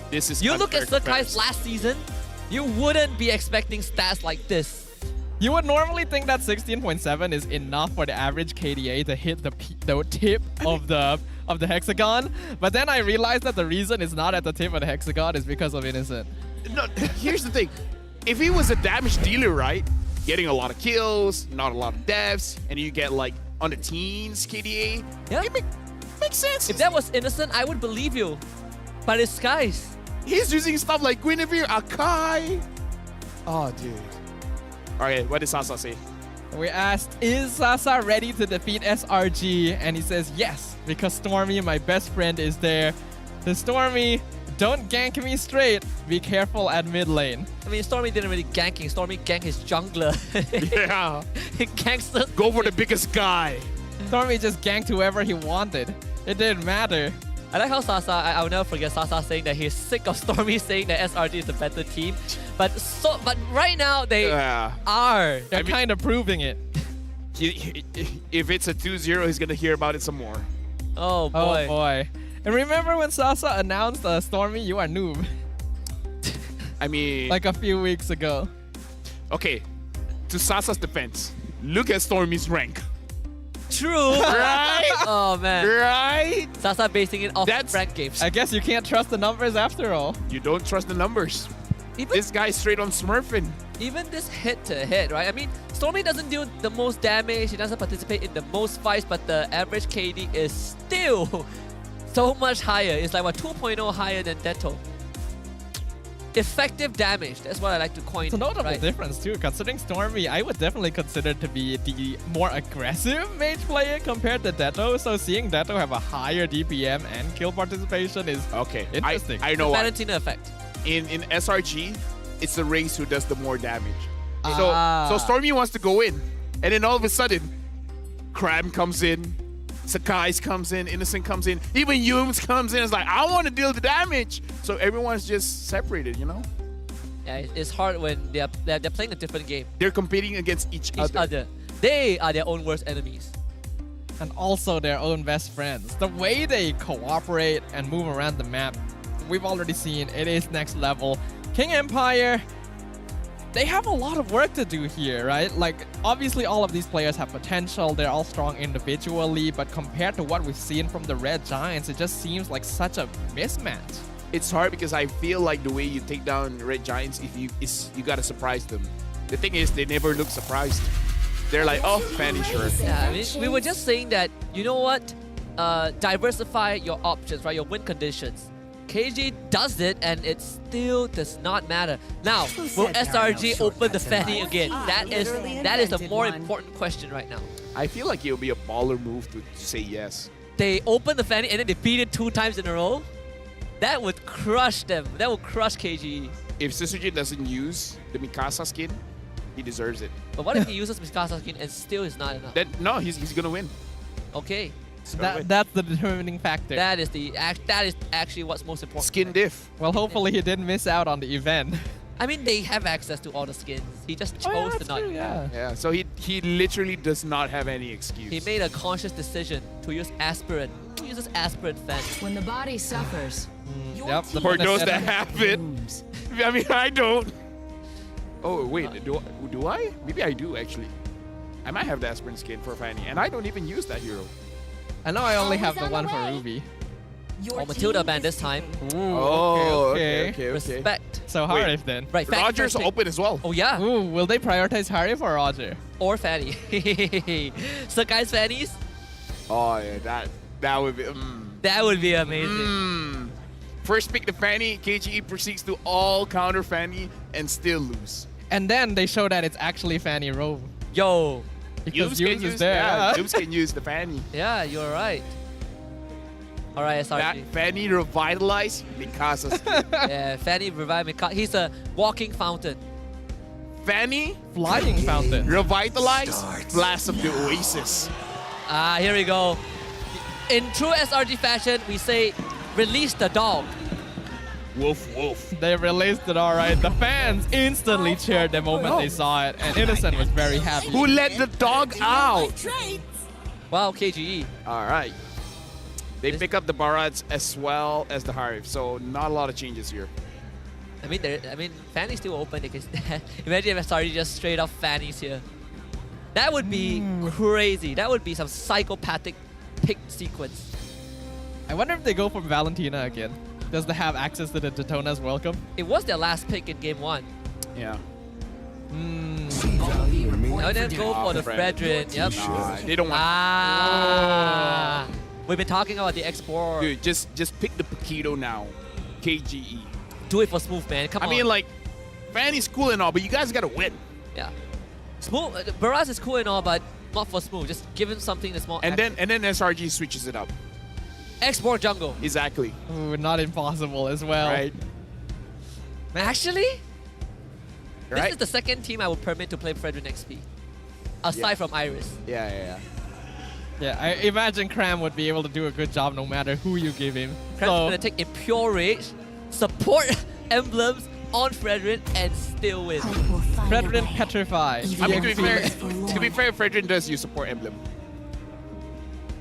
This is You look at unfair Sakai's comparison. last season, you wouldn't be expecting stats like this. You would normally think that 16.7 is enough for the average KDA to hit the tip of the hexagon, but then I realized that the reason it's not at the tip of the hexagon is because of Innocent. No, here's the thing. If he was a damage dealer, right? Getting a lot of kills, not a lot of deaths, and you get like on the teens KDA, yeah, it makes sense. If that was Innocent, I would believe you. But it's Skies. He's using stuff like Guinevere, Akai. Oh, dude. Alright, what did Sasa say? We asked, is Sasa ready to defeat SRG? And he says yes, because Stormy, my best friend, is there. The Stormy, don't gank me straight. Be careful at mid lane. I mean, Stormy didn't really gank him. Stormy ganked his jungler. Yeah. He ganks the... Go for the biggest guy. Stormy just ganked whoever he wanted. It didn't matter. I like how Sasa, I'll never forget Sasa saying that he's sick of Stormy saying that SRG is the better team. But right now, they are. They're kind of proving it. If it's a 2-0, he's going to hear about it some more. Oh, boy. Oh, boy. And remember when Sasa announced Stormy, you are noob? I mean... like a few weeks ago. Okay, to Sasa's defense, look at Stormy's rank. True. Right? Oh, man. Right? Sasa basing it off rank games. I guess you can't trust the numbers after all. You don't trust the numbers. This guy's straight on smurfing. Even this head-to-head, right? I mean, Stormy doesn't do the most damage. He doesn't participate in the most fights, but the average KD is still so much higher. It's like, 2.0 higher than Detto. Effective damage. That's what I like to coin. It's a notable right? difference too. Considering Stormy, I would definitely consider to be the more aggressive mage player compared to Detto. So seeing Detto have a higher DPM and kill participation is interesting. I know the why. Valentina effect. In SRG, it's the race who does the more damage. So Stormy wants to go in, and then all of a sudden, Crab comes in, Sakai's comes in, Innocent comes in, even Yums comes in. It's like, I want to deal the damage. So everyone's just separated, you know? Yeah, it's hard when they're playing a different game. They're competing against each other. They are their own worst enemies. And also their own best friends. The way they cooperate and move around the map, we've already seen it is next level. King Empire, they have a lot of work to do here, right? Like, obviously all of these players have potential. They're all strong individually, but compared to what we've seen from the Red Giants, it just seems like such a mismatch. It's hard because I feel like the way you take down Red Giants, you gotta surprise them. The thing is, they never look surprised. They're like, oh, Fanny, sure. Yeah, I mean, we were just saying that, you know what? Diversify your options, right? Your win conditions. KG does it, and it still does not matter. Now, will SRG open the Fanny again? That is a more important question right now. I feel like it would be a baller move to say yes. They open the Fanny and then defeat it 2 times in a row. That would crush them. That would crush KG. If Sisujin doesn't use the Mikasa skin, he deserves it. But what if he uses Mikasa skin and still is not enough? Then no, he's gonna win. Okay. That's the determining factor. That is actually what's most important. Skin diff. Well, hopefully he didn't miss out on the event. I mean, they have access to all the skins. He just chose to not. Yeah. So he literally does not have any excuse. He made a conscious decision to use aspirin. Who uses aspirin, Fan? When the body suffers, For those that have it. I mean, I don't. Oh wait, do I? Maybe I do actually. I might have the aspirin skin for Fanny, and I don't even use that hero. I know I only have the one for Ruby. Oh, Matilda banned this time. Ooh, okay. Respect. So Harif then. Right, Roger's open as well. Oh yeah. Ooh, will they prioritize Harif or Roger? Or Fanny. So guys, Fannies? Oh yeah, that would be. That would be amazing. First pick the Fanny, KGE proceeds to all counter Fanny and still lose. And then they show that it's actually Fanny Robe. Yo. Because Yubes Yubes is there. Yubes can use the Fanny. Yeah, you're right. All right, SRG. That Fanny revitalized Mikasa's skin. Yeah, Fanny revived Mikasa. He's a walking fountain. Fanny flying fountain. Revitalized Blast of the Oasis. Here we go. In true SRG fashion, we say, release the dog. Woof, woof. They released it all right. The fans instantly cheered the moment they saw it, and Innocent was very happy. Who let the dog out? Wow, KGE. All right. They pick up the Barats as well as the Harif, so not a lot of changes here. I mean, Fanny's still open. Because imagine if SRG just straight up Fannies here. That would be crazy. That would be some psychopathic pick sequence. I wonder if they go for Valentina again. Does they have access to the Daytona's welcome? It was their last pick in game 1. Yeah. Now they go for the Fredrin. Yep. They don't want. We've been talking about the export. Dude, just pick the Paquito now. KGE. Do it for Smooth, man. Come on. I mean, like, Fanny's cool and all, but you guys gotta win. Yeah. Smooth. Baraz is cool and all, but not for Smooth. Just give him something that's more. And then SRG switches it up. Export jungle. Exactly. Ooh, not impossible as well. Right. Actually, right? This is the second team I would permit to play Fredrin XP. Aside from Iris. Yeah. Yeah, I imagine Cram would be able to do a good job no matter who you give him. Cram's gonna take Impure Rage, support emblems on Fredrin, and still win. Fredrin Petrify. I mean, to be fair, Fredrin does use support emblem.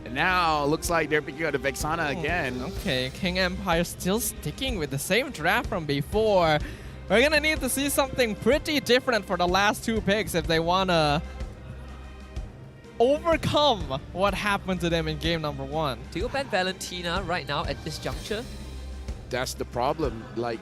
And now, looks like they're picking up the Vexana again. Okay, King Empire still sticking with the same draft from before. We're gonna need to see something pretty different for the last 2 picks if they wanna overcome what happened to them in game number 1. Do you ban Valentina right now at this juncture? That's the problem. Like,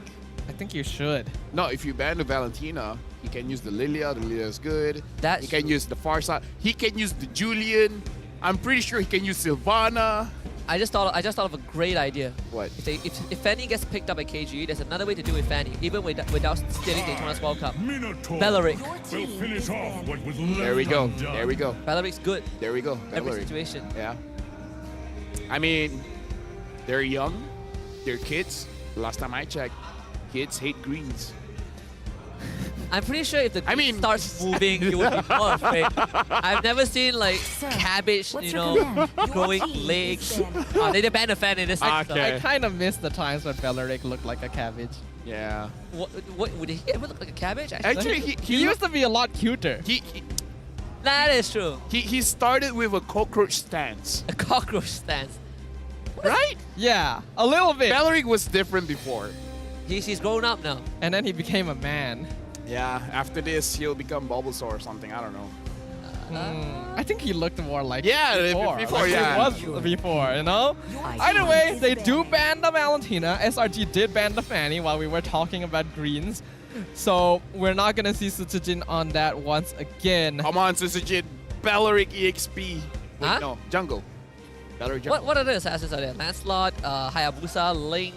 I think you should. No, if you ban the Valentina, he can use the Lilia. The Lilia is good. That's he can use the Farsight. He can use the Julian. I'm pretty sure he can use Sylvana. I just thought of a great idea. What? If Fanny gets picked up at KG, there's another way to do it with Fanny, even without stealing Daytona's World Cup. Belleric. Will finish off what was left There we go. undone. There we go. Belleric's good. There we go. Every Belleric. situation. Yeah. I mean, they're young. They're kids. Last time I checked, kids hate greens. I'm pretty sure if the green starts moving, you would be more afraid. I've never seen like cabbage, growing legs. They banned a fan in this sector. I kind of miss the times when Belleric looked like a cabbage. Yeah. What would he ever look like a cabbage? Actually, he used to be a lot cuter. That is true. He started with a cockroach stance. A cockroach stance. Right? Yeah, a little bit. Belleric was different before. He's grown up now. And then he became a man. Yeah, after this, he'll become Bulbasaur or something. I don't know. I think he looked more like before, like yeah. he was before, you know? Either way, they do ban the Valentina. SRG did ban the Fanny while we were talking about greens. So we're not going to see Sutsujin on that once again. Come on, Sutsujin. Belleric EXP. Wait, Huh? no, Jungle. Belleric Jungle. What other assassins are there? Lancelot, Hayabusa, Ling.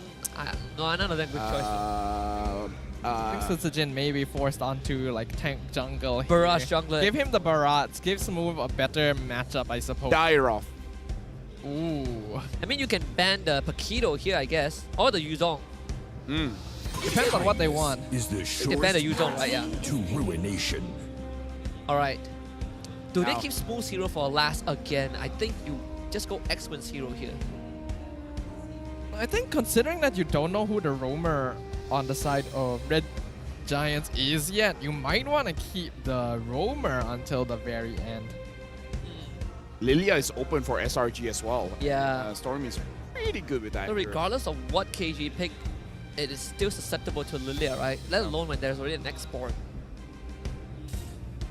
No, none of them good choices. I think Sutsujin may be forced onto like tank jungle here. Barrage jungler. Give him the Barats. Give Smooth a better matchup, I suppose. Dairoff. Ooh. I mean, you can ban the Paquito here, I guess. Or the Yuzong. Depends on what they want. Is the They ban the surest Yuzong, right? Yeah. to ruination. Alright. Do they Now. keep Smooth's hero for last again? I think you just go X-Win's hero here. I think considering that you don't know who the roamer on the side of Red Giants is yet, you might want to keep the roamer until the very end. Lilia is open for SRG as well. Yeah. Stormy is pretty good with that. So regardless of what KG pick, it is still susceptible to Lilia, right? Let alone when there's already an export.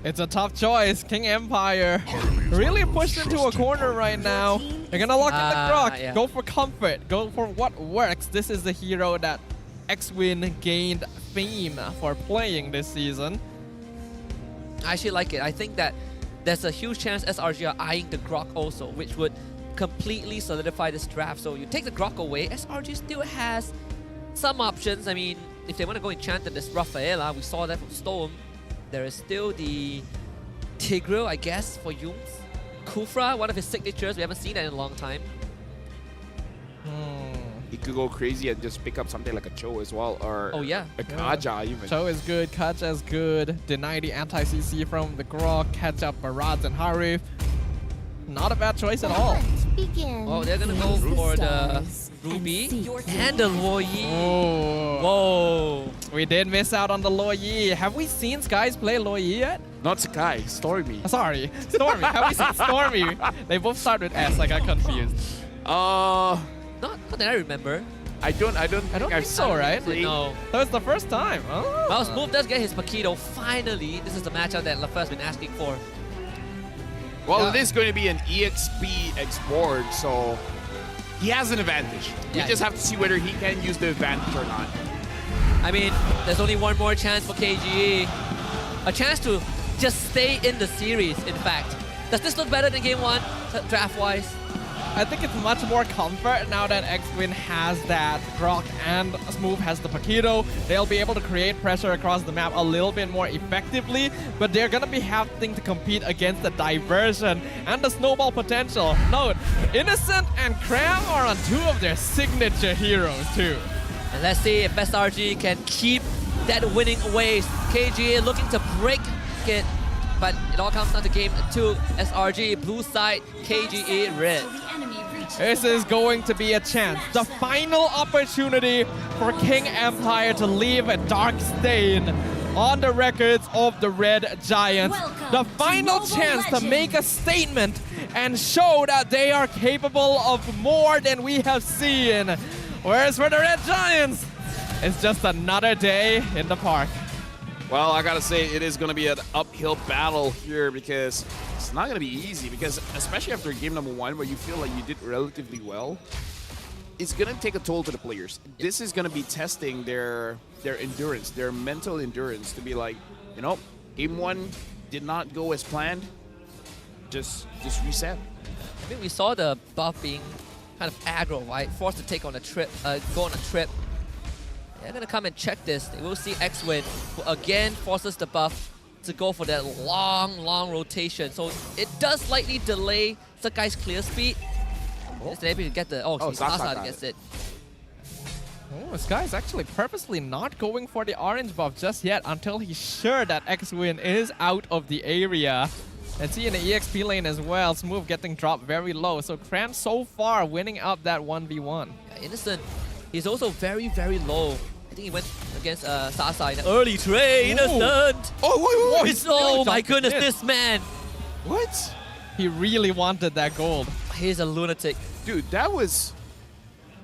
It's a tough choice. King Empire really pushed into a corner right now. They're gonna lock in the Grok. Yeah. Go for comfort. Go for what works. This is the hero that X-Win gained fame for playing this season. I actually like it. I think that there's a huge chance SRG are eyeing the Grok also, which would completely solidify this draft. So you take the Grok away, SRG still has some options. I mean, if they want to go Enchanted, this Rafaela, we saw that from Storm. There is still the Tigreal, I guess, for Yums. Kufra, one of his signatures. We haven't seen that in a long time. He could go crazy and just pick up something like a Cho as well, or Oh, yeah. a Kaja even. Cho is good, Kaja is good. Deny the anti-CC from the Grok, catch up Barats and Harif. Not a bad choice at all. Oh, they're gonna go for the Ruby and the Luoyi. Oh. Whoa. We did miss out on the Luoyi. Have we seen Skies play Luoyi yet? Not Sakai, Stormy. Sorry, Stormy. Have we seen Stormy? They both start with S. I got confused. Not that I remember. I don't I don't think so, right? No. That was the first time. Oh. Well, Smooth does get his Paquito. Finally, this is the matchup that LaFeur's been asking for. Well, it is going to be an EXP export, so he has an advantage. We Yeah. just have to see whether he can use the advantage or not. I mean, there's only one more chance for KGE. A chance to just stay in the series, in fact. Does this look better than game one, draft-wise? I think it's much more comfort now that X-Win has that Grok and Smooth has the Paquito. They'll be able to create pressure across the map a little bit more effectively, but they're gonna be having to compete against the diversion and the snowball potential. Note, Innocent and Cram are on two of their signature heroes too. And let's see if SRG can keep that winning ways. KGE looking to break it, but it all comes down to game 2. SRG blue side, KGE red. This is going to be a chance, the final opportunity for King Empire to leave a dark stain on the records of the Red Giants. The final chance to make a statement and show that they are capable of more than we have seen. Whereas for the Red Giants, it's just another day in the park. Well, I gotta say, it is gonna be an uphill battle here because it's not gonna be easy, because especially after game number 1 where you feel like you did relatively well, it's gonna take a toll to the players. This is gonna be testing their endurance, their mental endurance, to be like, you know, game 1 did not go as planned, just reset. I mean, we saw the buff being kind of aggro, right? Forced to take on a trip, go on a trip. They're gonna come and check this. They will see X-Win, who again forces the buff to go for that long rotation. So it does slightly delay Sakai's clear speed. Just able to get the Sasa gets it. Oh, this guy's actually purposely not going for the orange buff just yet until he's sure that X-Win is out of the area. And see in the EXP lane as well, Smooth getting dropped very low. So Cram so far winning up that 1v1. Yeah, Innocent, he's also very low. I think he went against Sasa in the early trade. Innocent! Oh, wait. Oh my goodness, this man! What? He really wanted that gold. He's a lunatic. Dude, that was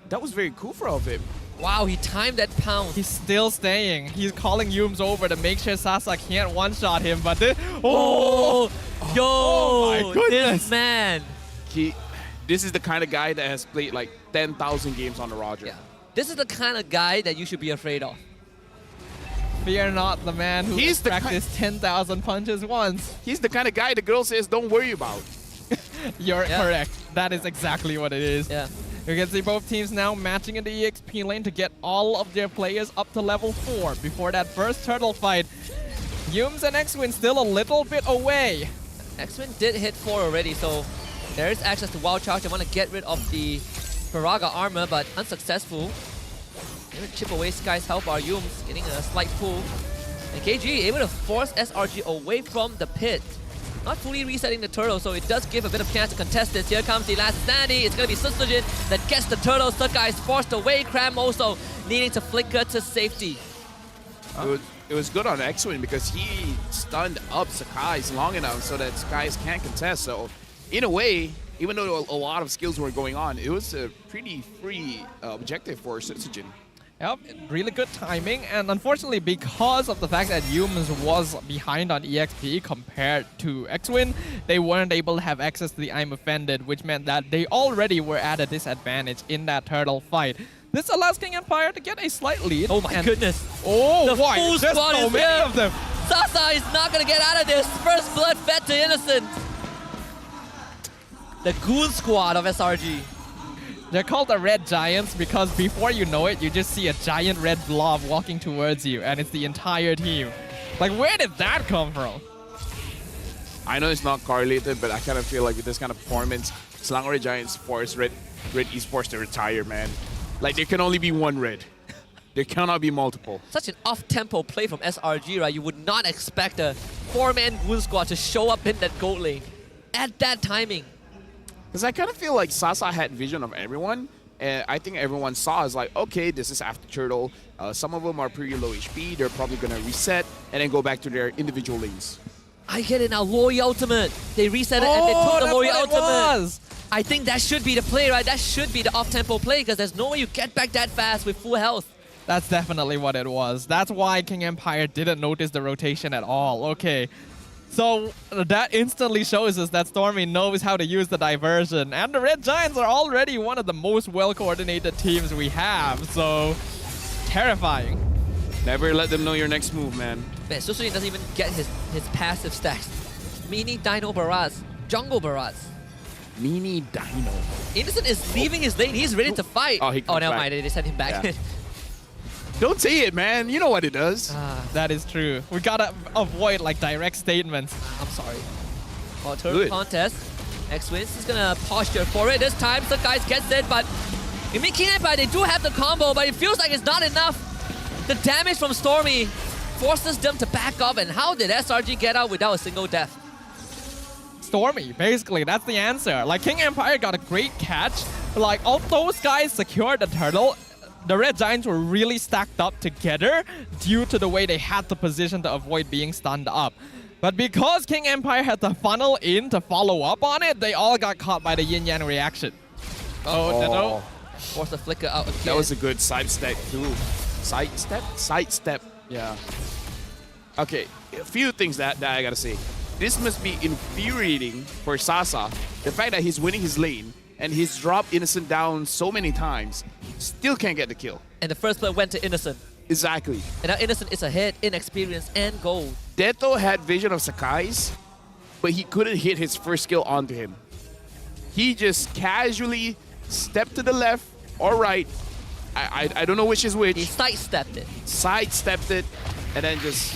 very cool of him. Wow, he timed that pound. He's still staying. He's calling Yums over to make sure Sasa can't one-shot him, but this... Oh! Yo! Oh my goodness! This man! This is the kind of guy that has played like 10,000 games on the Roger. Yeah. This is the kind of guy that you should be afraid of. Fear not the man who has practiced 10,000 punches once. He's the kind of guy the girl says don't worry about. You're correct. That is exactly what it is. Yeah. You can see both teams now matching in the EXP lane to get all of their players up to level 4 before that first turtle fight. Yums and X-Win still a little bit away. X-Win did hit 4 already, so there is access to Wild Charge. They want to get rid of the Faraga armor, but unsuccessful. Able to chip away Sky's help. Our Yums getting a slight pull. And KG able to force SRG away from the pit. Not fully resetting the turtle, so it does give a bit of chance to contest this. Here comes the last standee. It's going to be Susujin that gets the turtle. Sukai is forced away. Cram also needing to flicker to safety. It was good on X-Win because he stunned up Sakai's long enough so that Sakai's can't contest. So in a way, even though a lot of skills were going on, it was a pretty free objective for Susujin. Yep, really good timing, and unfortunately because of the fact that Yums was behind on EXP compared to X-Win, they weren't able to have access to the I'm Offended, which meant that they already were at a disadvantage in that turtle fight. This allows King Empire to get a slight lead. Oh my goodness. Oh, the why? full There's squad so is many here. of them. Sasa is not going to get out of this. First blood fed to Innocent. The goon squad of SRG. They're called the Red Giants because before you know it, you just see a giant red blob walking towards you, and it's the entire team. Like, where did that come from? I know it's not correlated, but I kind of feel like with this kind of performance, Selangor Giants force Red Esports to retire, man. Like, there can only be one Red. There cannot be multiple. Such an off-tempo play from SRG, right? You would not expect a 4-man goon squad to show up in that gold lane at that timing. Because I kind of feel like Sasa had vision of everyone, and I think everyone saw is like, okay, this is after Turtle. Some of them are pretty low HP. They're probably going to reset and then go back to their individual lanes. I get it now, Lori Ultimate. They reset it and they took the Lori Ultimate. I think that should be the play, right? That should be the off-tempo play because there's no way you get back that fast with full health. That's definitely what it was. That's why King Empire didn't notice the rotation at all. Okay. So that instantly shows us that Stormy knows how to use the diversion. And the Red Giants are already one of the most well-coordinated teams we have. So, terrifying. Never let them know your next move, man. Man, Susujin doesn't even get his passive stacks. Mini Dino Barrage, Jungle Barrage. Mini Dino. Innocent is leaving his lane. He's ready to fight. Oh, never mind. They sent him back. Yeah. Don't say it, man. You know what it does. That is true. We gotta avoid like direct statements. I'm sorry. Oh, turtle contest. X-Wins is gonna posture for it. This time, the guys gets it, but in King Empire, they do have the combo, but it feels like it's not enough. The damage from Stormy forces them to back up, and how did SRG get out without a single death? Stormy, basically, that's the answer. Like, King Empire got a great catch. Like, all those guys secured the turtle. The Red Giants were really stacked up together due to the way they had the position to avoid being stunned up. But because King Empire had to funnel in to follow up on it, they all got caught by the yin-yang reaction. Oh. Force the flicker out again. That was a good sidestep too. Sidestep? Yeah. Okay, a few things that I gotta say. This must be infuriating for Sasa. The fact that he's winning his lane and he's dropped Innocent down so many times, still can't get the kill. And the first blood went to Innocent. Exactly. And now Innocent is ahead in experience and gold. Deto had vision of Sakai's, but he couldn't hit his first skill onto him. He just casually stepped to the left or right. I don't know which is which. He sidestepped it. Sidestepped it, and then just,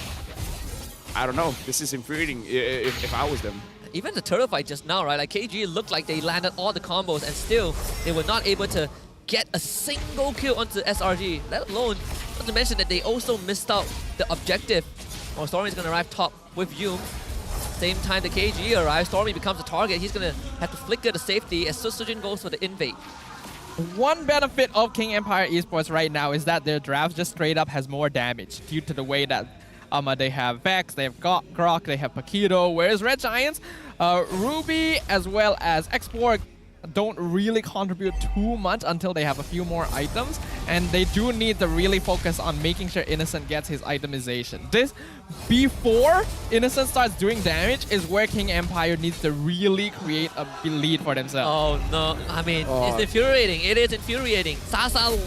I don't know. This is infuriating if I was them. Even the turtle fight just now, right? Like KG looked like they landed all the combos and still they were not able to get a single kill onto SRG, let alone, not to mention that they also missed out the objective. Well, Stormy's gonna arrive top with Yum. Same time the KG arrives, Stormy becomes a target. He's gonna have to flicker the safety as Susujin goes for the invade. One benefit of King Empire Esports right now is that their drafts just straight up has more damage due to the way that they have Vex, they have Grok, they have Paquito, whereas Red Giants, Ruby as well as Export, don't really contribute too much until they have a few more items, and they do need to really focus on making sure Innocent gets his itemization. This, before Innocent starts doing damage, is where King Empire needs to really create a lead for themselves. Oh no, I mean, it's infuriating. It is infuriating. Sasa,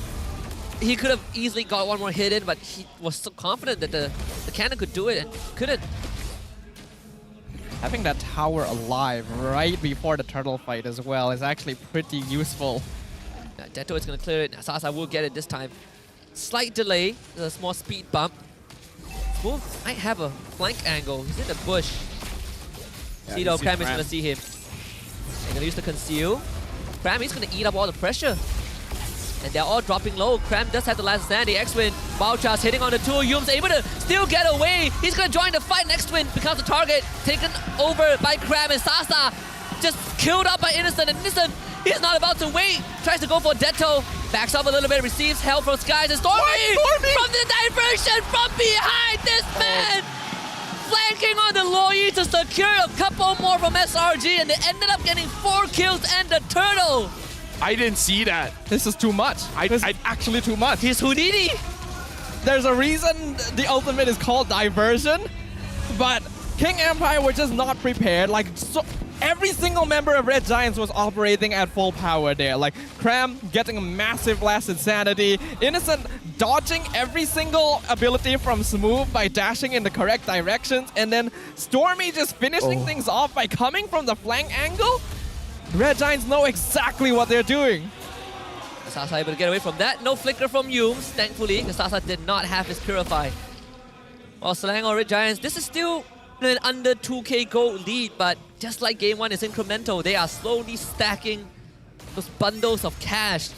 he could have easily got one more hit in, but he was so confident that the cannon could do it and couldn't. Having that tower alive right before the turtle fight as well is actually pretty useful. Detto is going to clear it. Sasa will get it this time. Slight delay, a small speed bump. Smooth might have a flank angle. He's in the bush. Cedo, Cram is going to see him. They're going to use the conceal. Cram is going to eat up all the pressure. And they're all dropping low. Cram does have the last stand. The X-Win. Bauchas hitting on the two. Yum's able to still get away. He's going to join the fight. X-Win becomes the target. Taken over by Cram, and Sasa just killed up by Innocent. And Innocent, he's not about to wait. Tries to go for Detto. Backs up a little bit. Receives help from Skies. And Stormy from the diversion from behind. This man flanking on the Loi to secure a couple more from SRG. And they ended up getting 4 kills and the turtle. I didn't see that. This is too much. This is actually too much. He's Houdini. There's a reason the ultimate is called diversion, but King Empire were just not prepared. Like, so every single member of Red Giants was operating at full power there. Like, Cram getting a massive blast insanity, Innocent dodging every single ability from Smooth by dashing in the correct directions, and then Stormy just finishing things off by coming from the flank angle. Red Giants know exactly what they're doing. Sasa able to get away from that. No flicker from Yums, thankfully, because Sasa did not have his Purify. While Selangor Red Giants, this is still an under 2k gold lead, but just like game 1 is incremental, they are slowly stacking those bundles of cash.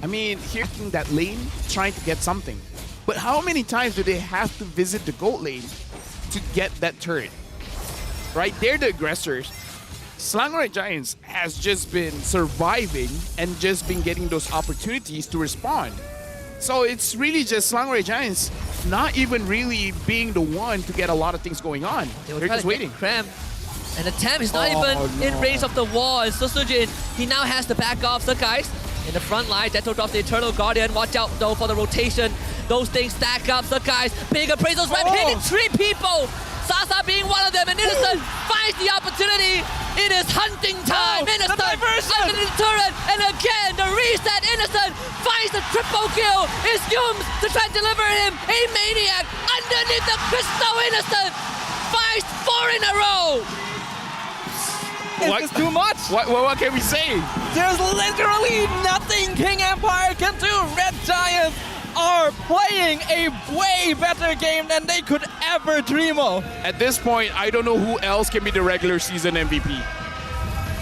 I mean, here in that lane, trying to get something. But how many times do they have to visit the gold lane to get that turret? Right? They're the aggressors. Selangor Giants has just been surviving and just been getting those opportunities to respond. So it's really just Selangor Giants not even really being the one to get a lot of things going on. They're just waiting. Cram. And the Tam is not even in range of the wall. And Susujin, he now has to back off. So guys, in the front line, Detto drops the Eternal Guardian. Watch out though for the rotation. Those things stack up. So guys, big appraisals right, hitting 3 people. Sasa being one of them, and Innocent finds the opportunity. It is hunting time. Innocent under the turret, and again the reset. Innocent finds the triple kill. It's Yums to try to deliver him a maniac underneath the crystal. Innocent finds 4 in a row. It's too much. What can we say? There's literally nothing King Empire can do. Red Giants are playing a way better game than they could ever dream of. At this point, I don't know who else can be the regular season MVP.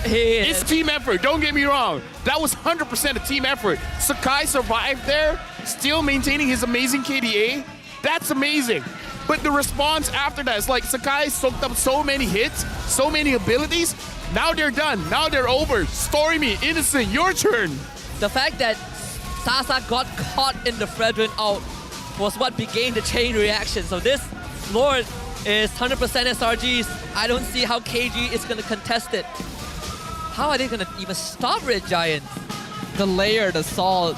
It's team effort, don't get me wrong. That was 100% a team effort. Sakai survived there, still maintaining his amazing KDA. That's amazing. But the response after that is like Sakai soaked up so many hits, so many abilities. Now they're done, now they're over. Stormy, Innocent, your turn. The fact that Sasa got caught in the Fredrin ult was what began the chain reaction. So this Lord is 100% SRGs. I don't see how KG is going to contest it. How are they going to even stop Red Giants? The layered assault.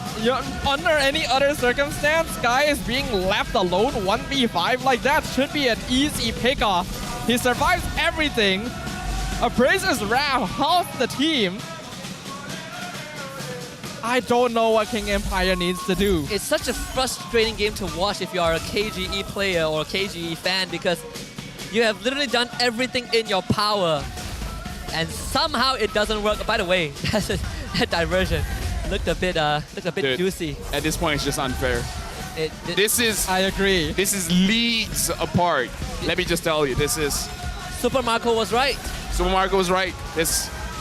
Under any other circumstance, Sky is being left alone 1v5 like that should be an easy pickoff. He survives everything. Appraises Rav half the team. I don't know what King Empire needs to do. It's such a frustrating game to watch if you are a KGE player or a KGE fan, because you have literally done everything in your power and somehow it doesn't work. By the way, that diversion looked a bit Dude, juicy. At this point, it's just unfair. I agree. This is leagues apart. Let me just tell you, this is... Super Marco was right. Super Marco was right.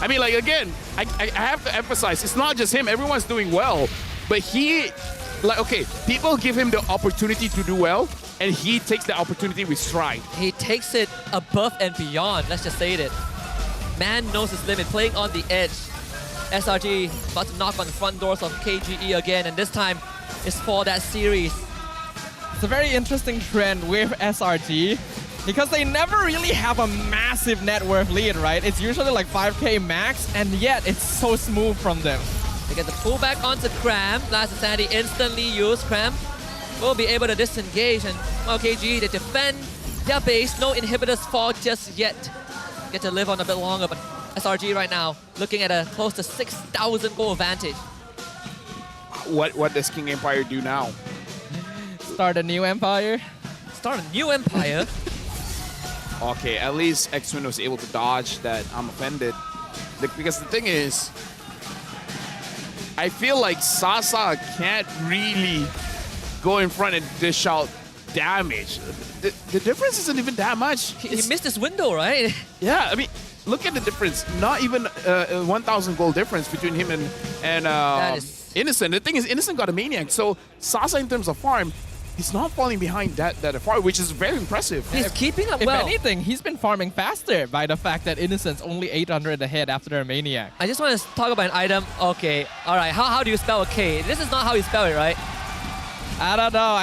I mean, like, again, I have to emphasize, it's not just him. Everyone's doing well. But he, like, okay, people give him the opportunity to do well, and he takes the opportunity with stride. He takes it above and beyond, let's just say it. Man knows his limit, playing on the edge. SRG about to knock on the front doors of KGE again, and this time it's for that series. It's a very interesting trend with SRG. because they never really have a massive net worth lead, right? It's usually like 5k max, and yet it's so smooth from them. They get the pullback onto Cram. Last Insanity instantly used. Cram will be able to disengage, and KG, they defend their base. No inhibitors fall just yet. Get to live on a bit longer, but SRG right now looking at a close to 6,000 goal advantage. What does King Empire do now? Start a new empire? Start a new empire? Okay, at least X-Win was able to dodge that I'm offended. Because the thing is, I feel like Sasa can't really go in front and dish out damage. The difference isn't even that much. He missed his window, right? Yeah, I mean, look at the difference. Not even 1,000 gold difference between him and Innocent. The thing is, Innocent got a Maniac, so Sasa in terms of farm, he's not falling behind that farm, which is very impressive. He's keeping up if well. If anything, he's been farming faster by the fact that Innocent's only 800 ahead after their Maniac. I just want to talk about an item. Okay, all right. How do you spell a K? This is not how you spell it, right? I don't know.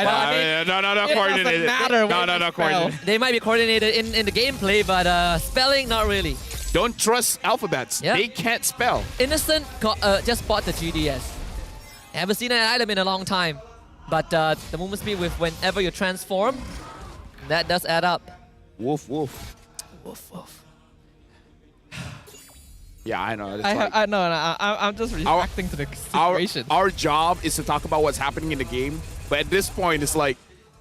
No, coordinated. No, coordinated. They might be coordinated in the gameplay, but spelling, not really. Don't trust alphabets. Yep. They can't spell. Innocent just bought the GDS. I haven't seen an item in a long time. But the movement speed with whenever you transform, that does add up. Woof, woof. Woof, woof. Yeah, I know. I'm just reacting to the situation. Our job is to talk about what's happening in the game. But at this point, it's like...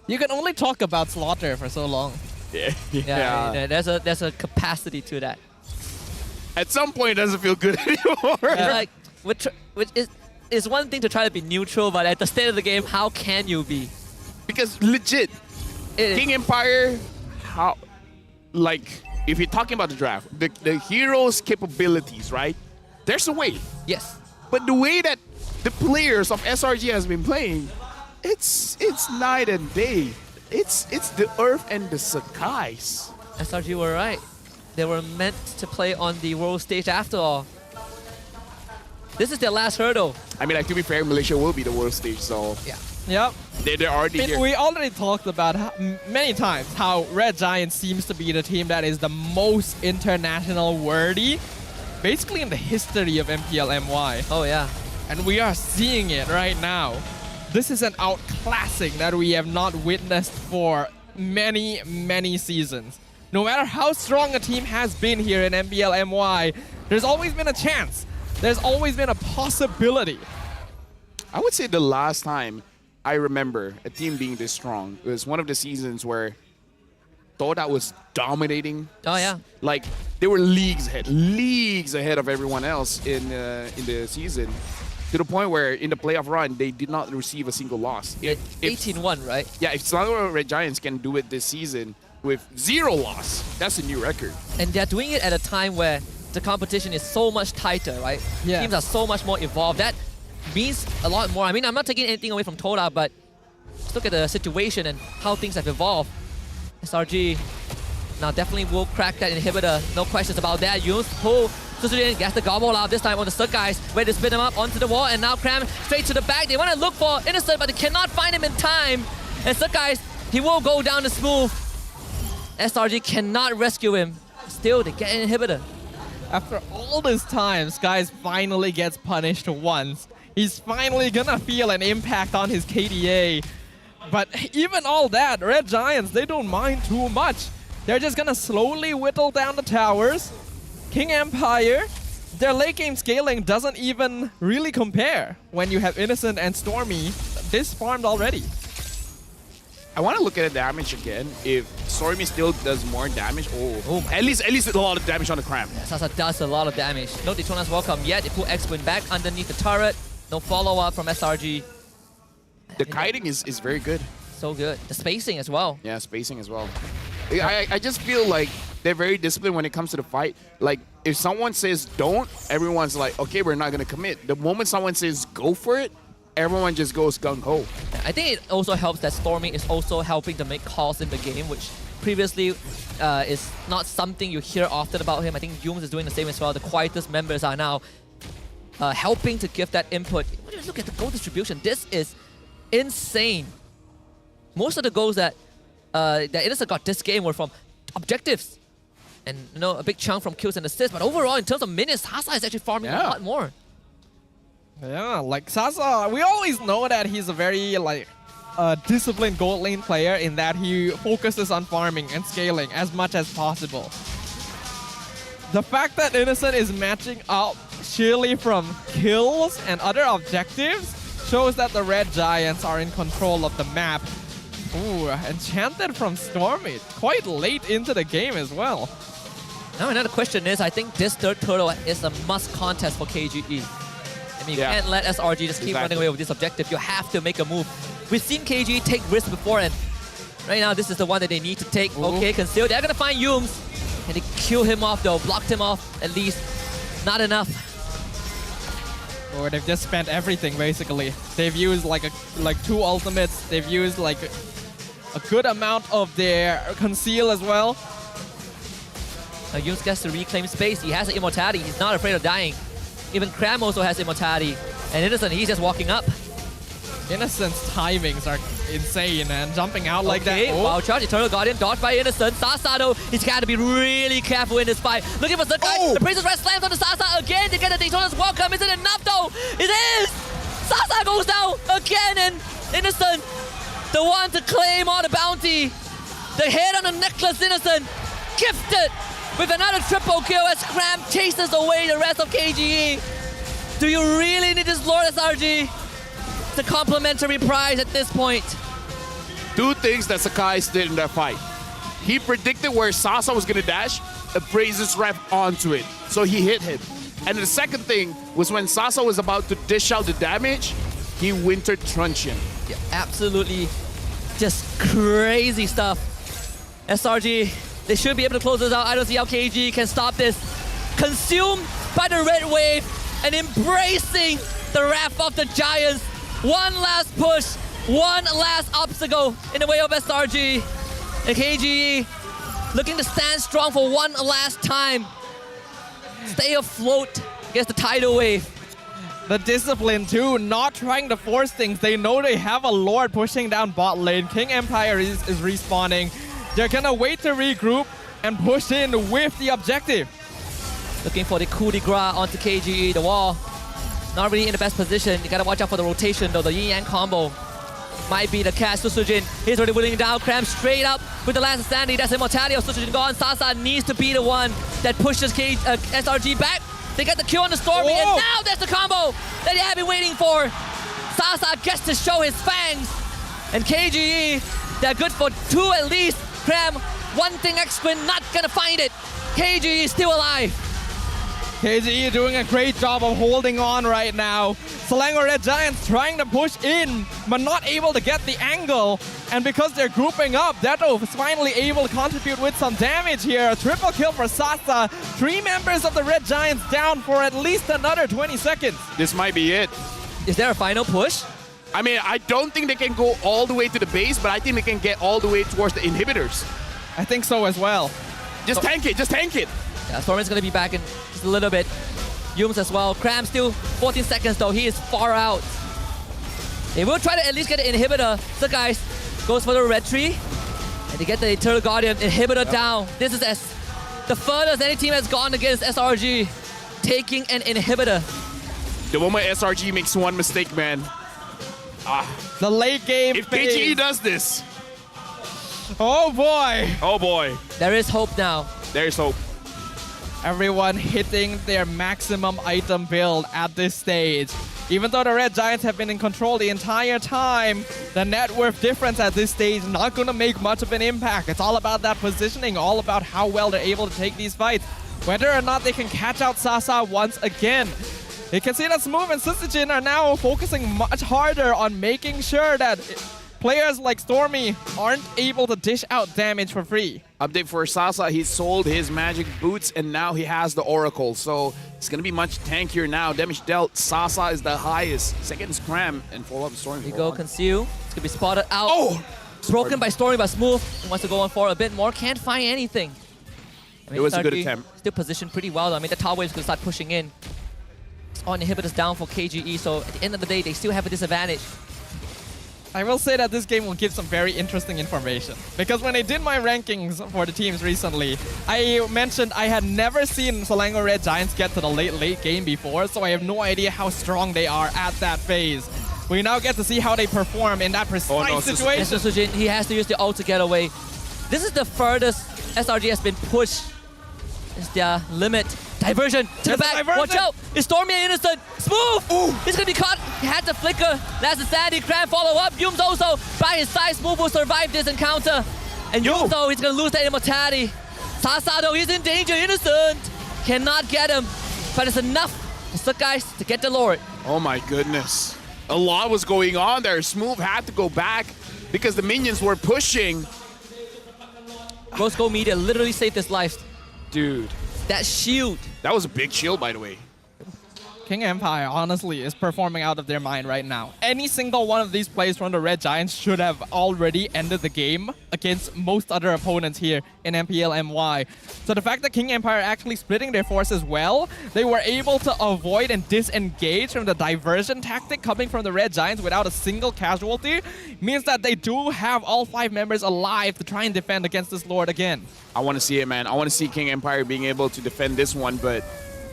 You can only talk about Slaughter for so long. Yeah. There's a capacity to that. At some point, it doesn't feel good anymore. Like, which is one thing to try to be neutral, but at the state of the game, how can you be? Because legit, King Empire, if you're talking about the draft, the heroes' capabilities, right? There's a way. Yes. But the way that the players of SRG has been playing, it's night and day. It's the Earth and the Sakais. SRG were right. They were meant to play on the world stage after all. This is their last hurdle. I mean, like, to be fair, Malaysia will be the world stage, so... Yeah. Yep. They're already here. We already talked about many times how Red Giant seems to be the team that is the most international worthy, basically in the history of MPL MY. Oh, yeah. And we are seeing it right now. This is an outclassing that we have not witnessed for many, many seasons. No matter how strong a team has been here in MPL MY, there's always been a chance. There's always been a possibility. I would say the last time I remember a team being this strong, it was one of the seasons where Todak was dominating. Oh, yeah. Like, they were leagues ahead of everyone else in the season, to the point where in the playoff run, they did not receive a single loss. 18-1, right? Yeah, if Selangor Red Giants can do it this season with 0 loss, that's a new record. And they're doing it at a time where the competition is so much tighter, right? Yeah. Teams are so much more evolved. That means a lot more. I mean, I'm not taking anything away from Todak, but just look at the situation and how things have evolved. SRG now definitely will crack that inhibitor. No questions about that. Yun's pull. Suzurin gets the gobble out this time on the Sakais, where they spin him up onto the wall, and now Cram straight to the back. They want to look for Innocent, but they cannot find him in time. And Sakais, he will go down the smooth. SRG cannot rescue him. Still, they get an inhibitor. After all this time, Skies finally gets punished once. He's finally gonna feel an impact on his KDA. But even all that, Red Giants, they don't mind too much. They're just gonna slowly whittle down the towers. King Empire, their late game scaling doesn't even really compare when you have Innocent and Stormy disfarmed already. I want to look at the damage again. If Stormy still does more damage, at least a lot of damage on the Cram. Yeah, Sasa does a lot of damage. No Daytona's welcome yet. They pull X-Win back underneath the turret. No follow-up from SRG. The kiting is very good. So good. The spacing as well. Yeah, spacing as well. I just feel like they're very disciplined when it comes to the fight. Like, if someone says don't, everyone's like, okay, we're not going to commit. The moment someone says go for it, everyone just goes gung-ho. I think it also helps that Stormy is also helping to make calls in the game, which previously is not something you hear often about him. I think Yums is doing the same as well. The quietest members are now helping to give that input. Look at the goal distribution. This is insane. Most of the goals that Innocent got this game were from objectives. And a big chunk from kills and assists, but overall in terms of minutes, Sasa is actually farming a lot more. Yeah, like Sasa, we always know that he's a very disciplined gold lane player in that he focuses on farming and scaling as much as possible. The fact that Innocent is matching up sheerly from kills and other objectives shows that the Red Giants are in control of the map. Ooh, Enchanted from Stormy, quite late into the game as well. Now another question is, I think this third turtle is a must contest for KGE. I mean, you can't let SRG just keep running away with this objective. You have to make a move. We've seen KGE take risks before, and right now this is the one that they need to take. Ooh. Okay, conceal. They're gonna find Yums. And they kill him off though, blocked him off at least. Not enough. Or they've just spent everything basically. They've used like 2 ultimates. They've used like a good amount of their conceal as well. Yums gets to reclaim space. He has an immortality. He's not afraid of dying. Even Cram also has immortality. And Innocent, he's just walking up. Innocent's timings are insane and jumping out like that. Oh. Wow, charge, Eternal Guardian, dodged by Innocent. Sasa though, he's got to be really careful in this fight. Looking for Zakai. The Princess Red slams on the Sasa again to get the Daytona's welcome. Is it enough though? It is! Sasa goes down again, and Innocent, the one to claim all the bounty. The head on the necklace, Innocent, gifted with another triple kill as Cram chases away the rest of KGE. Do you really need this Lord SRG? It's a complimentary prize at this point. 2 things that Sakai did in that fight. He predicted where Sasa was going to dash, appraised his ref onto it, so he hit him. And the second thing was when Sasa was about to dish out the damage, he winter truncheon. Yeah, absolutely just crazy stuff. SRG, they should be able to close this out. I don't see how KG can stop this. Consumed by the red wave and embracing the wrath of the Giants. One last push, one last obstacle in the way of SRG. And KGE looking to stand strong for one last time. Stay afloat against the tidal wave. The discipline too, not trying to force things. They know they have a Lord pushing down bot lane. King Empire is respawning. They're gonna wait to regroup and push in with the objective. Looking for the coup de grace onto KGE, the wall. Not really in the best position. You gotta watch out for the rotation though. The Yin Yang combo might be the catch. Susujin, he's already whittling down. Cram straight up with the last standing. That's immortality of Susujin gone. Sasa needs to be the one that pushes SRG back. They get the kill on the Stormy, and now there's the combo that they have been waiting for. Sasa gets to show his fangs. And KGE, they're good for 2 at least. Cram, one thing extra, not gonna find it. KGE is still alive. KGE doing a great job of holding on right now. Selangor Red Giants trying to push in, but not able to get the angle. And because they're grouping up, Dato is finally able to contribute with some damage here. A triple kill for Sasa. 3 members of the Red Giants down for at least another 20 seconds. This might be it. Is there a final push? I mean, I don't think they can go all the way to the base, but I think they can get all the way towards the inhibitors. I think so as well. Just tank it, just tank it. Yeah, Storm's gonna be back in just a little bit. Yums as well. Cram still 14 seconds though. He is far out. They will try to at least get the inhibitor. So guys, goes for the red tree. And they get the Eternal Guardian inhibitor down. This is the furthest any team has gone against SRG. Taking an inhibitor. The moment SRG makes one mistake, man. The late game If phase. KGE does this. Oh boy. Oh boy. There is hope now. There is hope. Everyone hitting their maximum item build at this stage. Even though the Red Giants have been in control the entire time, the net worth difference at this stage not going to make much of an impact. It's all about that positioning, all about how well they're able to take these fights. Whether or not they can catch out Sasa once again. You can see that Smooth and Susujin are now focusing much harder on making sure that players like Stormy aren't able to dish out damage for free. Update for Sasa, he sold his magic boots and now he has the Oracle. So it's going to be much tankier now. Damage dealt, Sasa is the highest. Second is Cram and follow up Stormy. Here we go, Conceal. It's going to be spotted out. Oh! Broken by Stormy, but Smooth. He wants to go on for a bit more. Can't find anything. I mean, it was a good attempt. Still positioned pretty well though. I mean, the top wave's going to start pushing in. All inhibitors down for KGE, so at the end of the day, they still have a disadvantage. I will say that this game will give some very interesting information. Because when I did my rankings for the teams recently, I mentioned I had never seen Selangor Red Giants get to the late game before, so I have no idea how strong they are at that phase. We now get to see how they perform in that precise situation. So Sujin, he has to use the ult to get away. This is the furthest SRG has been pushed. It's their limit. Diversion to the back. Watch out. It's Stormy and Innocent. Smooth. Ooh. He's going to be caught. He had to flicker. That's the Sandy. Cram follow up. Yums also by his side. Smooth will survive this encounter. And Yums though, he's going to lose that immortality. Sasa though, he's in danger. Innocent cannot get him. But it's enough for Suck Guys to get the Lord. Oh my goodness. A lot was going on there. Smooth had to go back because the minions were pushing. Roscoe Media literally saved his life. Dude. That shield. That was a big shield, by the way. King Empire, honestly, is performing out of their mind right now. Any single one of these players from the Red Giants should have already ended the game against most other opponents here in MPL MY. So the fact that King Empire actually splitting their forces well, they were able to avoid and disengage from the diversion tactic coming from the Red Giants without a single casualty, means that they do have all 5 members alive to try and defend against this Lord again. I want to see it, man. I want to see King Empire being able to defend this one, but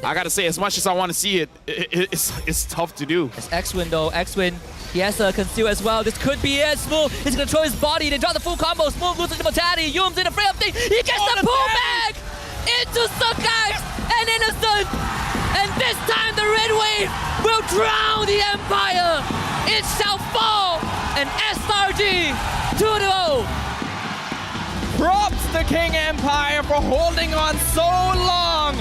I gotta say, as much as I want to see it, it's tough to do. It's X-Win though. X-Win, he has to conceal as well. This could be it. Smooth, he's gonna throw his body. They drop the full combo. Smooth loses the mortality. Yums in the frame of thing. He gets the pullback into Suck Guys and Innocent. And this time the Red Wave will drown the Empire. It shall fall. And SRG 2-0. Props to King Empire for holding on so long.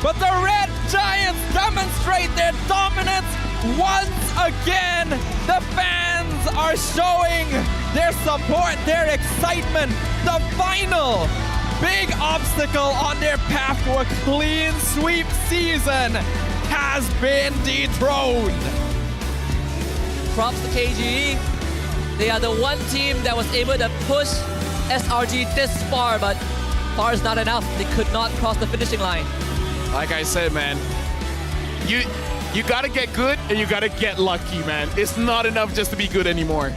But the Red Giants demonstrate their dominance once again. The fans are showing their support, their excitement. The final big obstacle on their path to a clean sweep season has been dethroned. Props to KGE. They are the one team that was able to push SRG this far, but far is not enough. They could not cross the finishing line. Like I said, man, you gotta get good and you gotta get lucky, man. It's not enough just to be good anymore.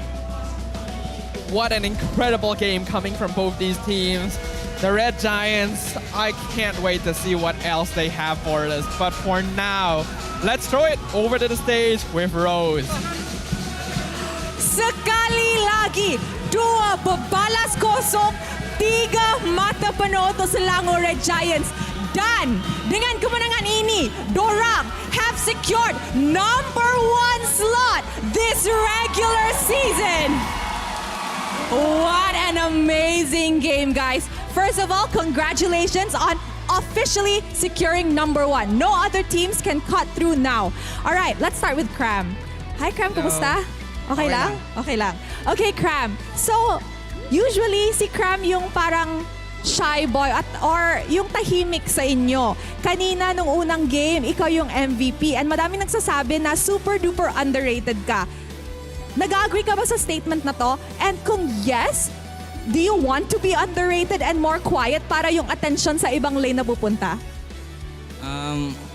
What an incredible game coming from both these teams. The Red Giants, I can't wait to see what else they have for us. But for now, let's throw it over to the stage with Rose. Sekali lagi, 2 berbalas kosong, 3 mata penuh untuk Selangor Red Giants. Dan dengan kemenangan ini, dorang have secured #1 slot this regular season. What an amazing game, guys. First of all, congratulations on officially securing #1. No other teams can cut through now. All right, let's start with Cram. Hi Cram, kumusta? Okay lang? Okay lang. Okay, Cram. So, usually si Cram yung parang shy boy or yung tahimik sa inyo. Kanina nung unang game, ikaw yung MVP and madami nagsasabi na super duper underrated ka. Nag-agree ka ba sa statement na to? And kung yes, do you want to be underrated and more quiet para yung attention sa ibang lane na pupunta?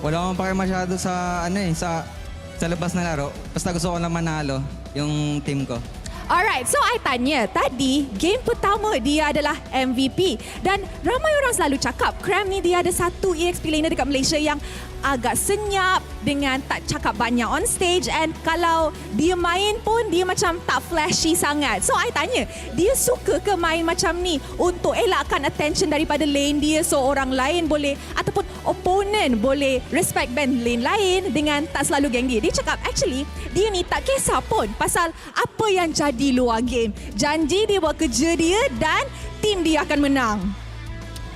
Wala akong pake masyado sa sa labas na laro. Basta gusto ko lang manalo yung team ko. Alright, so I tanya, tadi game pertama dia adalah MVP dan ramai orang selalu cakap Cram ni dia ada satu EXP laner dekat Malaysia yang agak senyap dengan tak cakap banyak on stage and kalau dia main pun dia macam tak flashy sangat. So I tanya, dia suka ke main macam ni untuk elakkan attention daripada lane dia so orang lain boleh ataupun opponent boleh respect band lane lain dengan tak selalu geng dia. Dia cakap actually dia ni tak kisah pun pasal apa yang jadi luar game. Janji dia buat kerja dia dan tim dia akan menang.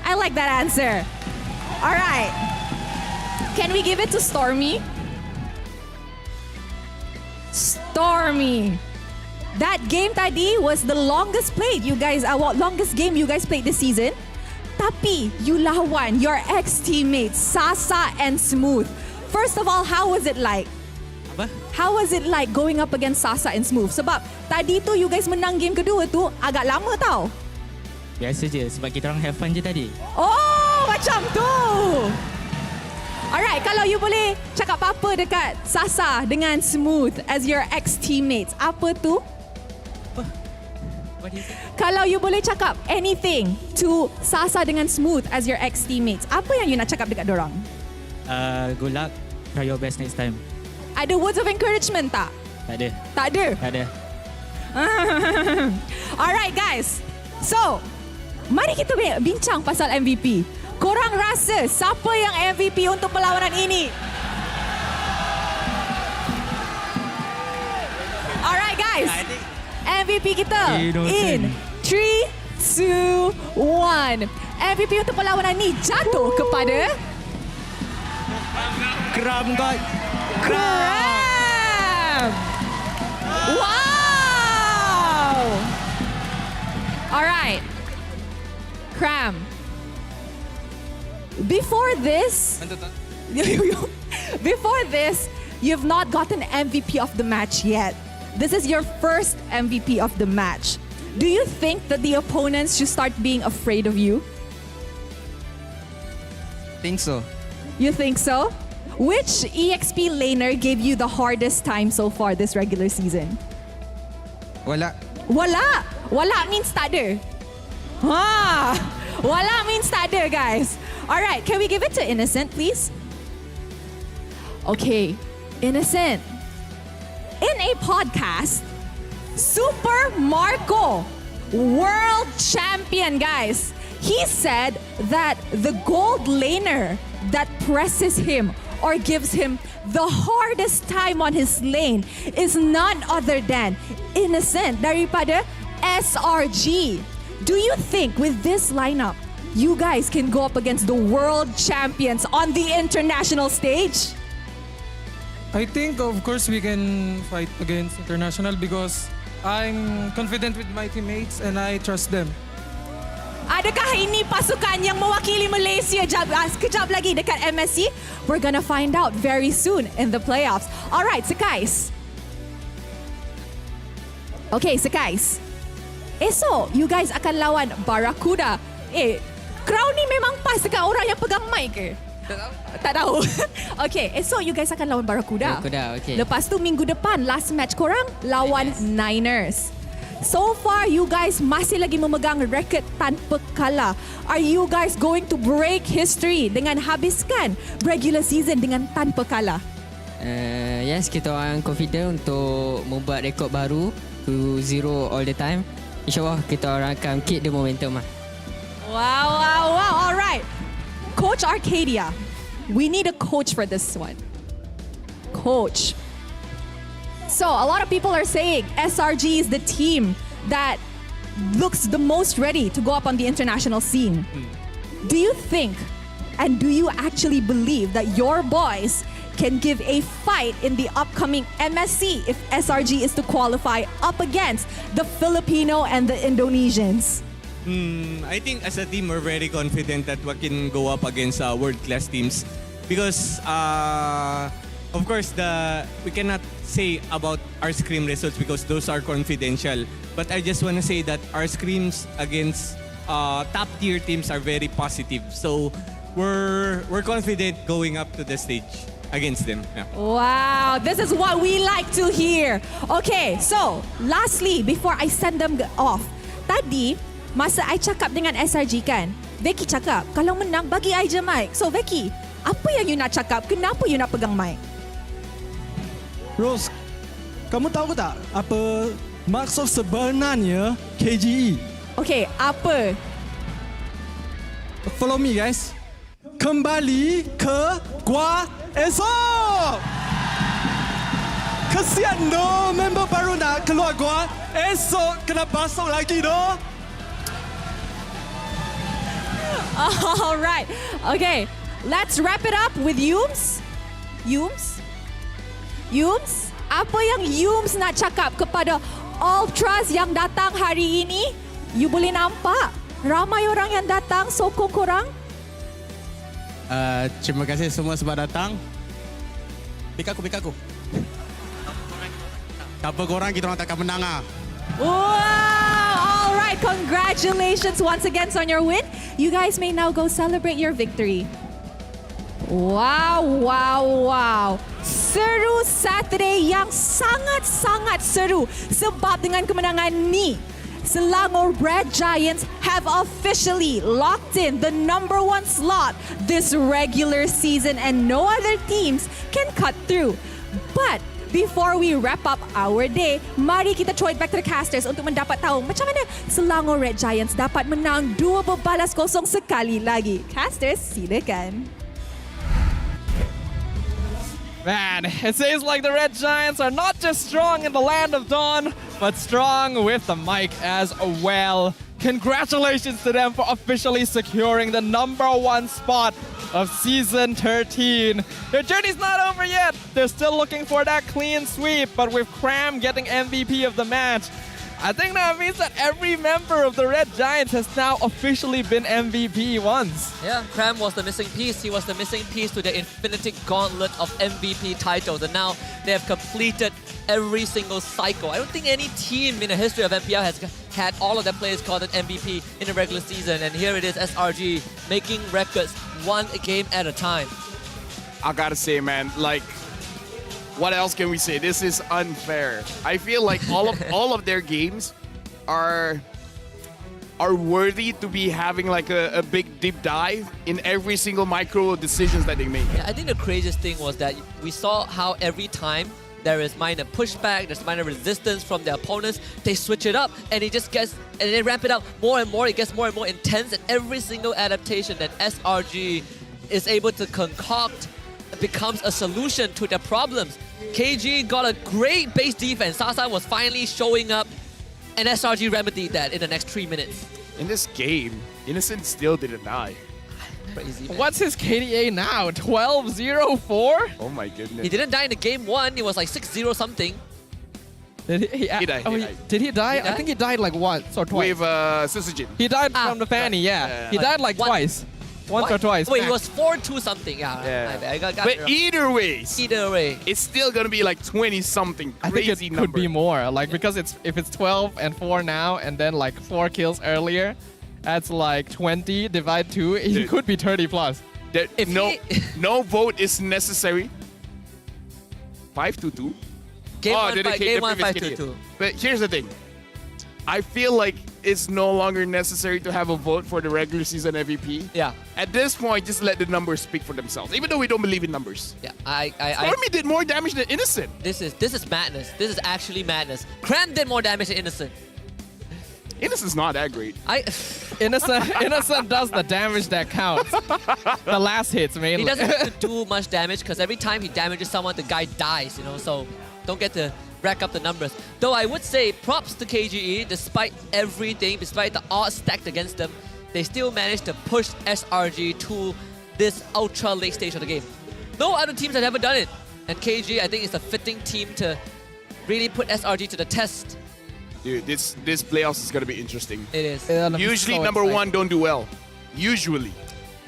I like that answer. Alright. Can we give it to Stormy? Stormy. That game tadi was the longest played you guys, longest game you guys played this season. Tapi you lawan your ex-teammates Sasa and Smooth. First of all, how was it like? Apa? How was it like going up against Sasa and Smooth? Sebab tadi tu you guys menang game kedua tu agak lama tau. Biasa je sebab kita orang have fun je tadi. Oh, macam tu. Alright, kalau you boleh cakap apa-apa dekat Sasa dengan Smooth as your ex-teammates, apa tu? Kalau you boleh cakap anything to Sasa dengan Smooth as your ex-teammates, apa yang you nak cakap dekat dorang? Good luck. Try your best next time. Ada words of encouragement tak? Tak ada. Tak ada? Tak ada. Alright guys. So, mari kita bincang pasal MVP. Korang rasa siapa yang MVP untuk perlawanan ini? Alright guys. MVP kita in 3, 2, 1. MVP untuk perlawanan ini jatuh kepada Kram God. Kram. Wow. Alright. Kram. Before this, you've not gotten MVP of the match yet. This is your first MVP of the match. Do you think that the opponents should start being afraid of you? Think so. You think so? Which EXP laner gave you the hardest time so far this regular season? Wala. Wala. Wala means tak ada. Wala means tak ada, guys. Alright, can we give it to Innocent, please? Okay, Innocent. In a podcast, Super Marco, world champion, guys, he said that the gold laner that presses him or gives him the hardest time on his lane is none other than Innocent daripada SRG. Do you think with this lineup, you guys can go up against the world champions on the international stage? I think, of course, we can fight against international because I'm confident with my teammates and I trust them. Adakah ini pasukan yang mewakili Malaysia sekejap lagi dekat MSC? We're gonna find out very soon in the playoffs. Alright, Sekais. Okay, Sekais. Esok, you guys akan lawan Barracuda. Crown ni memang pas dekat orang yang pegang mic ke? Tak tahu. Okay, esok you guys akan lawan Barracuda. Okay. Lepas tu minggu depan, last match korang lawan Niners. So far, you guys masih lagi memegang record tanpa kalah. Are you guys going to break history dengan habiskan regular season dengan tanpa kalah? Yes, kita orang confident untuk membuat rekod baru to 0 all the time. InsyaAllah kita orang akan keep the momentum lah. Wow. All right. Coach Arcadia, we need a coach for this one. Coach. So, a lot of people are saying SRG is the team that looks the most ready to go up on the international scene. Do you think and do you actually believe that your boys can give a fight in the upcoming MSC if SRG is to qualify up against the Filipino and the Indonesians? I think as a team, we're very confident that we can go up against world-class teams because, of course, we cannot say about our scrim results because those are confidential. But I just want to say that our scrims against top-tier teams are very positive. So we're confident going up to the stage against them. Yeah. Wow, this is what we like to hear. Okay, so lastly, before I send them off, tadi masa I cakap dengan SRG kan, Becky cakap, kalau menang bagi I je mic. So Becky, apa yang you nak cakap? Kenapa you nak pegang mic? Rose, kamu tahu tak apa maksud sebenarnya KGE? Okay, apa? Follow me guys. Kembali ke gua esok. Kesian doh, member baru nak keluar gua. Esok kena basuh lagi doh. All right. Okay, let's wrap it up with Yums. Yums, apa yang Yums nak cakap kepada Ultras yang datang hari ini? You boleh nampak ramai orang yang datang sokong korang. Terima kasih semua sebab datang. Pick aku. Tanpa korang kita orang takkan menang ah. Wow! All right, congratulations once again on your win. You guys may now go celebrate your victory. Wow. Seru Saturday yang sangat-sangat seru sebab dengan kemenangan ni Selangor Red Giants have officially locked in the #1 slot this regular season and no other teams can cut through. But before we wrap up our day, mari kita throw it back to the casters untuk mendapat tahu macam mana Selangor Red Giants dapat menang 2-0 sekali lagi. Casters, silakan. Man, it seems like the Red Giants are not just strong in the land of dawn, but strong with the mic as well. Congratulations to them for officially securing the #1 spot of Season 13. Their journey's not over yet. They're still looking for that clean sweep, but with Cram getting MVP of the match, I think that means that every member of the Red Giants has now officially been MVP once. Yeah, Cram was the missing piece. He was the missing piece to the infinity gauntlet of MVP titles, and now they have completed every single cycle. I don't think any team in the history of MPL has had all of their players called an MVP in the regular season, and here it is, SRG making records one game at a time. I gotta say, man, like, what else can we say? This is unfair. I feel like all of their games are worthy to be having like a big deep dive in every single micro decisions that they make. Yeah, I think the craziest thing was that we saw how every time there is minor pushback, there's minor resistance from their opponents, they switch it up and it just gets, and they ramp it up more and more, it gets more and more intense, and every single adaptation that SRG is able to concoct becomes a solution to their problems. KG got a great base defense. Sasa was finally showing up, and SRG remedied that in the next 3 minutes. In this game, Innocent still didn't die. Crazy, man. What's his KDA now? 12-0-4? Oh my goodness. He didn't die in the game 1. It was like 6-0 something. Did he died. Did he die? I think he died like once or twice. With Susujin. He died from the fanny, yeah. He died like twice. Once or twice. Wait, max. it was 4-2 something. Yeah. I got But it wrong. either way, it's still gonna be like 20 something I crazy think it number. could be more, like because if it's 12-4 now and then like 4 kills earlier, that's like 20 divide 2. He Dude. could be 30 plus. No vote is necessary. 5-2. Game one, did it game one, previous 5-2. But here's the thing. I feel like it's no longer necessary to have a vote for the regular season MVP. Yeah. At this point, just let the numbers speak for themselves. Even though we don't believe in numbers. Yeah, Stormy did more damage than Innocent. This is madness. This is actually madness. Cram did more damage than Innocent. Innocent's not that great. Innocent does the damage that counts. The last hits mainly. He doesn't have to do much damage because every time he damages someone, the guy dies, you know, so don't get to rack up the numbers. Though I would say props to KGE, despite everything, despite the odds stacked against them, they still managed to push SRG to this ultra late stage of the game. No other teams have ever done it. And KG, I think, is a fitting team to really put SRG to the test. Dude, this playoffs is gonna be interesting. It is. Usually number one don't do well. Usually.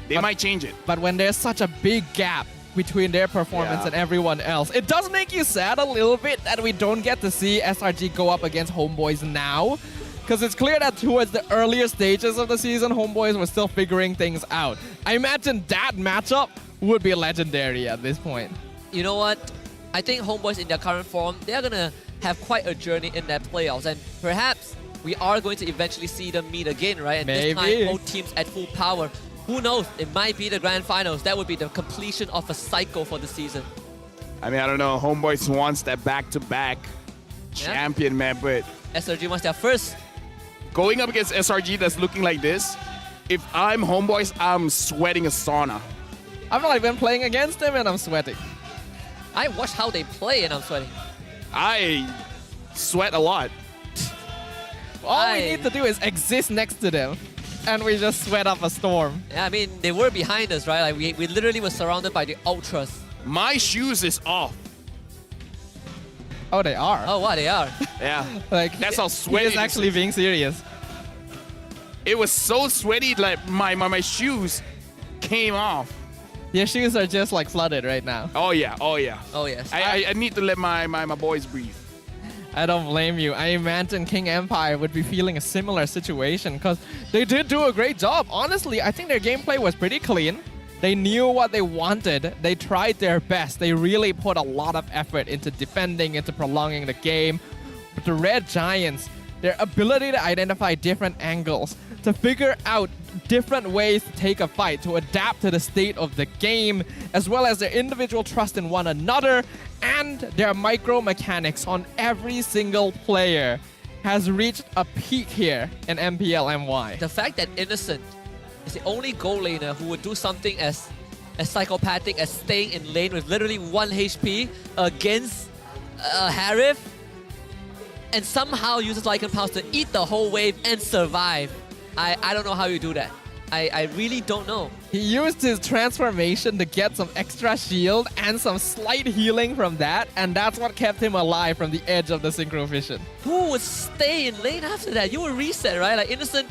They might change it. But when there's such a big gap between their performance and everyone else, it does make you sad a little bit that we don't get to see SRG go up against Homeboys now. Because it's clear that towards the earlier stages of the season, Homeboys were still figuring things out. I imagine that matchup would be legendary at this point. You know what? I think Homeboys in their current form, they're going to have quite a journey in their playoffs. And perhaps we are going to eventually see them meet again, right? And this time, both teams at full power. Who knows? It might be the grand finals. That would be the completion of a cycle for the season. I mean, I don't know. Homeboys wants that back-to-back champion, man. But SRG wants their first. Going up against SRG that's looking like this, if I'm Homeboys, I'm sweating a sauna. I've not been playing against them and I'm sweating. I watch how they play and I'm sweating. I sweat a lot. All we need to do is exist next to them and we just sweat up a storm. Yeah, I mean, they were behind us, right? Like we literally were surrounded by the ultras. My shoes is off. Oh, they are? Oh, wow, they are. Yeah. Like, that's how sweaty He's actually being serious. It was so sweaty, like my shoes came off. Your shoes are just like flooded right now. Oh yeah, oh yeah. Oh yes. I need to let my boys breathe. I don't blame you. I imagine King Empire would be feeling a similar situation because they did do a great job. Honestly, I think their gameplay was pretty clean. They knew what they wanted. They tried their best. They really put a lot of effort into defending, into prolonging the game. But the Red Giants, their ability to identify different angles, to figure out different ways to take a fight, to adapt to the state of the game, as well as their individual trust in one another, and their micro mechanics on every single player has reached a peak here in MPL MY. The fact that Innocent is the only goal laner who would do something as psychopathic as staying in lane with literally 1 HP against Harif, and somehow uses Lycan Pulse to eat the whole wave and survive. I don't know how you do that. I really don't know. He used his transformation to get some extra shield and some slight healing from that, and that's what kept him alive from the edge of the Synchro Vision. Who would stay in lane after that? You would reset, right? Like Innocent,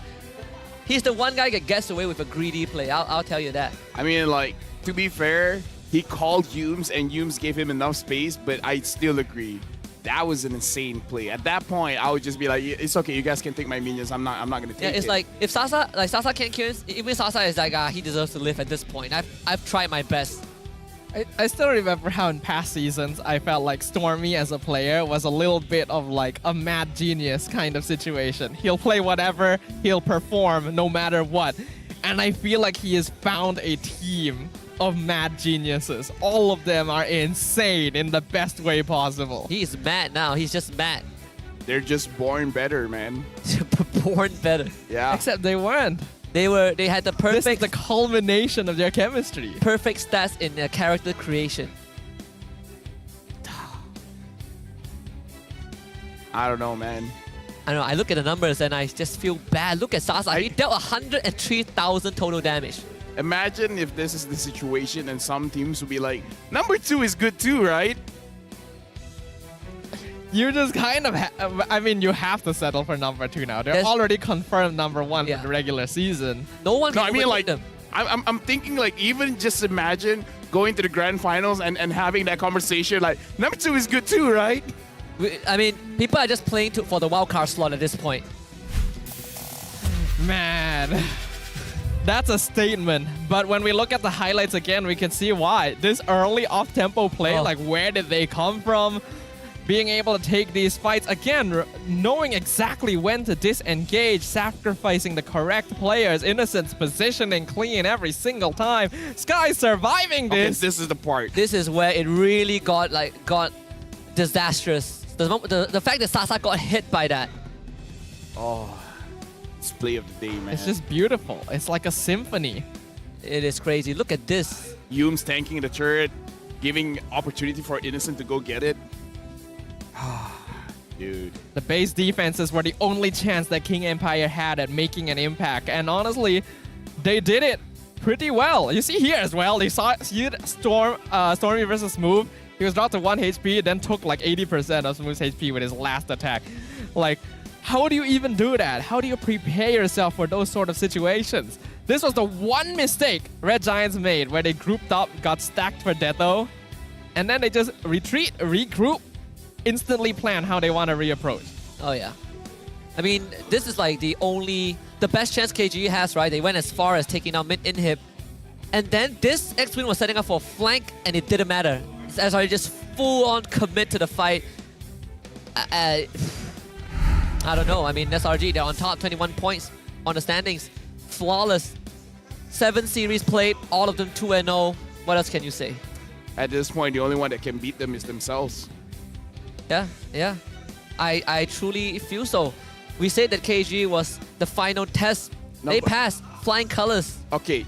he's the one guy that gets away with a greedy play. I'll tell you that. I mean, like, to be fair, he called Humes and Humes gave him enough space, but I still agree. That was an insane play. At that point, I would just be like, it's okay, you guys can take my minions. I'm not gonna take it. Yeah, it's like if Sasa can't kill him, even Sasa is like, he deserves to live at this point. I've tried my best. I still remember how in past seasons I felt like Stormy as a player was a little bit of like a mad genius kind of situation. He'll play whatever, he'll perform no matter what. And I feel like he has found a team of mad geniuses. All of them are insane in the best way possible. He's mad now. He's just mad. They're just born better, man. Born better. Yeah. Except they weren't. They had the perfect... This is the culmination of their chemistry. Perfect stats in their character creation. I don't know, man. I don't know. I look at the numbers and I just feel bad. Look at Sasa. He dealt 103,000 total damage. Imagine if this is the situation and some teams would be like, number 2 is good too, right? You just kind of, I mean, you have to settle for number 2 now. They're already confirmed number 1 for the regular season. No one can I mean, like, them. I'm thinking, like, even just imagine going to the grand finals and having that conversation, like, number 2 is good too, right? I mean, people are just playing for the wildcard slot at this point. Man. That's a statement, but when we look at the highlights again, we can see why. This early off-tempo play, like where did they come from? Being able to take these fights, again, knowing exactly when to disengage, sacrificing the correct players, Innocent's positioning clean every single time. Sky surviving this. Okay, this is the part. This is where it really got disastrous. The fact that Sasa got hit by that. Oh. Play of the day, man. It's just beautiful. It's like a symphony. It is crazy. Look at this. Humes tanking the turret, giving opportunity for Innocent to go get it. Dude. The base defenses were the only chance that King Empire had at making an impact. And honestly, they did it pretty well. You see here as well, they saw Stormy versus Smooth. He was dropped to 1 HP, then took like 80% of Smooth's HP with his last attack. Like, how do you even do that? How do you prepare yourself for those sort of situations? This was the one mistake Red Giants made where they grouped up, got stacked for Detho, and then they just retreat, regroup, instantly plan how they want to reapproach. Oh yeah. I mean, this is like the best chance KGE has, right? They went as far as taking out mid inhib. And then this X-Wing was setting up for a flank and it didn't matter. SRG just full on commit to the fight. I don't know. I mean, SRG, they're on top, 21 points on the standings. Flawless. 7 series played, all of them 2-0. What else can you say? At this point, the only one that can beat them is themselves. Yeah. I truly feel so. We said that KG was the final test. They passed. Flying colors. Okay.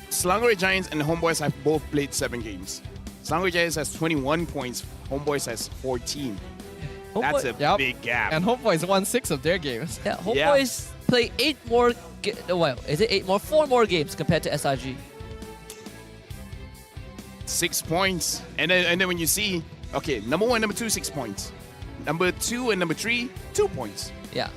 Selangor Giants and Homeboys have both played 7 games. Selangor Giants has 21 points. Homeboys has 14. That's a big gap. And Homeboys won 6 of their games. Yeah, Homeboys play 8 more. Well, is it 8 more? 4 more games compared to SRG. 6 points. And then when you see, okay, number 1, number 2, 6 points. Number 2 and number 3, 2 points. Yeah.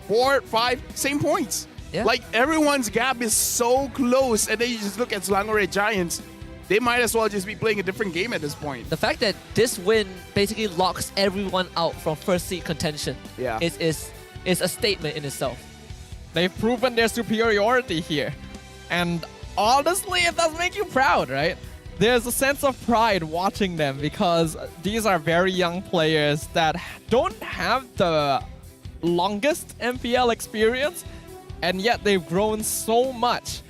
4, 5, same points. Yeah. Like, everyone's gap is so close. And then you just look at Selangor Giants. They might as well just be playing a different game at this point. The fact that this win basically locks everyone out from first seed contention is a statement in itself. They've proven their superiority here. And honestly, it does make you proud, right? There's a sense of pride watching them because these are very young players that don't have the longest MPL experience, and yet they've grown so much.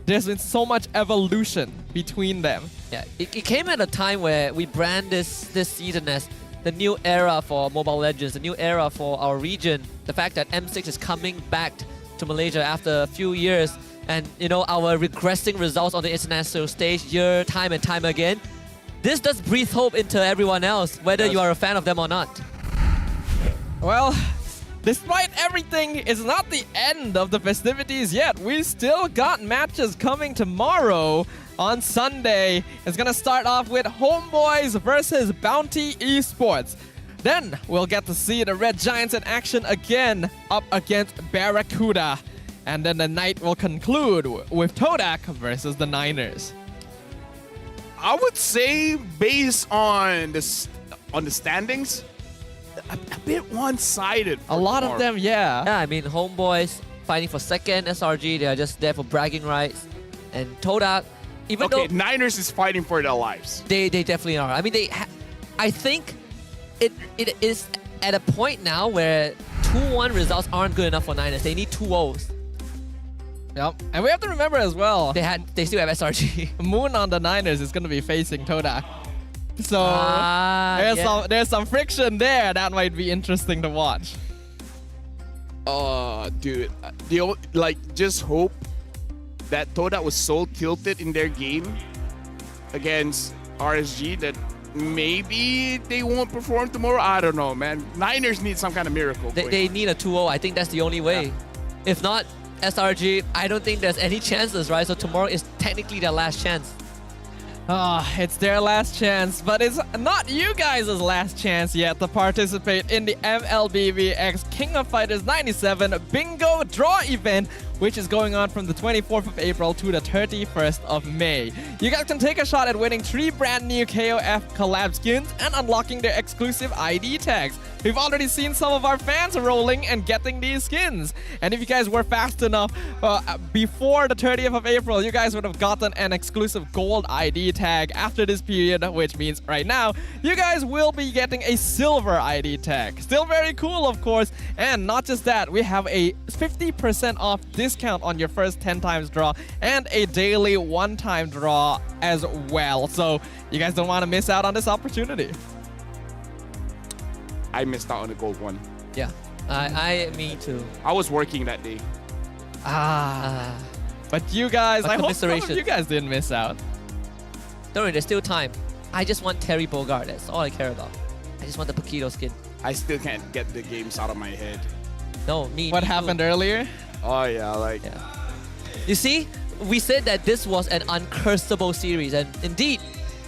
There's been so much evolution between them. Yeah, it came at a time where we brand this season as the new era for Mobile Legends, the new era for our region. The fact that M6 is coming back to Malaysia after a few years, and our regressing results on the international stage time and time again. This does breathe hope into everyone else, whether you are a fan of them or not. Well, despite everything, it's not the end of the festivities yet. We still got matches coming tomorrow on Sunday. It's gonna start off with Homeboys versus Bounty Esports. Then we'll get to see the Red Giants in action again up against Barracuda. And then the night will conclude with Todak versus the Niners. I would say, based on the standings, a bit one-sided. A lot of them, yeah. Yeah, I mean, Homeboys fighting for second, SRG, they are just there for bragging rights. And Todak, even though Niners is fighting for their lives. They definitely are. I mean, I think it is at a point now where 2-1 results aren't good enough for Niners. They need 2-0s. Yep, and we have to remember as well. They still have SRG. Moon on the Niners is going to be facing Todak. So there's some friction there that might be interesting to watch. Dude, just hope that Todak was so tilted in their game against RSG that maybe they won't perform tomorrow. I don't know, man. Niners need some kind of miracle. They need a 2-0. I think that's the only way. Yeah. If not, SRG, I don't think there's any chances, right? So tomorrow is technically their last chance. It's their last chance, but it's not you guys' last chance yet to participate in the MLBB X King of Fighters 97 Bingo Draw event, which is going on from the 24th of April to the 31st of May. You guys can take a shot at winning 3 brand new KOF collab skins and unlocking their exclusive ID tags. We've already seen some of our fans rolling and getting these skins. And if you guys were fast enough, before the 30th of April, you guys would have gotten an exclusive gold ID tag after this period, which means right now, you guys will be getting a silver ID tag. Still very cool, of course. And not just that, we have a 50% off discount on your first 10 times draw and a daily one-time draw as well. So you guys don't want to miss out on this opportunity. I missed out on the gold one. Yeah, me too. I was working that day. But you guys, I hope some of you guys didn't miss out. Don't worry, there's still time. I just want Terry Bogard. That's all I care about. I just want the Paquito skin. I still can't get the games out of my head. No, What happened earlier? Oh yeah, You see, we said that this was an uncursable series, and indeed,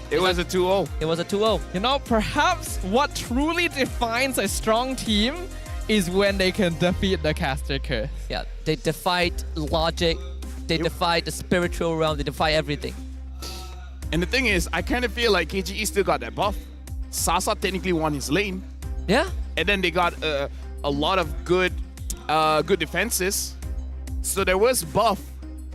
it was a 2-0. It was a 2-0. You know, perhaps what truly defines a strong team is when they can defeat the caster curse. Yeah, they defied logic, they defied the spiritual realm, they defy everything. And the thing is, I kind of feel like KGE still got that buff. Sasa technically won his lane. Yeah. And then they got a lot of good defenses. So there was buff,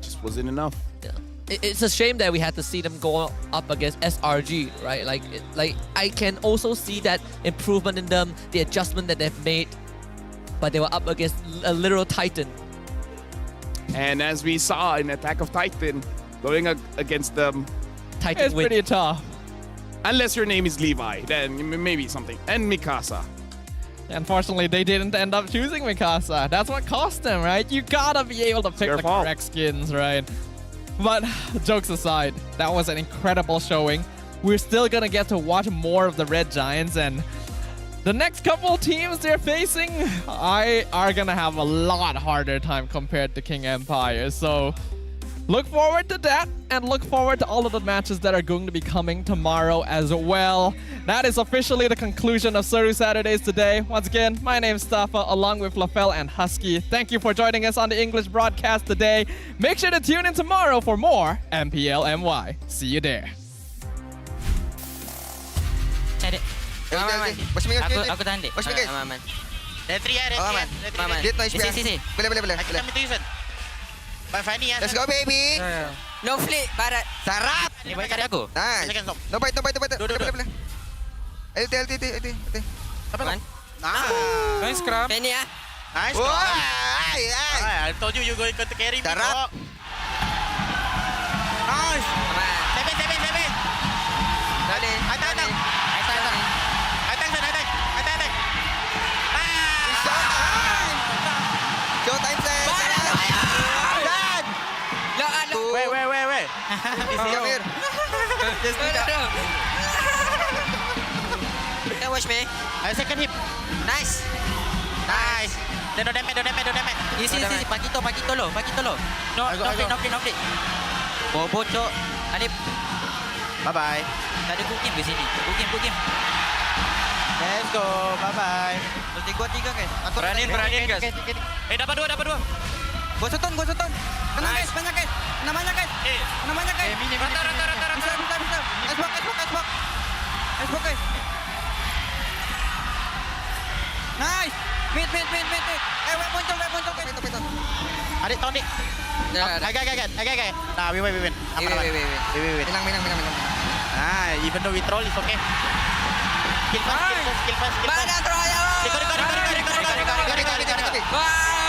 just wasn't enough. Yeah. It's a shame that we had to see them go up against SRG, right? Like I can also see that improvement in them, the adjustment that they've made, but they were up against a literal Titan. And as we saw in Attack of Titan, going against them, Titan win. Pretty tough. Unless your name is Levi, then maybe something. And Mikasa. Unfortunately, they didn't end up choosing Mikasa. That's what cost them, right? You gotta be able to pick the correct skins, right? But jokes aside, that was an incredible showing. We're still gonna get to watch more of the Red Giants, and the next couple teams they're facing are gonna have a lot harder time compared to King Empire. So look forward to that, and look forward to all of the matches that are going to be coming tomorrow as well. That is officially the conclusion of Suru Saturdays today. Once again, my name's Stafa, along with Lafel and Husky. Thank you for joining us on the English broadcast today. Make sure to tune in tomorrow for more MPL MY. See you there. Aku tahan dek. Aman. Retri ya, Aman. Boleh. Kita ambil tujuan. Fanny ya. Let's go baby. No flip, barat. Sarap. Ni balik kat aku. Nice. No bite. Boleh. LT. Apa kan? Nice. Nice scrum. Fanny ya. Nice. Wah, I told you you're going to carry me. Darap. Nice. Seven. Dali. Attack. Showtime, sir. Wait. Jamir. Just do that. Can watch me. Second hip. Nice. Don't damage. Easy. Pakito lo. No flip. Bobo cok. Alip. Bye-bye. Tak ada cooking di sini. Cooking. Let's go. Bye-bye. Terus gua 3 guys. Beranin guys. Dapat dua. Gua sutun. Tenang guys, banyak guys. Namanya guys. Mini. Rata. Bisa. Icebox guys. Nice. Mid. Muncul guys. Betul. Adik, tahun dik. Okay. Nah, we win. We win. Menang. Even though we troll, it's okay. Skill fast. Mana troll? Record. Wah.